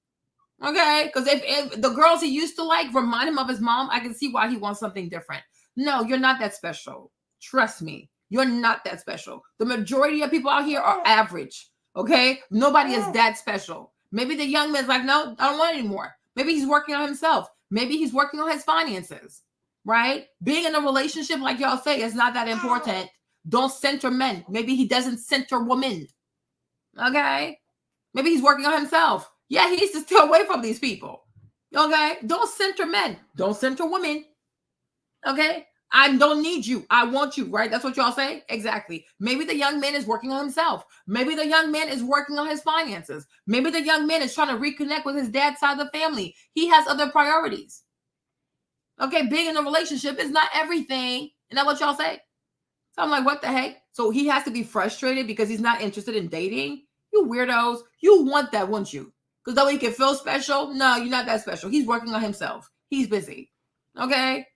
Speaker 1: Okay, because if the girls he used to like remind him of his mom, I can see why he wants something different. No, you're not that special. Trust me, you're not that special. The majority of people out here are average. Okay, nobody is that special. Maybe the young man's like, no, I don't want it anymore. Maybe he's working on himself. Maybe he's working on his finances. Right? Being in a relationship, like y'all say, is not that important. Don't center men. Maybe he doesn't center women. Okay, maybe he's working on himself. Yeah, he needs to stay away from these people. Okay? Don't center men. Don't center women. Okay? I don't need you. I want you, right? That's what y'all say? Exactly. Maybe the young man is working on himself. Maybe the young man is working on his finances. Maybe the young man is trying to reconnect with his dad's side of the family. He has other priorities. Okay? Being in a relationship is not everything. Isn't that what y'all say? So I'm like, what the heck? So he has to be frustrated because he's not interested in dating? You weirdos. You want that, wouldn't you? Because that way he can feel special? No, you're not that special. He's working on himself. He's busy. Okay?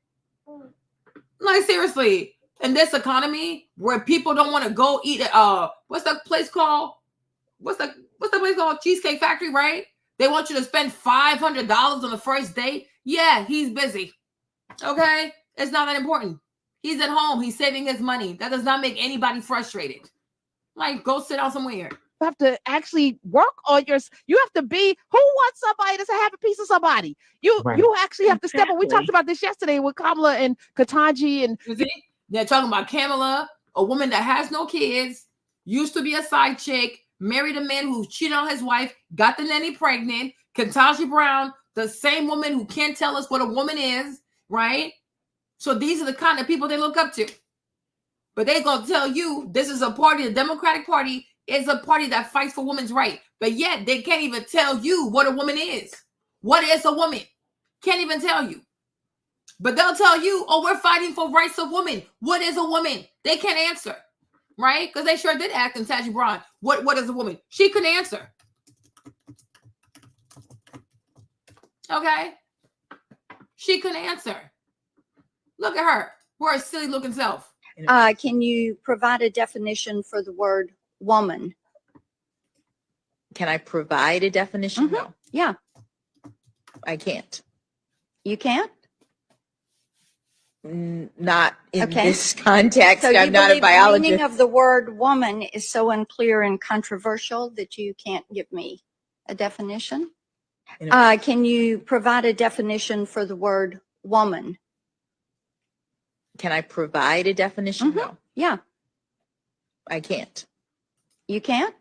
Speaker 1: Like, seriously. In this economy where people don't want to go eat at, what's that place called? What's the place called? Cheesecake Factory, right? They want you to spend $500 on the first date. Yeah, he's busy. Okay? It's not that important. He's at home. He's saving his money. That does not make anybody frustrated. Like, go sit down somewhere.
Speaker 19: You have to actually work on you have to be who wants somebody to have a piece of somebody. You actually have to step up. We talked about this yesterday with Kamala and Katanji and
Speaker 1: they're talking about Kamala, a woman that has no kids, used to be a side chick, married a man who cheated on his wife, got the nanny pregnant. Katanji Brown, the same woman who can't tell us what a woman is, right? So these are the kind of people they look up to. But they're going to tell you this is a party, the Democratic Party is a party that fights for women's rights. But yet they can't even tell you what a woman is. What is a woman? Can't even tell you. But they'll tell you, oh, we're fighting for rights of women. What is a woman? They can't answer, right? Because they sure did ask Katanji Brown, what is a woman? She couldn't answer. Okay? She couldn't answer. Look at her. Her silly looking self.
Speaker 3: Can you provide a definition for the word woman?
Speaker 10: Can I provide a definition? No.
Speaker 3: Yeah.
Speaker 10: I can't.
Speaker 3: You can't?
Speaker 10: Not in this context.
Speaker 3: So
Speaker 10: I'm not a biologist.
Speaker 3: The meaning of the word woman is so unclear and controversial that you can't give me a definition? Can you provide a definition for the word woman?
Speaker 10: Can I provide a definition? No.
Speaker 3: Yeah.
Speaker 10: I can't.
Speaker 3: You can't?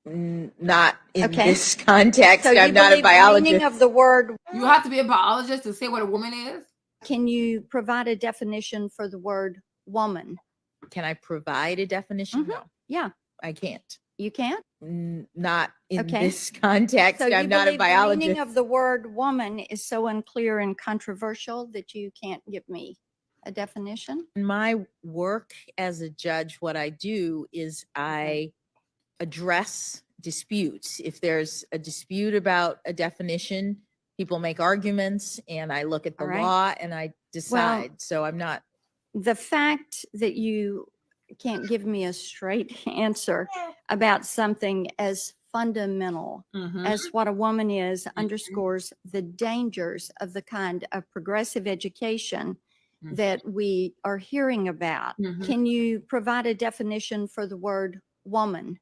Speaker 10: Not in this context.
Speaker 3: So
Speaker 10: I'm not a biologist.
Speaker 3: The meaning of the word.
Speaker 1: You have to be a biologist to say what a woman is?
Speaker 3: Can you provide a definition for the word woman?
Speaker 10: Can I provide a definition? No.
Speaker 3: Yeah.
Speaker 10: I can't.
Speaker 3: You can't?
Speaker 10: Not in this context.
Speaker 3: So
Speaker 10: I'm not a biologist.
Speaker 3: The meaning of the word woman is so unclear and controversial that you can't give me a definition?
Speaker 10: In my work as a judge, what I do is I address disputes. If there's a dispute about a definition, people make arguments, and I look at the law and I decide. So I'm not.
Speaker 3: The fact that you can't give me a straight answer about something as fundamental as what a woman is underscores the dangers of the kind of progressive education that we are hearing about. Can you provide a definition for the word woman?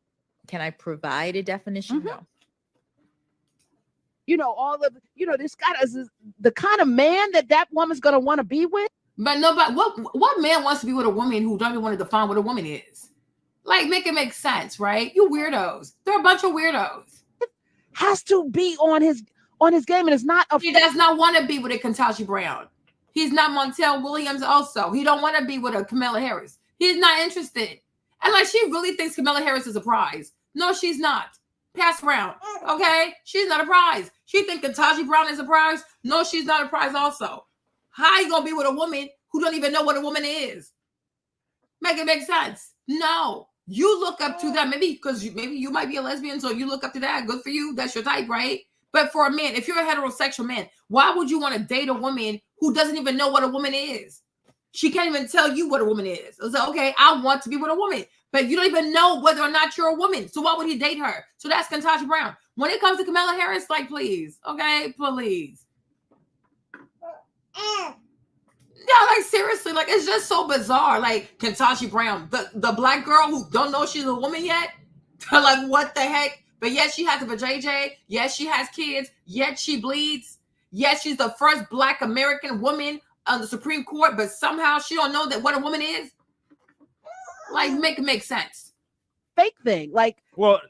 Speaker 10: Can I provide a definition? No.
Speaker 19: You know, all of, you know, this guy is the kind of man that woman's going to want to be with.
Speaker 1: But nobody, what man wants to be with a woman who don't even want to define what a woman is? Like, make it make sense, right? You weirdos. They're a bunch of weirdos.
Speaker 19: Has to be on his game, and it's not.
Speaker 1: He does not want to be with a Katanji Brown. He's not Montel Williams. Also, he don't want to be with a Kamala Harris. He's not interested. And like, she really thinks Kamala Harris is a prize. No, she's not. Pass around. Okay? She's not a prize. She think Ketanji Brown is a prize? No, she's not a prize also. How you gonna be with a woman who don't even know what a woman is? Make it make sense. No. You look up to them. Maybe because maybe you might be a lesbian, so you look up to that. Good for you. That's your type, right? But for a man, if you're a heterosexual man, why would you want to date a woman who doesn't even know what a woman is? She can't even tell you what a woman is. It's like, okay, I want to be with a woman, but you don't even know whether or not you're a woman. So why would he date her? So that's Ketanji Brown. When it comes to Kamala Harris, like, please, okay, please. Yeah, like seriously, like it's just so bizarre. Like Ketanji Brown, the black girl who don't know she's a woman yet. Like what the heck? But yes, she has a JJ. Yes, she has kids. Yet she bleeds. Yes, she's the first black American woman on the Supreme Court. But somehow she don't know that what a woman is. Like make it make sense.
Speaker 19: Fake thing, like.
Speaker 18: Well,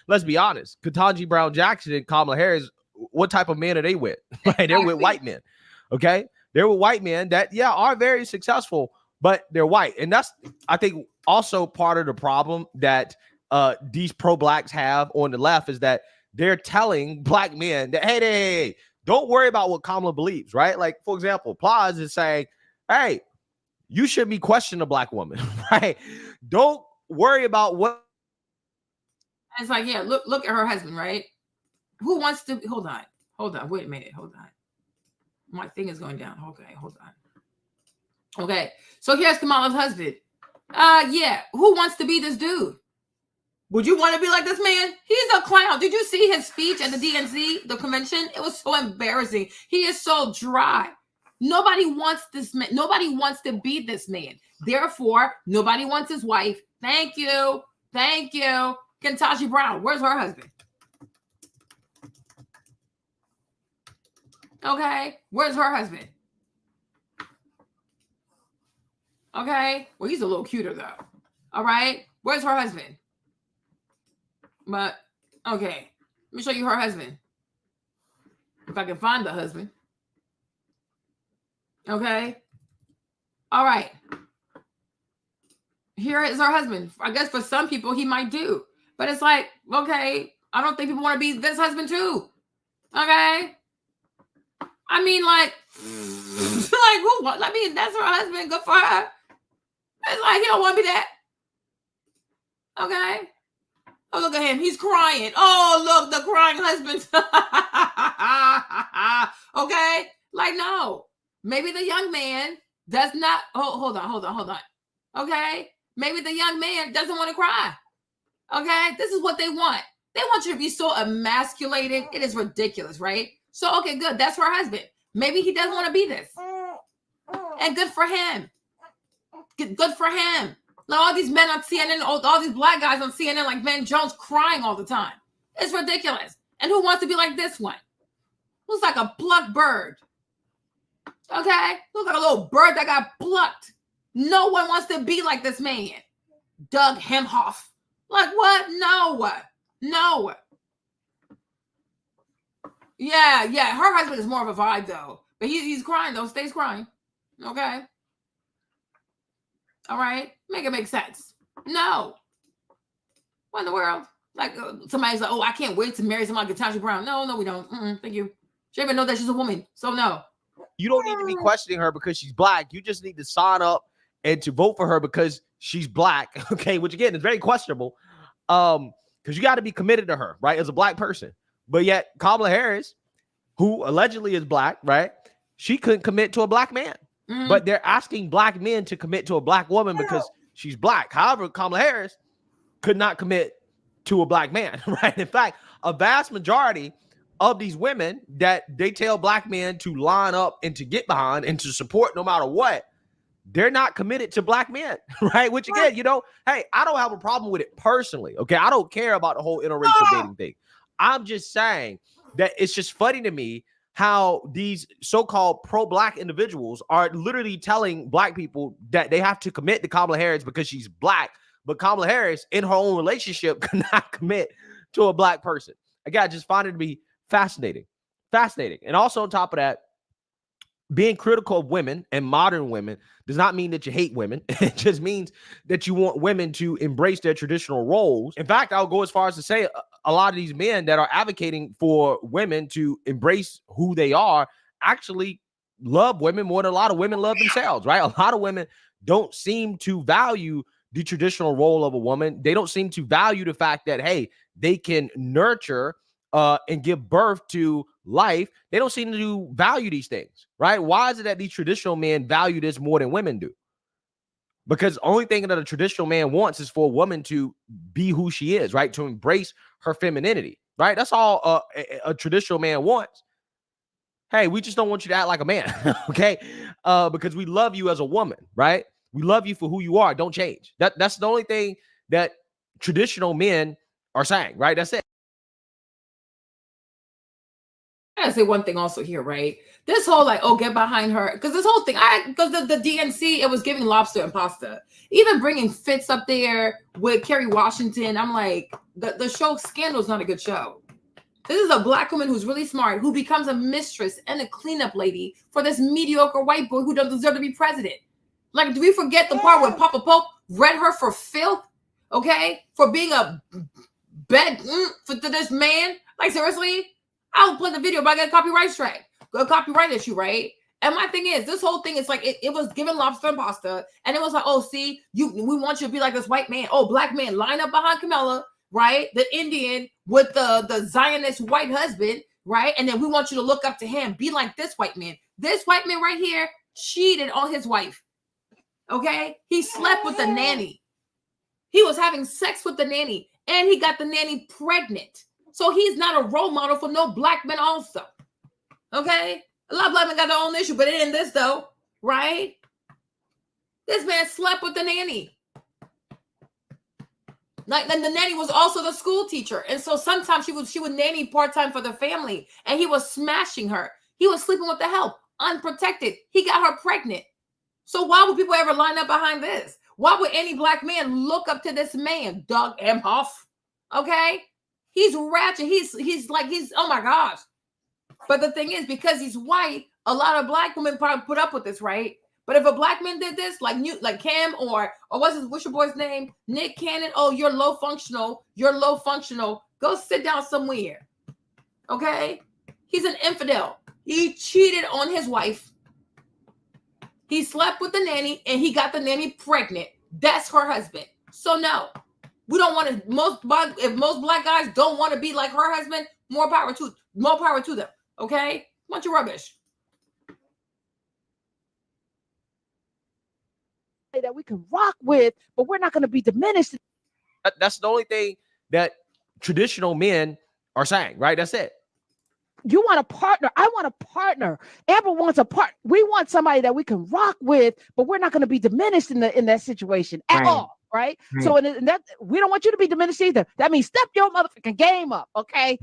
Speaker 18: let's be honest. Ketanji Brown Jackson and Kamala Harris, what type of men are they with? Right, they're with white men. Okay. They're with white men that, yeah, are very successful, but they're white. And that's, I think, also part of the problem that these pro-blacks have on the left is that they're telling black men that, hey, don't worry about what Kamala believes, right? Like, for example, Plaz is saying, hey, you should be questioning a black woman, right? Don't worry about what.
Speaker 1: It's like, yeah, look at her husband, right? Who wants to, hold on, wait a minute, hold on. My thing is going down. Okay, hold on. Okay, so here's Kamala's husband. Yeah, who wants to be this dude? Would you want to be like this man? He's a clown. Did you see his speech at the DNC, the convention? It was so embarrassing. He is so dry. Nobody wants this man. Nobody wants to be this man. Therefore, nobody wants his wife. Thank you. Thank you. Ketanji Brown, where's her husband? Okay, where's her husband? Okay, well, he's a little cuter though. All right, where's her husband? But okay, let me show you her husband. If I can find the husband. Okay. All right. Here is her husband. I guess for some people he might do, but it's like, okay, I don't think people want to be this husband too. Okay. I mean, like who? I mean, that's her husband. Good for her. It's like he don't want to be that. Okay. Oh, look at him. He's crying. Oh, look, the crying husband. Okay. Like, no. Maybe the young man does not. Oh, hold on. Okay. Maybe the young man doesn't want to cry. Okay. This is what they want. They want you to be so emasculated. It is ridiculous, right? So, okay, good. That's her husband. Maybe he doesn't want to be this. And good for him. Good for him. Like all these men on CNN, all these black guys on CNN like Ben Jones crying all the time. It's ridiculous. And who wants to be like this one? Looks like a plucked bird. Okay? Looks like a little bird that got plucked. No one wants to be like this man. Doug Hemhoff. Like what? No. Yeah. Her husband is more of a vibe though. But he's crying though. Stays crying. Okay. All right. Make it make sense. No. What in the world? Like somebody's like, oh, I can't wait to marry somebody like Ketanji Brown. No, we don't. Thank you. She even know that she's a woman. So no.
Speaker 18: You don't need to be questioning her because she's black. You just need to sign up and to vote for her because she's black. Okay. Which again is very questionable. Because you got to be committed to her, right? As a black person. But yet Kamala Harris, who allegedly is black, right? She couldn't commit to a black man. But they're asking black men to commit to a black woman because she's black. However, Kamala Harris could not commit to a black man, right? In fact, a vast majority of these women that they tell black men to line up and to get behind and to support no matter what, they're not committed to black men, right? Which again, hey, I don't have a problem with it personally, okay? I don't care about the whole interracial dating thing. I'm just saying that it's just funny to me how these so-called pro-black individuals are literally telling black people that they have to commit to Kamala Harris because she's black, but Kamala Harris in her own relationship could not commit to a black person. Again, I just find it to be fascinating. And also on top of that, being critical of women and modern women does not mean that you hate women. It just means that you want women to embrace their traditional roles. In fact, I'll go as far as to say a lot of these men that are advocating for women to embrace who they are actually love women more than a lot of women love themselves, right? A lot of women don't seem to value the traditional role of a woman. They don't seem to value the fact that, hey, they can nurture and give birth to life. They don't seem to value these things, right? Why is it that these traditional men value this more than women do? Because the only thing that a traditional man wants is for a woman to be who she is, right? To embrace her femininity, right? That's all a traditional man wants. Hey, we just don't want you to act like a man, okay? Because we love you as a woman, right? We love you for who you are. Don't change. That's the only thing that traditional men are saying, right? That's it.
Speaker 1: I gotta say one thing also here, right? This whole like, oh, get behind her, because this whole thing, because the DNC, it was giving lobster and pasta. Even bringing Fitz up there with Kerry Washington, I'm like, the show Scandal is not a good show. This is a black woman who's really smart, who becomes a mistress and a cleanup lady for this mediocre white boy who doesn't deserve to be president. Like, do we forget the part where Papa Pope read her for filth? Okay, for being a bed for this man. Like, seriously. I'll play the video, but I got a copyright strike, a copyright issue, right? And my thing is, this whole thing is like it was given lobster and pasta, and it was like, oh, see, we want you to be like this white man. Oh, black man, line up behind Kamala, right? The Indian with the Zionist white husband, right? And then we want you to look up to him, be like this white man. This white man right here cheated on his wife. Okay, he slept with the nanny. He was having sex with the nanny, and he got the nanny pregnant. So he's not a role model for no black men also. Okay? A lot of black men got their own issue, but it ain't this though, right? This man slept with the nanny. Like, and the nanny was also the school teacher. And so sometimes she would nanny part-time for the family, and he was smashing her. He was sleeping with the help, unprotected. He got her pregnant. So why would people ever line up behind this? Why would any black man look up to this man, Doug Emhoff? Okay? He's ratchet. He's oh my gosh. But the thing is, because he's white, a lot of black women probably put up with this, right? But if a black man did this, like Cam or what's your boy's name? Nick Cannon. Oh, you're low functional. You're low functional. Go sit down somewhere. Okay? He's an infidel. He cheated on his wife. He slept with the nanny and he got the nanny pregnant. That's her husband. So no. We don't want to. If most black guys don't want to be like her husband, more power to them. Okay, bunch of rubbish.
Speaker 19: That we can rock with, but we're not going to be diminished.
Speaker 18: That's the only thing that traditional men are saying, right? That's it.
Speaker 19: You want a partner. I want a partner. Amber wants a part. We want somebody that we can rock with, but we're not going to be diminished in that situation at all. Right? So in that, we don't want you to be diminished either. That means step your motherfucking game up, okay?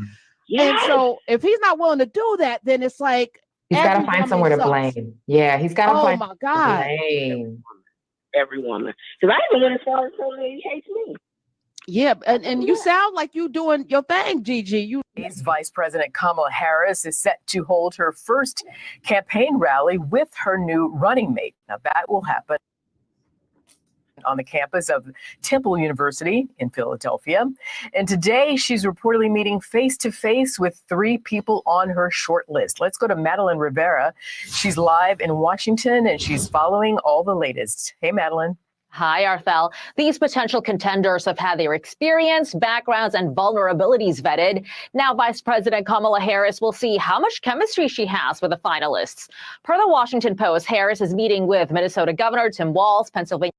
Speaker 19: Yes. And so if he's not willing to do that, then it's like
Speaker 20: he's got to find somewhere to blame. Yeah, he's got to find.
Speaker 19: Oh my God!
Speaker 20: Blame.
Speaker 24: Every woman, because I even went as far as saying he hates me.
Speaker 19: Yeah, and you sound like you doing your thing, Gigi.
Speaker 21: Vice President Kamala Harris is set to hold her first campaign rally with her new running mate. Now that will happen on the campus of Temple University in Philadelphia. And today she's reportedly meeting face-to-face with 3 people on her short list. Let's go to Madeline Rivera. She's live in Washington and she's following all the latest. Hey, Madeline.
Speaker 22: Hi, Arthel. These potential contenders have had their experience, backgrounds, and vulnerabilities vetted. Now, Vice President Kamala Harris will see how much chemistry she has with the finalists. Per the Washington Post, Harris is meeting with Minnesota Governor Tim Walz, Pennsylvania.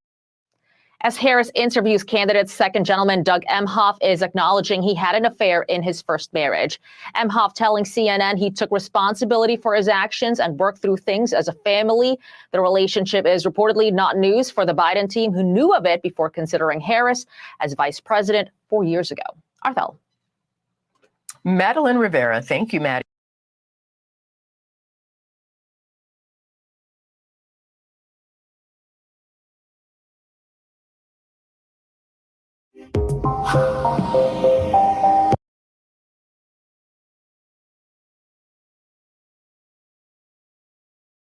Speaker 22: As Harris interviews candidates, second gentleman Doug Emhoff is acknowledging he had an affair in his first marriage. Emhoff telling CNN he took responsibility for his actions and worked through things as a family. The relationship is reportedly not news for the Biden team, who knew of it before considering Harris as vice president 4 years ago. Arthel.
Speaker 21: Madeline Rivera. Thank you, Maddie.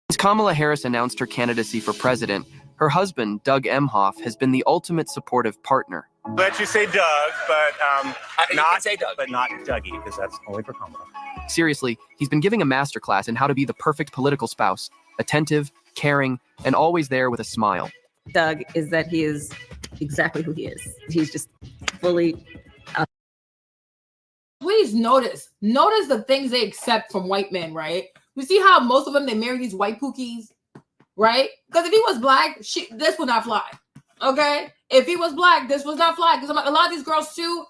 Speaker 23: Since Kamala Harris announced her candidacy for president, her husband, Doug Emhoff, has been the ultimate supportive partner.
Speaker 8: Let you say Doug, but not say Doug, but not Dougie, because that's only for Kamala.
Speaker 12: Seriously, he's been giving a masterclass in how to be the perfect political spouse, attentive, caring, and always there with a smile.
Speaker 16: Doug is that he is exactly who he is. He's just fully.
Speaker 1: Please notice the things they accept from white men, right? You see how most of them, they marry these white pookies, right? Because if he was black, this would not fly, okay? If he was black, this would not fly. Because a lot of these girls too,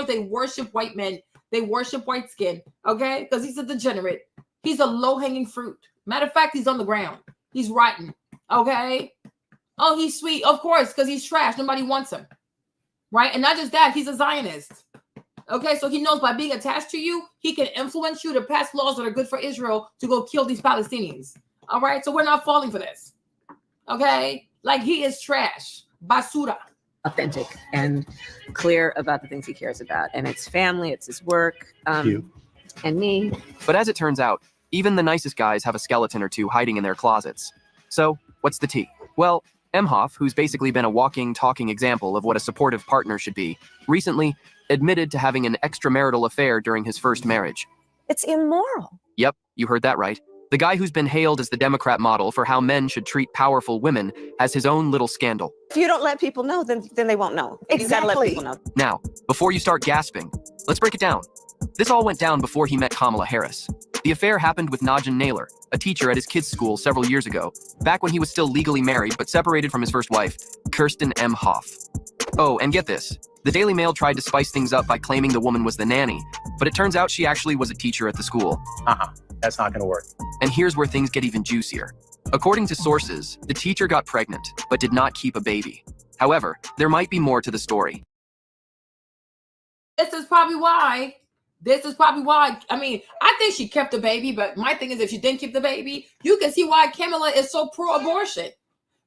Speaker 1: they worship white men. They worship white skin, okay? Because he's a degenerate. He's a low-hanging fruit. Matter of fact, he's on the ground. He's rotten, okay? Oh, he's sweet, of course, because he's trash. Nobody wants him, right? And not just that, he's a Zionist. Okay, so he knows by being attached to you, he can influence you to pass laws that are good for Israel to go kill these Palestinians. All right, so we're not falling for this. Okay, like he is trash, basura.
Speaker 16: Authentic and clear about the things he cares about, and it's family, it's his work, and me.
Speaker 12: But as it turns out, even the nicest guys have a skeleton or two hiding in their closets. So what's the tea? Well, Emhoff, who's basically been a walking, talking example of what a supportive partner should be, recently admitted to having an extramarital affair during his first marriage.
Speaker 23: It's immoral.
Speaker 12: Yep, you heard that right. The guy who's been hailed as the Democrat model for how men should treat powerful women has his own little scandal.
Speaker 23: If you don't let people know, then they won't know. Exactly. You gotta let people know.
Speaker 12: Now, before you start gasping, let's break it down. This all went down before he met Kamala Harris. The affair happened with Najin Naylor, a teacher at his kids' school several years ago, back when he was still legally married but separated from his first wife, Kirsten M. Hoff. Oh, and get this. The Daily Mail tried to spice things up by claiming the woman was the nanny, but it turns out she actually was a teacher at the school.
Speaker 8: That's not going to work.
Speaker 12: And here's where things get even juicier. According to sources, the teacher got pregnant, but did not keep a baby. However, there might be more to the story.
Speaker 1: This is probably why. I mean, I think she kept the baby, but my thing is, if she didn't keep the baby, you can see why Kamala is so pro-abortion,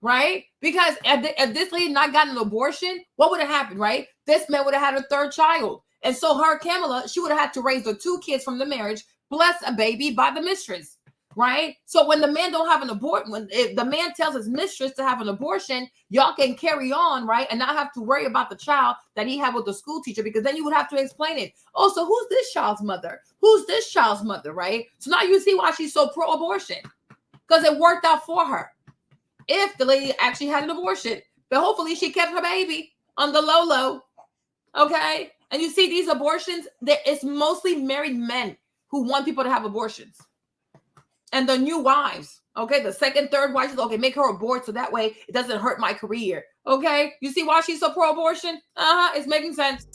Speaker 1: right? Because if this lady not gotten an abortion, what would have happened, right? This man would have had a third child. And so Kamala, she would have had to raise the 2 kids from the marriage, bless a baby by the mistress, right? So when the man don't have an abortion, if the man tells his mistress to have an abortion, y'all can carry on, right? And not have to worry about the child that he had with the school teacher, because then you would have to explain it. Oh, so who's this child's mother? Who's this child's mother, right? So now you see why she's so pro-abortion, because it worked out for her. If the lady actually had an abortion, but hopefully she kept her baby on the low, okay? And you see these abortions, it's mostly married men who want people to have abortions. And the new wives, okay? The second, third wives, okay, make her abort so that way it doesn't hurt my career, okay? You see why she's so pro-abortion? It's making sense.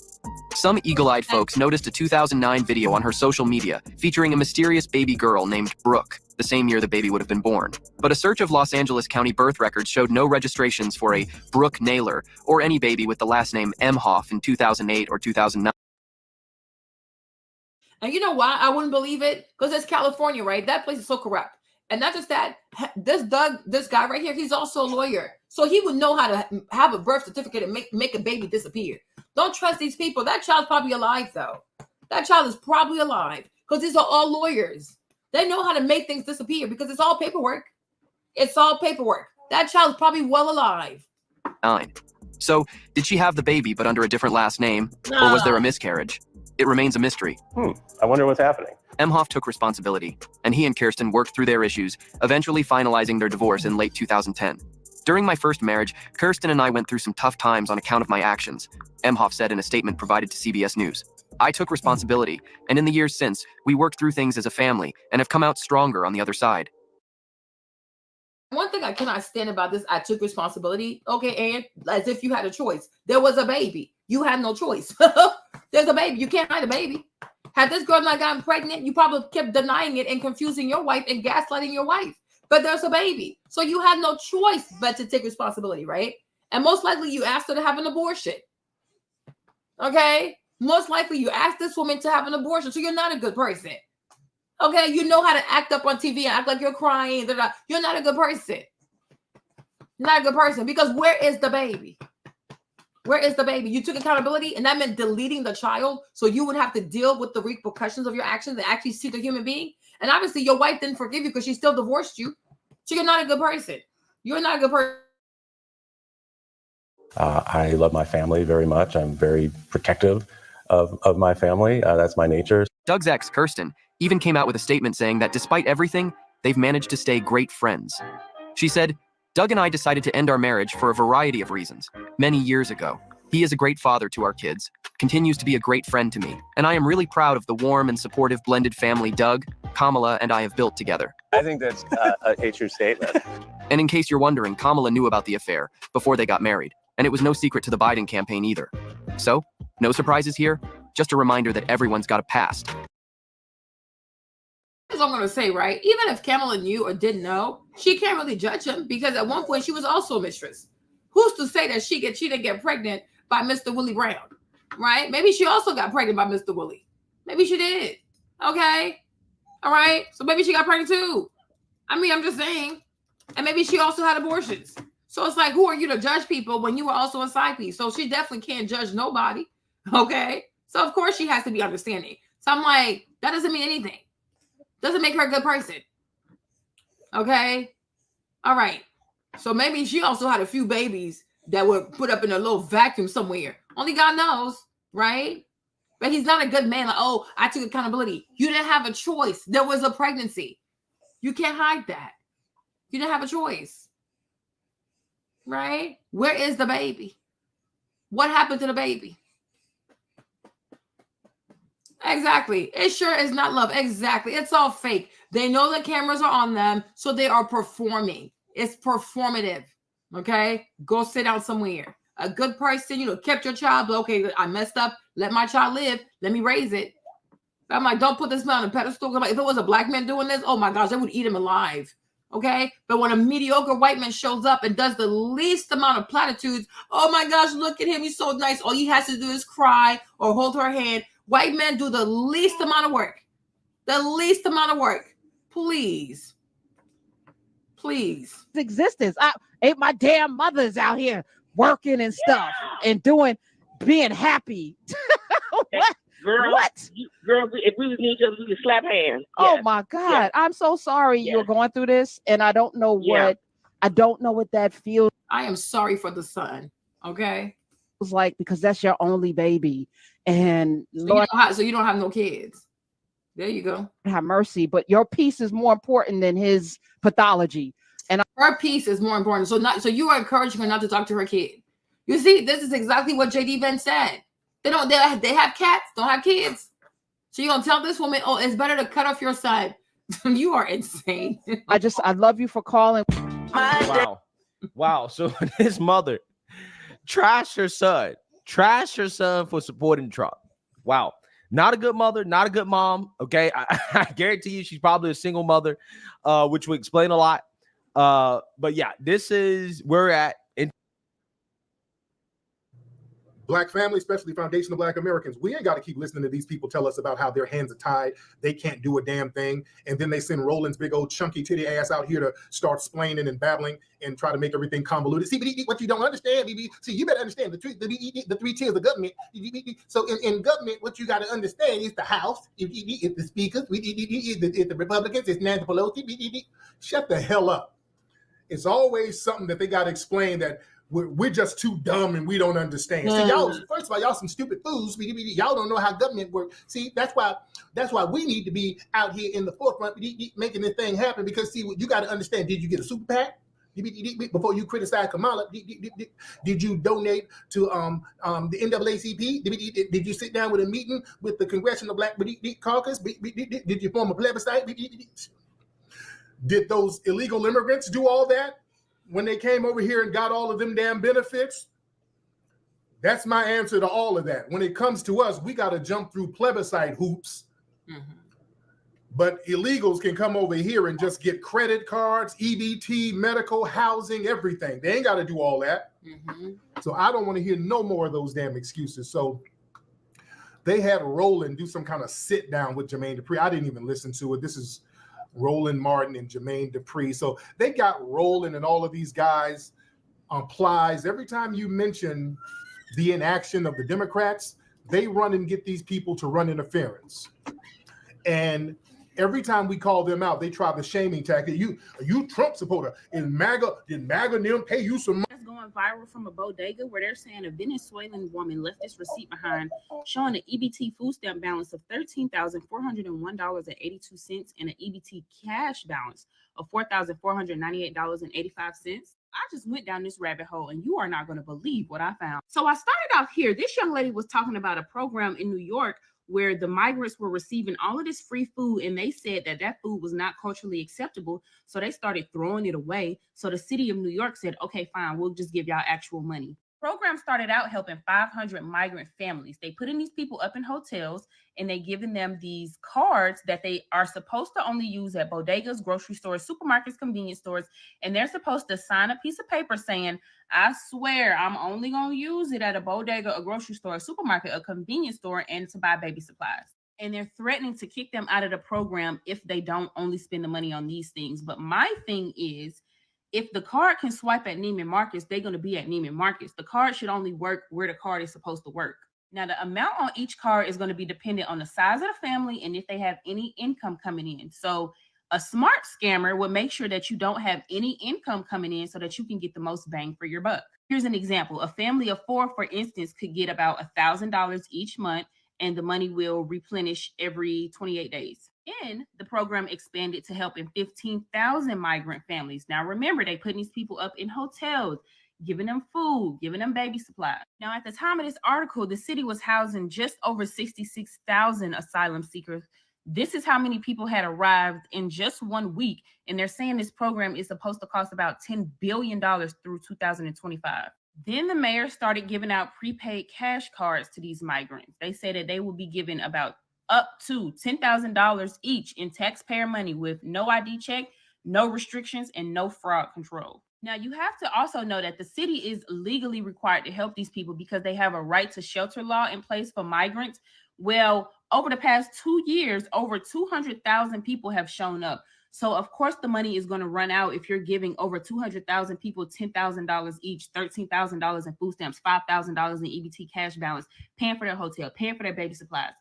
Speaker 12: Some eagle-eyed folks noticed a 2009 video on her social media featuring a mysterious baby girl named Brooke, the same year the baby would have been born. But a search of Los Angeles County birth records showed no registrations for a Brooke Naylor or any baby with the last name Emhoff in 2008 or 2009.
Speaker 1: And you know why I wouldn't believe it? Because it's California, right? That place is so corrupt. And not just that, this guy right here, he's also a lawyer. So he would know how to have a birth certificate and make a baby disappear. Don't trust these people. That child's probably alive, though. That child is probably alive because these are all lawyers. They know how to make things disappear because it's all paperwork. It's all paperwork. That child's probably well alive.
Speaker 12: 9. So, did she have the baby but under a different last name? Or was there a miscarriage? It remains a mystery.
Speaker 8: I wonder what's happening.
Speaker 12: Emhoff took responsibility, and he and Kirsten worked through their issues, eventually finalizing their divorce in late 2010. During my first marriage, Kirsten and I went through some tough times on account of my actions, Emhoff said in a statement provided to CBS News. I took responsibility, and in the years since, we worked through things as a family and have come out stronger on the other side.
Speaker 1: One thing I cannot stand about this, I took responsibility. Okay, and as if you had a choice. There was a baby. You had no choice. There's a baby. You can't hide a baby. Had this girl not gotten pregnant, you probably kept denying it and confusing your wife and gaslighting your wife. But there's a baby. So you had no choice but to take responsibility, right? And most likely you asked her to have an abortion. Okay? Most likely you asked this woman to have an abortion. So you're not a good person. Okay? You know how to act up on TV and act like you're crying. You're not a good person. Not a good person. Because where is the baby? Where is the baby? You took accountability, and that meant deleting the child so you would have to deal with the repercussions of your actions and actually see the human being. And obviously, your wife didn't forgive you because she still divorced you. So you're not a good person. You're not a good person.
Speaker 2: I love my family very much. I'm very protective of my family. That's my nature.
Speaker 12: Doug's ex, Kirsten, even came out with a statement saying that despite everything, they've managed to stay great friends. She said, "Doug and I decided to end our marriage for a variety of reasons many years ago. He is a great father to our kids, continues to be a great friend to me, and I am really proud of the warm and supportive blended family Doug, Kamala, and I have built together."
Speaker 2: I think that's a true statement.
Speaker 12: And in case you're wondering, Kamala knew about the affair before they got married, and it was no secret to the Biden campaign either. So, no surprises here, just a reminder that everyone's got a past.
Speaker 1: That's what I'm going to say, right? Even if Kamala knew or didn't know, she can't really judge him because at one point she was also a mistress. Who's to say that she didn't get pregnant by Mr. Willie Brown, right? Maybe she also got pregnant by Mr. Willie. Maybe she did. Okay. All right. So maybe she got pregnant too. I mean, I'm just saying. And maybe she also had abortions. So it's like, who are you to judge people when you were also a side piece? So she definitely can't judge nobody. Okay. So of course she has to be understanding. So I'm like, that doesn't mean anything. Doesn't make her a good person. Okay. All right. So maybe she also had a few babies that were put up in a little vacuum somewhere. Only God knows, right? But he's not a good man. Like, oh, I took accountability. You didn't have a choice. There was a pregnancy. You can't hide that. You didn't have a choice. Right? Where is the baby? What happened to the baby? Exactly. It sure is not love. Exactly. It's all fake. They know the cameras are on them, so they are performing. It's performative. Okay? Go sit down somewhere. A good person, kept your child, but okay, I messed up. Let my child live. Let me raise it. But I'm like, don't put this man on a pedestal. I'm like, if it was a black man doing this, oh my gosh, they would eat him alive. Okay? But when a mediocre white man shows up and does the least amount of platitudes, oh my gosh, look at him. He's so nice. All he has to do is cry or hold her hand. White men do the least amount of work. The least amount of work. Please. Please.
Speaker 19: Existence. My damn mother's out here working and stuff and being happy. What?
Speaker 24: Girl,
Speaker 19: what?
Speaker 24: Girl, if we was near each other, we could slap hands.
Speaker 19: Oh my God.
Speaker 24: Yes.
Speaker 19: I'm so sorry you're going through this. And I don't know what that feels.
Speaker 1: I am sorry for the son. Okay.
Speaker 19: It's like, because that's your only baby. And
Speaker 1: so you don't have no kids. There you go.
Speaker 19: Have mercy. But your peace is more important than his pathology. And
Speaker 1: her peace is more important. So you are encouraging her not to talk to her kid. You see, this is exactly what JD Vance said. They have cats, don't have kids. So you're gonna tell this woman, oh, it's better to cut off your son. You are insane.
Speaker 19: I love you for calling.
Speaker 18: Wow. So his mother trashed her son for supporting Trump. Wow. Not a good mother, not a good mom. Okay. I guarantee you she's probably a single mother, which would explain a lot. But yeah, this is where we're at.
Speaker 11: Black family, especially foundational Black Americans, we ain't got to keep listening to these people tell us about how their hands are tied. They can't do a damn thing. And then they send Roland's big old chunky titty ass out here to start splaining and babbling and try to make everything convoluted. See, what you don't understand, see, you better understand the three tiers of government. So in government, what you got to understand is the House, it's the speakers, it's the Republicans, it's Nancy Pelosi. Shut the hell up. It's always something that they got to explain that we're just too dumb and we don't understand. See, y'all, first of all, y'all some stupid fools. Y'all don't know how government works. See, that's why we need to be out here in the forefront making this thing happen. Because see, you got to understand. Did you get a super PAC? Before you criticize Kamala, did you donate to the NAACP? Did you sit down with a meeting with the Congressional Black Caucus? Did you form a plebiscite? Did those illegal immigrants do all that? When they came over here and got all of them damn benefits? That's my answer to all of that. When it comes to us, we got to jump through plebiscite hoops. Mm-hmm. But illegals can come over here and just get credit cards, EBT, medical, housing, everything. They ain't got to do all that. Mm-hmm. So I don't want to hear no more of those damn excuses. So they had Roland do some kind of sit down with Jermaine Dupri. I didn't even listen to it. This is Roland Martin and Jermaine Dupri. So they got Roland and all of these guys on plies. Every time you mention the inaction of the Democrats, they run and get these people to run interference. And every time we call them out, they try the shaming tactic. You Trump supporter. Did MAGA and them pay you some money?
Speaker 6: going viral from a bodega where they're saying a Venezuelan woman left this receipt behind showing an EBT food stamp balance of $13,401.82 and an EBT cash balance of $4,498.85. I just went down this rabbit hole and you are not going to believe what I found. So I started off here. This young lady was talking about a program in New York where the migrants were receiving all of this free food, and they said that that food was not culturally acceptable, so they started throwing it away. So the city of New York said, okay, fine, we'll just give y'all actual money. Program started out helping 500 migrant families. They putting these people up in hotels, and they giving them these cards that they are supposed to only use at bodegas, grocery stores, supermarkets, convenience stores, and they're supposed to sign a piece of paper saying, I swear I'm only going to use it at a bodega, a grocery store, a supermarket, a convenience store, and to buy baby supplies. And they're threatening to kick them out of the program if they don't only spend the money on these things. But my thing is, if the card can swipe at Neiman Marcus, they're going to be at Neiman Marcus. The card should only work where the card is supposed to work. Now, the amount on each card is going to be dependent on the size of the family and if they have any income coming in. So a smart scammer would make sure that you don't have any income coming in so that you can get the most bang for your buck. Here's an example. A family of 4, for instance, could get about $1,000 each month, and the money will replenish every 28 days. Then the program expanded to helping 15,000 migrant families. Now, remember, they putting these people up in hotels, giving them food, giving them baby supplies. Now, at the time of this article, the city was housing just over 66,000 asylum seekers. This is how many people had arrived in just 1 week. And they're saying this program is supposed to cost about $10 billion through 2025. Then the mayor started giving out prepaid cash cards to these migrants. They said that they will be given about up to $10,000 each in taxpayer money with no ID check, no restrictions, and no fraud control. Now, you have to also know that the city is legally required to help these people because they have a right to shelter law in place for migrants. Well, over the past 2 years, over 200,000 people have shown up. So, of course, the money is going to run out if you're giving over 200,000 people $10,000 each, $13,000 in food stamps, $5,000 in EBT cash balance, paying for their hotel, paying for their baby supplies.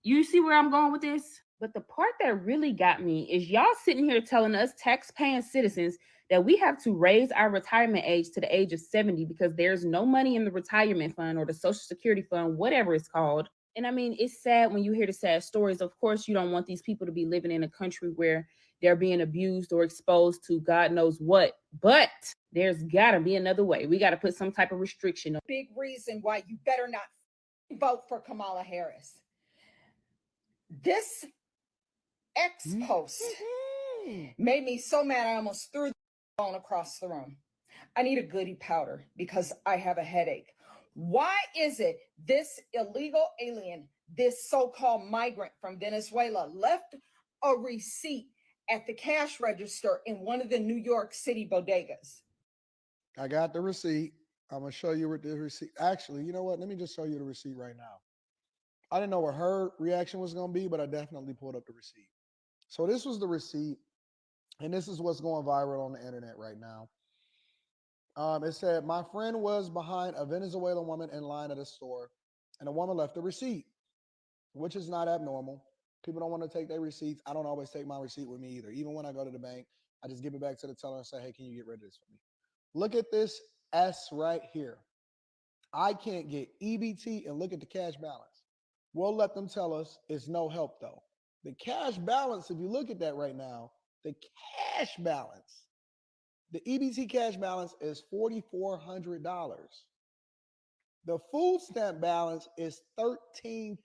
Speaker 6: You see where I'm going with this? But the part that really got me is y'all sitting here telling us tax-paying citizens that we have to raise our retirement age to the age of 70 because there's no money in the retirement fund or the Social Security fund, whatever it's called. And I mean, it's sad when you hear the sad stories. Of course, you don't want these people to be living in a country where they're being abused or exposed to God knows what. But there's got to be another way. We got to put some type of restriction.
Speaker 7: Big reason why you better not vote for Kamala Harris. This X post made me so mad I almost threw the phone across the room. I need a goody powder because I have a headache. Why is it this illegal alien, this so-called migrant from Venezuela, left a receipt at the cash register in one of the New York City bodegas?
Speaker 13: I got the receipt. I'm going to show you what the receipt. Actually, you know what? Let me just show you the receipt right now. I didn't know what her reaction was going to be, but I definitely pulled up the receipt. So this was the receipt, and this is what's going viral on the internet right now. It said, my friend was behind a Venezuelan woman in line at a store, and the woman left a receipt, which is not abnormal. People don't want to take their receipts. I don't always take my receipt with me either. Even when I go to the bank, I just give it back to the teller and say, hey, can you get rid of this for me? Look at this S right here. I can't get EBT and look at the cash balance. We'll let them tell us it's no help though. The cash balance, if you look at that right now, the cash balance, the EBT cash balance is $4,400. The food stamp balance is $13,000.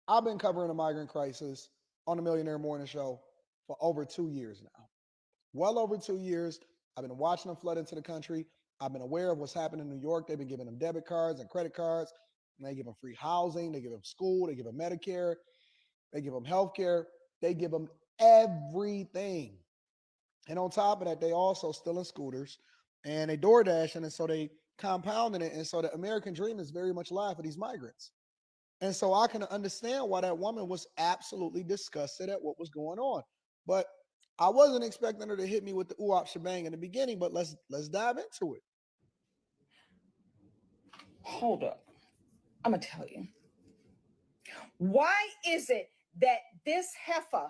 Speaker 13: I've been covering the migrant crisis on the Millionaire Morning Show for over 2 years now. Well over 2 years. I've been watching them flood into the country. I've been aware of what's happening in New York. They've been giving them debit cards and credit cards. And they give them free housing. They give them school. They give them Medicare. They give them healthcare. They give them everything. And on top of that, they also stealing scooters and they door dashing. And so they compounding it. And so the American dream is very much alive for these migrants. And so I can understand why that woman was absolutely disgusted at what was going on. But I wasn't expecting her to hit me with the ooh-op shebang in the beginning, but let's dive into it.
Speaker 7: Hold up. I'm going to tell you. Why is it that this heifer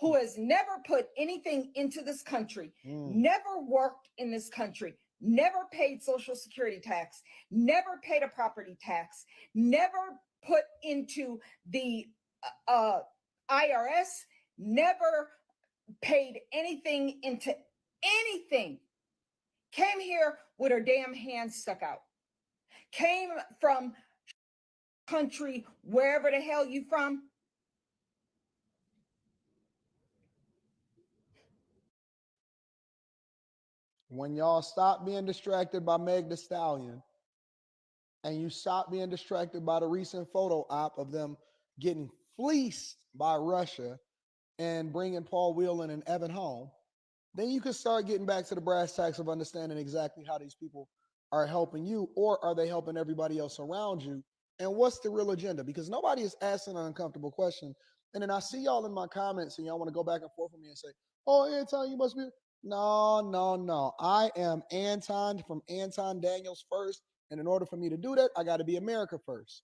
Speaker 7: who has never put anything into this country, never worked in this country, never paid Social Security tax, never paid a property tax, never put into the IRS, never paid anything into anything, came here with her damn hands stuck out, came from country, wherever the hell you from.
Speaker 13: When y'all stop being distracted by Meg Thee Stallion, and you stop being distracted by the recent photo op of them getting fleeced by Russia and bringing Paul Whelan and Evan home, then you can start getting back to the brass tacks of understanding exactly how these people are helping you, or are they helping everybody else around you? And what's the real agenda? Because nobody is asking an uncomfortable question. And then I see y'all in my comments and y'all want to go back and forth with me and say, oh, Anton, you must be. No. I am Anton from Anton Daniels first. And in order for me to do that, I got to be America first.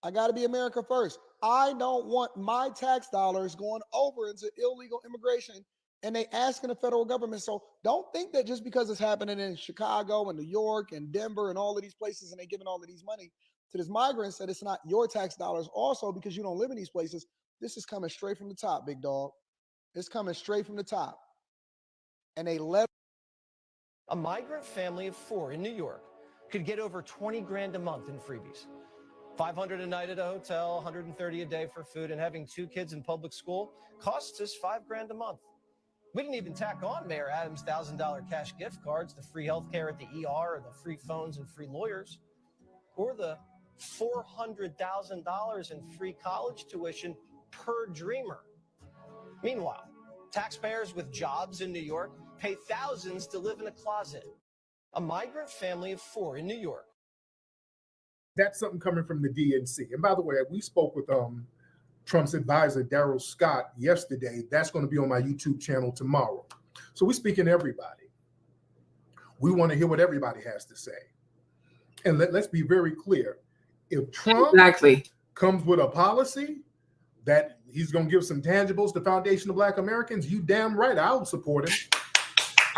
Speaker 13: I got to be America first. I don't want my tax dollars going over into illegal immigration, and they asking the federal government. So don't think that just because it's happening in Chicago and New York and Denver and all of these places, and they giving all of these money to these migrants, that it's not your tax dollars also, because you don't live in these places. This is coming straight from the top, big dog. It's coming straight from the top. And they let
Speaker 4: a migrant family of 4 in New York could get over 20 grand a month in freebies. $500 a night at a hotel, $130 a day for food, and having 2 kids in public school costs us $5 grand a month. We didn't even tack on Mayor Adams' $1,000 cash gift cards, the free healthcare at the ER, or the free phones and free lawyers, or the $400,000 in free college tuition per dreamer. Meanwhile, taxpayers with jobs in New York pay thousands to live in a closet. A migrant family of 4 in New York.
Speaker 11: That's something coming from the DNC. And by the way, we spoke with Trump's advisor, Darrell Scott, yesterday. That's going to be on my YouTube channel tomorrow. So we're speaking to everybody. We want to hear what everybody has to say. And let's be very clear. If Trump comes with a policy that he's going to give some tangibles to Foundation of Black Americans, you damn right, I'll support him.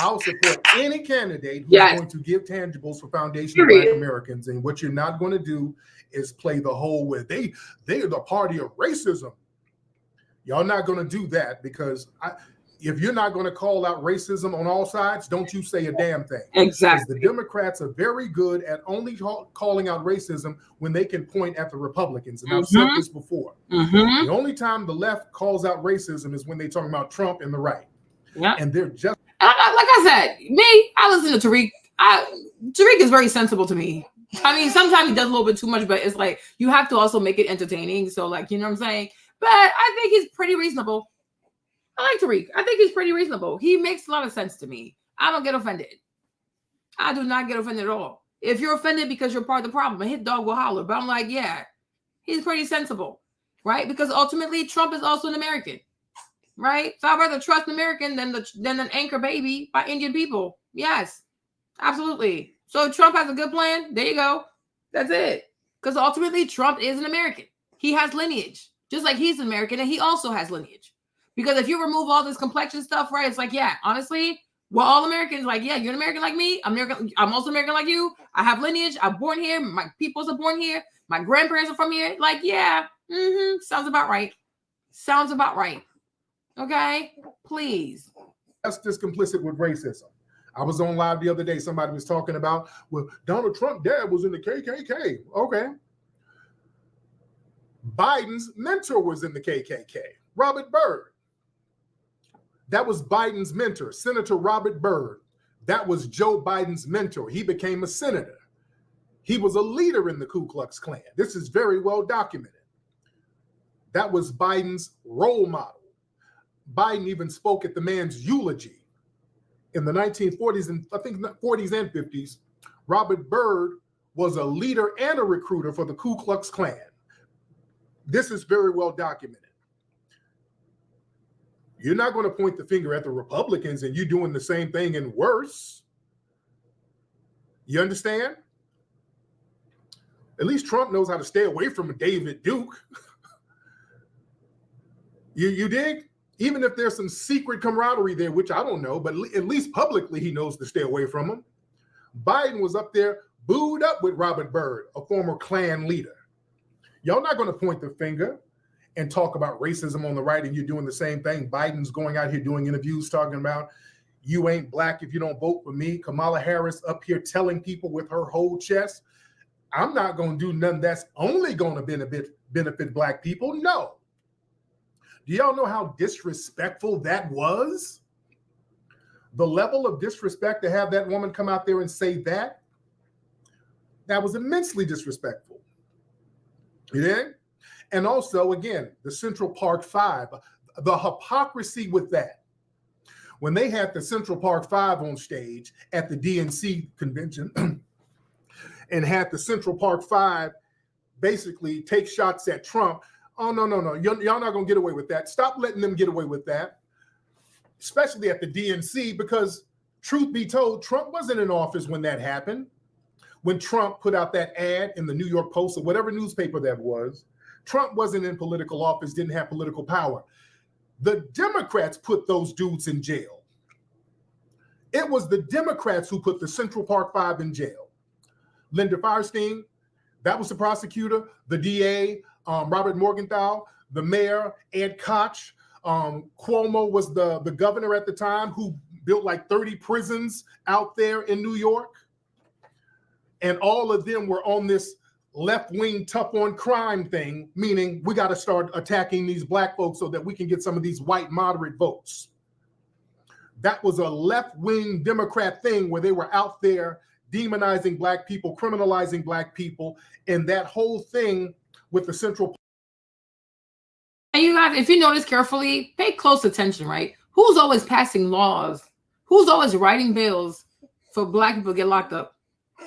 Speaker 11: I'll support any candidate who's going to give tangibles for Foundation of Black Americans. And what you're not going to do is play the whole where they are the party of racism. Y'all not going to do that, because if you're not going to call out racism on all sides, don't you say a damn thing.
Speaker 1: Exactly.
Speaker 11: Because the Democrats are very good at only calling out racism when they can point at the Republicans. And I've said this before. The only time the left calls out racism is when they're talking about Trump and the right.
Speaker 1: Yeah.
Speaker 11: And they're just.
Speaker 1: Like I said, I listen to Tariq. Tariq is very sensible to me. I mean, sometimes he does a little bit too much, but it's like you have to also make it entertaining. So, like, you know what I'm saying? But I think he's pretty reasonable. I like Tariq. I think he's pretty reasonable. He makes a lot of sense to me. I don't get offended. I do not get offended at all. If you're offended because you're part of the problem, a hit dog will holler. But I'm like, yeah, he's pretty sensible, right? Because ultimately, Trump is also an American. Right? So I'd rather trust an American than an anchor baby by Indian people. Yes, absolutely. So Trump has a good plan. There you go. That's it. Because ultimately, Trump is an American. He has lineage, just like he's an American, and he also has lineage. Because if you remove all this complexion stuff, right, it's like, yeah, honestly, we're all Americans. Like, yeah, you're an American like me. I'm also American like you. I have lineage. I'm born here. My peoples are born here. My grandparents are from here. Like, yeah, sounds about right. Sounds about right. Okay, please.
Speaker 11: That's just complicit with racism. I was on live the other day. Somebody was talking about, well, Donald Trump's dad was in the KKK. Okay. Biden's mentor was in the KKK, Robert Byrd. That was Biden's mentor, Senator Robert Byrd. That was Joe Biden's mentor. He became a senator. He was a leader in the Ku Klux Klan. This is very well documented. That was Biden's role model. Biden even spoke at the man's eulogy in the 1940s and I think 40s and 50s. Robert Byrd was a leader and a recruiter for the Ku Klux Klan. This is very well documented. You're not going to point the finger at the Republicans and you're doing the same thing and worse. You understand? At least Trump knows how to stay away from David Duke. You dig? Even if there's some secret camaraderie there, which I don't know, but at least publicly he knows to stay away from him. Biden was up there booed up with Robert Byrd, a former Klan leader. Y'all not going to point the finger and talk about racism on the right, and you're doing the same thing. Biden's going out here doing interviews talking about you ain't black if you don't vote for me. Kamala Harris up here telling people with her whole chest, I'm not going to do nothing that's only going to benefit black people. No. Do y'all know how disrespectful that was? The level of disrespect to have that woman come out there and say that was immensely disrespectful. Yeah? And also, again, the Central Park Five, the hypocrisy with that. When they had the Central Park Five on stage at the DNC convention and had the Central Park Five basically take shots at Trump. Oh, no. Y'all not going to get away with that. Stop letting them get away with that, especially at the DNC, because truth be told, Trump wasn't in office when that happened. When Trump put out that ad in the New York Post or whatever newspaper that was, Trump wasn't in political office, didn't have political power. The Democrats put those dudes in jail. It was the Democrats who put the Central Park Five in jail. Linda Feinstein, that was the prosecutor, the DA, Robert Morgenthau, the mayor, Ed Koch. Cuomo was the governor at the time who built like 30 prisons out there in New York. And all of them were on this left-wing tough on crime thing, meaning we got to start attacking these black folks so that we can get some of these white moderate votes. That was a left-wing Democrat thing where they were out there demonizing black people, criminalizing black people, and that whole thing with the Central.
Speaker 1: And you guys, if you notice carefully, pay close attention, right? Who's always passing laws? Who's always writing bills for black people to get locked up?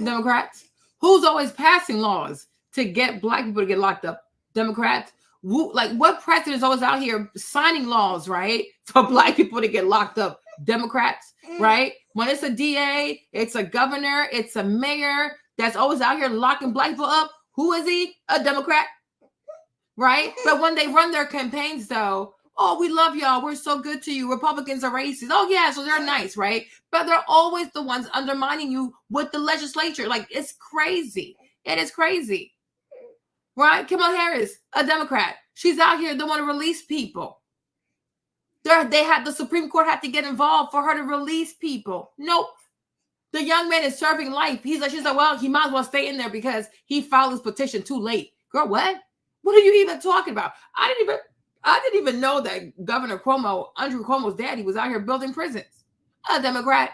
Speaker 1: Democrats. Who's always passing laws to get black people to get locked up? Democrats. Like, what president is always out here signing laws, right, for black people to get locked up? Democrats, right? When it's a DA, it's a governor, it's a mayor that's always out here locking black people up. Who is he? A Democrat, right? But when they run their campaigns, though, oh, we love y'all. We're so good to you. Republicans are racist. Oh, yeah, so they're nice, right? But they're always the ones undermining you with the legislature. Like, it's crazy. It is crazy, right? Kamala Harris, a Democrat. She's out here. They want to release people. They had the Supreme Court had to get involved for her to release people. Nope. The young man is serving life. She's like, well, he might as well stay in there because he filed his petition too late. Girl, what? What are you even talking about? I didn't even know that Governor Cuomo, Andrew Cuomo's daddy, was out here building prisons. A Democrat.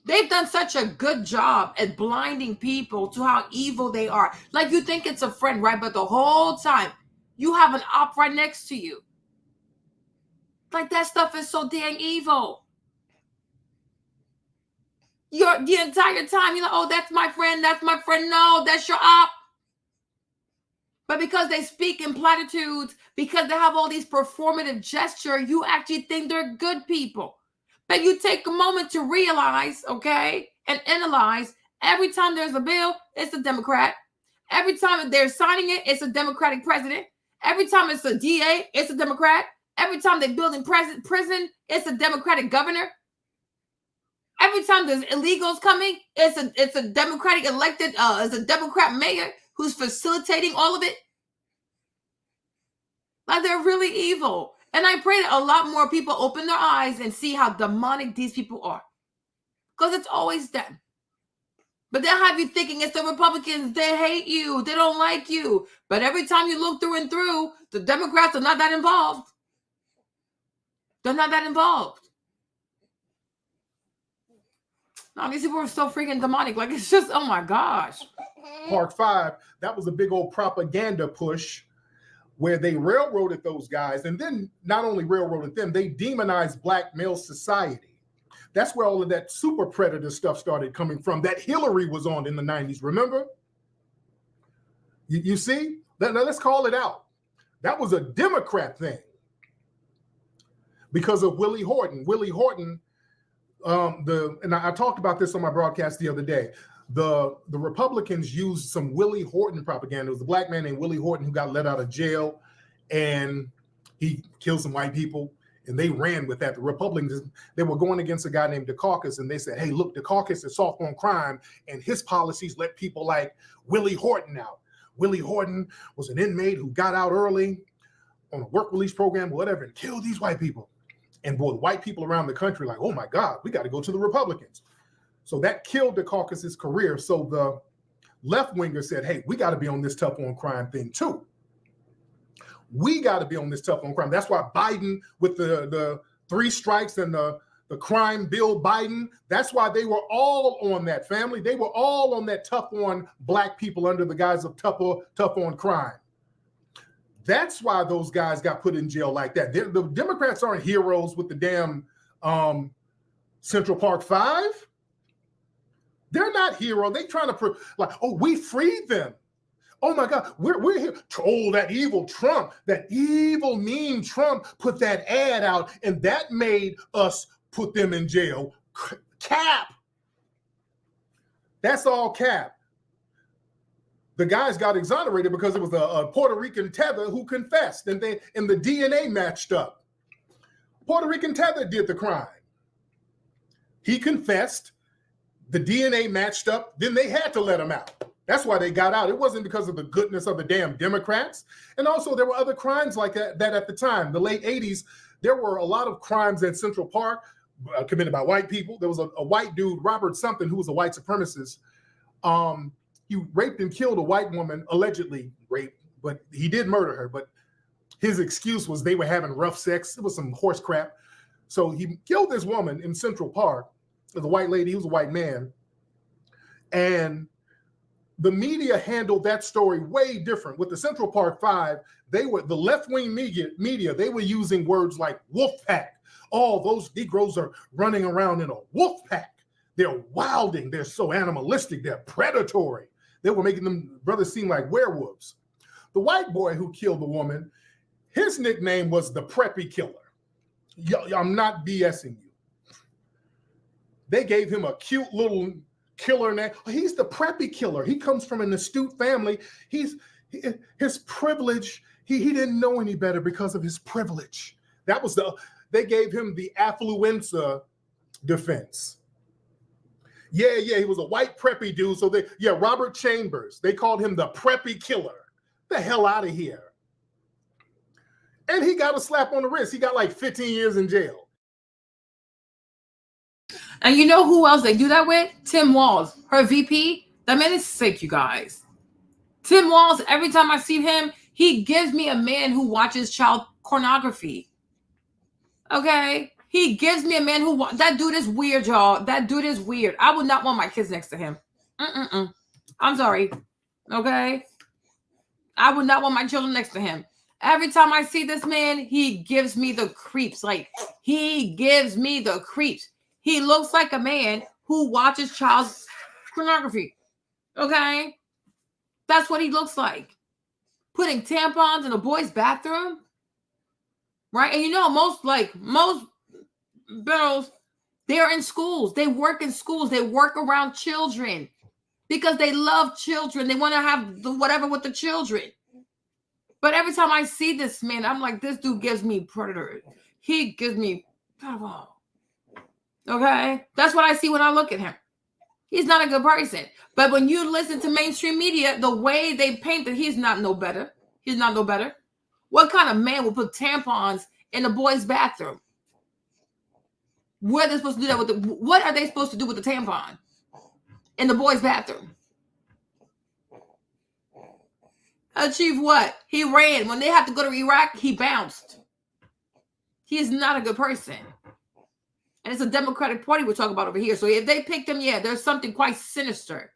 Speaker 1: They've done such a good job at blinding people to how evil they are. Like, you think it's a friend, right? But the whole time, you have an op right next to you. Like, that stuff is so dang evil. The entire time, you're like, oh, that's my friend. That's my friend. No, that's your op. But because they speak in platitudes, because they have all these performative gesture, you actually think they're good people. But you take a moment to realize, okay, and analyze, every time there's a bill, it's a Democrat. Every time they're signing it, it's a Democratic president. Every time it's a DA, it's a Democrat. Every time they're building prison, it's a Democratic governor. Every time there's illegals coming, it's a Democratic elected, it's a Democrat mayor who's facilitating all of it. Like, they're really evil. And I pray that a lot more people open their eyes and see how demonic these people are. Because it's always them. But they'll have you thinking it's the Republicans. They hate you. They don't like you. But every time you look through and through, the Democrats are not that involved. They're not that involved. No, these people are so freaking demonic. Like, it's just, oh my gosh.
Speaker 11: Park Five, that was a big old propaganda push where they railroaded those guys. And then not only railroaded them, they demonized black male society. That's where all of that super predator stuff started coming from that Hillary was on in the 90s. Remember? You see? Now let's call it out. That was a Democrat thing. Because of Willie Horton. Willie Horton, and I talked about this on my broadcast the other day. The Republicans used some Willie Horton propaganda. It was a black man named Willie Horton who got let out of jail. And he killed some white people, and they ran with that. The Republicans, they were going against a guy named Dukakis, and they said, hey, look, Dukakis is soft on crime, and his policies let people like Willie Horton out. Willie Horton was an inmate who got out early on a work release program, whatever, and killed these white people. And boy, white people around the country like, oh my God, we got to go to the Republicans. So that killed Dukakis' career. So the left-winger said, hey, we got to be on this tough on crime thing too. We got to be on this tough on crime. That's why Biden with the 3 strikes and the crime bill Biden, that's why they were all on that, family. They were all on that tough on black people under the guise of tough on crime. That's why those guys got put in jail like that. The Democrats aren't heroes with the damn Central Park 5. They're not heroes. They trying to like, oh, we freed them. Oh my God, we're here. Oh, that evil Trump, that evil mean Trump put that ad out, and that made us put them in jail. Cap. That's all cap. The guys got exonerated because it was a Puerto Rican tether who confessed, and the DNA matched up. Puerto Rican tether did the crime. He confessed. The DNA matched up. Then they had to let him out. That's why they got out. It wasn't because of the goodness of the damn Democrats. And also there were other crimes like that at the time. The late 80s, there were a lot of crimes at Central Park committed by white people. There was a white dude, Robert something, who was a white supremacist. He raped and killed a white woman, allegedly raped, but he did murder her. But his excuse was they were having rough sex. It was some horse crap. So he killed this woman in Central Park. The white lady, he was a white man. And the media handled that story way different. With the Central Park 5, the left-wing media, they were using words like wolf pack. Oh, those Negroes are running around in a wolf pack. They're wilding. They're so animalistic. They're predatory. They were making them brothers seem like werewolves. The white boy who killed the woman, his nickname was the Preppy Killer. I'm not BSing you. They gave him a cute little killer name. He's the Preppy Killer. He comes from an astute family. His privilege, he didn't know any better because of his privilege. They gave him the affluenza defense. Yeah, he was a white preppy dude. So Robert Chambers, they called him the Preppy Killer. The hell out of here. And he got a slap on the wrist. He got like 15 years in jail.
Speaker 1: And you know who else they do that with? Tim Walz, her VP. That man is sick, you guys. Tim Walz, every time I see him, he gives me a man who watches child pornography. Okay? He gives me a man that dude is weird, y'all. That dude is weird. I would not want my kids next to him. I'm sorry. Okay? I would not want my children next to him. Every time I see this man, he gives me the creeps. Like, he gives me the creeps. He looks like a man who watches child pornography. Okay? That's what he looks like. Putting tampons in a boy's bathroom. Right? And you know, most girls, they're in schools. They work in schools. They work around children because they love children. They want to have whatever with the children. But every time I see this man, I'm like, this dude gives me predator. He gives me pedophile. Okay? That's what I see when I look at him. He's not a good person. But when you listen to mainstream media, the way they paint it, he's not no better. He's not no better. What kind of man will put tampons in a boy's bathroom? What are they supposed to do that with what are they supposed to do with the tampon in the boy's bathroom? Achieve what? He ran. When they have to go to Iraq, he bounced. He is not a good person. And it's a Democratic Party we're talking about over here. So if they picked him, there's something quite sinister.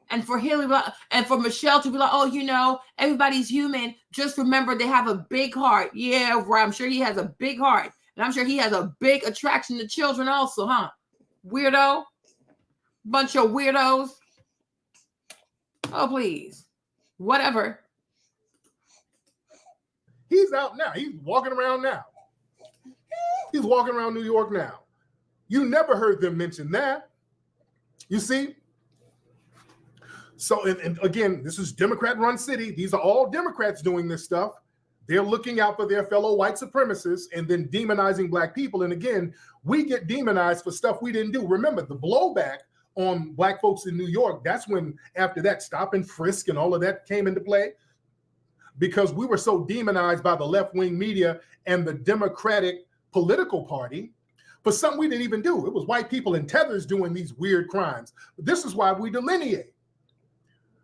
Speaker 1: And for Hillary and for Michelle to be like, oh, you know, everybody's human. Just remember they have a big heart. Yeah, right. I'm sure he has a big heart. And I'm sure he has a big attraction to children also, huh? Weirdo. Bunch of weirdos. Oh, please. Whatever.
Speaker 11: He's out now. He's walking around now. He's walking around New York now. You never heard them mention that. You see? So, and again, this is Democrat-run city. These are all Democrats doing this stuff. They're looking out for their fellow white supremacists and then demonizing black people. And again, we get demonized for stuff we didn't do. Remember, the blowback on black folks in New York, that's when, after that, stop and frisk and all of that came into play, because we were so demonized by the left-wing media and the Democratic political party for something we didn't even do. It was white people in tethers doing these weird crimes. But this is why we delineate.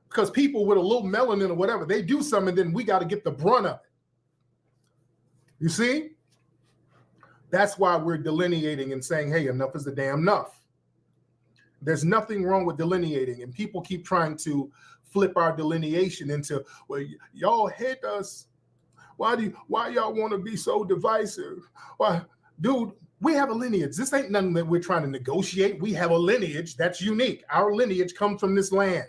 Speaker 11: Because people with a little melanin or whatever, they do something, and then we got to get the brunt of it. You see? That's why we're delineating and saying, hey, enough is the damn enough. There's nothing wrong with delineating, and people keep trying to flip our delineation into, well, y'all hate us. Why y'all want to be so divisive? Why, dude, we have a lineage. This ain't nothing that we're trying to negotiate. We have a lineage that's unique. Our lineage comes from this land.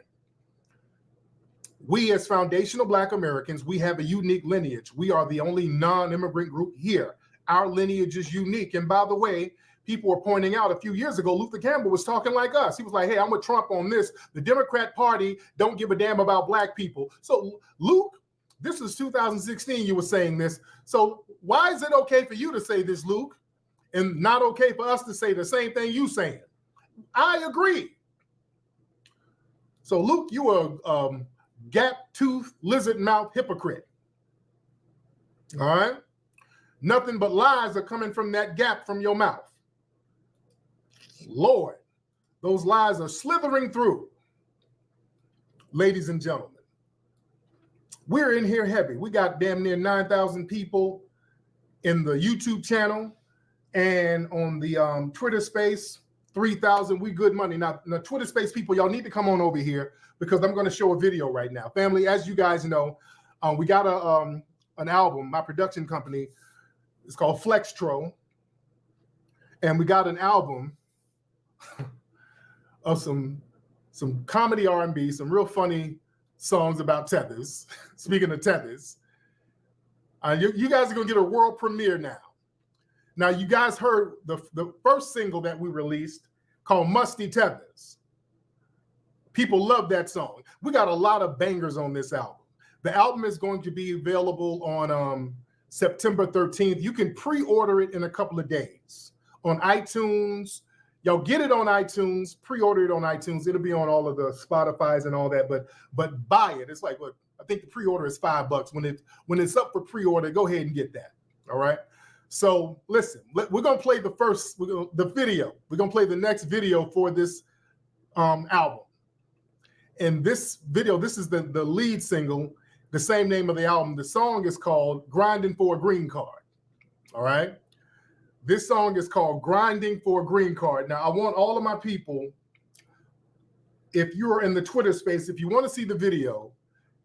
Speaker 11: We as foundational Black Americans, we have a unique lineage. We are the only non-immigrant group here. Our lineage is unique. And by the way, people were pointing out a few years ago, Luther Campbell was talking like us. He was like, hey, I'm with Trump on this. The Democrat Party don't give a damn about Black people. So Luke, this is 2016, you were saying this. So why is it okay for you to say this, Luke, and not okay for us to say the same thing you saying? I agree. So Luke, you are gap-toothed, lizard-mouth hypocrite. All right? Nothing but lies are coming from that gap from your mouth. Lord, those lies are slithering through. Ladies and gentlemen, we're in here heavy. We got damn near 9,000 people in the YouTube channel, and on the Twitter space, 3,000. We good money. Now, Twitter space people, y'all need to come on over here, because I'm going to show a video right now. Family, as you guys know, we got an album, my production company, it's called Flextro, and we got an album of some comedy R&B, some real funny songs about tethers. Speaking of tethers, you guys are going to get a world premiere now. Now, you guys heard the first single that we released called Musty Tethers. People love that song. We got a lot of bangers on this album. The album is going to be available on September 13th. You can pre-order it in a couple of days on iTunes. Y'all get it on iTunes, pre-order it on iTunes. It'll be on all of the Spotify's and all that, but buy it. It's like, look, I think the pre-order is $5. When it's up for pre-order, go ahead and get that. All right. So listen, we're gonna play the video. We're gonna play the next video for this album. And this video, this is the lead single, the same name of the album. The song is called Grinding for a Green Card. All right. This song is called Grinding for a Green Card. Now, I want all of my people, if you're in the Twitter space, if you want to see the video,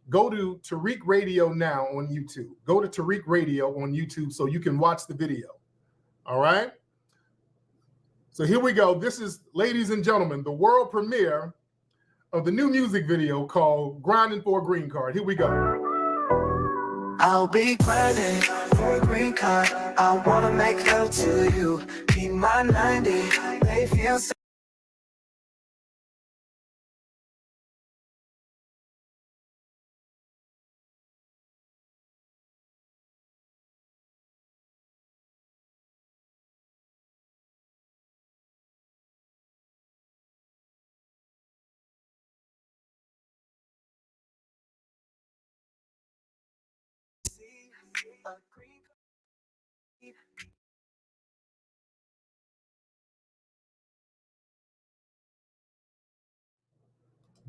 Speaker 11: go to Tariq Radio now on YouTube. Go to Tariq Radio on YouTube so you can watch the video. All right. So here we go. This is, ladies and gentlemen, the world premiere of the new music video called Grinding for a Green Card. Here we go.
Speaker 5: I'll be grinding for a green card. I wanna make love to you. Be my 90. They feel so.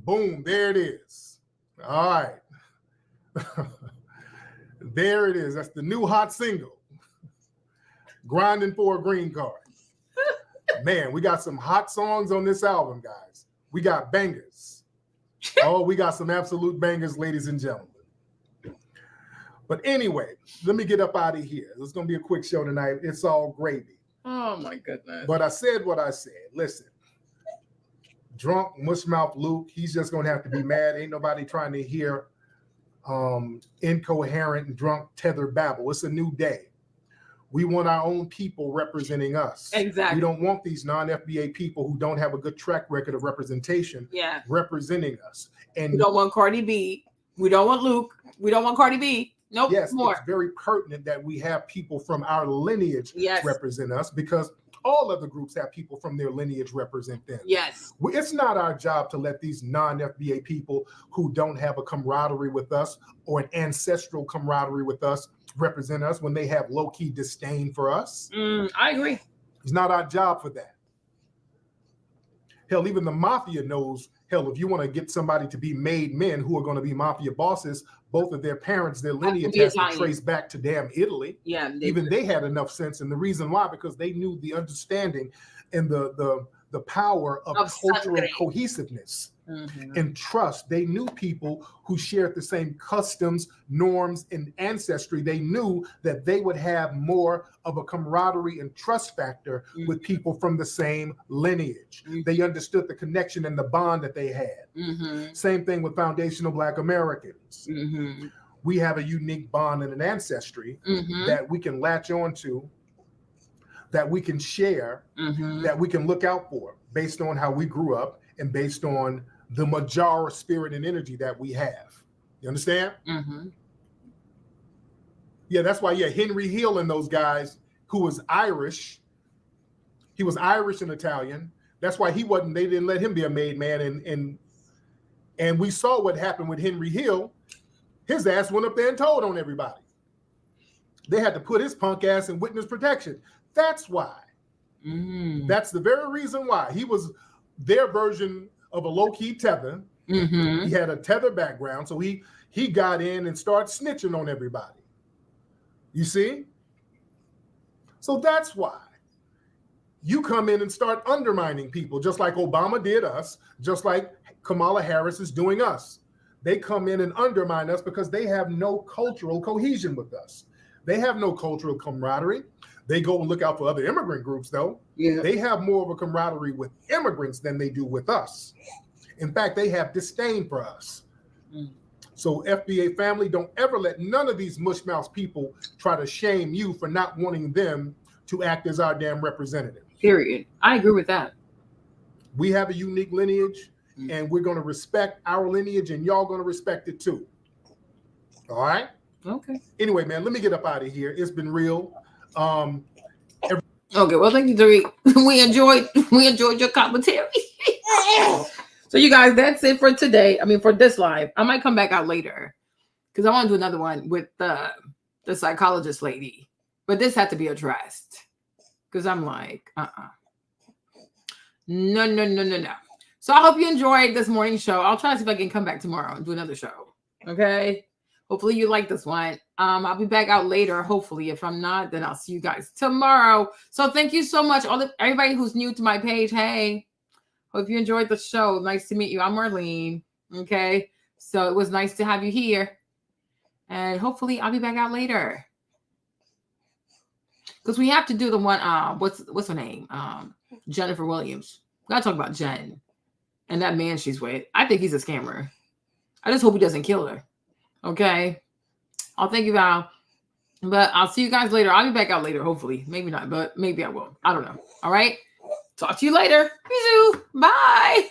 Speaker 11: Boom, there it is. All right. There it is. That's the new hot single, Grinding for a Green Card. Man, we got some hot songs on this album, guys. We got bangers. Oh, we got some absolute bangers, ladies and gentlemen. But anyway, let me get up out of here. It's going to be a quick show tonight. It's all gravy.
Speaker 1: Oh, my goodness.
Speaker 11: But I said what I said. Listen, drunk, mushmouth Luke, he's just going to have to be mad. Ain't nobody trying to hear incoherent and drunk tether babble. It's a new day. We want our own people representing us.
Speaker 1: Exactly.
Speaker 11: We don't want these non-FBA people who don't have a good track record of representation representing us. And
Speaker 1: we don't want Cardi B. We don't want Luke. We don't want Cardi B. Nope.
Speaker 11: Yes,
Speaker 1: More.
Speaker 11: it's very pertinent that we have people from our lineage
Speaker 1: Yes.
Speaker 11: represent us, because all other groups have people from their lineage represent them.
Speaker 1: Yes.
Speaker 11: It's not our job to let these non-FBA people who don't have a camaraderie with us or an ancestral camaraderie with us represent us when they have low-key disdain for us.
Speaker 1: I agree.
Speaker 11: It's not our job for that. Hell, even the mafia knows, hell, if you want to get somebody to be made men who are going to be mafia bosses, both of their parents, their lineage has to trace back to damn Italy.
Speaker 1: Yeah.
Speaker 11: Even they had enough sense. And the reason why, because they knew the understanding and the power of cultural cohesiveness and trust. They knew people who shared the same customs, norms, and ancestry. They knew that they would have more of a camaraderie and trust factor with people from the same lineage. They understood the connection and the bond that they had. Same thing with foundational Black Americans. We have a unique bond and an ancestry that we can latch on to, that we can share, that we can look out for based on how we grew up and based on the Majara spirit and energy that we have. You understand? Yeah, that's why, Henry Hill and those guys, who was Irish, he was Irish and Italian. That's why they didn't let him be a made man. And we saw what happened with Henry Hill. His ass went up there and told on everybody. They had to put his punk ass in witness protection. That's why. That's the very reason why. He was their version of a low-key tether. He had a tether background, so he got in and started snitching on everybody. You see? So that's why you come in and start undermining people, just like Obama did us, just like Kamala Harris is doing us. They come in and undermine us because they have no cultural cohesion with us. They have no cultural camaraderie. They go and look out for other immigrant groups, though. They have more of a camaraderie with immigrants than they do with us. In fact, they have disdain for us. So FBA family, don't ever let none of these mushmouth people try to shame you for not wanting them to act as our damn representative.
Speaker 1: Period. I agree with that.
Speaker 11: We have a unique lineage, and we're going to respect our lineage, and y'all going to respect it too. All right?
Speaker 1: Okay.
Speaker 11: Anyway, man, let me get up out of here. It's been real.
Speaker 1: Okay, well, thank you, Tariq. We enjoyed your commentary. So, you guys, that's it for today. I mean, for this live. I might come back out later because I want to do another one with the psychologist lady. But this had to be addressed because I'm like, No. So I hope you enjoyed this morning show. I'll try to see if I can come back tomorrow and do another show. Okay. Hopefully you like this one. I'll be back out later. Hopefully, if I'm not, then I'll see you guys tomorrow. So thank you so much, everybody who's new to my page. Hey, hope you enjoyed the show. Nice to meet you. I'm Marlene. Okay, so it was nice to have you here, and hopefully I'll be back out later because we have to do the one. What's her name? Jennifer Williams. We gotta talk about Jen and that man she's with. I think he's a scammer. I just hope he doesn't kill her. Okay. I'll thank you, Val. But I'll see you guys later. I'll be back out later, hopefully. Maybe not, but maybe I will. I don't know. All right. Talk to you later. Misuse. Bye.